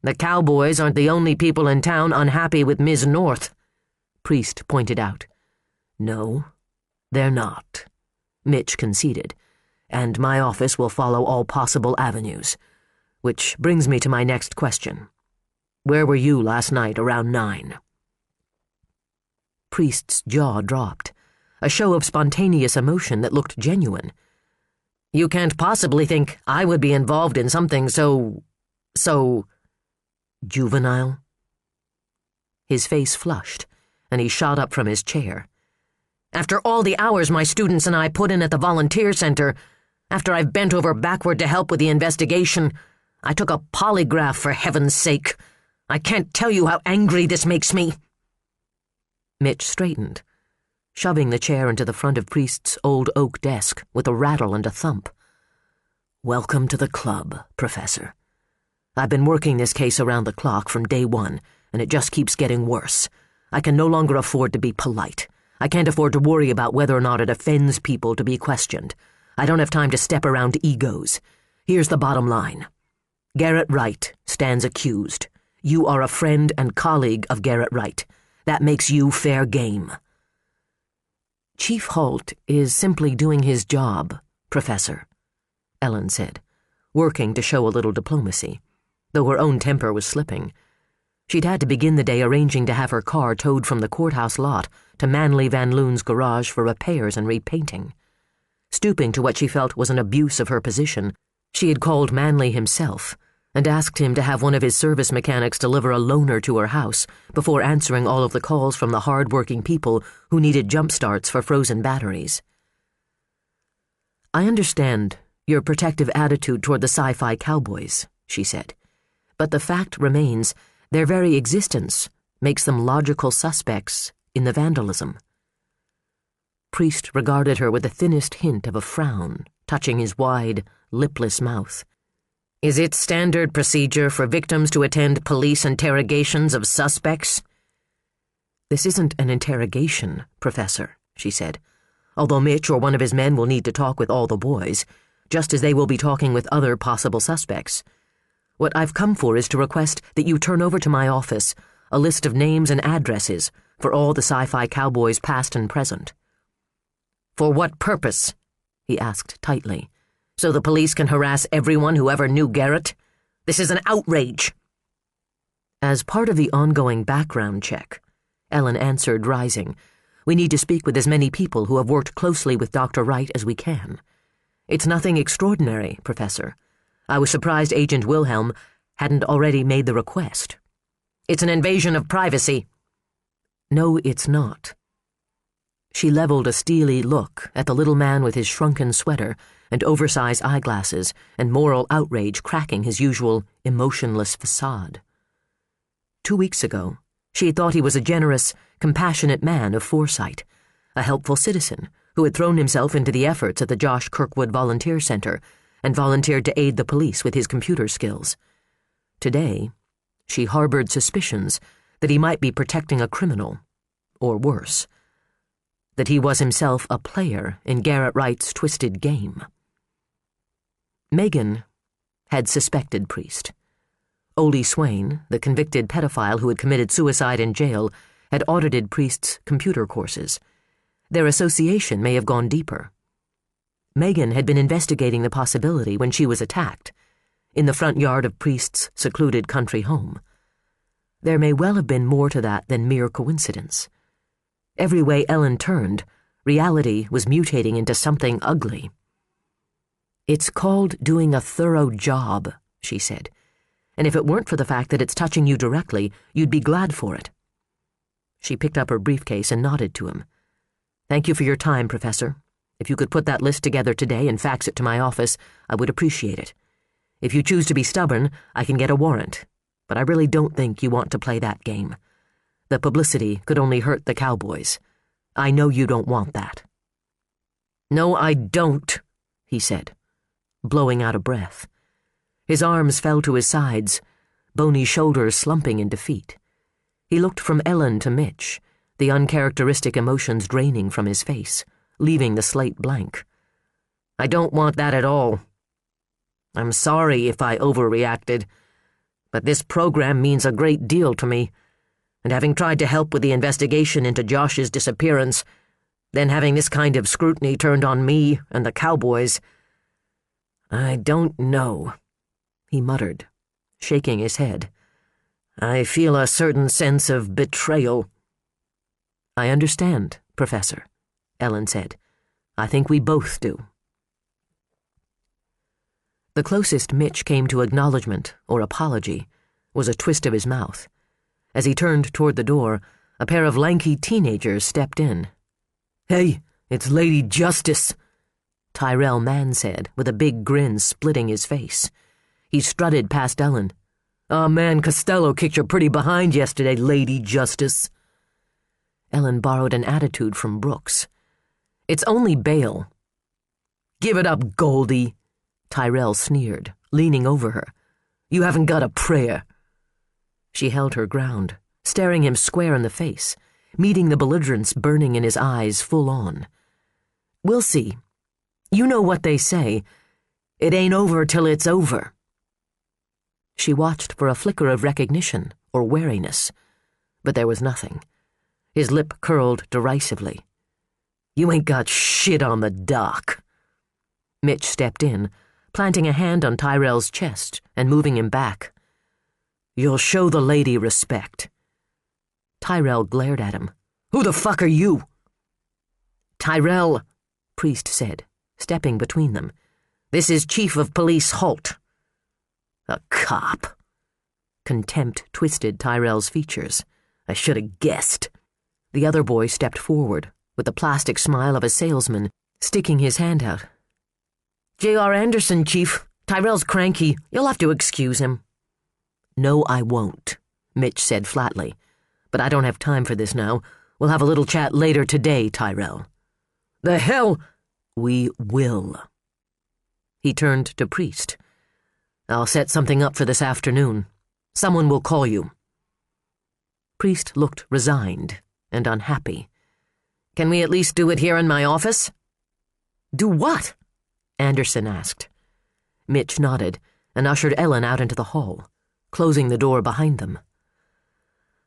"The cowboys aren't the only people in town unhappy with Ms. North," Priest pointed out. "No, they're not," Mitch conceded, "and my office will follow all possible avenues. Which brings me to my next question. Where were you last night around 9? Priest's jaw dropped, a show of spontaneous emotion that looked genuine. You can't possibly think I would be involved in something so juvenile? His face flushed, and he shot up from his chair. After all the hours my students and I put in at the volunteer center, after I've bent over backward to help with the investigation, I took a polygraph, for heaven's sake. I can't tell you how angry this makes me. Mitch straightened, shoving the chair into the front of Priest's old oak desk with a rattle and a thump. Welcome to the club, Professor. I've been working this case around the clock from day one, and it just keeps getting worse. I can no longer afford to be polite. I can't afford to worry about whether or not it offends people to be questioned. I don't have time to step around egos. Here's the bottom line. Garrett Wright stands accused. You are a friend and colleague of Garrett Wright. That makes you fair game. Chief Holt is simply doing his job, Professor, Ellen said, working to show a little diplomacy, though her own temper was slipping. She'd had to begin the day arranging to have her car towed from the courthouse lot to Manley Van Loon's garage for repairs and repainting. Stooping to what she felt was an abuse of her position, she had called Manley himself and asked him to have one of his service mechanics deliver a loaner to her house before answering all of the calls from the hard-working people who needed jump-starts for frozen batteries. I understand your protective attitude toward the sci-fi cowboys, she said, but the fact remains their very existence makes them logical suspects in the vandalism. Priest regarded her with the thinnest hint of a frown touching his wide, lipless mouth. Is it standard procedure for victims to attend police interrogations of suspects? This isn't an interrogation, Professor, she said, although Mitch or one of his men will need to talk with all the boys, just as they will be talking with other possible suspects. What I've come for is to request that you turn over to my office a list of names and addresses for all the sci-fi cowboys past and present. For what purpose? He asked tightly. So the police can harass everyone who ever knew Garrett? This is an outrage. As part of the ongoing background check, Ellen answered, rising, we need to speak with as many people who have worked closely with Dr. Wright as we can. It's nothing extraordinary, Professor. I was surprised Agent Wilhelm hadn't already made the request. It's an invasion of privacy. No, it's not. She leveled a steely look at the little man with his shrunken sweater and oversized eyeglasses and moral outrage cracking his usual emotionless facade. 2 weeks ago, she had thought he was a generous, compassionate man of foresight, a helpful citizen who had thrown himself into the efforts at the Josh Kirkwood Volunteer Center and volunteered to aid the police with his computer skills. Today, she harbored suspicions that he might be protecting a criminal, or worse, that he was himself a player in Garrett Wright's twisted game. Megan had suspected Priest. Ole Swain, the convicted pedophile who had committed suicide in jail, had audited Priest's computer courses. Their association may have gone deeper. Megan had been investigating the possibility when she was attacked, in the front yard of Priest's secluded country home. There may well have been more to that than mere coincidence. Every way Ellen turned, reality was mutating into something ugly. It's called doing a thorough job, she said, and if it weren't for the fact that it's touching you directly, you'd be glad for it. She picked up her briefcase and nodded to him. Thank you for your time, Professor. If you could put that list together today and fax it to my office, I would appreciate it. If you choose to be stubborn, I can get a warrant, but I really don't think you want to play that game. The publicity could only hurt the cowboys. I know you don't want that. No, I don't, he said, blowing out a breath. His arms fell to his sides, bony shoulders slumping in defeat. He looked from Ellen to Mitch, the uncharacteristic emotions draining from his face, leaving the slate blank. I don't want that at all. I'm sorry if I overreacted, but this program means a great deal to me. And having tried to help with the investigation into Josh's disappearance, then having this kind of scrutiny turned on me and the cowboys, I don't know, he muttered, shaking his head. I feel a certain sense of betrayal." "I understand, Professor," Ellen said. "I think we both do." The closest Mitch came to acknowledgement or apology was a twist of his mouth. As he turned toward the door, a pair of lanky teenagers stepped in. "Hey, it's Lady Justice," Tyrell Mann said, with a big grin splitting his face. He strutted past Ellen. "Aw man, Costello kicked your pretty behind yesterday, Lady Justice." Ellen borrowed an attitude from Brooks. "It's only bail." "Give it up, Goldie," Tyrell sneered, leaning over her. "You haven't got a prayer." She held her ground, staring him square in the face, meeting the belligerence burning in his eyes full on. "We'll see. You know what they say. It ain't over till it's over." She watched for a flicker of recognition or wariness, but there was nothing. His lip curled derisively. "You ain't got shit on the dock." Mitch stepped in, planting a hand on Tyrell's chest and moving him back. "You'll show the lady respect." Tyrell glared at him. "Who the fuck are you?" "Tyrell," Priest said, stepping between them. "This is Chief of Police Holt." "A cop." Contempt twisted Tyrell's features. "I should have guessed." The other boy stepped forward, with the plastic smile of a salesman, sticking his hand out. "J.R. Anderson, Chief. Tyrell's cranky. You'll have to excuse him." "No, I won't," Mitch said flatly. "But I don't have time for this now. We'll have a little chat later today, Tyrell." "The hell?" "We will." He turned to Priest. "I'll set something up for this afternoon. Someone will call you." Priest looked resigned and unhappy. "Can we at least do it here in my office?" "Do what?" Anderson asked. Mitch nodded and ushered Ellen out into the hall, closing the door behind them.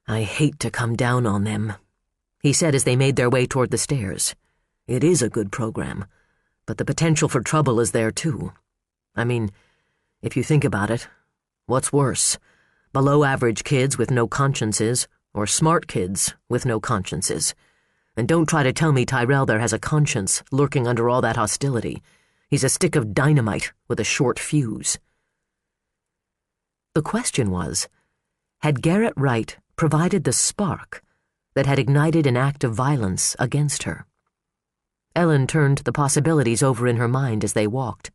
"I hate to come down on them," he said as they made their way toward the stairs. "It is a good program, but the potential for trouble is there too. I mean, if you think about it, what's worse, below-average kids with no consciences or smart kids with no consciences? And don't try to tell me Tyrell there has a conscience lurking under all that hostility. He's a stick of dynamite with a short fuse." The question was, had Garrett Wright provided the spark that had ignited an act of violence against her? Ellen turned the possibilities over in her mind as they walked.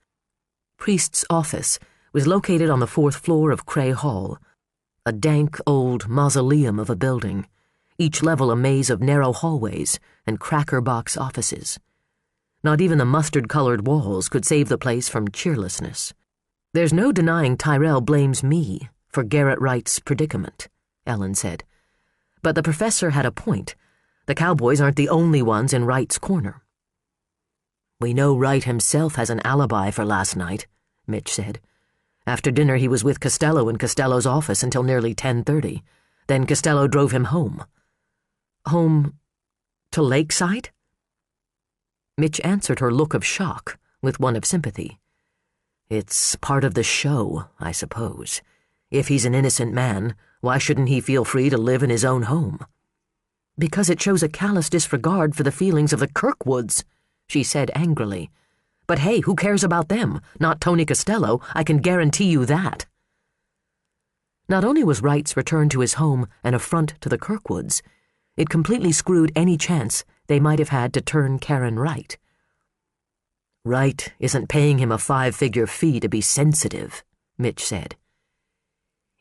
Priest's office was located on the 4th floor of Cray Hall, a dank old mausoleum of a building, each level a maze of narrow hallways and cracker-box offices. Not even the mustard-colored walls could save the place from cheerlessness. "There's no denying Tyrell blames me for Garrett Wright's predicament," Ellen said. "But the professor had a point. The cowboys aren't the only ones in Wright's corner." "We know Wright himself has an alibi for last night," Mitch said. "After dinner he was with Costello in Costello's office until nearly 10:30. Then Costello drove him home." "Home to Lakeside?" Mitch answered her look of shock with one of sympathy. "It's part of the show, I suppose. If he's an innocent man, why shouldn't he feel free to live in his own home?" "Because it shows a callous disregard for the feelings of the Kirkwoods," she said angrily. "But hey, who cares about them? Not Tony Costello, I can guarantee you that." Not only was Wright's return to his home an affront to the Kirkwoods, it completely screwed any chance they might have had to turn Karen Wright. "Wright isn't paying him a 5-figure fee to be sensitive," Mitch said.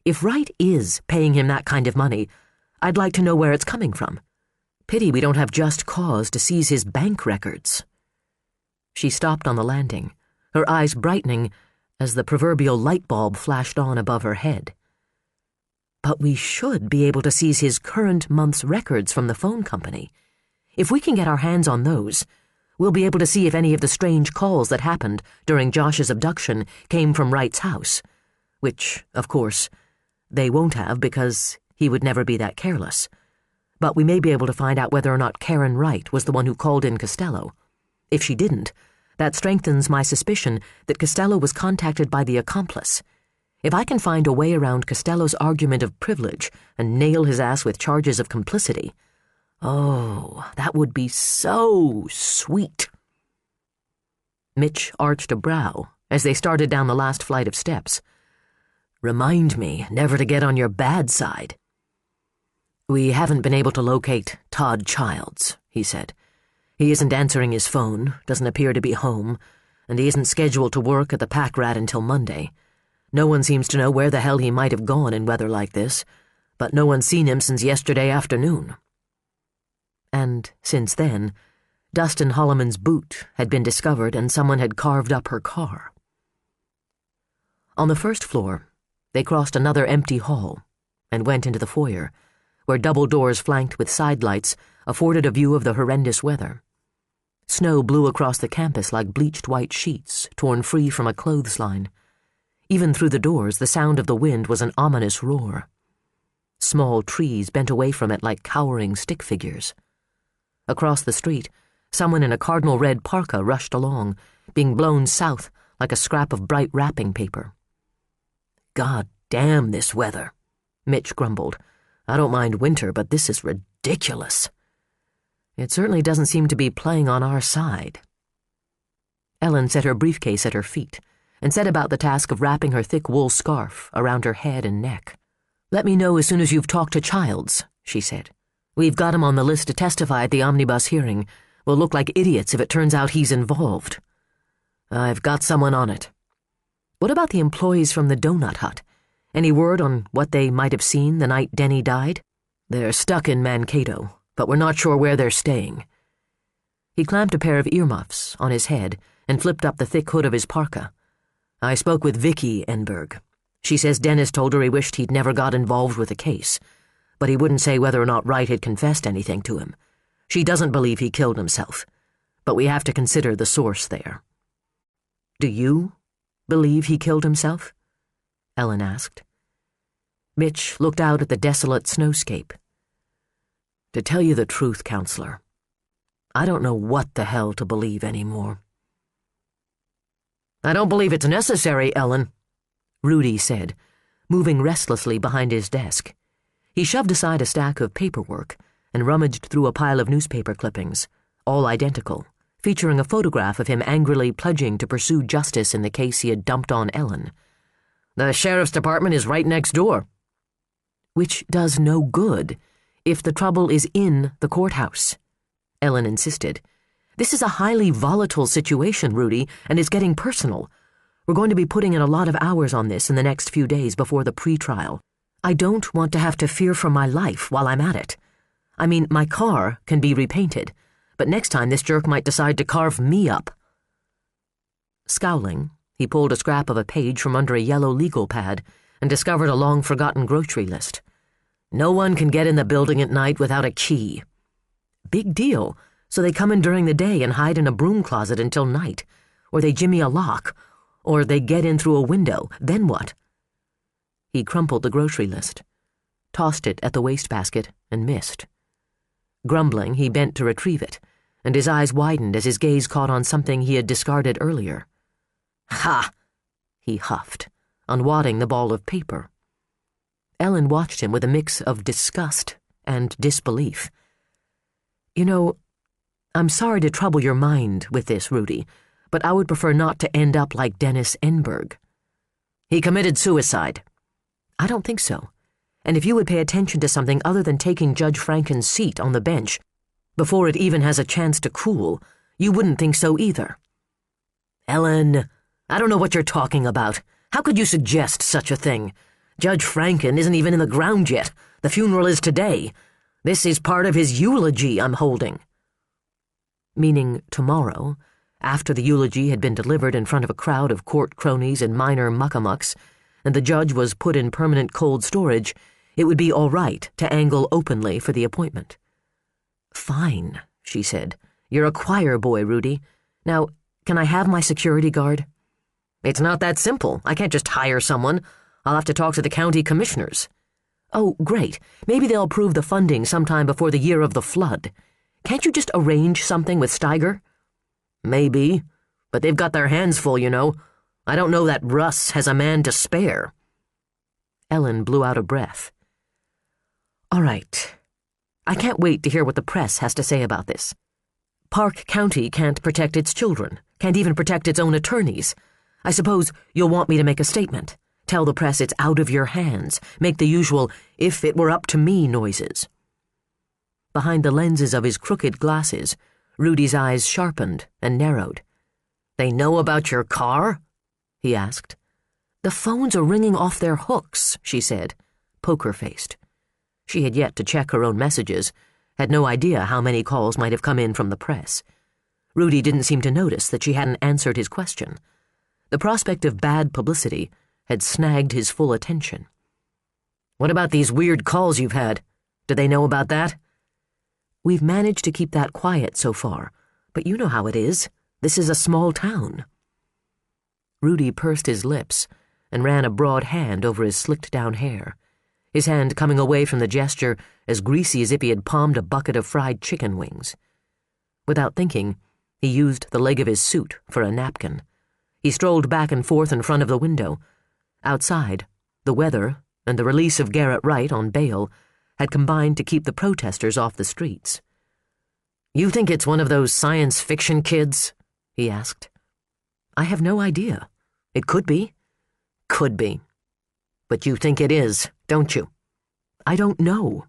"If Wright is paying him that kind of money, I'd like to know where it's coming from. Pity we don't have just cause to seize his bank records." She stopped on the landing, her eyes brightening as the proverbial light bulb flashed on above her head. "But we should be able to seize his current month's records from the phone company. If we can get our hands on those, we'll be able to see if any of the strange calls that happened during Josh's abduction came from Wright's house, which, of course, they won't have because he would never be that careless. But we may be able to find out whether or not Karen Wright was the one who called in Costello. If she didn't, that strengthens my suspicion that Costello was contacted by the accomplice. If I can find a way around Costello's argument of privilege and nail his ass with charges of complicity, oh, that would be so sweet. Mitch arched a brow as they started down the last flight of steps. Remind me never to get on your bad side. We haven't been able to locate Todd Childs, he said. He isn't answering his phone, doesn't appear to be home, and he isn't scheduled to work at the Pack Rat until Monday. No one seems to know where the hell he might have gone in weather like this, but no one's seen him since yesterday afternoon. And since then, Dustin Holloman's boot had been discovered and someone had carved up her car. On the first floor, they crossed another empty hall and went into the foyer, where double doors flanked with sidelights afforded a view of the horrendous weather. Snow blew across the campus like bleached white sheets torn free from a clothesline. Even through the doors, the sound of the wind was an ominous roar. Small trees bent away from it like cowering stick figures. Across the street, someone in a cardinal red parka rushed along, being blown south like a scrap of bright wrapping paper. God damn this weather, Mitch grumbled. I don't mind winter, but this is ridiculous. It certainly doesn't seem to be playing on our side. Ellen set her briefcase at her feet and set about the task of wrapping her thick wool scarf around her head and neck. Let me know as soon as you've talked to Childs, she said. We've got him on the list to testify at the omnibus hearing. We'll look like idiots if it turns out he's involved. I've got someone on it. What about the employees from the donut hut? Any word on what they might have seen the night Denny died? They're stuck in Mankato, but we're not sure where they're staying. He clamped a pair of earmuffs on his head and flipped up the thick hood of his parka. I spoke with Vicky Enberg. She says Dennis told her he wished he'd never got involved with the case, but he wouldn't say whether or not Wright had confessed anything to him. She doesn't believe he killed himself, but we have to consider the source there. Do you believe he killed himself? Ellen asked. Mitch looked out at the desolate snowscape. To tell you the truth, counselor, I don't know what the hell to believe anymore. I don't believe it's necessary, Ellen, Rudy said, moving restlessly behind his desk. He shoved aside a stack of paperwork and rummaged through a pile of newspaper clippings, all identical, featuring a photograph of him angrily pledging to pursue justice in the case he had dumped on Ellen. The sheriff's department is right next door. Which does no good if the trouble is in the courthouse, Ellen insisted. This is a highly volatile situation, Rudy, and it's getting personal. We're going to be putting in a lot of hours on this in the next few days before the pre-trial. I don't want to have to fear for my life while I'm at it. I mean, my car can be repainted, but next time this jerk might decide to carve me up. Scowling, he pulled a scrap of a page from under a yellow legal pad and discovered a long-forgotten grocery list. No one can get in the building at night without a key. Big deal. So they come in during the day and hide in a broom closet until night, or they jimmy a lock, or they get in through a window. Then what? He crumpled the grocery list, tossed it at the wastebasket, and missed. Grumbling, he bent to retrieve it, and his eyes widened as his gaze caught on something he had discarded earlier. Ha! He huffed, unwadding the ball of paper. Ellen watched him with a mix of disgust and disbelief. You know, I'm sorry to trouble your mind with this, Rudy, but I would prefer not to end up like Dennis Enberg. He committed suicide. I don't think so. And if you would pay attention to something other than taking Judge Franken's seat on the bench before it even has a chance to cool, you wouldn't think so either. Ellen, I don't know what you're talking about. How could you suggest such a thing? Judge Franken isn't even in the ground yet. The funeral is today. This is part of his eulogy I'm holding. Meaning tomorrow, after the eulogy had been delivered in front of a crowd of court cronies and minor muckamucks, and the judge was put in permanent cold storage, it would be all right to angle openly for the appointment. Fine, she said. You're a choir boy, Rudy. Now, can I have my security guard? It's not that simple. I can't just hire someone. I'll have to talk to the county commissioners. Oh, great. Maybe they'll approve the funding sometime before the year of the flood. Can't you just arrange something with Steiger? Maybe, but they've got their hands full, you know. I don't know that Russ has a man to spare. Ellen blew out a breath. All right. I can't wait to hear what the press has to say about this. Park County can't protect its children, can't even protect its own attorneys. I suppose you'll want me to make a statement. Tell the press it's out of your hands. Make the usual, if it were up to me noises. Behind the lenses of his crooked glasses, Rudy's eyes sharpened and narrowed. They know about your car? He asked. The phones are ringing off their hooks, she said, poker-faced. She had yet to check her own messages, had no idea how many calls might have come in from the press. Rudy didn't seem to notice that she hadn't answered his question. The prospect of bad publicity had snagged his full attention. What about these weird calls you've had? Do they know about that? We've managed to keep that quiet so far, but you know how it is. This is a small town. Rudy pursed his lips and ran a broad hand over his slicked-down hair, his hand coming away from the gesture as greasy as if he had palmed a bucket of fried chicken wings. Without thinking, he used the leg of his suit for a napkin. He strolled back and forth in front of the window. Outside, the weather and the release of Garrett Wright on bail had combined to keep the protesters off the streets. You think it's one of those science fiction kids? He asked. I have no idea. It could be. Could be. But you think it is, don't you? I don't know.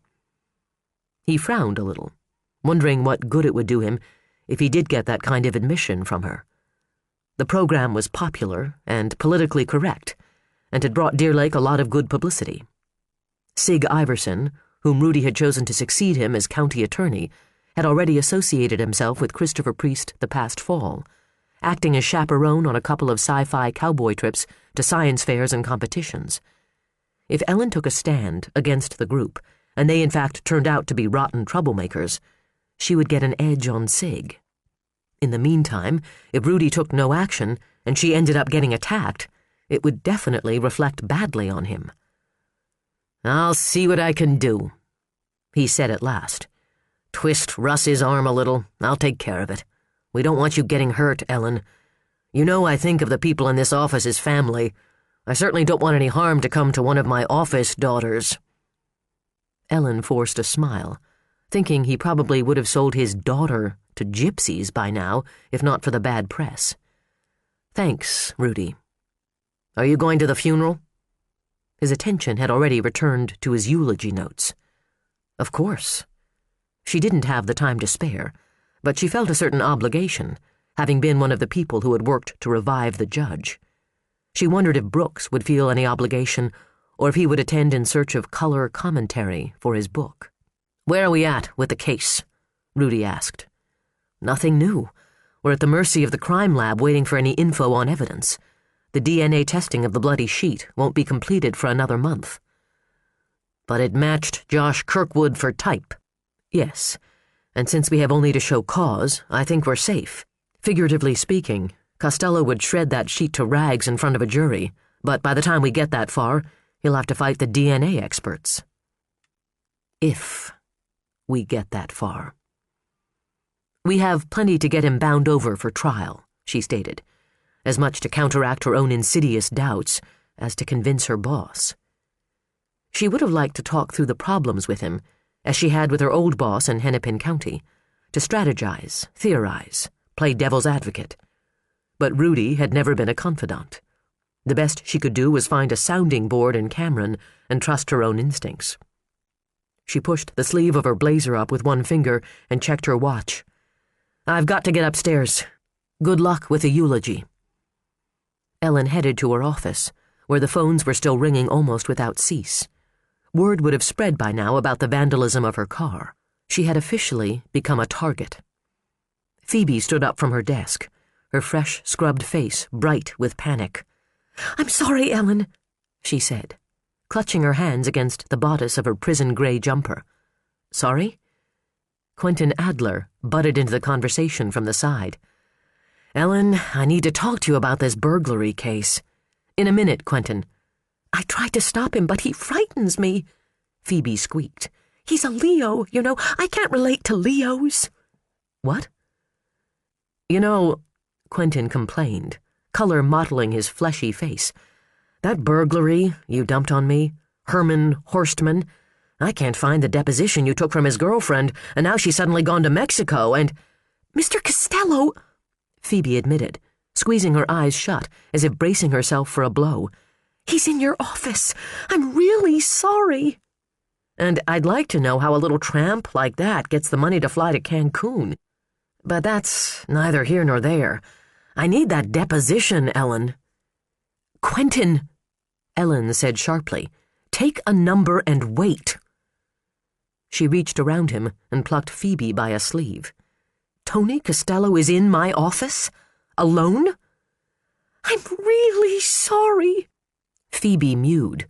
He frowned a little, wondering what good it would do him if he did get that kind of admission from her. The program was popular and politically correct, and had brought Deer Lake a lot of good publicity. Sig Iverson, whom Rudy had chosen to succeed him as county attorney, had already associated himself with Christopher Priest the past fall, acting as chaperone on a couple of sci-fi cowboy trips to science fairs and competitions. If Ellen took a stand against the group, and they in fact turned out to be rotten troublemakers, she would get an edge on Sig. In the meantime, if Rudy took no action and she ended up getting attacked, it would definitely reflect badly on him. I'll see what I can do, he said at last. Twist Russ's arm a little. I'll take care of it. We don't want you getting hurt, Ellen. You know I think of the people in this office as family. I certainly don't want any harm to come to one of my office daughters. Ellen forced a smile, thinking he probably would have sold his daughter to gypsies by now, if not for the bad press. Thanks, Rudy. Are you going to the funeral? His attention had already returned to his eulogy notes. Of course. She didn't have the time to spare, but she felt a certain obligation, having been one of the people who had worked to revive the judge. She wondered if Brooks would feel any obligation, or if he would attend in search of color commentary for his book. Where are we at with the case? Rudy asked. Nothing new. We're at the mercy of the crime lab waiting for any info on evidence. The DNA testing of the bloody sheet won't be completed for another month. But it matched Josh Kirkwood for type. Yes, and since we have only to show cause, I think we're safe. Figuratively speaking, Costello would shred that sheet to rags in front of a jury, but by the time we get that far, he'll have to fight the DNA experts. If we get that far. We have plenty to get him bound over for trial, she stated, as much to counteract her own insidious doubts as to convince her boss. She would have liked to talk through the problems with him, as she had with her old boss in Hennepin County, to strategize, theorize, play devil's advocate. But Rudy had never been a confidant. The best she could do was find a sounding board in Cameron and trust her own instincts. She pushed the sleeve of her blazer up with one finger and checked her watch. I've got to get upstairs. Good luck with the eulogy. Ellen headed to her office, where the phones were still ringing almost without cease. Word would have spread by now about the vandalism of her car. She had officially become a target. Phoebe stood up from her desk, her fresh, scrubbed face bright with panic. I'm sorry, Ellen, she said, clutching her hands against the bodice of her prison-gray jumper. Sorry? Quentin Adler butted into the conversation from the side. Ellen, I need to talk to you about this burglary case. In a minute, Quentin. I tried to stop him, but he frightens me, Phoebe squeaked. He's a Leo, you know. I can't relate to Leos. What? You know, Quentin complained, color mottling his fleshy face. That burglary you dumped on me, Herman Horstman. I can't find the deposition you took from his girlfriend, and now she's suddenly gone to Mexico, and—" "Mr. Costello," Phoebe admitted, squeezing her eyes shut as if bracing herself for a blow. "He's in your office. I'm really sorry." "And I'd like to know how a little tramp like that gets the money to fly to Cancun. But that's neither here nor there. I need that deposition, Ellen." "Quentin," Ellen said sharply, "take a number and wait." She reached around him and plucked Phoebe by a sleeve. "Tony Costello is in my office? Alone?" "I'm really sorry," Phoebe mewed.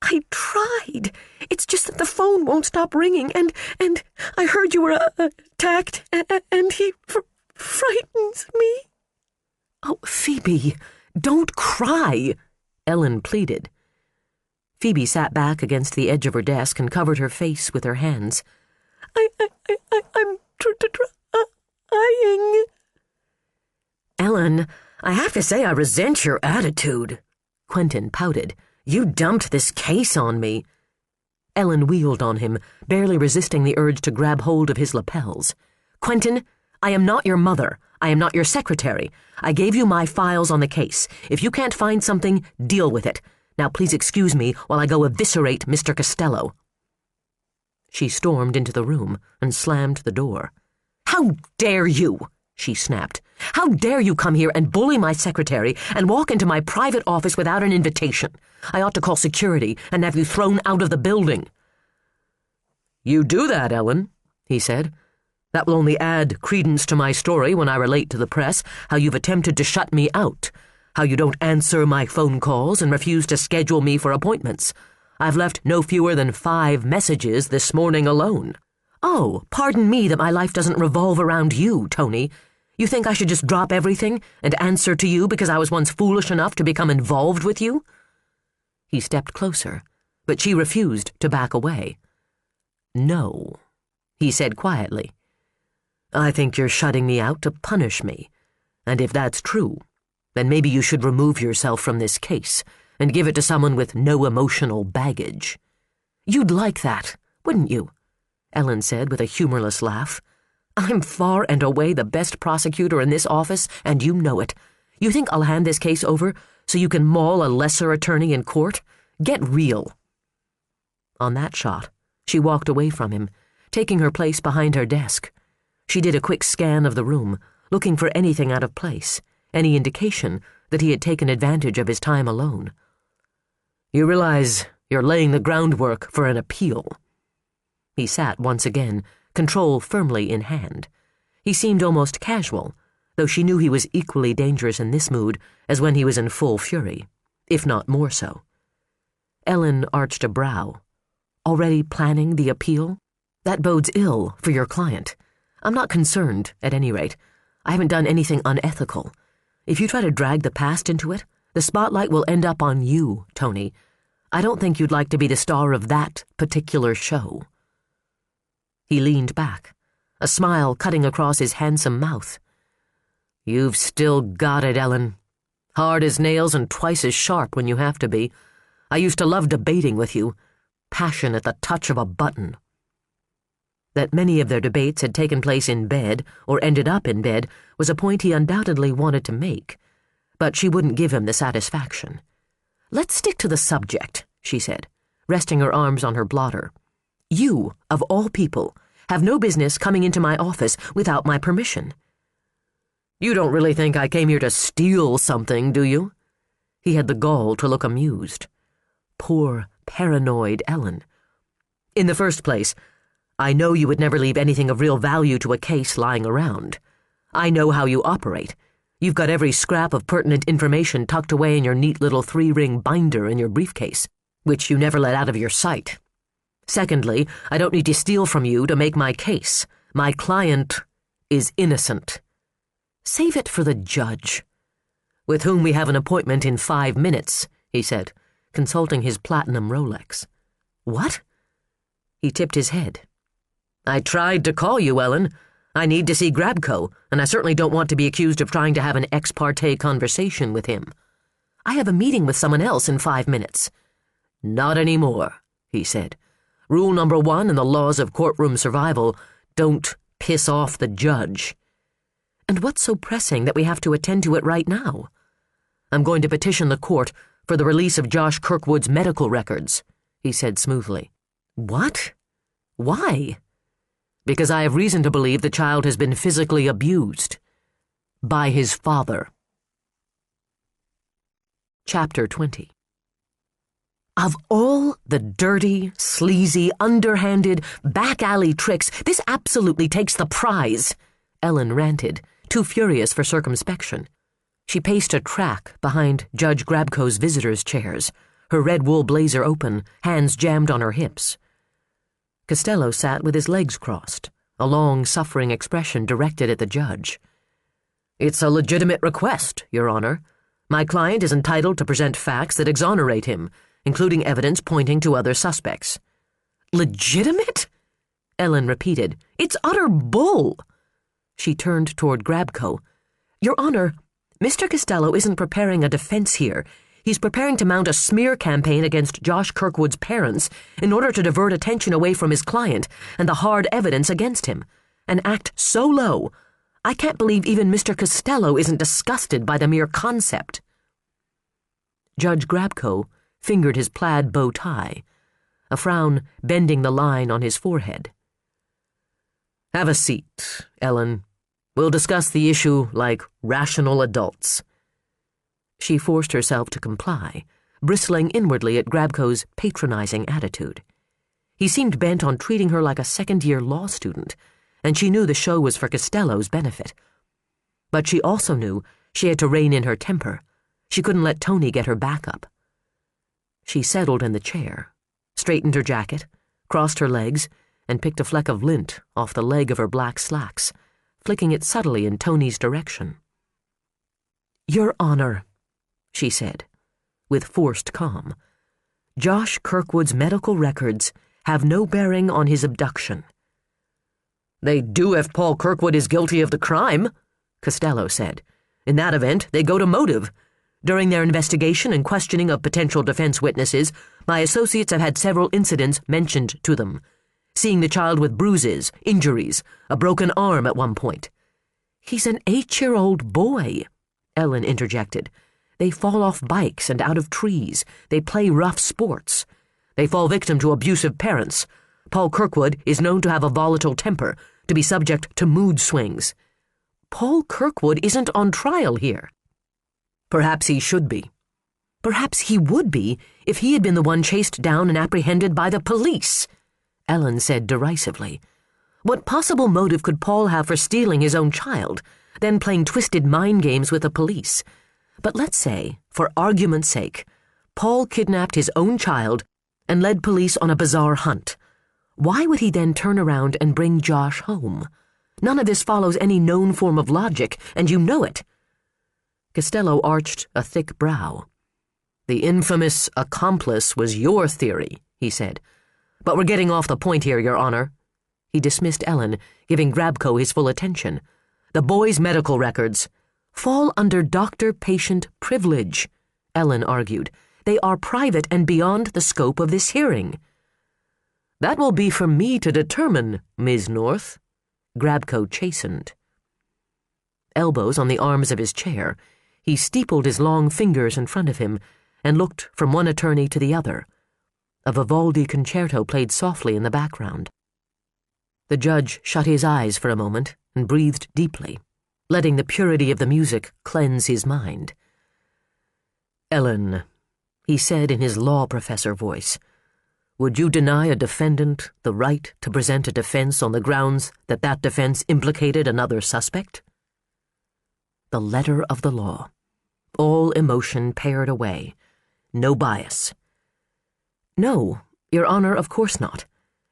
"I tried. It's just that the phone won't stop ringing, and I heard you were attacked, and he frightens me." "Oh, Phoebe, don't cry," Ellen pleaded. Phoebe sat back against the edge of her desk and covered her face with her hands. I'm trying. "Ellen, I have to say I resent your attitude," Quentin pouted. "You dumped this case on me." Ellen wheeled on him, barely resisting the urge to grab hold of his lapels. "Quentin, I am not your mother. I am not your secretary. I gave you my files on the case. If you can't find something, deal with it. Now please excuse me while I go eviscerate Mr. Costello." She stormed into the room and slammed the door. "How dare you?" she snapped. "How dare you come here and bully my secretary and walk into my private office without an invitation? I ought to call security and have you thrown out of the building." "You do that, Ellen," he said. "That will only add credence to my story when I relate to the press how you've attempted to shut me out, how you don't answer my phone calls and refuse to schedule me for appointments. I've left no fewer than 5 messages this morning alone." "Oh, pardon me that my life doesn't revolve around you, Tony. You think I should just drop everything and answer to you because I was once foolish enough to become involved with you?" He stepped closer, but she refused to back away. "No," he said quietly. "I think you're shutting me out to punish me, and if that's true, then maybe you should remove yourself from this case and give it to someone with no emotional baggage." "You'd like that, wouldn't you?" Ellen said with a humorless laugh. "I'm far and away the best prosecutor in this office, and you know it. You think I'll hand this case over so you can maul a lesser attorney in court? Get real." On that shot, she walked away from him, taking her place behind her desk. She did a quick scan of the room, looking for anything out of place, any indication that he had taken advantage of his time alone. "You realize you're laying the groundwork for an appeal." He sat once again, control firmly in hand. He seemed almost casual, though she knew he was equally dangerous in this mood as when he was in full fury, if not more so. Ellen arched a brow. "Already planning the appeal? That bodes ill for your client. I'm not concerned, at any rate. I haven't done anything unethical. If you try to drag the past into it, the spotlight will end up on you, Tony. I don't think you'd like to be the star of that particular show." He leaned back, a smile cutting across his handsome mouth. "You've still got it, Ellen. Hard as nails and twice as sharp when you have to be. I used to love debating with you. Passion at the touch of a button." That many of their debates had taken place in bed or ended up in bed was a point he undoubtedly wanted to make, but she wouldn't give him the satisfaction. "Let's stick to the subject," she said, resting her arms on her blotter. "You, of all people, have no business coming into my office without my permission." "You don't really think I came here to steal something, do you?" He had the gall to look amused. Poor, paranoid Ellen. "In the first place, I know you would never leave anything of real value to a case lying around. I know how you operate. You've got every scrap of pertinent information tucked away in your neat little 3-ring binder in your briefcase, which you never let out of your sight. Secondly, I don't need to steal from you to make my case. My client is innocent." "Save it for the judge." "With whom we have an appointment in 5 minutes," he said, consulting his platinum Rolex. "What?" He tipped his head. "I tried to call you, Ellen. I need to see Grabko, and I certainly don't want to be accused of trying to have an ex parte conversation with him." "I have a meeting with someone else in 5 minutes." Not anymore, he said. Rule number 1 in the laws of courtroom survival, don't piss off the judge. And what's so pressing that we have to attend to it right now? I'm going to petition the court for the release of Josh Kirkwood's medical records, he said smoothly. What? Why? Because I have reason to believe the child has been physically abused. By his father. Chapter 20. Of all the dirty, sleazy, underhanded, back-alley tricks, this absolutely takes the prize, Ellen ranted, too furious for circumspection. She paced a track behind Judge Grabco's visitors' chairs, her red wool blazer open, hands jammed on her hips. Costello sat with his legs crossed, a long, suffering expression directed at the judge. It's a legitimate request, Your Honor. My client is entitled to present facts that exonerate him, including evidence pointing to other suspects. Legitimate? Ellen repeated. It's utter bull. She turned toward Grabco. Your Honor, Mr. Costello isn't preparing a defense here. He's preparing to mount a smear campaign against Josh Kirkwood's parents in order to divert attention away from his client and the hard evidence against him. An act so low, I can't believe even Mr. Costello isn't disgusted by the mere concept. Judge Grabco fingered his plaid bow tie, a frown bending the line on his forehead. Have a seat, Ellen. We'll discuss the issue like rational adults. She forced herself to comply, bristling inwardly at Grabco's patronizing attitude. He seemed bent on treating her like a second-year law student, and she knew the show was for Costello's benefit. But she also knew she had to rein in her temper. She couldn't let Tony get her back up. She settled in the chair, straightened her jacket, crossed her legs, and picked a fleck of lint off the leg of her black slacks, flicking it subtly in Tony's direction. Your Honor, she said, with forced calm, Josh Kirkwood's medical records have no bearing on his abduction. They do if Paul Kirkwood is guilty of the crime, Costello said. In that event, they go to motive. During their investigation and questioning of potential defense witnesses, my associates have had several incidents mentioned to them. Seeing the child with bruises, injuries, a broken arm at one point. He's an 8-year-old boy, Ellen interjected. They fall off bikes and out of trees. They play rough sports. They fall victim to abusive parents. Paul Kirkwood is known to have a volatile temper, to be subject to mood swings. Paul Kirkwood isn't on trial here. Perhaps he should be. Perhaps he would be if he had been the one chased down and apprehended by the police, Ellen said derisively. What possible motive could Paul have for stealing his own child, then playing twisted mind games with the police? But let's say, for argument's sake, Paul kidnapped his own child and led police on a bizarre hunt. Why would he then turn around and bring Josh home? None of this follows any known form of logic, and you know it. Costello arched a thick brow. The infamous accomplice was your theory, he said. But we're getting off the point here, Your Honor. He dismissed Ellen, giving Grabco his full attention. The boy's medical records fall under doctor-patient privilege, Ellen argued. They are private and beyond the scope of this hearing. That will be for me to determine, Ms. North, Grabco chastened. Elbows on the arms of his chair, he steepled his long fingers in front of him and looked from one attorney to the other. A Vivaldi concerto played softly in the background. The judge shut his eyes for a moment and breathed deeply, letting the purity of the music cleanse his mind. Ellen, he said in his law professor voice, would you deny a defendant the right to present a defense on the grounds that that defense implicated another suspect? The letter of the law. All emotion pared away. No bias. No, Your Honor, of course not.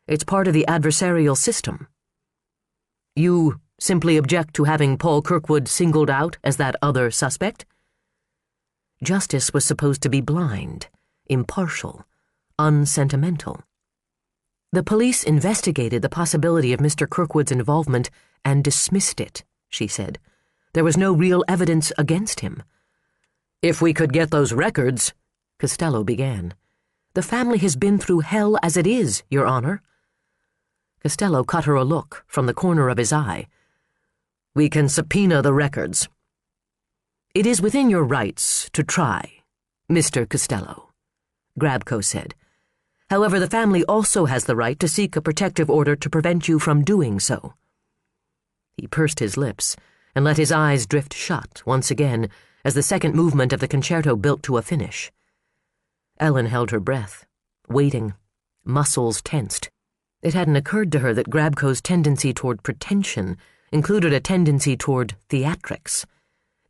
It's part of the adversarial system. You simply object to having Paul Kirkwood singled out as that other suspect? Justice was supposed to be blind, impartial, unsentimental. The police investigated the possibility of Mr. Kirkwood's involvement and dismissed it, she said. There was no real evidence against him. If we could get those records, Costello began. The family has been through hell as it is, Your Honor." Costello cut her a look from the corner of his eye. "We can subpoena the records." "It is within your rights to try, Mr. Costello," Grabko said. "However, the family also has the right to seek a protective order to prevent you from doing so." He pursed his lips and let his eyes drift shut once again as the second movement of the concerto built to a finish. Ellen held her breath, waiting, muscles tensed. It hadn't occurred to her that Grabko's tendency toward pretension included a tendency toward theatrics.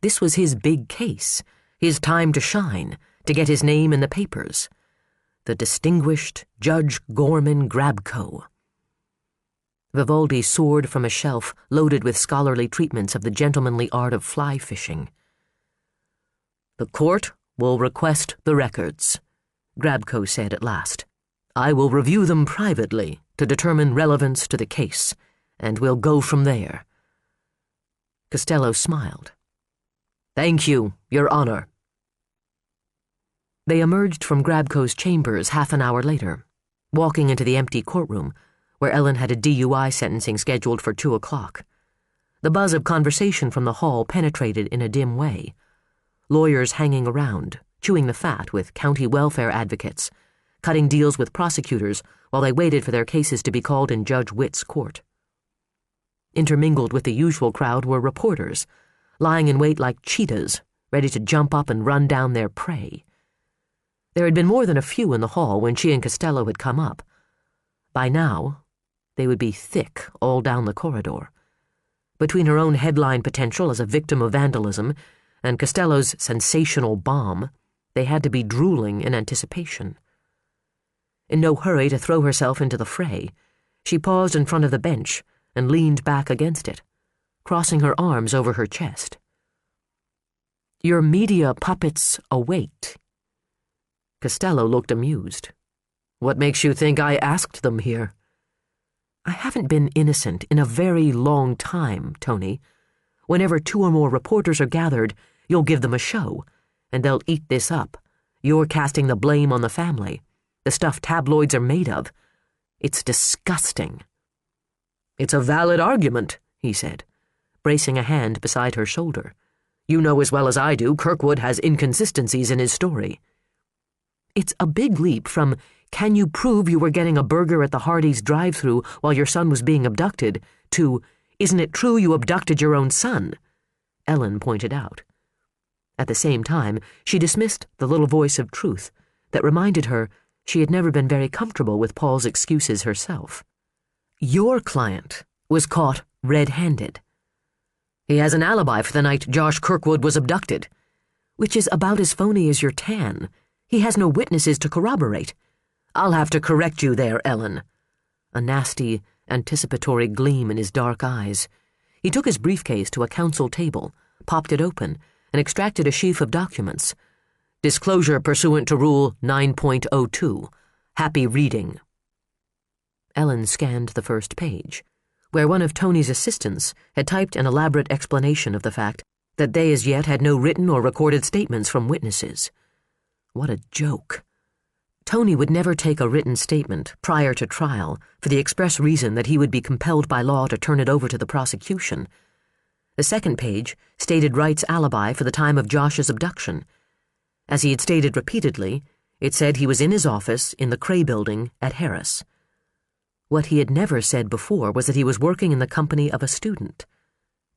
This was his big case, his time to shine, to get his name in the papers. The distinguished Judge Gorman Grabko. Vivaldi soared from a shelf loaded with scholarly treatments of the gentlemanly art of fly fishing. "The court will request the records," Grabko said at last. "I will review them privately to determine relevance to the case, and we'll go from there." Costello smiled. "Thank you, Your Honor." They emerged from Grabko's chambers half an hour later, walking into the empty courtroom, where Ellen had a DUI sentencing scheduled for 2 o'clock. The buzz of conversation from the hall penetrated in a dim way. Lawyers hanging around, chewing the fat with county welfare advocates, cutting deals with prosecutors while they waited for their cases to be called in Judge Witt's court. Intermingled with the usual crowd were reporters, lying in wait like cheetahs, ready to jump up and run down their prey. There had been more than a few in the hall when she and Costello had come up. By now, they would be thick all down the corridor. Between her own headline potential as a victim of vandalism and Costello's sensational bomb, they had to be drooling in anticipation. In no hurry to throw herself into the fray, she paused in front of the bench and leaned back against it, crossing her arms over her chest. "Your media puppets await." Costello looked amused. "What makes you think I asked them here?" "I haven't been innocent in a very long time, Tony. Whenever 2 or more reporters are gathered, you'll give them a show, and they'll eat this up. You're casting the blame on the family, the stuff tabloids are made of. It's disgusting." "It's a valid argument," he said, bracing a hand beside her shoulder. "You know as well as I do Kirkwood has inconsistencies in his story." "It's a big leap from, 'Can you prove you were getting a burger at the Hardee's drive-thru while your son was being abducted?' to, 'Isn't it true you abducted your own son?'" Ellen pointed out. At the same time, she dismissed the little voice of truth that reminded her she had never been very comfortable with Paul's excuses herself. "Your client was caught red-handed. He has an alibi for the night Josh Kirkwood was abducted, which is about as phony as your tan. He has no witnesses to corroborate. I'll have to correct you there, Ellen." A nasty, anticipatory gleam in his dark eyes. He took his briefcase to a counsel table, popped it open, and extracted a sheaf of documents. "Disclosure pursuant to Rule 9.02. Happy reading." Ellen scanned the first page, where one of Tony's assistants had typed an elaborate explanation of the fact that they as yet had no written or recorded statements from witnesses. What a joke. Tony would never take a written statement prior to trial for the express reason that he would be compelled by law to turn it over to the prosecution. The second page stated Wright's alibi for the time of Josh's abduction. As he had stated repeatedly, it said he was in his office in the Cray building at Harris. What he had never said before was that he was working in the company of a student,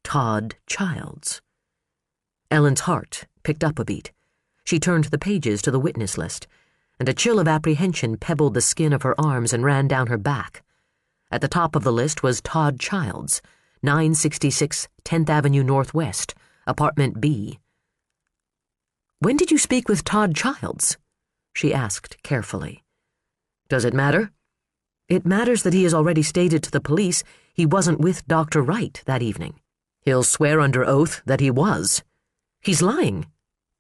Todd Childs. Ellen's heart picked up a beat. She turned the pages to the witness list, and a chill of apprehension pebbled the skin of her arms and ran down her back. At the top of the list was Todd Childs, 966 10th Avenue Northwest, Apartment B. "When did you speak with Todd Childs?" she asked carefully. "Does it matter?" "It matters that he has already stated to the police he wasn't with Dr. Wright that evening." "He'll swear under oath that he was." "He's lying."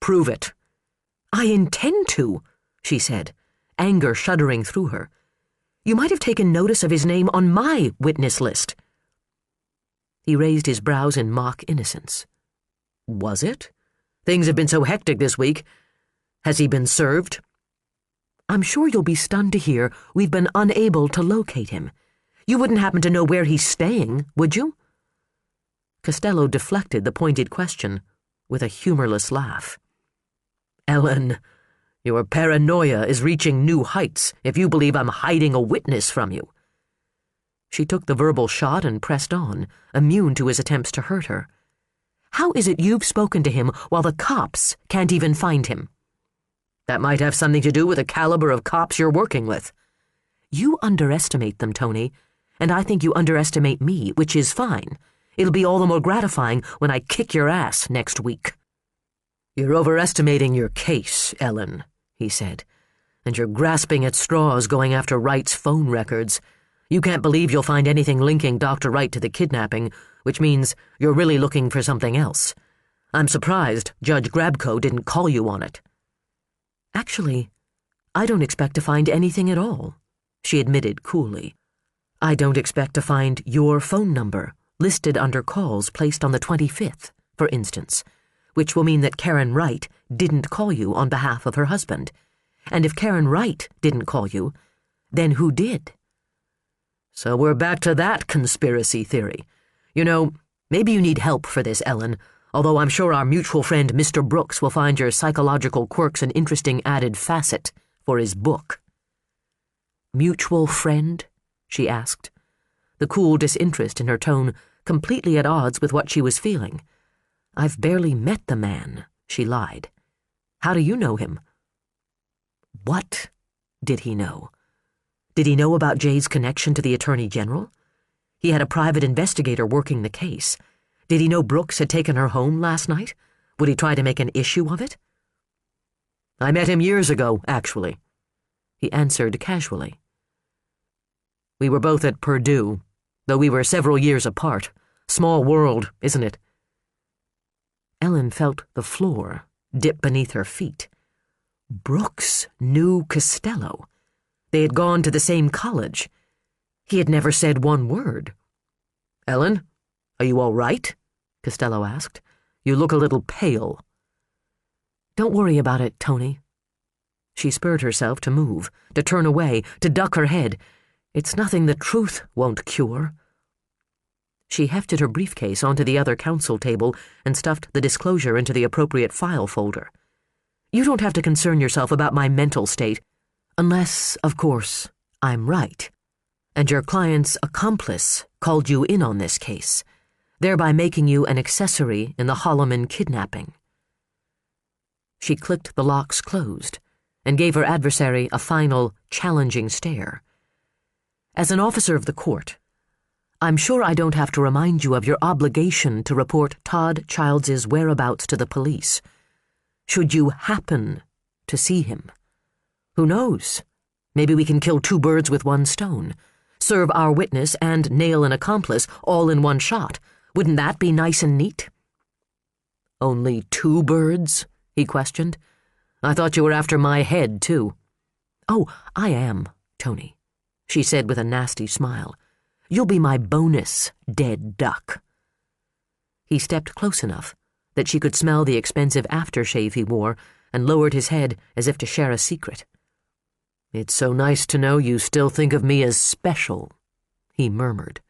"Prove it." "I intend to," she said, anger shuddering through her. "You might have taken notice of his name on my witness list." He raised his brows in mock innocence. "Was it? Things have been so hectic this week. Has he been served?" I'm sure you'll be stunned to hear we've been unable to locate him. You wouldn't happen to know where he's staying, would you?" Costello deflected the pointed question with a humorless laugh. "Ellen, your paranoia is reaching new heights if you believe I'm hiding a witness from you." She took the verbal shot and pressed on, immune to his attempts to hurt her. "How is it you've spoken to him while the cops can't even find him?" "That might have something to do with the caliber of cops you're working with." "You underestimate them, Tony, and I think you underestimate me, which is fine. It'll be all the more gratifying when I kick your ass next week." "You're overestimating your case, Ellen," he said, "and you're grasping at straws going after Wright's phone records. You can't believe you'll find anything linking Dr. Wright to the kidnapping, which means you're really looking for something else. I'm surprised Judge Grabko didn't call you on it." "Actually, I don't expect to find anything at all," she admitted coolly. "I don't expect to find your phone number listed under calls placed on the 25th, for instance, which will mean that Karen Wright didn't call you on behalf of her husband. And if Karen Wright didn't call you, then who did?" "So we're back to that conspiracy theory. You know, maybe you need help for this, Ellen, although I'm sure our mutual friend Mr. Brooks will find your psychological quirks an interesting added facet for his book." "Mutual friend?" she asked, the cool disinterest in her tone completely at odds with what she was feeling. "I've barely met the man," she lied. "How do you know him?" What did he know? Did he know about Jay's connection to the Attorney General? He had a private investigator working the case. Did he know Brooks had taken her home last night? Would he try to make an issue of it? "I met him years ago, actually," he answered casually. "We were both at Purdue, though we were several years apart. Small world, isn't it?" Ellen felt the floor dip beneath her feet. Brooks knew Costello. They had gone to the same college. He had never said one word. "Ellen, are you all right?" Costello asked. "You look a little pale." "Don't worry about it, Tony." She spurred herself to move, to turn away, to duck her head. "It's nothing the truth won't cure." She hefted her briefcase onto the other counsel table and stuffed the disclosure into the appropriate file folder. "You don't have to concern yourself about my mental state, unless, of course, I'm right, and your client's accomplice called you in on this case, thereby making you an accessory in the Holloman kidnapping." She clicked the locks closed and gave her adversary a final, challenging stare. "As an officer of the court, I'm sure I don't have to remind you of your obligation to report Todd Childs's whereabouts to the police. Should you happen to see him, who knows? Maybe we can kill two birds with one stone. Serve our witness and nail an accomplice all in one shot. Wouldn't that be nice and neat?" "Only two birds?" he questioned. "I thought you were after my head, too." "Oh, I am, Tony," she said with a nasty smile. "You'll be my bonus dead duck." He stepped close enough that she could smell the expensive aftershave he wore and lowered his head as if to share a secret. "It's so nice to know you still think of me as special," he murmured.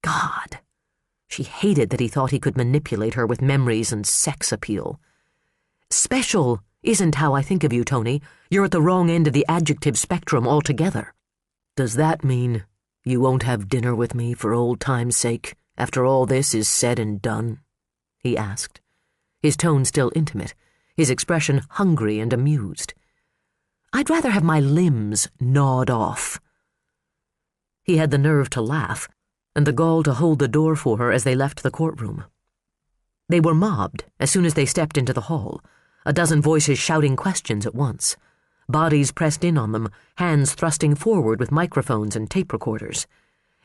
God, she hated that he thought he could manipulate her with memories and sex appeal. "Special isn't how I think of you, Tony. You're at the wrong end of the adjective spectrum altogether." "Does that mean you won't have dinner with me for old time's sake after all this is said and done?" he asked, his tone still intimate, his expression hungry and amused. "I'd rather have my limbs gnawed off." He had the nerve to laugh, and the gall to hold the door for her as they left the courtroom. They were mobbed as soon as they stepped into the hall, a dozen voices shouting questions at once, bodies pressed in on them, hands thrusting forward with microphones and tape recorders.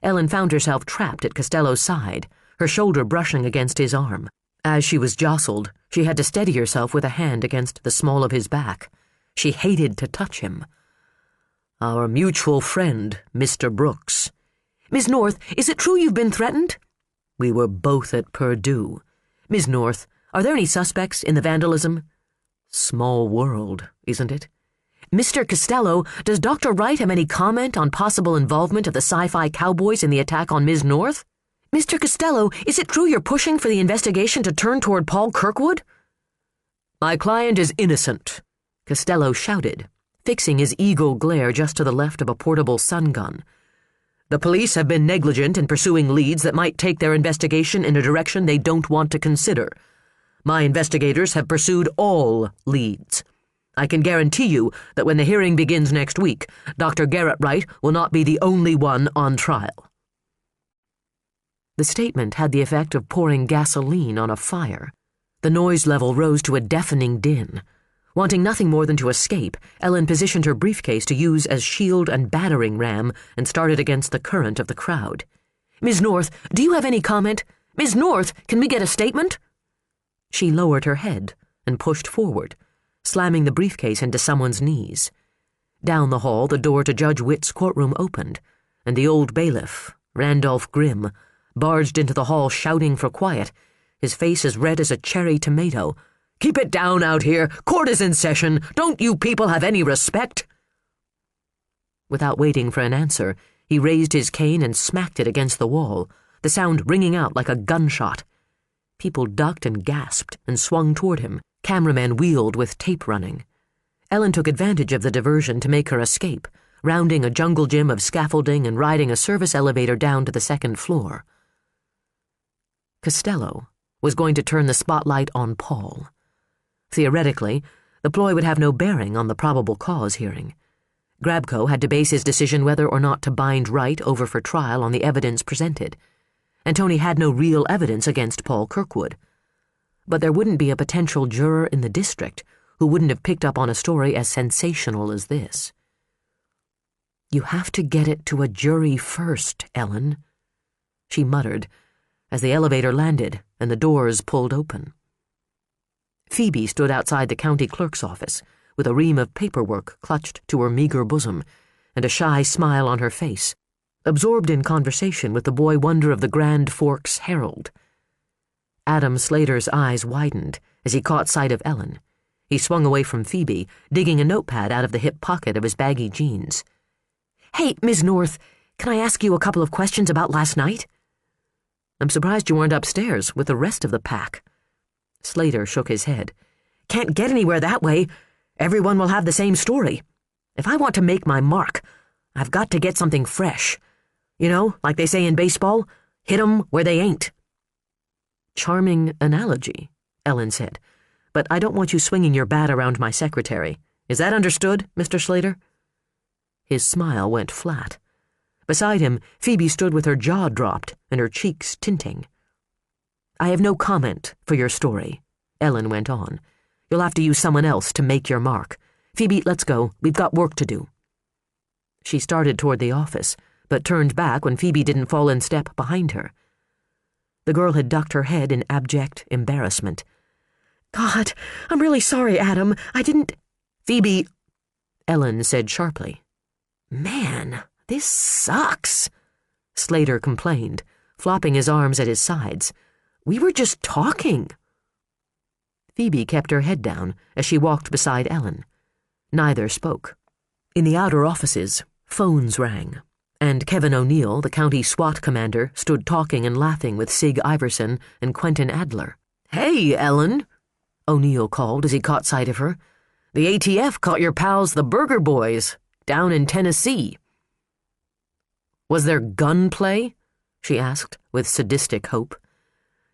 Ellen found herself trapped at Costello's side, her shoulder brushing against his arm. As she was jostled, she had to steady herself with a hand against the small of his back. She hated to touch him. "Our mutual friend, Mr. Brooks." "Miss North, is it true you've been threatened?" "We were both at Purdue." "Miss North, are there any suspects in the vandalism?" Small world, isn't it? Mr. Costello, does Dr. Wright have any comment on possible involvement of the sci-fi cowboys in the attack on Ms. North? Mr. Costello, is it true you're pushing for the investigation to turn toward Paul Kirkwood? My client is innocent, Costello shouted, fixing his eagle glare just to the left of a portable sun gun. The police have been negligent in pursuing leads that might take their investigation in a direction they don't want to consider. My investigators have pursued all leads. I can guarantee you that when the hearing begins next week, Dr. Garrett Wright will not be the only one on trial. The statement had the effect of pouring gasoline on a fire. The noise level rose to a deafening din. Wanting nothing more than to escape, Ellen positioned her briefcase to use as shield and battering ram and started against the current of the crowd. Ms. North, do you have any comment? Ms. North, can we get a statement? She lowered her head and pushed forward, slamming the briefcase into someone's knees. Down the hall, the door to Judge Witt's courtroom opened, and the old bailiff, Randolph Grimm, barged into the hall shouting for quiet, his face as red as a cherry tomato. Keep it down out here. Court is in session. Don't you people have any respect? Without waiting for an answer, he raised his cane and smacked it against the wall, the sound ringing out like a gunshot. People ducked and gasped and swung toward him. Cameramen wheeled with tape running. Ellen took advantage of the diversion to make her escape, rounding a jungle gym of scaffolding and riding a service elevator down to the second floor. Costello was going to turn the spotlight on Paul. Theoretically, the ploy would have no bearing on the probable cause hearing. Grabko had to base his decision whether or not to bind Wright over for trial on the evidence presented, and Tony had no real evidence against Paul Kirkwood. But there wouldn't be a potential juror in the district who wouldn't have picked up on a story as sensational as this. You have to get it to a jury first, Ellen, she muttered as the elevator landed and the doors pulled open. Phoebe stood outside the county clerk's office with a ream of paperwork clutched to her meager bosom and a shy smile on her face, absorbed in conversation with the boy wonder of the Grand Forks Herald. Adam Slater's eyes widened as he caught sight of Ellen. He swung away from Phoebe, digging a notepad out of the hip pocket of his baggy jeans. Hey, Ms. North, can I ask you a couple of questions about last night? I'm surprised you weren't upstairs with the rest of the pack. Slater shook his head. Can't get anywhere that way. Everyone will have the same story. If I want to make my mark, I've got to get something fresh. You know, like they say in baseball, hit 'em where they ain't. Charming analogy, Ellen said, but I don't want you swinging your bat around my secretary. Is that understood, Mr. Slater? His smile went flat. Beside him, Phoebe stood with her jaw dropped and her cheeks tinting. I have no comment for your story, Ellen went on. You'll have to use someone else to make your mark. Phoebe, let's go. We've got work to do. She started toward the office, but turned back when Phoebe didn't fall in step behind her. The girl had ducked her head in abject embarrassment. God, I'm really sorry, Adam. I didn't... Phoebe, Ellen said sharply. Man, this sucks, Slater complained, flopping his arms at his sides. We were just talking. Phoebe kept her head down as she walked beside Ellen. Neither spoke. In the outer offices, phones rang, and Kevin O'Neill, the county SWAT commander, stood talking and laughing with Sig Iverson and Quentin Adler. Hey, Ellen, O'Neill called as he caught sight of her. The ATF caught your pals, the Burger Boys, down in Tennessee. Was there gunplay? She asked, with sadistic hope.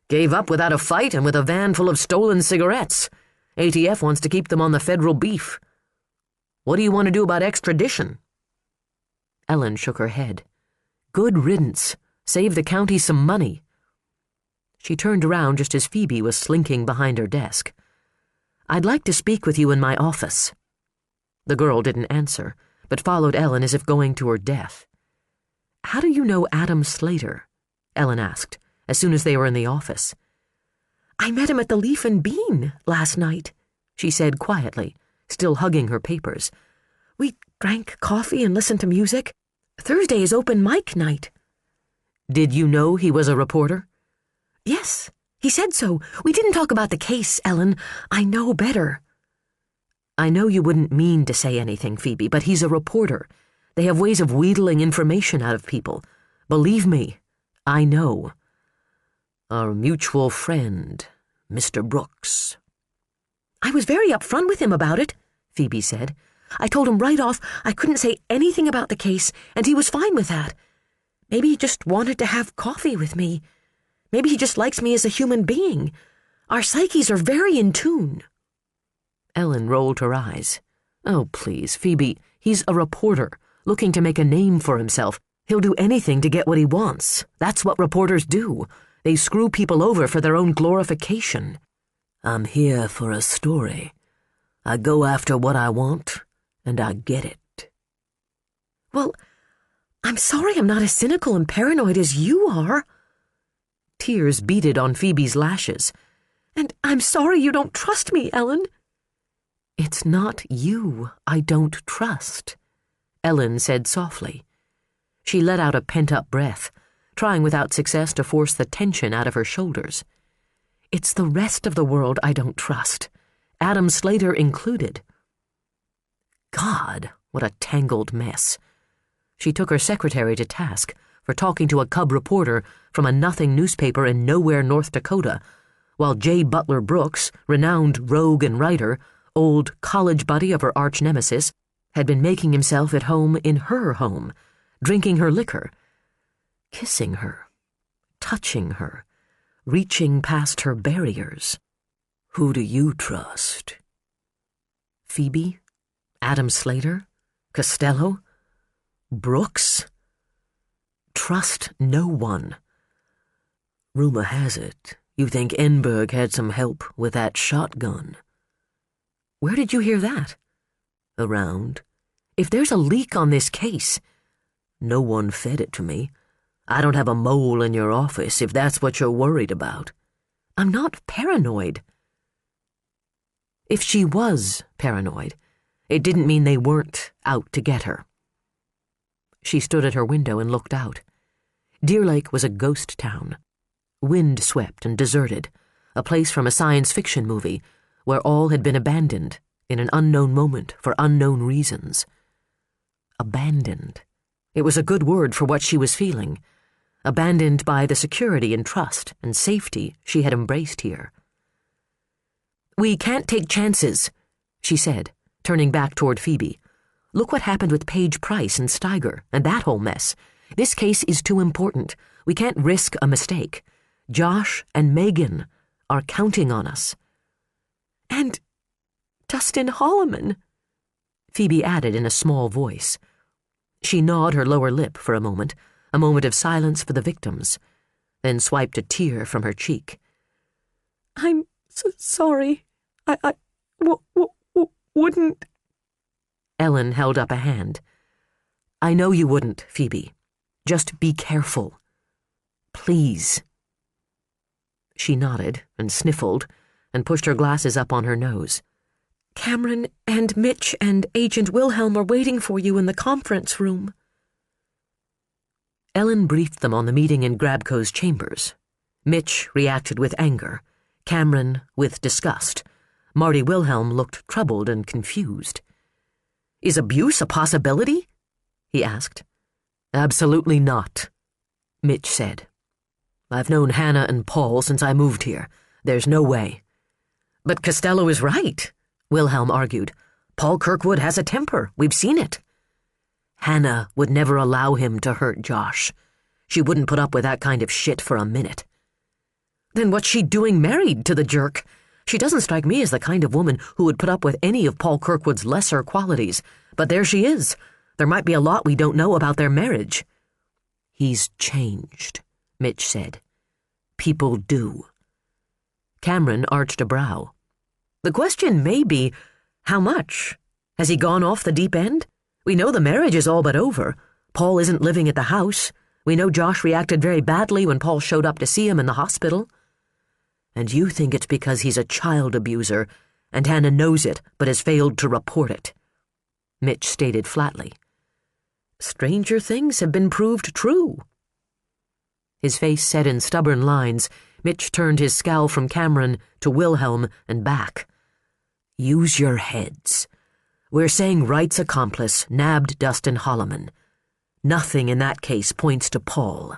Gave up without a fight and with a van full of stolen cigarettes. ATF wants to keep them on the federal beef. What do you want to do about extradition? Ellen shook her head. Good riddance. Save the county some money. She turned around just as Phoebe was slinking behind her desk. I'd like to speak with you in my office. The girl didn't answer, but followed Ellen as if going to her death. How do you know Adam Slater? Ellen asked, as soon as they were in the office. I met him at the Leaf and Bean last night, she said quietly, still hugging her papers. We drank coffee and listened to music. Thursday is open mic night. Did you know he was a reporter? Yes, he said so. We didn't talk about the case, Ellen. I know better. I know you wouldn't mean to say anything, Phoebe, but he's a reporter. They have ways of wheedling information out of people. Believe me, I know. Our mutual friend, Mr. Brooks. I was very upfront with him about it, Phoebe said. I told him right off I couldn't say anything about the case, and he was fine with that. Maybe he just wanted to have coffee with me. Maybe he just likes me as a human being. Our psyches are very in tune. Ellen rolled her eyes. Oh, please, Phoebe, he's a reporter, looking to make a name for himself. He'll do anything to get what he wants. That's what reporters do. They screw people over for their own glorification. I'm here for a story. I go after what I want, and I get it. Well, I'm sorry I'm not as cynical and paranoid as you are. Tears beaded on Phoebe's lashes. And I'm sorry you don't trust me, Ellen. It's not you I don't trust, Ellen said softly. She let out a pent-up breath, trying without success to force the tension out of her shoulders. It's the rest of the world I don't trust, Adam Slater included. God, what a tangled mess. She took her secretary to task for talking to a cub reporter from a nothing newspaper in nowhere, North Dakota, while J. Butler Brooks, renowned rogue and writer, old college buddy of her arch-nemesis, had been making himself at home in her home, drinking her liquor, kissing her, touching her, reaching past her barriers. Who do you trust? Phoebe? Adam Slater? Costello? Brooks? Trust no one. Rumor has it you think Enberg had some help with that shotgun. Where did you hear that? Around. If there's a leak on this case, no one fed it to me. I don't have a mole in your office if that's what you're worried about. I'm not paranoid. If she was paranoid, it didn't mean they weren't out to get her. She stood at her window and looked out. Deer Lake was a ghost town, wind-swept and deserted, a place from a science fiction movie where all had been abandoned in an unknown moment for unknown reasons. Abandoned. It was a good word for what she was feeling. Abandoned by the security and trust and safety she had embraced here. We can't take chances, she said, turning back toward Phoebe. Look what happened with Paige Price and Steiger and that whole mess. This case is too important. We can't risk a mistake. Josh and Megan are counting on us. And Dustin Holloman, Phoebe added in a small voice. She gnawed her lower lip for a moment of silence for the victims, then swiped a tear from her cheek. I'm so sorry. I wouldn't. Ellen held up a hand. I know you wouldn't, Phoebe. Just be careful. Please. She nodded and sniffled and pushed her glasses up on her nose. Cameron and Mitch and Agent Wilhelm are waiting for you in the conference room. Ellen briefed them on the meeting in Grabco's chambers. Mitch reacted with anger, Cameron with disgust. Marty Wilhelm looked troubled and confused. Is abuse a possibility? He asked. Absolutely not, Mitch said. I've known Hannah and Paul since I moved here. There's no way. But Costello is right, Wilhelm argued. Paul Kirkwood has a temper. We've seen it. Hannah would never allow him to hurt Josh. She wouldn't put up with that kind of shit for a minute. Then what's she doing married to the jerk? She doesn't strike me as the kind of woman who would put up with any of Paul Kirkwood's lesser qualities. But there she is. There might be a lot we don't know about their marriage. He's changed, Mitch said. People do. Cameron arched a brow. The question may be, how much? Has he gone off the deep end? We know the marriage is all but over. Paul isn't living at the house. We know Josh reacted very badly when Paul showed up to see him in the hospital. And you think it's because he's a child abuser, and Hannah knows it but has failed to report it, Mitch stated flatly. Stranger things have been proved true. His face set in stubborn lines, Mitch turned his scowl from Cameron to Wilhelm and back. Use your heads. We're saying Wright's accomplice nabbed Dustin Holloman. Nothing in that case points to Paul.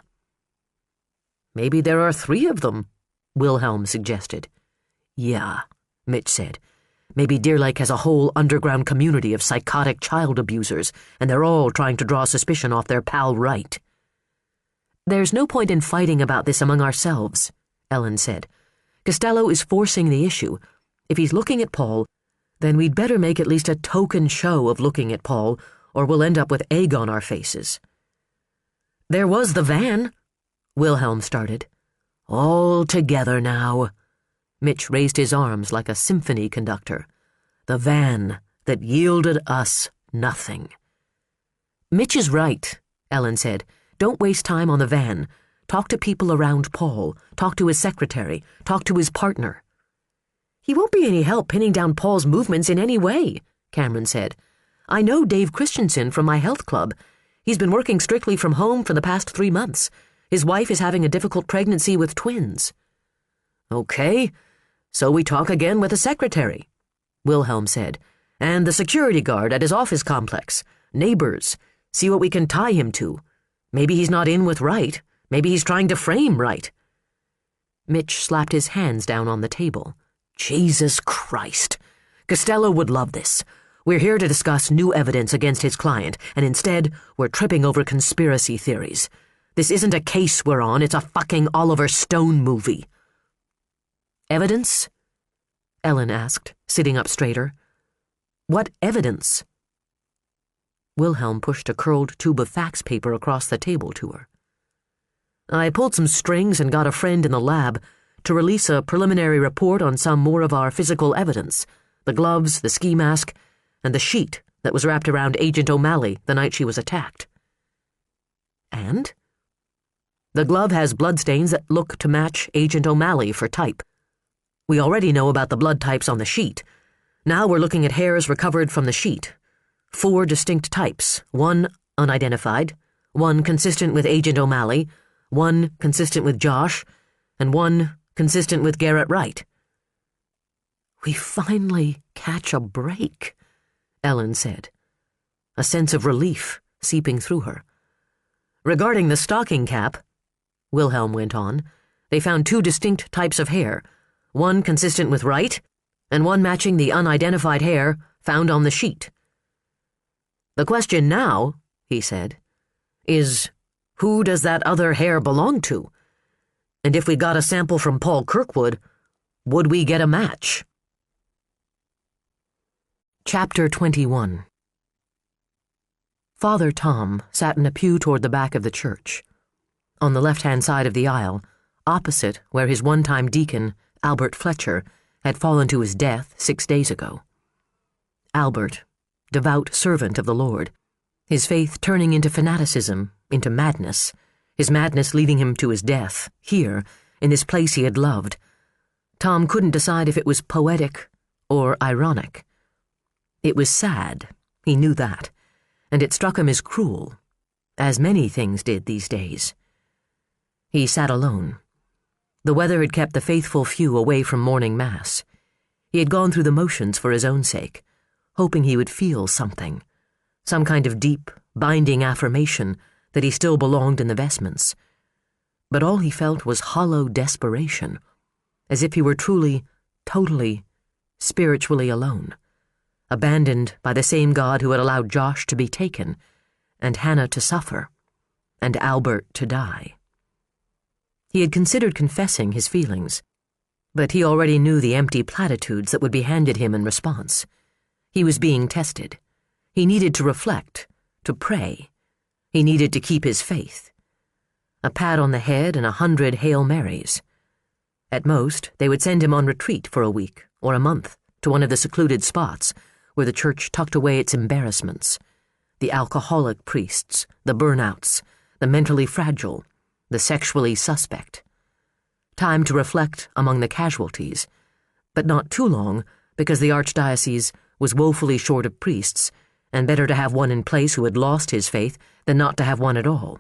Maybe there are 3 of them, Wilhelm suggested. Yeah, Mitch said. Maybe Deer Lake has a whole underground community of psychotic child abusers, and they're all trying to draw suspicion off their pal Wright. There's no point in fighting about this among ourselves, Ellen said. Costello is forcing the issue. If he's looking at Paul, then we'd better make at least a token show of looking at Paul, or we'll end up with egg on our faces. There was the van, Wilhelm started. All together now. Mitch raised his arms like a symphony conductor. The van that yielded us nothing. Mitch is right, Ellen said. Don't waste time on the van. Talk to people around Paul. Talk to his secretary. Talk to his partner. He won't be any help pinning down Paul's movements in any way, Cameron said. I know Dave Christensen from my health club. He's been working strictly from home for the past 3 months. His wife is having a difficult pregnancy with twins. Okay, so we talk again with the secretary, Wilhelm said, and the security guard at his office complex. Neighbors. See what we can tie him to. Maybe he's not in with Wright. Maybe he's trying to frame Wright. Mitch slapped his hands down on the table. Jesus Christ. Costello would love this. We're here to discuss new evidence against his client, and instead, we're tripping over conspiracy theories. This isn't a case we're on, it's a fucking Oliver Stone movie. Evidence? Ellen asked, sitting up straighter. What evidence? Wilhelm pushed a curled tube of fax paper across the table to her. I pulled some strings and got a friend in the lab to release a preliminary report on some more of our physical evidence, the gloves, the ski mask, and the sheet that was wrapped around Agent O'Malley the night she was attacked. And? The glove has bloodstains that look to match Agent O'Malley for type. We already know about the blood types on the sheet. Now we're looking at hairs recovered from the sheet. 4 distinct types, 1 unidentified, 1 consistent with Agent O'Malley, 1 consistent with Josh, and 1 consistent with Garrett Wright. We finally catch a break, Ellen said, a sense of relief seeping through her. Regarding the stocking cap, Wilhelm went on, they found 2 distinct types of hair, 1 consistent with Wright, and 1 matching the unidentified hair found on the sheet. The question now, he said, is who does that other hair belong to? And if we got a sample from Paul Kirkwood, would we get a match? Chapter 21. Father Tom sat in a pew toward the back of the church. On the left-hand side of the aisle, opposite where his one-time deacon, Albert Fletcher, had fallen to his death 6 days ago. Albert, devout servant of the Lord, his faith turning into fanaticism, into madness, his madness leading him to his death, here, in this place he had loved. Tom couldn't decide if it was poetic or ironic. It was sad, he knew that, and it struck him as cruel, as many things did these days. He sat alone. The weather had kept the faithful few away from morning mass. He had gone through the motions for his own sake, hoping he would feel something, some kind of deep, binding affirmation that he still belonged in the vestments. But all he felt was hollow desperation, as if he were truly, totally, spiritually alone, abandoned by the same God who had allowed Josh to be taken, and Hannah to suffer, and Albert to die. He had considered confessing his feelings, but he already knew the empty platitudes that would be handed him in response. He was being tested. He needed to reflect, to pray. He needed to keep his faith. A pat on the head and 100 Hail Marys. At most, they would send him on retreat for a week or a month to one of the secluded spots where the church tucked away its embarrassments, the alcoholic priests, the burnouts, the mentally fragile, the sexually suspect. Time to reflect among the casualties, but not too long because the archdiocese was woefully short of priests, and better to have one in place who had lost his faith than not to have one at all.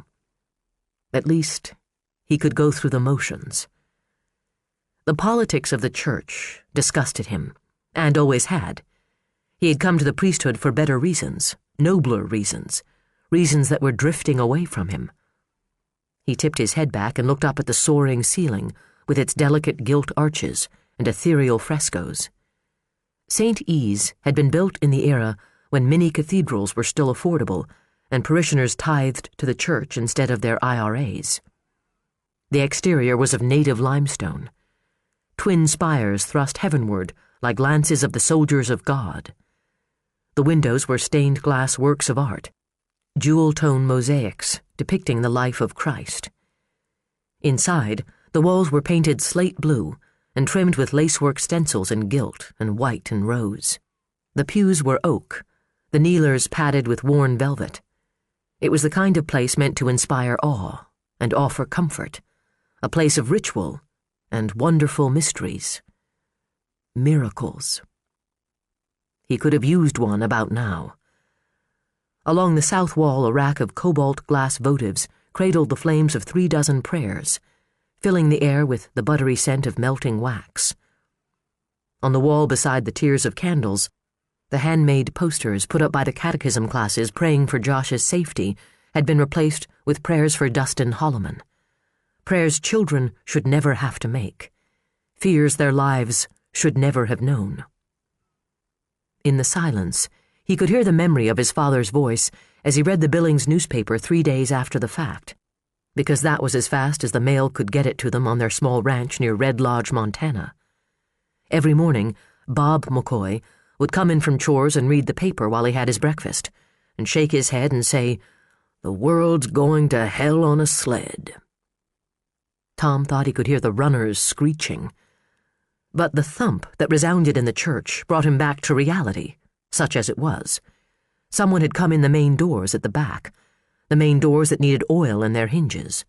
At least, he could go through the motions. The politics of the church disgusted him, and always had. He had come to the priesthood for better reasons, nobler reasons, reasons that were drifting away from him. He tipped his head back and looked up at the soaring ceiling with its delicate gilt arches and ethereal frescoes. St. E's had been built in the era when mini-cathedrals were still affordable and parishioners tithed to the church instead of their IRAs. The exterior was of native limestone. Twin spires thrust heavenward like lances of the soldiers of God. The windows were stained glass works of art, jewel-tone mosaics depicting the life of Christ. Inside, the walls were painted slate blue and trimmed with lacework stencils in gilt and white and rose. The pews were oak, the kneelers padded with worn velvet. It was the kind of place meant to inspire awe and offer comfort, a place of ritual and wonderful mysteries. Miracles. He could have used one about now. Along the south wall, a rack of cobalt glass votives cradled the flames of 36 prayers, filling the air with the buttery scent of melting wax. On the wall beside the tiers of candles, the handmade posters put up by the catechism classes praying for Josh's safety had been replaced with prayers for Dustin Holloman. Prayers children should never have to make, fears their lives should never have known. In the silence, he could hear the memory of his father's voice as he read the Billings newspaper 3 days after the fact, because that was as fast as the mail could get it to them on their small ranch near Red Lodge, Montana. Every morning, Bob McCoy would come in from chores and read the paper while he had his breakfast, and shake his head and say, "The world's going to hell on a sled." Tom thought he could hear the runners screeching. But the thump that resounded in the church brought him back to reality, such as it was. Someone had come in the main doors at the back, the main doors that needed oil in their hinges.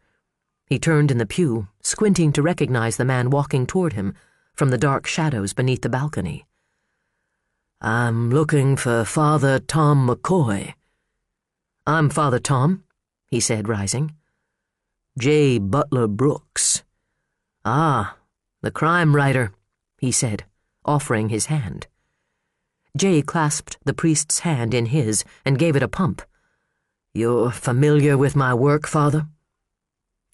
He turned in the pew, squinting to recognize the man walking toward him from the dark shadows beneath the balcony. "I'm looking for Father Tom McCoy." "I'm Father Tom," he said, rising. "J. Butler Brooks." "Ah, the crime writer," he said, offering his hand. Jay clasped the priest's hand in his and gave it a pump. "You're familiar with my work, Father?"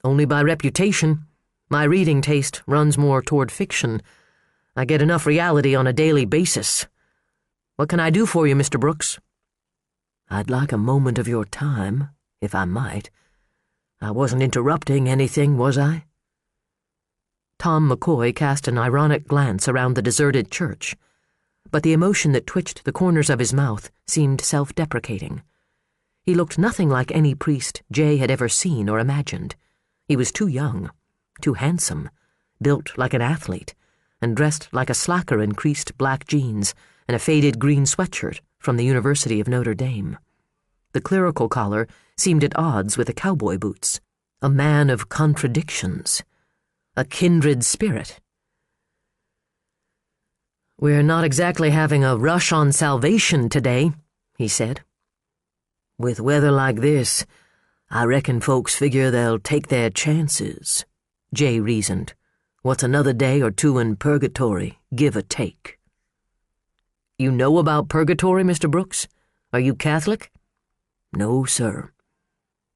"Only by reputation. My reading taste runs more toward fiction. I get enough reality on a daily basis. What can I do for you, Mr. Brooks?" "I'd like a moment of your time, if I might. I wasn't interrupting anything, was I?" Tom McCoy cast an ironic glance around the deserted church, but the emotion that twitched the corners of his mouth seemed self-deprecating. He looked nothing like any priest Jay had ever seen or imagined. He was too young, too handsome, built like an athlete, and dressed like a slacker in creased black jeans and a faded green sweatshirt from the University of Notre Dame. The clerical collar seemed at odds with the cowboy boots. A man of contradictions. A kindred spirit. "We're not exactly having a rush on salvation today," he said. "With weather like this, I reckon folks figure they'll take their chances," Jay reasoned. "What's another day or two in purgatory, give or take?" "You know about purgatory, Mr. Brooks? Are you Catholic?" "No, sir.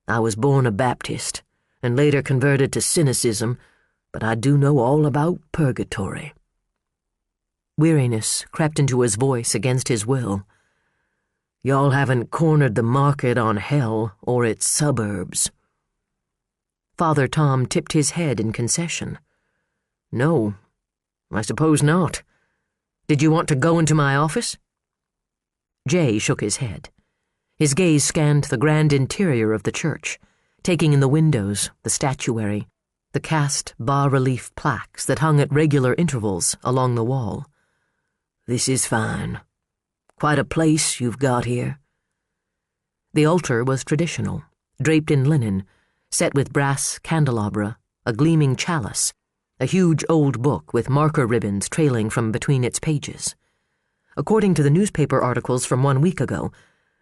I was born a Baptist and later converted to cynicism, but I do know all about purgatory." Weariness crept into his voice against his will. "Y'all haven't cornered the market on hell or its suburbs." Father Tom tipped his head in concession. "No, I suppose not. Did you want to go into my office?" Jay shook his head. His gaze scanned the grand interior of the church, taking in the windows, the statuary, the cast bas-relief plaques that hung at regular intervals along the wall. "This is fine. Quite a place you've got here." The altar was traditional, draped in linen, set with brass candelabra, a gleaming chalice, a huge old book with marker ribbons trailing from between its pages. According to the newspaper articles from 1 week ago,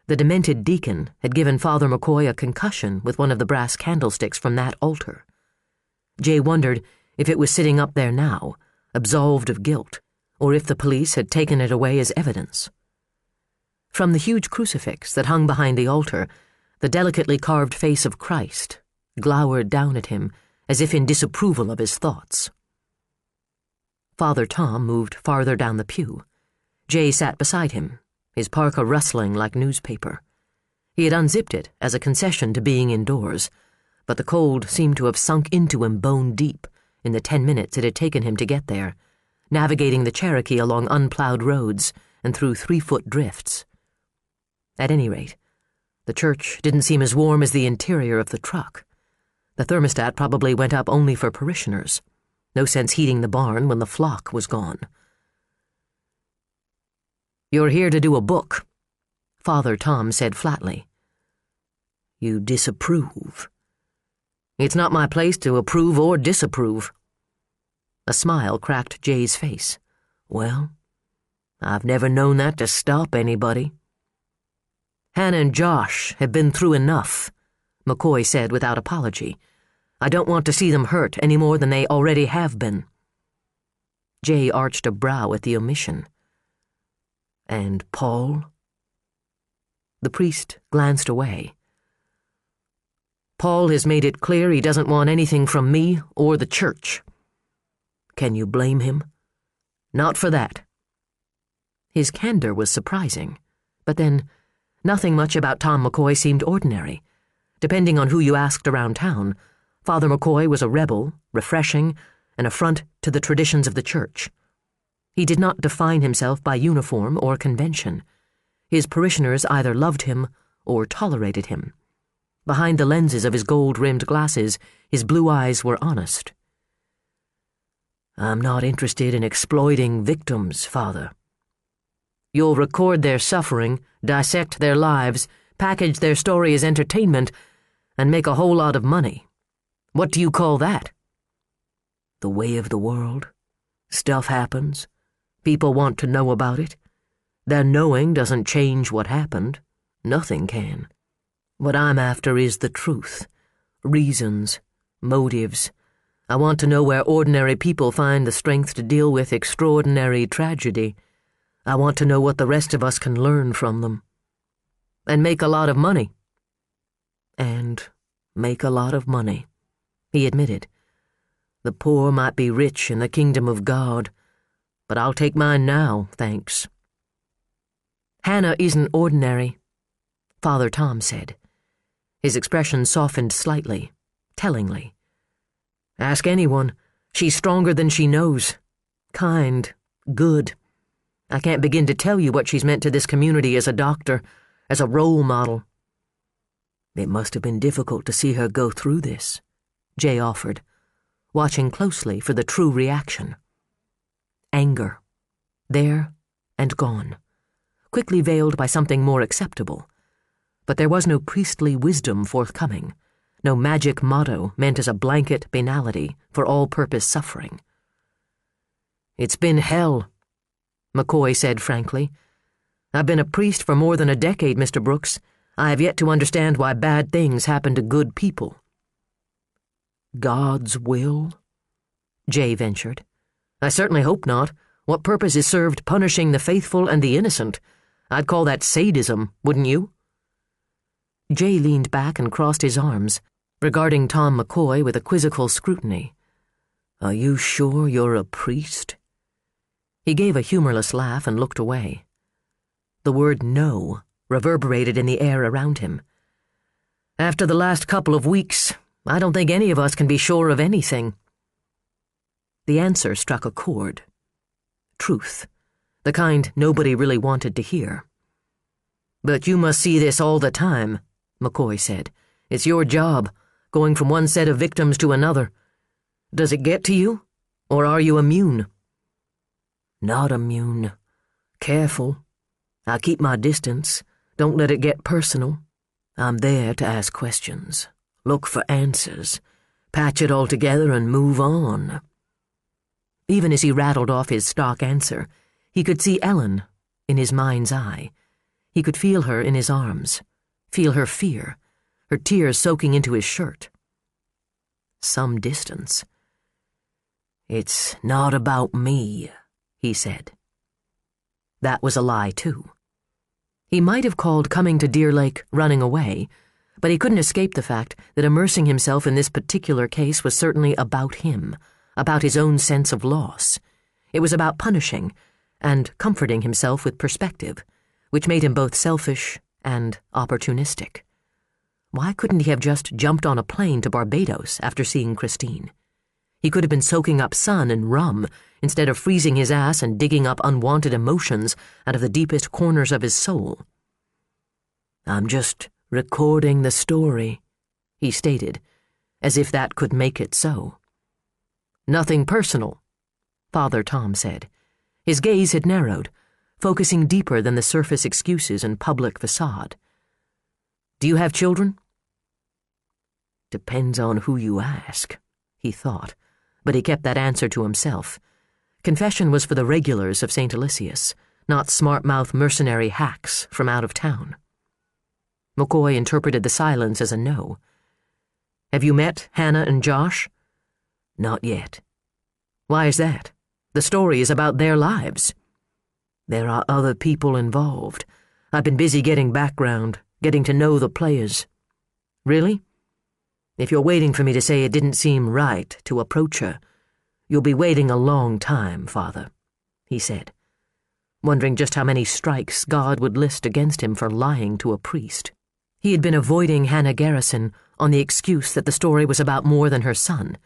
the demented deacon had given Father McCoy a concussion with one of the brass candlesticks from that altar. Jay wondered if it was sitting up there now, absolved of guilt, or if the police had taken it away as evidence. From the huge crucifix that hung behind the altar, the delicately carved face of Christ glowered down at him as if in disapproval of his thoughts. Father Tom moved farther down the pew. Jay sat beside him, his parka rustling like newspaper. He had unzipped it as a concession to being indoors, but the cold seemed to have sunk into him bone deep in the 10 minutes it had taken him to get there, navigating the Cherokee along unplowed roads and through 3-foot drifts. At any rate, the church didn't seem as warm as the interior of the truck. The thermostat probably went up only for parishioners. No sense heating the barn when the flock was gone. "You're here to do a book," Father Tom said flatly. "You disapprove." "It's not my place to approve or disapprove." A smile cracked Jay's face. "Well, I've never known that to stop anybody." "Hannah and Josh have been through enough," McCoy said without apology. "I don't want to see them hurt any more than they already have been." Jay arched a brow at the omission. "And Paul?" The priest glanced away. "Paul has made it clear he doesn't want anything from me or the church." "Can you blame him?" "Not for that." His candor was surprising, but then nothing much about Tom McCoy seemed ordinary. Depending on who you asked around town, Father McCoy was a rebel, refreshing, an affront to the traditions of the church. He did not define himself by uniform or convention. His parishioners either loved him or tolerated him. Behind the lenses of his gold-rimmed glasses, his blue eyes were honest. "I'm not interested in exploiting victims, Father." "You'll record their suffering, dissect their lives, package their story as entertainment, and make a whole lot of money. What do you call that?" "The way of the world. Stuff happens. People want to know about it. Their knowing doesn't change what happened. Nothing can. What I'm after is the truth. Reasons. Motives. I want to know where ordinary people find the strength to deal with extraordinary tragedy. I want to know what the rest of us can learn from them. And make a lot of money." "And make a lot of money," he admitted. "The poor might be rich in the kingdom of God, but I'll take mine now, thanks." "Hannah isn't ordinary," Father Tom said. His expression softened slightly, tellingly. "Ask anyone. She's stronger than she knows. Kind, good. I can't begin to tell you what she's meant to this community as a doctor, as a role model." "It must have been difficult to see her go through this," Jay offered, watching closely for the true reaction. Anger. There and gone, quickly veiled by something more acceptable. But there was no priestly wisdom forthcoming, no magic motto meant as a blanket banality for all-purpose suffering. "It's been hell," McCoy said frankly. "I've been a priest for more than a decade, Mr. Brooks. I have yet to understand why bad things happen to good people." "God's will?" Jay ventured. "I certainly hope not. What purpose is served punishing the faithful and the innocent? I'd call that sadism, wouldn't you?" Jay leaned back and crossed his arms, regarding Tom McCoy with a quizzical scrutiny. "Are you sure you're a priest?" He gave a humorless laugh and looked away. The word "no" reverberated in the air around him. "After the last couple of weeks, I don't think any of us can be sure of anything." The answer struck a chord. Truth, the kind nobody really wanted to hear. "But you must see this all the time," McCoy said. "It's your job, going from one set of victims to another. Does it get to you, or are you immune?" "Not immune. Careful. I keep my distance. Don't let it get personal. I'm there to ask questions, look for answers, patch it all together and move on." Even as he rattled off his stock answer, he could see Ellen in his mind's eye. He could feel her in his arms, feel her fear, her tears soaking into his shirt. Some distance. "It's not about me," he said. That was a lie, too. He might have called coming to Deer Lake running away, but he couldn't escape the fact that immersing himself in this particular case was certainly about him, about his own sense of loss. It was about punishing and comforting himself with perspective, which made him both selfish and opportunistic. Why couldn't he have just jumped on a plane to Barbados after seeing Christine? He could have been soaking up sun and rum instead of freezing his ass and digging up unwanted emotions out of the deepest corners of his soul. I'm just recording the story, he stated, as if that could make it so. Nothing personal, Father Tom said. His gaze had narrowed, focusing deeper than the surface excuses and public facade. Do you have children? Depends on who you ask, he thought, but he kept that answer to himself. Confession was for the regulars of St. Aloysius, not smart-mouth mercenary hacks from out of town. McCoy interpreted the silence as a no. Have you met Hannah and Josh? Not yet. Why is that? The story is about their lives. There are other people involved. I've been busy getting background, getting to know the players. Really? If you're waiting for me to say it didn't seem right to approach her, you'll be waiting a long time, Father, he said, wondering just how many strikes God would list against him for lying to a priest. He had been avoiding Hannah Garrison on the excuse that the story was about more than her son.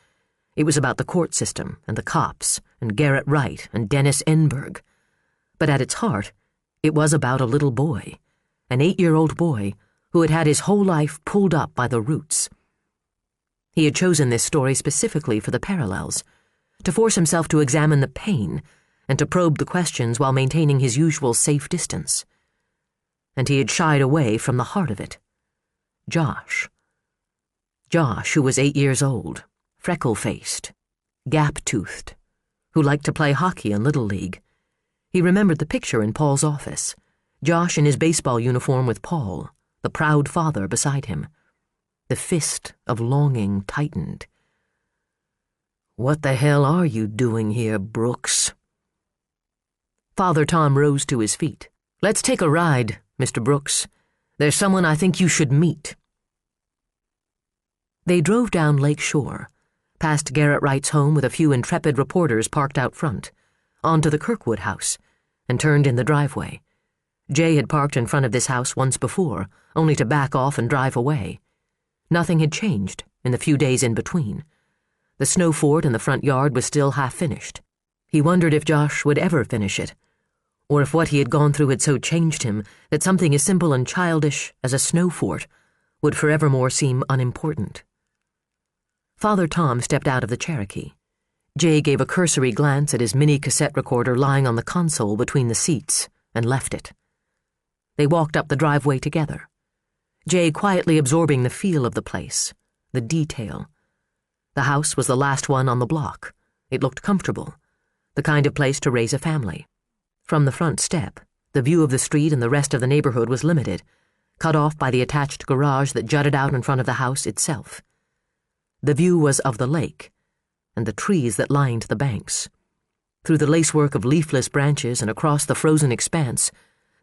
It was about the court system and the cops and Garrett Wright and Dennis Enberg. But at its heart, it was about a little boy, an 8-year-old boy who had had his whole life pulled up by the roots. He had chosen this story specifically for the parallels, to force himself to examine the pain and to probe the questions while maintaining his usual safe distance. And he had shied away from the heart of it. Josh, who was 8 years old, freckle-faced, gap-toothed, who liked to play hockey in Little League. He remembered the picture in Paul's office, Josh in his baseball uniform with Paul, the proud father beside him. The fist of longing tightened. What the hell are you doing here, Brooks? Father Tom rose to his feet. Let's take a ride, Mr. Brooks. There's someone I think you should meet. They drove down Lake Shore, past Garrett Wright's home with a few intrepid reporters parked out front, onto the Kirkwood house, and turned in the driveway. Jay had parked in front of this house once before, only to back off and drive away. Nothing had changed in the few days in between. The snow fort in the front yard was still half finished. He wondered if Josh would ever finish it, or if what he had gone through had so changed him that something as simple and childish as a snow fort would forevermore seem unimportant. Father Tom stepped out of the Cherokee. Jay gave a cursory glance at his mini cassette recorder lying on the console between the seats and left it. They walked up the driveway together, Jay quietly absorbing the feel of the place, the detail. The house was the last one on the block. It looked comfortable, the kind of place to raise a family. From the front step, the view of the street and the rest of the neighborhood was limited, cut off by the attached garage that jutted out in front of the house itself. The view was of the lake and the trees that lined the banks. Through the lacework of leafless branches and across the frozen expanse,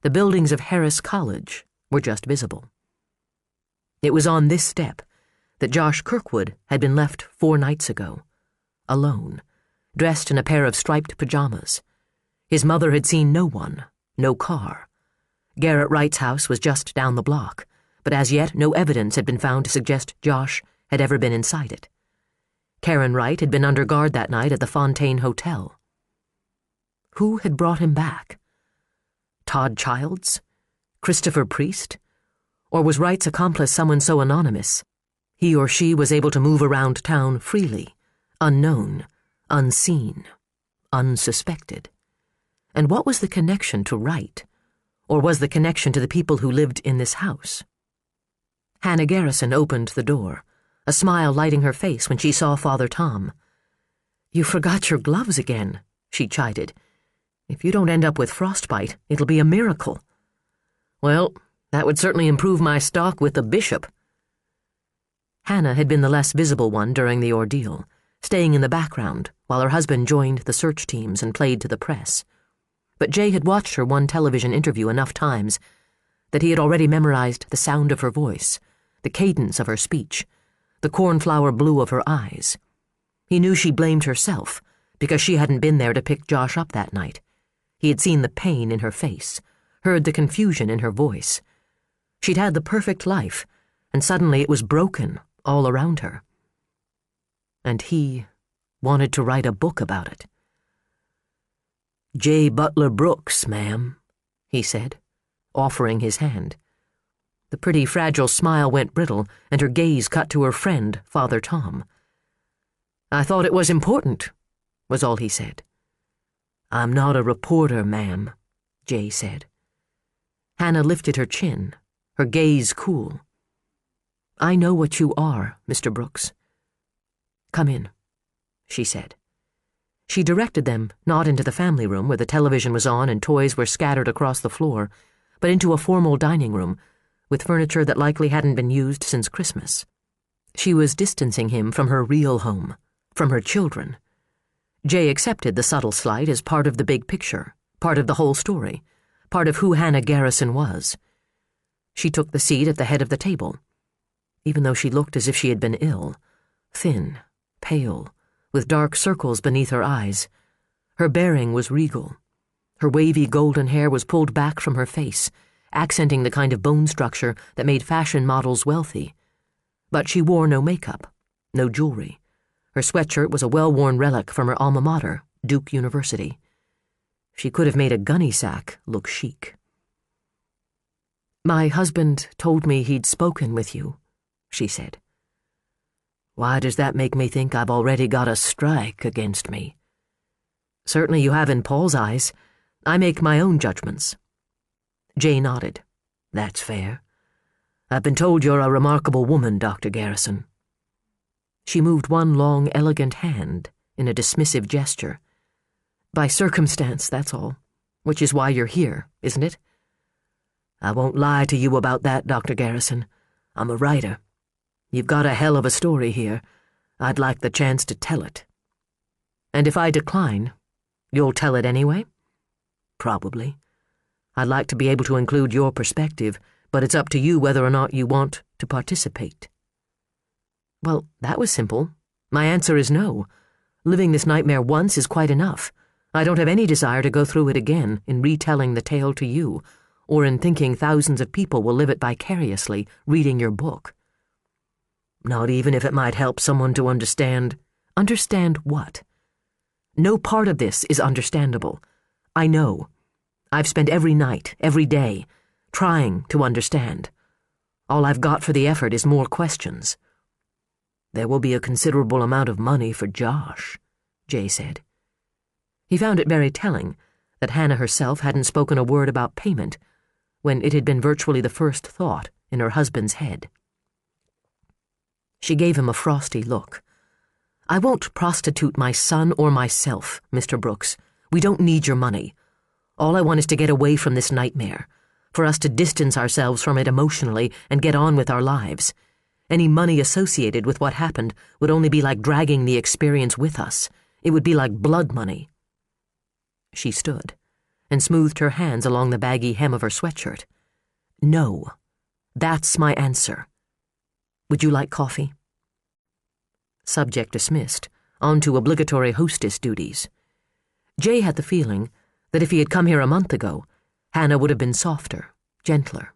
the buildings of Harris College were just visible. It was on this step that Josh Kirkwood had been left 4 nights ago, alone, dressed in a pair of striped pajamas. His mother had seen no one, no car. Garrett Wright's house was just down the block, but as yet no evidence had been found to suggest Josh had ever been inside it. Karen Wright had been under guard that night at the Fontaine Hotel. Who had brought him back? Todd Childs? Christopher Priest? Or was Wright's accomplice someone so anonymous he or she was able to move around town freely, unknown, unseen, unsuspected? And what was the connection to Wright? Or was the connection to the people who lived in this house? Hannah Garrison opened the door, a smile lighting her face when she saw Father Tom. You forgot your gloves again, she chided. If you don't end up with frostbite, it'll be a miracle. Well, that would certainly improve my stock with the bishop. Hannah had been the less visible one during the ordeal. staying in the background while her husband joined the search teams and played to the press. But Jay had watched her one television interview enough times that he had already memorized the sound of her voice, the cadence of her speech, the cornflower blue of her eyes. He knew she blamed herself because she hadn't been there to pick Josh up that night. He had seen the pain in her face, heard the confusion in her voice. She'd had the perfect life, and suddenly it was broken all around her. And he wanted to write a book about it. "J. Butler Brooks, ma'am," he said, offering his hand. The pretty, fragile smile went brittle, and her gaze cut to her friend, Father Tom. "I thought it was important," was all he said. "I'm not a reporter, ma'am," Jay said. Hannah lifted her chin, her gaze cool. "I know what you are, Mr. Brooks." "Come in," she said. She directed them not into the family room where the television was on and toys were scattered across the floor, but into a formal dining room with furniture that likely hadn't been used since Christmas. She was distancing him from her real home, from her children. Jay accepted the subtle slight as part of the big picture, part of the whole story, part of who Hannah Garrison was. She took the seat at the head of the table. Even though she looked as if she had been ill, thin, pale, with dark circles beneath her eyes, her bearing was regal. Her wavy golden hair was pulled back from her face, accenting the kind of bone structure that made fashion models wealthy. But she wore no makeup, no jewelry. Her sweatshirt was a well-worn relic from her alma mater, Duke University. She could have made a gunny sack look chic. "My husband told me he'd spoken with you," she said. "Why does that make me think I've already got a strike against me?" "Certainly you have in Paul's eyes. I make my own judgments." Jay nodded. "That's fair. I've been told you're a remarkable woman, Dr. Garrison." She moved one long, elegant hand in a dismissive gesture. "By circumstance, that's all. Which is why you're here, isn't it?" "I won't lie to you about that, Dr. Garrison. I'm a writer. You've got a hell of a story here. I'd like the chance to tell it." "And if I decline, you'll tell it anyway?" "Probably. I'd like to be able to include your perspective, but it's up to you whether or not you want to participate." "Well, that was simple. My answer is no. Living this nightmare once is quite enough. I don't have any desire to go through it again in retelling the tale to you, or in thinking thousands of people will live it vicariously, reading your book." "Not even if it might help someone to understand—" "Understand what? No part of this is understandable. I know. I've spent every night, every day, trying to understand. All I've got for the effort is more questions." "There will be a considerable amount of money for Josh," Jay said. He found it very telling that Hannah herself hadn't spoken a word about payment, when it had been virtually the first thought in her husband's head. She gave him a frosty look. "I won't prostitute my son or myself, Mr. Brooks. We don't need your money. All I want is to get away from this nightmare, for us to distance ourselves from it emotionally and get on with our lives. Any money associated with what happened would only be like dragging the experience with us. It would be like blood money." She stood and smoothed her hands along the baggy hem of her sweatshirt. "No, that's my answer. Would you like coffee?" Subject dismissed, on to obligatory hostess duties. Jay had the feeling that if he had come here a month ago, Hannah would have been softer, gentler,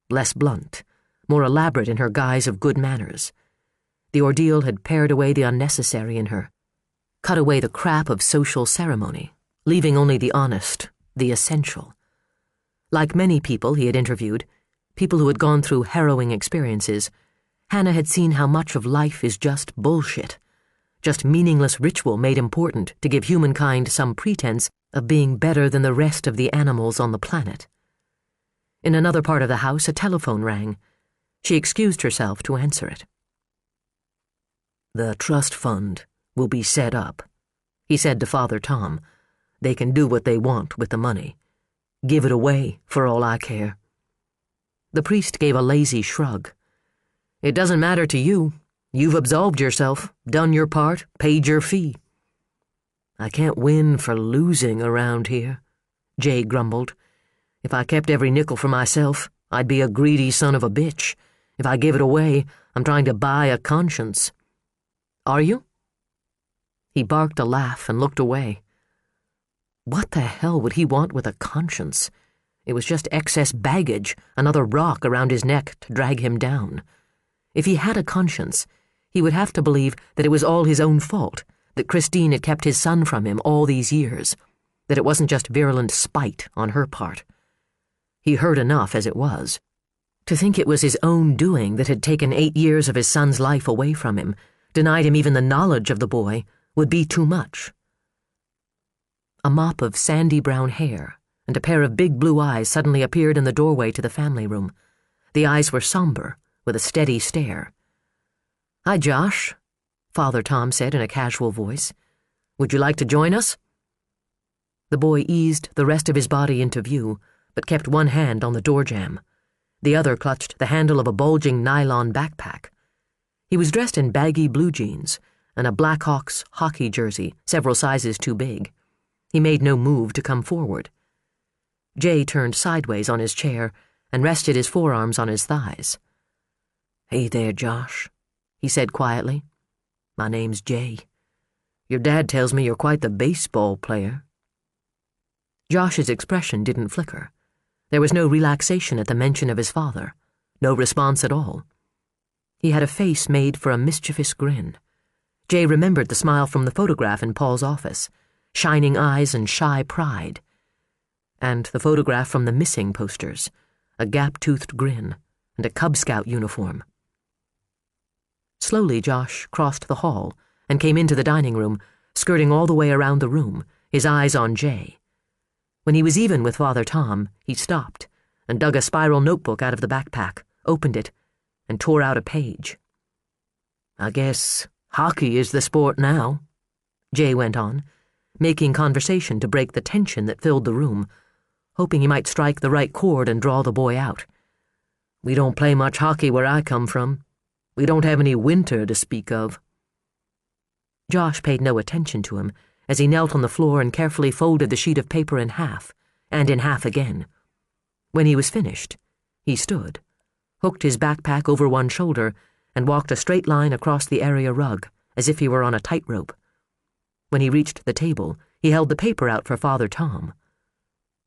less blunt, more elaborate in her guise of good manners. The ordeal had pared away the unnecessary in her, cut away the crap of social ceremony, leaving only the honest, the essential. Like many people he had interviewed, people who had gone through harrowing experiences, Hannah had seen how much of life is just bullshit, just meaningless ritual made important to give humankind some pretense of being better than the rest of the animals on the planet. In another part of the house, a telephone rang. She excused herself to answer it. "The trust fund will be set up," he said to Father Tom. "They can do what they want with the money. Give it away, for all I care." The priest gave a lazy shrug. "It doesn't matter to you. You've absolved yourself, done your part, paid your fee. I can't win for losing around here, Jay grumbled. If I kept every nickel for myself, I'd be a greedy son of a bitch. If I give it away, I'm trying to buy a conscience. Are you? He barked a laugh and looked away. What the hell would he want with a conscience? It was just excess baggage, another rock around his neck to drag him down. If he had a conscience, he would have to believe that it was all his own fault, that Christine had kept his son from him all these years, that it wasn't just virulent spite on her part. He heard enough as it was. To think it was his own doing that had taken 8 years of his son's life away from him, denied him even the knowledge of the boy, would be too much. A mop of sandy brown hair and a pair of big blue eyes suddenly appeared in the doorway to the family room. The eyes were somber, with a steady stare. "Hi, Josh," Father Tom said in a casual voice. "Would you like to join us?" The boy eased the rest of his body into view, but kept one hand on the door jamb. The other clutched the handle of a bulging nylon backpack. He was dressed in baggy blue jeans and a Blackhawks hockey jersey several sizes too big. He made no move to come forward. Jay turned sideways on his chair and rested his forearms on his thighs. "Hey there, Josh," he said quietly. "My name's Jay. Your dad tells me you're quite the baseball player." Josh's expression didn't flicker. There was no relaxation at the mention of his father, no response at all. He had a face made for a mischievous grin. Jay remembered the smile from the photograph in Paul's office, shining eyes and shy pride. And the photograph from the missing posters, a gap-toothed grin and a Cub Scout uniform. Slowly Josh crossed the hall and came into the dining room, skirting all the way around the room, his eyes on Jay. When he was even with Father Tom, he stopped and dug a spiral notebook out of the backpack, opened it, and tore out a page. "I guess hockey is the sport now," Jay went on, making conversation to break the tension that filled the room, hoping he might strike the right chord and draw the boy out. "We don't play much hockey where I come from. We don't have any winter to speak of." Josh paid no attention to him as he knelt on the floor and carefully folded the sheet of paper in half, and in half again. When he was finished, he stood, hooked his backpack over one shoulder, and walked a straight line across the area rug, as if he were on a tightrope. When he reached the table, he held the paper out for Father Tom.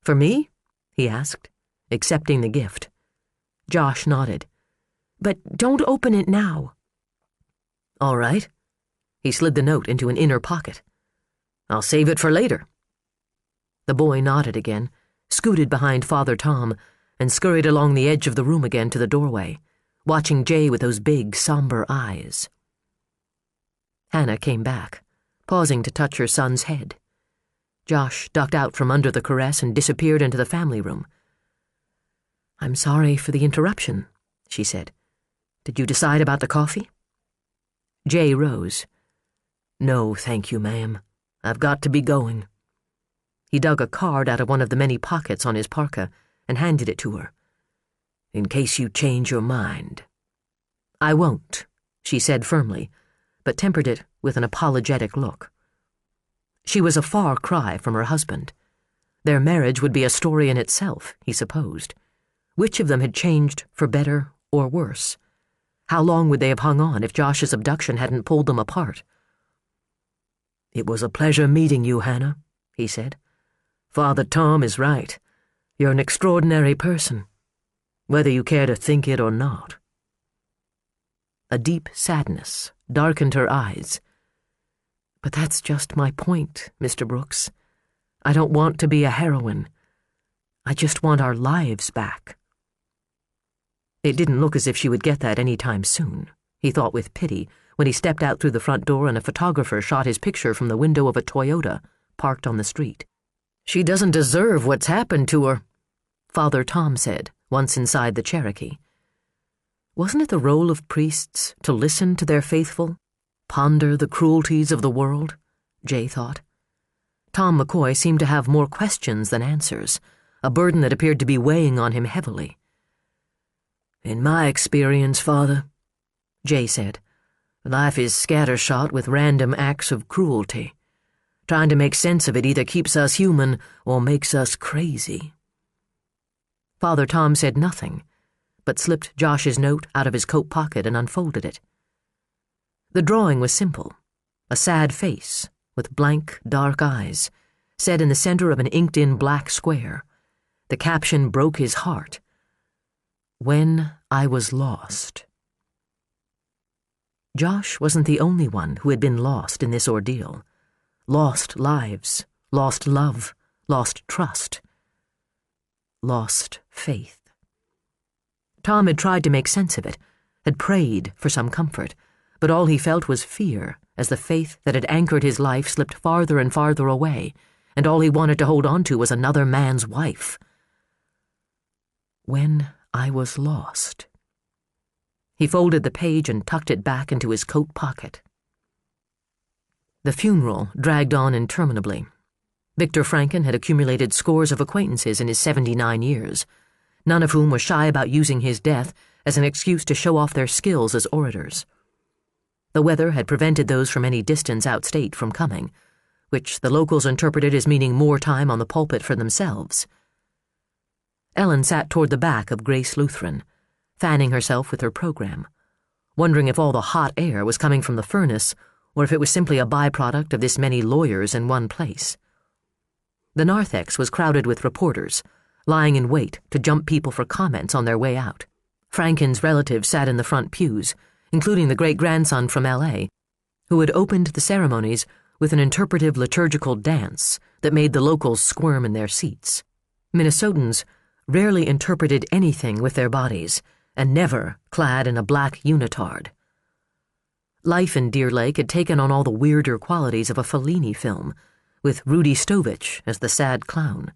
"For me?" he asked, accepting the gift. Josh nodded. "But don't open it now." "All right." He slid the note into an inner pocket. "I'll save it for later." The boy nodded again, scooted behind Father Tom, and scurried along the edge of the room again to the doorway, watching Jay with those big, somber eyes. Hannah came back, pausing to touch her son's head. Josh ducked out from under the caress and disappeared into the family room. "I'm sorry for the interruption," she said. "Did you decide about the coffee?" Jay rose. "No, thank you, ma'am. I've got to be going." He dug a card out of one of the many pockets on his parka and handed it to her. "In case you change your mind." "I won't," she said firmly, but tempered it with an apologetic look. She was a far cry from her husband. Their marriage would be a story in itself, he supposed. Which of them had changed for better or worse? How long would they have hung on if Josh's abduction hadn't pulled them apart? "It was a pleasure meeting you, Hannah," he said. "Father Tom is right. You're an extraordinary person, whether you care to think it or not." A deep sadness darkened her eyes. "But that's just my point, Mr. Brooks. I don't want to be a heroine. I just want our lives back." It didn't look as if she would get that any time soon, he thought with pity, when he stepped out through the front door and a photographer shot his picture from the window of a Toyota parked on the street. "She doesn't deserve what's happened to her," Father Tom said, once inside the Cherokee. Wasn't it the role of priests to listen to their faithful, ponder the cruelties of the world? Jay thought. Tom McCoy seemed to have more questions than answers, a burden that appeared to be weighing on him heavily. "In my experience, Father," Jay said, Life is scattershot with random acts of cruelty. Trying to make sense of it either keeps us human or makes us crazy." Father Tom said nothing, but slipped Josh's note out of his coat pocket and unfolded it. The drawing was simple, a sad face with blank, dark eyes, set in the center of an inked-in black square. The caption broke his heart. "When I was lost." Josh wasn't the only one who had been lost in this ordeal. Lost lives, lost love, lost trust, lost faith. Tom had tried to make sense of it, had prayed for some comfort, but all he felt was fear as the faith that had anchored his life slipped farther and farther away, and all he wanted to hold on to was another man's wife. When I was lost. He folded the page and tucked it back into his coat pocket. The funeral dragged on interminably. Victor Franken had accumulated scores of acquaintances in his 79 years, none of whom were shy about using his death as an excuse to show off their skills as orators. The weather had prevented those from any distance outstate from coming, which the locals interpreted as meaning more time on the pulpit for themselves. Ellen sat toward the back of Grace Lutheran, fanning herself with her program, wondering if all the hot air was coming from the furnace or if it was simply a byproduct of this many lawyers in one place. The narthex was crowded with reporters, lying in wait to jump people for comments on their way out. Franken's relatives sat in the front pews, including the great-grandson from L.A., who had opened the ceremonies with an interpretive liturgical dance that made the locals squirm in their seats. Minnesotans rarely interpreted anything with their bodies, and never clad in a black unitard. Life in Deer Lake had taken on all the weirder qualities of a Fellini film, with Rudy Stovich as the sad clown.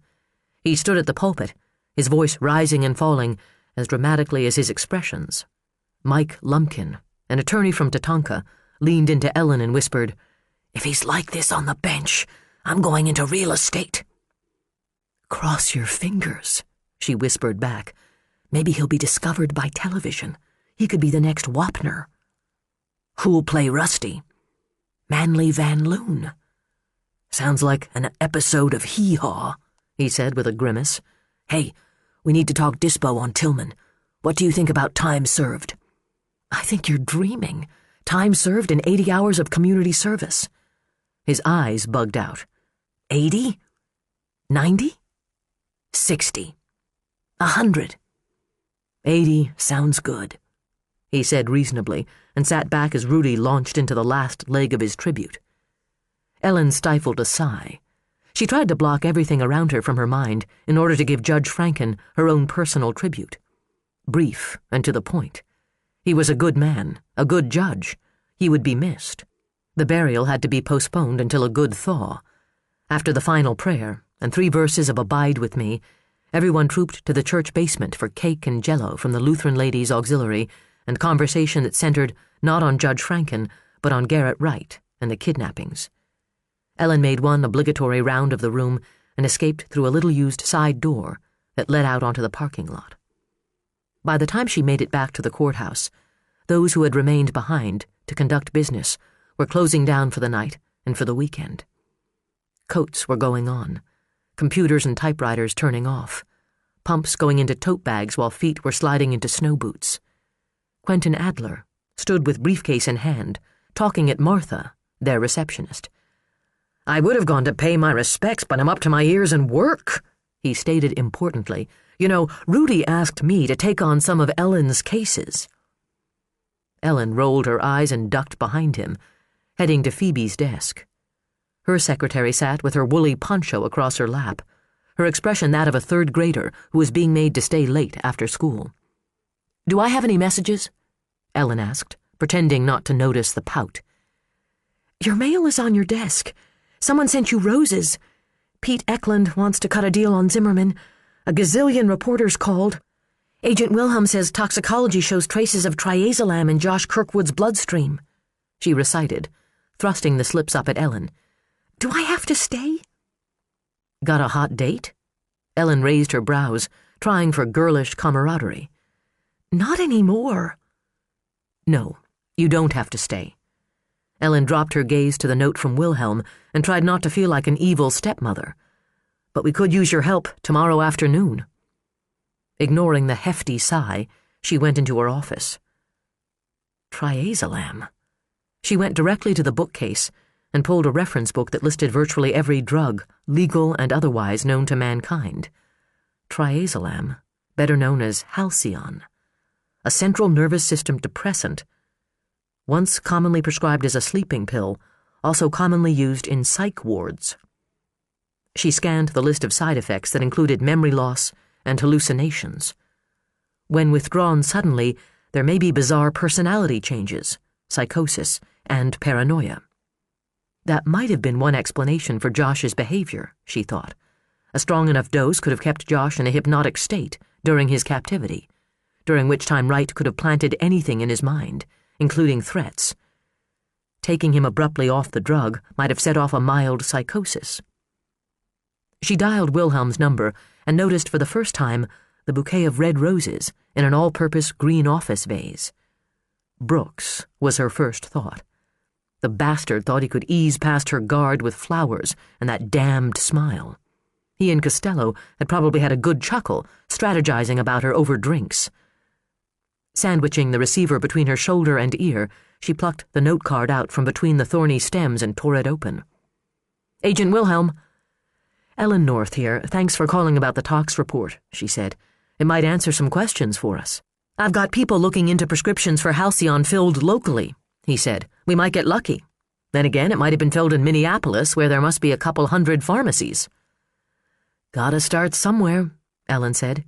He stood at the pulpit, his voice rising and falling as dramatically as his expressions. Mike Lumpkin, an attorney from Tatanka, leaned into Ellen and whispered, "If he's like this on the bench, I'm going into real estate." "Cross your fingers," she whispered back. "Maybe he'll be discovered by television. He could be the next Wapner." "Who'll play Rusty?" "Manly Van Loon." "Sounds like an episode of Hee Haw," he said with a grimace. "Hey, we need to talk dispo on Tillman. What do you think about time served?" "I think you're dreaming. Time served and 80 hours of community service." His eyes bugged out. 80? 90? 60? 100? 80 sounds good, he said reasonably, and sat back as Rudy launched into the last leg of his tribute. Ellen stifled a sigh. She tried to block everything around her from her mind in order to give Judge Franken her own personal tribute. Brief and to the point. He was a good man, a good judge. He would be missed. The burial had to be postponed until a good thaw. After the final prayer and 3 verses of Abide With Me, everyone trooped to the church basement for cake and jello from the Lutheran Ladies' Auxiliary and conversation that centered not on Judge Franken, but on Garrett Wright and the kidnappings. Ellen made one obligatory round of the room and escaped through a little-used side door that led out onto the parking lot. By the time she made it back to the courthouse, those who had remained behind to conduct business were closing down for the night and for the weekend. Coats were going on, computers and typewriters turning off, pumps going into tote bags while feet were sliding into snow boots. Quentin Adler stood with briefcase in hand, talking at Martha, their receptionist. "I would have gone to pay my respects, but I'm up to my ears in work," he stated importantly. "You know, Rudy asked me to take on some of Ellen's cases." Ellen rolled her eyes and ducked behind him, heading to Phoebe's desk. Her secretary sat with her woolly poncho across her lap, her expression that of a 3rd grader who was being made to stay late after school. "Do I have any messages?" Ellen asked, pretending not to notice the pout. "Your mail is on your desk. Someone sent you roses. Pete Eklund wants to cut a deal on Zimmerman. A gazillion reporters called. Agent Wilhelm says toxicology shows traces of triazolam in Josh Kirkwood's bloodstream," she recited, thrusting the slips up at Ellen. "Do I have to stay?" "Got a hot date?" Ellen raised her brows, trying for girlish camaraderie. "Not anymore." "No, you don't have to stay. Ellen dropped her gaze to the note from Wilhelm and tried not to feel like an evil stepmother. "But we could use your help tomorrow afternoon." Ignoring the hefty sigh, she went into her office. Triazolam. She went directly to the bookcase and pulled a reference book that listed virtually every drug, legal and otherwise, known to mankind. Triazolam, better known as Halcyon, a central nervous system depressant, once commonly prescribed as a sleeping pill, also commonly used in psych wards. She scanned the list of side effects that included memory loss and hallucinations. When withdrawn suddenly, there may be bizarre personality changes, psychosis, and paranoia. That might have been one explanation for Josh's behavior, she thought. A strong enough dose could have kept Josh in a hypnotic state during his captivity, during which time Wright could have planted anything in his mind, including threats. Taking him abruptly off the drug might have set off a mild psychosis. She dialed Wilhelm's number and noticed for the first time the bouquet of red roses in an all-purpose green office vase. Brooks was her first thought. The bastard thought he could ease past her guard with flowers and that damned smile. He and Costello had probably had a good chuckle, strategizing about her over drinks. Sandwiching the receiver between her shoulder and ear, she plucked the note card out from between the thorny stems and tore it open. "Agent Wilhelm." "Ellen North here. Thanks for calling about the tox report," she said. "It might answer some questions for us." "I've got people looking into prescriptions for Halcyon filled locally," he said. "We might get lucky. Then again, it might have been filled in Minneapolis, where there must be a couple hundred pharmacies." "Gotta start somewhere," Ellen said.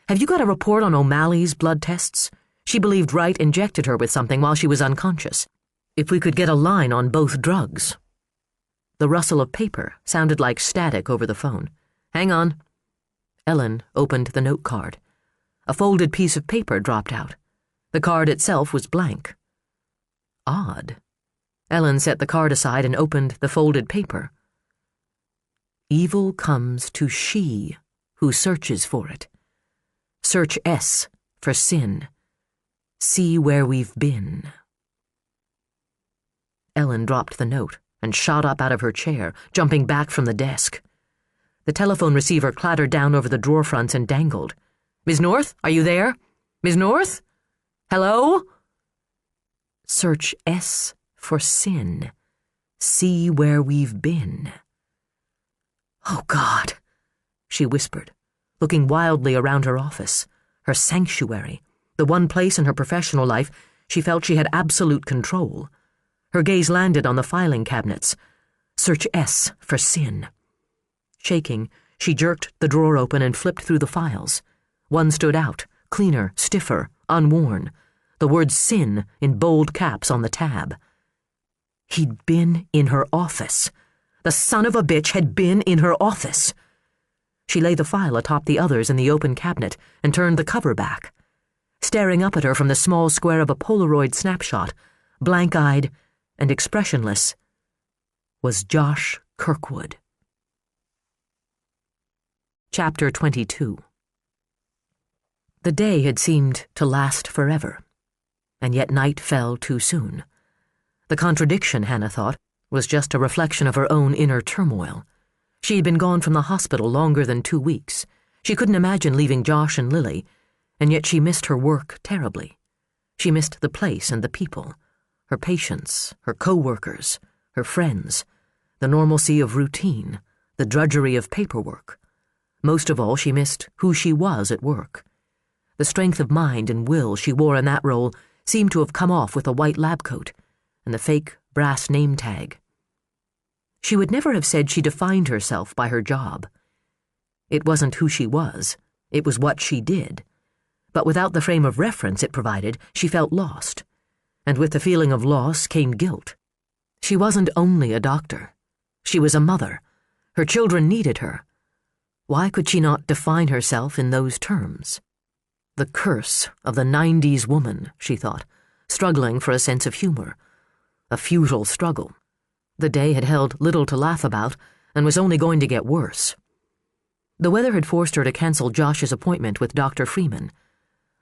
"Have you got a report on O'Malley's blood tests? She believed Wright injected her with something while she was unconscious. If we could get a line on both drugs." The rustle of paper sounded like static over the phone. "Hang on." Ellen opened the note card. A folded piece of paper dropped out. The card itself was blank. Odd. Ellen set the card aside and opened the folded paper. "Evil comes to she who searches for it. Search S for sin. See where we've been." Ellen dropped the note and shot up out of her chair, jumping back from the desk. The telephone receiver clattered down over the drawer fronts and dangled. "Ms. North, are you there? Ms. North? Hello?" Search S for sin. See where we've been. "Oh, God," she whispered, looking wildly around her office, her sanctuary, the one place in her professional life she felt she had absolute control. Her gaze landed on the filing cabinets. Search S for sin. Shaking, she jerked the drawer open and flipped through the files. One stood out, cleaner, stiffer, unworn, the word sin in bold caps on the tab. He'd been in her office. The son of a bitch had been in her office. She laid the file atop the others in the open cabinet and turned the cover back. Staring up at her from the small square of a Polaroid snapshot, blank-eyed and expressionless, was Josh Kirkwood. Chapter 22. The day had seemed to last forever, and yet night fell too soon. The contradiction, Hannah thought, was just a reflection of her own inner turmoil. She had been gone from the hospital longer than 2 weeks. She couldn't imagine leaving Josh and Lily, and yet she missed her work terribly. She missed the place and the people, her patients, her co-workers, her friends, the normalcy of routine, the drudgery of paperwork. Most of all, she missed who she was at work. The strength of mind and will she wore in that role seemed to have come off with a white lab coat and the fake brass name tag. She would never have said she defined herself by her job. It wasn't who she was, it was what she did. But without the frame of reference it provided, she felt lost. And with the feeling of loss came guilt. She wasn't only a doctor. She was a mother. Her children needed her. Why could she not define herself in those terms? The curse of the 90s woman, she thought, struggling for a sense of humor. A futile struggle. The day had held little to laugh about and was only going to get worse. The weather had forced her to cancel Josh's appointment with Dr. Freeman.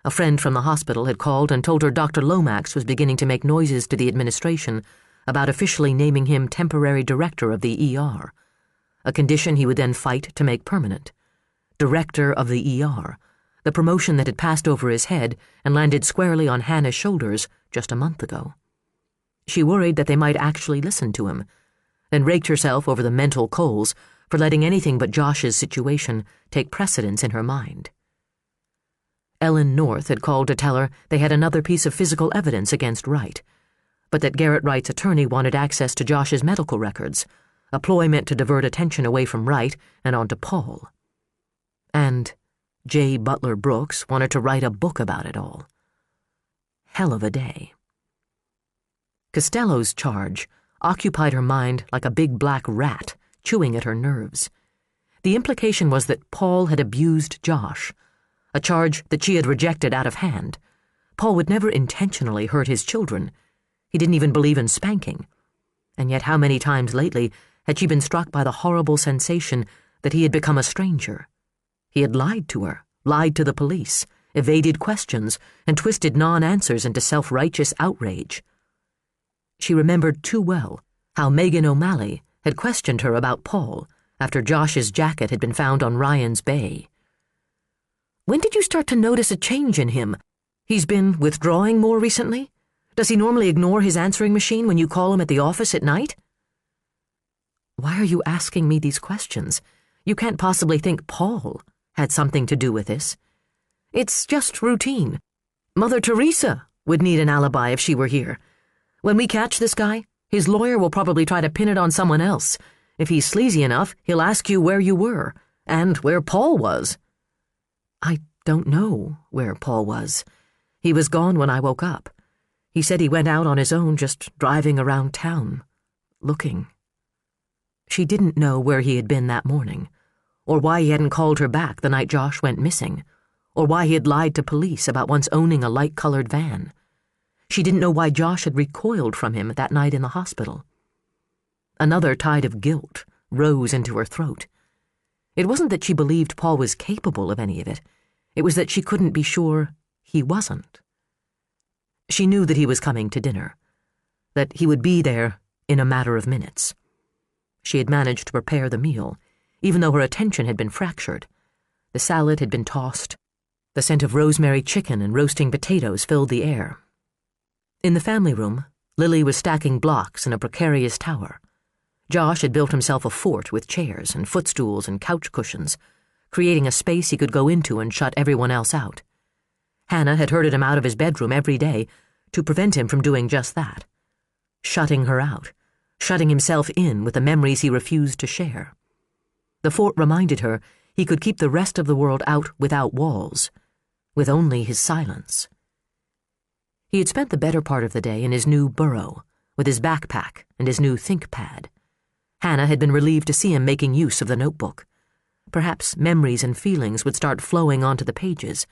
A friend from the hospital had called and told her Dr. Lomax was beginning to make noises to the administration about officially naming him temporary director of the ER, a condition he would then fight to make permanent. Director of the ER, the promotion that had passed over his head and landed squarely on Hannah's shoulders just a month ago. She worried that they might actually listen to him, then raked herself over the mental coals for letting anything but Josh's situation take precedence in her mind. Ellen North had called to tell her they had another piece of physical evidence against Wright, but that Garrett Wright's attorney wanted access to Josh's medical records, a ploy meant to divert attention away from Wright and onto Paul. And J. Butler Brooks wanted to write a book about it all. Hell of a day. Costello's charge occupied her mind like a big black rat, chewing at her nerves. The implication was that Paul had abused Josh, a charge that she had rejected out of hand. Paul would never intentionally hurt his children. He didn't even believe in spanking. And yet how many times lately had she been struck by the horrible sensation that he had become a stranger? He had lied to her, lied to the police, evaded questions, and twisted non-answers into self-righteous outrage. She remembered too well how Megan O'Malley had questioned her about Paul after Josh's jacket had been found on Ryan's bay. "When did you start to notice a change in him? He's been withdrawing more recently? Does he normally ignore his answering machine when you call him at the office at night?" "Why are you asking me these questions? You can't possibly think Paul had something to do with this. It's just routine. Mother Teresa would need an alibi if she were here. When we catch this guy, his lawyer will probably try to pin it on someone else. If he's sleazy enough, he'll ask you where you were, and where Paul was." "I don't know where Paul was. He was gone when I woke up. He said he went out on his own, just driving around town, looking." She didn't know where he had been that morning, or why he hadn't called her back the night Josh went missing, or why he had lied to police about once owning a light-colored van. She didn't know why Josh had recoiled from him that night in the hospital. Another tide of guilt rose into her throat. It wasn't that she believed Paul was capable of any of it. It was that she couldn't be sure he wasn't. She knew that he was coming to dinner, that he would be there in a matter of minutes. She had managed to prepare the meal, even though her attention had been fractured. The salad had been tossed. The scent of rosemary chicken and roasting potatoes filled the air. In the family room, Lily was stacking blocks in a precarious tower. Josh had built himself a fort with chairs and footstools and couch cushions, creating a space he could go into and shut everyone else out. Hannah had herded him out of his bedroom every day to prevent him from doing just that, shutting her out, shutting himself in with the memories he refused to share. The fort reminded her he could keep the rest of the world out without walls, with only his silence. He had spent the better part of the day in his new burrow, with his backpack and his new ThinkPad. Hannah had been relieved to see him making use of the notebook. Perhaps memories and feelings would start flowing onto the pages,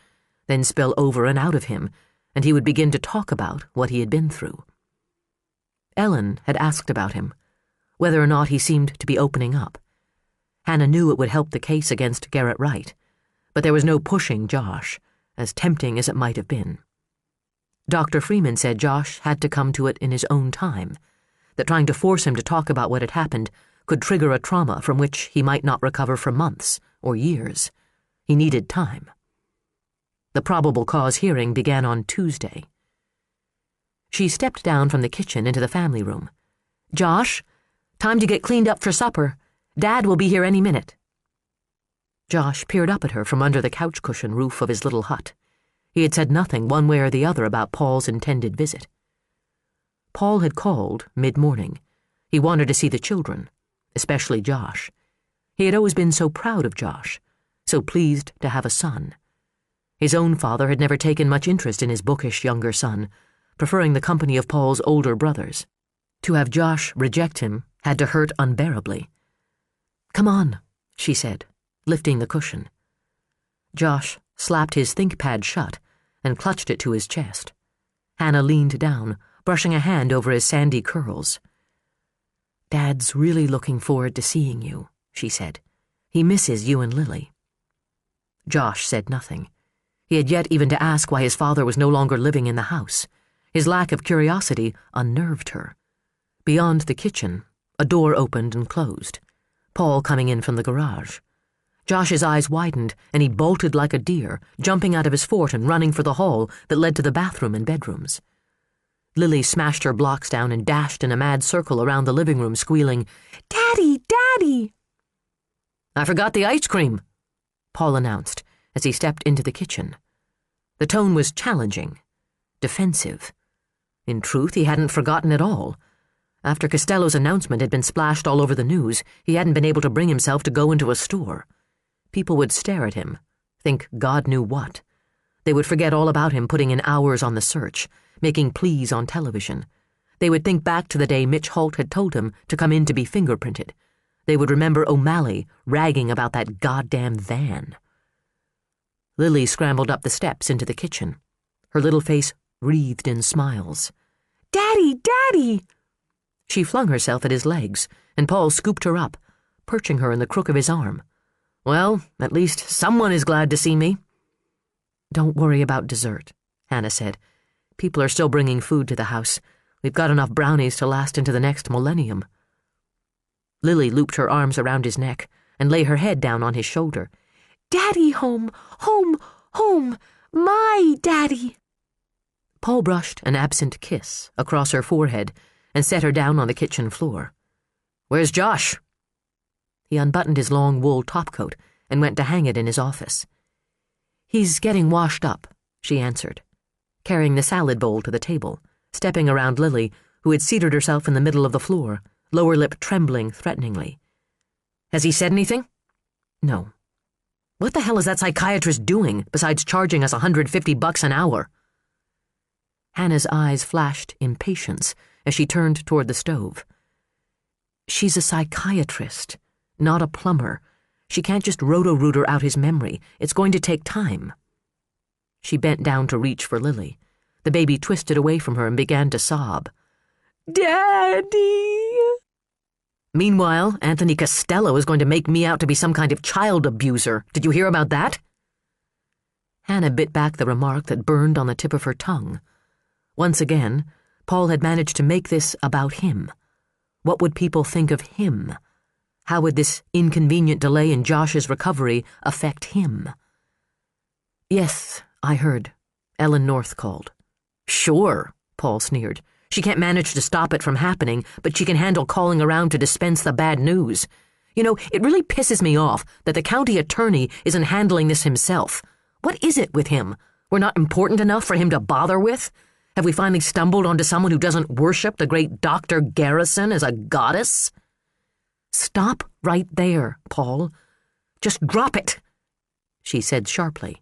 then spill over and out of him, and he would begin to talk about what he had been through. Ellen had asked about him, whether or not he seemed to be opening up. Hannah knew it would help the case against Garrett Wright, but there was no pushing Josh, as tempting as it might have been. Dr. Freeman said Josh had to come to it in his own time, that trying to force him to talk about what had happened could trigger a trauma from which he might not recover for months or years. He needed time. The probable cause hearing began on Tuesday. She stepped down from the kitchen into the family room. "Josh, time to get cleaned up for supper. Dad will be here any minute." Josh peered up at her from under the couch cushion roof of his little hut. He had said nothing one way or the other about Paul's intended visit. Paul had called mid-morning. He wanted to see the children, especially Josh. He had always been so proud of Josh, so pleased to have a son. His own father had never taken much interest in his bookish younger son, preferring the company of Paul's older brothers. To have Josh reject him had to hurt unbearably. "Come on," she said, lifting the cushion. Josh slapped his ThinkPad shut and clutched it to his chest. Hannah leaned down, brushing a hand over his sandy curls. "Dad's really looking forward to seeing you," she said. "He misses you and Lily." Josh said nothing. He had yet even to ask why his father was no longer living in the house. His lack of curiosity unnerved her. Beyond the kitchen, a door opened and closed, Paul coming in from the garage. Josh's eyes widened, and he bolted like a deer, jumping out of his fort and running for the hall that led to the bathroom and bedrooms. Lily smashed her blocks down and dashed in a mad circle around the living room, squealing, "Daddy, Daddy!" "I forgot the ice cream," Paul announced as he stepped into the kitchen. The tone was challenging, defensive. In truth, he hadn't forgotten at all. After Costello's announcement had been splashed all over the news, he hadn't been able to bring himself to go into a store. People would stare at him, think God knew what. They would forget all about him putting in hours on the search, making pleas on television. They would think back to the day Mitch Holt had told him to come in to be fingerprinted. They would remember O'Malley ragging about that goddamn van. Lily scrambled up the steps into the kitchen, her little face wreathed in smiles. "Daddy, Daddy!" She flung herself at his legs, and Paul scooped her up, perching her in the crook of his arm. "Well, at least someone is glad to see me." "Don't worry about dessert," Hannah said. "People are still bringing food to the house. We've got enough brownies to last into the next millennium." Lily looped her arms around his neck and lay her head down on his shoulder. "Daddy home, home, home, my daddy." Paul brushed an absent kiss across her forehead and set her down on the kitchen floor. "Where's Josh?" He unbuttoned his long wool topcoat and went to hang it in his office. "He's getting washed up," she answered, carrying the salad bowl to the table, stepping around Lily, who had seated herself in the middle of the floor, lower lip trembling threateningly. "Has he said anything?" "No." "What the hell is that psychiatrist doing besides charging us $150 an hour?" Hannah's eyes flashed impatience as she turned toward the stove. "She's a psychiatrist, not a plumber. She can't just roto-rooter out his memory. It's going to take time." She bent down to reach for Lily. The baby twisted away from her and began to sob. "Daddy!" "Meanwhile, Anthony Costello is going to make me out to be some kind of child abuser. Did you hear about that?" Hannah bit back the remark that burned on the tip of her tongue. Once again, Paul had managed to make this about him. What would people think of him? How would this inconvenient delay in Josh's recovery affect him? "Yes, I heard. Ellen North called." "Sure," Paul sneered. "She can't manage to stop it from happening, but she can handle calling around to dispense the bad news. You know, it really pisses me off that the county attorney isn't handling this himself. What is it with him? We're not important enough for him to bother with? Have we finally stumbled onto someone who doesn't worship the great Dr. Garrison as a goddess?" "Stop right there, Paul. Just drop it," she said sharply.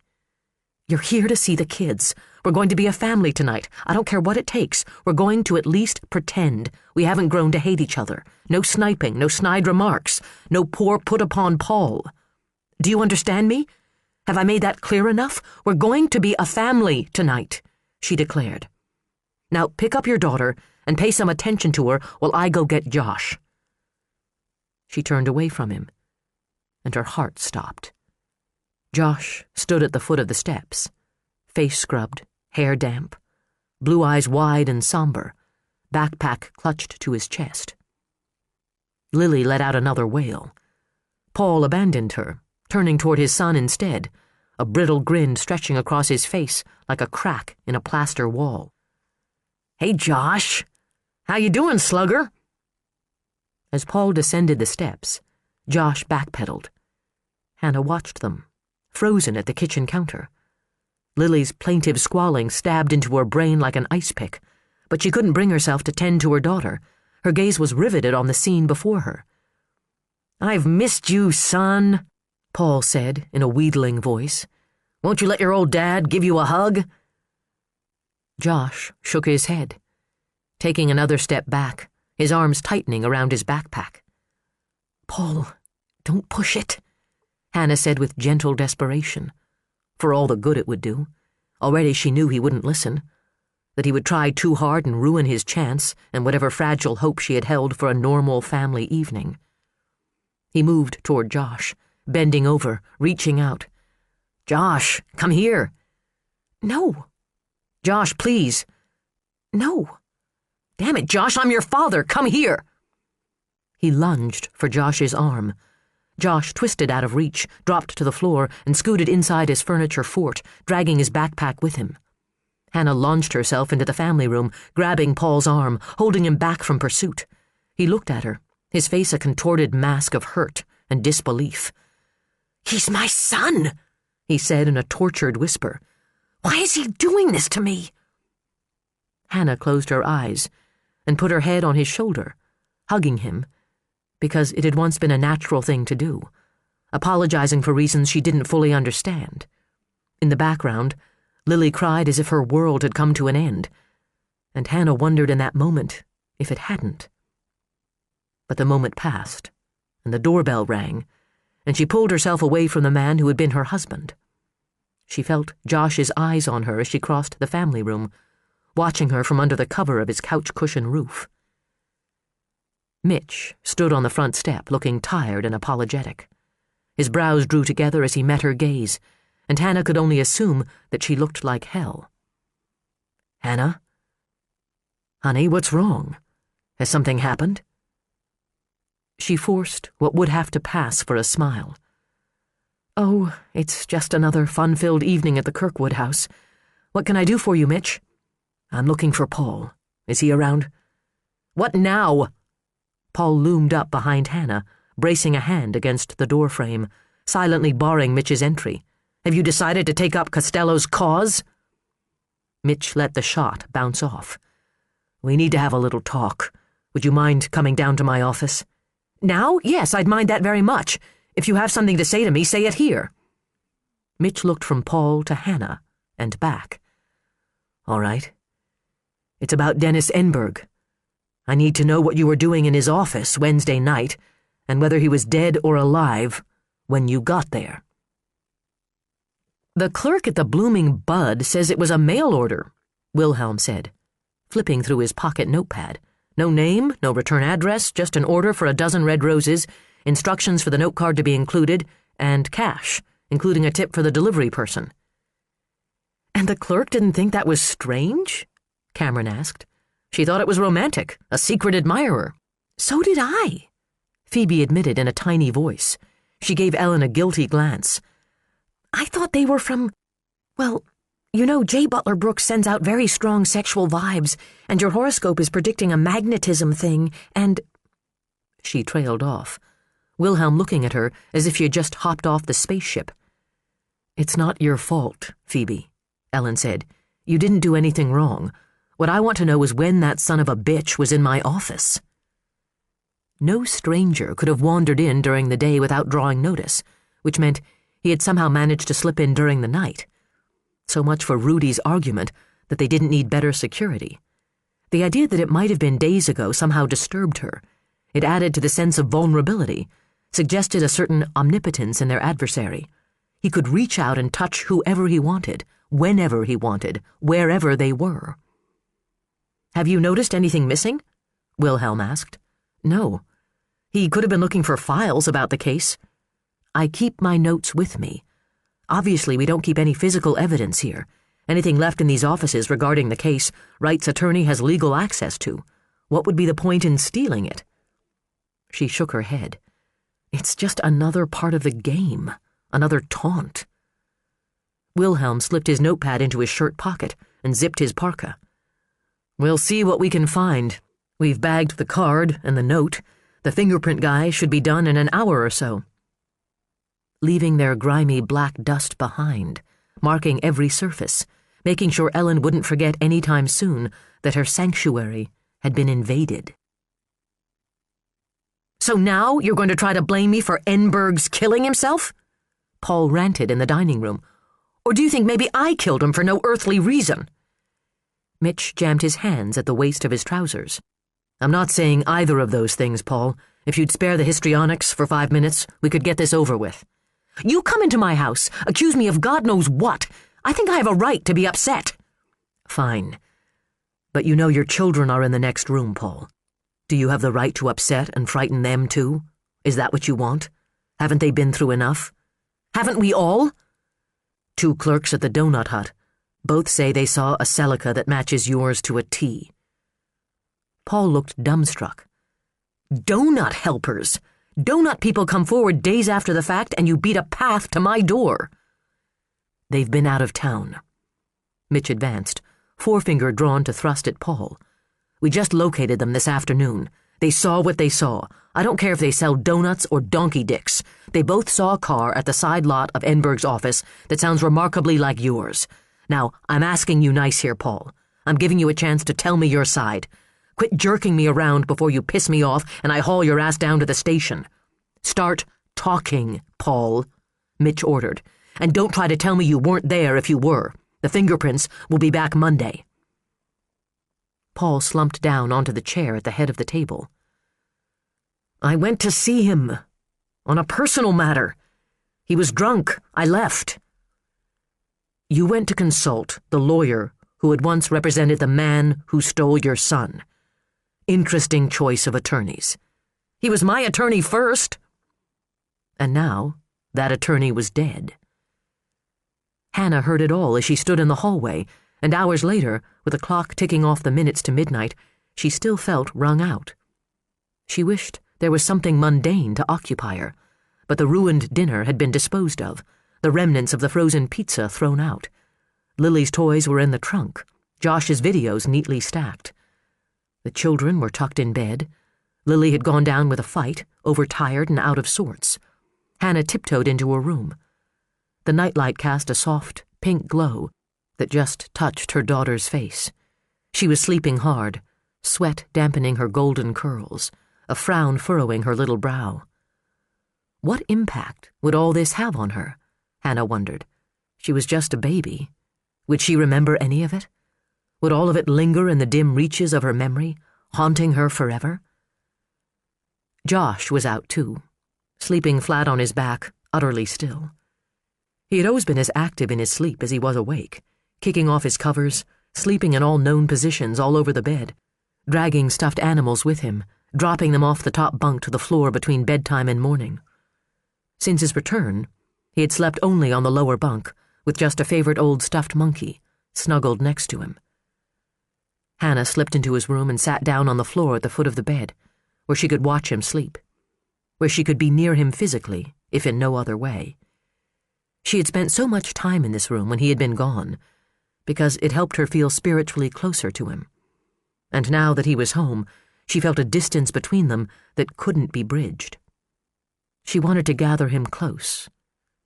"You're here to see the kids. We're going to be a family tonight. I don't care what it takes. We're going to at least pretend we haven't grown to hate each other. No sniping, no snide remarks, no poor put upon Paul. Do you understand me? Have I made that clear enough? We're going to be a family tonight," she declared. "Now pick up your daughter and pay some attention to her while I go get Josh." She turned away from him, and her heart stopped. Josh stood at the foot of the steps, face scrubbed, hair damp, blue eyes wide and somber, backpack clutched to his chest. Lily let out another wail. Paul abandoned her, turning toward his son instead, a brittle grin stretching across his face like a crack in a plaster wall. "Hey, Josh. How you doing, slugger?" As Paul descended the steps, Josh backpedaled. Hannah watched them, frozen at the kitchen counter. Lily's plaintive squalling stabbed into her brain like an ice pick, but she couldn't bring herself to tend to her daughter. Her gaze was riveted on the scene before her. "I've missed you, son," Paul said in a wheedling voice. "Won't you let your old dad give you a hug?" Josh shook his head, taking another step back, his arms tightening around his backpack. "Paul, don't push it," Hannah said with gentle desperation. For all the good it would do. Already she knew he wouldn't listen, that he would try too hard and ruin his chance and whatever fragile hope she had held for a normal family evening. He moved toward Josh, bending over, reaching out. "Josh, come here." "No." "Josh, please." "No." Damn it, Josh, I'm your father. Come here. He lunged for Josh's arm. Josh twisted out of reach, dropped to the floor, and scooted inside his furniture fort, dragging his backpack with him. Hannah launched herself into the family room, grabbing Paul's arm, holding him back from pursuit. He looked at her, his face a contorted mask of hurt and disbelief. "He's my son," he said in a tortured whisper. "Why is he doing this to me?" Hannah closed her eyes and put her head on his shoulder, hugging him, because it had once been a natural thing to do, apologizing for reasons she didn't fully understand. In the background, Lily cried as if her world had come to an end, and Hannah wondered in that moment if it hadn't. But the moment passed, and the doorbell rang, and she pulled herself away from the man who had been her husband. She felt Josh's eyes on her as she crossed the family room, watching her from under the cover of his couch cushion roof. Mitch stood on the front step, looking tired and apologetic. His brows drew together as he met her gaze, and Hannah could only assume that she looked like hell. "Hannah? Honey, what's wrong? Has something happened?" She forced what would have to pass for a smile. "Oh, it's just another fun-filled evening at the Kirkwood house. What can I do for you, Mitch?" "I'm looking for Paul. Is he around?" "What now?" Paul loomed up behind Hannah, bracing a hand against the doorframe, silently barring Mitch's entry. "Have you decided to take up Costello's cause?" Mitch let the shot bounce off. "We need to have a little talk. Would you mind coming down to my office?" "Now? Yes, I'd mind that very much. If you have something to say to me, say it here." Mitch looked from Paul to Hannah and back. "All right. It's about Dennis Enberg. I need to know what you were doing in his office Wednesday night, and whether he was dead or alive when you got there." "The clerk at the Blooming Bud says it was a mail order," Wilhelm said, flipping through his pocket notepad. "No name, no return address, just an order for a dozen red roses, instructions for the note card to be included, and cash, including a tip for the delivery person." "And the clerk didn't think that was strange?" Cameron asked. "She thought it was romantic, a secret admirer." "So did I," Phoebe admitted in a tiny voice. She gave Ellen a guilty glance. "I thought they were from, well, you know, J. Butler Brooks sends out very strong sexual vibes, and your horoscope is predicting a magnetism thing, and—" She trailed off, Wilhelm looking at her as if she had just hopped off the spaceship. "It's not your fault, Phoebe," Ellen said. "You didn't do anything wrong. What I want to know is when that son of a bitch was in my office." No stranger could have wandered in during the day without drawing notice, which meant he had somehow managed to slip in during the night. So much for Rudy's argument that they didn't need better security. The idea that it might have been days ago somehow disturbed her. It added to the sense of vulnerability, suggested a certain omnipotence in their adversary. He could reach out and touch whoever he wanted, whenever he wanted, wherever they were. "Have you noticed anything missing?" Wilhelm asked. "No. He could have been looking for files about the case." "I keep my notes with me. Obviously, we don't keep any physical evidence here. Anything left in these offices regarding the case, Wright's attorney has legal access to. What would be the point in stealing it?" She shook her head. "It's just another part of the game, another taunt." Wilhelm slipped his notepad into his shirt pocket and zipped his parka. "We'll see what we can find. We've bagged the card and the note. The fingerprint guy should be done in an hour or so." Leaving their grimy black dust behind, marking every surface, making sure Ellen wouldn't forget any time soon that her sanctuary had been invaded. "So now you're going to try to blame me for Enberg's killing himself?" Paul ranted in the dining room. "Or do you think maybe I killed him for no earthly reason?" Mitch jammed his hands at the waist of his trousers. "I'm not saying either of those things, Paul. If you'd spare the histrionics for 5 minutes, we could get this over with." "You come into my house, accuse me of God knows what. I think I have a right to be upset." "Fine. But you know your children are in the next room, Paul. Do you have the right to upset and frighten them too? Is that what you want? Haven't they been through enough?" "Haven't we all?" 2 clerks at the donut hut. Both say they saw a Celica that matches yours to a T. Paul looked dumbstruck. Donut helpers! Donut people come forward days after the fact and you beat a path to my door. They've been out of town. Mitch advanced, forefinger drawn to thrust at Paul. We just located them this afternoon. They saw what they saw. I don't care if they sell donuts or donkey dicks. They both saw a car at the side lot of Enberg's office that sounds remarkably like yours. Now, I'm asking you nice here, Paul. I'm giving you a chance to tell me your side. Quit jerking me around before you piss me off and I haul your ass down to the station. Start talking, Paul, Mitch ordered. And don't try to tell me you weren't there if you were. The fingerprints will be back Monday. Paul slumped down onto the chair at the head of the table. I went to see him. On a personal matter. He was drunk. I left. You went to consult the lawyer who had once represented the man who stole your son. Interesting choice of attorneys. He was my attorney first. And now that attorney was dead. Hannah heard it all as she stood in the hallway, and hours later, with the clock ticking off the minutes to midnight, she still felt wrung out. She wished there was something mundane to occupy her, but the ruined dinner had been disposed of, the remnants of the frozen pizza thrown out. Lily's toys were in the trunk, Josh's videos neatly stacked. The children were tucked in bed. Lily had gone down with a fight, overtired and out of sorts. Hannah tiptoed into her room. The nightlight cast a soft, pink glow that just touched her daughter's face. She was sleeping hard, sweat dampening her golden curls, a frown furrowing her little brow. What impact would all this have on her? Hannah wondered. She was just a baby. Would she remember any of it? Would all of it linger in the dim reaches of her memory, haunting her forever? Josh was out too, sleeping flat on his back, utterly still. He had always been as active in his sleep as he was awake, kicking off his covers, sleeping in all known positions all over the bed, dragging stuffed animals with him, dropping them off the top bunk to the floor between bedtime and morning. Since his return, he had slept only on the lower bunk, with just a favorite old stuffed monkey, snuggled next to him. Hannah slipped into his room and sat down on the floor at the foot of the bed, where she could watch him sleep, where she could be near him physically, if in no other way. She had spent so much time in this room when he had been gone, because it helped her feel spiritually closer to him. And now that he was home, she felt a distance between them that couldn't be bridged. She wanted to gather him close,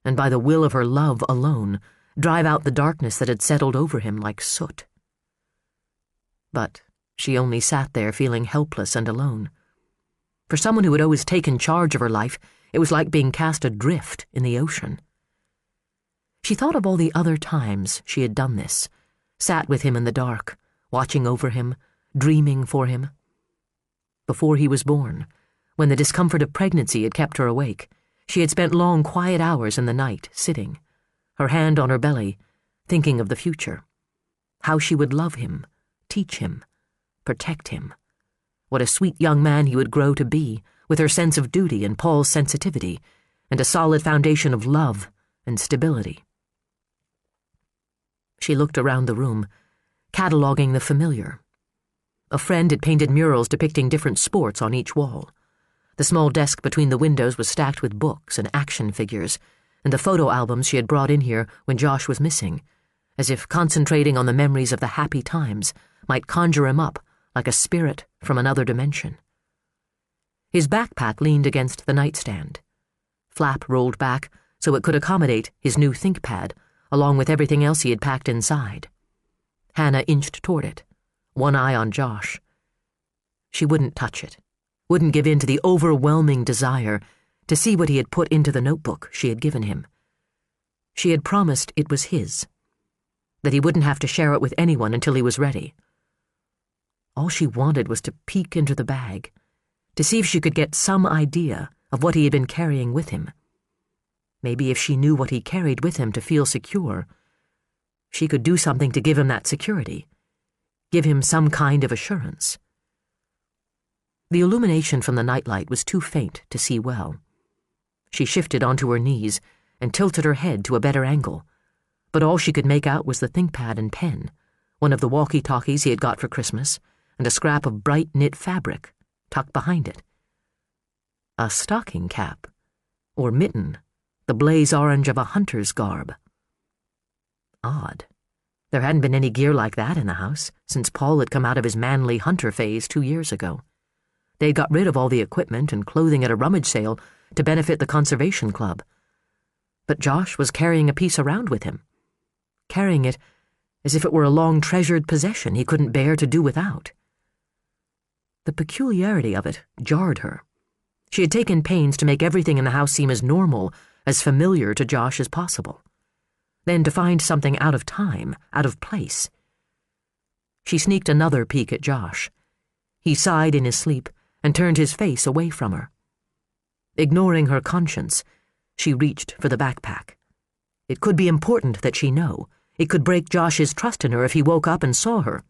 and by the will of her love alone, drive out the darkness that had settled over him like soot. But she only sat there feeling helpless and alone. For someone who had always taken charge of her life, it was like being cast adrift in the ocean. She thought of all the other times she had done this, sat with him in the dark, watching over him, dreaming for him. Before he was born, when the discomfort of pregnancy had kept her awake, she had spent long, quiet hours in the night, sitting, her hand on her belly, thinking of the future. How she would love him, teach him, protect him. What a sweet young man he would grow to be, with her sense of duty and Paul's sensitivity, and a solid foundation of love and stability. She looked around the room, cataloging the familiar. A friend had painted murals depicting different sports on each wall. The small desk between the windows was stacked with books and action figures, and the photo albums she had brought in here when Josh was missing, as if concentrating on the memories of the happy times might conjure him up like a spirit from another dimension. His backpack leaned against the nightstand. Flap rolled back so it could accommodate his new ThinkPad, along with everything else he had packed inside. Hannah inched toward it, one eye on Josh. She wouldn't touch it, wouldn't give in to the overwhelming desire to see what he had put into the notebook she had given him. She had promised it was his, that he wouldn't have to share it with anyone until he was ready. All she wanted was to peek into the bag, to see if she could get some idea of what he had been carrying with him. Maybe if she knew what he carried with him to feel secure, she could do something to give him that security, give him some kind of assurance. The illumination from the nightlight was too faint to see well. She shifted onto her knees and tilted her head to a better angle, but all she could make out was the ThinkPad and pen, one of the walkie-talkies he had got for Christmas, and a scrap of bright knit fabric tucked behind it. A stocking cap, or mitten, the blaze orange of a hunter's garb. Odd. There hadn't been any gear like that in the house since Paul had come out of his manly hunter phase 2 years ago. They'd got rid of all the equipment and clothing at a rummage sale to benefit the conservation club. But Josh was carrying a piece around with him, carrying it as if it were a long-treasured possession he couldn't bear to do without. The peculiarity of it jarred her. She had taken pains to make everything in the house seem as normal, as familiar to Josh as possible. Then to find something out of time, out of place. She sneaked another peek at Josh. He sighed in his sleep and turned his face away from her. Ignoring her conscience, she reached for the backpack. It could be important that she know. It could break Josh's trust in her if he woke up and saw her.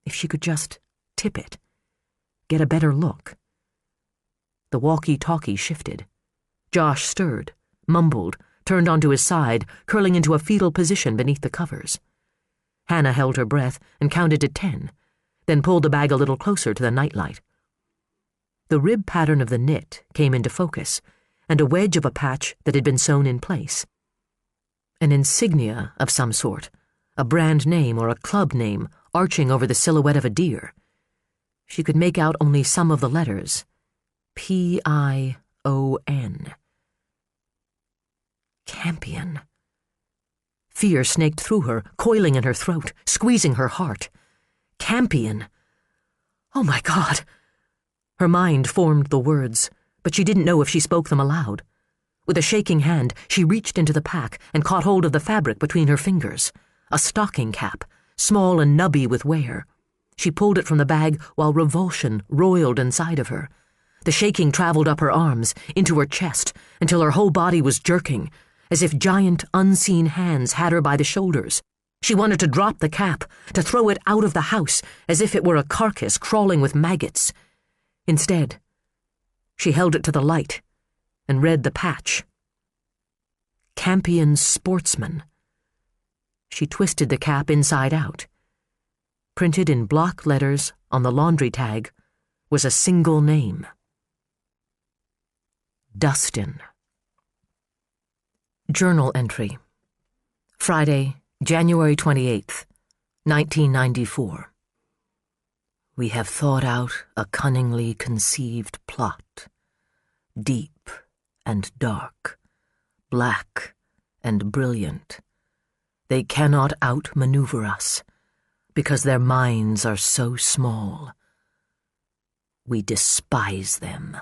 If she could just tip it, get a better look. The walkie-talkie shifted. Josh stirred, mumbled, turned onto his side, curling into a fetal position beneath the covers. Hannah held her breath and counted to 10, then pulled the bag a little closer to the nightlight. The rib pattern of the knit came into focus, and a wedge of a patch that had been sewn in place. An insignia of some sort, a brand name or a club name arching over the silhouette of a deer. She could make out only some of the letters. Pion. Campion. Fear snaked through her, coiling in her throat, squeezing her heart. Campion. Oh my God! Her mind formed the words, but she didn't know if she spoke them aloud. With a shaking hand, she reached into the pack and caught hold of the fabric between her fingers. A stocking cap, small and nubby with wear. She pulled it from the bag while revulsion roiled inside of her. The shaking traveled up her arms, into her chest, until her whole body was jerking, as if giant, unseen hands had her by the shoulders. She wanted to drop the cap, to throw it out of the house, as if it were a carcass crawling with maggots. Instead, she held it to the light and read the patch. Campion Sportsman. She twisted the cap inside out. Printed in block letters on the laundry tag was a single name. Dustin. Journal entry. Friday, January 28th, 1994. We have thought out a cunningly conceived plot, deep and dark, black and brilliant. They cannot outmaneuver us, because their minds are so small. We despise them.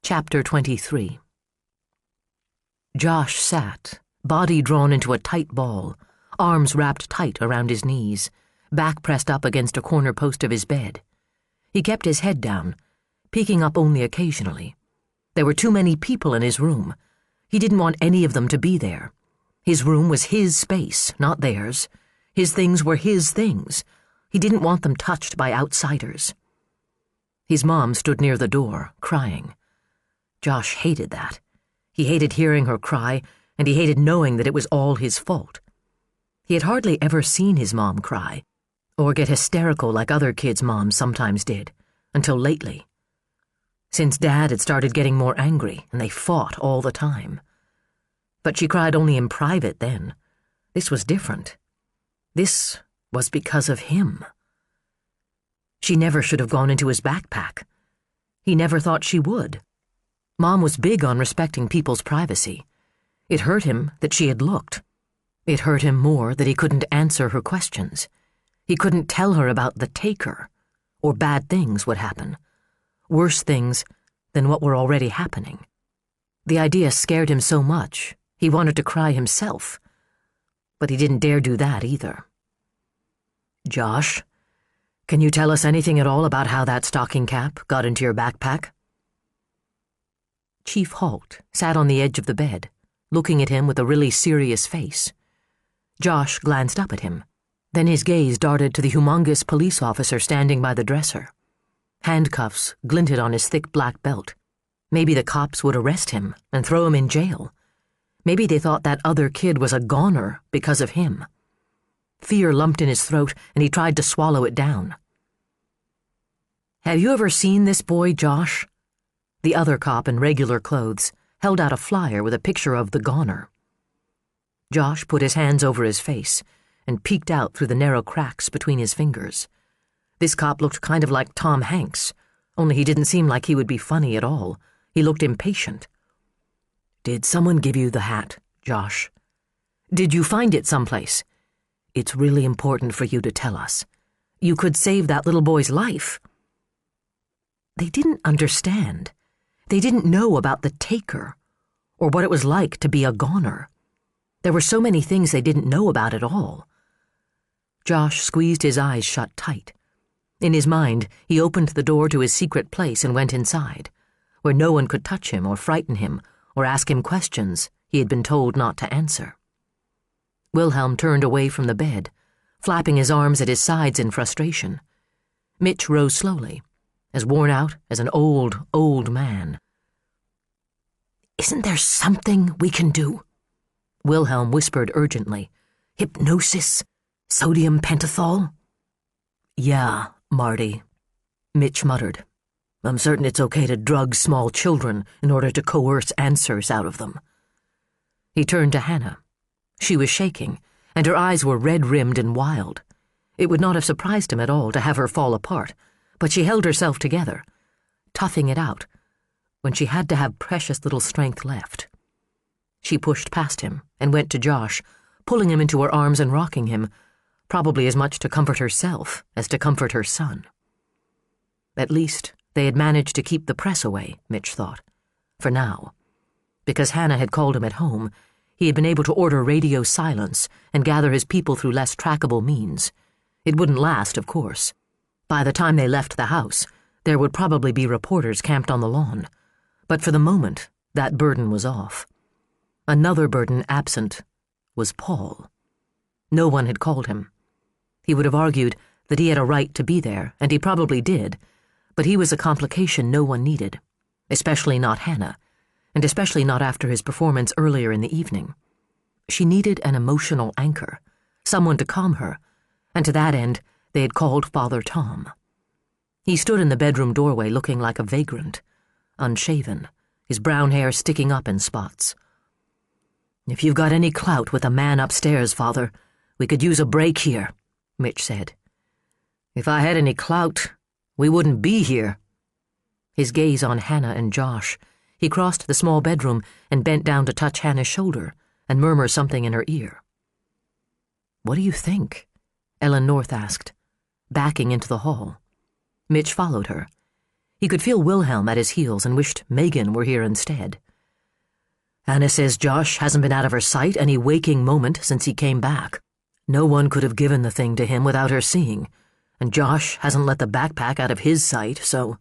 Chapter 23. Josh sat, body drawn into a tight ball, arms wrapped tight around his knees, back pressed up against a corner post of his bed. He kept his head down, peeking up only occasionally. There were too many people in his room. He didn't want any of them to be there. His room was his space, not theirs. His things were his things. He didn't want them touched by outsiders. His mom stood near the door, crying. Josh hated that. He hated hearing her cry, and he hated knowing that it was all his fault. He had hardly ever seen his mom cry, or get hysterical like other kids' moms sometimes did, until lately. Since Dad had started getting more angry, and they fought all the time. But she cried only in private then. This was different. This was because of him. She never should have gone into his backpack. He never thought she would. Mom was big on respecting people's privacy. It hurt him that she had looked. It hurt him more that he couldn't answer her questions. He couldn't tell her about the taker, or bad things would happen. Worse things than what were already happening. The idea scared him so much, he wanted to cry himself. But he didn't dare do that either. Josh, can you tell us anything at all about how that stocking cap got into your backpack? Chief Holt sat on the edge of the bed, looking at him with a really serious face. Josh glanced up at him. Then his gaze darted to the humongous police officer standing by the dresser. Handcuffs glinted on his thick black belt. Maybe the cops would arrest him and throw him in jail. Maybe they thought that other kid was a goner because of him. Fear lumped in his throat, and he tried to swallow it down. "Have you ever seen this boy, Josh?" The other cop in regular clothes held out a flyer with a picture of the goner. Josh put his hands over his face and peeked out through the narrow cracks between his fingers. This cop looked kind of like Tom Hanks, only he didn't seem like he would be funny at all. He looked impatient. "Did someone give you the hat, Josh? Did you find it someplace? It's really important for you to tell us. You could save that little boy's life." They didn't understand. They didn't know about the taker, or what it was like to be a goner. There were so many things they didn't know about at all. Josh squeezed his eyes shut tight. In his mind, he opened the door to his secret place and went inside, where no one could touch him or frighten him or ask him questions he had been told not to answer. Wilhelm turned away from the bed, flapping his arms at his sides in frustration. Mitch rose slowly, as worn out as an old, old man. "Isn't there something we can do?" Wilhelm whispered urgently. "Hypnosis? Sodium pentothal?" "Yeah, Marty," Mitch muttered. "I'm certain it's okay to drug small children in order to coerce answers out of them." He turned to Hannah. She was shaking, and her eyes were red-rimmed and wild. It would not have surprised him at all to have her fall apart, but she held herself together, toughing it out, when she had to have precious little strength left. She pushed past him and went to Josh, pulling him into her arms and rocking him, probably as much to comfort herself as to comfort her son. At least they had managed to keep the press away, Mitch thought, for now. Because Hannah had called him at home, he had been able to order radio silence and gather his people through less trackable means. It wouldn't last, of course. By the time they left the house, there would probably be reporters camped on the lawn. But for the moment, that burden was off. Another burden absent was Paul. No one had called him. He would have argued that he had a right to be there, and he probably did, but he was a complication no one needed, especially not Hannah, and especially not after his performance earlier in the evening. She needed an emotional anchor, someone to calm her, and to that end they had called Father Tom. He stood in the bedroom doorway looking like a vagrant, unshaven, his brown hair sticking up in spots. "If you've got any clout with the man upstairs, Father, we could use a break here," Mitch said. "If I had any clout, we wouldn't be here." His gaze on Hannah and Josh, he crossed the small bedroom and bent down to touch Hannah's shoulder and murmur something in her ear. "What do you think?" Ellen North asked, backing into the hall. Mitch followed her. He could feel Wilhelm at his heels and wished Megan were here instead. "Hannah says Josh hasn't been out of her sight any waking moment since he came back. No one could have given the thing to him without her seeing, and Josh hasn't let the backpack out of his sight, so—"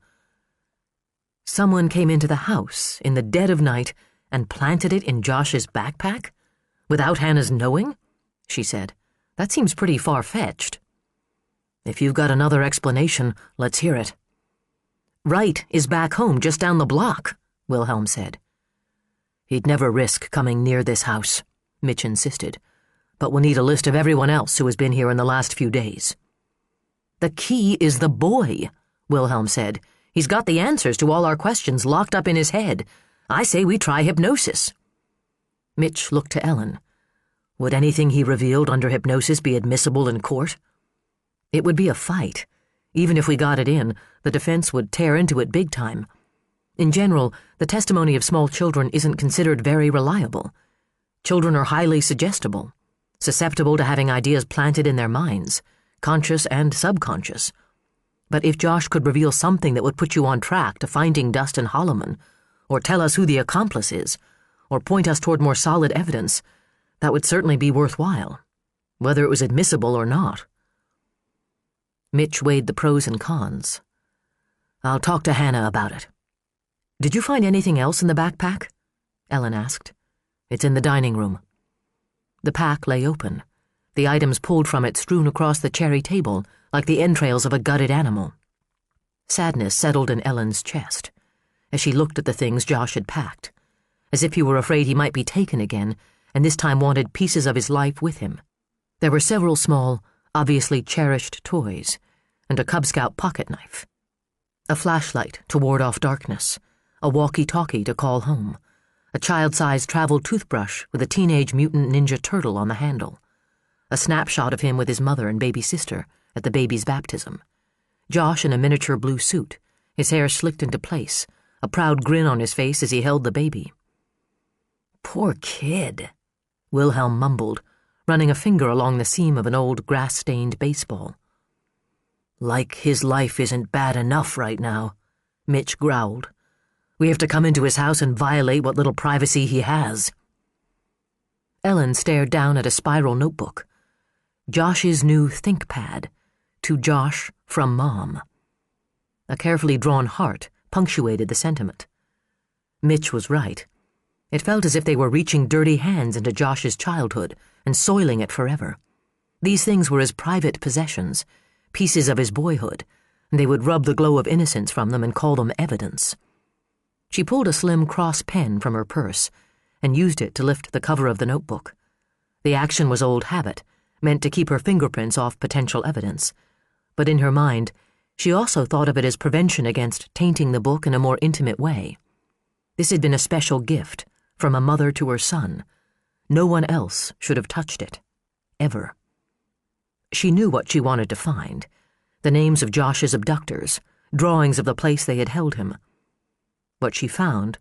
"Someone came into the house in the dead of night and planted it in Josh's backpack? Without Hannah's knowing?" she said. "That seems pretty far-fetched." "If you've got another explanation, let's hear it." "Wright is back home just down the block," Wilhelm said. "He'd never risk coming near this house," Mitch insisted, "but we'll need a list of everyone else who has been here in the last few days." "The key is the boy," Wilhelm said. "He's got the answers to all our questions locked up in his head. I say we try hypnosis." Mitch looked to Ellen. Would anything he revealed under hypnosis be admissible in court? It would be a fight. Even if we got it in, the defense would tear into it big time. In general, the testimony of small children isn't considered very reliable. Children are highly suggestible, susceptible to having ideas planted in their minds, conscious and subconscious. But if Josh could reveal something that would put you on track to finding Dustin Holloman, or tell us who the accomplice is, or point us toward more solid evidence, that would certainly be worthwhile, whether it was admissible or not. Mitch weighed the pros and cons. "I'll talk to Hannah about it." "Did you find anything else in the backpack?" Ellen asked. "It's in the dining room." The pack lay open, the items pulled from it strewn across the cherry table like the entrails of a gutted animal. Sadness settled in Ellen's chest as she looked at the things Josh had packed, as if he were afraid he might be taken again and this time wanted pieces of his life with him. There were several small, obviously cherished toys, and a Cub Scout pocket knife. A flashlight to ward off darkness, a walkie-talkie to call home, a child-sized travel toothbrush with a Teenage Mutant Ninja Turtle on the handle, a snapshot of him with his mother and baby sister at the baby's baptism, Josh in a miniature blue suit, his hair slicked into place, a proud grin on his face as he held the baby. "Poor kid," Wilhelm mumbled, running a finger along the seam of an old grass-stained baseball. "Like his life isn't bad enough right now," Mitch growled. "We have to come into his house and violate what little privacy he has." Ellen stared down at a spiral notebook. Josh's new ThinkPad. To Josh from Mom. A carefully drawn heart punctuated the sentiment. Mitch was right. It felt as if they were reaching dirty hands into Josh's childhood and soiling it forever. These things were his private possessions, pieces of his boyhood, and they would rub the glow of innocence from them and call them evidence. She pulled a slim cross pen from her purse and used it to lift the cover of the notebook. The action was old habit, meant to keep her fingerprints off potential evidence, but in her mind, she also thought of it as prevention against tainting the book in a more intimate way. This had been a special gift, from a mother to her son. No one else should have touched it. Ever. She knew what she wanted to find. The names of Josh's abductors, drawings of the place they had held him. What she found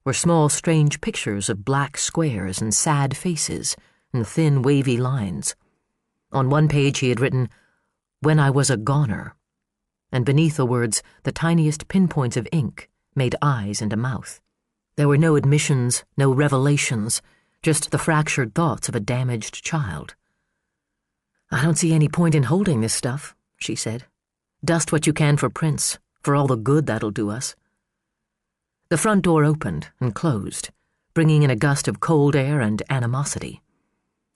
were small, strange pictures of black squares and sad faces and thin, wavy lines. On one page he had written, "When I was a goner," and beneath the words, the tiniest pinpoints of ink made eyes and a mouth. There were no admissions, no revelations, just the fractured thoughts of a damaged child. "I don't see any point in holding this stuff," she said. "Dust what you can for prints, for all the good that'll do us." The front door opened and closed, bringing in a gust of cold air and animosity.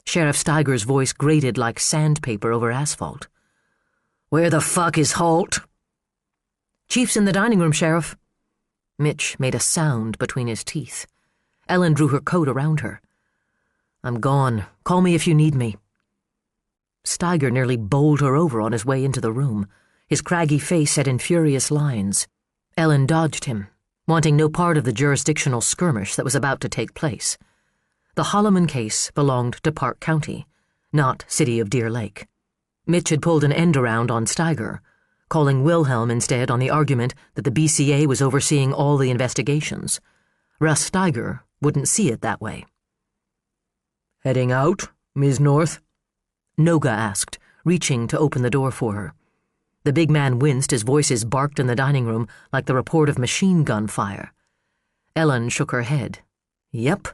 Sheriff Steiger's voice grated like sandpaper over asphalt. "Where the fuck is Holt?" "Chief's in the dining room, Sheriff." Mitch made a sound between his teeth. Ellen drew her coat around her. "I'm gone. Call me if you need me." Steiger nearly bowled her over on his way into the room, his craggy face set in furious lines. Ellen dodged him, wanting no part of the jurisdictional skirmish that was about to take place. The Holloman case belonged to Park County, not City of Deer Lake. Mitch had pulled an end around on Steiger, calling Wilhelm instead on the argument that the BCA was overseeing all the investigations. Russ Steiger wouldn't see it that way. "Heading out, Ms. North?" Noga asked, reaching to open the door for her. The big man winced as voices barked in the dining room like the report of machine gun fire. Ellen shook her head. "Yep,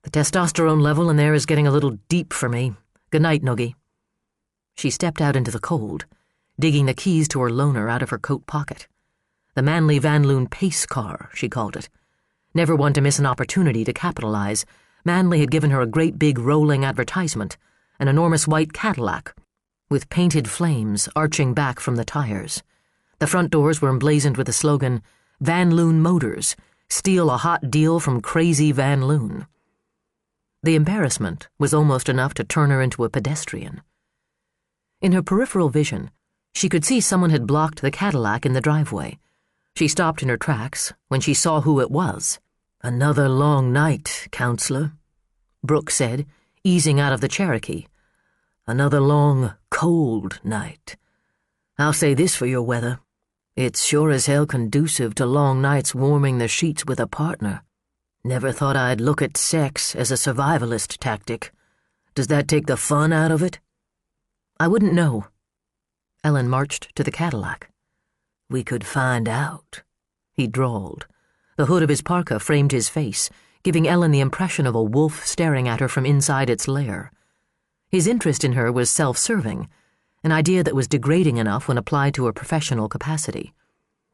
the testosterone level in there is getting a little deep for me. Good night, Noogie." She stepped out into the cold, digging the keys to her loaner out of her coat pocket. The Manly Van Loon pace car, she called it. Never one to miss an opportunity to capitalize, Manly had given her a great big rolling advertisement, an enormous white Cadillac, with painted flames arching back from the tires. The front doors were emblazoned with the slogan, "Van Loon Motors, steal a hot deal from Crazy Van Loon." The embarrassment was almost enough to turn her into a pedestrian. In her peripheral vision, she could see someone had blocked the Cadillac in the driveway. She stopped in her tracks when she saw who it was. "Another long night, Counselor," Brooke said, easing out of the Cherokee. "Another long, cold night. I'll say this for your weather. It's sure as hell conducive to long nights warming the sheets with a partner. Never thought I'd look at sex as a survivalist tactic. Does that take the fun out of it?" "I wouldn't know." Ellen marched to the Cadillac. "We could find out," he drawled. The hood of his parka framed his face, giving Ellen the impression of a wolf staring at her from inside its lair. His interest in her was self-serving, an idea that was degrading enough when applied to a professional capacity.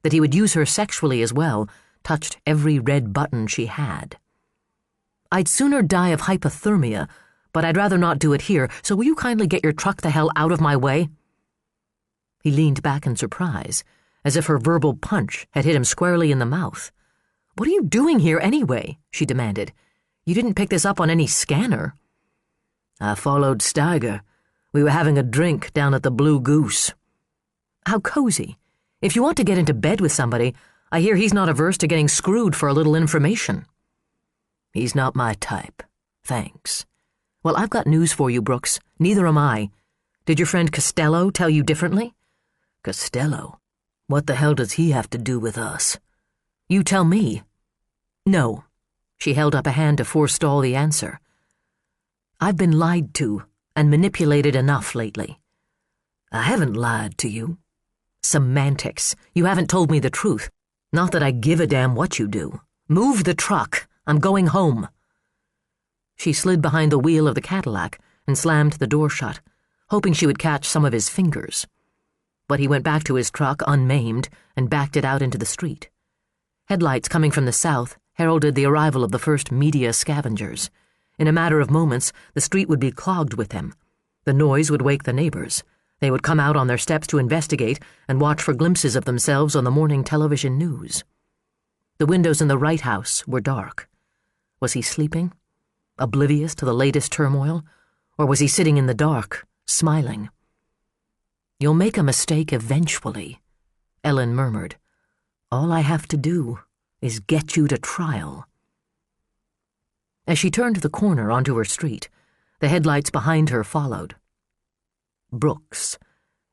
That he would use her sexually as well touched every red button she had. "I'd sooner die of hypothermia, but I'd rather not do it here, so will you kindly get your truck the hell out of my way?" He leaned back in surprise, as if her verbal punch had hit him squarely in the mouth. "What are you doing here anyway?" she demanded. "You didn't pick this up on any scanner." "I followed Steiger. We were having a drink down at the Blue Goose." "How cozy. If you want to get into bed with somebody, I hear he's not averse to getting screwed for a little information." "He's not my type. Thanks." "Well, I've got news for you, Brooks. Neither am I. Did your friend Costello tell you differently?" "Costello? What the hell does he have to do with us?" "You tell me." "No." She held up a hand to forestall the answer. "I've been lied to and manipulated enough lately." "I haven't lied to you." "Semantics. You haven't told me the truth. Not that I give a damn what you do." "Move the truck. I'm going home." She slid behind the wheel of the Cadillac and slammed the door shut, hoping she would catch some of his fingers. But he went back to his truck unmaimed and backed it out into the street. Headlights coming from the south heralded the arrival of the first media scavengers. In a matter of moments, the street would be clogged with them. The noise would wake the neighbors. They would come out on their steps to investigate and watch for glimpses of themselves on the morning television news. The windows in the Wright house were dark. Was he sleeping, oblivious to the latest turmoil, or was he sitting in the dark, smiling? "You'll make a mistake eventually," Ellen murmured. "All I have to do is get you to trial." As she turned the corner onto her street, the headlights behind her followed. Brooks.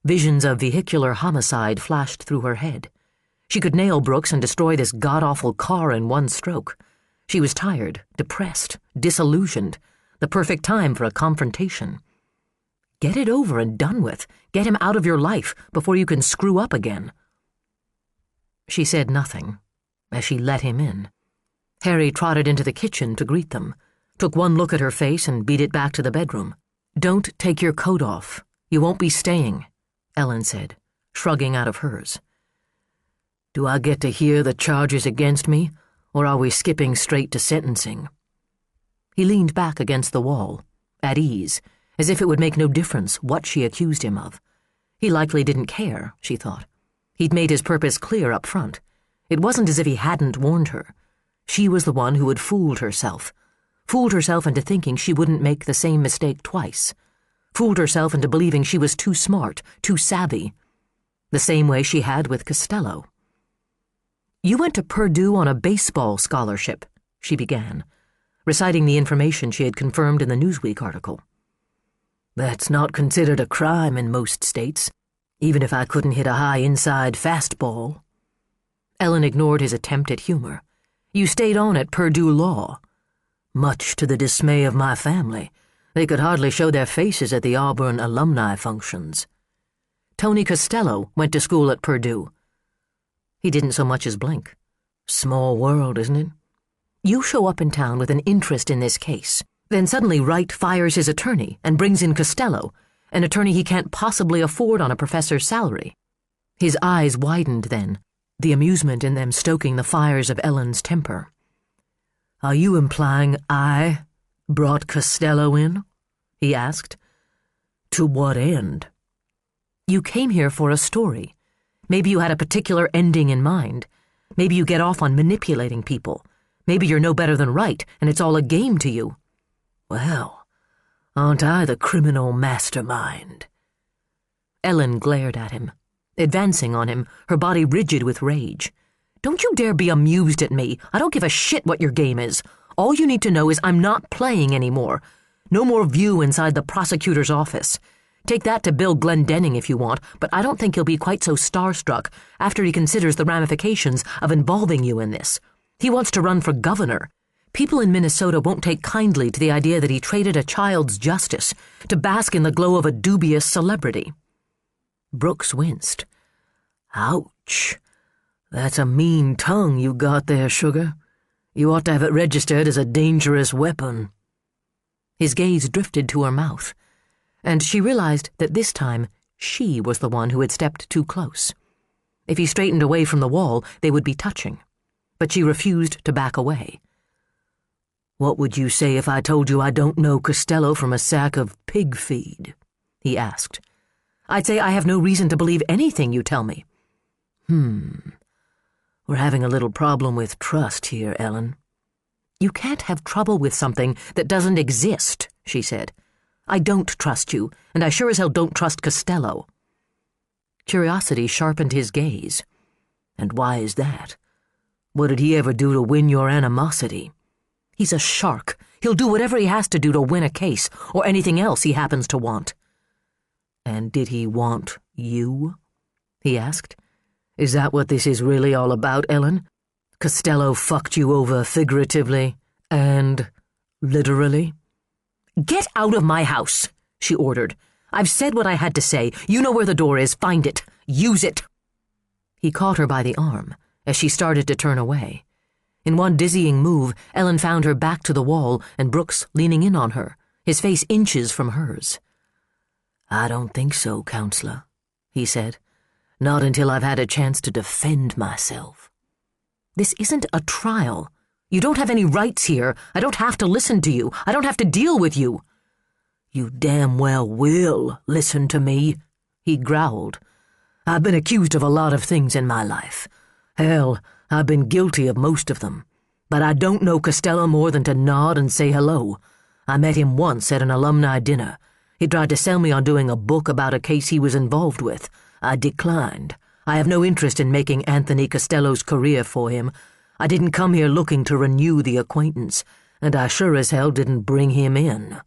Visions of vehicular homicide flashed through her head. She could nail Brooks and destroy this god-awful car in one stroke. She was tired, depressed, disillusioned. The perfect time for a confrontation. Get it over and done with. Get him out of your life before you can screw up again. She said nothing as she let him in. Harry trotted into the kitchen to greet them, took one look at her face and beat it back to the bedroom. "Don't take your coat off. You won't be staying," Ellen said, shrugging out of hers. "Do I get to hear the charges against me, or are we skipping straight to sentencing?" He leaned back against the wall, at ease, as if it would make no difference what she accused him of. He likely didn't care, she thought. He'd made his purpose clear up front. It wasn't as if he hadn't warned her. She was the one who had fooled herself into thinking she wouldn't make the same mistake twice, fooled herself into believing she was too smart, too savvy, the same way she had with Costello. "You went to Purdue on a baseball scholarship," she began, reciting the information she had confirmed in the Newsweek article. "That's not considered a crime in most states, even if I couldn't hit a high inside fastball." Ellen ignored his attempt at humor. "You stayed on at Purdue Law." "Much to the dismay of my family. They could hardly show their faces at the Auburn alumni functions." "Tony Costello went to school at Purdue." He didn't so much as blink. "Small world, isn't it?" "You show up in town with an interest in this case. Then suddenly Wright fires his attorney and brings in Costello, an attorney he can't possibly afford on a professor's salary." His eyes widened then, the amusement in them stoking the fires of Ellen's temper. "Are you implying I brought Costello in?" he asked. "To what end?" "You came here for a story. Maybe you had a particular ending in mind. Maybe you get off on manipulating people. Maybe you're no better than Wright, and it's all a game to you." "Well, aren't I the criminal mastermind?" Ellen glared at him, advancing on him, her body rigid with rage. "Don't you dare be amused at me. I don't give a shit what your game is. All you need to know is I'm not playing anymore. No more view inside the prosecutor's office. Take that to Bill Glendenning if you want, but I don't think he'll be quite so starstruck after he considers the ramifications of involving you in this. He wants to run for governor. People in Minnesota won't take kindly to the idea that he traded a child's justice to bask in the glow of a dubious celebrity." Brooks winced. "Ouch. That's a mean tongue you got there, sugar. You ought to have it registered as a dangerous weapon." His gaze drifted to her mouth, and she realized that this time she was the one who had stepped too close. If he straightened away from the wall, they would be touching. But she refused to back away. "What would you say if I told you I don't know Costello from a sack of pig feed?" he asked. "I'd say I have no reason to believe anything you tell me." We're having a little problem with trust here, Ellen." "You can't have trouble with something that doesn't exist," she said. I don't trust you, and I sure as hell don't trust Costello." Curiosity sharpened his gaze. "And why is that? What did he ever do to win your animosity?" "He's a shark. He'll do whatever he has to do to win a case, or anything else he happens to want." "And did he want you?" he asked. "Is that what this is really all about, Ellen? Costello fucked you over figuratively and literally?" "Get out of my house," she ordered. "I've said what I had to say. You know where the door is. Find it. Use it." He caught her by the arm as she started to turn away. In one dizzying move, Ellen found her back to the wall and Brooks leaning in on her, his face inches from hers. "I don't think so, Counselor," he said. "Not until I've had a chance to defend myself." "This isn't a trial. You don't have any rights here. I don't have to listen to you. I don't have to deal with you." "You damn well will listen to me," he growled. "I've been accused of a lot of things in my life. Hell, I've been guilty of most of them. But I don't know Costello more than to nod and say hello. I met him once at an alumni dinner. He tried to sell me on doing a book about a case he was involved with. I declined. I have no interest in making Anthony Costello's career for him. I didn't come here looking to renew the acquaintance, and I sure as hell didn't bring him in."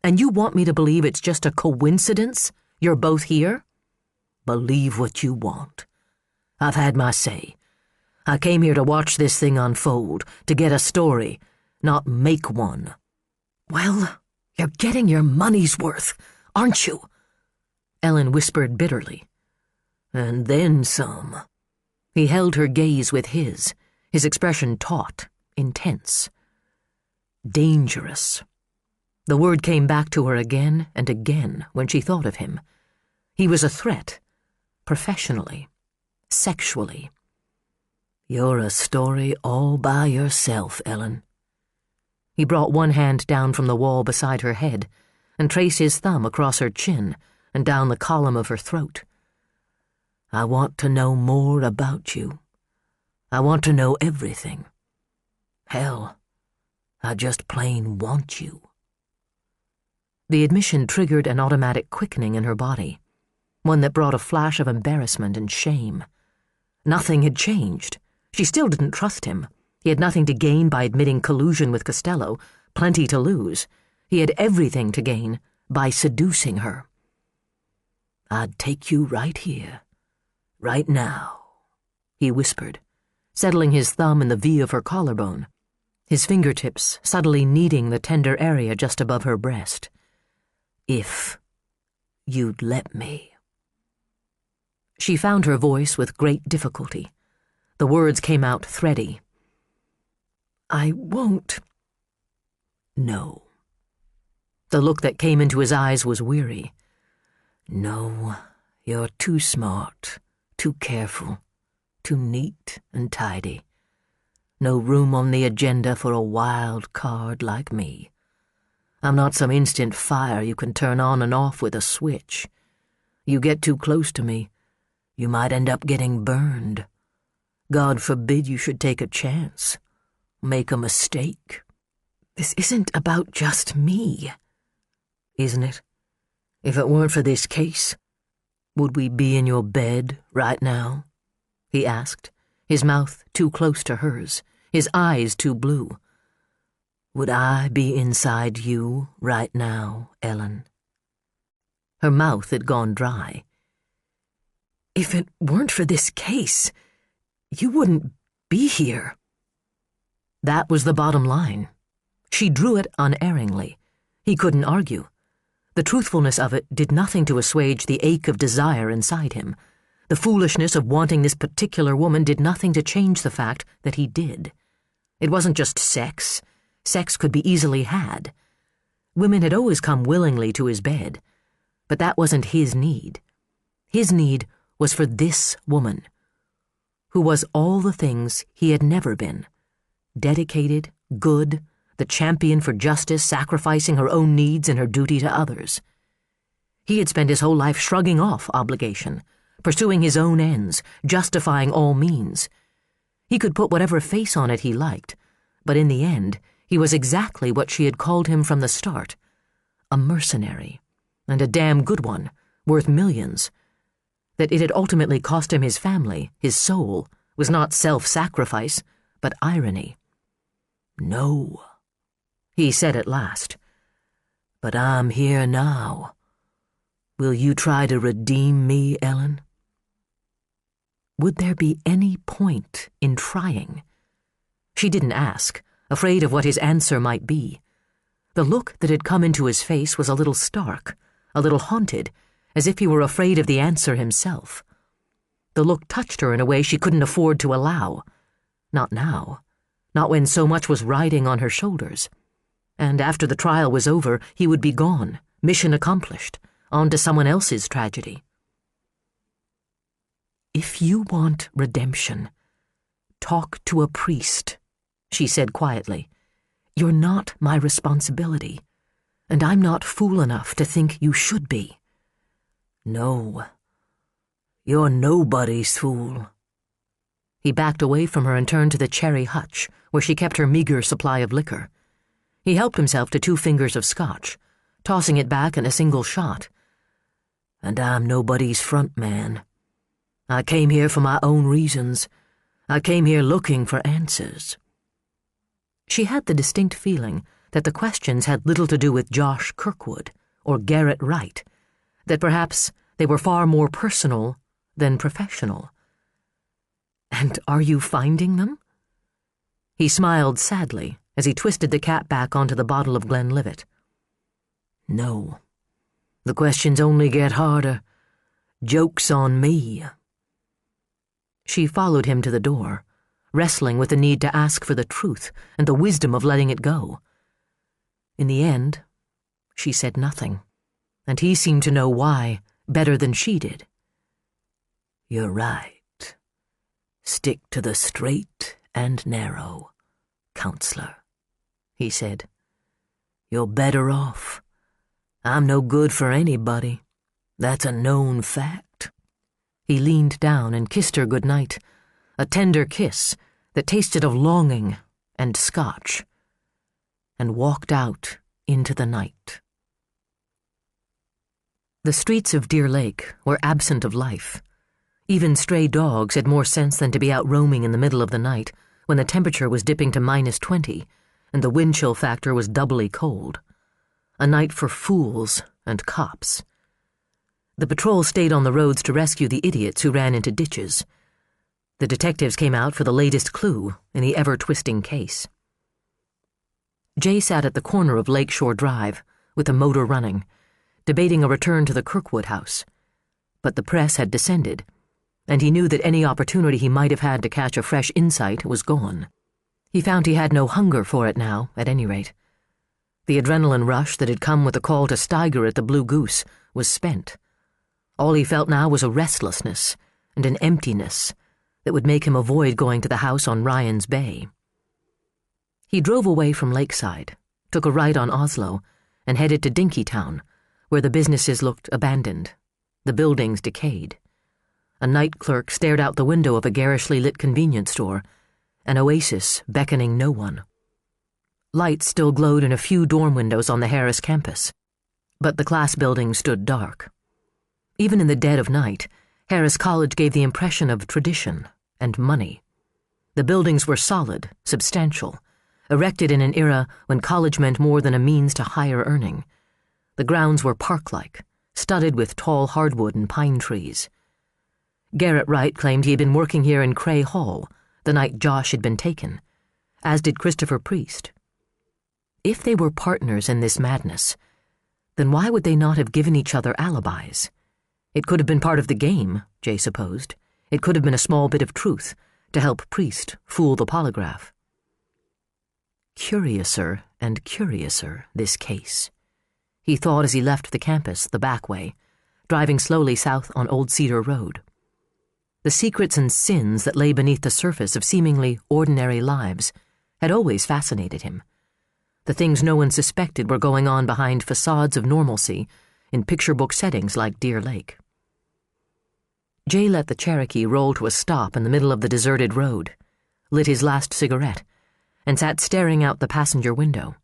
"And you want me to believe it's just a coincidence you're both here?" "Believe what you want. I've had my say. I came here to watch this thing unfold, to get a story, not make one." "Well, you're getting your money's worth, aren't you?" Ellen whispered bitterly. "And then some." He held her gaze with his expression taut, intense. Dangerous. The word came back to her again and again when she thought of him. He was a threat, professionally, sexually. "You're a story all by yourself, Ellen." He brought one hand down from the wall beside her head and traced his thumb across her chin and down the column of her throat. "I want to know more about you. I want to know everything. Hell, I just plain want you." The admission triggered an automatic quickening in her body, one that brought a flash of embarrassment and shame. Nothing had changed. She still didn't trust him. He had nothing to gain by admitting collusion with Costello, plenty to lose. He had everything to gain by seducing her. "I'd take you right here, right now," he whispered, settling his thumb in the V of her collarbone, his fingertips subtly kneading the tender area just above her breast. "If you'd let me." She found her voice with great difficulty. The words came out thready. "I won't." "No." The look that came into his eyes was weary. "No, you're too smart, too careful, too neat and tidy. No room on the agenda for a wild card like me. I'm not some instant fire you can turn on and off with a switch. You get too close to me, you might end up getting burned. God forbid you should take a chance, make a mistake." "This isn't about just me." "Isn't it? If it weren't for this case, would we be in your bed right now?" he asked, his mouth too close to hers, his eyes too blue. "Would I be inside you right now, Ellen?" Her mouth had gone dry. "If it weren't for this case, you wouldn't be here." That was the bottom line. She drew it unerringly. He couldn't argue. The truthfulness of it did nothing to assuage the ache of desire inside him. The foolishness of wanting this particular woman did nothing to change the fact that he did. It wasn't just sex. Sex could be easily had. Women had always come willingly to his bed. But that wasn't his need. His need was for this woman, who was all the things he had never been. Dedicated, good, the champion for justice, sacrificing her own needs and her duty to others. He had spent his whole life shrugging off obligation, pursuing his own ends, justifying all means. He could put whatever face on it he liked, but in the end, he was exactly what she had called him from the start, a mercenary, and a damn good one, worth millions. That it had ultimately cost him his family, his soul, was not self-sacrifice, but irony. "No," he said at last. "But I'm here now. Will you try to redeem me, Ellen?" Would there be any point in trying? She didn't ask, afraid of what his answer might be. The look that had come into his face was a little stark, a little haunted, as if he were afraid of the answer himself. The look touched her in a way she couldn't afford to allow. Not now. Not when so much was riding on her shoulders. And after the trial was over, he would be gone, mission accomplished, on to someone else's tragedy. "If you want redemption, talk to a priest," she said quietly. "You're not my responsibility, and I'm not fool enough to think you should be." "No, you're nobody's fool." He backed away from her and turned to the cherry hutch, where she kept her meager supply of liquor. He helped himself to 2 fingers of scotch, tossing it back in a single shot. "And I'm nobody's front man. I came here for my own reasons. I came here looking for answers." She had the distinct feeling that the questions had little to do with Josh Kirkwood or Garrett Wright, that perhaps they were far more personal than professional. "And are you finding them?" He smiled sadly as he twisted the cap back onto the bottle of Glenlivet. "No. The questions only get harder. Joke's on me." She followed him to the door, wrestling with the need to ask for the truth and the wisdom of letting it go. In the end, she said nothing, and he seemed to know why better than she did. "You're right. Stick to the straight and narrow, counselor," he said. "You're better off. I'm no good for anybody. That's a known fact." He leaned down and kissed her good night, a tender kiss that tasted of longing and scotch, and walked out into the night. The streets of Deer Lake were absent of life. Even stray dogs had more sense than to be out roaming in the middle of the night when the temperature was dipping to -20 and the wind chill factor was doubly cold. A night for fools and cops. The patrol stayed on the roads to rescue the idiots who ran into ditches. The detectives came out for the latest clue in the ever-twisting case. Jay sat at the corner of Lakeshore Drive, with the motor running, debating a return to the Kirkwood house. But the press had descended, and he knew that any opportunity he might have had to catch a fresh insight was gone. He found he had no hunger for it now, at any rate. The adrenaline rush that had come with the call to Steiger at the Blue Goose was spent. All he felt now was a restlessness and an emptiness that would make him avoid going to the house on Ryan's Bay. He drove away from Lakeside, took a right on Oslo, and headed to Dinkytown, where the businesses looked abandoned, the buildings decayed. A night clerk stared out the window of a garishly lit convenience store, an oasis beckoning no one. Lights still glowed in a few dorm windows on the Harris campus, but the class buildings stood dark. Even in the dead of night, Harris College gave the impression of tradition and money. The buildings were solid, substantial, erected in an era when college meant more than a means to higher earning. The grounds were park-like, studded with tall hardwood and pine trees. Garrett Wright claimed he had been working here in Cray Hall the night Josh had been taken, as did Christopher Priest. If they were partners in this madness, then why would they not have given each other alibis? It could have been part of the game, Jay supposed. It could have been a small bit of truth to help Priest fool the polygraph. Curiouser and curiouser, this case, he thought as he left the campus the back way, driving slowly south on Old Cedar Road. The secrets and sins that lay beneath the surface of seemingly ordinary lives had always fascinated him. The things no one suspected were going on behind facades of normalcy in picture book settings like Deer Lake. Jay let the Cherokee roll to a stop in the middle of the deserted road, lit his last cigarette, and sat staring out the passenger window.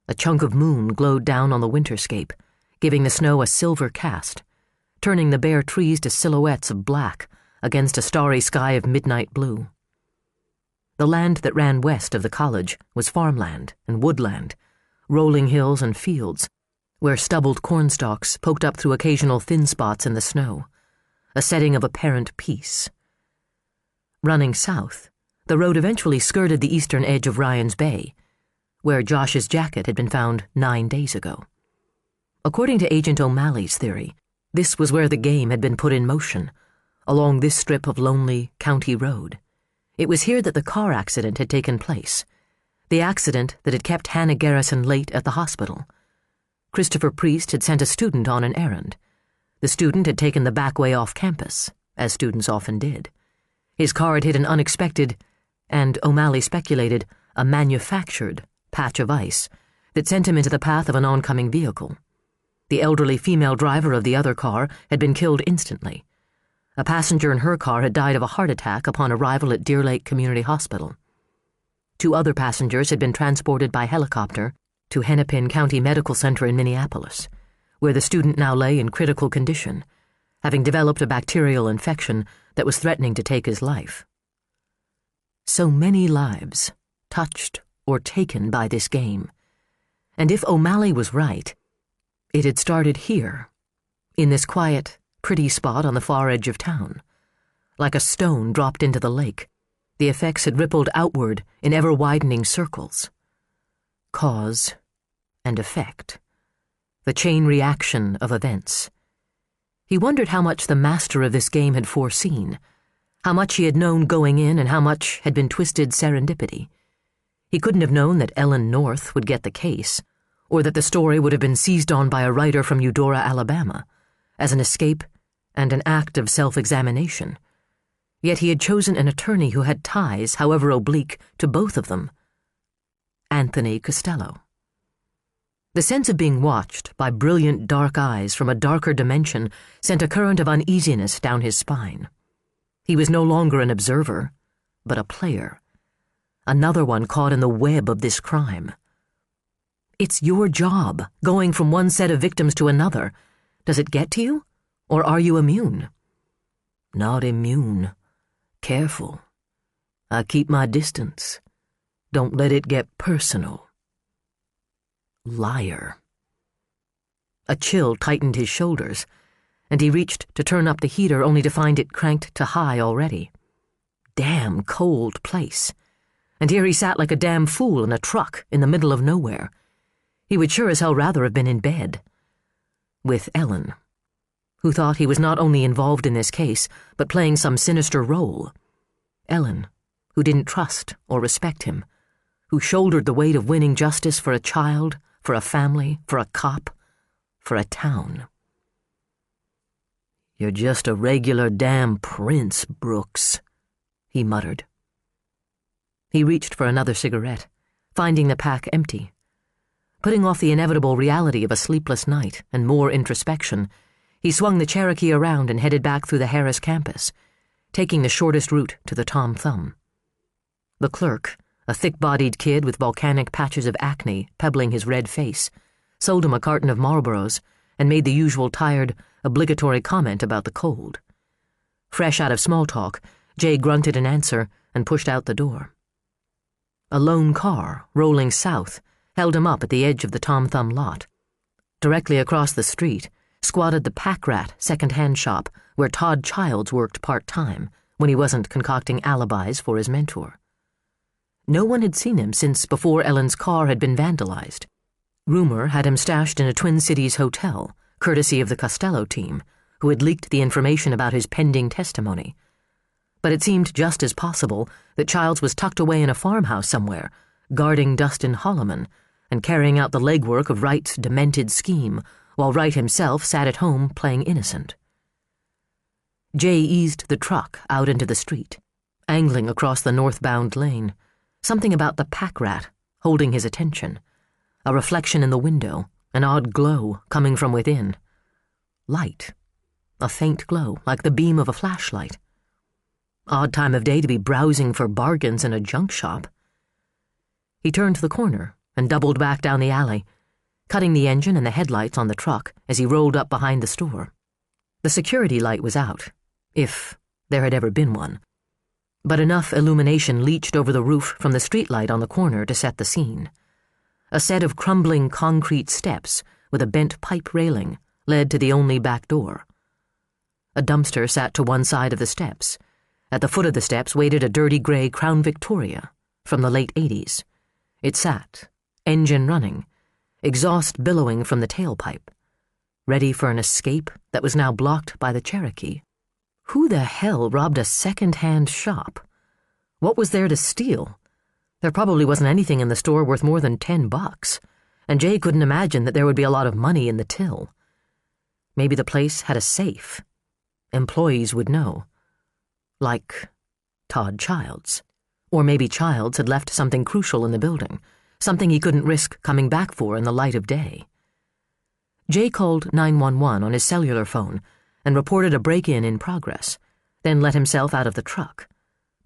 A chunk of moon glowed down on the winterscape, giving the snow a silver cast, turning the bare trees to silhouettes of black against a starry sky of midnight blue. The land that ran west of the college was farmland and woodland, rolling hills and fields, where stubbled cornstalks poked up through occasional thin spots in the snow, a setting of apparent peace. Running south, the road eventually skirted the eastern edge of Ryan's Bay, where Josh's jacket had been found 9 days ago. According to Agent O'Malley's theory, this was where the game had been put in motion, along this strip of lonely county road. It was here that the car accident had taken place, the accident that had kept Hannah Garrison late at the hospital. Christopher Priest had sent a student on an errand. The student had taken the back way off campus, as students often did. His car had hit an unexpected, and O'Malley speculated, a manufactured patch of ice that sent him into the path of an oncoming vehicle. The elderly female driver of the other car had been killed instantly. A passenger in her car had died of a heart attack upon arrival at Deer Lake Community Hospital. 2 other passengers had been transported by helicopter to Hennepin County Medical Center in Minneapolis, where the student now lay in critical condition, having developed a bacterial infection that was threatening to take his life. So many lives touched or taken by this game. And if O'Malley was right, it had started here, in this quiet, pretty spot on the far edge of town. Like a stone dropped into the lake, the effects had rippled outward in ever-widening circles. Cause and effect. The chain reaction of events. He wondered how much the master of this game had foreseen, how much he had known going in and how much had been twisted serendipity. He couldn't have known that Ellen North would get the case, or that the story would have been seized on by a writer from Eudora, Alabama, as an escape and an act of self-examination. Yet he had chosen an attorney who had ties, however oblique, to both of them. Anthony Costello. The sense of being watched by brilliant dark eyes from a darker dimension sent a current of uneasiness down his spine. He was no longer an observer, but a player. Another one caught in the web of this crime. It's your job, going from one set of victims to another. Does it get to you, or are you immune? Not immune. Careful. I keep my distance. Don't let it get personal. Liar. A chill tightened his shoulders, and he reached to turn up the heater only to find it cranked to high already. Damn cold place. And here he sat like a damn fool in a truck in the middle of nowhere. He would sure as hell rather have been in bed. With Ellen, who thought he was not only involved in this case, but playing some sinister role. Ellen, who didn't trust or respect him, who shouldered the weight of winning justice for a child, for a family, for a cop, for a town. You're just a regular damn prince, Brooks, he muttered. He reached for another cigarette, finding the pack empty. Putting off the inevitable reality of a sleepless night and more introspection, he swung the Cherokee around and headed back through the Harris campus, taking the shortest route to the Tom Thumb. The clerk, a thick-bodied kid with volcanic patches of acne pebbling his red face, sold him a carton of Marlboros and made the usual tired, obligatory comment about the cold. Fresh out of small talk, Jay grunted an answer and pushed out the door. A lone car, rolling south, held him up at the edge of the Tom Thumb lot. Directly across the street squatted the Pack Rat second-hand shop where Todd Childs worked part-time when he wasn't concocting alibis for his mentor. No one had seen him since before Ellen's car had been vandalized. Rumor had him stashed in a Twin Cities hotel, courtesy of the Costello team, who had leaked the information about his pending testimony. But it seemed just as possible that Childs was tucked away in a farmhouse somewhere, guarding Dustin Holloman, and carrying out the legwork of Wright's demented scheme, while Wright himself sat at home playing innocent. Jay eased the truck out into the street, angling across the northbound lane, something about the Pack Rat holding his attention, a reflection in the window, an odd glow coming from within. Light, a faint glow like the beam of a flashlight. Odd time of day to be browsing for bargains in a junk shop. He turned the corner and doubled back down the alley, cutting the engine and the headlights on the truck as he rolled up behind the store. The security light was out, if there had ever been one, but enough illumination leached over the roof from the streetlight on the corner to set the scene. A set of crumbling concrete steps with a bent pipe railing led to the only back door. A dumpster sat to one side of the steps. At the foot of the steps waited a dirty gray Crown Victoria from the late 80s. It sat, engine running, exhaust billowing from the tailpipe, ready for an escape that was now blocked by the Cherokee. Who the hell robbed a second-hand shop? What was there to steal? There probably wasn't anything in the store worth more than $10, and Jay couldn't imagine that there would be a lot of money in the till. Maybe the place had a safe. Employees would know. Like Todd Childs. Or maybe Childs had left something crucial in the building, something he couldn't risk coming back for in the light of day. Jay called 911 on his cellular phone and reported a break-in in progress, then let himself out of the truck,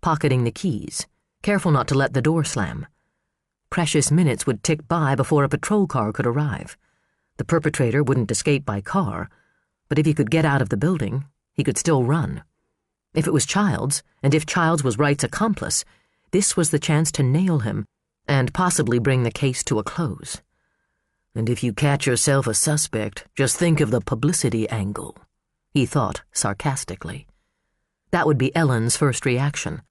pocketing the keys, careful not to let the door slam. Precious minutes would tick by before a patrol car could arrive. The perpetrator wouldn't escape by car, but if he could get out of the building, he could still run. If it was Childs, and if Childs was Wright's accomplice, this was the chance to nail him and possibly bring the case to a close. And if you catch yourself a suspect, just think of the publicity angle, he thought sarcastically. That would be Ellen's first reaction.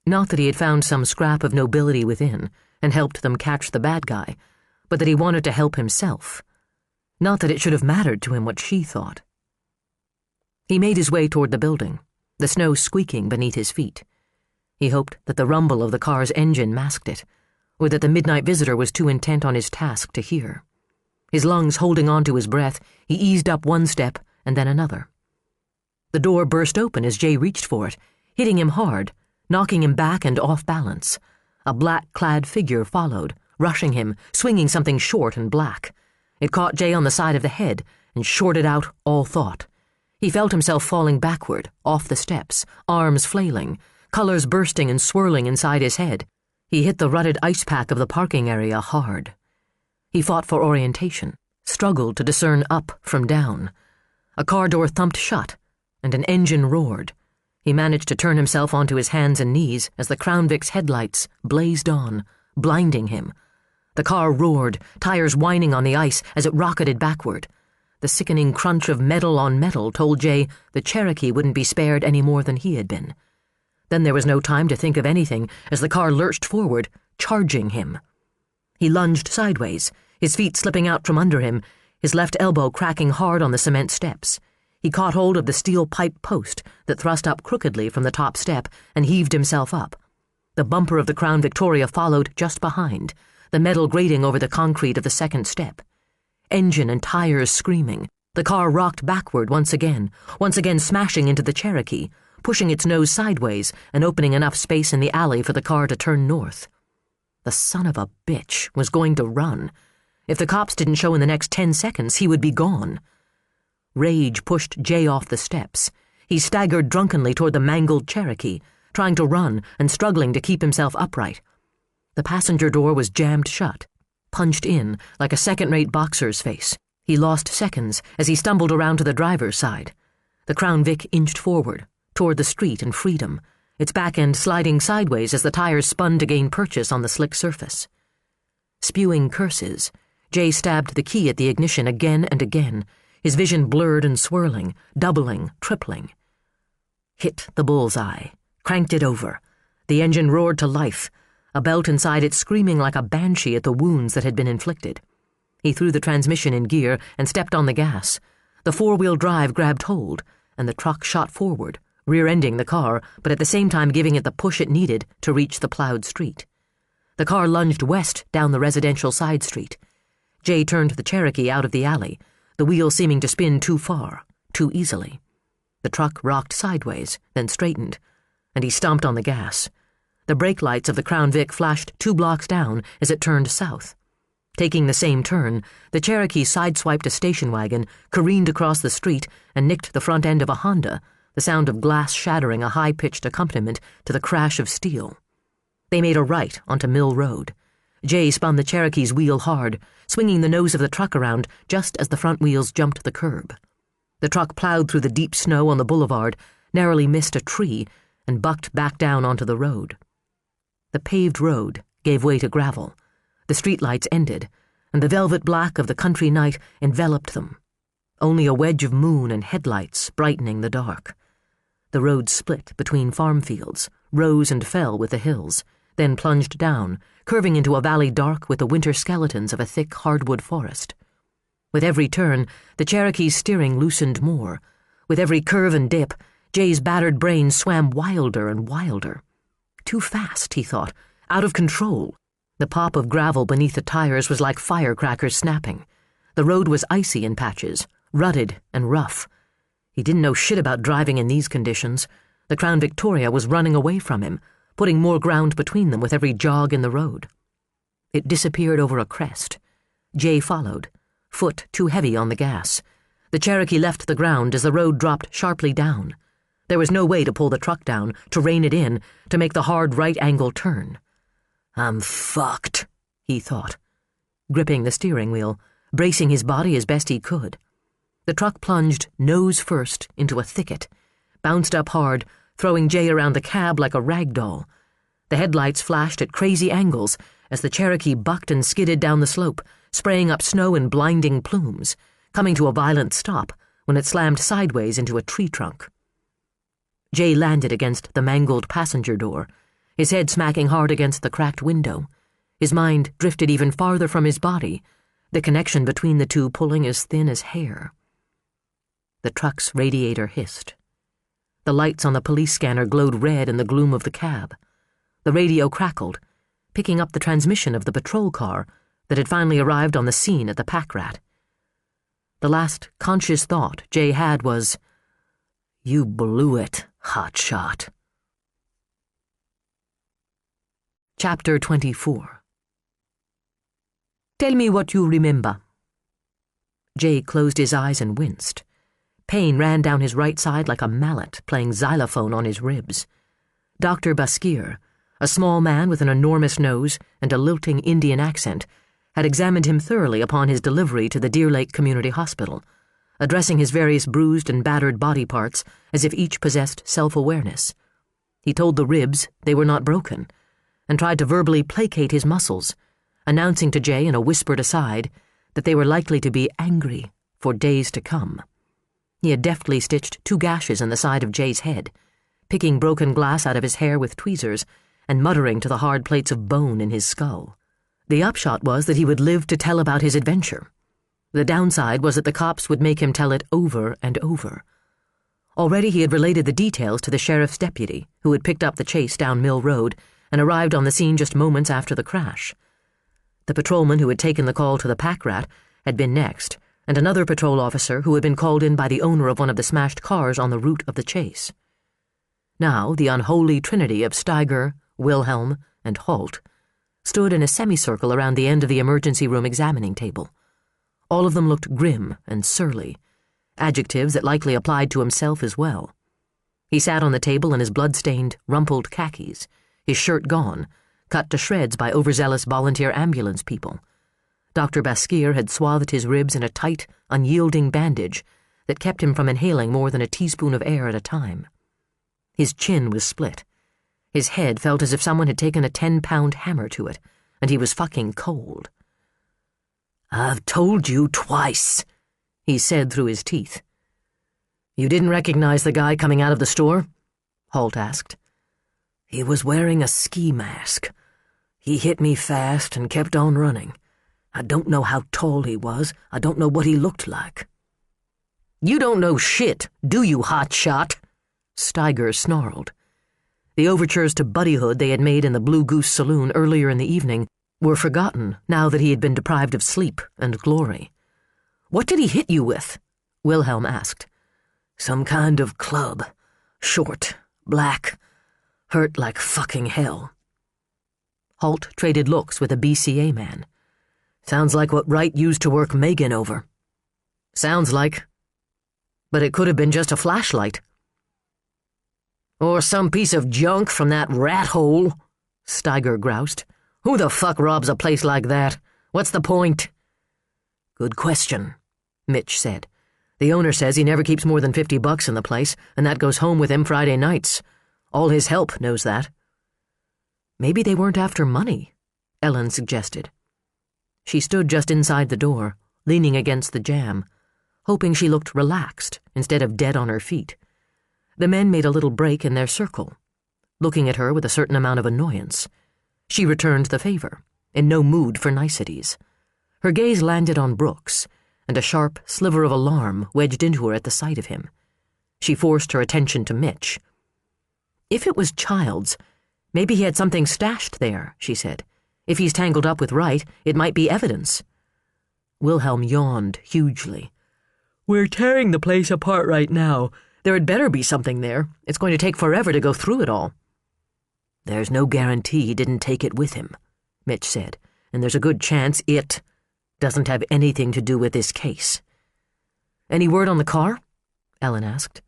Not that he had found some scrap of nobility within and helped them catch the bad guy, but that he wanted to help himself. Not that it should have mattered to him what she thought. He made his way toward the building, the snow squeaking beneath his feet. He hoped that the rumble of the car's engine masked it, or that the midnight visitor was too intent on his task to hear. His lungs holding on to his breath, he eased up one step and then another. The door burst open as Jay reached for it, hitting him hard, knocking him back and off balance. A black-clad figure followed, rushing him, swinging something short and black. It caught Jay on the side of the head and shorted out all thought. He felt himself falling backward, off the steps, arms flailing, colors bursting and swirling inside his head. He hit the rutted ice pack of the parking area hard. He fought for orientation, struggled to discern up from down. A car door thumped shut, and an engine roared. He managed to turn himself onto his hands and knees as the Crown Vic's headlights blazed on, blinding him. The car roared, tires whining on the ice as it rocketed backward. The sickening crunch of metal on metal told Jay the Cherokee wouldn't be spared any more than he had been. Then there was no time to think of anything as the car lurched forward, charging him. He lunged sideways, his feet slipping out from under him, his left elbow cracking hard on the cement steps. He caught hold of the steel pipe post that thrust up crookedly from the top step and heaved himself up. The bumper of the Crown Victoria followed just behind, the metal grating over the concrete of the second step. Engine and tires screaming, the car rocked backward once again smashing into the Cherokee, pushing its nose sideways and opening enough space in the alley for the car to turn north. The son of a bitch was going to run. If the cops didn't show in the next 10 seconds, he would be gone. Rage pushed Jay off the steps. He staggered drunkenly toward the mangled Cherokee, trying to run and struggling to keep himself upright. The passenger door was jammed shut, punched in like a second-rate boxer's face. He lost seconds as he stumbled around to the driver's side. The Crown Vic inched forward, toward the street and freedom, its back end sliding sideways as the tires spun to gain purchase on the slick surface. Spewing curses, Jay stabbed the key at the ignition again and again, his vision blurred and swirling, doubling, tripling. Hit the bullseye, cranked it over. The engine roared to life, a belt inside it screaming like a banshee at the wounds that had been inflicted. He threw the transmission in gear and stepped on the gas. The four-wheel drive grabbed hold, and the truck shot forward, rear-ending the car, but at the same time giving it the push it needed to reach the plowed street. The car lunged west down the residential side street. Jay turned the Cherokee out of the alley, the wheel seeming to spin too far, too easily. The truck rocked sideways, then straightened, and he stomped on the gas. The brake lights of the Crown Vic flashed 2 blocks down as it turned south. Taking the same turn, the Cherokee sideswiped a station wagon, careened across the street, and nicked the front end of a Honda, the sound of glass shattering a high-pitched accompaniment to the crash of steel. They made a right onto Mill Road. Jay spun the Cherokee's wheel hard, swinging the nose of the truck around just as the front wheels jumped the curb. The truck plowed through the deep snow on the boulevard, narrowly missed a tree, and bucked back down onto the road. The paved road gave way to gravel. The streetlights ended, and the velvet black of the country night enveloped them. Only a wedge of moon and headlights brightening the dark. The road split between farm fields, rose and fell with the hills, then plunged down, curving into a valley dark with the winter skeletons of a thick hardwood forest. With every turn, the Cherokee's steering loosened more. With every curve and dip, Jay's battered brain swam wilder and wilder. Too fast, he thought, out of control. The pop of gravel beneath the tires was like firecrackers snapping. The road was icy in patches, rutted and rough. He didn't know shit about driving in these conditions. The Crown Victoria was running away from him, putting more ground between them with every jog in the road. It disappeared over a crest. Jay followed, foot too heavy on the gas. The Cherokee left the ground as the road dropped sharply down. There was no way to pull the truck down, to rein it in, to make the hard right-angle turn. I'm fucked, he thought, gripping the steering wheel, bracing his body as best he could. The truck plunged nose first into a thicket, bounced up hard, throwing Jay around the cab like a rag doll. The headlights flashed at crazy angles as the Cherokee bucked and skidded down the slope, spraying up snow in blinding plumes, coming to a violent stop when it slammed sideways into a tree trunk. Jay landed against the mangled passenger door, his head smacking hard against the cracked window. His mind drifted even farther from his body, the connection between the two pulling as thin as hair. The truck's radiator hissed. The lights on the police scanner glowed red in the gloom of the cab. The radio crackled, picking up the transmission of the patrol car that had finally arrived on the scene at the pack rat. The last conscious thought Jay had was, "You blew it, hotshot." Chapter 24. Tell me what you remember. Jay closed his eyes and winced. Pain ran down his right side like a mallet playing xylophone on his ribs. Dr. Baskir, a small man with an enormous nose and a lilting Indian accent, had examined him thoroughly upon his delivery to the Deer Lake Community Hospital, addressing his various bruised and battered body parts as if each possessed self-awareness. He told the ribs they were not broken, and tried to verbally placate his muscles, announcing to Jay in a whispered aside that they were likely to be angry for days to come. He had deftly stitched 2 gashes in the side of Jay's head, picking broken glass out of his hair with tweezers and muttering to the hard plates of bone in his skull. The upshot was that he would live to tell about his adventure. The downside was that the cops would make him tell it over and over. Already he had related the details to the sheriff's deputy, who had picked up the chase down Mill Road and arrived on the scene just moments after the crash. The patrolman who had taken the call to the pack rat had been next, and another patrol officer who had been called in by the owner of one of the smashed cars on the route of the chase. Now the unholy trinity of Steiger, Wilhelm, and Holt stood in a semicircle around the end of the emergency room examining table. All of them looked grim and surly, adjectives that likely applied to himself as well. He sat on the table in his blood-stained, rumpled khakis, his shirt gone, cut to shreds by overzealous volunteer ambulance people. Dr. Baskir had swathed his ribs in a tight, unyielding bandage that kept him from inhaling more than a teaspoon of air at a time. His chin was split. His head felt as if someone had taken a 10-pound hammer to it, and he was fucking cold. "I've told you twice," he said through his teeth. "You didn't recognize the guy coming out of the store?" Holt asked. "He was wearing a ski mask. He hit me fast and kept on running. I don't know how tall he was. I don't know what he looked like." "You don't know shit, do you, hotshot?" Steiger snarled. The overtures to buddyhood they had made in the Blue Goose Saloon earlier in the evening were forgotten now that he had been deprived of sleep and glory. "What did he hit you with?" Wilhelm asked. "Some kind of club. Short, black, hurt like fucking hell." Holt traded looks with a BCA man. "Sounds like what Wright used to work Megan over." "Sounds like. But it could have been just a flashlight." "Or some piece of junk from that rat hole," Steiger groused. Who the fuck robs a place like that? What's the point? Good question, Mitch said. The owner says he never keeps more than $50 in the place, and that goes home with him Friday nights. All his help knows that. Maybe they weren't after money, Ellen suggested. She stood just inside the door, leaning against the jamb, hoping she looked relaxed instead of dead on her feet. The men made a little break in their circle, looking at her with a certain amount of annoyance. She returned the favor, in no mood for niceties. Her gaze landed on Brooks, and a sharp sliver of alarm wedged into her at the sight of him. She forced her attention to Mitch. If it was Childs, maybe he had something stashed there, she said. If he's tangled up with Wright, it might be evidence. Wilhelm yawned hugely. We're tearing the place apart right now. There had better be something there. It's going to take forever to go through it all. There's no guarantee he didn't take it with him, Mitch said, and there's a good chance it doesn't have anything to do with this case. Any word on the car? Ellen asked.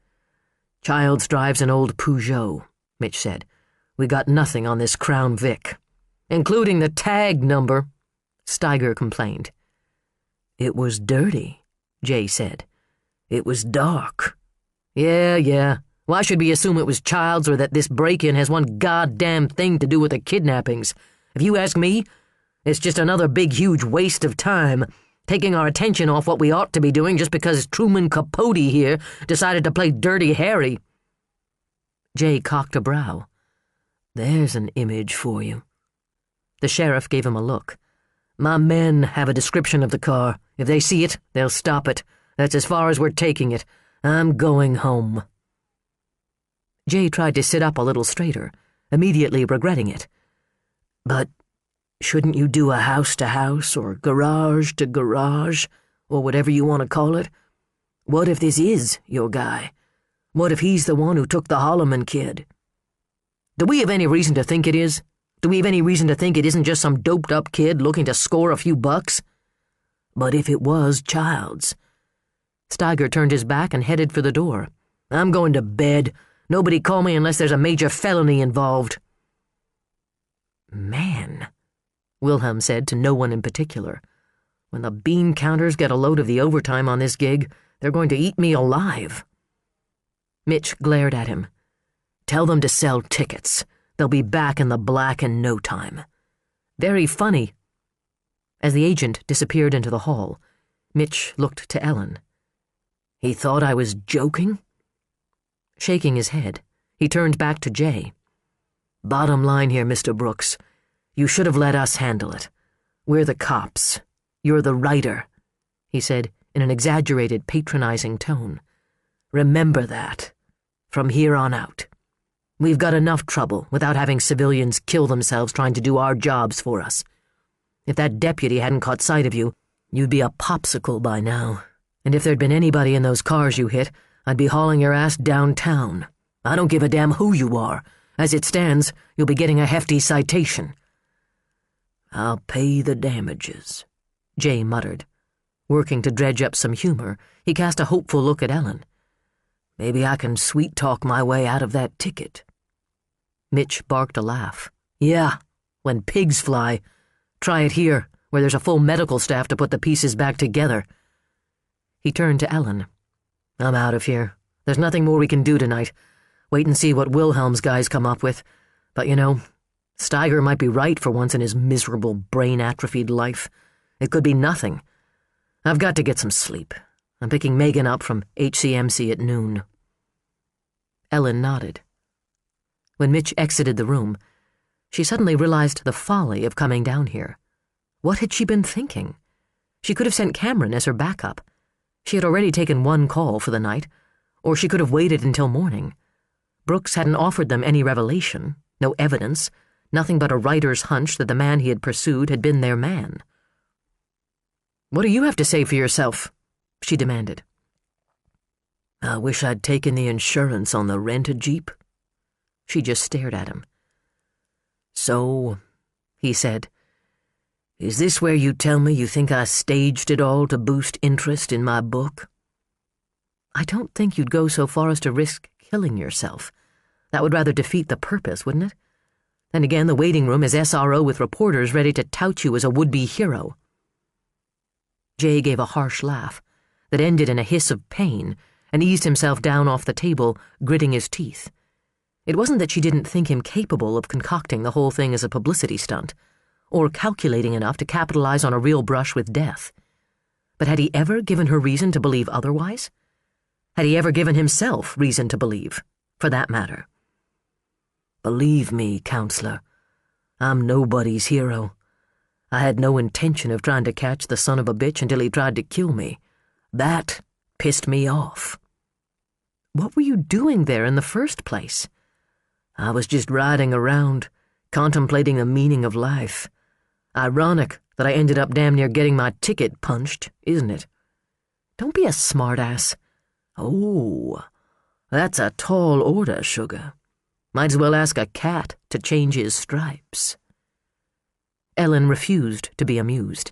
Childs drives an old Peugeot, Mitch said. We got nothing on this Crown Vic. Including the tag number, Steiger complained. It was dirty, Jay said. It was dark. Yeah. Why should we assume it was Childs or that this break-in has one goddamn thing to do with the kidnappings? If you ask me, it's just another big, huge waste of time, taking our attention off what we ought to be doing just because Truman Capote here decided to play Dirty Harry. Jay cocked a brow. There's an image for you. The sheriff gave him a look. My men have a description of the car. If they see it, they'll stop it. That's as far as we're taking it. I'm going home. Jay tried to sit up a little straighter, immediately regretting it. But shouldn't you do a house-to-house or garage-to-garage, or whatever you want to call it? What if this is your guy? What if he's the one who took the Holloman kid? Do we have any reason to think it is? Do we have any reason to think it isn't just some doped-up kid looking to score a few bucks? But if it was Childs... Steiger turned his back and headed for the door. I'm going to bed. Nobody call me unless there's a major felony involved. Man, Wilhelm said to no one in particular. When the bean counters get a load of the overtime on this gig, they're going to eat me alive. Mitch glared at him. Tell them to sell tickets. They'll be back in the black in no time. Very funny. As the agent disappeared into the hall, Mitch looked to Ellen. He thought I was joking? Shaking his head, he turned back to Jay. Bottom line here, Mr. Brooks. You should have let us handle it. We're the cops. You're the writer, he said in an exaggerated, patronizing tone. Remember that. From here on out. We've got enough trouble without having civilians kill themselves trying to do our jobs for us. If that deputy hadn't caught sight of you, you'd be a popsicle by now. And if there'd been anybody in those cars you hit, I'd be hauling your ass downtown. I don't give a damn who you are. As it stands, you'll be getting a hefty citation. I'll pay the damages, Jay muttered. Working to dredge up some humor, he cast a hopeful look at Ellen. Maybe I can sweet-talk my way out of that ticket. Mitch barked a laugh. Yeah, when pigs fly. Try it here, where there's a full medical staff to put the pieces back together. He turned to Ellen. I'm out of here. There's nothing more we can do tonight. Wait and see what Wilhelm's guys come up with. But Steiger might be right for once in his miserable, brain-atrophied life. It could be nothing. I've got to get some sleep. I'm picking Megan up from HCMC at noon. Ellen nodded. When Mitch exited the room, she suddenly realized the folly of coming down here. What had she been thinking? She could have sent Cameron as her backup. She had already taken one call for the night, or she could have waited until morning. Brooks hadn't offered them any revelation, no evidence, nothing but a writer's hunch that the man he had pursued had been their man. What do you have to say for yourself? She demanded. I wish I'd taken the insurance on the rented Jeep. She just stared at him. So, he said, is this where you tell me you think I staged it all to boost interest in my book? I don't think you'd go so far as to risk killing yourself. That would rather defeat the purpose, wouldn't it? And again, the waiting room is SRO with reporters ready to tout you as a would-be hero. Jay gave a harsh laugh that ended in a hiss of pain and eased himself down off the table, gritting his teeth. It wasn't that she didn't think him capable of concocting the whole thing as a publicity stunt, or calculating enough to capitalize on a real brush with death. But had he ever given her reason to believe otherwise? Had he ever given himself reason to believe, for that matter? Believe me, counselor, I'm nobody's hero. I had no intention of trying to catch the son of a bitch until he tried to kill me. That pissed me off. What were you doing there in the first place? I was just riding around, contemplating the meaning of life. Ironic that I ended up damn near getting my ticket punched, isn't it? Don't be a smartass. Oh, that's a tall order, sugar. Might as well ask a cat to change his stripes. Ellen refused to be amused.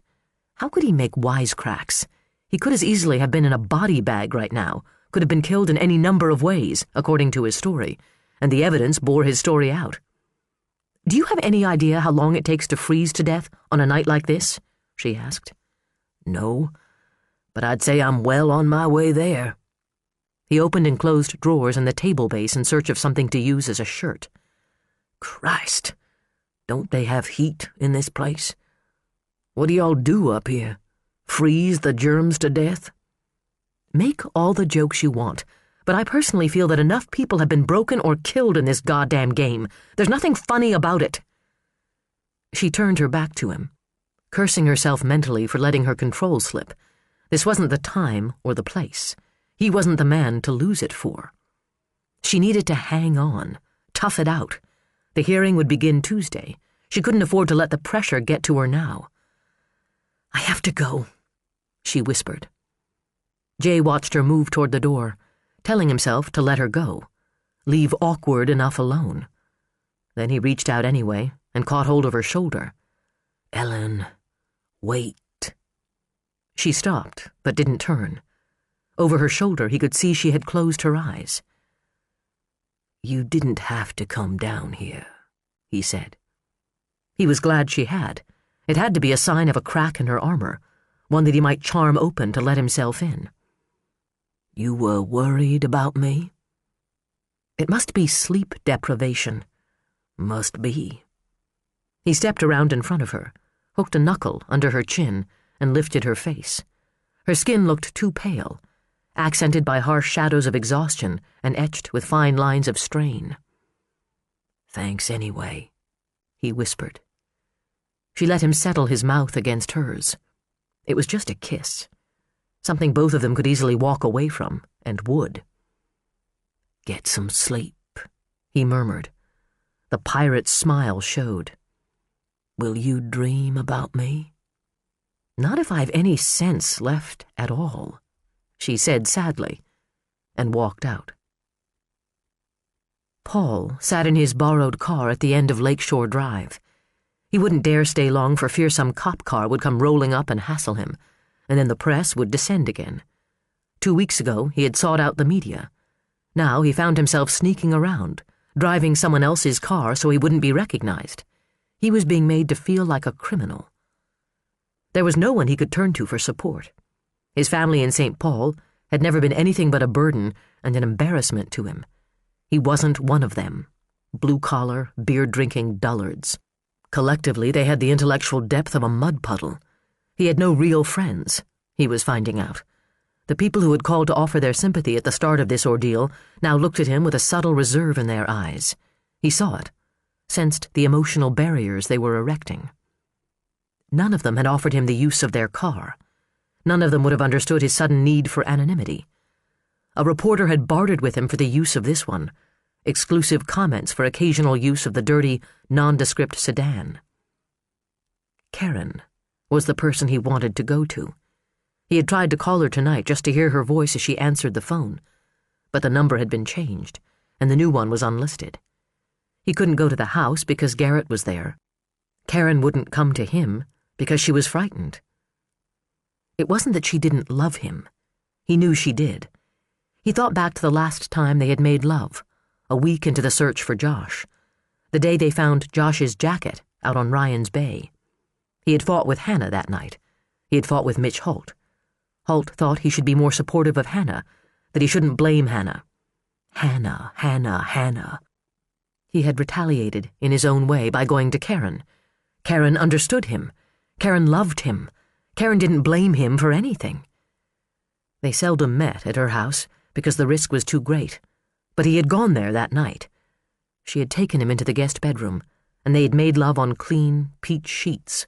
How could he make wisecracks? He could as easily have been in a body bag right now, could have been killed in any number of ways, according to his story, and the evidence bore his story out. Do you have any idea how long it takes to freeze to death on a night like this? She asked. No, but I'd say I'm well on my way there. He opened and closed drawers in the table base in search of something to use as a shirt. Christ, don't they have heat in this place? What do y'all do up here? Freeze the germs to death? Make all the jokes you want, but I personally feel that enough people have been broken or killed in this goddamn game. There's nothing funny about it. She turned her back to him, cursing herself mentally for letting her control slip. This wasn't the time or the place. He wasn't the man to lose it for. She needed to hang on, tough it out. The hearing would begin Tuesday. She couldn't afford to let the pressure get to her now. I have to go, she whispered. Jay watched her move toward the door, telling himself to let her go, leave awkward enough alone. Then he reached out anyway and caught hold of her shoulder. Ellen, wait. She stopped, but didn't turn. Over her shoulder, he could see she had closed her eyes. You didn't have to come down here, he said. He was glad she had. It had to be a sign of a crack in her armor, one that he might charm open to let himself in. You were worried about me? It must be sleep deprivation. Must be. He stepped around in front of her, hooked a knuckle under her chin, and lifted her face. Her skin looked too pale, accented by harsh shadows of exhaustion and etched with fine lines of strain. Thanks anyway, he whispered. She let him settle his mouth against hers. It was just a kiss, something both of them could easily walk away from, and would. Get some sleep, he murmured. The pirate's smile showed. Will you dream about me? Not if I've any sense left at all, she said sadly, and walked out. Paul sat in his borrowed car at the end of Lakeshore Drive. He wouldn't dare stay long for fear some cop car would come rolling up and hassle him, and then the press would descend again. 2 weeks ago, he had sought out the media. Now he found himself sneaking around, driving someone else's car so he wouldn't be recognized. He was being made to feel like a criminal. There was no one he could turn to for support. His family in St. Paul had never been anything but a burden and an embarrassment to him. He wasn't one of them. Blue-collar, beer-drinking dullards. Collectively, they had the intellectual depth of a mud puddle. He had no real friends, he was finding out. The people who had called to offer their sympathy at the start of this ordeal now looked at him with a subtle reserve in their eyes. He saw it, sensed the emotional barriers they were erecting. None of them had offered him the use of their car. None of them would have understood his sudden need for anonymity. A reporter had bartered with him for the use of this one, exclusive comments for occasional use of the dirty, nondescript sedan. Karen was the person he wanted to go to. He had tried to call her tonight just to hear her voice as she answered the phone, but the number had been changed, and the new one was unlisted. He couldn't go to the house because Garrett was there. Karen wouldn't come to him because she was frightened. It wasn't that she didn't love him. He knew she did. He thought back to the last time they had made love, a week into the search for Josh. the day they found Josh's jacket out on Ryan's Bay. He had fought with Hannah that night. He had fought with Mitch Holt. Holt thought he should be more supportive of Hannah, that he shouldn't blame Hannah. Hannah. He had retaliated in his own way by going to Karen. Karen understood him. Karen loved him. Karen didn't blame him for anything. They seldom met at her house because the risk was too great, but he had gone there that night. She had taken him into the guest bedroom, and they had made love on clean, peach sheets.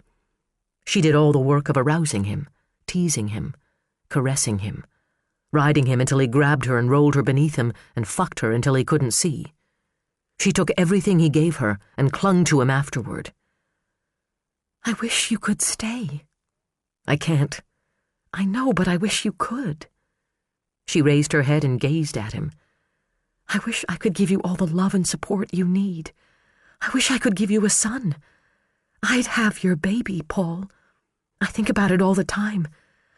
She did all the work of arousing him, teasing him, caressing him, riding him until he grabbed her and rolled her beneath him and fucked her until he couldn't see. She took everything he gave her and clung to him afterward. "I wish you could stay." "I can't." "I know, but I wish you could." She raised her head and gazed at him. "I wish I could give you all the love and support you need. I wish I could give you a son. I'd have your baby, Paul. I think about it all the time.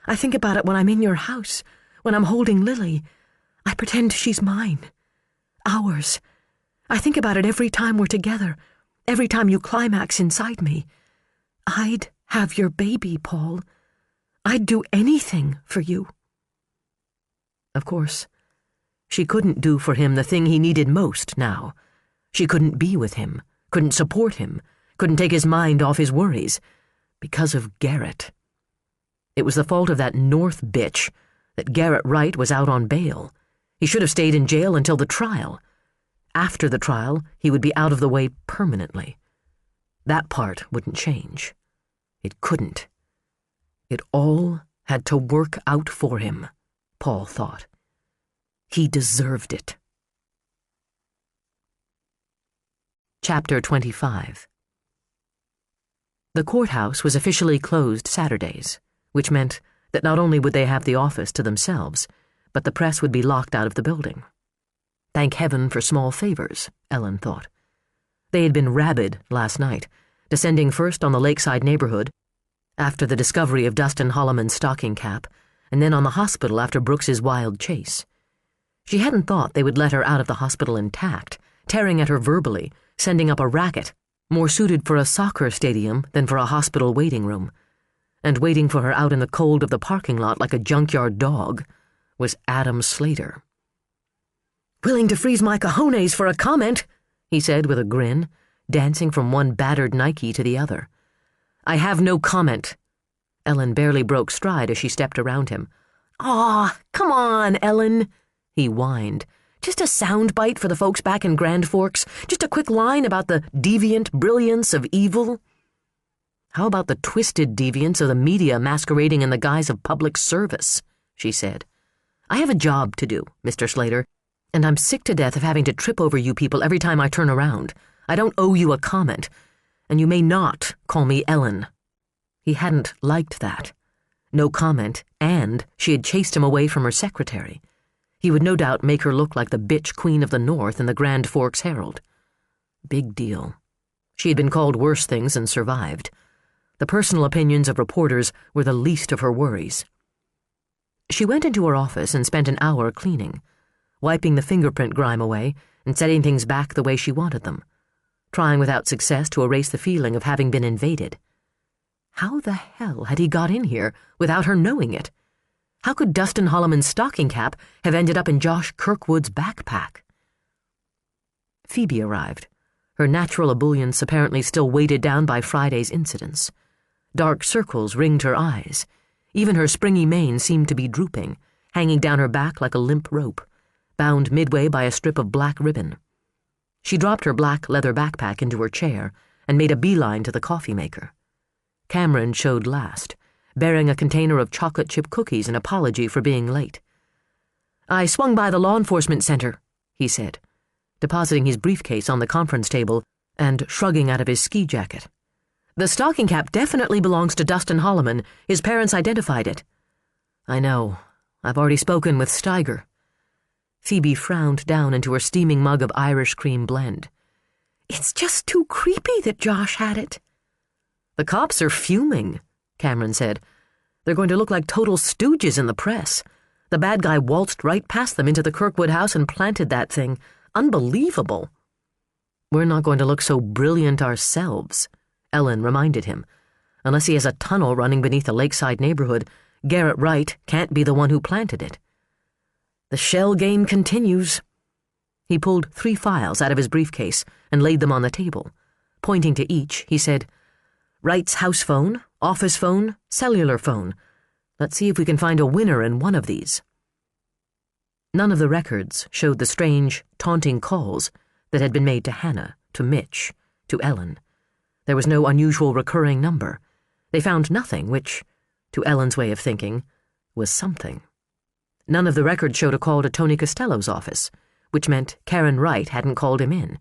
I think about it when I'm in your house, when I'm holding Lily. I pretend she's mine. Ours. I think about it every time we're together, every time you climax inside me. I'd have your baby, Paul. I'd do anything for you." Of course, she couldn't do for him the thing he needed most now. She couldn't be with him, couldn't support him, couldn't take his mind off his worries, because of Garrett. It was the fault of that North bitch that Garrett Wright was out on bail. He should have stayed in jail until the trial. After the trial, he would be out of the way permanently. That part wouldn't change. It couldn't. It all had to work out for him, Paul thought. He deserved it. Chapter 25. The courthouse was officially closed Saturdays, which meant that not only would they have the office to themselves, but the press would be locked out of the building. Thank heaven for small favors, Ellen thought. They had been rabid last night, descending first on the lakeside neighborhood, after the discovery of Dustin Holloman's stocking cap, and then on the hospital after Brooks's wild chase. She hadn't thought they would let her out of the hospital intact, tearing at her verbally, sending up a racket, more suited for a soccer stadium than for a hospital waiting room. And waiting for her out in the cold of the parking lot like a junkyard dog was Adam Slater. "Willing to freeze my cojones for a comment," he said with a grin, dancing from one battered Nike to the other. "I have no comment." Ellen barely broke stride as she stepped around him. "Aw, come on, Ellen," he whined. "Just a soundbite for the folks back in Grand Forks. Just a quick line about the deviant brilliance of evil." "How about the twisted deviance of the media masquerading in the guise of public service?" she said. "I have a job to do, Mr. Slater, and I'm sick to death of having to trip over you people every time I turn around. I don't owe you a comment, and you may not call me Ellen." He hadn't liked that. No comment, and she had chased him away from her secretary. He would no doubt make her look like the bitch queen of the North in the Grand Forks Herald. Big deal. She had been called worse things and survived. The personal opinions of reporters were the least of her worries. She went into her office and spent an hour cleaning, wiping the fingerprint grime away and setting things back the way she wanted them, trying without success to erase the feeling of having been invaded. How the hell had he got in here without her knowing it? How could Dustin Holloman's stocking cap have ended up in Josh Kirkwood's backpack? Phoebe arrived, her natural ebullience apparently still weighted down by Friday's incidents. Dark circles ringed her eyes. Even her springy mane seemed to be drooping, hanging down her back like a limp rope, bound midway by a strip of black ribbon. She dropped her black leather backpack into her chair and made a beeline to the coffee maker. Cameron showed last, bearing a container of chocolate chip cookies in apology for being late. "I swung by the law enforcement center," he said, depositing his briefcase on the conference table and shrugging out of his ski jacket. "The stocking cap definitely belongs to Dustin Holloman. His parents identified it." "I know. I've already spoken with Steiger." Phoebe frowned down into her steaming mug of Irish cream blend. "It's just too creepy that Josh had it." "The cops are fuming," Cameron said. "They're going to look like total stooges in the press. The bad guy waltzed right past them into the Kirkwood house and planted that thing. Unbelievable." We're not going to look so brilliant ourselves, Ellen reminded him. Unless he has a tunnel running beneath a lakeside neighborhood, Garrett Wright can't be the one who planted it. The shell game continues. He pulled 3 files out of his briefcase and laid them on the table. Pointing to each, he said, Wright's house phone, office phone, cellular phone. Let's see if we can find a winner in one of these. None of the records showed the strange, taunting calls that had been made to Hannah, to Mitch, to Ellen. There was no unusual recurring number. They found nothing which, to Ellen's way of thinking, was something. None of the records showed a call to Tony Costello's office, which meant Karen Wright hadn't called him in.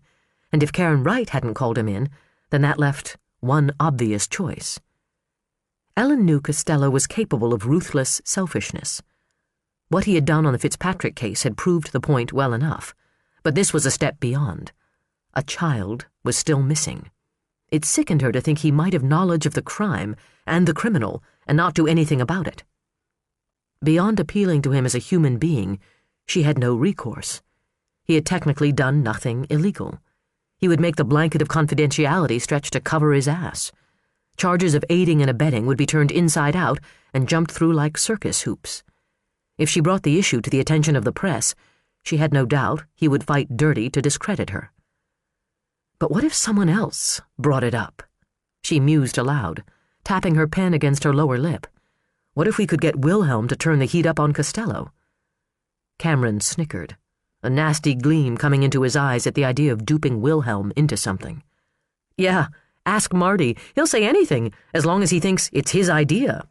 And if Karen Wright hadn't called him in, then that left one obvious choice. Ellen knew Costello was capable of ruthless selfishness. What he had done on the Fitzpatrick case had proved the point well enough, but this was a step beyond. A child was still missing. It sickened her to think he might have knowledge of the crime and the criminal and not do anything about it. Beyond appealing to him as a human being, she had no recourse. He had technically done nothing illegal. He would make the blanket of confidentiality stretch to cover his ass. Charges of aiding and abetting would be turned inside out and jumped through like circus hoops. If she brought the issue to the attention of the press, she had no doubt he would fight dirty to discredit her. But what if someone else brought it up? She mused aloud, tapping her pen against her lower lip. What if we could get Wilhelm to turn the heat up on Costello? Cameron snickered, a nasty gleam coming into his eyes at the idea of duping Wilhelm into something. Yeah, ask Marty. He'll say anything, as long as he thinks it's his idea.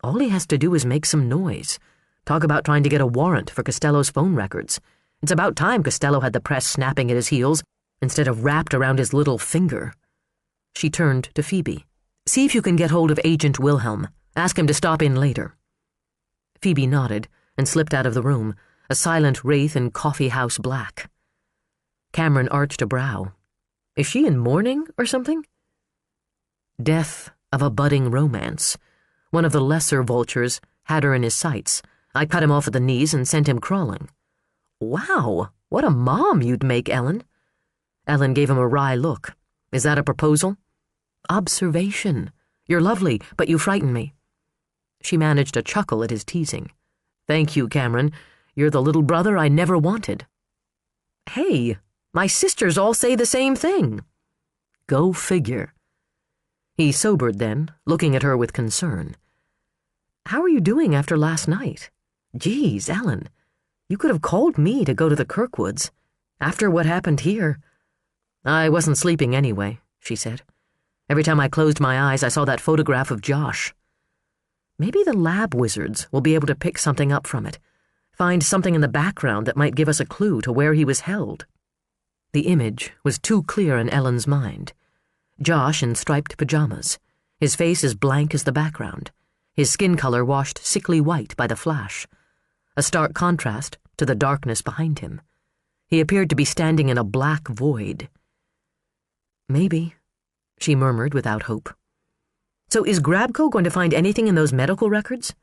All he has to do is make some noise. Talk about trying to get a warrant for Costello's phone records. It's about time Costello had the press snapping at his heels instead of wrapped around his little finger. She turned to Phoebe. See if you can get hold of Agent Wilhelm. Ask him to stop in later. Phoebe nodded and slipped out of the room, a silent wraith in coffee house black. Cameron arched a brow. Is she in mourning or something? Death of a budding romance. One of the lesser vultures had her in his sights. I cut him off at the knees and sent him crawling. Wow, what a mom you'd make, Ellen. Ellen gave him a wry look. Is that a proposal? Observation. You're lovely, but you frighten me. She managed a chuckle at his teasing. Thank you, Cameron. You're the little brother I never wanted. Hey, my sisters all say the same thing. Go figure. He sobered then, looking at her with concern. How are you doing after last night? Geez, Ellen, you could have called me to go to the Kirkwoods. After what happened here. I wasn't sleeping anyway, she said. Every time I closed my eyes, I saw that photograph of Josh. Maybe the lab wizards will be able to pick something up from it. Find something in the background that might give us a clue to where he was held. The image was too clear in Ellen's mind. Josh in striped pajamas, his face as blank as the background, his skin color washed sickly white by the flash, a stark contrast to the darkness behind him. He appeared to be standing in a black void. Maybe, she murmured without hope. So is Grabco going to find anything in those medical records?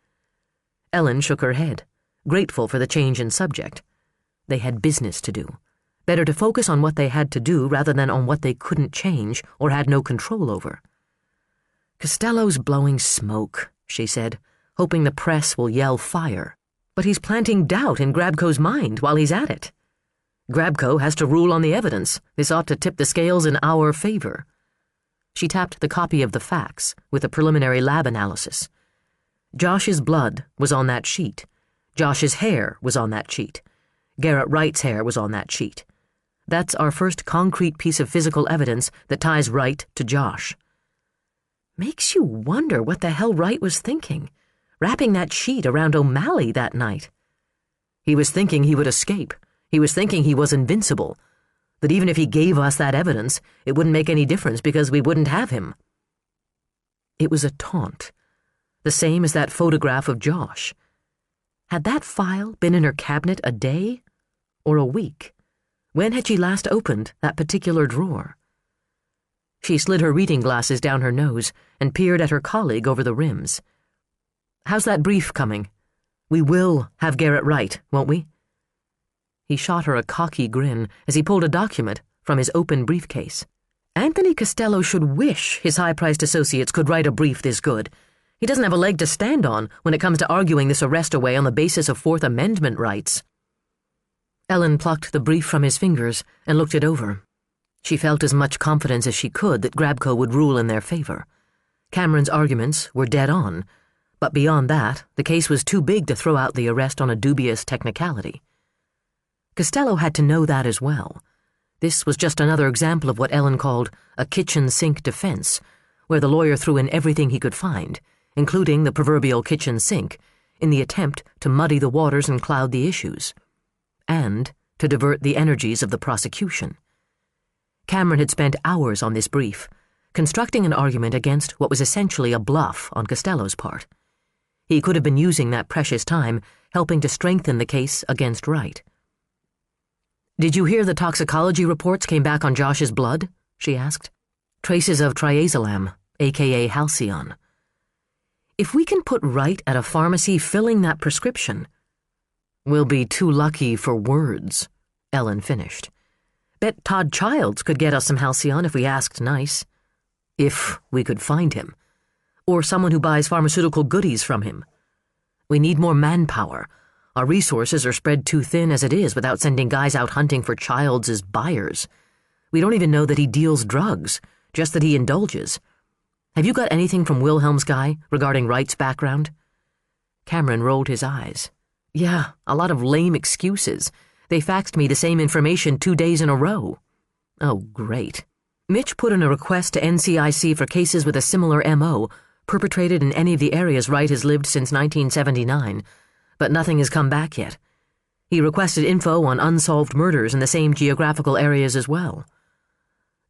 Ellen shook her head, grateful for the change in subject. They had business to do. Better to focus on what they had to do rather than on what they couldn't change or had no control over. Costello's blowing smoke, she said, hoping the press will yell fire. But he's planting doubt in Grabco's mind while he's at it. Grabco has to rule on the evidence. This ought to tip the scales in our favor. She tapped the copy of the facts with a preliminary lab analysis. Josh's blood was on that sheet. Josh's hair was on that sheet. Garrett Wright's hair was on that sheet. That's our first concrete piece of physical evidence that ties Wright to Josh. Makes you wonder what the hell Wright was thinking, wrapping that sheet around O'Malley that night. He was thinking he would escape. He was thinking he was invincible, that even if he gave us that evidence, it wouldn't make any difference because we wouldn't have him. It was a taunt, the same as that photograph of Josh. Had that file been in her cabinet a day or a week? When had she last opened that particular drawer? She slid her reading glasses down her nose and peered at her colleague over the rims. How's that brief coming? We will have Garrett Wright, won't we? He shot her a cocky grin as he pulled a document, from his open briefcase. Anthony Costello should wish his high-priced associates could write a brief this good. He doesn't have a leg to stand on when it comes to arguing this arrest away on the basis of Fourth Amendment rights. Ellen plucked the brief from his fingers and looked it over. She felt as much confidence as she could that Grabco would rule in their favor. Cameron's arguments were dead on, but beyond that, the case was too big to throw out the arrest on a dubious technicality. Costello had to know that as well. This was just another example of what Ellen called a kitchen sink defense, where the lawyer threw in everything he could find, including the proverbial kitchen sink, in the attempt to muddy the waters and cloud the issues, and to divert the energies of the prosecution. Cameron had spent hours on this brief, constructing an argument against what was essentially a bluff on Costello's part. He could have been using that precious time helping to strengthen the case against Wright. "Did you hear the toxicology reports came back on Josh's blood?" she asked. "Traces of triazolam, aka halcyon. If we can put Wright at a pharmacy filling that prescription, we'll be too lucky for words," Ellen finished. "Bet Todd Childs could get us some halcyon if we asked nice. If we could find him. Or someone who buys pharmaceutical goodies from him. We need more manpower. Our resources are spread too thin as it is without sending guys out hunting for Childs as buyers. We don't even know that he deals drugs, just that he indulges. Have you got anything from Wilhelm's guy regarding Wright's background?" Cameron rolled his eyes. "Yeah, a lot of lame excuses. They faxed me the same information 2 days in a row." "Oh, great." Mitch put in a request to NCIC for cases with a similar M.O., perpetrated in any of the areas Wright has lived since 1979, but nothing has come back yet. He requested info on unsolved murders in the same geographical areas as well.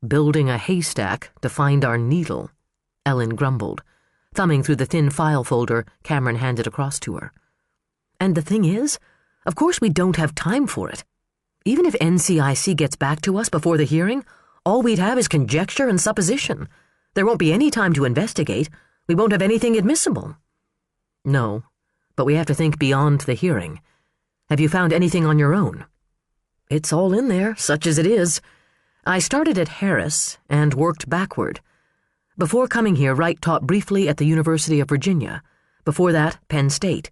"Building a haystack to find our needle," Ellen grumbled, thumbing through the thin file folder Cameron handed across to her. "And the thing is, of course we don't have time for it. Even if NCIC gets back to us before the hearing, all we'd have is conjecture and supposition. There won't be any time to investigate. We won't have anything admissible." "No, but we have to think beyond the hearing. Have you found anything on your own?" "It's all in there, such as it is. I started at Harris and worked backward. Before coming here, Wright taught briefly at the University of Virginia. Before that, Penn State,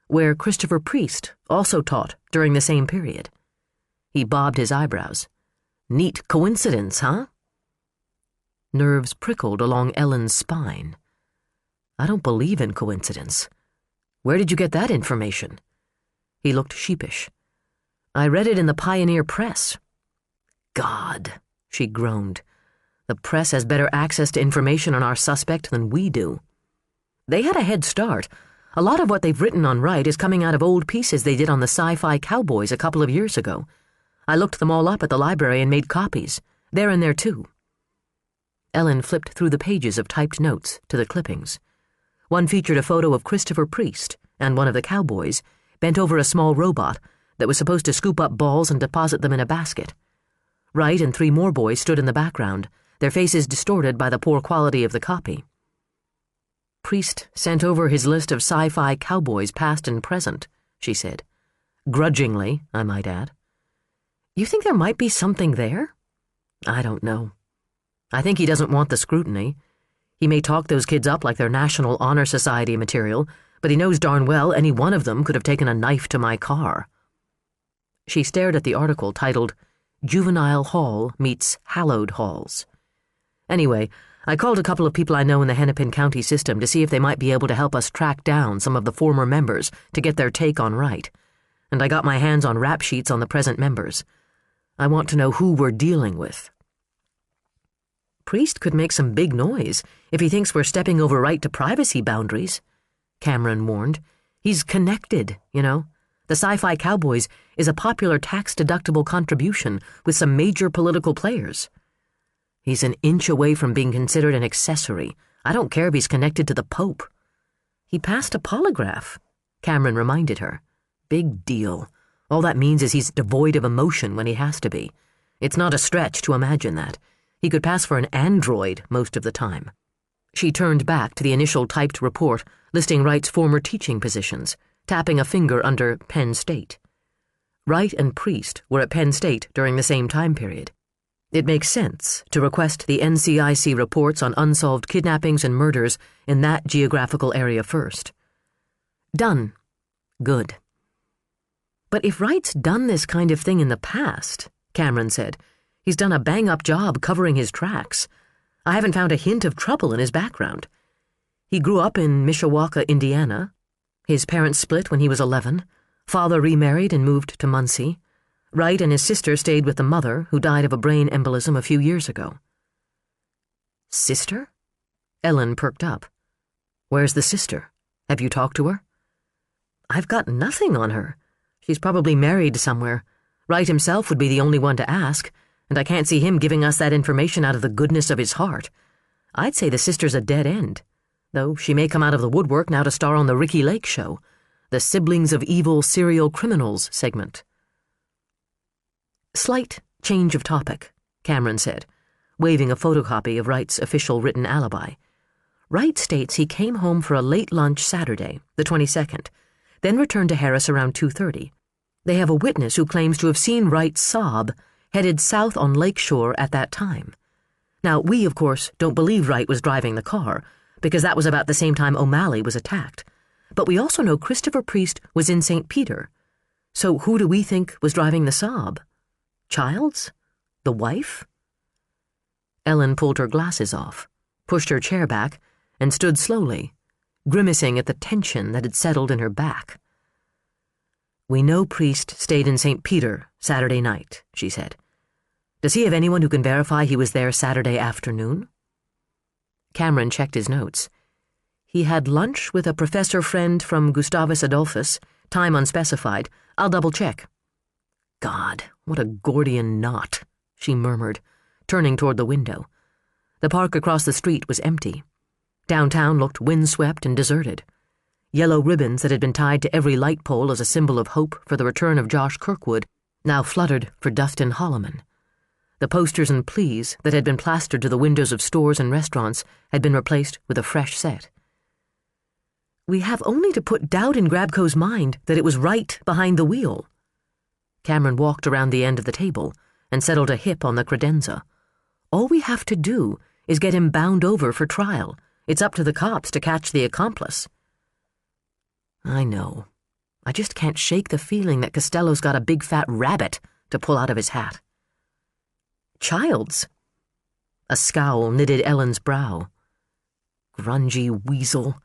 where Christopher Priest also taught during the same period." He bobbed his eyebrows. "Neat coincidence, huh?" Nerves prickled along Ellen's spine. "I don't believe in coincidence. Where did you get that information?" He looked sheepish. "I read it in the Pioneer Press." "God," she groaned. "The press has better access to information on our suspect than we do." "They had a head start. A lot of what they've written on Wright is coming out of old pieces they did on the sci-fi cowboys a couple of years ago. I looked them all up at the library and made copies. They're in there too." Ellen flipped through the pages of typed notes to the clippings. One featured a photo of Christopher Priest and one of the cowboys, bent over a small robot that was supposed to scoop up balls and deposit them in a basket. Wright and 3 more boys stood in the background, their faces distorted by the poor quality of the copy. "Priest sent over his list of sci-fi cowboys past and present," she said. "Grudgingly, I might add." "You think there might be something there?" "I don't know. I think he doesn't want the scrutiny. He may talk those kids up like they're National Honor Society material, but he knows darn well any one of them could have taken a knife to my car." She stared at the article titled, "Juvenile Hall Meets Hallowed Halls." "Anyway, I called a couple of people I know in the Hennepin County system to see if they might be able to help us track down some of the former members to get their take on Wright, and I got my hands on rap sheets on the present members. I want to know who we're dealing with." "Priest could make some big noise if he thinks we're stepping over right to privacy boundaries," Cameron warned. "He's connected, you know. The Sci-Fi Cowboys is a popular tax-deductible contribution with some major political players. He's an inch away from being considered an accessory. I don't care if he's connected to the Pope." "He passed a polygraph," Cameron reminded her. "Big deal. All that means is he's devoid of emotion when he has to be. It's not a stretch to imagine that. He could pass for an android most of the time." She turned back to the initial typed report listing Wright's former teaching positions, tapping a finger under Penn State. Wright and Priest were at Penn State during the same time period. It makes sense to request the NCIC reports on unsolved kidnappings and murders in that geographical area first. Done. Good. But if Wright's done this kind of thing in the past, Cameron said, he's done a bang-up job covering his tracks. I haven't found a hint of trouble in his background. He grew up in Mishawaka, Indiana. His parents split when he was 11. Father remarried and moved to Muncie. Wright and his sister stayed with the mother, who died of a brain embolism a few years ago. Sister? Ellen perked up. Where's the sister? Have you talked to her? I've got nothing on her. She's probably married somewhere. Wright himself would be the only one to ask, and I can't see him giving us that information out of the goodness of his heart. I'd say the sister's a dead end, though she may come out of the woodwork now to star on the Ricky Lake Show, the Siblings of Evil Serial Criminals segment. Slight change of topic, Cameron said, waving a photocopy of Wright's official written alibi. Wright states he came home for a late lunch Saturday, the 22nd, then returned to Harris around 2:30. They have a witness who claims to have seen Wright's Saab headed south on Lakeshore at that time. Now, we, of course, don't believe Wright was driving the car, because that was about the same time O'Malley was attacked. But we also know Christopher Priest was in St. Peter. So who do we think was driving the Saab? Childs? The wife? Ellen pulled her glasses off, pushed her chair back, and stood slowly, grimacing at the tension that had settled in her back. We know Priest stayed in St. Peter Saturday night, she said. Does he have anyone who can verify he was there Saturday afternoon? Cameron checked his notes. He had lunch with a professor friend from Gustavus Adolphus, time unspecified. I'll double-check. God, what a Gordian knot, she murmured, turning toward the window. The park across the street was empty. Downtown looked windswept and deserted. Yellow ribbons that had been tied to every light pole as a symbol of hope for the return of Josh Kirkwood now fluttered for Dustin Holloman. The posters and pleas that had been plastered to the windows of stores and restaurants had been replaced with a fresh set. We have only to put doubt in Grabco's mind that it was Wright behind the wheel. Cameron walked around the end of the table and settled a hip on the credenza. All we have to do is get him bound over for trial. It's up to the cops to catch the accomplice. I know. I just can't shake the feeling that Costello's got a big fat rabbit to pull out of his hat. Childs? A scowl knitted Ellen's brow. Grungy weasel.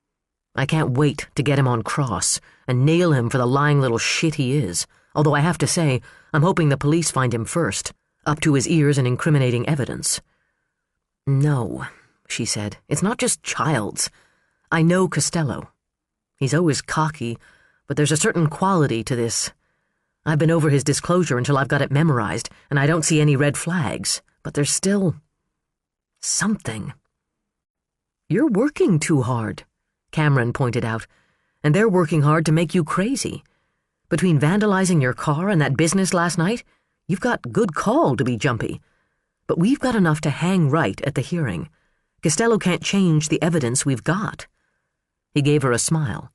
I can't wait to get him on cross and nail him for the lying little shit he is, although I have to say, I'm hoping the police find him first, up to his ears in incriminating evidence. No, she said, it's not just Childs. I know Costello. He's always cocky, but there's a certain quality to this. I've been over his disclosure until I've got it memorized, and I don't see any red flags, but there's still something. You're working too hard, Cameron pointed out, and they're working hard to make you crazy. Between vandalizing your car and that business last night, you've got good call to be jumpy. But we've got enough to hang Wright at the hearing. Costello can't change the evidence we've got. He gave her a smile.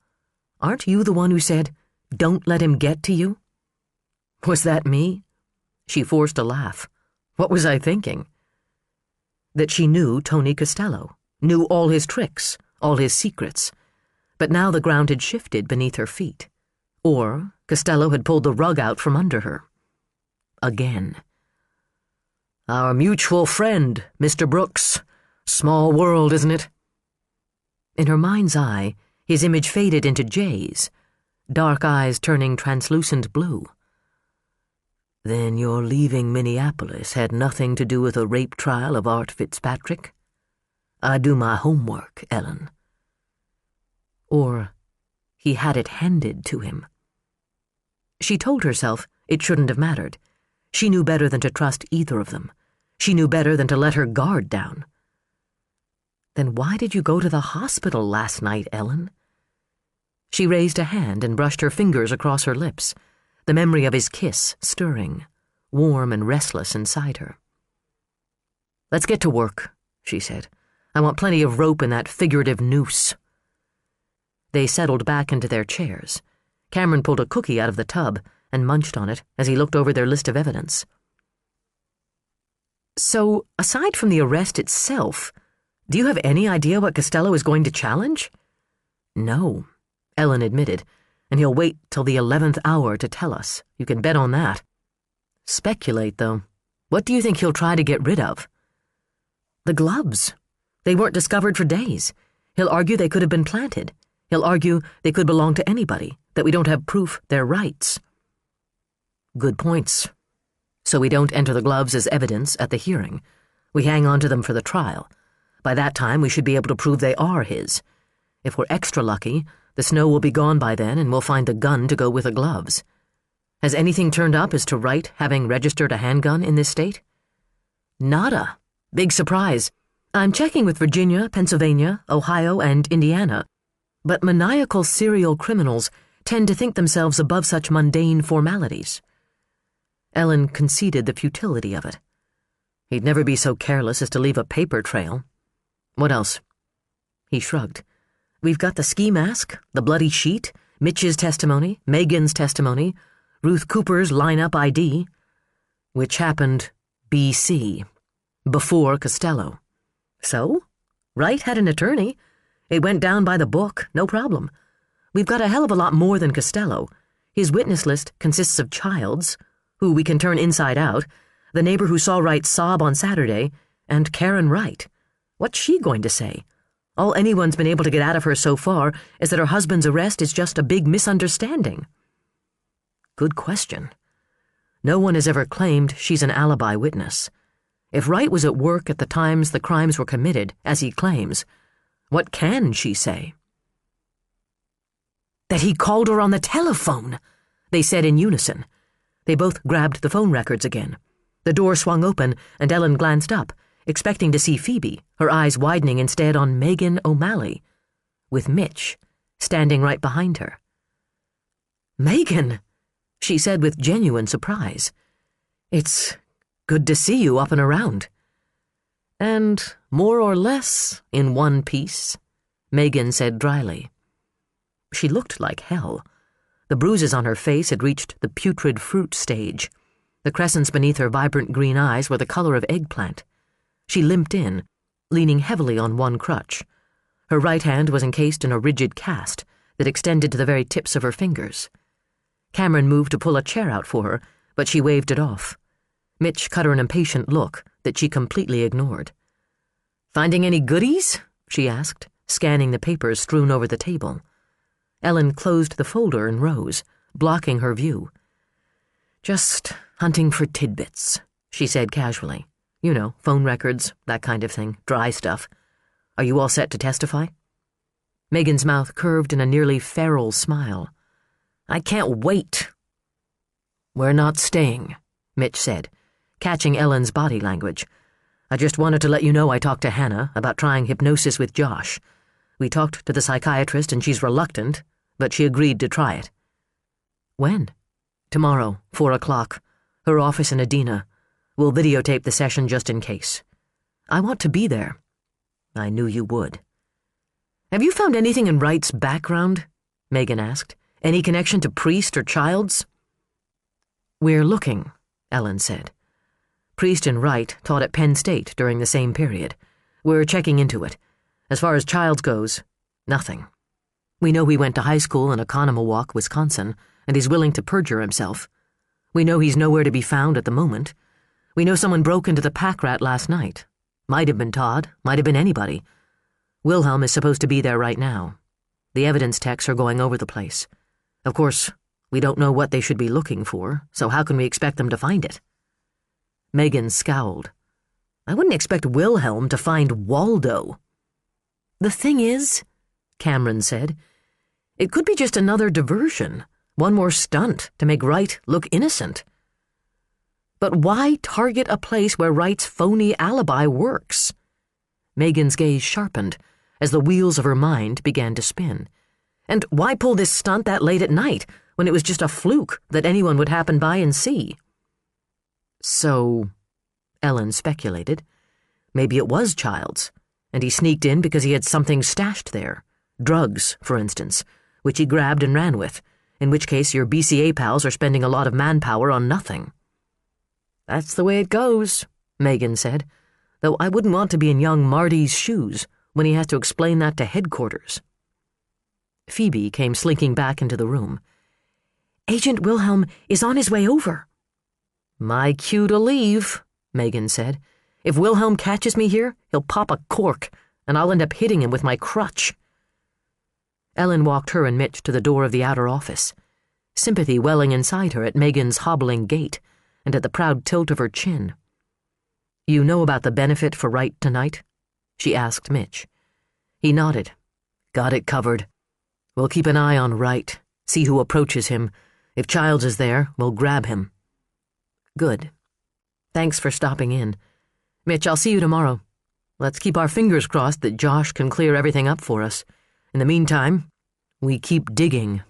Aren't you the one who said, "Don't let him get to you"? Was that me? She forced a laugh. What was I thinking? That she knew Tony Costello, knew all his tricks, all his secrets. But now the ground had shifted beneath her feet. Or Costello had pulled the rug out from under her. Again. Our mutual friend, Mr. Brooks. Small world, isn't it? In her mind's eye, his image faded into Jay's, dark eyes turning translucent blue. Then your leaving Minneapolis had nothing to do with a rape trial of Art Fitzpatrick? I do my homework, Ellen. Or he had it handed to him. She told herself it shouldn't have mattered. She knew better than to trust either of them. She knew better than to let her guard down. Then why did you go to the hospital last night, Ellen? She raised a hand and brushed her fingers across her lips, the memory of his kiss stirring, warm and restless inside her. Let's get to work, she said. I want plenty of rope in that figurative noose. They settled back into their chairs. Cameron pulled a cookie out of the tub and munched on it as he looked over their list of evidence. So, aside from the arrest itself, do you have any idea what Costello is going to challenge? No, Ellen admitted, and he'll wait till the 11th hour to tell us. You can bet on that. Speculate, though. What do you think he'll try to get rid of? The gloves. They weren't discovered for days. He'll argue they could have been planted. He'll argue they could belong to anybody, that we don't have proof they're rights. Good points. So we don't enter the gloves as evidence at the hearing. We hang on to them for the trial. By that time, we should be able to prove they are his. If we're extra lucky, the snow will be gone by then and we'll find the gun to go with the gloves. Has anything turned up as to Wright having registered a handgun in this state? Nada. Big surprise. I'm checking with Virginia, Pennsylvania, Ohio, and Indiana. But maniacal serial criminals tend to think themselves above such mundane formalities. Ellen conceded the futility of it. He'd never be so careless as to leave a paper trail. What else? He shrugged. We've got the ski mask, the bloody sheet, Mitch's testimony, Megan's testimony, Ruth Cooper's lineup ID, which happened B.C., before Costello. So, Wright had an attorney. It went down by the book, no problem. We've got a hell of a lot more than Costello. His witness list consists of Childs, who we can turn inside out, the neighbor who saw Wright sob on Saturday, and Karen Wright. What's she going to say? All anyone's been able to get out of her so far is that her husband's arrest is just a big misunderstanding. Good question. No one has ever claimed she's an alibi witness. If Wright was at work at the times the crimes were committed, as he claims, what can she say? That he called her on the telephone, they said in unison. They both grabbed the phone records again. The door swung open, and Ellen glanced up, expecting to see Phoebe, her eyes widening instead on Megan O'Malley, with Mitch standing right behind her. Megan, she said with genuine surprise. It's good to see you up and around. And more or less in one piece, Megan said dryly. She looked like hell. The bruises on her face had reached the putrid fruit stage. The crescents beneath her vibrant green eyes were the color of eggplant. She limped in, leaning heavily on one crutch. Her right hand was encased in a rigid cast that extended to the very tips of her fingers. Cameron moved to pull a chair out for her, but she waved it off. Mitch cut her an impatient look that she completely ignored. "Finding any goodies?" she asked, scanning the papers strewn over the table. Ellen closed the folder and rose, blocking her view. "Just hunting for tidbits," she said casually. "You know, phone records, that kind of thing, dry stuff. Are you all set to testify?" Megan's mouth curved in a nearly feral smile. "I can't wait." "We're not staying," Mitch said, catching Ellen's body language. "I just wanted to let you know I talked to Hannah about trying hypnosis with Josh. We talked to the psychiatrist and she's reluctant, but she agreed to try it." "When?" "Tomorrow, 4 o'clock. Her office in Adena. We'll videotape the session just in case." "I want to be there." "I knew you would." "Have you found anything in Wright's background?" Megan asked. "Any connection to Priest or Childs?" "We're looking," Ellen said. "Priest and Wright taught at Penn State during the same period. We're checking into it. As far as Childs goes, nothing. We know he went to high school in Oconomowoc, Wisconsin, and he's willing to perjure himself. We know he's nowhere to be found at the moment. We know someone broke into the pack rat last night. Might have been Todd, might have been anybody. Wilhelm is supposed to be there right now. The evidence techs are going over the place. Of course, we don't know what they should be looking for, so how can we expect them to find it?" Megan scowled. "I wouldn't expect Wilhelm to find Waldo." "The thing is," Cameron said, "it could be just another diversion, one more stunt to make Wright look innocent." "But why target a place where Wright's phony alibi works?" Megan's gaze sharpened as the wheels of her mind began to spin. "And why pull this stunt that late at night, when it was just a fluke that anyone would happen by and see?" "So," Ellen speculated, "maybe it was Childs, and he sneaked in because he had something stashed there. Drugs, for instance, which he grabbed and ran with, in which case your BCA pals are spending a lot of manpower on nothing." "That's the way it goes," Megan said, though I wouldn't want to be in young Marty's shoes when he has to explain that to headquarters. Phoebe came slinking back into the room. Agent Wilhelm is on his way over. My cue to leave, Megan said. If Wilhelm catches me here, he'll pop a cork, and I'll end up hitting him with my crutch. Ellen walked her and Mitch to the door of the outer office, sympathy welling inside her at Megan's hobbling gait and at the proud tilt of her chin. You know about the benefit for Wright tonight? She asked Mitch. He nodded. Got it covered. We'll keep an eye on Wright, see who approaches him. If Childs is there, we'll grab him. Good. Thanks for stopping in. Mitch, I'll see you tomorrow. Let's keep our fingers crossed that Josh can clear everything up for us. In the meantime, we keep digging.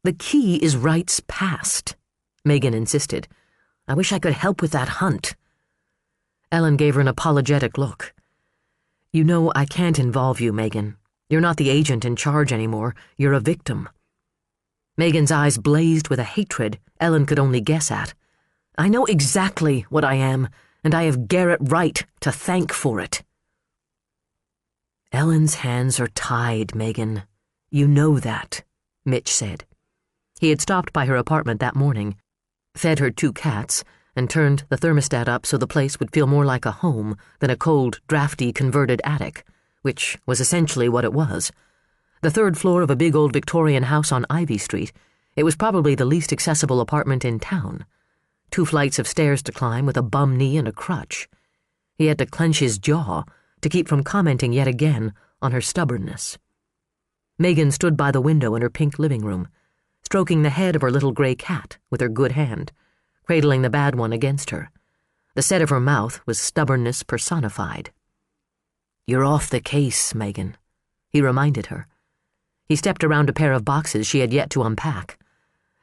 The key is Wright's past, Megan insisted. I wish I could help with that hunt. Ellen gave her an apologetic look. You know I can't involve you, Megan. You're not the agent in charge anymore. You're a victim. Megan's eyes blazed with a hatred Ellen could only guess at. I know exactly what I am, and I have Garrett Wright to thank for it. Ellen's hands are tied, Megan. You know that, Mitch said. He had stopped by her apartment that morning, fed her 2 cats, and turned the thermostat up so the place would feel more like a home than a cold, drafty, converted attic, which was essentially what it was. The 3rd floor of a big old Victorian house on Ivy Street, it was probably the least accessible apartment in town. 2 flights of stairs to climb with a bum knee and a crutch. He had to clench his jaw to keep from commenting yet again on her stubbornness. Megan stood by the window in her pink living room, stroking the head of her little gray cat with her good hand, cradling the bad one against her. The set of her mouth was stubbornness personified. You're off the case, Megan, he reminded her. He stepped around a pair of boxes she had yet to unpack.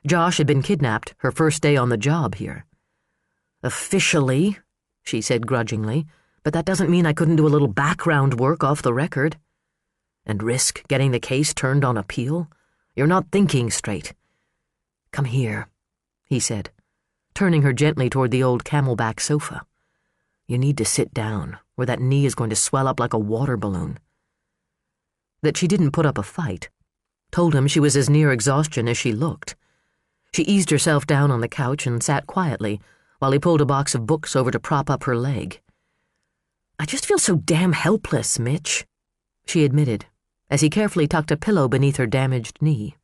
Josh had been kidnapped her first day on the job here. Officially, she said grudgingly, but that doesn't mean I couldn't do a little background work off the record. And risk getting the case turned on appeal? You're not thinking straight. Come here, he said, turning her gently toward the old camelback sofa. You need to sit down, or that knee is going to swell up like a water balloon. That she didn't put up a fight told him she was as near exhaustion as she looked. She eased herself down on the couch and sat quietly while he pulled a box of books over to prop up her leg. I just feel so damn helpless, Mitch, she admitted, as he carefully tucked a pillow beneath her damaged knee.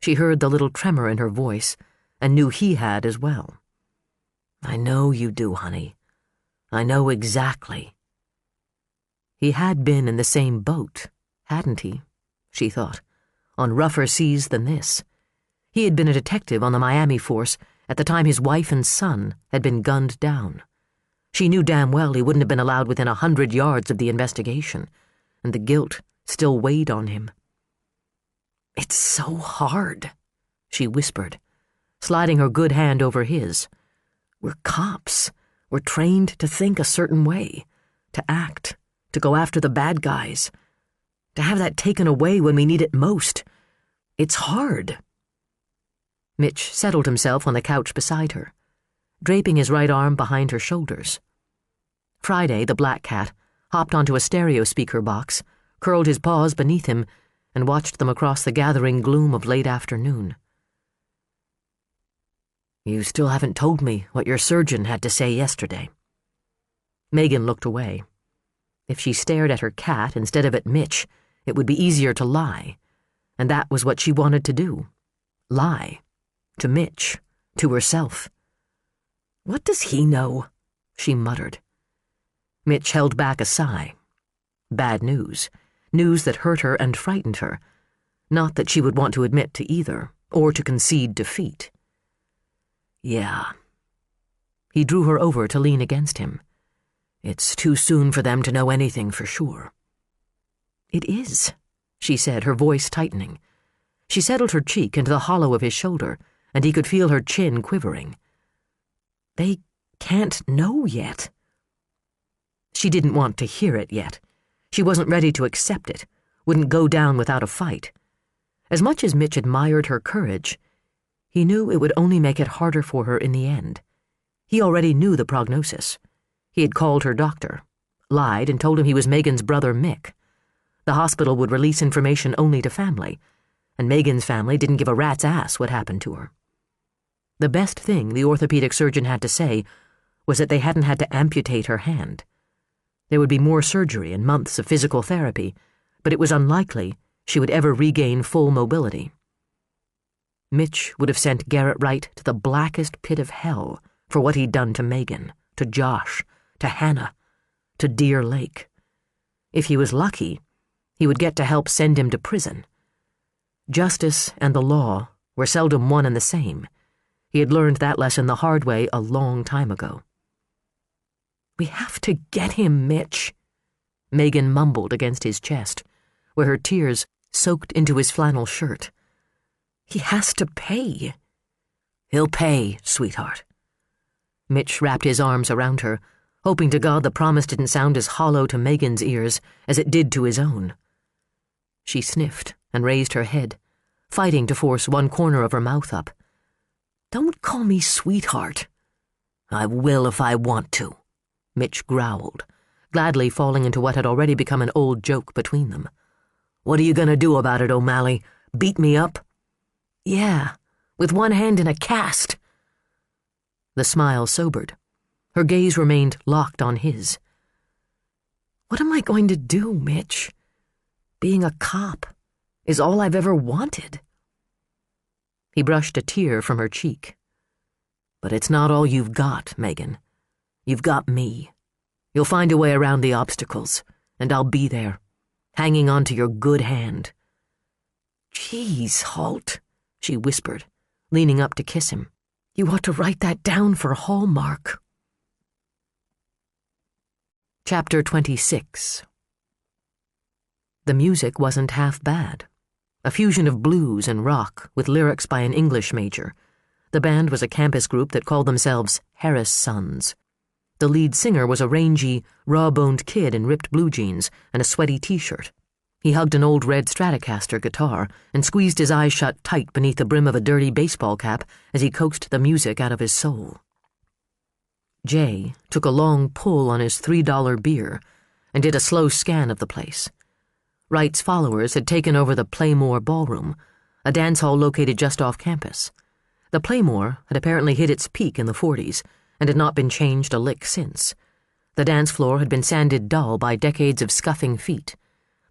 She heard the little tremor in her voice and knew he had as well. I know you do, honey. I know exactly. He had been in the same boat, hadn't he? She thought, on rougher seas than this. He had been a detective on the Miami force at the time his wife and son had been gunned down. She knew damn well he wouldn't have been allowed within 100 yards of the investigation, and the guilt still weighed on him. It's so hard, she whispered, sliding her good hand over his. We're cops. We're trained to think a certain way, to act, to go after the bad guys, to have that taken away when we need it most. It's hard. Mitch settled himself on the couch beside her, draping his right arm behind her shoulders. Friday, the black cat, hopped onto a stereo speaker box, curled his paws beneath him, and watched them across the gathering gloom of late afternoon. You still haven't told me what your surgeon had to say yesterday. Megan looked away. If she stared at her cat instead of at Mitch, it would be easier to lie, and that was what she wanted to do. Lie. To Mitch. To herself. What does he know? She muttered. Mitch held back a sigh. Bad news. News that hurt her and frightened her. Not that she would want to admit to either, or to concede defeat. Yeah. He drew her over to lean against him. It's too soon for them to know anything for sure. It is, she said, her voice tightening. She settled her cheek into the hollow of his shoulder, and he could feel her chin quivering. They can't know yet. She didn't want to hear it yet. She wasn't ready to accept it, wouldn't go down without a fight. As much as Mitch admired her courage, he knew it would only make it harder for her in the end. He already knew the prognosis. He had called her doctor, lied, and told him he was Megan's brother Mick. The hospital would release information only to family, and Megan's family didn't give a rat's ass what happened to her. The best thing the orthopedic surgeon had to say was that they hadn't had to amputate her hand. There would be more surgery and months of physical therapy, but it was unlikely she would ever regain full mobility. Mitch would have sent Garrett Wright to the blackest pit of hell for what he'd done to Megan, to Josh, to Hannah, to Deer Lake. If he was lucky, he would get to help send him to prison. Justice and the law were seldom one and the same. He had learned that lesson the hard way a long time ago. "We have to get him, Mitch," Megan mumbled against his chest, where her tears soaked into his flannel shirt. "He has to pay." "He'll pay, sweetheart." Mitch wrapped his arms around her, hoping to God the promise didn't sound as hollow to Megan's ears as it did to his own. She sniffed and raised her head, fighting to force one corner of her mouth up. "Don't call me sweetheart." "I will if I want to," Mitch growled, gladly falling into what had already become an old joke between them. "What are you going to do about it, O'Malley? Beat me up?" "Yeah, with one hand in a cast." The smile sobered. Her gaze remained locked on his. "What am I going to do, Mitch? Being a cop is all I've ever wanted." He brushed a tear from her cheek. "But it's not all you've got, Megan. You've got me. You'll find a way around the obstacles, and I'll be there, hanging on to your good hand." "Jeez, Holt," she whispered, leaning up to kiss him. "You ought to write that down for Hallmark." Chapter 26. The music wasn't half bad. A fusion of blues and rock with lyrics by an English major. The band was a campus group that called themselves Harris Sons. The lead singer was a rangy, raw-boned kid in ripped blue jeans and a sweaty t-shirt. He hugged an old red Stratocaster guitar and squeezed his eyes shut tight beneath the brim of a dirty baseball cap as he coaxed the music out of his soul. Jay took a long pull on his $3 beer and did a slow scan of the place. Wright's followers had taken over the Playmore Ballroom, a dance hall located just off campus. The Playmore had apparently hit its peak in the 40s and had not been changed a lick since. The dance floor had been sanded dull by decades of scuffing feet.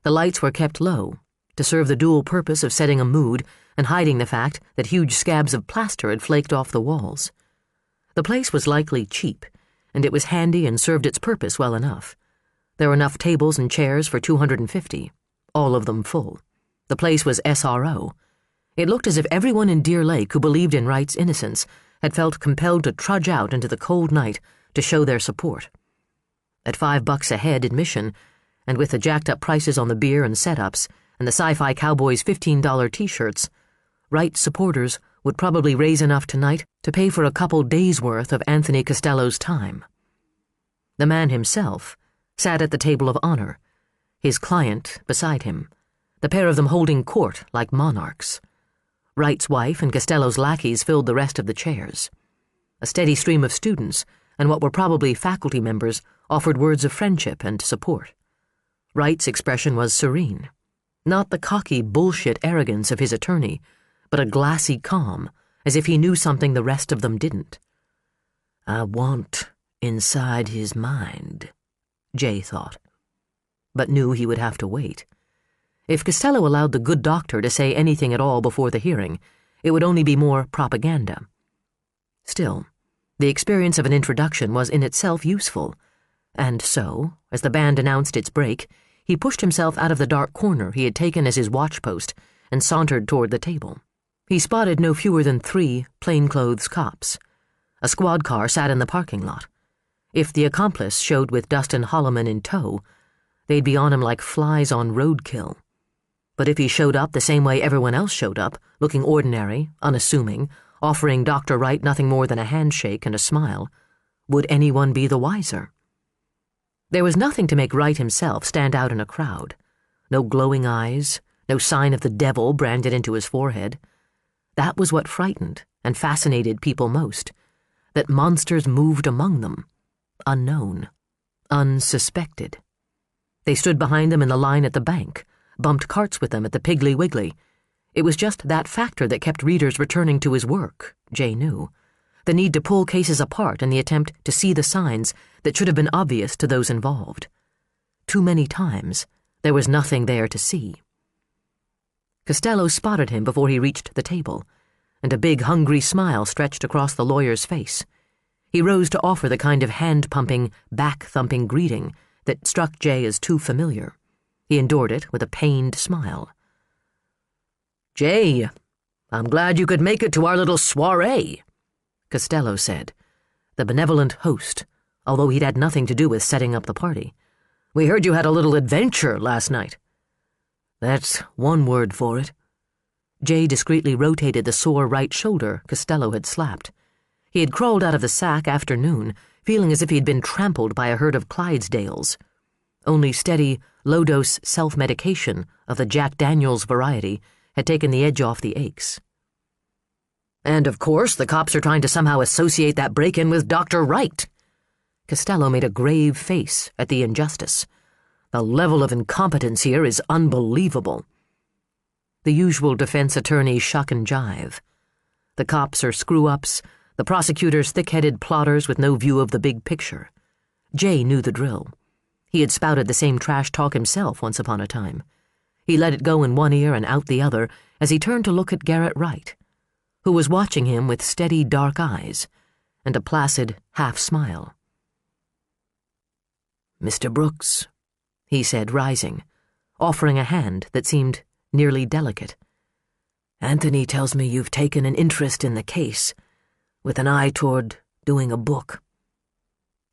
The lights were kept low to serve the dual purpose of setting a mood and hiding the fact that huge scabs of plaster had flaked off the walls. The place was likely cheap, and it was handy and served its purpose well enough. There were enough tables and chairs for 250, all of them full. The place was SRO. It looked as if everyone in Deer Lake who believed in Wright's innocence had felt compelled to trudge out into the cold night to show their support. At $5 a head admission, and with the jacked-up prices on the beer and setups, and the Sci-Fi Cowboys' $15 t-shirts, Wright's supporters would probably raise enough tonight to pay for a couple days' worth of Anthony Costello's time. The man himself sat at the table of honor, his client beside him, the pair of them holding court like monarchs. Wright's wife and Costello's lackeys filled the rest of the chairs. A steady stream of students, and what were probably faculty members, offered words of friendship and support. Wright's expression was serene. Not the cocky bullshit arrogance of his attorney, but a glassy calm, as if he knew something the rest of them didn't. "I want inside his mind," Jay thought, but knew he would have to wait. If Costello allowed the good doctor to say anything at all before the hearing, it would only be more propaganda. Still, the experience of an introduction was in itself useful, and so, as the band announced its break, he pushed himself out of the dark corner he had taken as his watchpost and sauntered toward the table. He spotted no fewer than 3 plainclothes cops. A squad car sat in the parking lot. If the accomplice showed with Dustin Holloman in tow, they'd be on him like flies on roadkill. But if he showed up the same way everyone else showed up, looking ordinary, unassuming, offering Dr. Wright nothing more than a handshake and a smile, would anyone be the wiser? There was nothing to make Wright himself stand out in a crowd. No glowing eyes, no sign of the devil branded into his forehead. That was what frightened and fascinated people most, that monsters moved among them, unknown. unsuspected. They stood behind them in the line at the bank, bumped carts with them at the Piggly Wiggly. It was just that factor that kept readers returning to his work, Jay knew. The need to pull cases apart in the attempt to see the signs that should have been obvious to those involved. Too many times, there was nothing there to see. Costello spotted him before he reached the table, and a big, hungry smile stretched across the lawyer's face. He rose to offer the kind of hand-pumping, back-thumping greeting that struck Jay as too familiar. He endured it with a pained smile. "Jay, I'm glad you could make it to our little soiree," Costello said, the benevolent host, although he'd had nothing to do with setting up the party. "We heard you had a little adventure last night." "That's one word for it." Jay discreetly rotated the sore right shoulder Costello had slapped. He had crawled out of the sack after noon, feeling as if he'd been trampled by a herd of Clydesdales. Only steady, low-dose self-medication of the Jack Daniels variety had taken the edge off the aches. "And of course the cops are trying to somehow associate that break-in with Dr. Wright." Costello made a grave face at the injustice. "The level of incompetence here is unbelievable." The usual defense attorney shuck and jive. The cops are screw-ups, the prosecutors thick-headed plotters with no view of the big picture. Jay knew the drill. He had spouted the same trash talk himself once upon a time. He let it go in one ear and out the other as he turned to look at Garrett Wright, who was watching him with steady dark eyes and a placid half-smile. "Mr. Brooks," he said, rising, offering a hand that seemed nearly delicate. "Anthony tells me you've taken an interest in the case, with an eye toward doing a book."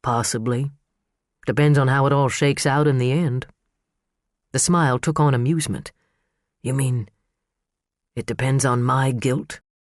"Possibly. Depends on how it all shakes out in the end." The smile took on amusement. "You mean it depends on my guilt?"